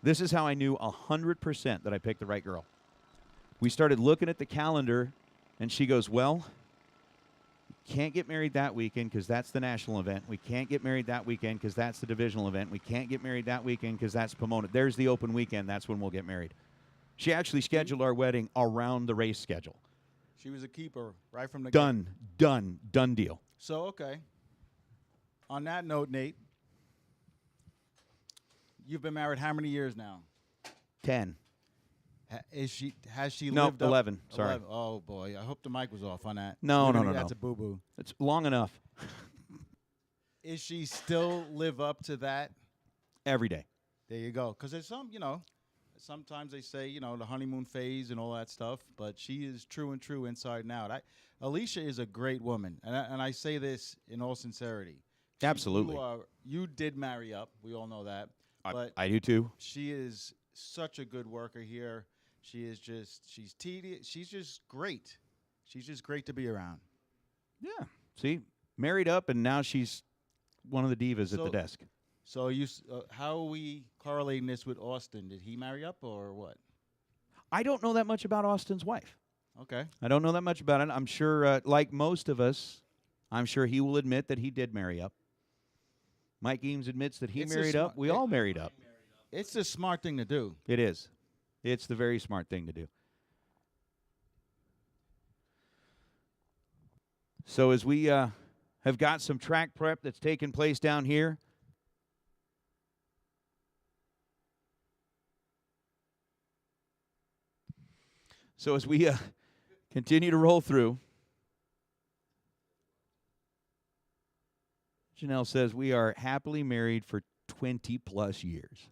this is how I knew 100% that I picked the right girl. We started looking at the calendar, and she goes, well, we can't get married that weekend because that's the national event. We can't get married that weekend because that's the divisional event. We can't get married that weekend because that's Pomona. There's the open weekend. That's when we'll get married. She actually scheduled our wedding around the race schedule. She was a keeper right from the Done deal. So, okay. On that note, Nate, you've been married how many years now? 10. Has she no, lived 11. Up? Sorry. 11. Oh, boy. I hope the mic was off on that. No. That's a boo-boo. It's long enough. Is she still live up to that? Every day. There you go. Because there's some, sometimes they say, the honeymoon phase and all that stuff, but she is true and true inside and out. Alicia is a great woman, and I say this in all sincerity. Absolutely. You did marry up. We all know that. But I do too. She is such a good worker here. She's tedious. She's just great. She's just great to be around. Yeah. See, married up, and now she's one of the divas at the desk. So how are we correlating this with Austin? Did he marry up or what? I don't know that much about Austin's wife. Okay. I don't know that much about it. I'm sure, like most of us, I'm sure he will admit that he did marry up. Mike Eames admits that he married up. We all married up. It's the smart thing to do. It is. It's the very smart thing to do. So as we have got some track prep that's taking place down here, so as we continue to roll through, Janelle says, we are happily married for 20 plus years.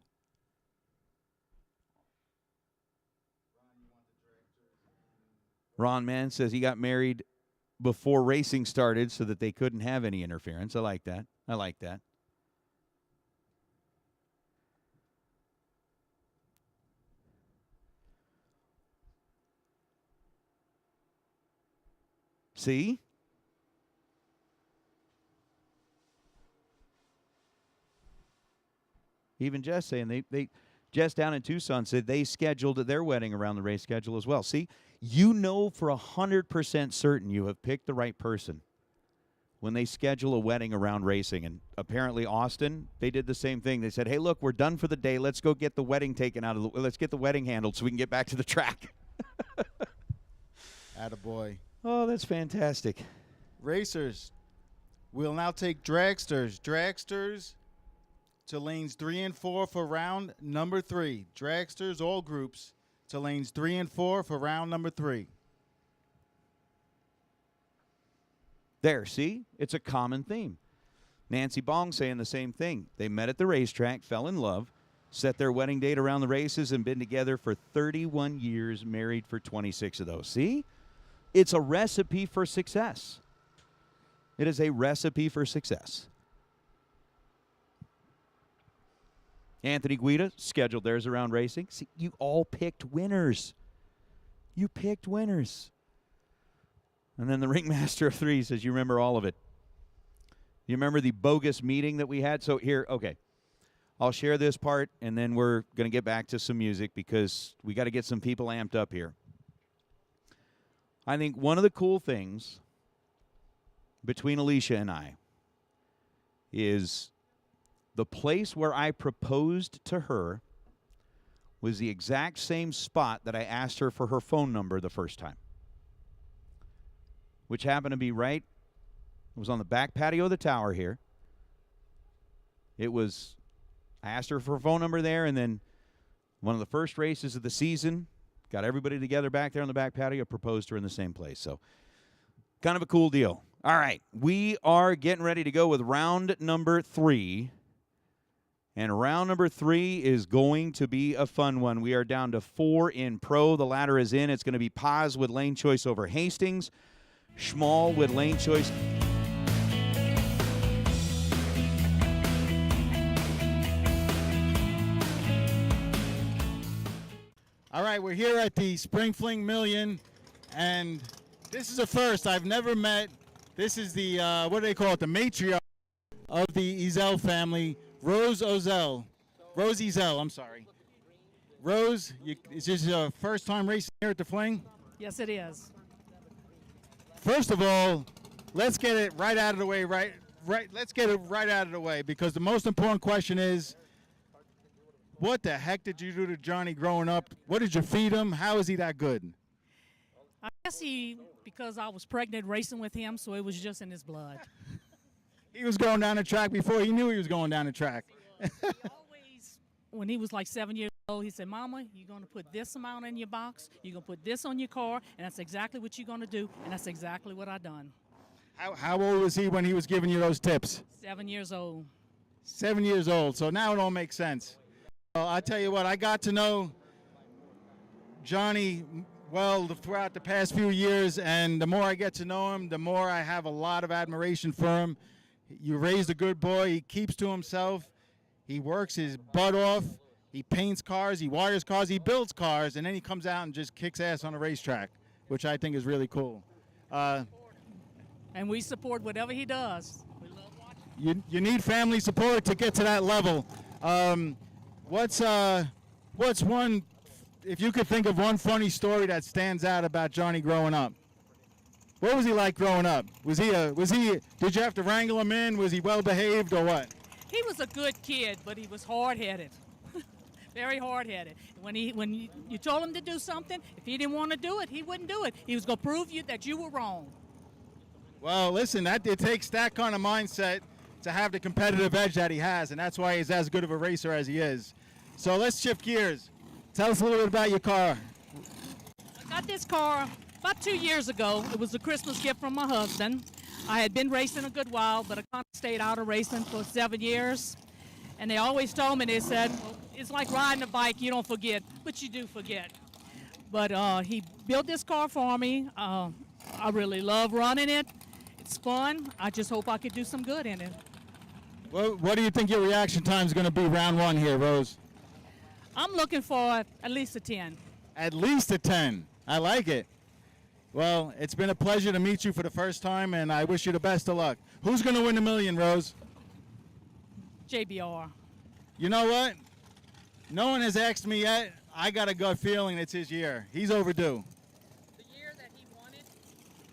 Ron Mann says he got married before racing started so that they couldn't have any interference. I like that. I like that. See? Even Jess saying Jess down in Tucson said they scheduled their wedding around the race schedule as well. See, you know for 100% certain you have picked the right person when they schedule a wedding around racing. And apparently Austin, they did the same thing. They said, hey, look, we're done for the day. Let's go get the wedding taken out of the, let's get the wedding handled so we can get back to the track. Attaboy. Oh, that's fantastic. Racers, we'll now take dragsters. Dragsters to lanes 3 and 4 for round number 3. Dragsters, all groups, to lanes 3 and 4 for round number 3. There, see? It's a common theme. Nancy Bong saying the same thing. They met at the racetrack, fell in love, set their wedding date around the races, and been together for 31 years, married for 26 of those. See? It's a recipe for success. It is a recipe for success. Anthony Guida scheduled theirs around racing. See, you all picked winners. You picked winners. And then the ringmaster of 3 says, you remember all of it. You remember the bogus meeting that we had? So here, okay, I'll share this part, and then we're going to get back to some music because we got to get some people amped up here. I think one of the cool things between Alicia and I is the place where I proposed to her was the exact same spot that I asked her for her phone number the first time, which happened to be right. It was on the back patio of the tower here. I asked her for her phone number there, and then one of the first races of the season, got everybody together back there on the back patio, proposed to her in the same place. So kind of a cool deal. All right, we are getting ready to go with round number 3. And round number 3 is going to be a fun one. We are down to 4 in pro. The ladder is in. It's going to be Paz with lane choice over Hastings. Schmall with lane choice. All right, we're here at the Spring Fling Million, and this is a first. I've never met. This is the, what do they call it, the matriarch of the Ezel family, Rose Ezel, I'm sorry. Rose, is this your first time racing here at the Fling? Yes, it is. First of all, let's get it right out of the way, let's get it right out of the way, because the most important question is, what the heck did you do to Johnny growing up? What did you feed him? How is he that good? I guess because I was pregnant racing with him, so it was just in his blood. He was going down the track before he knew he was going down the track. He always, when he was like 7 years old, he said, Mama, you're going to put this amount in your box, you're going to put this on your car, and that's exactly what you're going to do, and that's exactly what I done. How old was he when he was giving you those tips? 7 years old. 7 years old, so now it all makes sense. Well, I tell you what, I got to know Johnny well throughout the past few years, and the more I get to know him, the more I have a lot of admiration for him. You raised a good boy. He keeps to himself. He works his butt off. He paints cars. He wires cars. He builds cars, and then he comes out and just kicks ass on a racetrack, which I think is really cool. And we support whatever he does. We love watching. You need family support to get to that level. What's one, if you could think of one funny story that stands out about Johnny growing up? What was he like growing up? Did you have to wrangle him in? Was he well behaved or what? He was a good kid, but he was hard-headed. Very hard-headed. When you told him to do something, if he didn't want to do it, he wouldn't do it. He was going to prove you that you were wrong. Well, listen, it takes that kind of mindset to have the competitive edge that he has, and that's why he's as good of a racer as he is. So let's shift gears. Tell us a little bit about your car. I got this car about 2 years ago. It was a Christmas gift from my husband. I had been racing a good while, but I kind of stayed out of racing for 7 years. And they always told me, they said, well, it's like riding a bike, you don't forget, but you do forget. But he built this car for me. I really love running it. It's fun. I just hope I could do some good in it. Well, what do you think your reaction time is going to be round one here, Rose? I'm looking for at least a 10. At least a 10. I like it. Well, it's been a pleasure to meet you for the first time, and I wish you the best of luck. Who's going to win the million, Rose? JBR. You know what? No one has asked me yet. I got a gut feeling it's his year. He's overdue.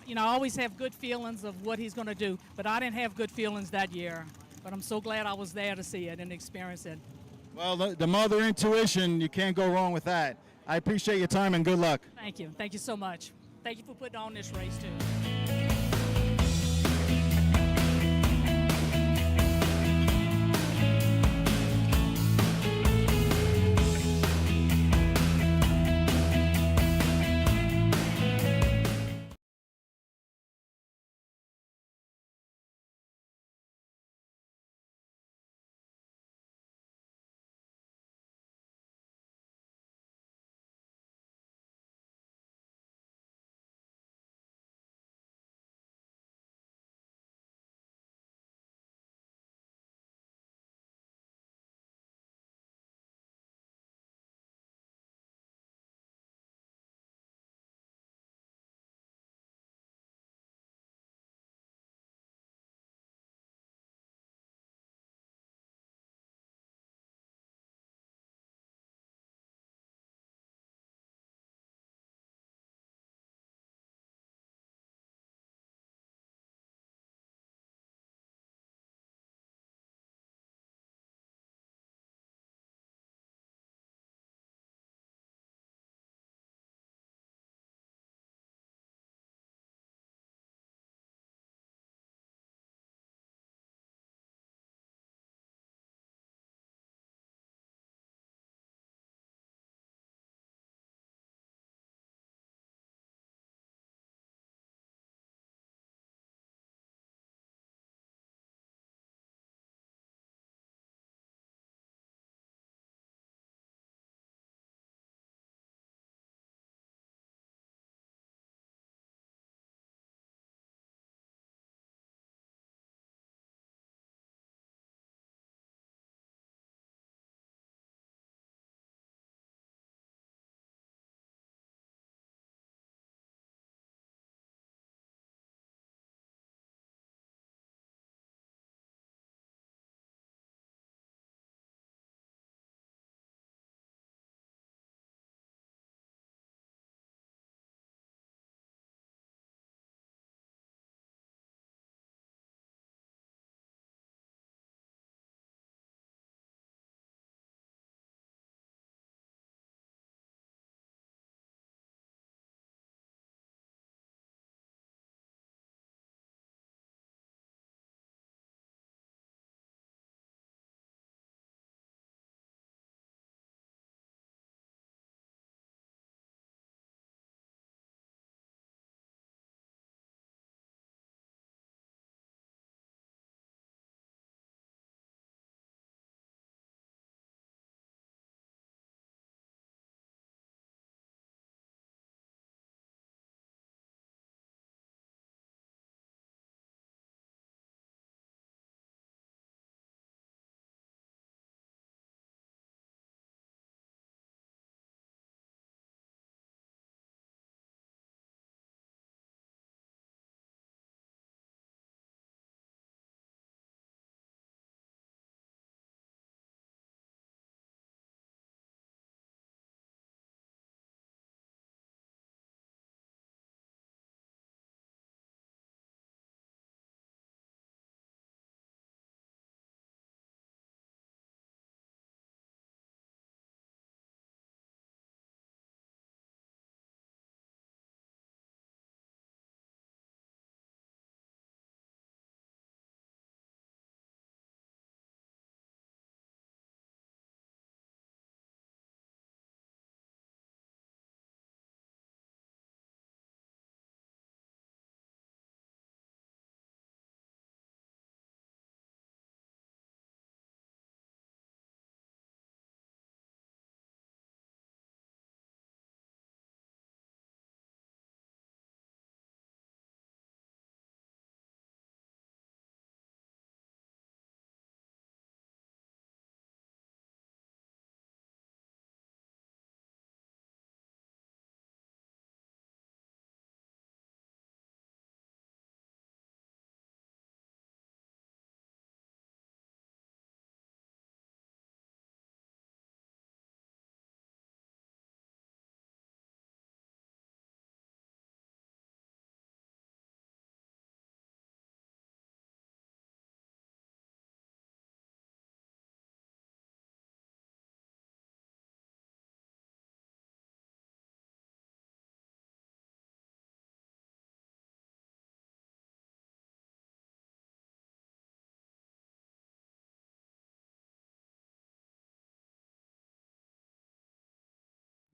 You know, I always have good feelings of what he's going to do, but I didn't have good feelings that year. But I'm so glad I was there to see it and experience it. Well, the mother intuition, you can't go wrong with that. I appreciate your time and good luck. Thank you. Thank you so much. Thank you for putting on this race, too.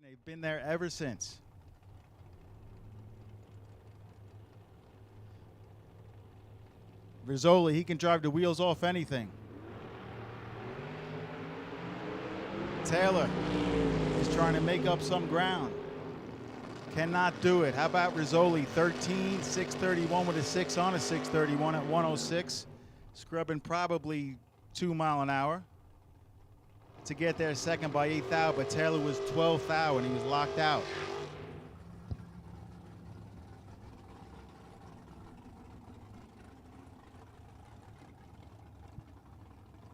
They've been there ever since. Rizzoli, he can drive the wheels off anything. Taylor is trying to make up some ground. Cannot do it. How about Rizzoli? 13, 631 with a 6 on a 631 at 106. Scrubbing probably 2 mile an hour to get there second by 8 thou, but Taylor was 12 thou and he was locked out.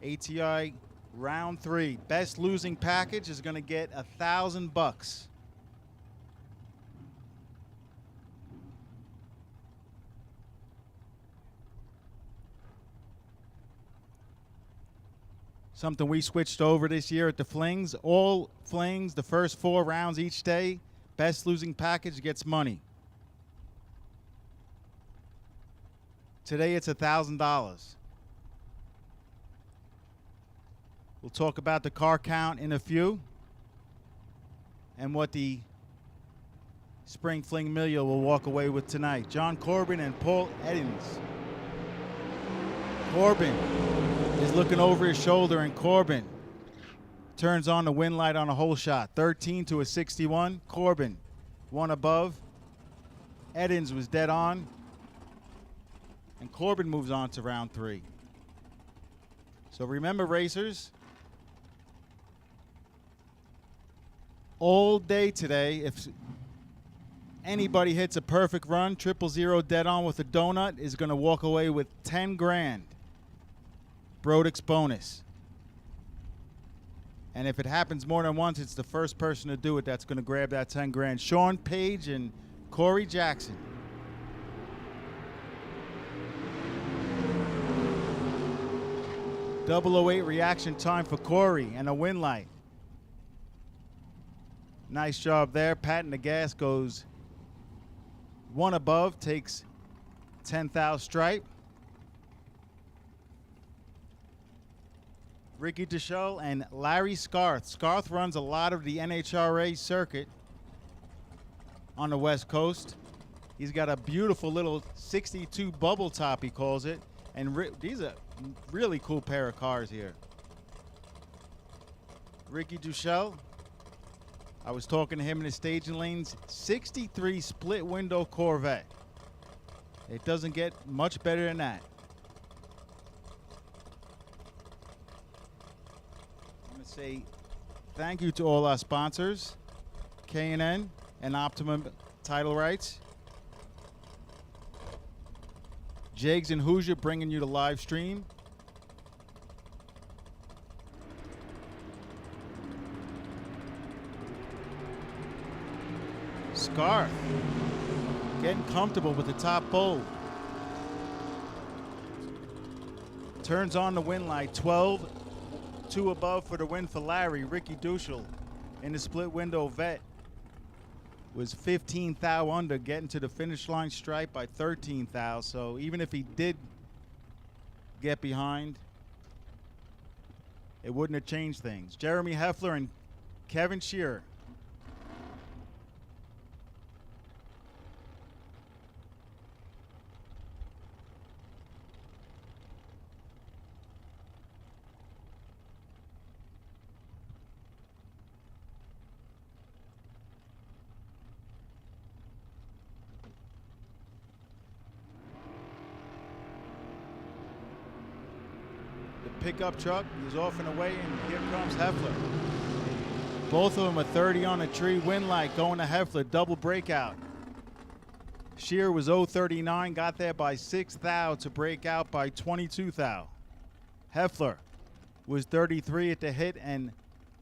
ATI round 3. Best losing package is going to get $1,000. Something we switched over this year at the Flings. All Flings, the first 4 rounds each day, best losing package gets money. Today it's $1,000. We'll talk about the car count in a few and what the Spring Fling Million will walk away with tonight. John Corbin and Paul Eddins. Corbin is looking over his shoulder, and Corbin turns on the wind light on a hole shot. 13 to a 61. Corbin, 1 above. Eddins was dead on. And Corbin moves on to round 3. So remember, racers, all day today, if anybody hits a perfect run, 000 dead on with a donut is going to walk away with 10 grand. Brodix bonus. And if it happens more than once, it's the first person to do it that's going to grab that 10 grand. Sean Page and Corey Jackson. .008 reaction time for Corey and a win light. Nice job there. Patting the gas, goes 1 above, takes 10,000 stripe. Ricky Deschel and Larry Scarth. Scarth runs a lot of the NHRA circuit on the West Coast. He's got a beautiful little 62 bubble top, he calls it. And these are really cool pair of cars here. Ricky Deschel, I was talking to him in the staging lanes. 63 split window Corvette. It doesn't get much better than that. Say thank you to all our sponsors, K&N and Optimum Title Rights. Jags and Hoosier bringing you the live stream. Scarf getting comfortable with the top bowl. Turns on the wind light. 12. 2 above for the win for Larry. Ricky Duschel in the split window vet was 15 thou under, getting to the finish line stripe by 13 thou. So even if he did get behind, it wouldn't have changed things. Jeremy Heffler and Kevin Shearer. Pickup truck is off and away, and here comes Heffler. Both of them are 30 on a tree. Wind light going to Heffler, double breakout. Shearer was 039, got there by 6 thou to break out by 22 thou. Heffler was 33 at the hit and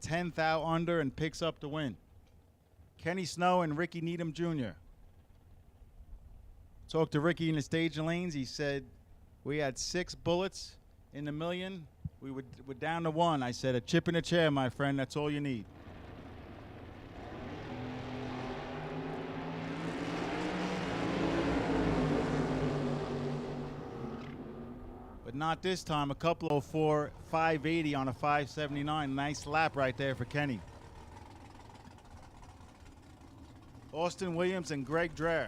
10 thou under and picks up the win. Kenny Snow and Ricky Needham Jr. Talked to Ricky in the staging lanes. He said, we had 6 bullets in the million. We're down to 1. I said, a chip in a chair, my friend. That's all you need. But not this time. A couple of 4, 580 on a 579. Nice lap right there for Kenny. Austin Williams and Greg Dreher.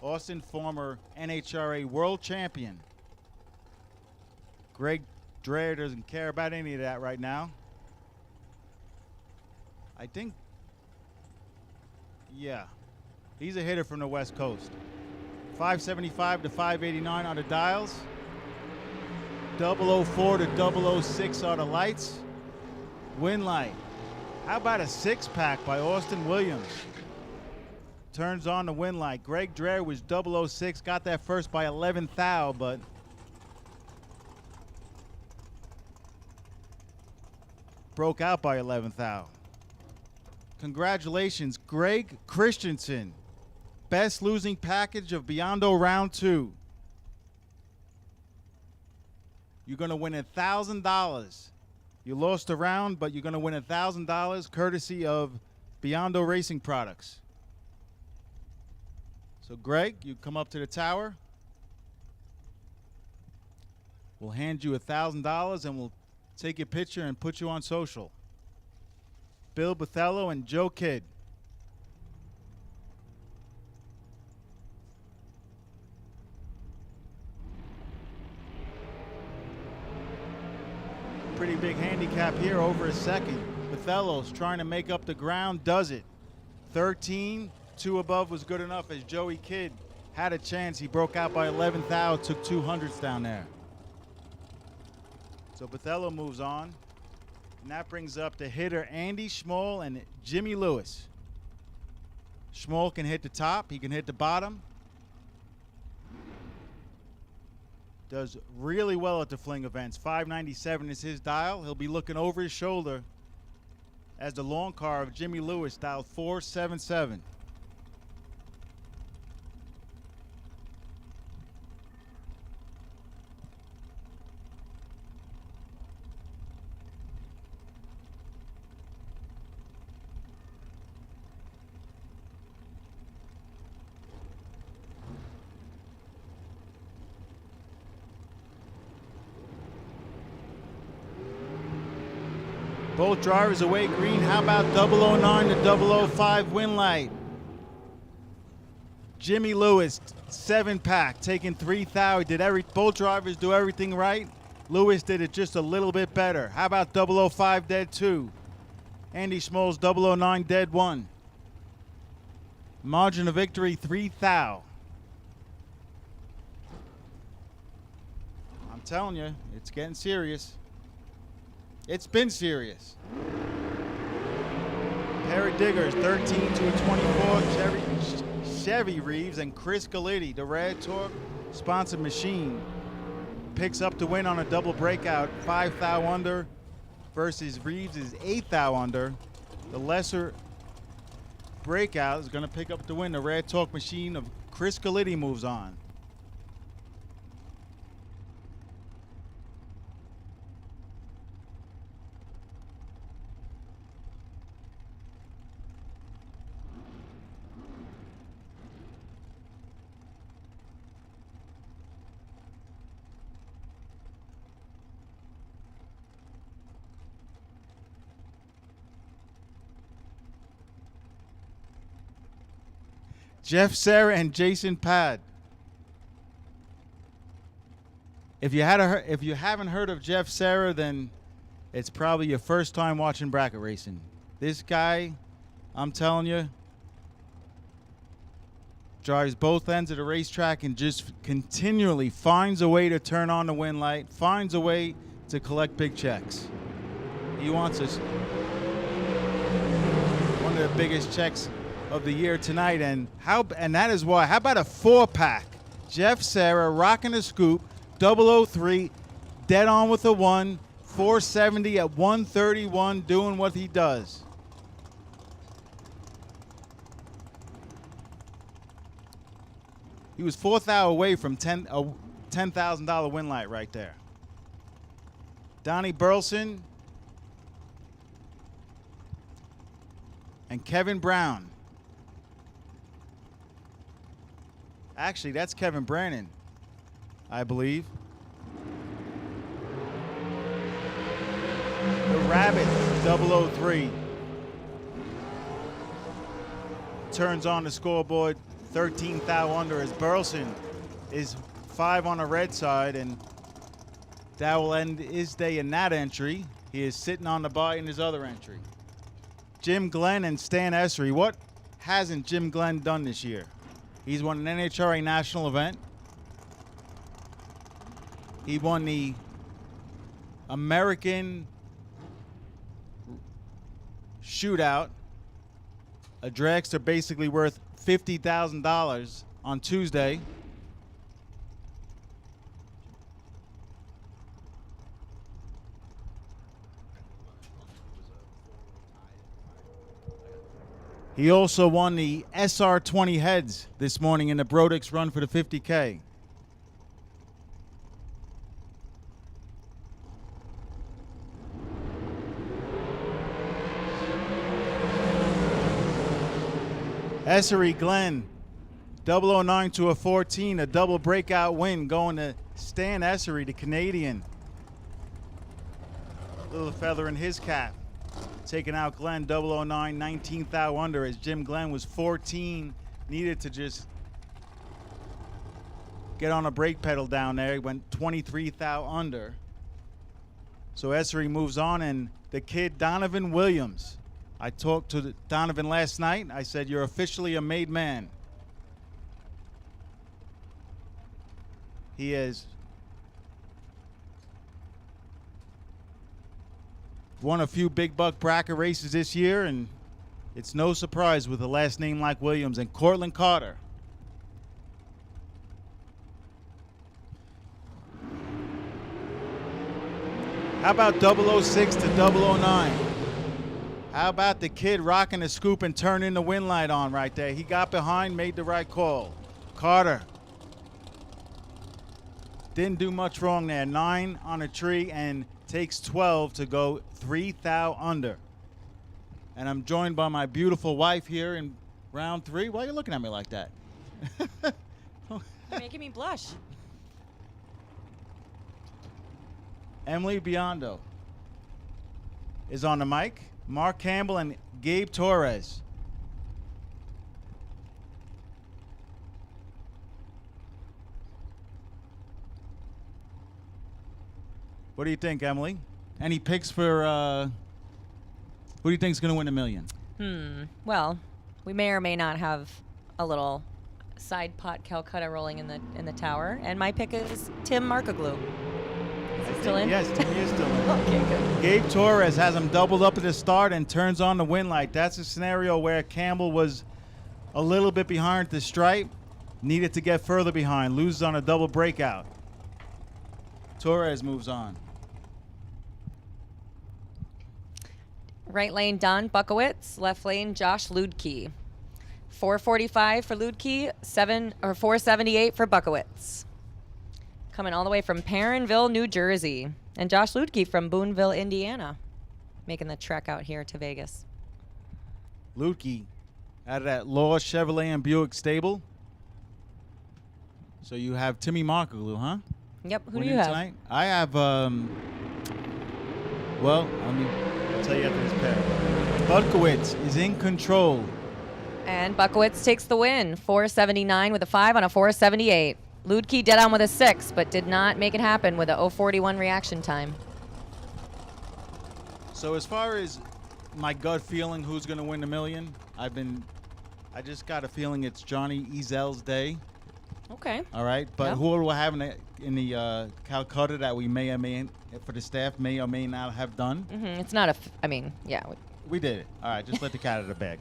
Austin, former NHRA world champion. Greg Dreher doesn't care about any of that right now. I think, yeah, he's a hitter from the West Coast. 575 to 589 on the dials. 004 to 006 are the lights. Win light. How about a 6-pack by Austin Williams? Turns on the win light. Greg Dreher was 006, got that first by 11 thou, but broke out by 11 thou. Congratulations, Greg Christensen. Best losing package of Beyond round 2. You're going to win $1,000. You lost a round, but you're going to win $1,000 courtesy of Beyond Racing Products. So, Greg, you come up to the tower. We'll hand you $1,000 and we'll take your picture and put you on social. Bill Bathello and Joe Kidd. Pretty big handicap here, over a second. Bathello's trying to make up the ground, does it. 13, 2 above was good enough as Joey Kidd had a chance. He broke out by 11 thou, took 200s down there. So Bathello moves on. And that brings up the hitter Andy Schmoll and Jimmy Lewis. Schmoll can hit the top, he can hit the bottom. Does really well at the Fling events. 597 is his dial. He'll be looking over his shoulder as the long car of Jimmy Lewis dialed 477. Both drivers away green. How about 009 to 005 win light? Jimmy Lewis, 7-pack, taking 3 thou. Both drivers do everything right. Lewis did it just a little bit better. How about 005 dead 2? Andy Schmoll's 009 dead 1. Margin of victory 3 thou. I'm telling you, it's getting serious. It's been serious. Pair of diggers, 13 to a 24. Chevy Reeves and Chris Galitti, the Red Torque sponsored machine, picks up the win on a double breakout, 5 thou under versus Reeves' 8 thou under. The lesser breakout is going to pick up the win. The Red Torque machine of Chris Galitti moves on. Jeff Serra and Jason Pad. If you haven't heard of Jeff Serra, then it's probably your first time watching bracket racing. This guy, I'm telling you, drives both ends of the racetrack and just continually finds a way to turn on the win light, finds a way to collect big checks. He wants us one of the biggest checks of the year tonight, and that is why. How about a 4-pack? Jeff Serra rocking the scoop, 003, dead on with a 1, 470 at 131, doing what he does. He was 4 thou away from $10,000 win light right there. Donnie Burleson and Kevin Brown. Actually, that's Kevin Brannon, I believe. The Rabbit 003. turns on the scoreboard 13 thou under as Burleson is 5 on the red side, and that will end his day in that entry. He is sitting on the bye in his other entry. Jim Glenn and Stan Essery. What hasn't Jim Glenn done this year? He's won an NHRA national event. He won the American shootout. A dragster basically worth $50,000 on Tuesday. He also won the SR20 heads this morning in the Brodix run for the 50K. Essery Glenn, 009 to a 14, a double breakout win going to Stan Essery, the Canadian. Little feather in his cap. Taking out Glenn, 009, 19th thou under, as Jim Glenn was 14, needed to just get on a brake pedal down there. He went 23 thou under. So Essery moves on, and the kid Donovan Williams. I talked to Donovan last night. I said, you're officially a made man. He has won a few big buck bracket races this year, and it's no surprise with a last name like Williams. And Cortland Carter. How about 006 to 009? How about the kid rocking the scoop and turning the wind light on right there? He got behind, made the right call. Carter didn't do much wrong there. 9 on a tree and takes 12 to go 3 thou under. And I'm joined by my beautiful wife here in round 3. Why are you looking at me like that? You're making me blush. Emily Biondo is on the mic. Mark Campbell and Gabe Torres. What do you think, Emily? Any picks for who do you think is going to win $1 million? Well, we may or may not have a little side pot Calcutta rolling in the tower, and my pick is Tim Markoglu. Is he still in? Yes, Tim is still in. Okay, good. Gabe Torres has him doubled up at the start and turns on the wind light. That's a scenario where Campbell was a little bit behind the stripe, needed to get further behind, loses on a double breakout. Torres moves on. Right lane, Don Bukowitz. Left lane, Josh Ludke. 445 for Ludke, 478 for Bukowitz. Coming all the way from Perrinville, New Jersey. And Josh Ludke from Boonville, Indiana. Making the trek out here to Vegas. Ludke out of that Law Chevrolet and Buick stable. So you have Timmy Markoglu, huh? Yep, who do Winning you have? tonight? I have, well, I'll tell you after this pair. Bukowitz is in control. And Bukowitz takes the win. 479 with a 5 on a 478. Ludke dead on with a 6, but did not make it happen with a 041 reaction time. So as far as my gut feeling who's going to win $1 million, I just got a feeling it's Johnny Ezel's day. Okay. All right, but Yep. who do I have in the Calcutta that we may or may, for the staff, may or may not have done? It's not a, yeah. We did it. All right, just let the cat out of the bag.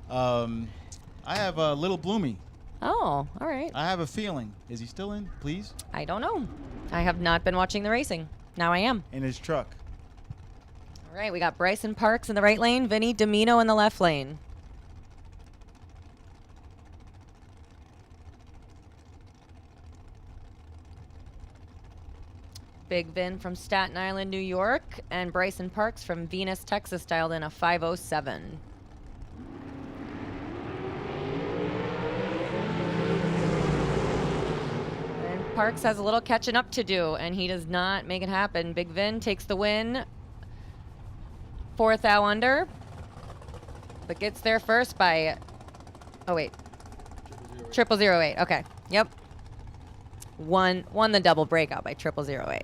I have Little Bloomy. Oh, all right. I have a feeling. Is he still in, please? I don't know. I have not been watching the racing. Now I am. In his truck. All right, we got Bryson Parks in the right lane, Vinny Domino in the left lane. Big Vin from Staten Island, New York, and Bryson Parks from Venus, Texas, dialed in a 507. And Parks has a little catching up to do, and he does not make it happen. Big Vin takes the win. 4th thou under, but gets there first by Oh, wait. 0008. Okay. Yep. Won the double breakout by 0008.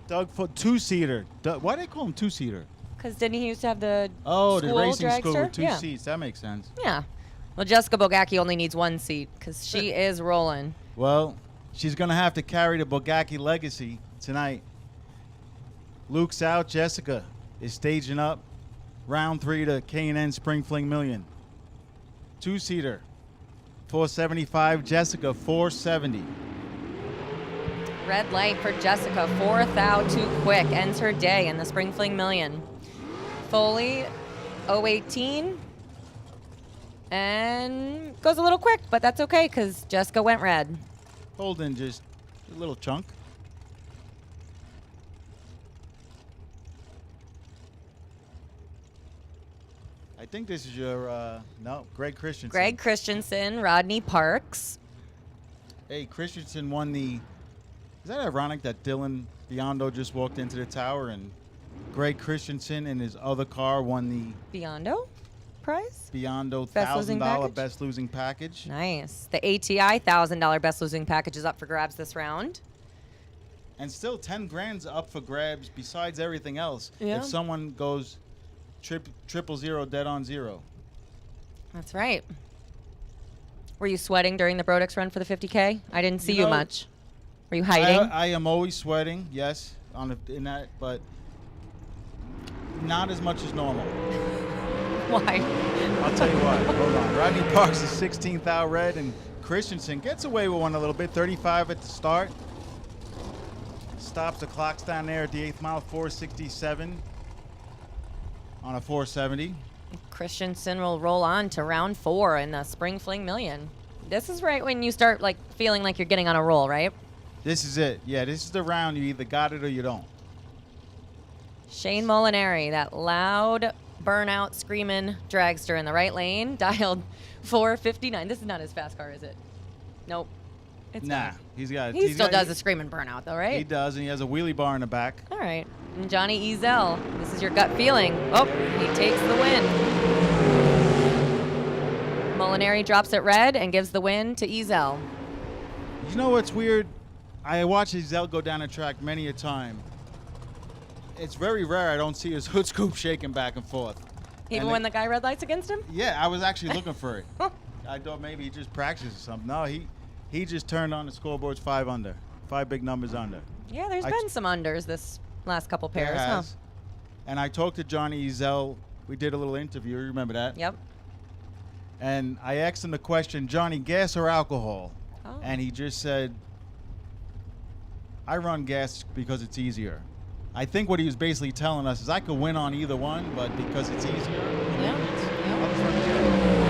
Doug for two-seater. Why do they call him two-seater? Because didn't he used to have the Oh, school the racing school dragster? with two Yeah. seats. That makes sense. Yeah. Well, Jessica Bogacki only needs one seat because she is rolling. Well, she's going to have to carry the Bogacki legacy tonight. Luke's out. Jessica is staging up. Round 3 to K&N Spring Fling Million. Two-seater. 475. Jessica, 470. Red light for Jessica. 4th out too quick. Ends her day in the Spring Fling Million. Foley, 018. And goes a little quick, but that's okay because Jessica went red. Holding just a little chunk. I think this is your, no, Greg Christensen. Greg Christensen, Rodney Parks. Hey, Christensen won the, is that ironic that Dylan Biondo just walked into the tower and Greg Christensen in his other car won the Biondo prize? Biondo Best losing $1,000 package? best losing package. Nice. The ATI $1,000 best losing package is up for grabs this round. And still 10 grand's up for grabs besides everything else. Yeah. If someone goes 000 dead on zero. That's right. Were you sweating during the Brodix run for the 50K? I didn't see you know, much. Were you hiding? I am always sweating, yes, in that, but not as much as normal. Why? I'll tell you what. Hold on. Rodney Parks is 16th out red, and Christensen gets away with one a little bit. 35 at the start. Stops the clocks down there at the 8th mile, 467 on a 470. Christensen will roll on to round 4 in the Spring Fling Million. This is right when you start like feeling like you're getting on a roll, right? This is it. Yeah, this is the round. You either got it or you don't. Shane Molinari, that loud burnout screaming dragster in the right lane, dialed 459. This is not his fast car, is it? Nope. It's Nah, not. he's got. He still does a screaming burnout, though, right? He does, and he has a wheelie bar in the back. All right. And Johnny Ezel, this is your gut feeling. Oh, he takes the win. Molinari drops it red and gives the win to Ezel. You know what's weird? I watch Ezel go down the track many a time. It's very rare I don't see his hood scoop shaking back and forth. Even And when the guy red lights against him? Yeah, I was actually looking for it. I thought maybe he just practiced or something. No, he just turned on the scoreboards 5 under. 5 big numbers under. Yeah, there's I- been some unders this last couple There pairs, huh? has. And I talked to Johnny Ezel. We did a little interview. You remember that? Yep. And I asked him the question, Johnny, gas or alcohol? Oh. And he just said, I run gas because it's easier. I think what he was basically telling us is I could win on either one, but because it's easier.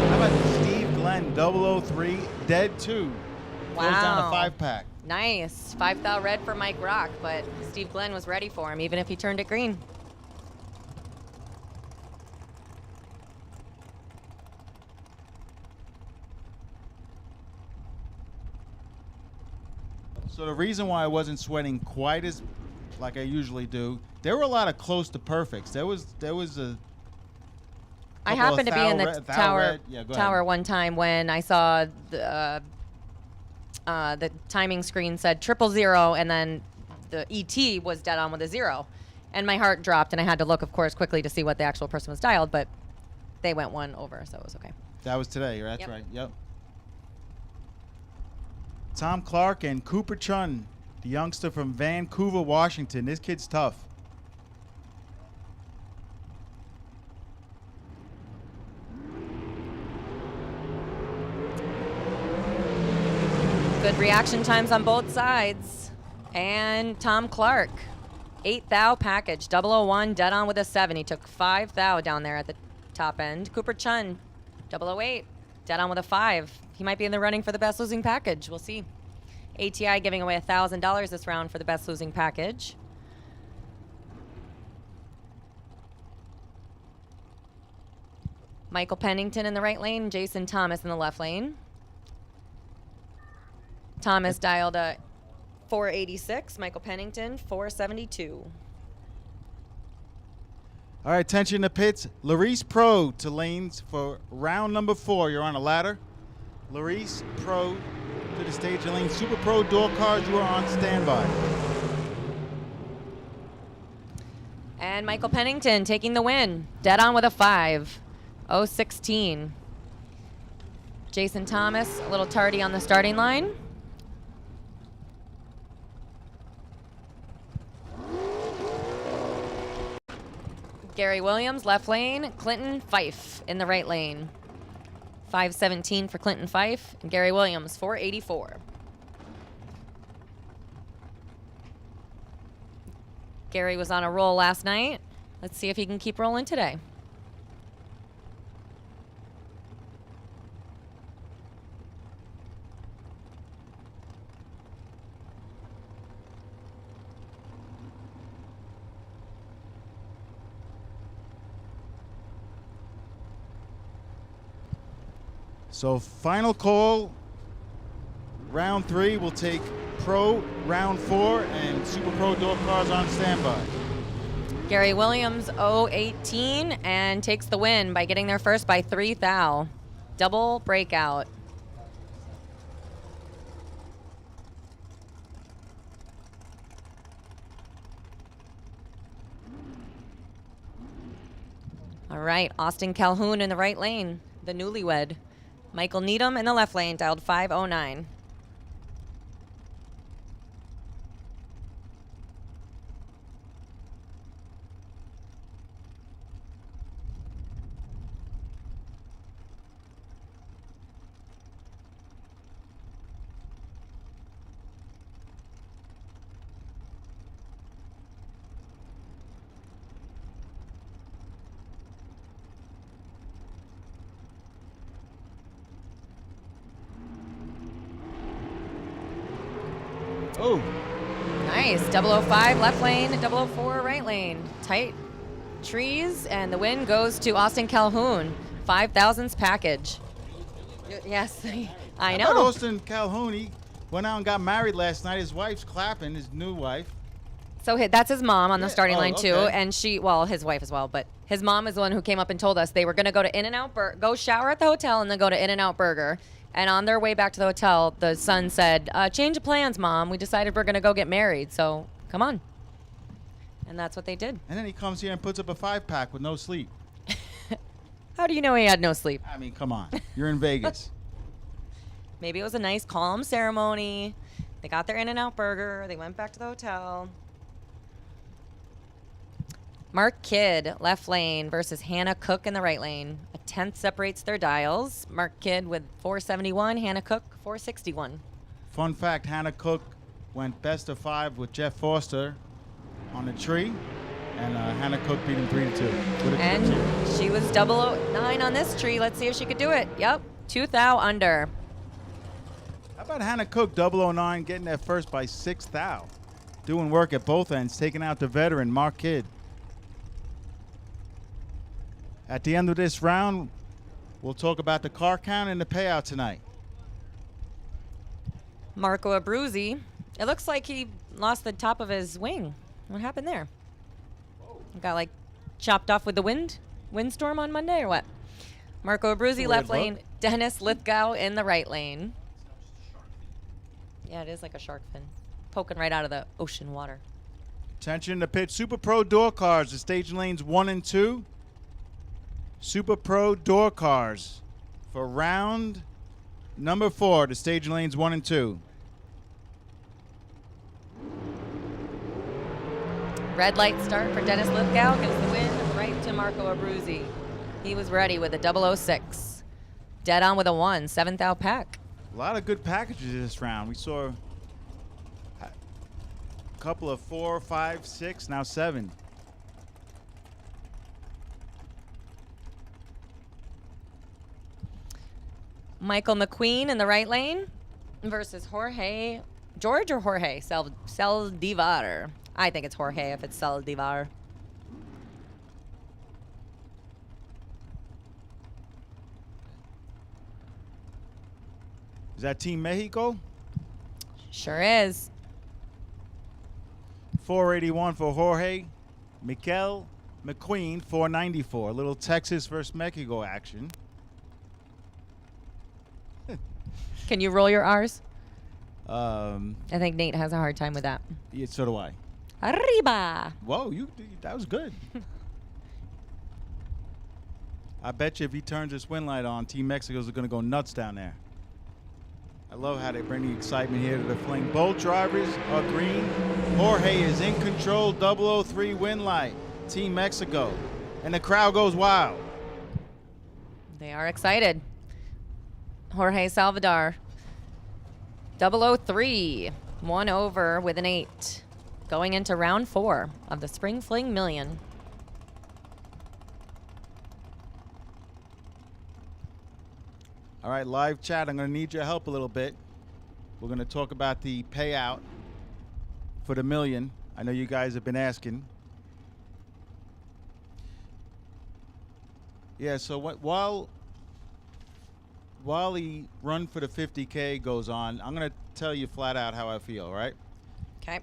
How about Steve Glenn, 003, dead 2. Goes down a Wow. 5-pack. Nice. 5 thou red for Mike Rock, but Steve Glenn was ready for him, even if he turned it green. So the reason why I wasn't sweating quite as like I usually do, there were a lot of close to perfects. There was a I couple of happened to be in the thou tower red. Yeah, go tower ahead. one time when I saw the timing screen said 000, and then the ET was dead on with a 0, and my heart dropped, and I had to look, of course, quickly to see what the actual person was dialed, but they went 1 over, so it was okay. That was today. That's Yep. right. Yep. Tom Clark and Cooper Chun, the youngster from Vancouver, Washington. This kid's tough. Good reaction times on both sides. And Tom Clark, 8 thou package, 001, dead on with a 7. He took 5 thou down there at the top end. Cooper Chun, 008, dead on with a 5. He might be in the running for the best losing package. We'll see. ATI giving away $1,000 this round for the best losing package. Michael Pennington in the right lane, Jason Thomas in the left lane. Thomas dialed a 486, Michael Pennington 472. All right, attention in the pits. Larice Pro to lanes for round number 4. You're on a ladder. Larice Pro to the stage and lane. Super Pro door cars, you are on standby. And Michael Pennington taking the win. Dead on with a 5. 0-16. Jason Thomas, a little tardy on the starting line. Gary Williams, left lane. Clinton Fife in the right lane. 5:17 for Clinton Fife. And Gary Williams, 4:84. Gary was on a roll last night. Let's see if he can keep rolling today. So final call, round 3. We'll take Pro round 4 and Super Pro door cars on standby. Gary Williams, 0-18, and takes the win by getting there first by 3 thou. Double breakout. All right, Austin Calhoun in the right lane, the newlywed. Michael Needham in the left lane, dialed 509. Oh. Nice. 005 left lane, 004 right lane. Tight trees, and the win goes to Austin Calhoun. 5,000s package. Yes, I How about know. Austin Calhoun? He went out and got married last night. His wife's clapping, his new wife. So that's his mom on the starting line too, okay. and his wife as well. But his mom is the one who came up and told us they were going to go to In-N-Out, go shower at the hotel, and then go to In-N-Out Burger. And on their way back to the hotel, the son said, "Change of plans, Mom. We decided we're going to go get married. So come on." And that's what they did. And then he comes here and puts up a 5-pack with no sleep. How do you know he had no sleep? I mean, come on. You're in Vegas. Maybe it was a nice, calm ceremony. They got their In-N-Out Burger. They went back to the hotel. Mark Kidd, left lane, versus Hannah Cook in the right lane. A 10th separates their dials. Mark Kidd with 471, Hannah Cook 461. Fun fact, Hannah Cook went best of 5 with Jeff Foster on the tree, and Hannah Cook beat him 3-2. And she was 009 on this tree. Let's see if she could do it. Yep, 2 thou under. How about Hannah Cook, 009, getting there first by 6 thou? Doing work at both ends, taking out the veteran, Mark Kidd. At the end of this round, we'll talk about the car count and the payout tonight. Marco Abruzzi. It looks like he lost the top of his wing. What happened there? Got like chopped off with the windstorm on Monday or what? Marco Abruzzi, left lane. Dennis Lithgow in the right lane. Yeah, it is like a shark fin poking right out of the ocean water. Attention in the pit. Super Pro door cars, the stage lanes 1 and 2. Super Pro door cars for round number 4, the stage lanes 1 and 2. Red light start for Dennis Lithgow. Gives the win right to Marco Abruzzi. He was ready with a 006. Dead on with a 1, 7th out pack. A lot of good packages this round. We saw a couple of 4, 5, 6, now 7. Michael McQueen in the right lane versus George or Jorge Saldivar. I think it's Jorge if it's Saldivar. Is that Team Mexico? Sure is. 481 for Jorge. Mikel McQueen, 494. A little Texas versus Mexico action. Can you roll your R's? I think Nate has a hard time with that. Yeah, so do I. Arriba. Whoa, that was good. I bet you if he turns his wind light on, Team Mexico's going to go nuts down there. I love how they bring the excitement here to the Fling. Both drivers are green. Jorge is in control, 003 wind light, Team Mexico. And the crowd goes wild. They are excited. Jorge Salvador, 003, 1 over with an 8. Going into round 4 of the Spring Fling Million. All right, live chat, I'm going to need your help a little bit. We're going to talk about the payout for the million. I know you guys have been asking. Yeah, so while the run for the 50K goes on, I'm going to tell you flat out how I feel, all right? Okay.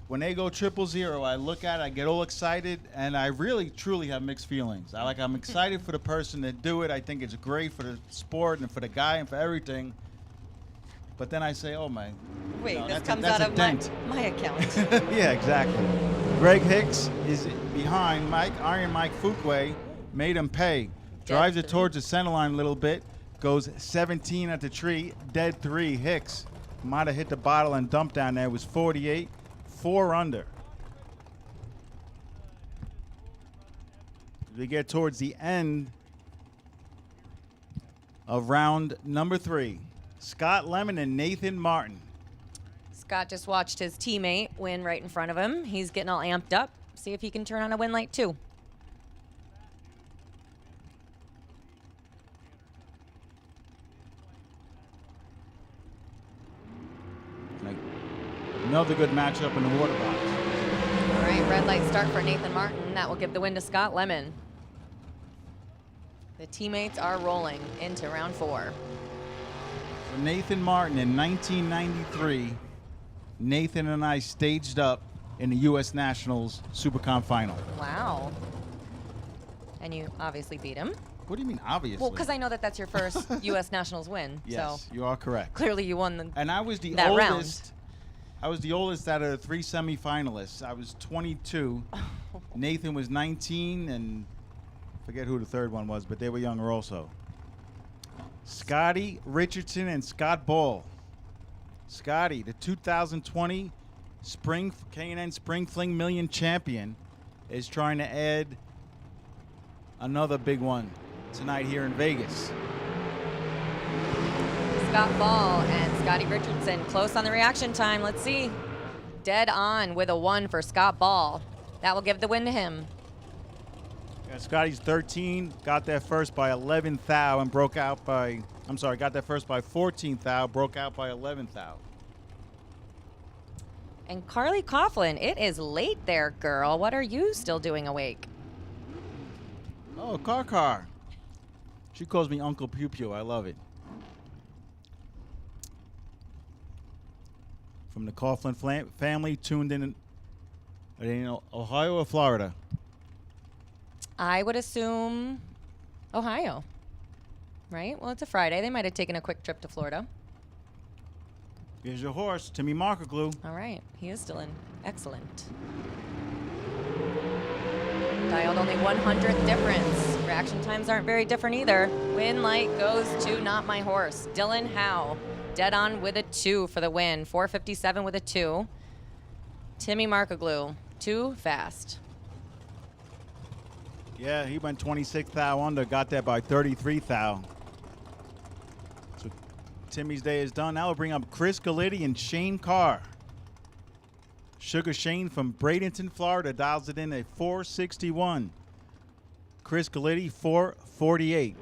When they go 000, I look at it, I get all excited, and I really, truly have mixed feelings. I'm excited for the person that do it. I think it's great for the sport and for the guy and for everything. But then I say, oh, my. Wait, no, this that's comes that's out a of dent. my account. Yeah, exactly. Greg Hicks is behind Iron Mike Fuquay, made him pay. Drives it towards the center line a little bit, goes 17 at the tree, dead 3. Hicks might have hit the bottle and dumped down there. It was 48. 4 under. We get towards the end of round number 3. Scott Lemon and Nathan Martin. Scott just watched his teammate win right in front of him. He's getting all amped up. See if he can turn on a win light too. Another good matchup in the water box. All right, red light start for Nathan Martin. That will give the win to Scott Lemon. The teammates are rolling into round 4. For Nathan Martin in 1993, Nathan and I staged up in the U.S. Nationals Supercomp final. Wow. And you obviously beat him. What do you mean, obviously? Well, because I know that that's your first U.S. Nationals win. Yes, so you are correct. clearly you won and I was the that oldest. round. I was the oldest out of the 3 semifinalists. I was 22. Nathan was 19, and forget who the third one was, but they were younger also. Scotty Richardson and Scott Ball. Scotty, the 2020 K&N Spring Fling Million champion, is trying to add another big one tonight here in Vegas. Scott Ball and Scotty Richardson close on the reaction time. Let's see. Dead on with a 1 for Scott Ball. That will give the win to him. Yeah, Scotty's 13, got there first by 11th thou and broke out by, got there first by 14th thou, broke out by 11th thou. And Carly Coughlin, it is late there, girl. What are you still doing awake? Oh, Car. She calls me Uncle Pew Pew. I love it. From the Coughlin family, tuned in Ohio or Florida? I would assume Ohio, right? Well, it's a Friday. They might have taken a quick trip to Florida. Here's your horse, Timmy Markerglue. All right. He is still in. Excellent. Dialed only 100th difference. Reaction times aren't very different either. Win light goes to Not My Horse. Dylan Howe, dead on with a 2 for the win. 457 with a 2. Timmy Markerglue, too fast. Yeah, he went 26 thou under, got there by 33 thou. So Timmy's day is done. Now we'll bring up Chris Galitti and Shane Carr. Sugar Shane from Bradenton, Florida, dials it in at 461. Chris Galitti, 448.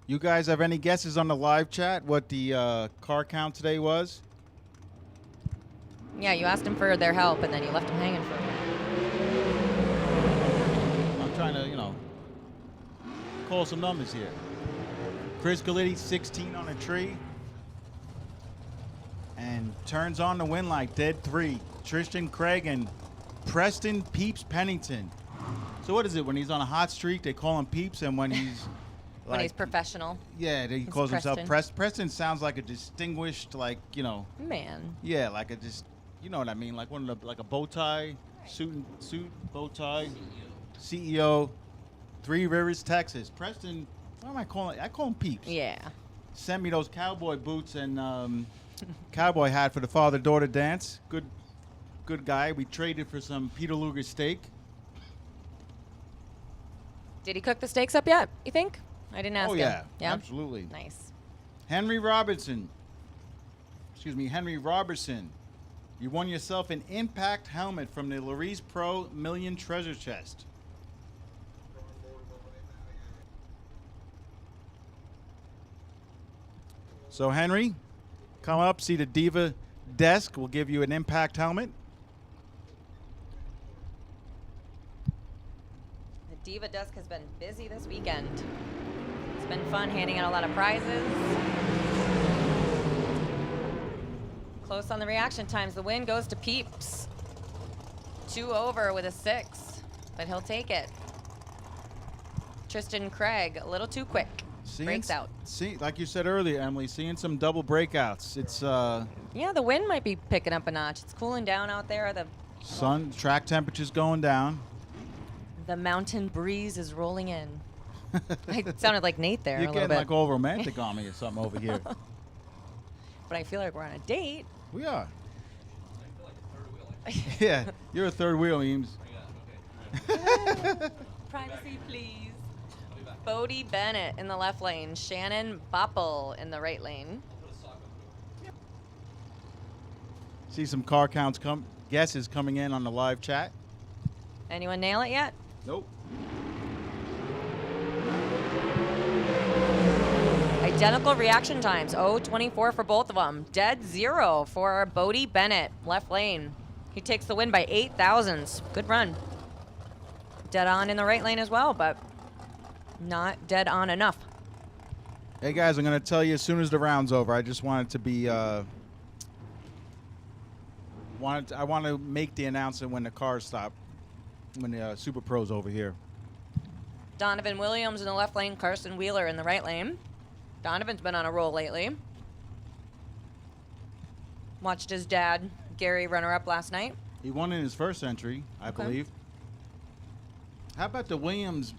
You guys have any guesses on the live chat what the car count today was? Yeah, you asked him for their help, and then you left him hanging for a minute. I'm trying to, call some numbers here. Chris Galitti, 16 on a tree. and turns on the win like dead 3. Tristan Craig and Preston Peeps Pennington. So what is it? When he's on a hot streak, they call him Peeps, and when he's When he's professional. Yeah, he It's calls himself Preston. Preston sounds like a distinguished, like, Man. Yeah, like a you know what I mean? Like one of the, like a bow tie, suit, bow tie, CEO, Three Rivers, Texas. Preston, what am I calling? I call him Peeps. Yeah. Sent me those cowboy boots and cowboy hat for the father-daughter dance. Good guy. We traded for some Peter Luger steak. Did he cook the steaks up yet, you think? I didn't ask Oh, him. yeah, Yeah? absolutely. Nice. Henry Robertson. You won yourself an Impact helmet from the Larice Pro Million Treasure Chest. So, Henry, come up, see the Diva desk. We'll give you an Impact helmet. The Diva desk has been busy this weekend. It's been fun handing out a lot of prizes. Close on the reaction times. The win goes to Peeps. 2 over with a 6, but he'll take it. Tristan Craig, a little too quick. Breaks out. See, like you said earlier, Emily, seeing some double breakouts. It's Yeah, the wind might be picking up a notch. It's cooling down out there. track temperatures going down. The mountain breeze is rolling in. I sounded like Nate there You're a little getting bit. like all romantic on me or something over here. But I feel like we're on a date. We are. Yeah, you're a third wheel, Eames. Privacy, please. Bodie Bennett in the left lane. Shannon Bopple in the right lane. See some car counts guesses coming in on the live chat. Anyone nail it yet? Nope. Identical reaction times. 0:24 for both of them. Dead 0 for Bodie Bennett, left lane. He takes the win by 8 thousandths. Good run. Dead on in the right lane as well, but not dead on enough. Hey guys, I'm gonna tell you as soon as the round's over. I just wanted to be I want to make the announcement when the cars stop, when the Super Pro's over here. Donovan Williams in the left lane, Carson Wheeler in the right lane. Donovan's been on a roll lately. Watched his dad, Gary, runner-up last night. He won in his first entry, I believe. How about the Williams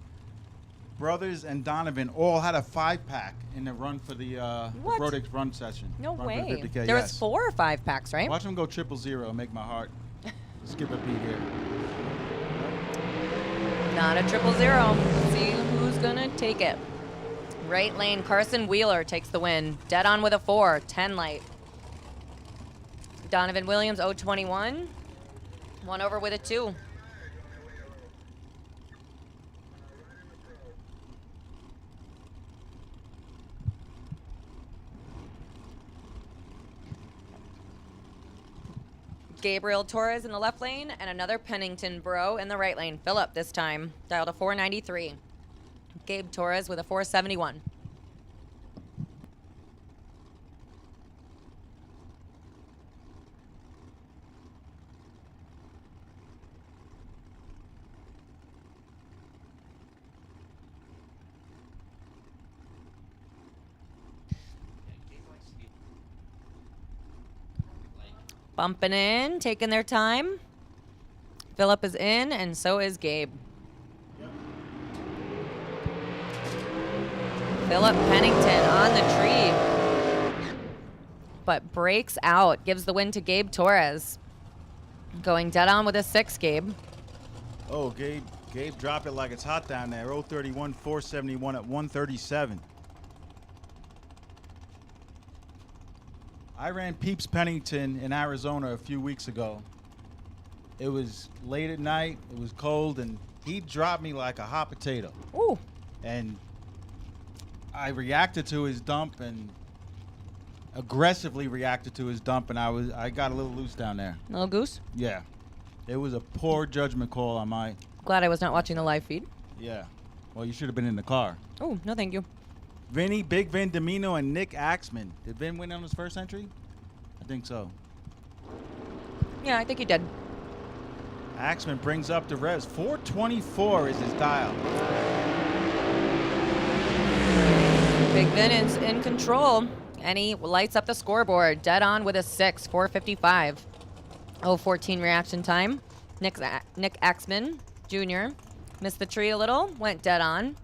brothers and Donovan all had a 5-pack in the run for the What? Brodix run session? No Run for way. 50K, There yes. was 4 or 5 packs, right? Watch him go 000, make my heart skip a beat here. Not a 000. Let's see who's gonna take it. Right lane, Carson Wheeler takes the win. Dead on with a 4, 10 light. Donovan Williams, 021. 1 over with a 2. Gabriel Torres in the left lane and another Pennington bro in the right lane. Phillip this time, dialed a 493. Gabe Torres with a 471. Bumping in, taking their time. Phillip is in, and so is Gabe. Phillip Pennington on the tree, but breaks out, gives the win to Gabe Torres. Going dead on with a 6, Gabe. Oh, Gabe dropped it like it's hot down there. 031, 471 at 137. I ran Peeps Pennington in Arizona a few weeks ago. It was late at night, it was cold, and he dropped me like a hot potato. Ooh. And I reacted to his dump and aggressively reacted to his dump, and I got a little loose down there. Little goose? Yeah. It was a poor judgment call on my... Glad I was not watching the live feed. Yeah. Well, you should have been in the car. Oh, no thank you. Vinny, Big Vin Domino, and Nick Axman. Did Vin win on his first entry? I think so. Yeah, I think he did. Axman brings up the revs. 424 is his dial. Big Vin is in control, and he lights up the scoreboard. Dead on with a 6, 455. 014 reaction time. Nick Axman Jr. missed the tree a little, went dead on.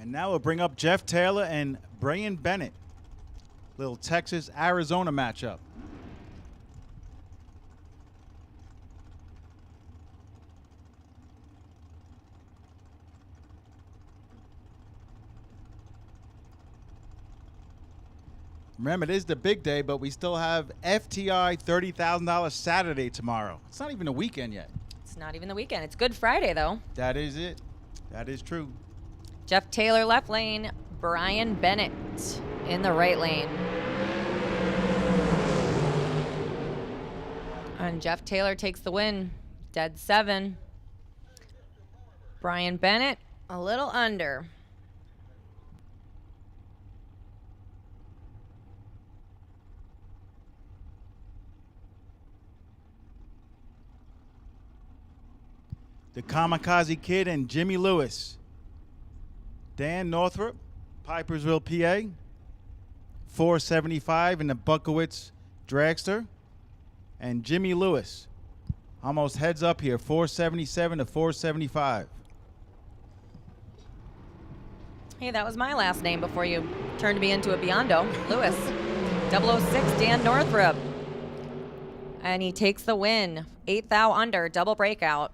And now we'll bring up Jeff Taylor and Brian Bennett. Little Texas-Arizona matchup. Remember, it is the big day, but we still have FTI $30,000 Saturday tomorrow. It's not even a weekend yet. It's not even the weekend. It's Good Friday, though. That is it. That is true. Jeff Taylor left lane, Brian Bennett in the right lane. And Jeff Taylor takes the win, dead 7. Brian Bennett a little under. The Kamikaze Kid and Jimmy Lewis. Dan Northrup, Pipersville, PA. 475 in the Buckowitz Dragster. And Jimmy Lewis, almost heads up here, 477 to 475. Hey, that was my last name before you turned me into a Biondo. Lewis. 006, Dan Northrup. And he takes the win. 8 thou under, double breakout.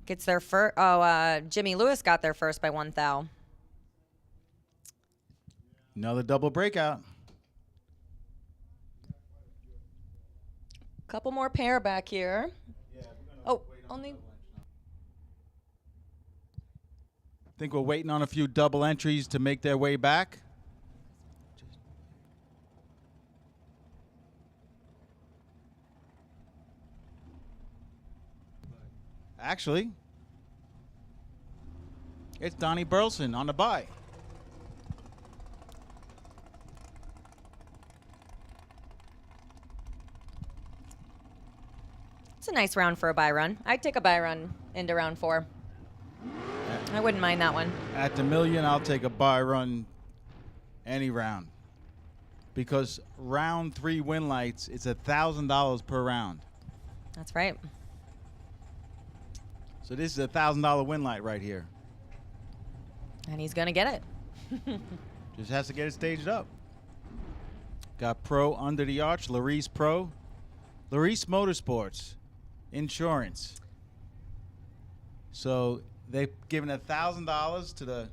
Gets their first. Jimmy Lewis got there first by 1 thou. Another double breakout. Couple more pair back here. Oh, only. I think we're waiting on a few double entries to make their way back. Actually, it's Donnie Burleson on the bye. It's a nice round for a bye run. I'd take a bye run into round 4. I wouldn't mind that one. At the million, I'll take a bye run any round. Because round 3 win lights, it's $1,000 per round. That's right. So this is a $1,000 win light right here. And he's going to get it. Just has to get it staged up. Got Pro under the arch, Larice Pro. Larice Motorsports, insurance. So they've given $1,000 to the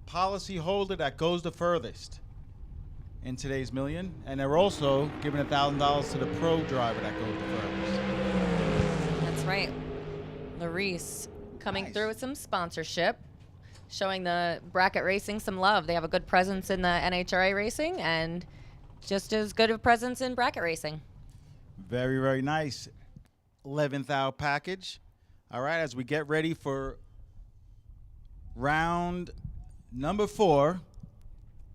policy holder that goes the furthest in today's million. And they're also giving $1,000 to the pro driver that goes the furthest. That's right. Larice coming through with some sponsorship, showing the bracket racing some love. They have a good presence in the NHRA racing and just as good a presence in bracket racing. Very, very nice. 11th hour package. All right, as we get ready for round number 4.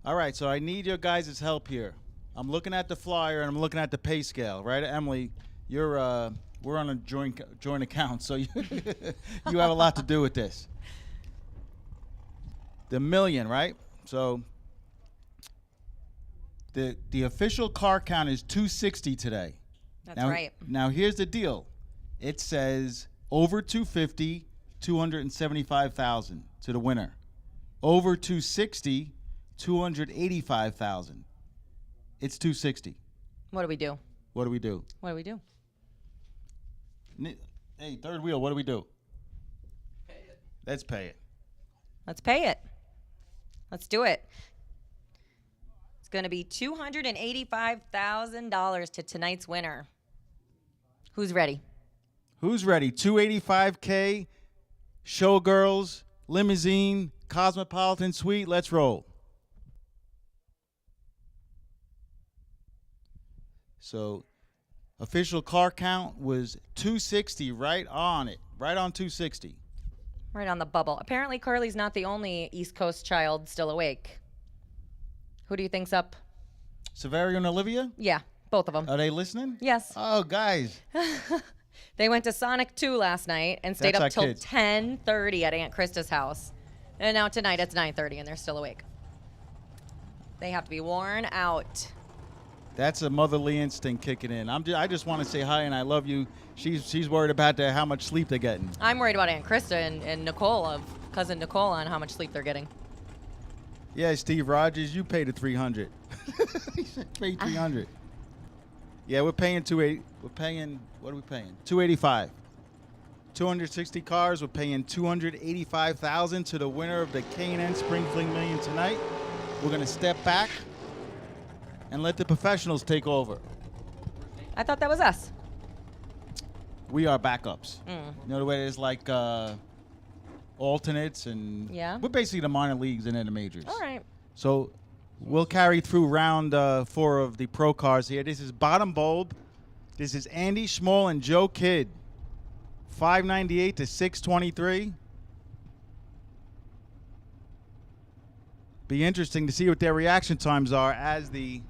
All right, so I need your guys' help here. I'm looking at the flyer and I'm looking at the pay scale, right? Emily, you're we're on a joint account, so you you have a lot to do with this. The million, right? So the official car count is 260 today. That's right. Now here's the deal. It says over 250, 275,000 to the winner. Over 260, 285,000. It's 260. What do we do? What do we do? What do we do? Hey, third wheel, what do we do? Pay it. Let's pay it. Let's pay it. Let's do it. It's going to be $285,000 to tonight's winner. Who's ready? Who's ready? 285K, Showgirls, Limousine, Cosmopolitan Suite. Let's roll. So official car count was 260, right on it. Right on 260. Right on the bubble. Apparently, Carly's not the only East Coast child still awake. Who do you think's up? Severio and Olivia? Yeah, both of them. Are they listening? Yes. Oh, guys. They went to Sonic 2 last night and stayed That's up our till kids. 10:30 at Aunt Krista's house. And now tonight it's 9:30 and they're still awake. They have to be worn out. That's a motherly instinct kicking in. I just want to say hi and I love you. She's worried about how much sleep they're getting. I'm worried about Aunt Krista and Nicole, of cousin Nicole, on how much sleep they're getting. Yeah, Steve Rogers, you paid the $300. He said pay $300. Yeah, we're paying $280. We're paying, what are we paying? $285. 260 cars. We're paying $285,000 to the winner of the K&N Spring Fling Million tonight. We're gonna step back and let the professionals take over. I thought that was us. We are backups. Mm. You know the way there's like alternates and Yeah. we're basically the minor leagues and then the majors. All right. So we'll carry through round 4 of the pro cars here. This is Bottom Bulb. This is Andy Schmoll and Joe Kidd. 598 to 623. Be interesting to see what their reaction times are as the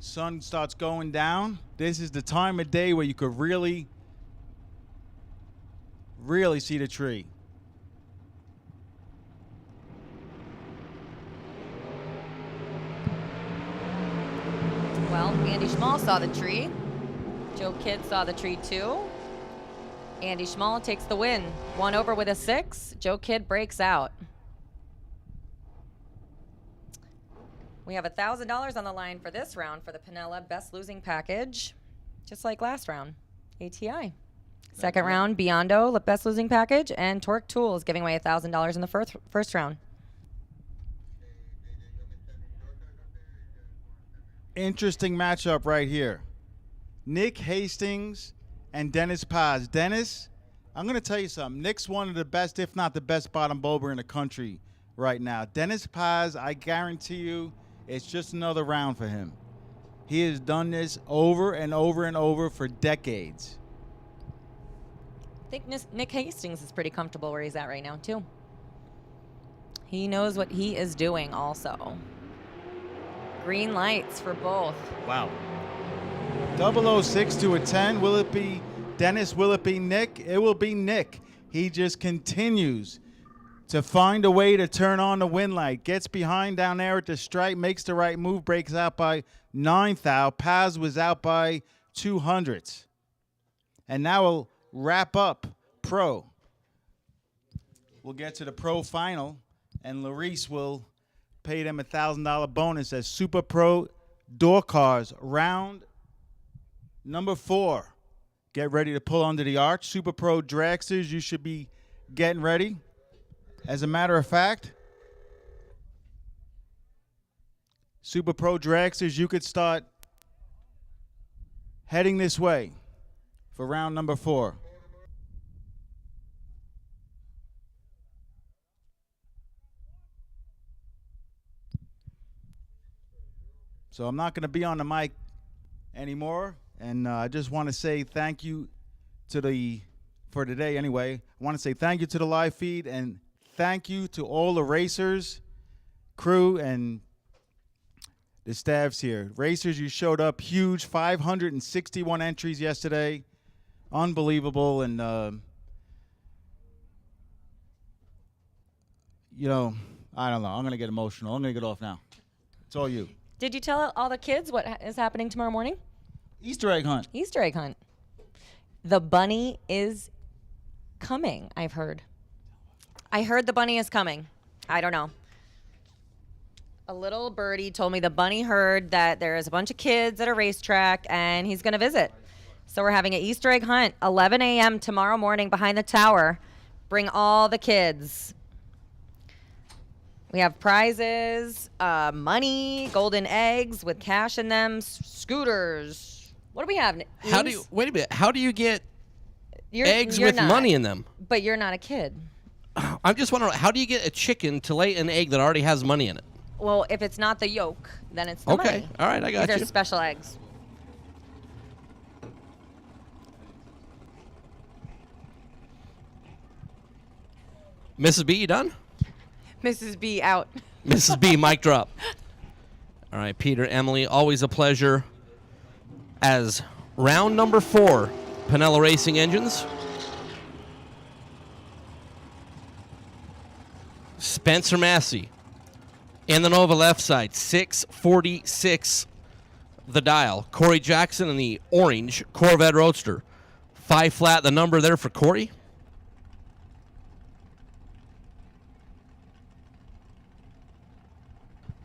sun starts going down. This is the time of day where you could really see the tree. Well, Andy Schmall saw the tree. Joe Kidd saw the tree too. Andy Schmall takes the win. 1 over with a 6. Joe Kidd breaks out. We have $1,000 on the line for this round for the Pinella Best Losing Package, just like last round, ATI. Second round, Biondo Best Losing Package, and Torque Tools giving away $1,000 in the first round. Interesting matchup right here. Nick Hastings and Dennis Paz. Dennis, I'm going to tell you something. Nick's one of the best, if not the best, bottom bulber in the country right now. Dennis Paz, I guarantee you, it's just another round for him. He has done this over and over and over for decades. I think Nick Hastings is pretty comfortable where he's at right now, too. He knows what he is doing also. Green lights for both. Wow. 006 to a 10. Will it be Dennis? Will it be Nick? It will be Nick. He just continues to find a way to turn on the win light. Gets behind down there at the stripe, makes the right move, breaks out by 9 thou. Paz was out by 200s. And now we'll wrap up pro. We'll get to the pro final, and Larice will pay them a $1,000 bonus as Super Pro Door Cars round number 4. Get ready to pull under the arch. Super Pro Dragsters, you should be getting ready. As a matter of fact, Super Pro Dragsters, you could start heading this way for round number 4. So I'm not going to be on the mic anymore, and I just want to say thank you to for today anyway. I want to say thank you to the live feed, and thank you to all the racers, crew, and the staffs here. Racers, you showed up huge, 561 entries yesterday. Unbelievable, and you know, I don't know. I'm going to get emotional. I'm going to get off now. It's all you. Did you tell all the kids what is happening tomorrow morning? Easter egg hunt. Easter egg hunt. The bunny is coming, I've heard. I heard the bunny is coming. I don't know. A little birdie told me the bunny heard that there is a bunch of kids at a racetrack and he's going to visit. So we're having an Easter egg hunt, 11 a.m. tomorrow morning behind the tower. Bring all the kids. We have prizes, money, golden eggs with cash in them, scooters. What do we have? Wait a minute. How do you get eggs you're with not, money in them? But you're not a kid. I'm just wondering, how do you get a chicken to lay an egg that already has money in it? Well, if it's not the yolk, then it's the money. Okay. All right, I got These you. are special eggs. Mrs. B, you done? Mrs. B out. Mrs. B, mic drop. All right, Peter, Emily, always a pleasure. As round number 4, Pinella Racing Engines. Spencer Massey in the Nova left side, 646 the dial. Corey Jackson in the orange Corvette Roadster. 5 flat, the number there for Corey.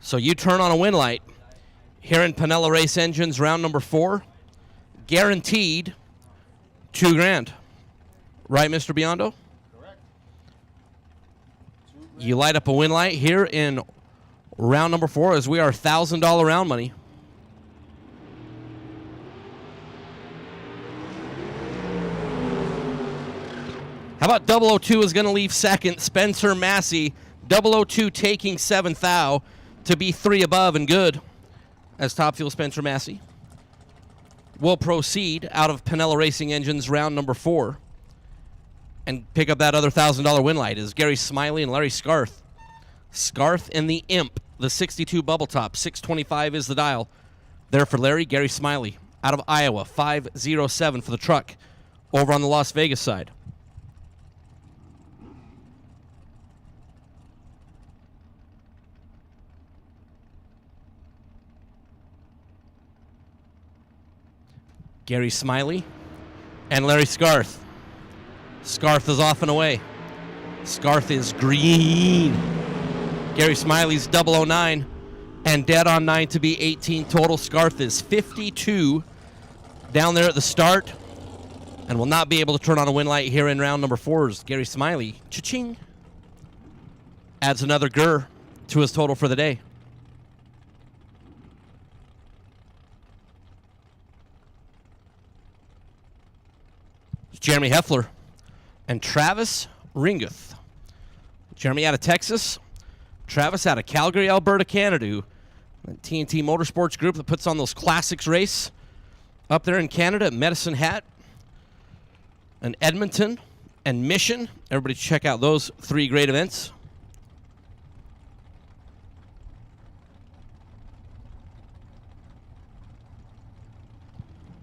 So you turn on a win light here in Pinella Race Engines, round number 4. Guaranteed $2,000. Right, Mr. Biondo? Correct. You light up a win light here in round number 4 as we are $1,000 round money. How about 002 is going to leave second? Spencer Massey. 002 taking 7th thou to be 3 above and good as top fuel Spencer Massey will proceed out of Pinella Racing Engines round number 4 and pick up that other $1,000 win light is Gary Smiley and Larry Scarth. Scarth and the Imp, the 62 bubble top, 625 is the dial. There for Larry, Gary Smiley out of Iowa, 507 for the truck over on the Las Vegas side. Gary Smiley and Larry Scarth. Scarth is off and away. Scarth is green. Gary Smiley's 009 and dead on 9 to be 18 total. Scarth is 52 down there at the start and will not be able to turn on a win light here in round number 4 as Gary Smiley, cha-ching, adds another GER to his total for the day. Jeremy Heffler and Travis Ringuth. Jeremy out of Texas, Travis out of Calgary, Alberta, Canada. The TNT Motorsports group that puts on those classics race up there in Canada at Medicine Hat and Edmonton and Mission. Everybody check out those 3 great events.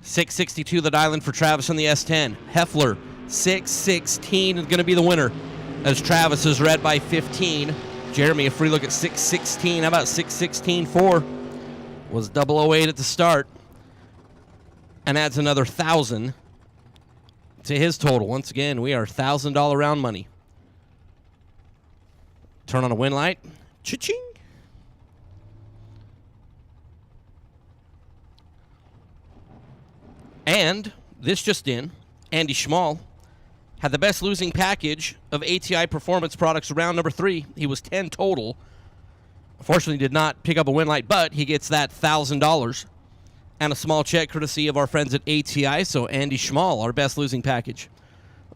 .662 the dial in for Travis on the S10. Heffler, 616 is going to be the winner as Travis is red by 15. Jeremy, a free look at 616. How about 616.4? Was 008 at the start and adds another 1,000 to his total. Once again, we are $1,000 round money. Turn on a win light. Cha-ching. And this just in, Andy Schmall had the best losing package of ATI Performance products round number 3. He was 10 total. Unfortunately, did not pick up a win light, but he gets that $1,000 and a small check courtesy of our friends at ATI. So Andy Schmall, our best losing package.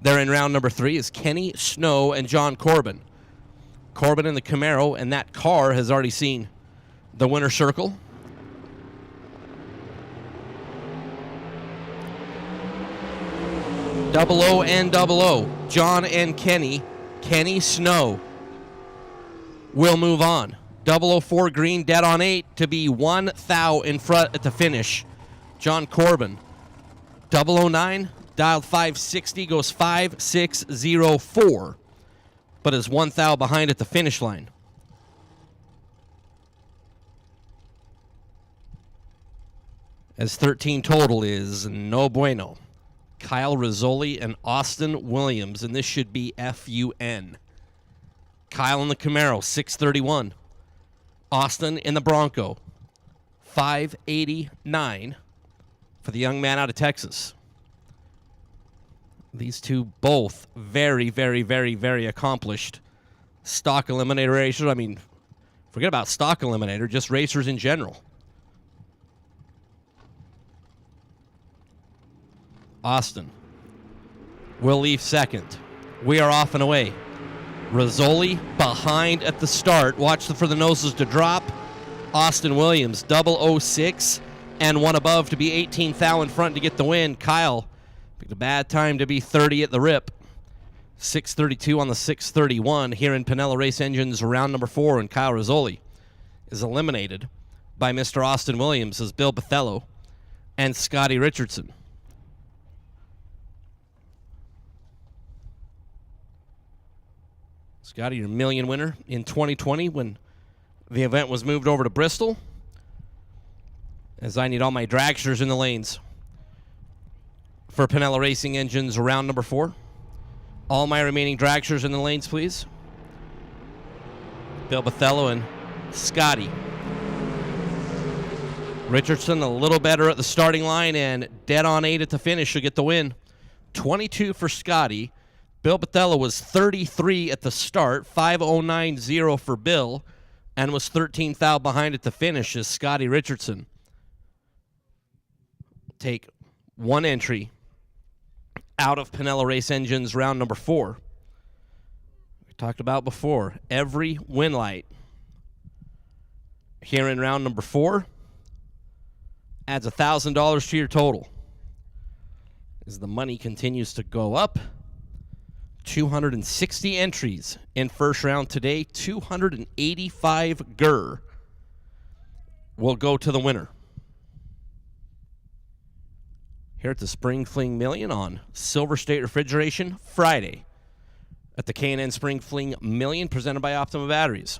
There in round number 3 is Kenny Snow and John Corbin. Corbin in the Camaro, and that car has already seen the winner's circle. Double O and 00. John and Kenny. Kenny Snow will move on. 004 green, dead on 8 to be 1 thou in front at the finish. John Corbin. 009, dialed 560, goes 5604, but is 1 thou behind at the finish line. As 13 total is no bueno. Kyle Rizzoli and Austin Williams, and this should be FUN. Kyle in the Camaro, 631. Austin in the Bronco, 589 for the young man out of Texas. These two both very, very, very, very accomplished stock eliminator racers. I mean, forget about stock eliminator, just racers in general. Austin will leave second. We are off and away. Rizzoli behind at the start. Watch for the noses to drop. Austin Williams, 006 and 1 above to be 18 thou in front to get the win. Kyle picked a bad time to be 30 at the rip. 6:32 on the 6:31 here in Pinella Race Engines, round number 4, and Kyle Rizzoli is eliminated by Mr. Austin Williams as Bill Bathello and Scotty Richardson. Scotty, your million winner in 2020 when the event was moved over to Bristol. As I need all my dragsters in the lanes for Pinella Racing Engines, round number 4. All my remaining dragsters in the lanes, please. Bill Bathello and Scotty. Richardson a little better at the starting line and dead on 8 at the finish should get the win. 22 for Scotty. Bill Bathello was 33 at the start, 5:09.0 for Bill, and was 13 thou behind at the finish as Scotty Richardson take one entry out of Pinella Race Engines round number 4. We talked about before, every win light here in round number 4 adds $1,000 to your total. As the money continues to go up, 260 entries in first round today, 285 GER will go to the winner. Here at the Spring Fling Million on Silver State Refrigeration Friday at the K&N Spring Fling Million presented by Optima Batteries.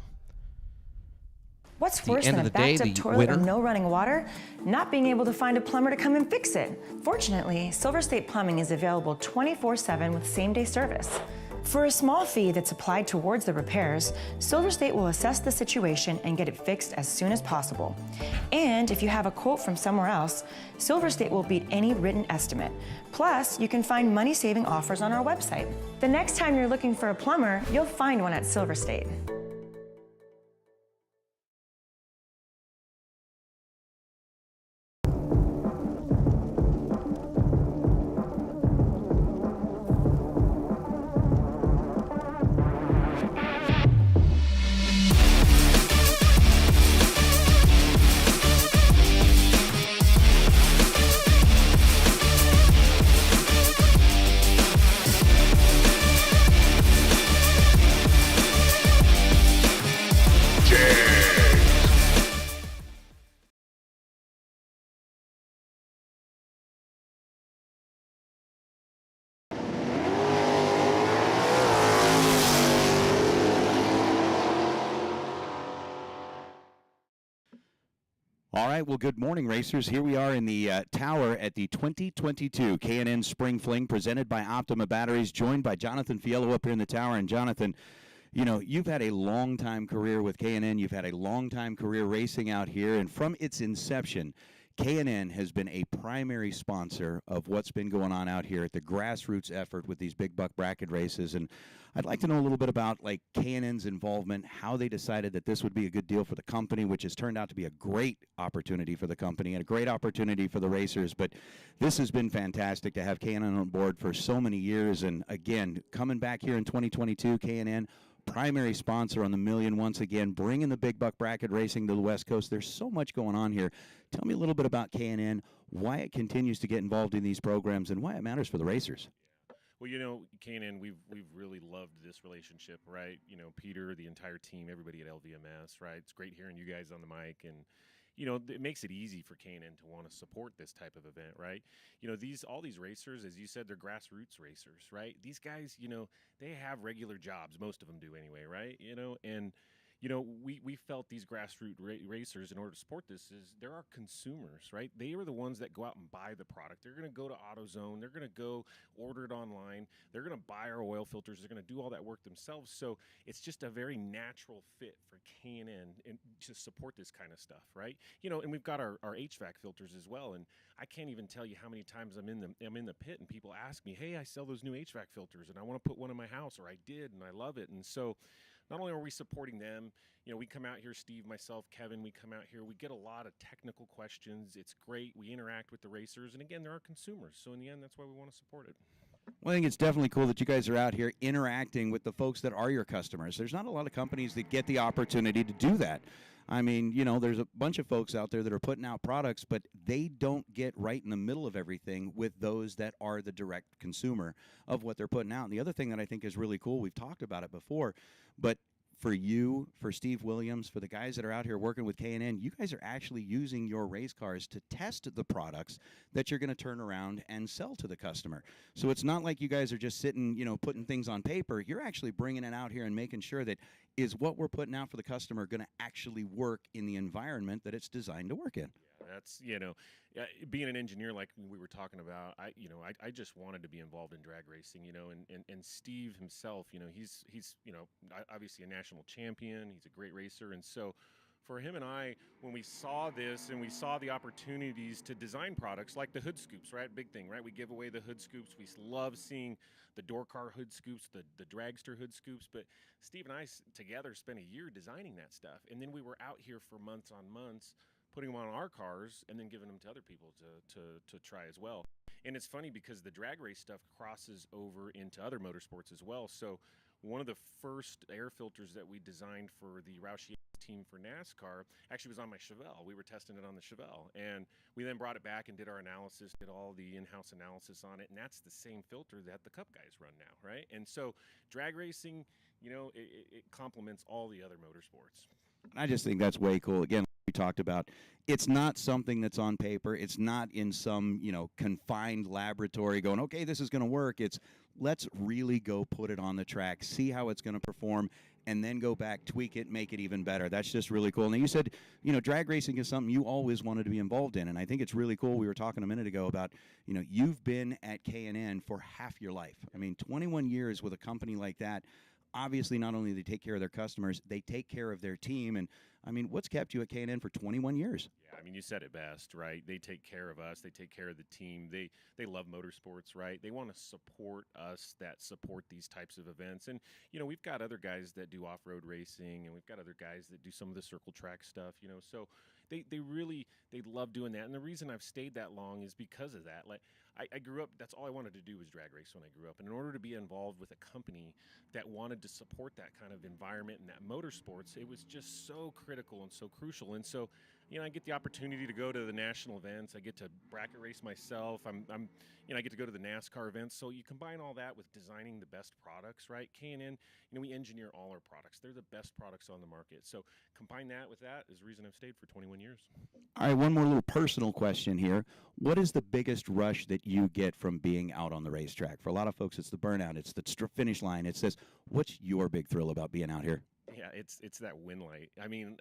What's worse than a backed-up toilet or no running water? Not being able to find a plumber to come and fix it. Fortunately, Silver State Plumbing is available 24/7 with same-day service. For a small fee that's applied towards the repairs, Silver State will assess the situation and get it fixed as soon as possible. And if you have a quote from somewhere else, Silver State will beat any written estimate. Plus, you can find money-saving offers on our website. The next time you're looking for a plumber, you'll find one at Silver State. All right, well, good morning, racers. Here we are in the tower at the 2022 K&N Spring Fling presented by Optima Batteries, joined by Jonathan Fiello up here in the tower. And Jonathan, you know, you've had a long-time career with K&N. You've had a long-time career racing out here. And from its inception, K&N has been a primary sponsor of what's been going on out here at the grassroots effort with these big buck bracket races. And I'd like to know a little bit about like K&N's involvement, how they decided that this would be a good deal for the company, which has turned out to be a great opportunity for the company and a great opportunity for the racers. But this has been fantastic to have K&N on board for so many years. And again, coming back here in 2022, K&N, primary sponsor on the Million once again, bringing the big buck bracket racing to the West Coast. There's so much going on here. Tell me a little bit about K&N, why it continues to get involved in these programs, and why it matters for the racers. Well, you know, K&N, we've really loved this relationship, right? You know, Peter, the entire team, everybody at LVMS, right? It's great hearing you guys on the mic, and you know, it makes it easy for K&N to want to support this type of event, right? You know, all these racers, as you said, they're grassroots racers, right? These guys, you know, they have regular jobs. Most of them do anyway, right? You know, and you know, we felt these grassroots racers, in order to support this, is there are consumers, right? They are the ones that go out and buy the product. They're going to go to AutoZone. They're going to go order it online. They're going to buy our oil filters. They're going to do all that work themselves. So it's just a very natural fit for K&N and to support this kind of stuff, right? You know, and we've got our HVAC filters as well. And I can't even tell you how many times I'm in the pit and people ask me, hey, I sell those new HVAC filters and I want to put one in my house, or I did and I love it. And so not only are we supporting them, you know, we come out here, Steve, myself, Kevin, we come out here, we get a lot of technical questions. It's great. We interact with the racers. And again, there are consumers. So in the end, that's why we want to support it. Well, I think it's definitely cool that you guys are out here interacting with the folks that are your customers. There's not a lot of companies that get the opportunity to do that. I mean, you know, there's a bunch of folks out there that are putting out products, but they don't get right in the middle of everything with those that are the direct consumer of what they're putting out. And the other thing that I think is really cool, we've talked about it before, but for you, for Steve Williams, for the guys that are out here working with K&N, you guys are actually using your race cars to test the products that you're going to turn around and sell to the customer. So it's not like you guys are just sitting, you know, putting things on paper. You're actually bringing it out here and making sure that is what we're putting out for the customer going to actually work in the environment that it's designed to work in. That's, you know, being an engineer like we were talking about, I just wanted to be involved in drag racing, you know, and Steve himself, you know, he's you know, obviously a national champion. He's a great racer. And so for him and I, when we saw this and we saw the opportunities to design products like the hood scoops, right? Big thing, right? We give away the hood scoops. We love seeing the door car hood scoops, the dragster hood scoops. But Steve and I together spent a year designing that stuff. And then we were out here for months on months putting them on our cars and then giving them to other people to try as well. And it's funny because the drag race stuff crosses over into other motorsports as well. So one of the first air filters that we designed for the Roush team for NASCAR actually was on my Chevelle. We were testing it on the Chevelle, and we then brought it back and did our analysis, did all the in-house analysis on it, and that's the same filter that the Cup guys run now, right? And so drag racing, you know, it complements all the other motorsports. I just think that's way cool. Again, we talked about, it's not something that's on paper. It's not in some, you know, confined laboratory going, okay, this is going to work. It's let's really go put it on the track, see how it's going to perform, and then go back, tweak it, make it even better. That's just really cool. Now, you said, you know, drag racing is something you always wanted to be involved in, and I think it's really cool. We were talking a minute ago about, you know, you've been at K&N for half your life. I mean, 21 years with a company like that. Obviously, not only do they take care of their customers, they take care of their team. And, I mean, what's kept you at K&N for 21 years? Yeah, I mean, you said it best, right? They take care of us. They take care of the team. They love motorsports, right? They want to support us that support these types of events. And, you know, we've got other guys that do off-road racing, and we've got other guys that do some of the circle track stuff, you know. So they love doing that. And the reason I've stayed that long is because of that. Like, I grew up, that's all I wanted to do was drag race when I grew up. And in order to be involved with a company that wanted to support that kind of environment and that motorsports, it was just so critical and so crucial. And so, you know, I get the opportunity to go to the national events. I get to bracket race myself. You know, I get to go to the NASCAR events. So you combine all that with designing the best products, right? K&N, you know, we engineer all our products. They're the best products on the market. So combine that with that is the reason I've stayed for 21 years. All right, one more little personal question here. What is the biggest rush that you get from being out on the racetrack? For a lot of folks, it's the burnout. It's the finish line. It says, what's your big thrill about being out here? Yeah, it's that win light. I mean,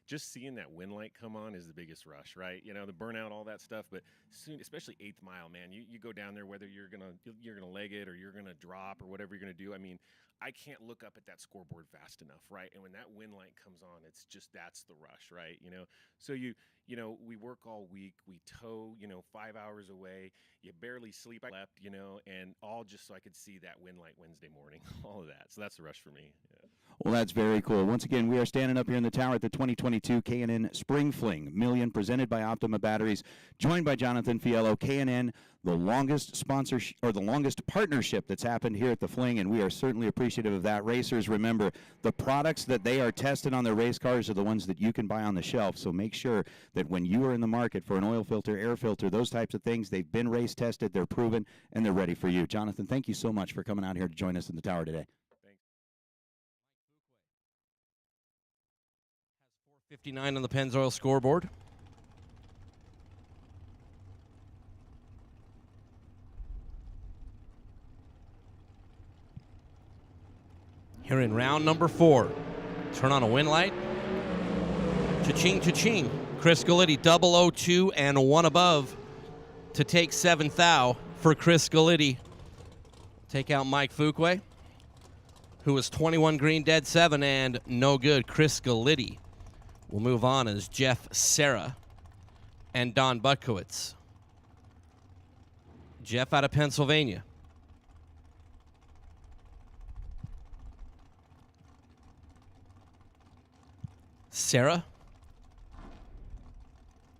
just seeing that win light come on is the biggest rush, right? You know, the burnout, all that stuff, but soon, especially 8th mile, man, you go down there, whether you're gonna leg it or you're gonna drop or whatever you're gonna do. I mean, I can't look up at that scoreboard fast enough, right? And when that win light comes on, it's just, that's the rush, right? You know, so you know, we work all week, we tow, you know, 5 hours away, you barely sleep, I slept, you know, and all just so I could see that win light Wednesday morning, all of that. So that's the rush for me. Yeah. Well, that's very cool. Once again, we are standing up here in the tower at the 2022 K&N Spring Fling Million, presented by Optima Batteries, joined by Jonathan Fiello. K&N, the longest sponsorship or the longest partnership that's happened here at the Fling, and we are certainly appreciative of that. Racers, remember, the products that they are testing on their race cars are the ones that you can buy on the shelf. So make sure that when you are in the market for an oil filter, air filter, those types of things, they've been race tested, they're proven, and they're ready for you. Jonathan, thank you so much for coming out here to join us in the tower today. 59 on the Pennzoil scoreboard. Here in round number 4. Turn on a win light. Cha-ching, cha-ching. Chris Galitti, 002 and 1 above to take 7th thou for Chris Galitti. Take out Mike Fuquay, who was 21 green, dead 7, and no good. Chris Galitti will move on as Jeff Serra and Don Butkowitz. Jeff out of Pennsylvania. Serra.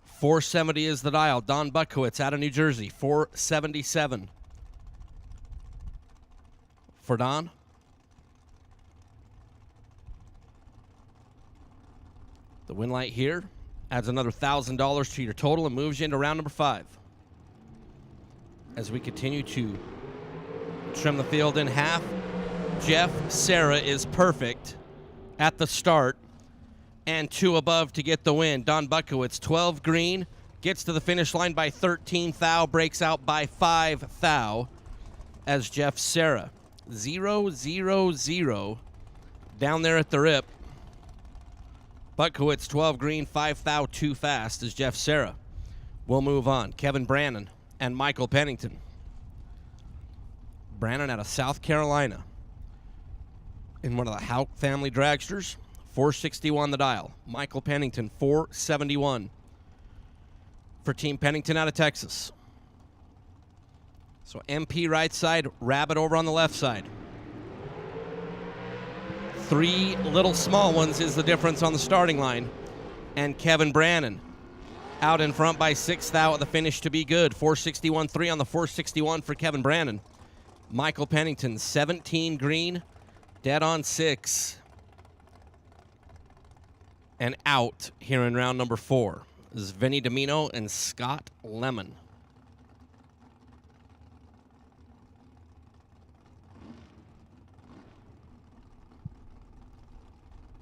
470 is the dial. Don Butkowitz out of New Jersey. 477 for Don. The win light here adds another $1,000 to your total and moves you into round number 5. As we continue to trim the field in half, Jeff Serra is perfect at the start and 2 above to get the win. Don Buckowitz, 12 green, gets to the finish line by 13 thou, breaks out by 5 thou as Jeff Serra. 0-0-0 down there at the rip. Buckowitz, 12 green, 5 thou, 2 fast as Jeff Serra. We'll move on. Kevin Brannon and Michael Pennington. Brannon out of South Carolina in one of the Houck family dragsters. 461 the dial. Michael Pennington, 471 for Team Pennington out of Texas. So MP right side, Rabbit over on the left side. 3 little small ones is the difference on the starting line. And Kevin Brannon out in front by 6 thou at the finish to be good. 461-3 on the 461 for Kevin Brannon. Michael Pennington, 17 green, dead on 6. And out here in round number 4 is Vinny Domino and Scott Lemon.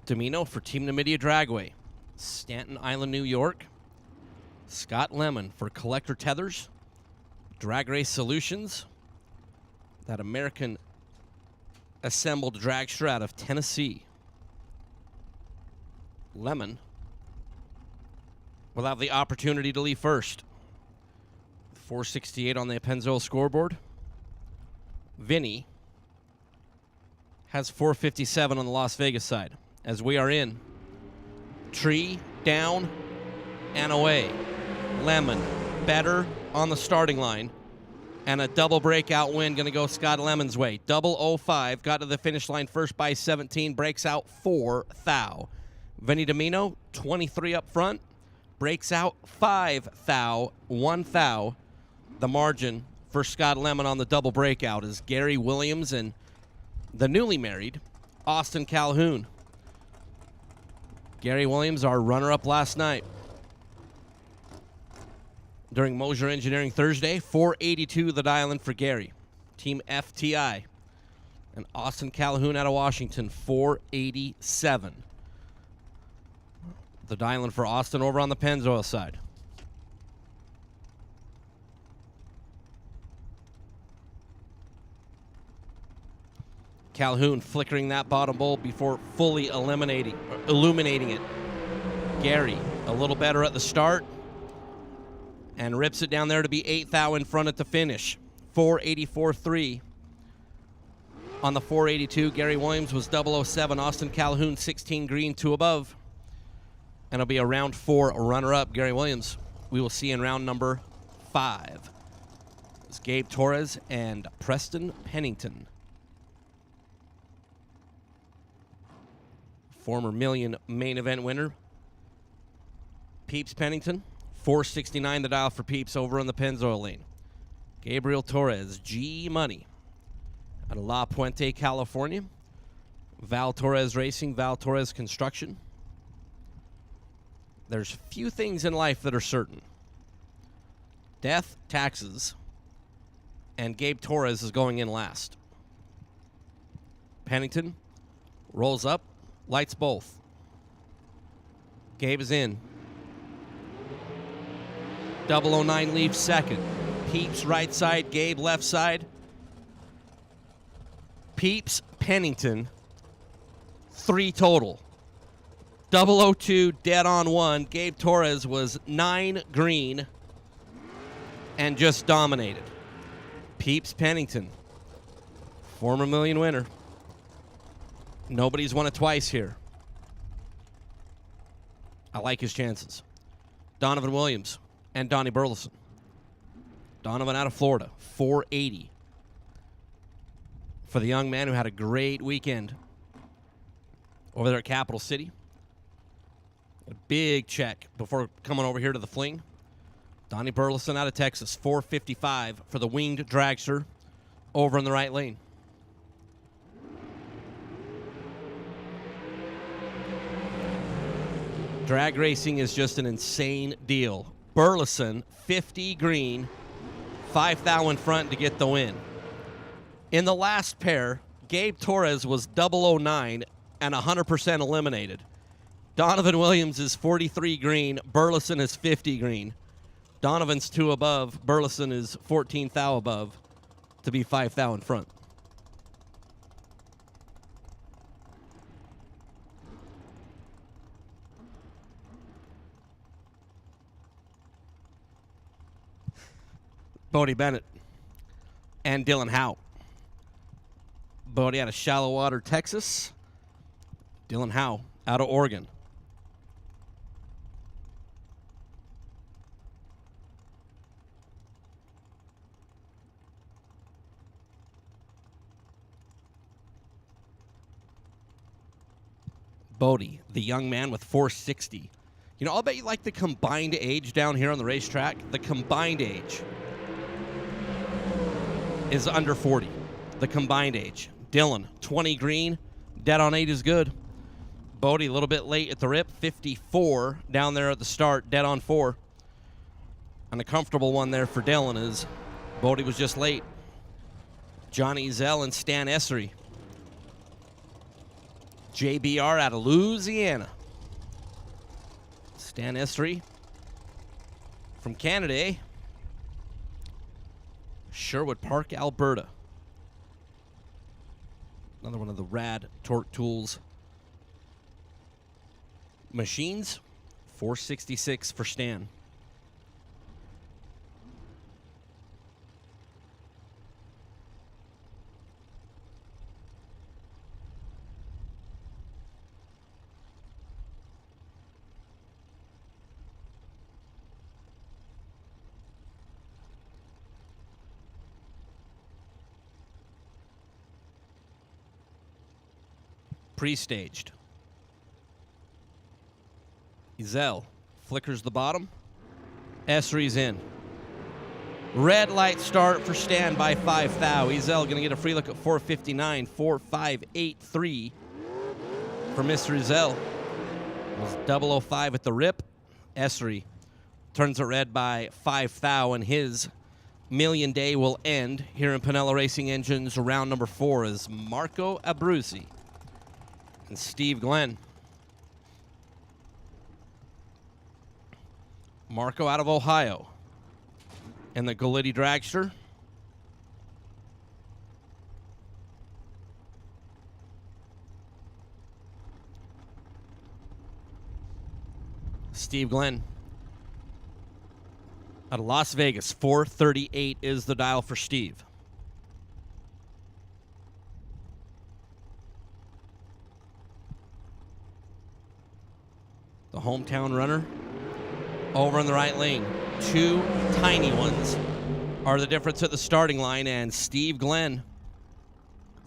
Domino for Team Numidia Dragway, Staten Island, New York. Scott Lemon for Collector Tethers, Drag Race Solutions, that American assembled dragster out of Tennessee. Lemon will have the opportunity to leave first. 468 on the Pennzoil scoreboard. Vinny has 457 on the Las Vegas side. As we are in, tree, down, and away. Lemon, better on the starting line. And a double breakout win going to go Scott Lemon's way. 005, got to the finish line first by 17, breaks out 4 thou. Vinny Domino, 23 up front, breaks out 5 thou, 1 thou. The margin for Scott Lemon on the double breakout is Gary Williams and the newly married Austin Calhoun. Gary Williams, our runner-up last night during Mosier Engineering Thursday. 482 the dial-in for Gary. Team FTI. And Austin Calhoun out of Washington, 487. The dial-in for Austin over on the Pennzoil side. Calhoun flickering that bottom bowl before fully illuminating it. Gary, a little better at the start, and rips it down there to be 8 thou in front at the finish. 484-3. On the 482, Gary Williams was 007. Austin Calhoun, 16 green, 2 above. And it'll be a round 4 runner-up. Gary Williams, we will see in round number 5. It's Gabe Torres and Preston Pennington. Former Million main event winner, Peeps Pennington. 469 the dial for Peeps over on the Pennzoil lane. Gabriel Torres, G Money, out of La Puente, California. Val Torres Racing, Val Torres Construction. There's few things in life that are certain. Death, taxes, and Gabe Torres is going in last. Pennington rolls up, lights both. Gabe is in. 009 leaves second. Peeps right side, Gabe left side. Peeps, Pennington, 3 total. 002 dead on 1. Gabe Torres was 9 green and just dominated. Peeps Pennington, former Million winner. Nobody's won it twice here. I like his chances. Donovan Williams and Donnie Burleson. Donovan out of Florida, 480. For the young man who had a great weekend over there at Capital City. A big check before coming over here to the Fling. Donnie Burleson out of Texas, 455 for the winged dragster over in the right lane. Drag racing is just an insane deal. Burleson, 50 green, 5 thou in front to get the win. In the last pair, Gabe Torres was 009 and 100% eliminated. Donovan Williams is 43 green, Burleson is 50 green. Donovan's 2 above, Burleson is 14 thou above to be 5 thou in front. Bodie Bennett and Dylan Howe. Bodie out of Shallow Water, Texas. Dylan Howe out of Oregon. Bodie, the young man with 460. You know, I'll bet you like the combined age down here on the racetrack. The combined age is under 40. The combined age. Dylan, 20 green, dead on 8 is good. Bodie, a little bit late at the rip, 54 down there at the start, dead on 4. And a comfortable one there for Dylan is Bodie was just late. Johnny Zell and Stan Essery. JBR out of Louisiana. Stan Essery from Canada, eh? Sherwood Park, Alberta. Another one of the rad Torque Tools machines. 466 for Stan. Pre-staged. Ezel flickers the bottom. Essery's in. Red light start for Stan by 5 thou. Ezel going to get a free look at 459, 4583 for Mr. Ezel. Was 005 at the rip. Essery turns it red by 5 thou, and his million day will end here in Pinella Racing Engines round number 4 as Marco Abruzzi and Steve Glenn. Marco out of Ohio. And the Galitti Dragster. Steve Glenn out of Las Vegas. 438 is the dial for Steve. The hometown runner over in the right lane. 2 tiny ones are the difference at the starting line, and Steve Glenn,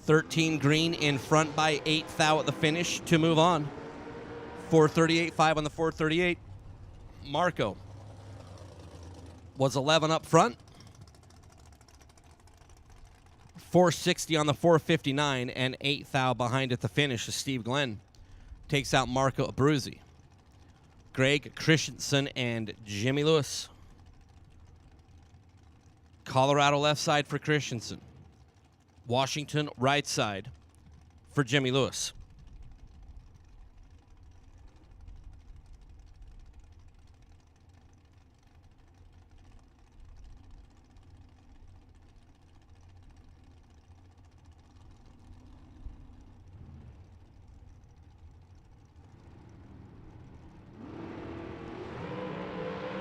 13 green in front by 8 thou at the finish to move on. 438.5 on the 438. Marco was 11 up front. 460 on the 459 and 8 thou behind at the finish as Steve Glenn takes out Marco Abruzzi. Greg Christensen and Jimmy Lewis. Colorado left side for Christensen. Washington right side for Jimmy Lewis.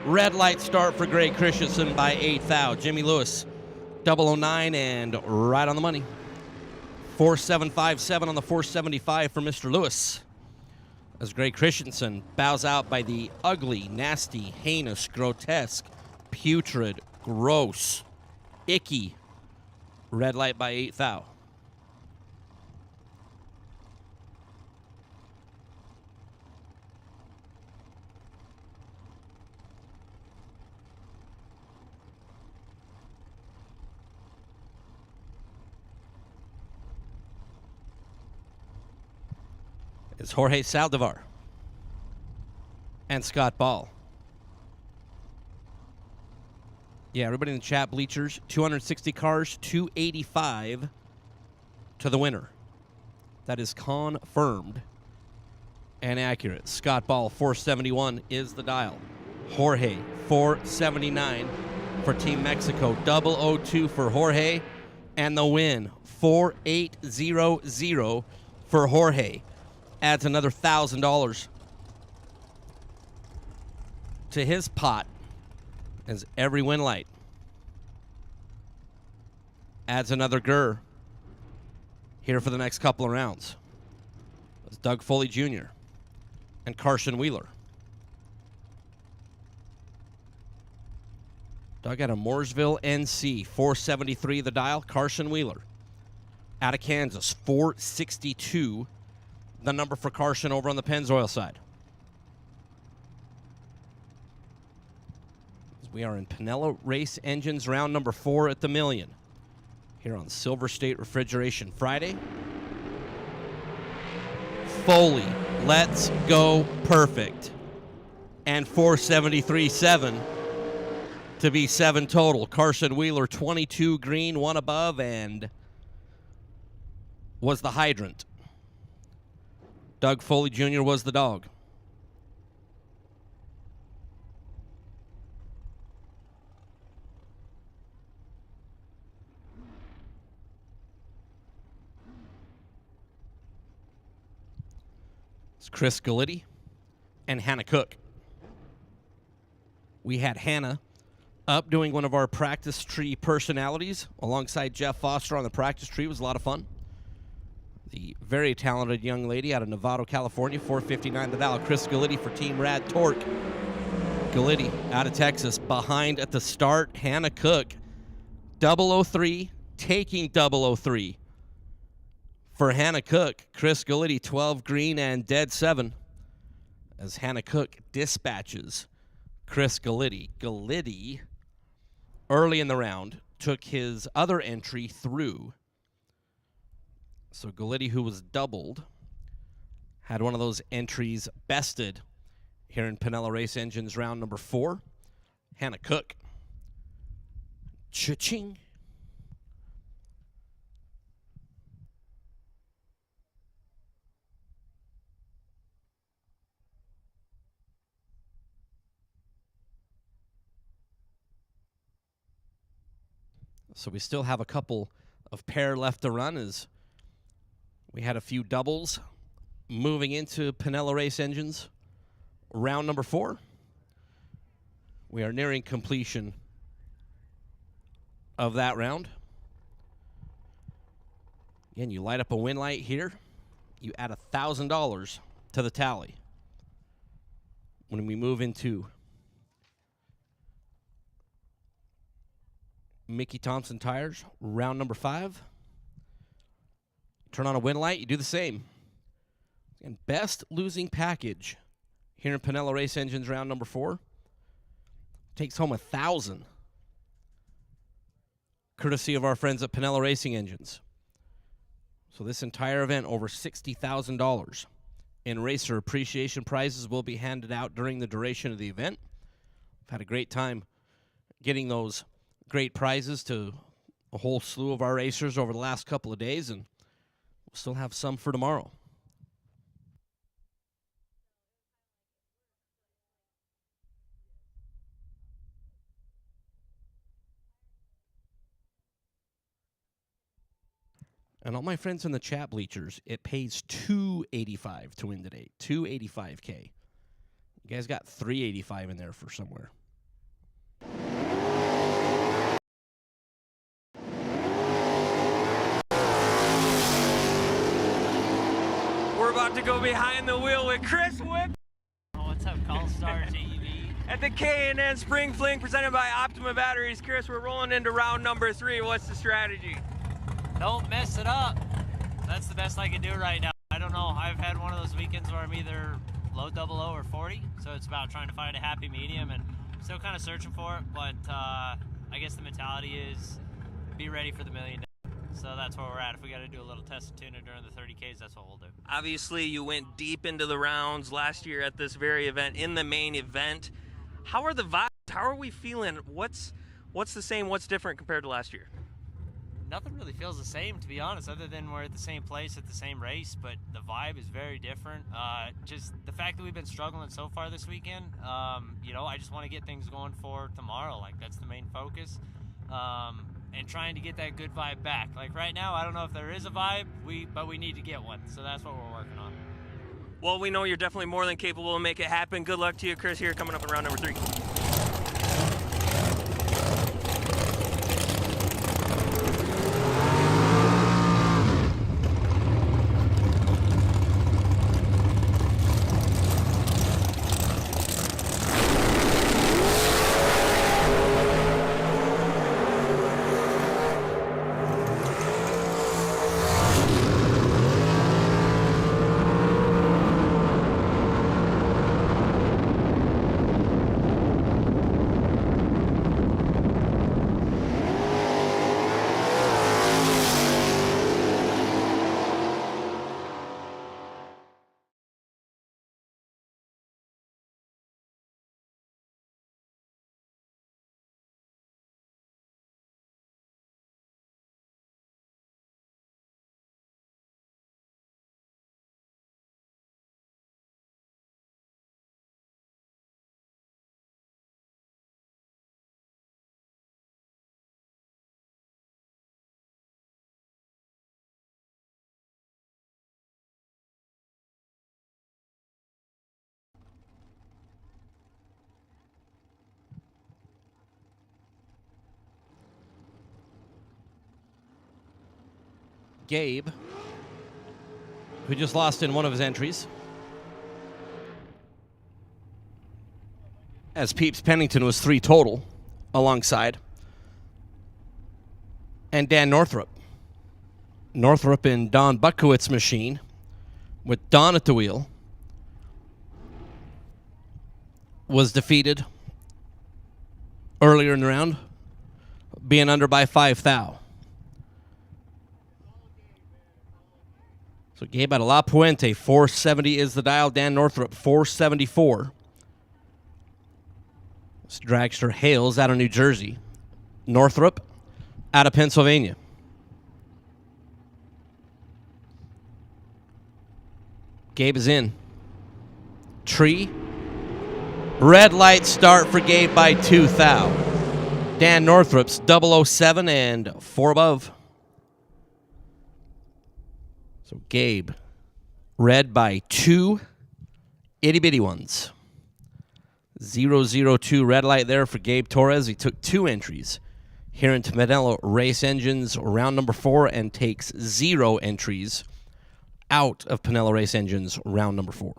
Red light start for Greg Christensen by 8 thou. Jimmy Lewis, 009 and right on the money. 4757 on the 475 for Mr. Lewis. As Greg Christensen bows out by the ugly, nasty, heinous, grotesque, putrid, gross, icky red light by 8 thou. Is Jorge Saldivar. and Scott Ball. Yeah, everybody in the chat, bleachers, 260 cars, 285 to the winner. That is confirmed and accurate. Scott Ball, 471 is the dial. Jorge, 479 for Team Mexico. 002 for Jorge. And the win, 4800 for Jorge. Adds another $1,000 to his pot as every win light adds another GUR here for the next couple of rounds. It's Doug Foley Jr. and Carson Wheeler. Doug out of Mooresville, NC, 473 the dial. Carson Wheeler out of Kansas, 462 the number for Carson over on the Pennzoil side. We are in Pinella Race Engines round number 4 at the million here on Silver State Refrigeration Friday. Foley, let's go perfect. And 473.7 to be 7 total. Carson Wheeler, 22 green, 1 above, and was the hydrant. Doug Foley Jr. was the dog. It's Chris Galitti and Hannah Cook. We had Hannah up doing one of our practice tree personalities alongside Jeff Foster on the practice tree. It was a lot of fun. The very talented young lady out of Novato, California, 459 the dial. Chris Galitti for Team Rad Torque. Galitti out of Texas, behind at the start. Hannah Cook, 003, taking 003. For Hannah Cook, Chris Galitti, 12 green and dead 7. As Hannah Cook dispatches Chris Galitti. Galitti, early in the round, took his other entry through. So Galitti, who was doubled, had one of those entries bested here in Pinella Race Engines round number 4. Hannah Cook. Cha-ching. So we still have a couple of pair left to run as we had a few doubles moving into Pinella Race Engines. Round number 4. We are nearing completion of that round. Again, you light up a win light here. You add $1,000 to the tally. When we move into Mickey Thompson tires, round number 5. Turn on a win light, you do the same. And best losing package here in Pinella Race Engines round number 4 takes home $1,000, courtesy of our friends at Pinella Racing Engines. So this entire event, over $60,000 in racer appreciation prizes will be handed out during the duration of the event. I've had a great time getting those great prizes to a whole slew of our racers over the last couple of days, and we'll still have some for tomorrow. And all my friends in the chat, bleachers, it pays $285 to win today. $285K. You guys got $385 in there for somewhere. We're about to go behind the wheel with Chris Whip. What's up, Call Star TV? At the K&N Spring Fling presented by Optima Batteries. Chris, we're rolling into round number 3. What's the strategy? Don't mess it up. That's the best I can do right now. I don't know. I've had one of those weekends where I'm either low 00 or 40, so it's about trying to find a happy medium, and I'm still kind of searching for it, but I guess the mentality is be ready for the $1 million. So that's where we're at. If we got to do a little test of tuning during the 30Ks, that's what we'll do. Obviously, you went deep into the rounds last year at this very event, in the main event. How are the vibes? How are we feeling? What's the same? What's different compared to last year? Nothing really feels the same, to be honest, other than we're at the same place at the same race, but the vibe is very different. Just the fact that we've been struggling so far this weekend, I just want to get things going for tomorrow. Like, that's the main focus, and trying to get that good vibe back. Like, right now, I don't know if there is a vibe, but we need to get one, so that's what we're working on. Well, we know you're definitely more than capable to make it happen. Good luck to you, Chris, here coming up in round number 3. Gabe, who just lost in one of his entries, as Peeps Pennington was 3 total alongside, and Dan Northrup. Northrup in Don Buckowitz's machine with Don at the wheel was defeated earlier in the round, being under by 5 thou. So Gabe at La Puente, 470 is the dial. Dan Northrup, 474. This dragster Hales out of New Jersey. Northrup out of Pennsylvania. Gabe is in. Tree. Red light start for Gabe by 2 thou. Dan Northrup's 007 and 4 above. So Gabe, red by 2 itty-bitty ones. 002 red light there for Gabe Torres. He took 2 entries here into Pinello Race Engines round number 4 and takes 0 entries out of Pinello Race Engines round number 4.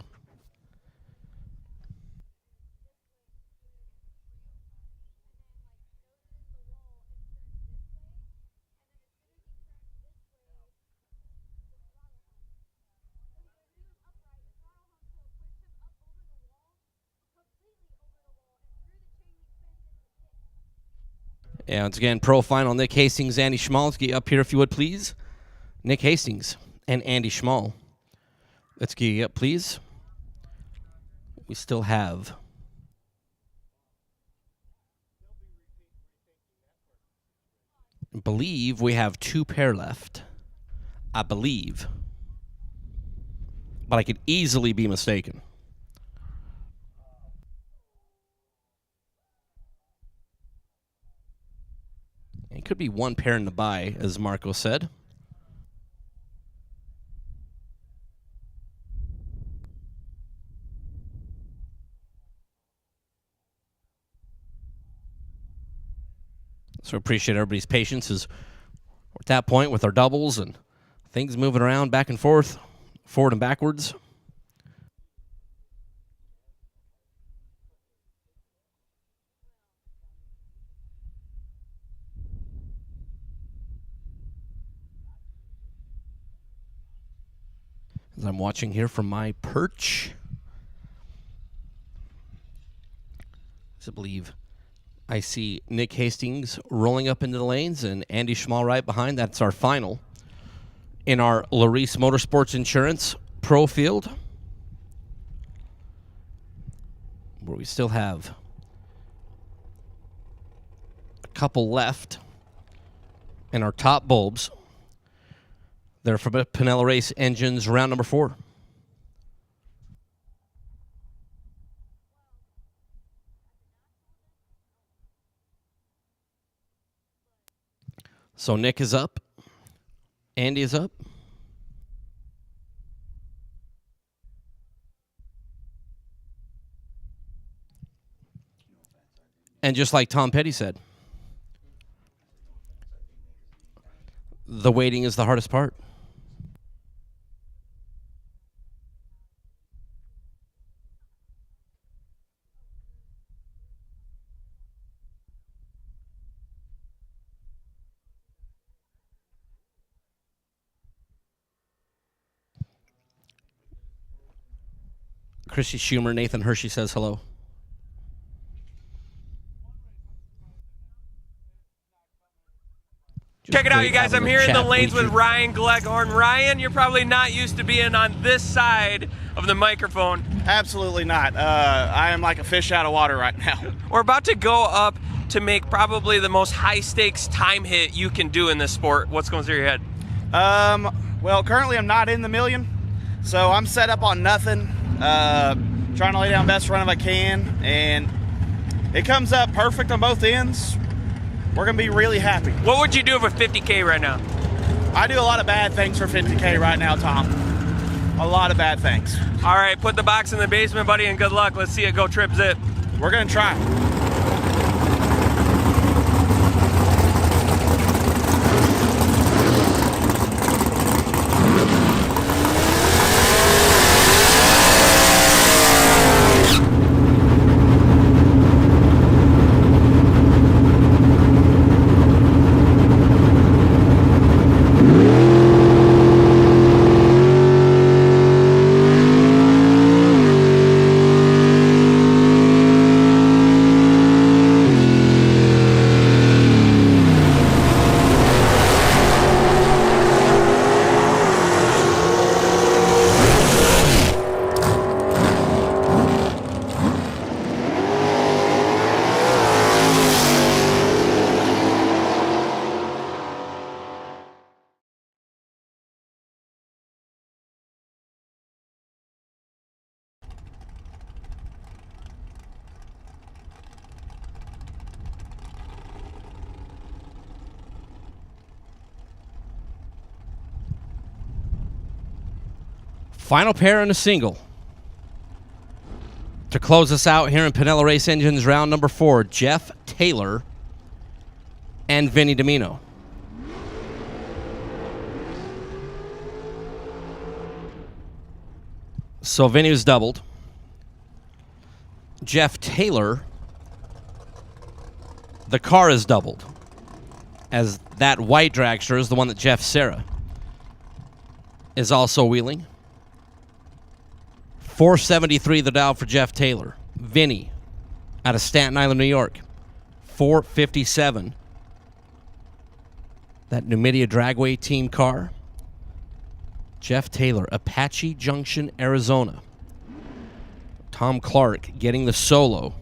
And once again, pro final Nick Hastings, Andy Schmall. Let's get you up here if you would, please. Nick Hastings and Andy Schmall. Let's get you up, please. We still have I believe we have 2 pair left. I believe. But I could easily be mistaken. It could be 1 pair in the buy, as Marco said. So appreciate everybody's patience as we're at that point with our doubles and things moving around back and forth, forward and backwards. As I'm watching here from my perch, I believe I see Nick Hastings rolling up into the lanes and Andy Schmal right behind. That's our final in our Larice Motorsports Insurance Pro Field, where we still have a couple left in our top bulbs. They're for Pinella Race Engines, round number 4. So Nick is up. Andy is up. And just like Tom Petty said, the waiting is the hardest part. Chrissy Schumer, Nathan Hershey says hello. Check it out, you guys. I'm here in the lanes with bleacher. Ryan Gleghorn. Ryan, you're probably not used to being on this side of the microphone. Absolutely not. I am like a fish out of water right now. We're about to go up to make probably the most high-stakes time hit you can do in this sport. What's going through your head? Well, currently I'm not in the million, so I'm set up on nothing. Trying to lay down best run if I can, and it comes up perfect on both ends. We're going to be really happy. What would you do for 50K right now? I do a lot of bad things for 50K right now, Tom. A lot of bad things. All right, put the box in the basement, buddy, and good luck. Let's see it go trip zip. We're going to try. Final pair and a single. To close us out here in Pinella Race Engines round number 4, Jeff Taylor and Vinny Domino. So Vinny was doubled. Jeff Taylor, the car is doubled, as that white dragster is the one that Jeff Serra is also wheeling. 473 the dial for Jeff Taylor. Vinny out of Staten Island, New York, 457. That Numidia Dragway team car. Jeff Taylor, Apache Junction, Arizona. Tom Clark getting the solo.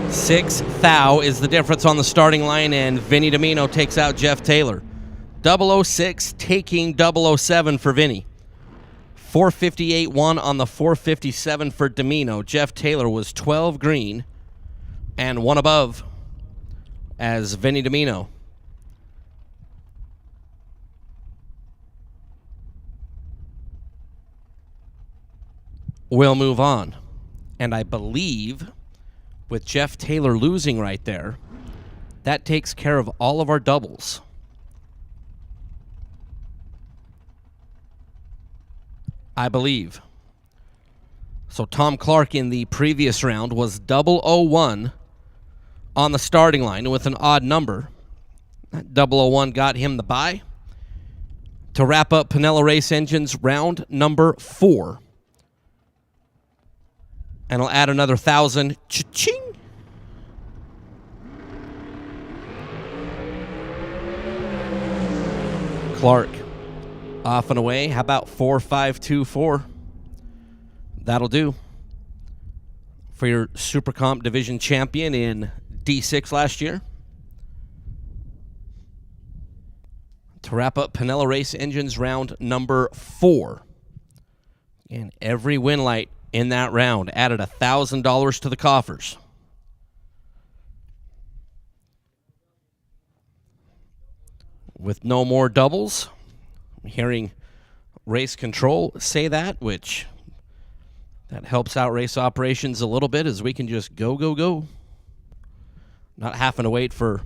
$6,000 is the difference on the starting line, and Vinny Domino takes out Jeff Taylor. 006 taking 007 for Vinny. 458.1 on the 457 for Domino. Jeff Taylor was 12 green and 1 above as Vinny Domino will move on. And I believe with Jeff Taylor losing right there, that takes care of all of our doubles. I believe. So Tom Clark in the previous round was 001 on the starting line with an odd number. That 001 got him the bye. To wrap up Pinella Race Engines round number 4. And I'll add another 1,000. Cha-ching! Clark off and away. How about 4-5-2-4? That'll do. For your Super Comp Division champion in D6 last year. To wrap up Pinella Race Engines round number 4. And every win light in that round added $1,000 to the coffers. With no more doubles, I'm hearing race control say that, which that helps out race operations a little bit as we can just go, go, go. Not having to wait for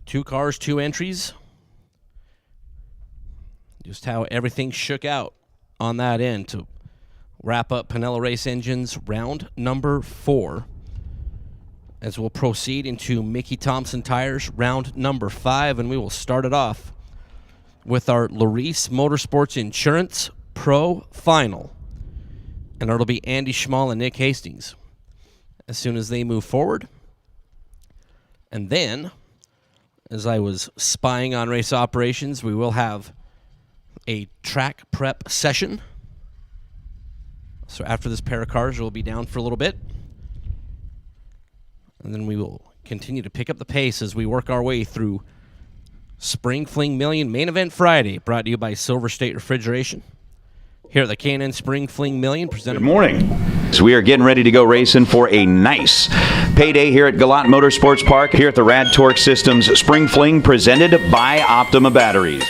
2 cars, 2 entries. Just how everything shook out on that end to wrap up Pinella Race Engines round number 4. As we'll proceed into Mickey Thompson Tires round number 5, and we will start it off with our Larice Motorsports Insurance Pro Final. And it'll be Andy Schmall and Nick Hastings as soon as they move forward. And then, as I was spying on race operations, we will have a track prep session. So after this pair of cars, we'll be down for a little bit. And then we will continue to pick up the pace as we work our way through Spring Fling Million Main Event Friday, brought to you by Silver State Refrigeration. Here at the K&N Spring Fling Million, presented. Good morning. So we are getting ready to go racing for a nice payday here at Galat Motorsports Park, here at the Rad Torque Systems Spring Fling, presented by Optima Batteries.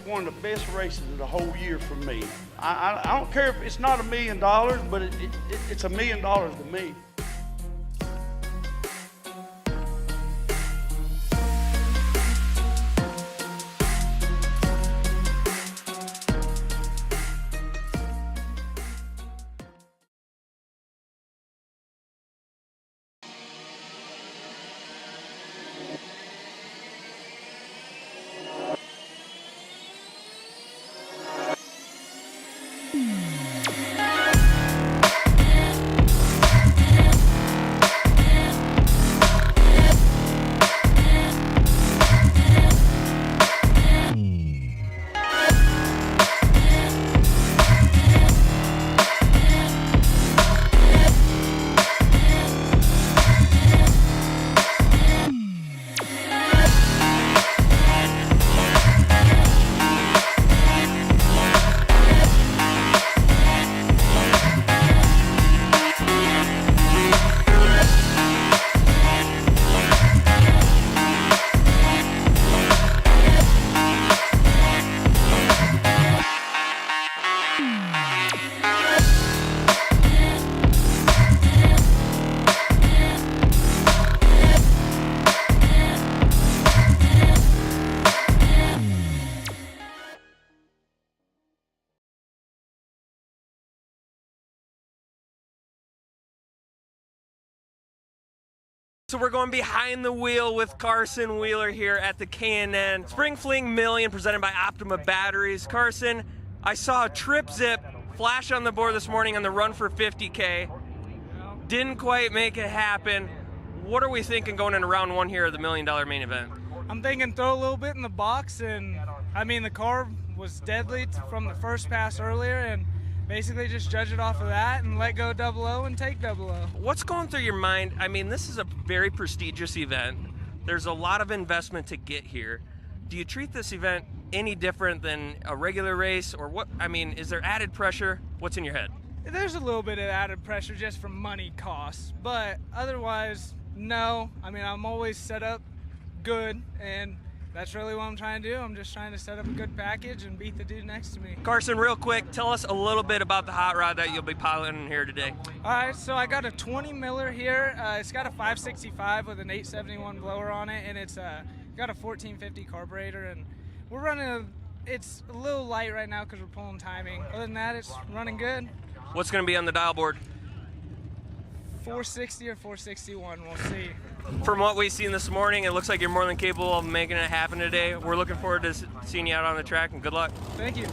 One of the best races of the whole year for me. I don't care if it's not $1 million, but it's $1 million to me. So we're going behind the wheel with Carson Wheeler here at the K&N Spring Fling Million presented by Optima Batteries. Carson, I saw a trip zip flash on the board this morning on the run for 50K. Didn't quite make it happen. What are we thinking going into round one here of the $1 million main event? I'm thinking throw a little bit in the box, and I mean the car was deadly from the first pass earlier, and basically just judge it off of that and let go 00 and take 00. What's going through your mind? I mean, this is a very prestigious event. There's a lot of investment to get here. Do you treat this event any different than a regular race, or what? I mean, is there added pressure? What's in your head? There's a little bit of added pressure just from money costs, but otherwise, no. I mean, I'm always set up good, and that's really what I'm trying to do. I'm just trying to set up a good package and beat the dude next to me. Carson, real quick, tell us a little bit about the hot rod that you'll be piloting here today. All right, so I got a 20 miller here. It's got a 565 with an 871 blower on it, and it's got a 1450 carburetor, and we're running it's a little light right now because we're pulling timing. Other than that, it's running good. What's going to be on the dial board? 460 or 461, we'll see. From what we've seen this morning, it looks like you're more than capable of making it happen today. We're looking forward to seeing you out on the track, and good luck. Thank you.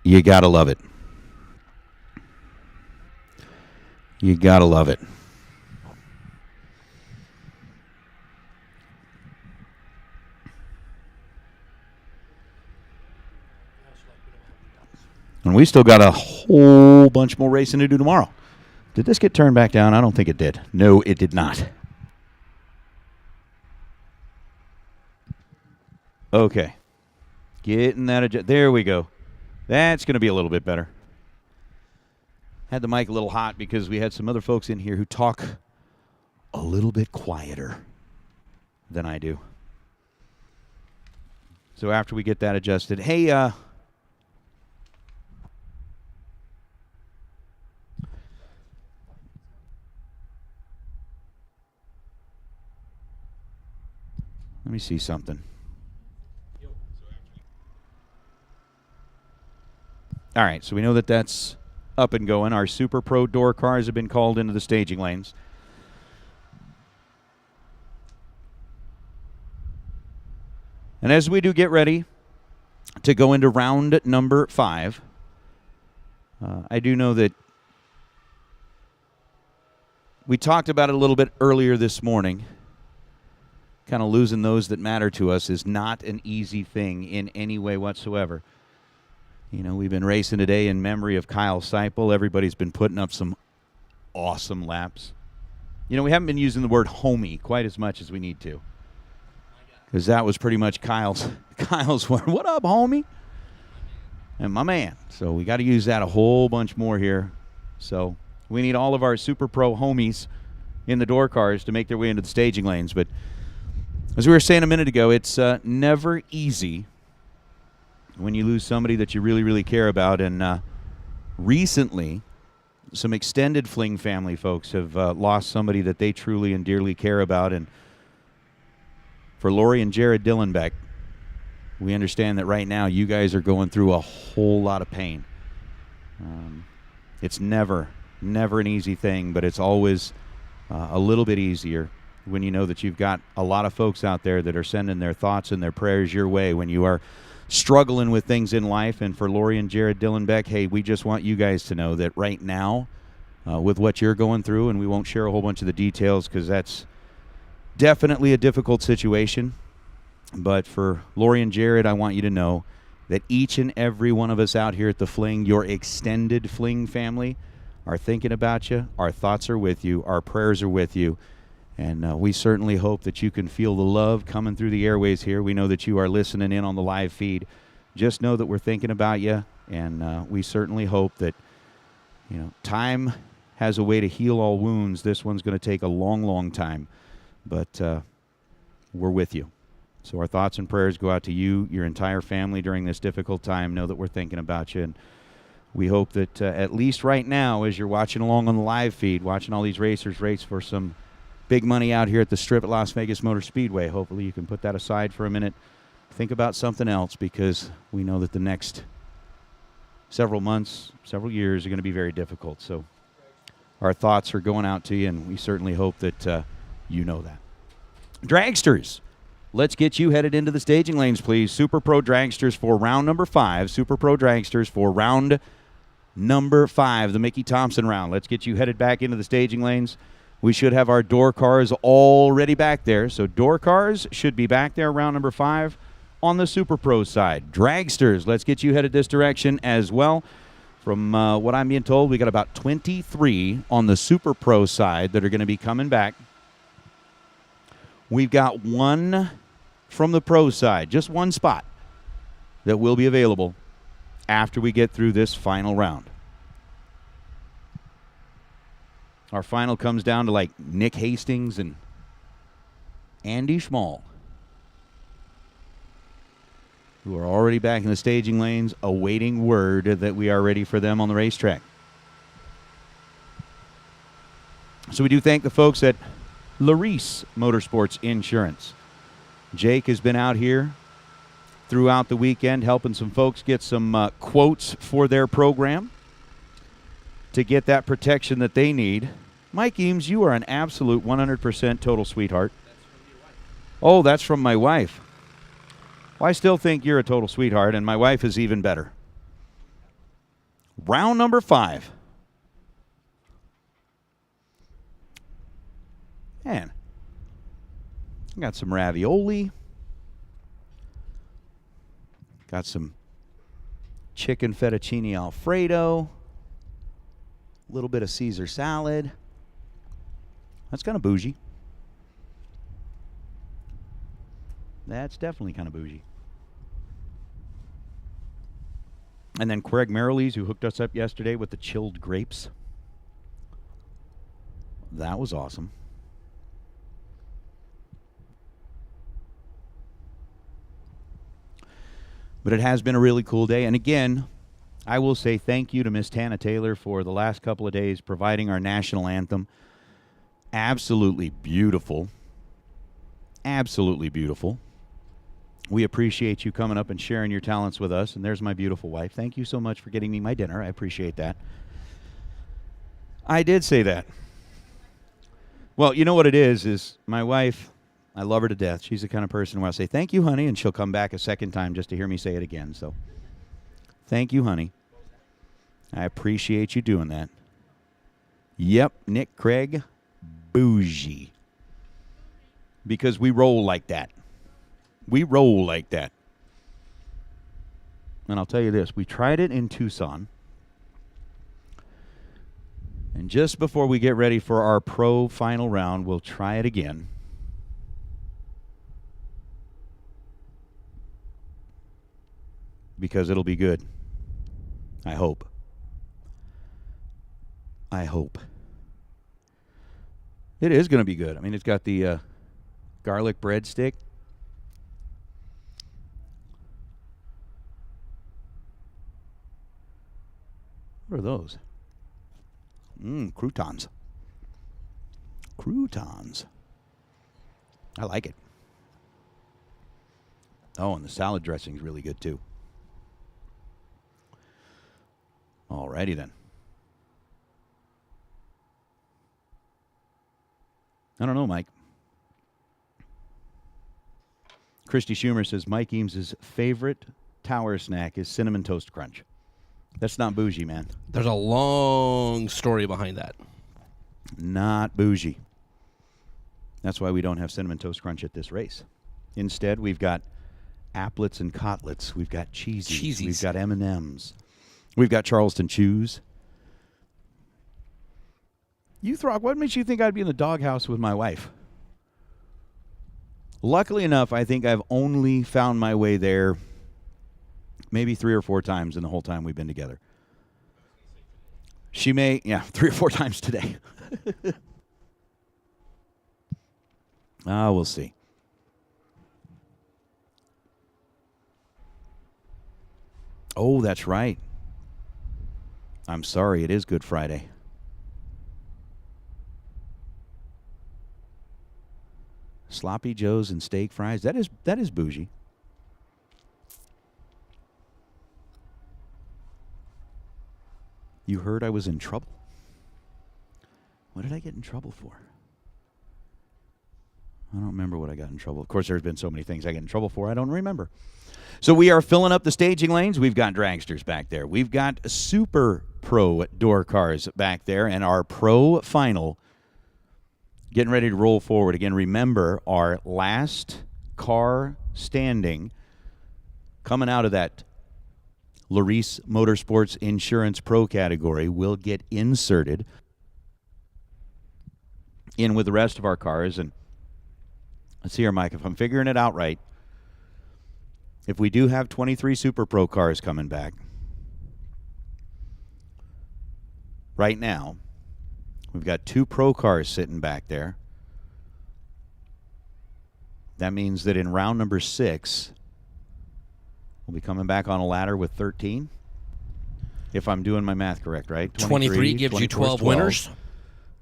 You gotta love it. You gotta love it. And we still got a whole bunch more racing to do tomorrow. Did this get turned back down? I don't think it did. No, it did not. Okay. Getting that there we go. That's going to be a little bit better. Had the mic a little hot because we had some other folks in here who talk a little bit quieter than I do. So after we get that adjusted, hey, Let me see something. All right, so we know that that's up and going. Our Super Pro door cars have been called into the staging lanes. And as we do get ready to go into round number 5, I do know that we talked about it a little bit earlier this morning. Kind of losing those that matter to us is not an easy thing in any way whatsoever. You know, we've been racing today in memory of Kyle Seipel. Everybody's been putting up some awesome laps. You know, we haven't been using the word homie quite as much as we need to, because that was pretty much Kyle's word. What up, homie? And my man. So we got to use that a whole bunch more here. So we need all of our Super Pro homies in the door cars to make their way into the staging lanes. But as we were saying a minute ago, it's never easy when you lose somebody that you really, really care about. And recently, some extended Fling family folks have lost somebody that they truly and dearly care about. And for Lori and Jared Dillenbeck, we understand that right now you guys are going through a whole lot of pain. It's never an easy thing, but it's always a little bit easier when you know that you've got a lot of folks out there that are sending their thoughts and their prayers your way when you are struggling with things in life. And for Lori and Jared Dillenbeck, hey, we just want you guys to know that right now, with what you're going through, and we won't share a whole bunch of the details because that's definitely a difficult situation. But for Lori and Jared, I want you to know that each and every one of us out here at the Fling, your extended Fling family, are thinking about you. Our thoughts are with you. Our prayers are with you. And we certainly hope that you can feel the love coming through the airways here. We know that you are listening in on the live feed. Just know that we're thinking about you, and we certainly hope that, you know, time has a way to heal all wounds. This one's going to take a long, long time, but we're with you. So our thoughts and prayers go out to you, your entire family during this difficult time. Know that we're thinking about you, and we hope that at least right now, as you're watching along on the live feed, watching all these racers race for some big money out here at the Strip at Las Vegas Motor Speedway, hopefully you can put that aside for a minute. Think about something else, because we know that the next several months, several years are going to be very difficult. So our thoughts are going out to you, and we certainly hope that you know that. Dragsters, let's get you headed into the staging lanes, please. Super Pro Dragsters for round number 5. Super Pro Dragsters for round number 5, the Mickey Thompson round. Let's get you headed back into the staging lanes. We should have our door cars already back there. So door cars should be back there round number 5 on the Super Pro side. Dragsters, let's get you headed this direction as well. From what I'm being told, we got about 23 on the Super Pro side that are going to be coming back. We've got one from the Pro side, just one spot that will be available after we get through this final round. Our final comes down to like Nick Hastings and Andy Schmall, who are already back in the staging lanes awaiting word that we are ready for them on the racetrack. So we do thank the folks at Larice Motorsports Insurance. Jake has been out here throughout the weekend helping some folks get some quotes for their program to get that protection that they need. Mike Eames, you are an absolute 100% total sweetheart. Oh, that's from my wife. Well, I still think you're a total sweetheart, and my wife is even better. Round number 5. Man, I got some ravioli. Got some chicken fettuccine Alfredo. A little bit of Caesar salad. That's kind of bougie. That's definitely kind of bougie. And then Craig Merrilees, who hooked us up yesterday with the chilled grapes. That was awesome. But it has been a really cool day. And again, I will say thank you to Miss Tana Taylor for the last couple of days providing our national anthem. Absolutely beautiful. absolutely beautiful. We appreciate you coming up and sharing your talents with us. And there's my beautiful wife. Thank you so much for getting me my dinner. I appreciate that. I did say that. Well, you know what it is my wife, I love her to death. She's the kind of person where I say, thank you, honey, and she'll come back a second time just to hear me say it again. So, thank you, honey. I appreciate you doing that. Yep, Nick Craig, bougie. Because we roll like that. We roll like that. And I'll tell you this, we tried it in Tucson. And just before we get ready for our pro final round, we'll try it again. Because it'll be good. I hope. I hope. It is going to be good. I mean, it's got the garlic breadstick. What are those? Croutons. Croutons. I like it. Oh, and the salad dressing's really good, too. Alrighty, then. I don't know, Mike. Christy Schumer says Mike Eames' favorite tower snack is Cinnamon Toast Crunch. That's not bougie, man. There's a long story behind that. Not bougie. That's why we don't have Cinnamon Toast Crunch at this race. Instead, we've got applets and cotlets. We've got cheesies. We've got M&Ms. We've got Charleston Chews. What makes you think I'd be in the doghouse with my wife? Luckily enough, I think I've only found my way there maybe 3 or 4 times in the whole time we've been together. She may, 3 or 4 times today. We'll see. Oh, that's right. I'm sorry, it is Good Friday. Sloppy Joes and steak fries. That is bougie. You heard I was in trouble. What did I get in trouble for? I don't remember what I got in trouble. Of course, there's been so many things I get in trouble for, I don't remember. So we are filling up the staging lanes. We've got dragsters back there. We've got super pro door cars back there, and our pro final getting ready to roll forward. Again, remember, our last car standing coming out of that Larice Motorsports Insurance Pro category will get inserted in with the rest of our cars. And let's see here, Mike, if I'm figuring it out right, if we do have 23 Super Pro cars coming back, right now, we've got 2 Pro cars sitting back there. That means that in round number 6, we'll be coming back on a ladder with 13. If I'm doing my math correct, right? 23 gives you 12 winners.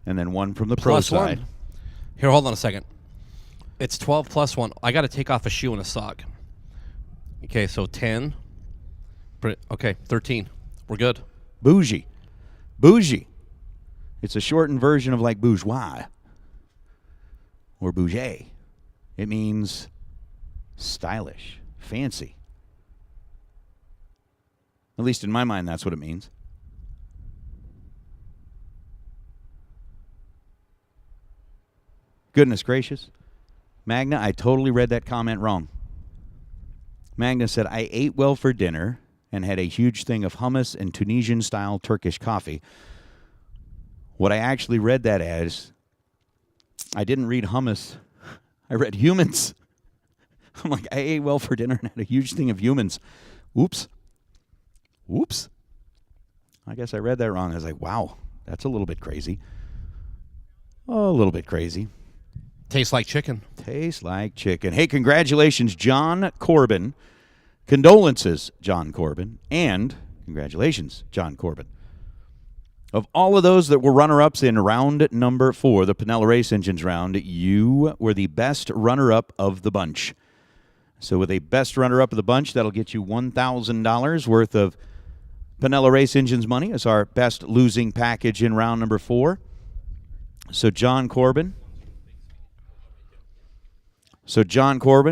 And then 1 from the pro side. One. Here, hold on a second. It's 12 plus 1. I got to take off a shoe and a sock. Okay, so 10. Okay, 13. We're good. Bougie. Bougie. It's a shortened version of like bourgeois or bougie. It means stylish, fancy. At least in my mind, that's what it means. Goodness gracious. Magna, I totally read that comment wrong. Magna said, I ate well for dinner and had a huge thing of hummus and Tunisian-style Turkish coffee. What I actually read that as, I didn't read hummus. I read humans. I'm like, I ate well for dinner and had a huge thing of humans. Oops. Oops. I guess I read that wrong. I was like, wow, that's a little bit crazy. Oh, a little bit crazy. Tastes like chicken. Tastes like chicken. Hey, congratulations, John Corbin. Condolences, John Corbin. And congratulations, John Corbin. Of all of those that were runner-ups in round number 4, the Pinella Race Engines round, you were the best runner-up of the bunch. So with a best runner-up of the bunch, that'll get you $1,000 worth of Pinella Race Engines money as our best losing package in round number 4. So John Corbin,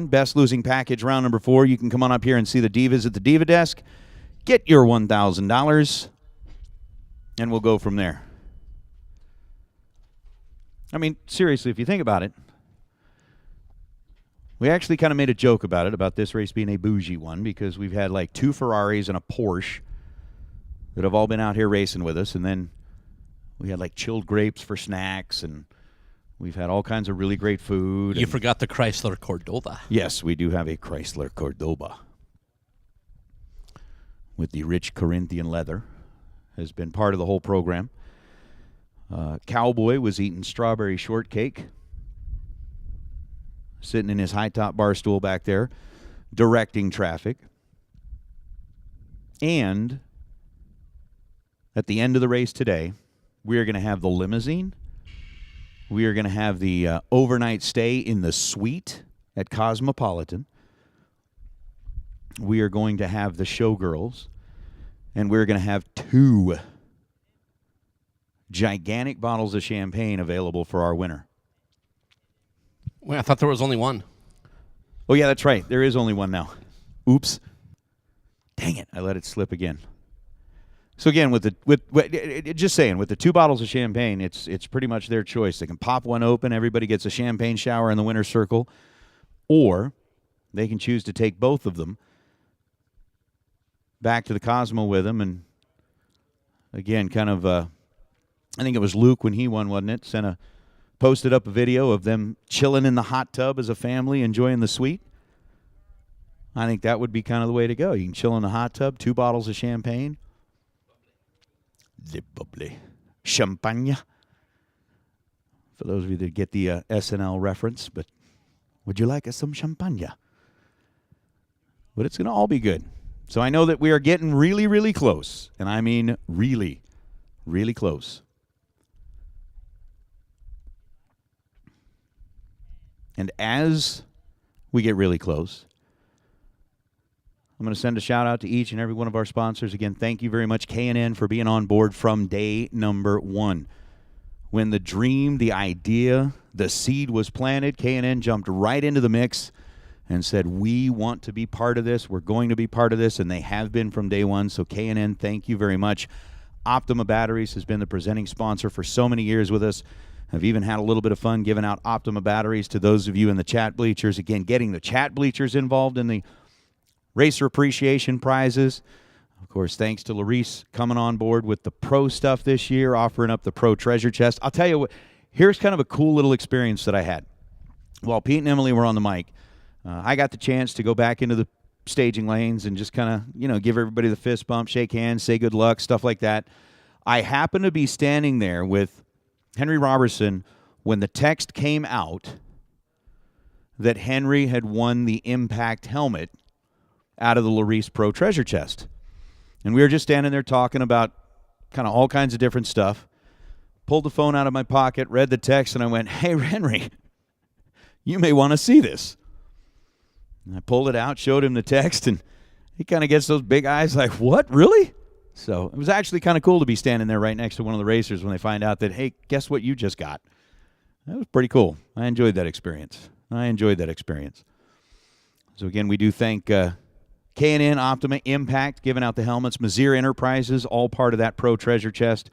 best losing package round number 4. You can come on up here and see the Divas at the Diva desk. Get your $1,000, and we'll go from there. I mean, seriously, if you think about it, we actually kind of made a joke about it, about this race being a bougie one, because we've had like 2 Ferraris and a Porsche that have all been out here racing with us, and then we had like chilled grapes for snacks, and we've had all kinds of really great food. You forgot the Chrysler Cordoba. Yes, we do have a Chrysler Cordoba with the rich Corinthian leather. Has been part of the whole program. Cowboy was eating strawberry shortcake, sitting in his high-top bar stool back there, directing traffic. And at the end of the race today, we are going to have the limousine. We are going to have the overnight stay in the suite at Cosmopolitan. We are going to have the showgirls. And we're going to have 2 gigantic bottles of champagne available for our winner. Wait, I thought there was only one. Oh, yeah, that's right. There is only one now. Oops. Dang it. I let it slip again. So, again, with just saying, with the 2 bottles of champagne, it's pretty much their choice. They can pop one open. Everybody gets a champagne shower in the winner's circle. Or they can choose to take both of them back to the Cosmo with him, and again, kind of, I think it was Luke when he won, wasn't it? Posted up a video of them chilling in the hot tub as a family, enjoying the suite. I think that would be kind of the way to go. You can chill in the hot tub, 2 bottles of champagne. The bubbly champagne. For those of you that get the SNL reference, but would you like some champagne? But it's going to all be good. So I know that we are getting really, really close. And I mean really, really close. And as we get really close, I'm going to send a shout out to each and every one of our sponsors. Again, thank you very much, K&N, for being on board from day number 1. When the dream, the idea, the seed was planted, K&N jumped right into the mix and said, we want to be part of this. We're going to be part of this, and they have been from day 1. So K&N, thank you very much. Optima Batteries has been the presenting sponsor for so many years with us. I've even had a little bit of fun giving out Optima batteries to those of you in the chat bleachers. Again, getting the chat bleachers involved in the Racer Appreciation Prizes. Of course, thanks to Larice coming on board with the pro stuff this year, offering up the pro treasure chest. I'll tell you what, here's kind of a cool little experience that I had. While Pete and Emily were on the mic, I got the chance to go back into the staging lanes and just kind of, give everybody the fist bump, shake hands, say good luck, stuff like that. I happened to be standing there with Henry Robertson when the text came out that Henry had won the Impact helmet out of the Larice Pro Treasure Chest. And we were just standing there talking about kind of all kinds of different stuff. Pulled the phone out of my pocket, read the text, and I went, hey, Henry, you may want to see this. And I pulled it out, showed him the text, and he kind of gets those big eyes like, what, really? So it was actually kind of cool to be standing there right next to one of the racers when they find out that, hey, guess what you just got? That was pretty cool. I enjoyed that experience. So, again, we do thank K&N, Optima, Impact, giving out the helmets, Mazir Enterprises, all part of that Pro Treasure Chest.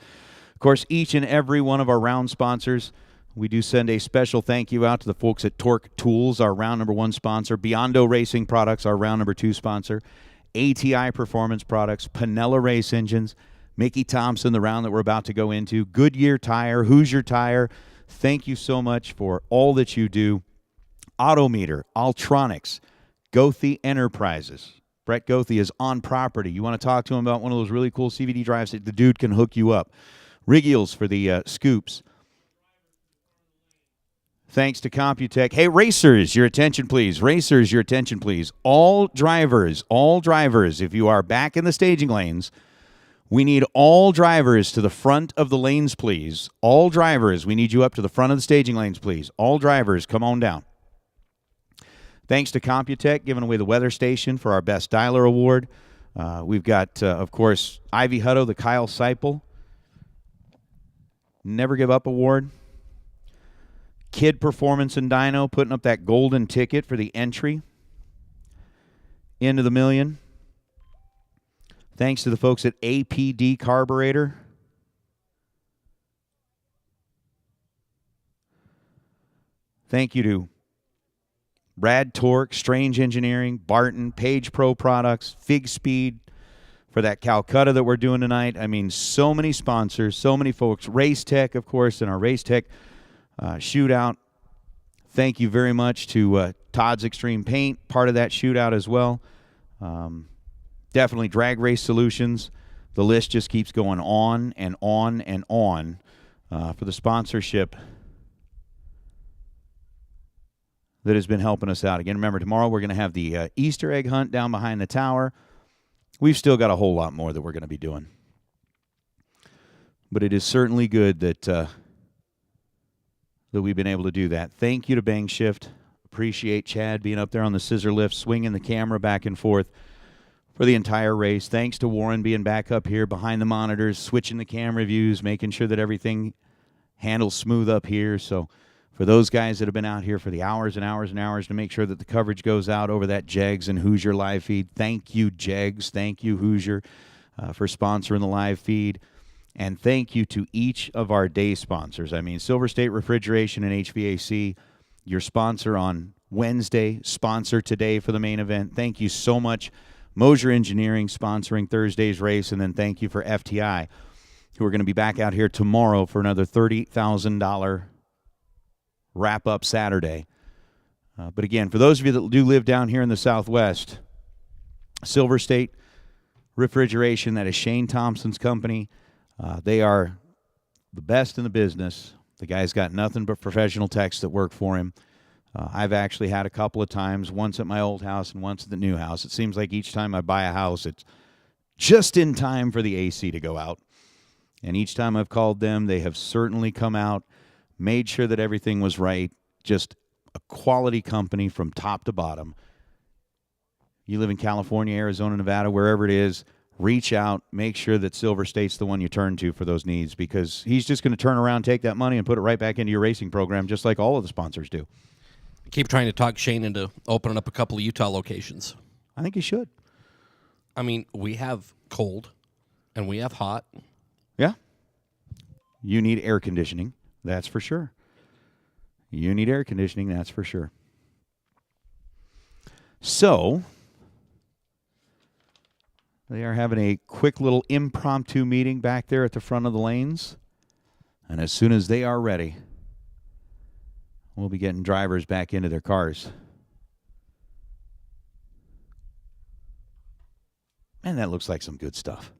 Of course, each and every one of our round sponsors, we do send a special thank you out to the folks at Torque Tools, our round number 1 sponsor, Biondo Racing Products, our round number 2 sponsor, ATI Performance Products, Pinella Race Engines, Mickey Thompson, the round that we're about to go into, Goodyear Tire, Hoosier Tire. Thank you so much for all that you do. Autometer, Altronics, Goethe Enterprises. Brett Goethe is on property. You want to talk to him about one of those really cool CVD drives, the dude can hook you up. Rigiels for the scoops. Thanks to Computech. Hey, racers, your attention, please. Racers, your attention, please. All drivers, if you are back in the staging lanes, We need all drivers to the front of the lanes, please. All drivers, we need you up to the front of the staging lanes, please. All drivers, come on down. Thanks to Computech giving away the weather station for our Best Dialer Award. We've got, of course, Ivy Hutto, the Kyle Seipel Never Give Up Award. Kid Performance and Dyno putting up that golden ticket for the entry into the million. Thanks to the folks at APD Carburetor. Thank you to Rad Torque, Strange Engineering, Barton, Page Pro Products, Fig Speed for that Calcutta that we're doing tonight. I mean, so many sponsors, so many folks. Race Tech, of course, and our Race Tech shootout. Thank you very much to Todd's Extreme Paint, part of that shootout as well. Definitely Drag Race Solutions. The list just keeps going on and on and on for the sponsorship that has been helping us out. Again, remember, tomorrow we're going to have the Easter egg hunt down behind the tower. We've still got a whole lot more that we're going to be doing. But it is certainly good that that we've been able to do that. Thank you to Bang Shift. Appreciate Chad being up there on the scissor lift, swinging the camera back and forth for the entire race. Thanks to Warren being back up here behind the monitors, switching the camera views, making sure that everything handles smooth up here. So for those guys that have been out here for the hours and hours and hours to make sure that the coverage goes out over that Jegs and Hoosier live feed, thank you, Jegs. Thank you, Hoosier, for sponsoring the live feed. And thank you to each of our day sponsors. I mean, Silver State Refrigeration and HVAC, your sponsor on Wednesday, sponsor today for the main event. Thank you so much. Mosier Engineering sponsoring Thursday's race. And then thank you for FTI, who are going to be back out here tomorrow for another $30,000 wrap-up Saturday. But again, for those of you that do live down here in the Southwest, Silver State Refrigeration, that is Shane Thompson's company. They are the best in the business. The guy's got nothing but professional techs that work for him. I've actually had a couple of times, once at my old house and once at the new house. It seems like each time I buy a house, it's just in time for the AC to go out. And each time I've called them, they have certainly come out, made sure that everything was right. Just a quality company from top to bottom. You live in California, Arizona, Nevada, wherever it is, reach out, make sure that Silver State's the one you turn to for those needs, because he's just going to turn around, take that money, and put it right back into your racing program, just like all of the sponsors do. Keep trying to talk Shane into opening up a couple of Utah locations. I think he should. I mean, we have cold, and we have hot. Yeah. You need air conditioning, that's for sure. You need air conditioning, that's for sure. So they are having a quick little impromptu meeting back there at the front of the lanes. And as soon as they are ready, we'll be getting drivers back into their cars. And that looks like some good stuff.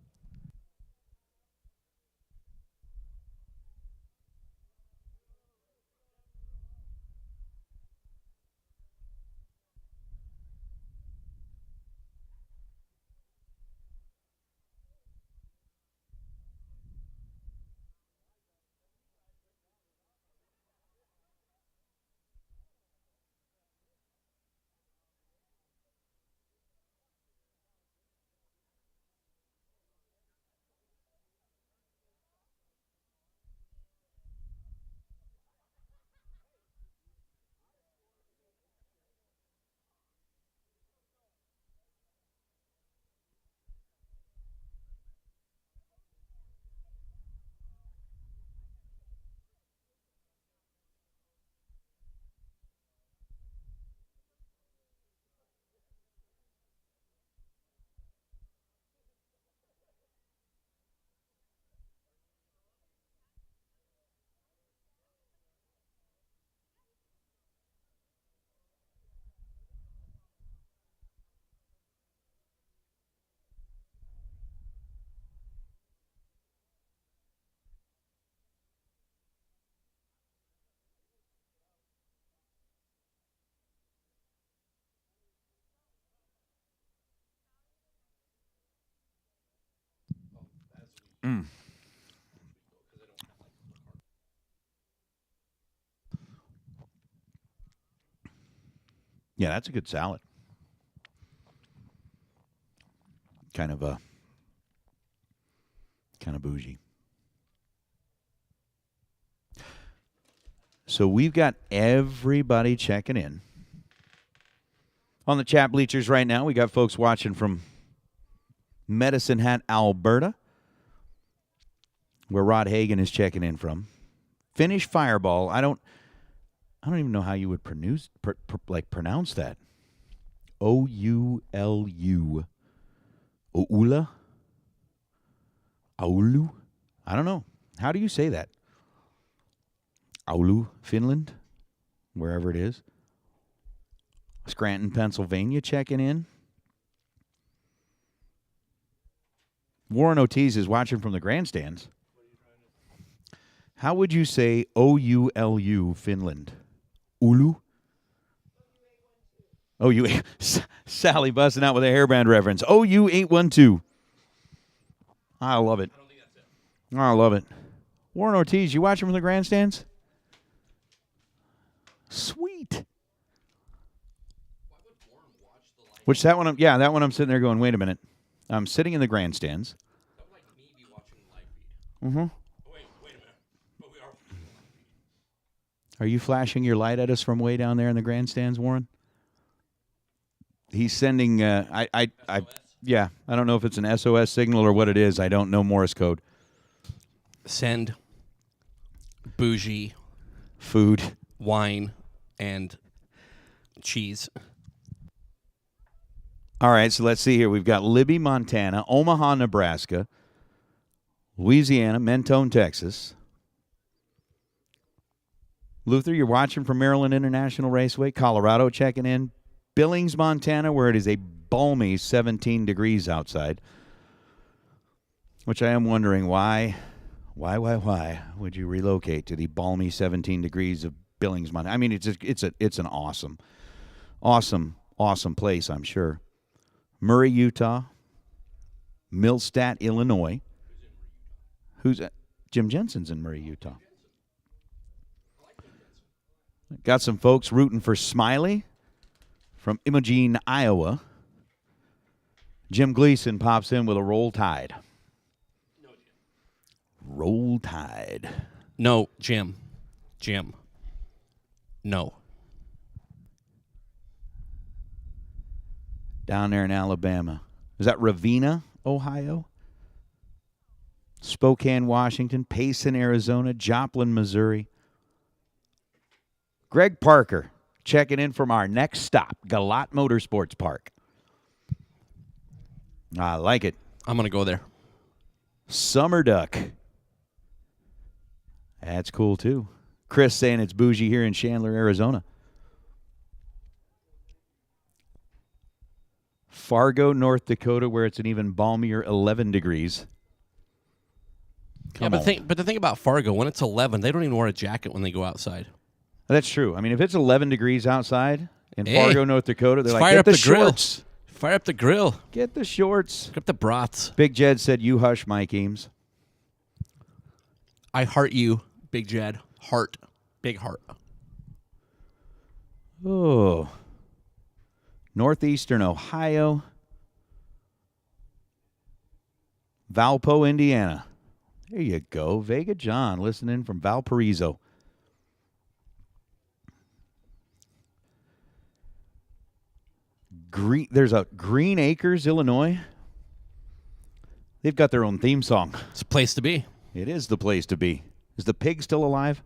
Yeah, that's a good salad. Kind of bougie. So we've got everybody checking in. On the chat bleachers right now, we got folks watching from Medicine Hat, Alberta, where Rod Hagen is checking in from. Finnish Fireball. I don't even know how you would pronounce that. Oulu. Oula? Oulu? I don't know. How do you say that? Oulu, Finland, wherever it is. Scranton, Pennsylvania, checking in. Warren Ortiz is watching from the grandstands. How would you say Oulu, Finland? Oulu? OU, Sally busting out with a hairband reference. OU812. I love it. I love it. Warren Ortiz, you watching from the grandstands? Sweet. Which that one, that one I'm sitting there going, wait a minute. I'm sitting in the grandstands. Mm-hmm. Are you flashing your light at us from way down there in the grandstands, Warren? He's sending, I don't know if it's an SOS signal or what it is. I don't know Morse code. Send bougie food, wine, and cheese. All right, so let's see here. We've got Libby, Montana, Omaha, Nebraska, Louisiana, Mentone, Texas. Luther, you're watching from Maryland International Raceway, Colorado checking in. Billings, Montana, where it is a balmy 17 degrees outside. Which I am wondering why would you relocate to the balmy 17 degrees of Billings, Montana? I mean, it's an awesome place, I'm sure. Murray, Utah. Millstat, Illinois. Jim Jensen's in Murray, Utah. Got some folks rooting for Smiley from Imogene, Iowa. Jim Gleason pops in with a Roll Tide. Roll Tide. No, Jim. No. Down there in Alabama. Is that Ravenna, Ohio? Spokane, Washington. Payson, Arizona. Joplin, Missouri. Greg Parker checking in from our next stop, Galat Motorsports Park. I like it. I'm going to go there. Summer Duck. That's cool, too. Chris saying it's bougie here in Chandler, Arizona. Fargo, North Dakota, where it's an even balmier 11 degrees. But the thing about Fargo, when it's 11, they don't even wear a jacket when they go outside. That's true. I mean, if it's 11 degrees outside in Fargo, North Dakota, they're like, fire get up the grill. shorts. Fire up the grill. Get the shorts. Get the brats. Big Jed said, you hush, Mike Eames. I heart you, Big Jed. Heart. Big heart. Oh. Northeastern Ohio. Valpo, Indiana. There you go. Vega John listening from Valparaiso. There's a Green Acres, Illinois. They've got their own theme song. It's a place to be. It is the place to be. Is the pig still alive?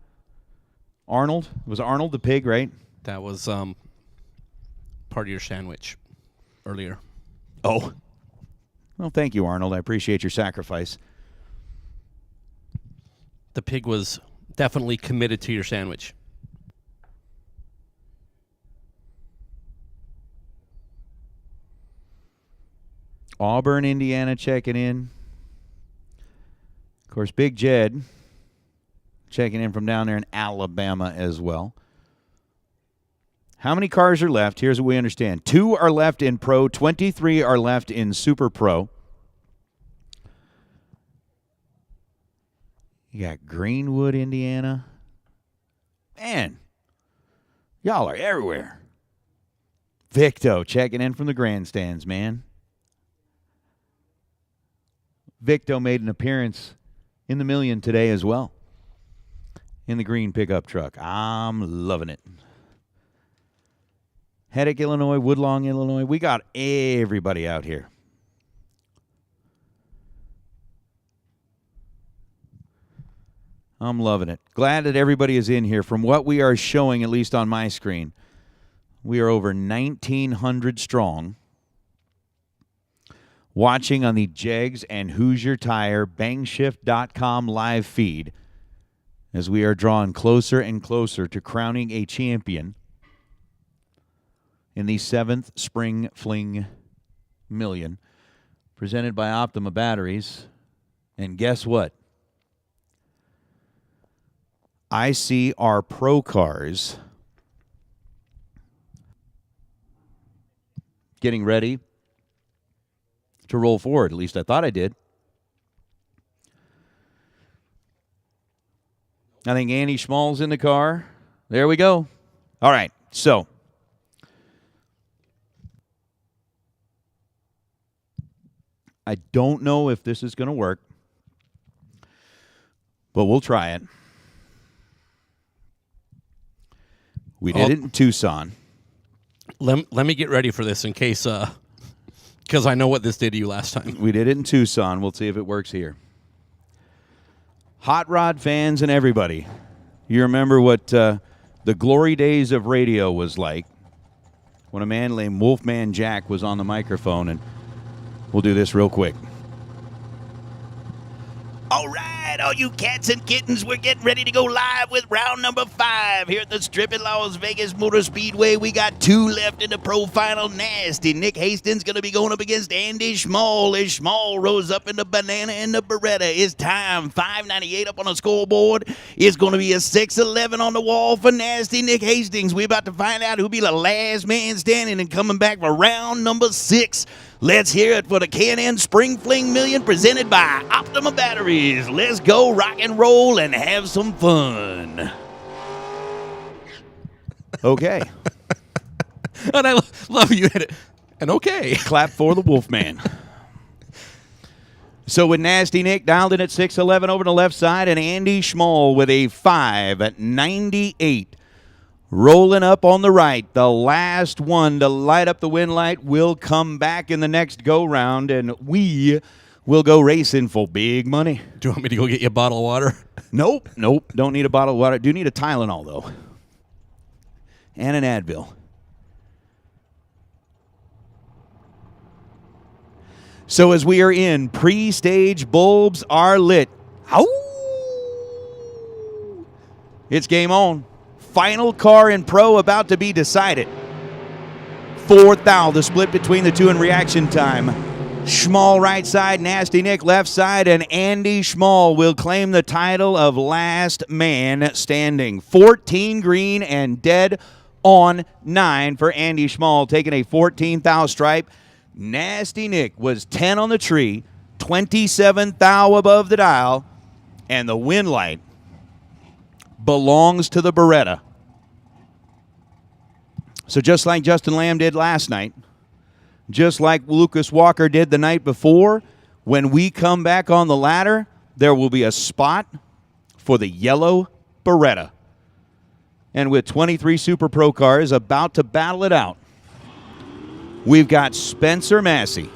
Arnold? Was Arnold the pig, right? That was part of your sandwich earlier. Oh. Well, thank you, Arnold. I appreciate your sacrifice. The pig was definitely committed to your sandwich. Auburn, Indiana checking in. Of course, Big Jed checking in from down there in Alabama as well. How many cars are left? Here's what we understand. 2 are left in Pro. 23 are left in Super Pro. You got Greenwood, Indiana. Man, y'all are everywhere. Victo checking in from the grandstands, man. Victo made an appearance in the million today as well. In the green pickup truck. I'm loving it. Heddick, Illinois, Woodlawn, Illinois. We got everybody out here. I'm loving it. Glad that everybody is in here. From what we are showing, at least on my screen, we are over 1,900 strong. Watching on the Jegs and Hoosier Tire Bangshift.com live feed as we are drawing closer and closer to crowning a champion in the 7th Spring Fling Million, presented by Optima Batteries. And guess what? I see our pro cars getting ready to roll forward. At least I thought I did. I think Andy Schmall's in the car. There we go. All right, so I don't know if this is going to work, but we'll try it. We did it in Tucson. Let me get ready for this in case, because I know what this did to you last time. We did it in Tucson. We'll see if it works here. Hot rod fans and everybody, you remember what the glory days of radio was like when a man named Wolfman Jack was on the microphone, and we'll do this real quick. All right, all you cats and kittens, we're getting ready to go live with round number 5 here at the Strip at Las Vegas Motor Speedway. We got 2 left in the pro final. Nasty Nick Hastings going to be going up against Andy Schmall as Schmall rose up in the banana and the Beretta. His time, 5:98 up on the scoreboard. It's going to be a 6:11 on the wall for Nasty Nick Hastings. We're about to find out who'll be the last man standing and coming back for round number 6. Let's hear it for the K&N Spring Fling Million presented by Optima Batteries. Let's go rock and roll and have some fun. Okay. And I love you at it. And okay. Clap for the Wolfman. So with Nasty Nick dialed in at 6:11 over the left side, and Andy Schmall with a 5:98. Rolling up on the right, the last one to light up the win light will come back in the next go-round, and we will go racing for big money. Do you want me to go get you a bottle of water? Nope. Don't need a bottle of water. Do need a Tylenol, though. And an Advil. So as we are in, pre-stage bulbs are lit. Ow! It's game on. Final car in pro about to be decided. 4th thou, the split between the two in reaction time. Schmall right side, Nasty Nick left side, and Andy Schmall will claim the title of last man standing. 14 green and dead on 9 for Andy Schmall, taking a 14 thou stripe. Nasty Nick was 10 on the tree, 27 thou above the dial, and the win light belongs to the Beretta. So just like Justin Lamb did last night, just like Lucas Walker did the night before, when we come back on the ladder, there will be a spot for the yellow Beretta. And with 23 Super Pro cars about to battle it out, we've got Spencer Massey.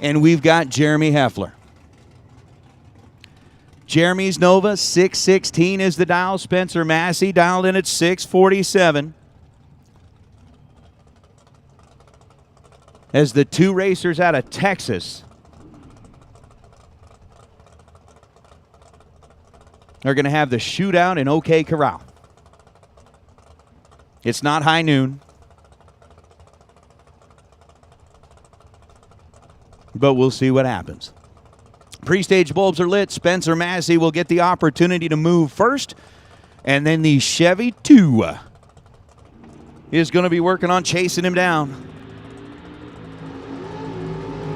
And we've got Jeremy Heffler. Jeremy's Nova, 616 is the dial. Spencer Massey dialed in at 647. As the two racers out of Texas are going to have the shootout in OK Corral. It's not high noon, but we'll see what happens. Pre-stage bulbs are lit. Spencer Massey will get the opportunity to move first, and then the Chevy 2 is going to be working on chasing him down.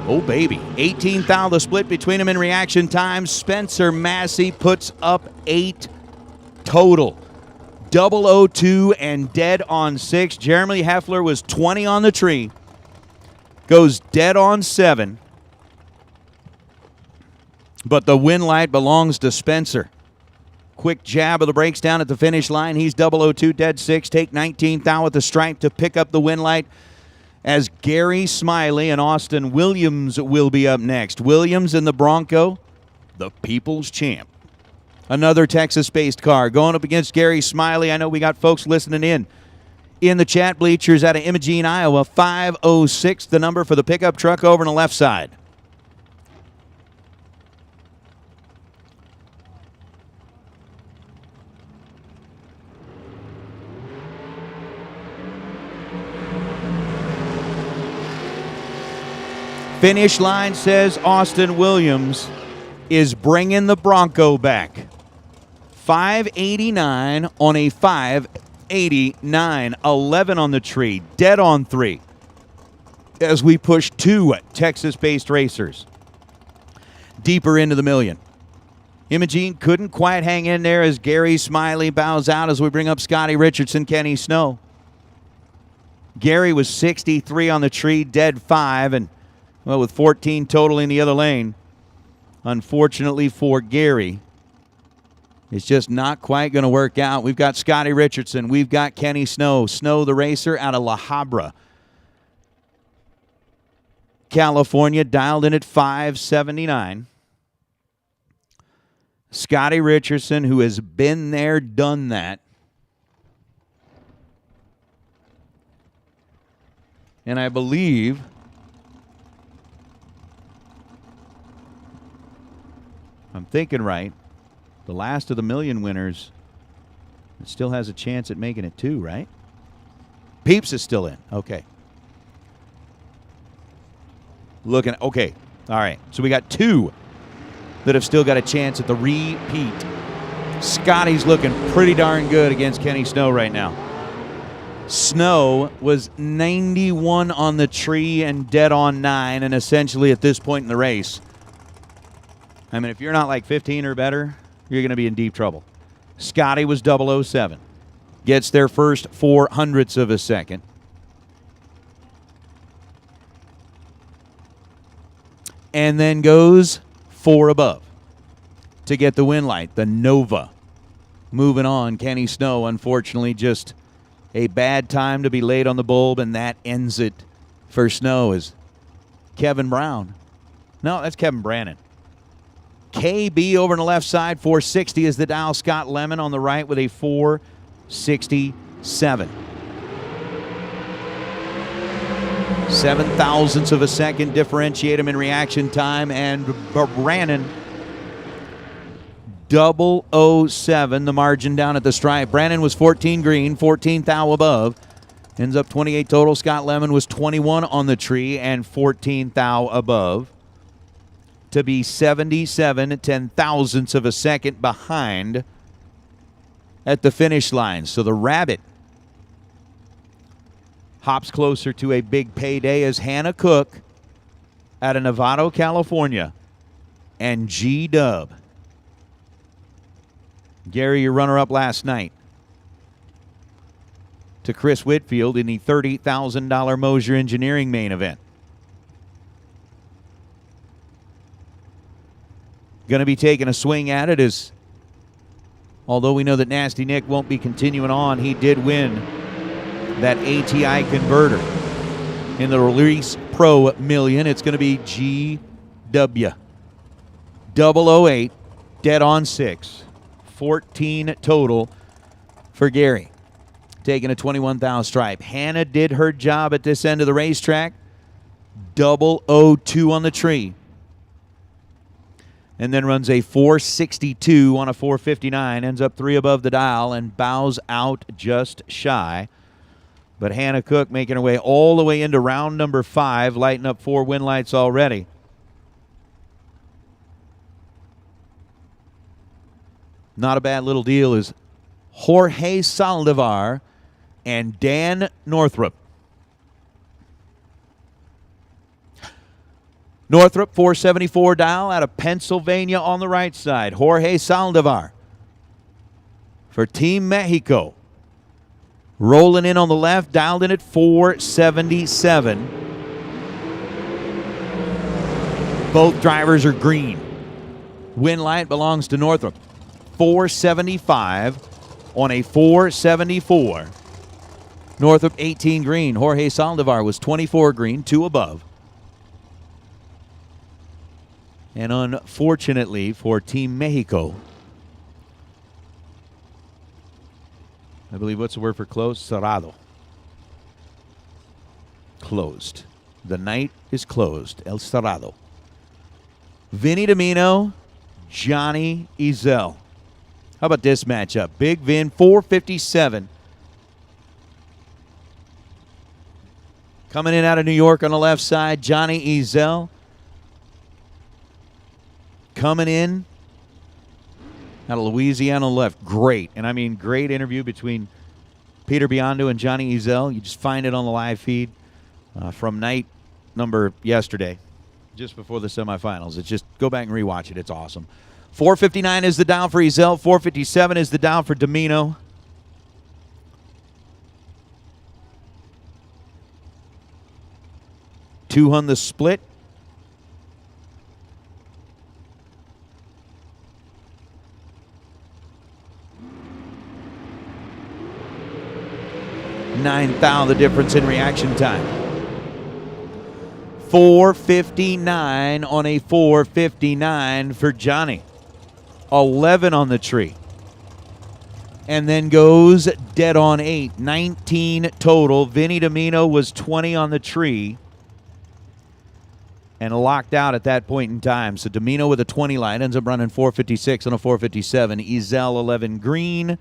Oh, baby. 18th thou, the split between them in reaction time. Spencer Massey puts up 8 total. 002 and dead on 6. Jeremy Heffler was 20 on the tree. Goes dead on 7. But the win light belongs to Spencer. Quick jab of the brakes down at the finish line. He's 002, dead 6. Take 19th thou at the stripe to pick up the win light, as Gary Smiley and Austin Williams will be up next. Williams in the Bronco, the people's champ. Another Texas-based car going up against Gary Smiley. I know we got folks listening in the chat bleachers out of Imogene, Iowa. 506, the number for the pickup truck over on the left side. Finish line says Austin Williams is bringing the Bronco back. 589 on a 589. 11 on the tree. Dead on 3. As we push 2 Texas-based racers deeper into the million. Imogene couldn't quite hang in there as Gary Smiley bows out as we bring up Scotty Richardson, Kenny Snow. Gary was 63 on the tree, dead 5, and well, with 14 total in the other lane. Unfortunately for Gary, it's just not quite going to work out. We've got Scotty Richardson. We've got Kenny Snow. Snow, the racer, out of La Habra, California, dialed in at 579. Scotty Richardson, who has been there, done that. And I believe I'm thinking right. The last of the million winners still has a chance at making it 2, right? Peeps is still in. Okay. Okay. All right. So we got 2 that have still got a chance at the repeat. Scotty's looking pretty darn good against Kenny Snow right now. Snow was 91 on the tree and dead on 9, and essentially at this point in the race, I mean, if you're not like 15 or better, you're going to be in deep trouble. Scotty was 007. Gets their first 0.04 of a second. And then goes 4 above to get the win light, the Nova. Moving on, Kenny Snow, unfortunately, just a bad time to be late on the bulb, and that ends it for Snow is Kevin Brown. No, that's Kevin Brannon. KB over on the left side, 460 is the dial. Scott Lemon on the right with a 467. 7 thousandths of a second differentiate him in reaction time, and Brannon 007, the margin down at the stripe. Brannon was 14 green, 14 thou above. Ends up 28 total. Scott Lemon was 21 on the tree and 14 thou above, to be 77 ten-thousandths of a second behind at the finish line. So the Rabbit hops closer to a big payday as Hannah Cook out of Novato, California, and G-Dub. Gary, your runner-up last night, to Chris Whitfield in the $30,000 Mosier Engineering main event. Going to be taking a swing at it, as although we know that Nasty Nick won't be continuing on, he did win that ATI converter in the Release Pro Million. It's going to be GW 008, dead on 6. 14 total for Gary, taking a 21,000 stripe. Hannah did her job at this end of the racetrack. 002 on the tree. And then runs a 462 on a 459, ends up 3 above the dial and bows out just shy. But Hannah Cook making her way all the way into round number 5, lighting up 4 win lights already. Not a bad little deal is Jorge Saldivar and Dan Northrup. Northrop 474 dial out of Pennsylvania on the right side. Jorge Saldivar for Team Mexico. Rolling in on the left, dialed in at 477. Both drivers are green. Win light belongs to Northrop. 475 on a 474. Northrop 18 green. Jorge Saldivar was 24 green, 2 above. And unfortunately for Team Mexico, I believe, what's the word for closed? Cerrado. Closed. The night is closed. El Cerrado. Vinny Domino, Johnny Ezel. How about this matchup? Big Vin, 457. Coming in out of New York on the left side, Johnny Ezel. Coming in out of Louisiana on the left. Great. And I mean, great interview between Peter Biondo and Johnny Ezel. You just find it on the live feed from night number yesterday, just before the semifinals. It's just, go back and rewatch it. It's awesome. 459 is the dial for Ezel. 457 is the dial for Domino. Two on the split. $9,000 the difference in reaction time. 459 on a 459 for Johnny. 11 on the tree. And then goes dead on 8. 19 total. Vinny Domino was 20 on the tree and locked out at that point in time. So Domino with a 20 line ends up running 456 on a 457. Ezel 11 green,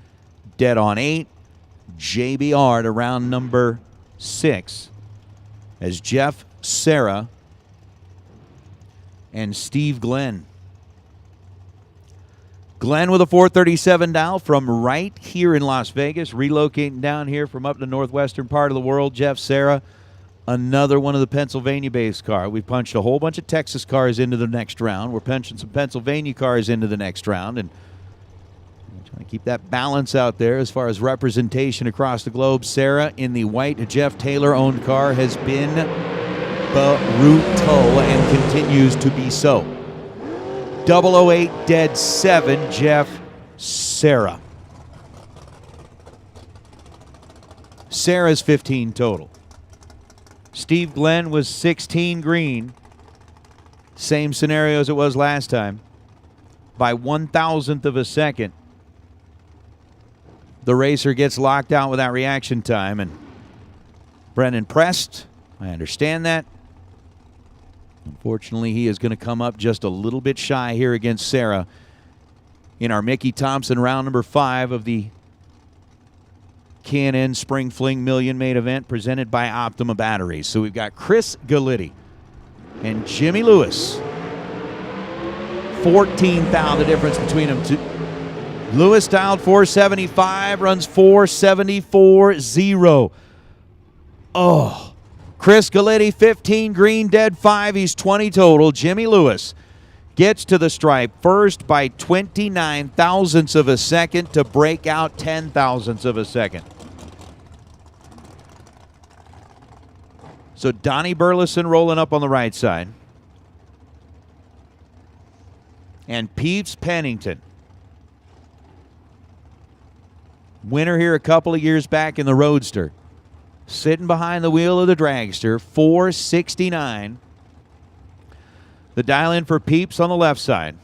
dead on 8. JBR to round number 6 as Jeff Serra and Steve Glenn. Glenn with a 437 dial from right here in Las Vegas, relocating down here from up the northwestern part of the world. Jeff Serra, another one of the Pennsylvania-based car. We punched a whole bunch of Texas cars into the next round. We're punching some Pennsylvania cars into the next round, and trying to keep that balance out there as far as representation across the globe. Serra in the white Jeff Taylor-owned car has been brutal and continues to be so. 008 dead 7, Jeff Serra. Serra's 15 total. Steve Glenn was 16 green. Same scenario as it was last time. By 1,000th of a second, the racer gets locked out without reaction time. And Brennan pressed. I understand that. Unfortunately, he is going to come up just a little bit shy here against Serra in our Mickey Thompson round number 5 of the K&N Spring Fling Million main event presented by Optima Batteries. So we've got Chris Galitti and Jimmy Lewis. 14,000 the difference between them two. Lewis dialed 475, runs 474.0. Oh. Chris Galitti, 15 green, dead 5. He's 20 total. Jimmy Lewis gets to the stripe first by 29 thousandths of a second to break out 10 thousandths of a second. So Donnie Burleson rolling up on the right side. And Peeps Pennington. Winner here a couple of years back in the Roadster. Sitting behind the wheel of the dragster, 469. The dial in for Peeps on the left side.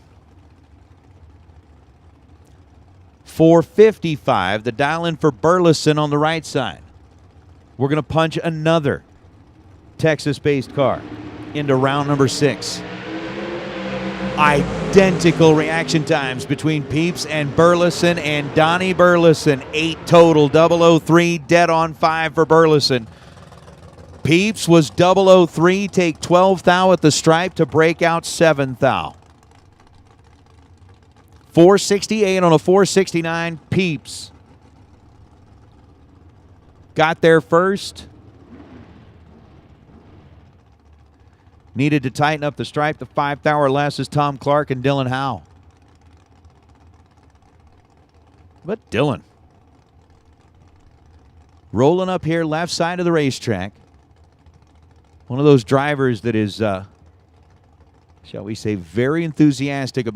455. The dial in for Burleson on the right side. We're going to punch another Texas-based car into round number 6. Identical reaction times between Peeps and Burleson and Donnie Burleson. 8 total, 003, dead on 5 for Burleson. Peeps was 003, take 12 thou at the stripe to break out 7 thou. 468 on a 469, Peeps got there first. Needed to tighten up the stripe. The 5th hour less is Tom Clark and Dylan Howe. But Dylan rolling up here left side of the racetrack. One of those drivers that is, shall we say, very enthusiastic about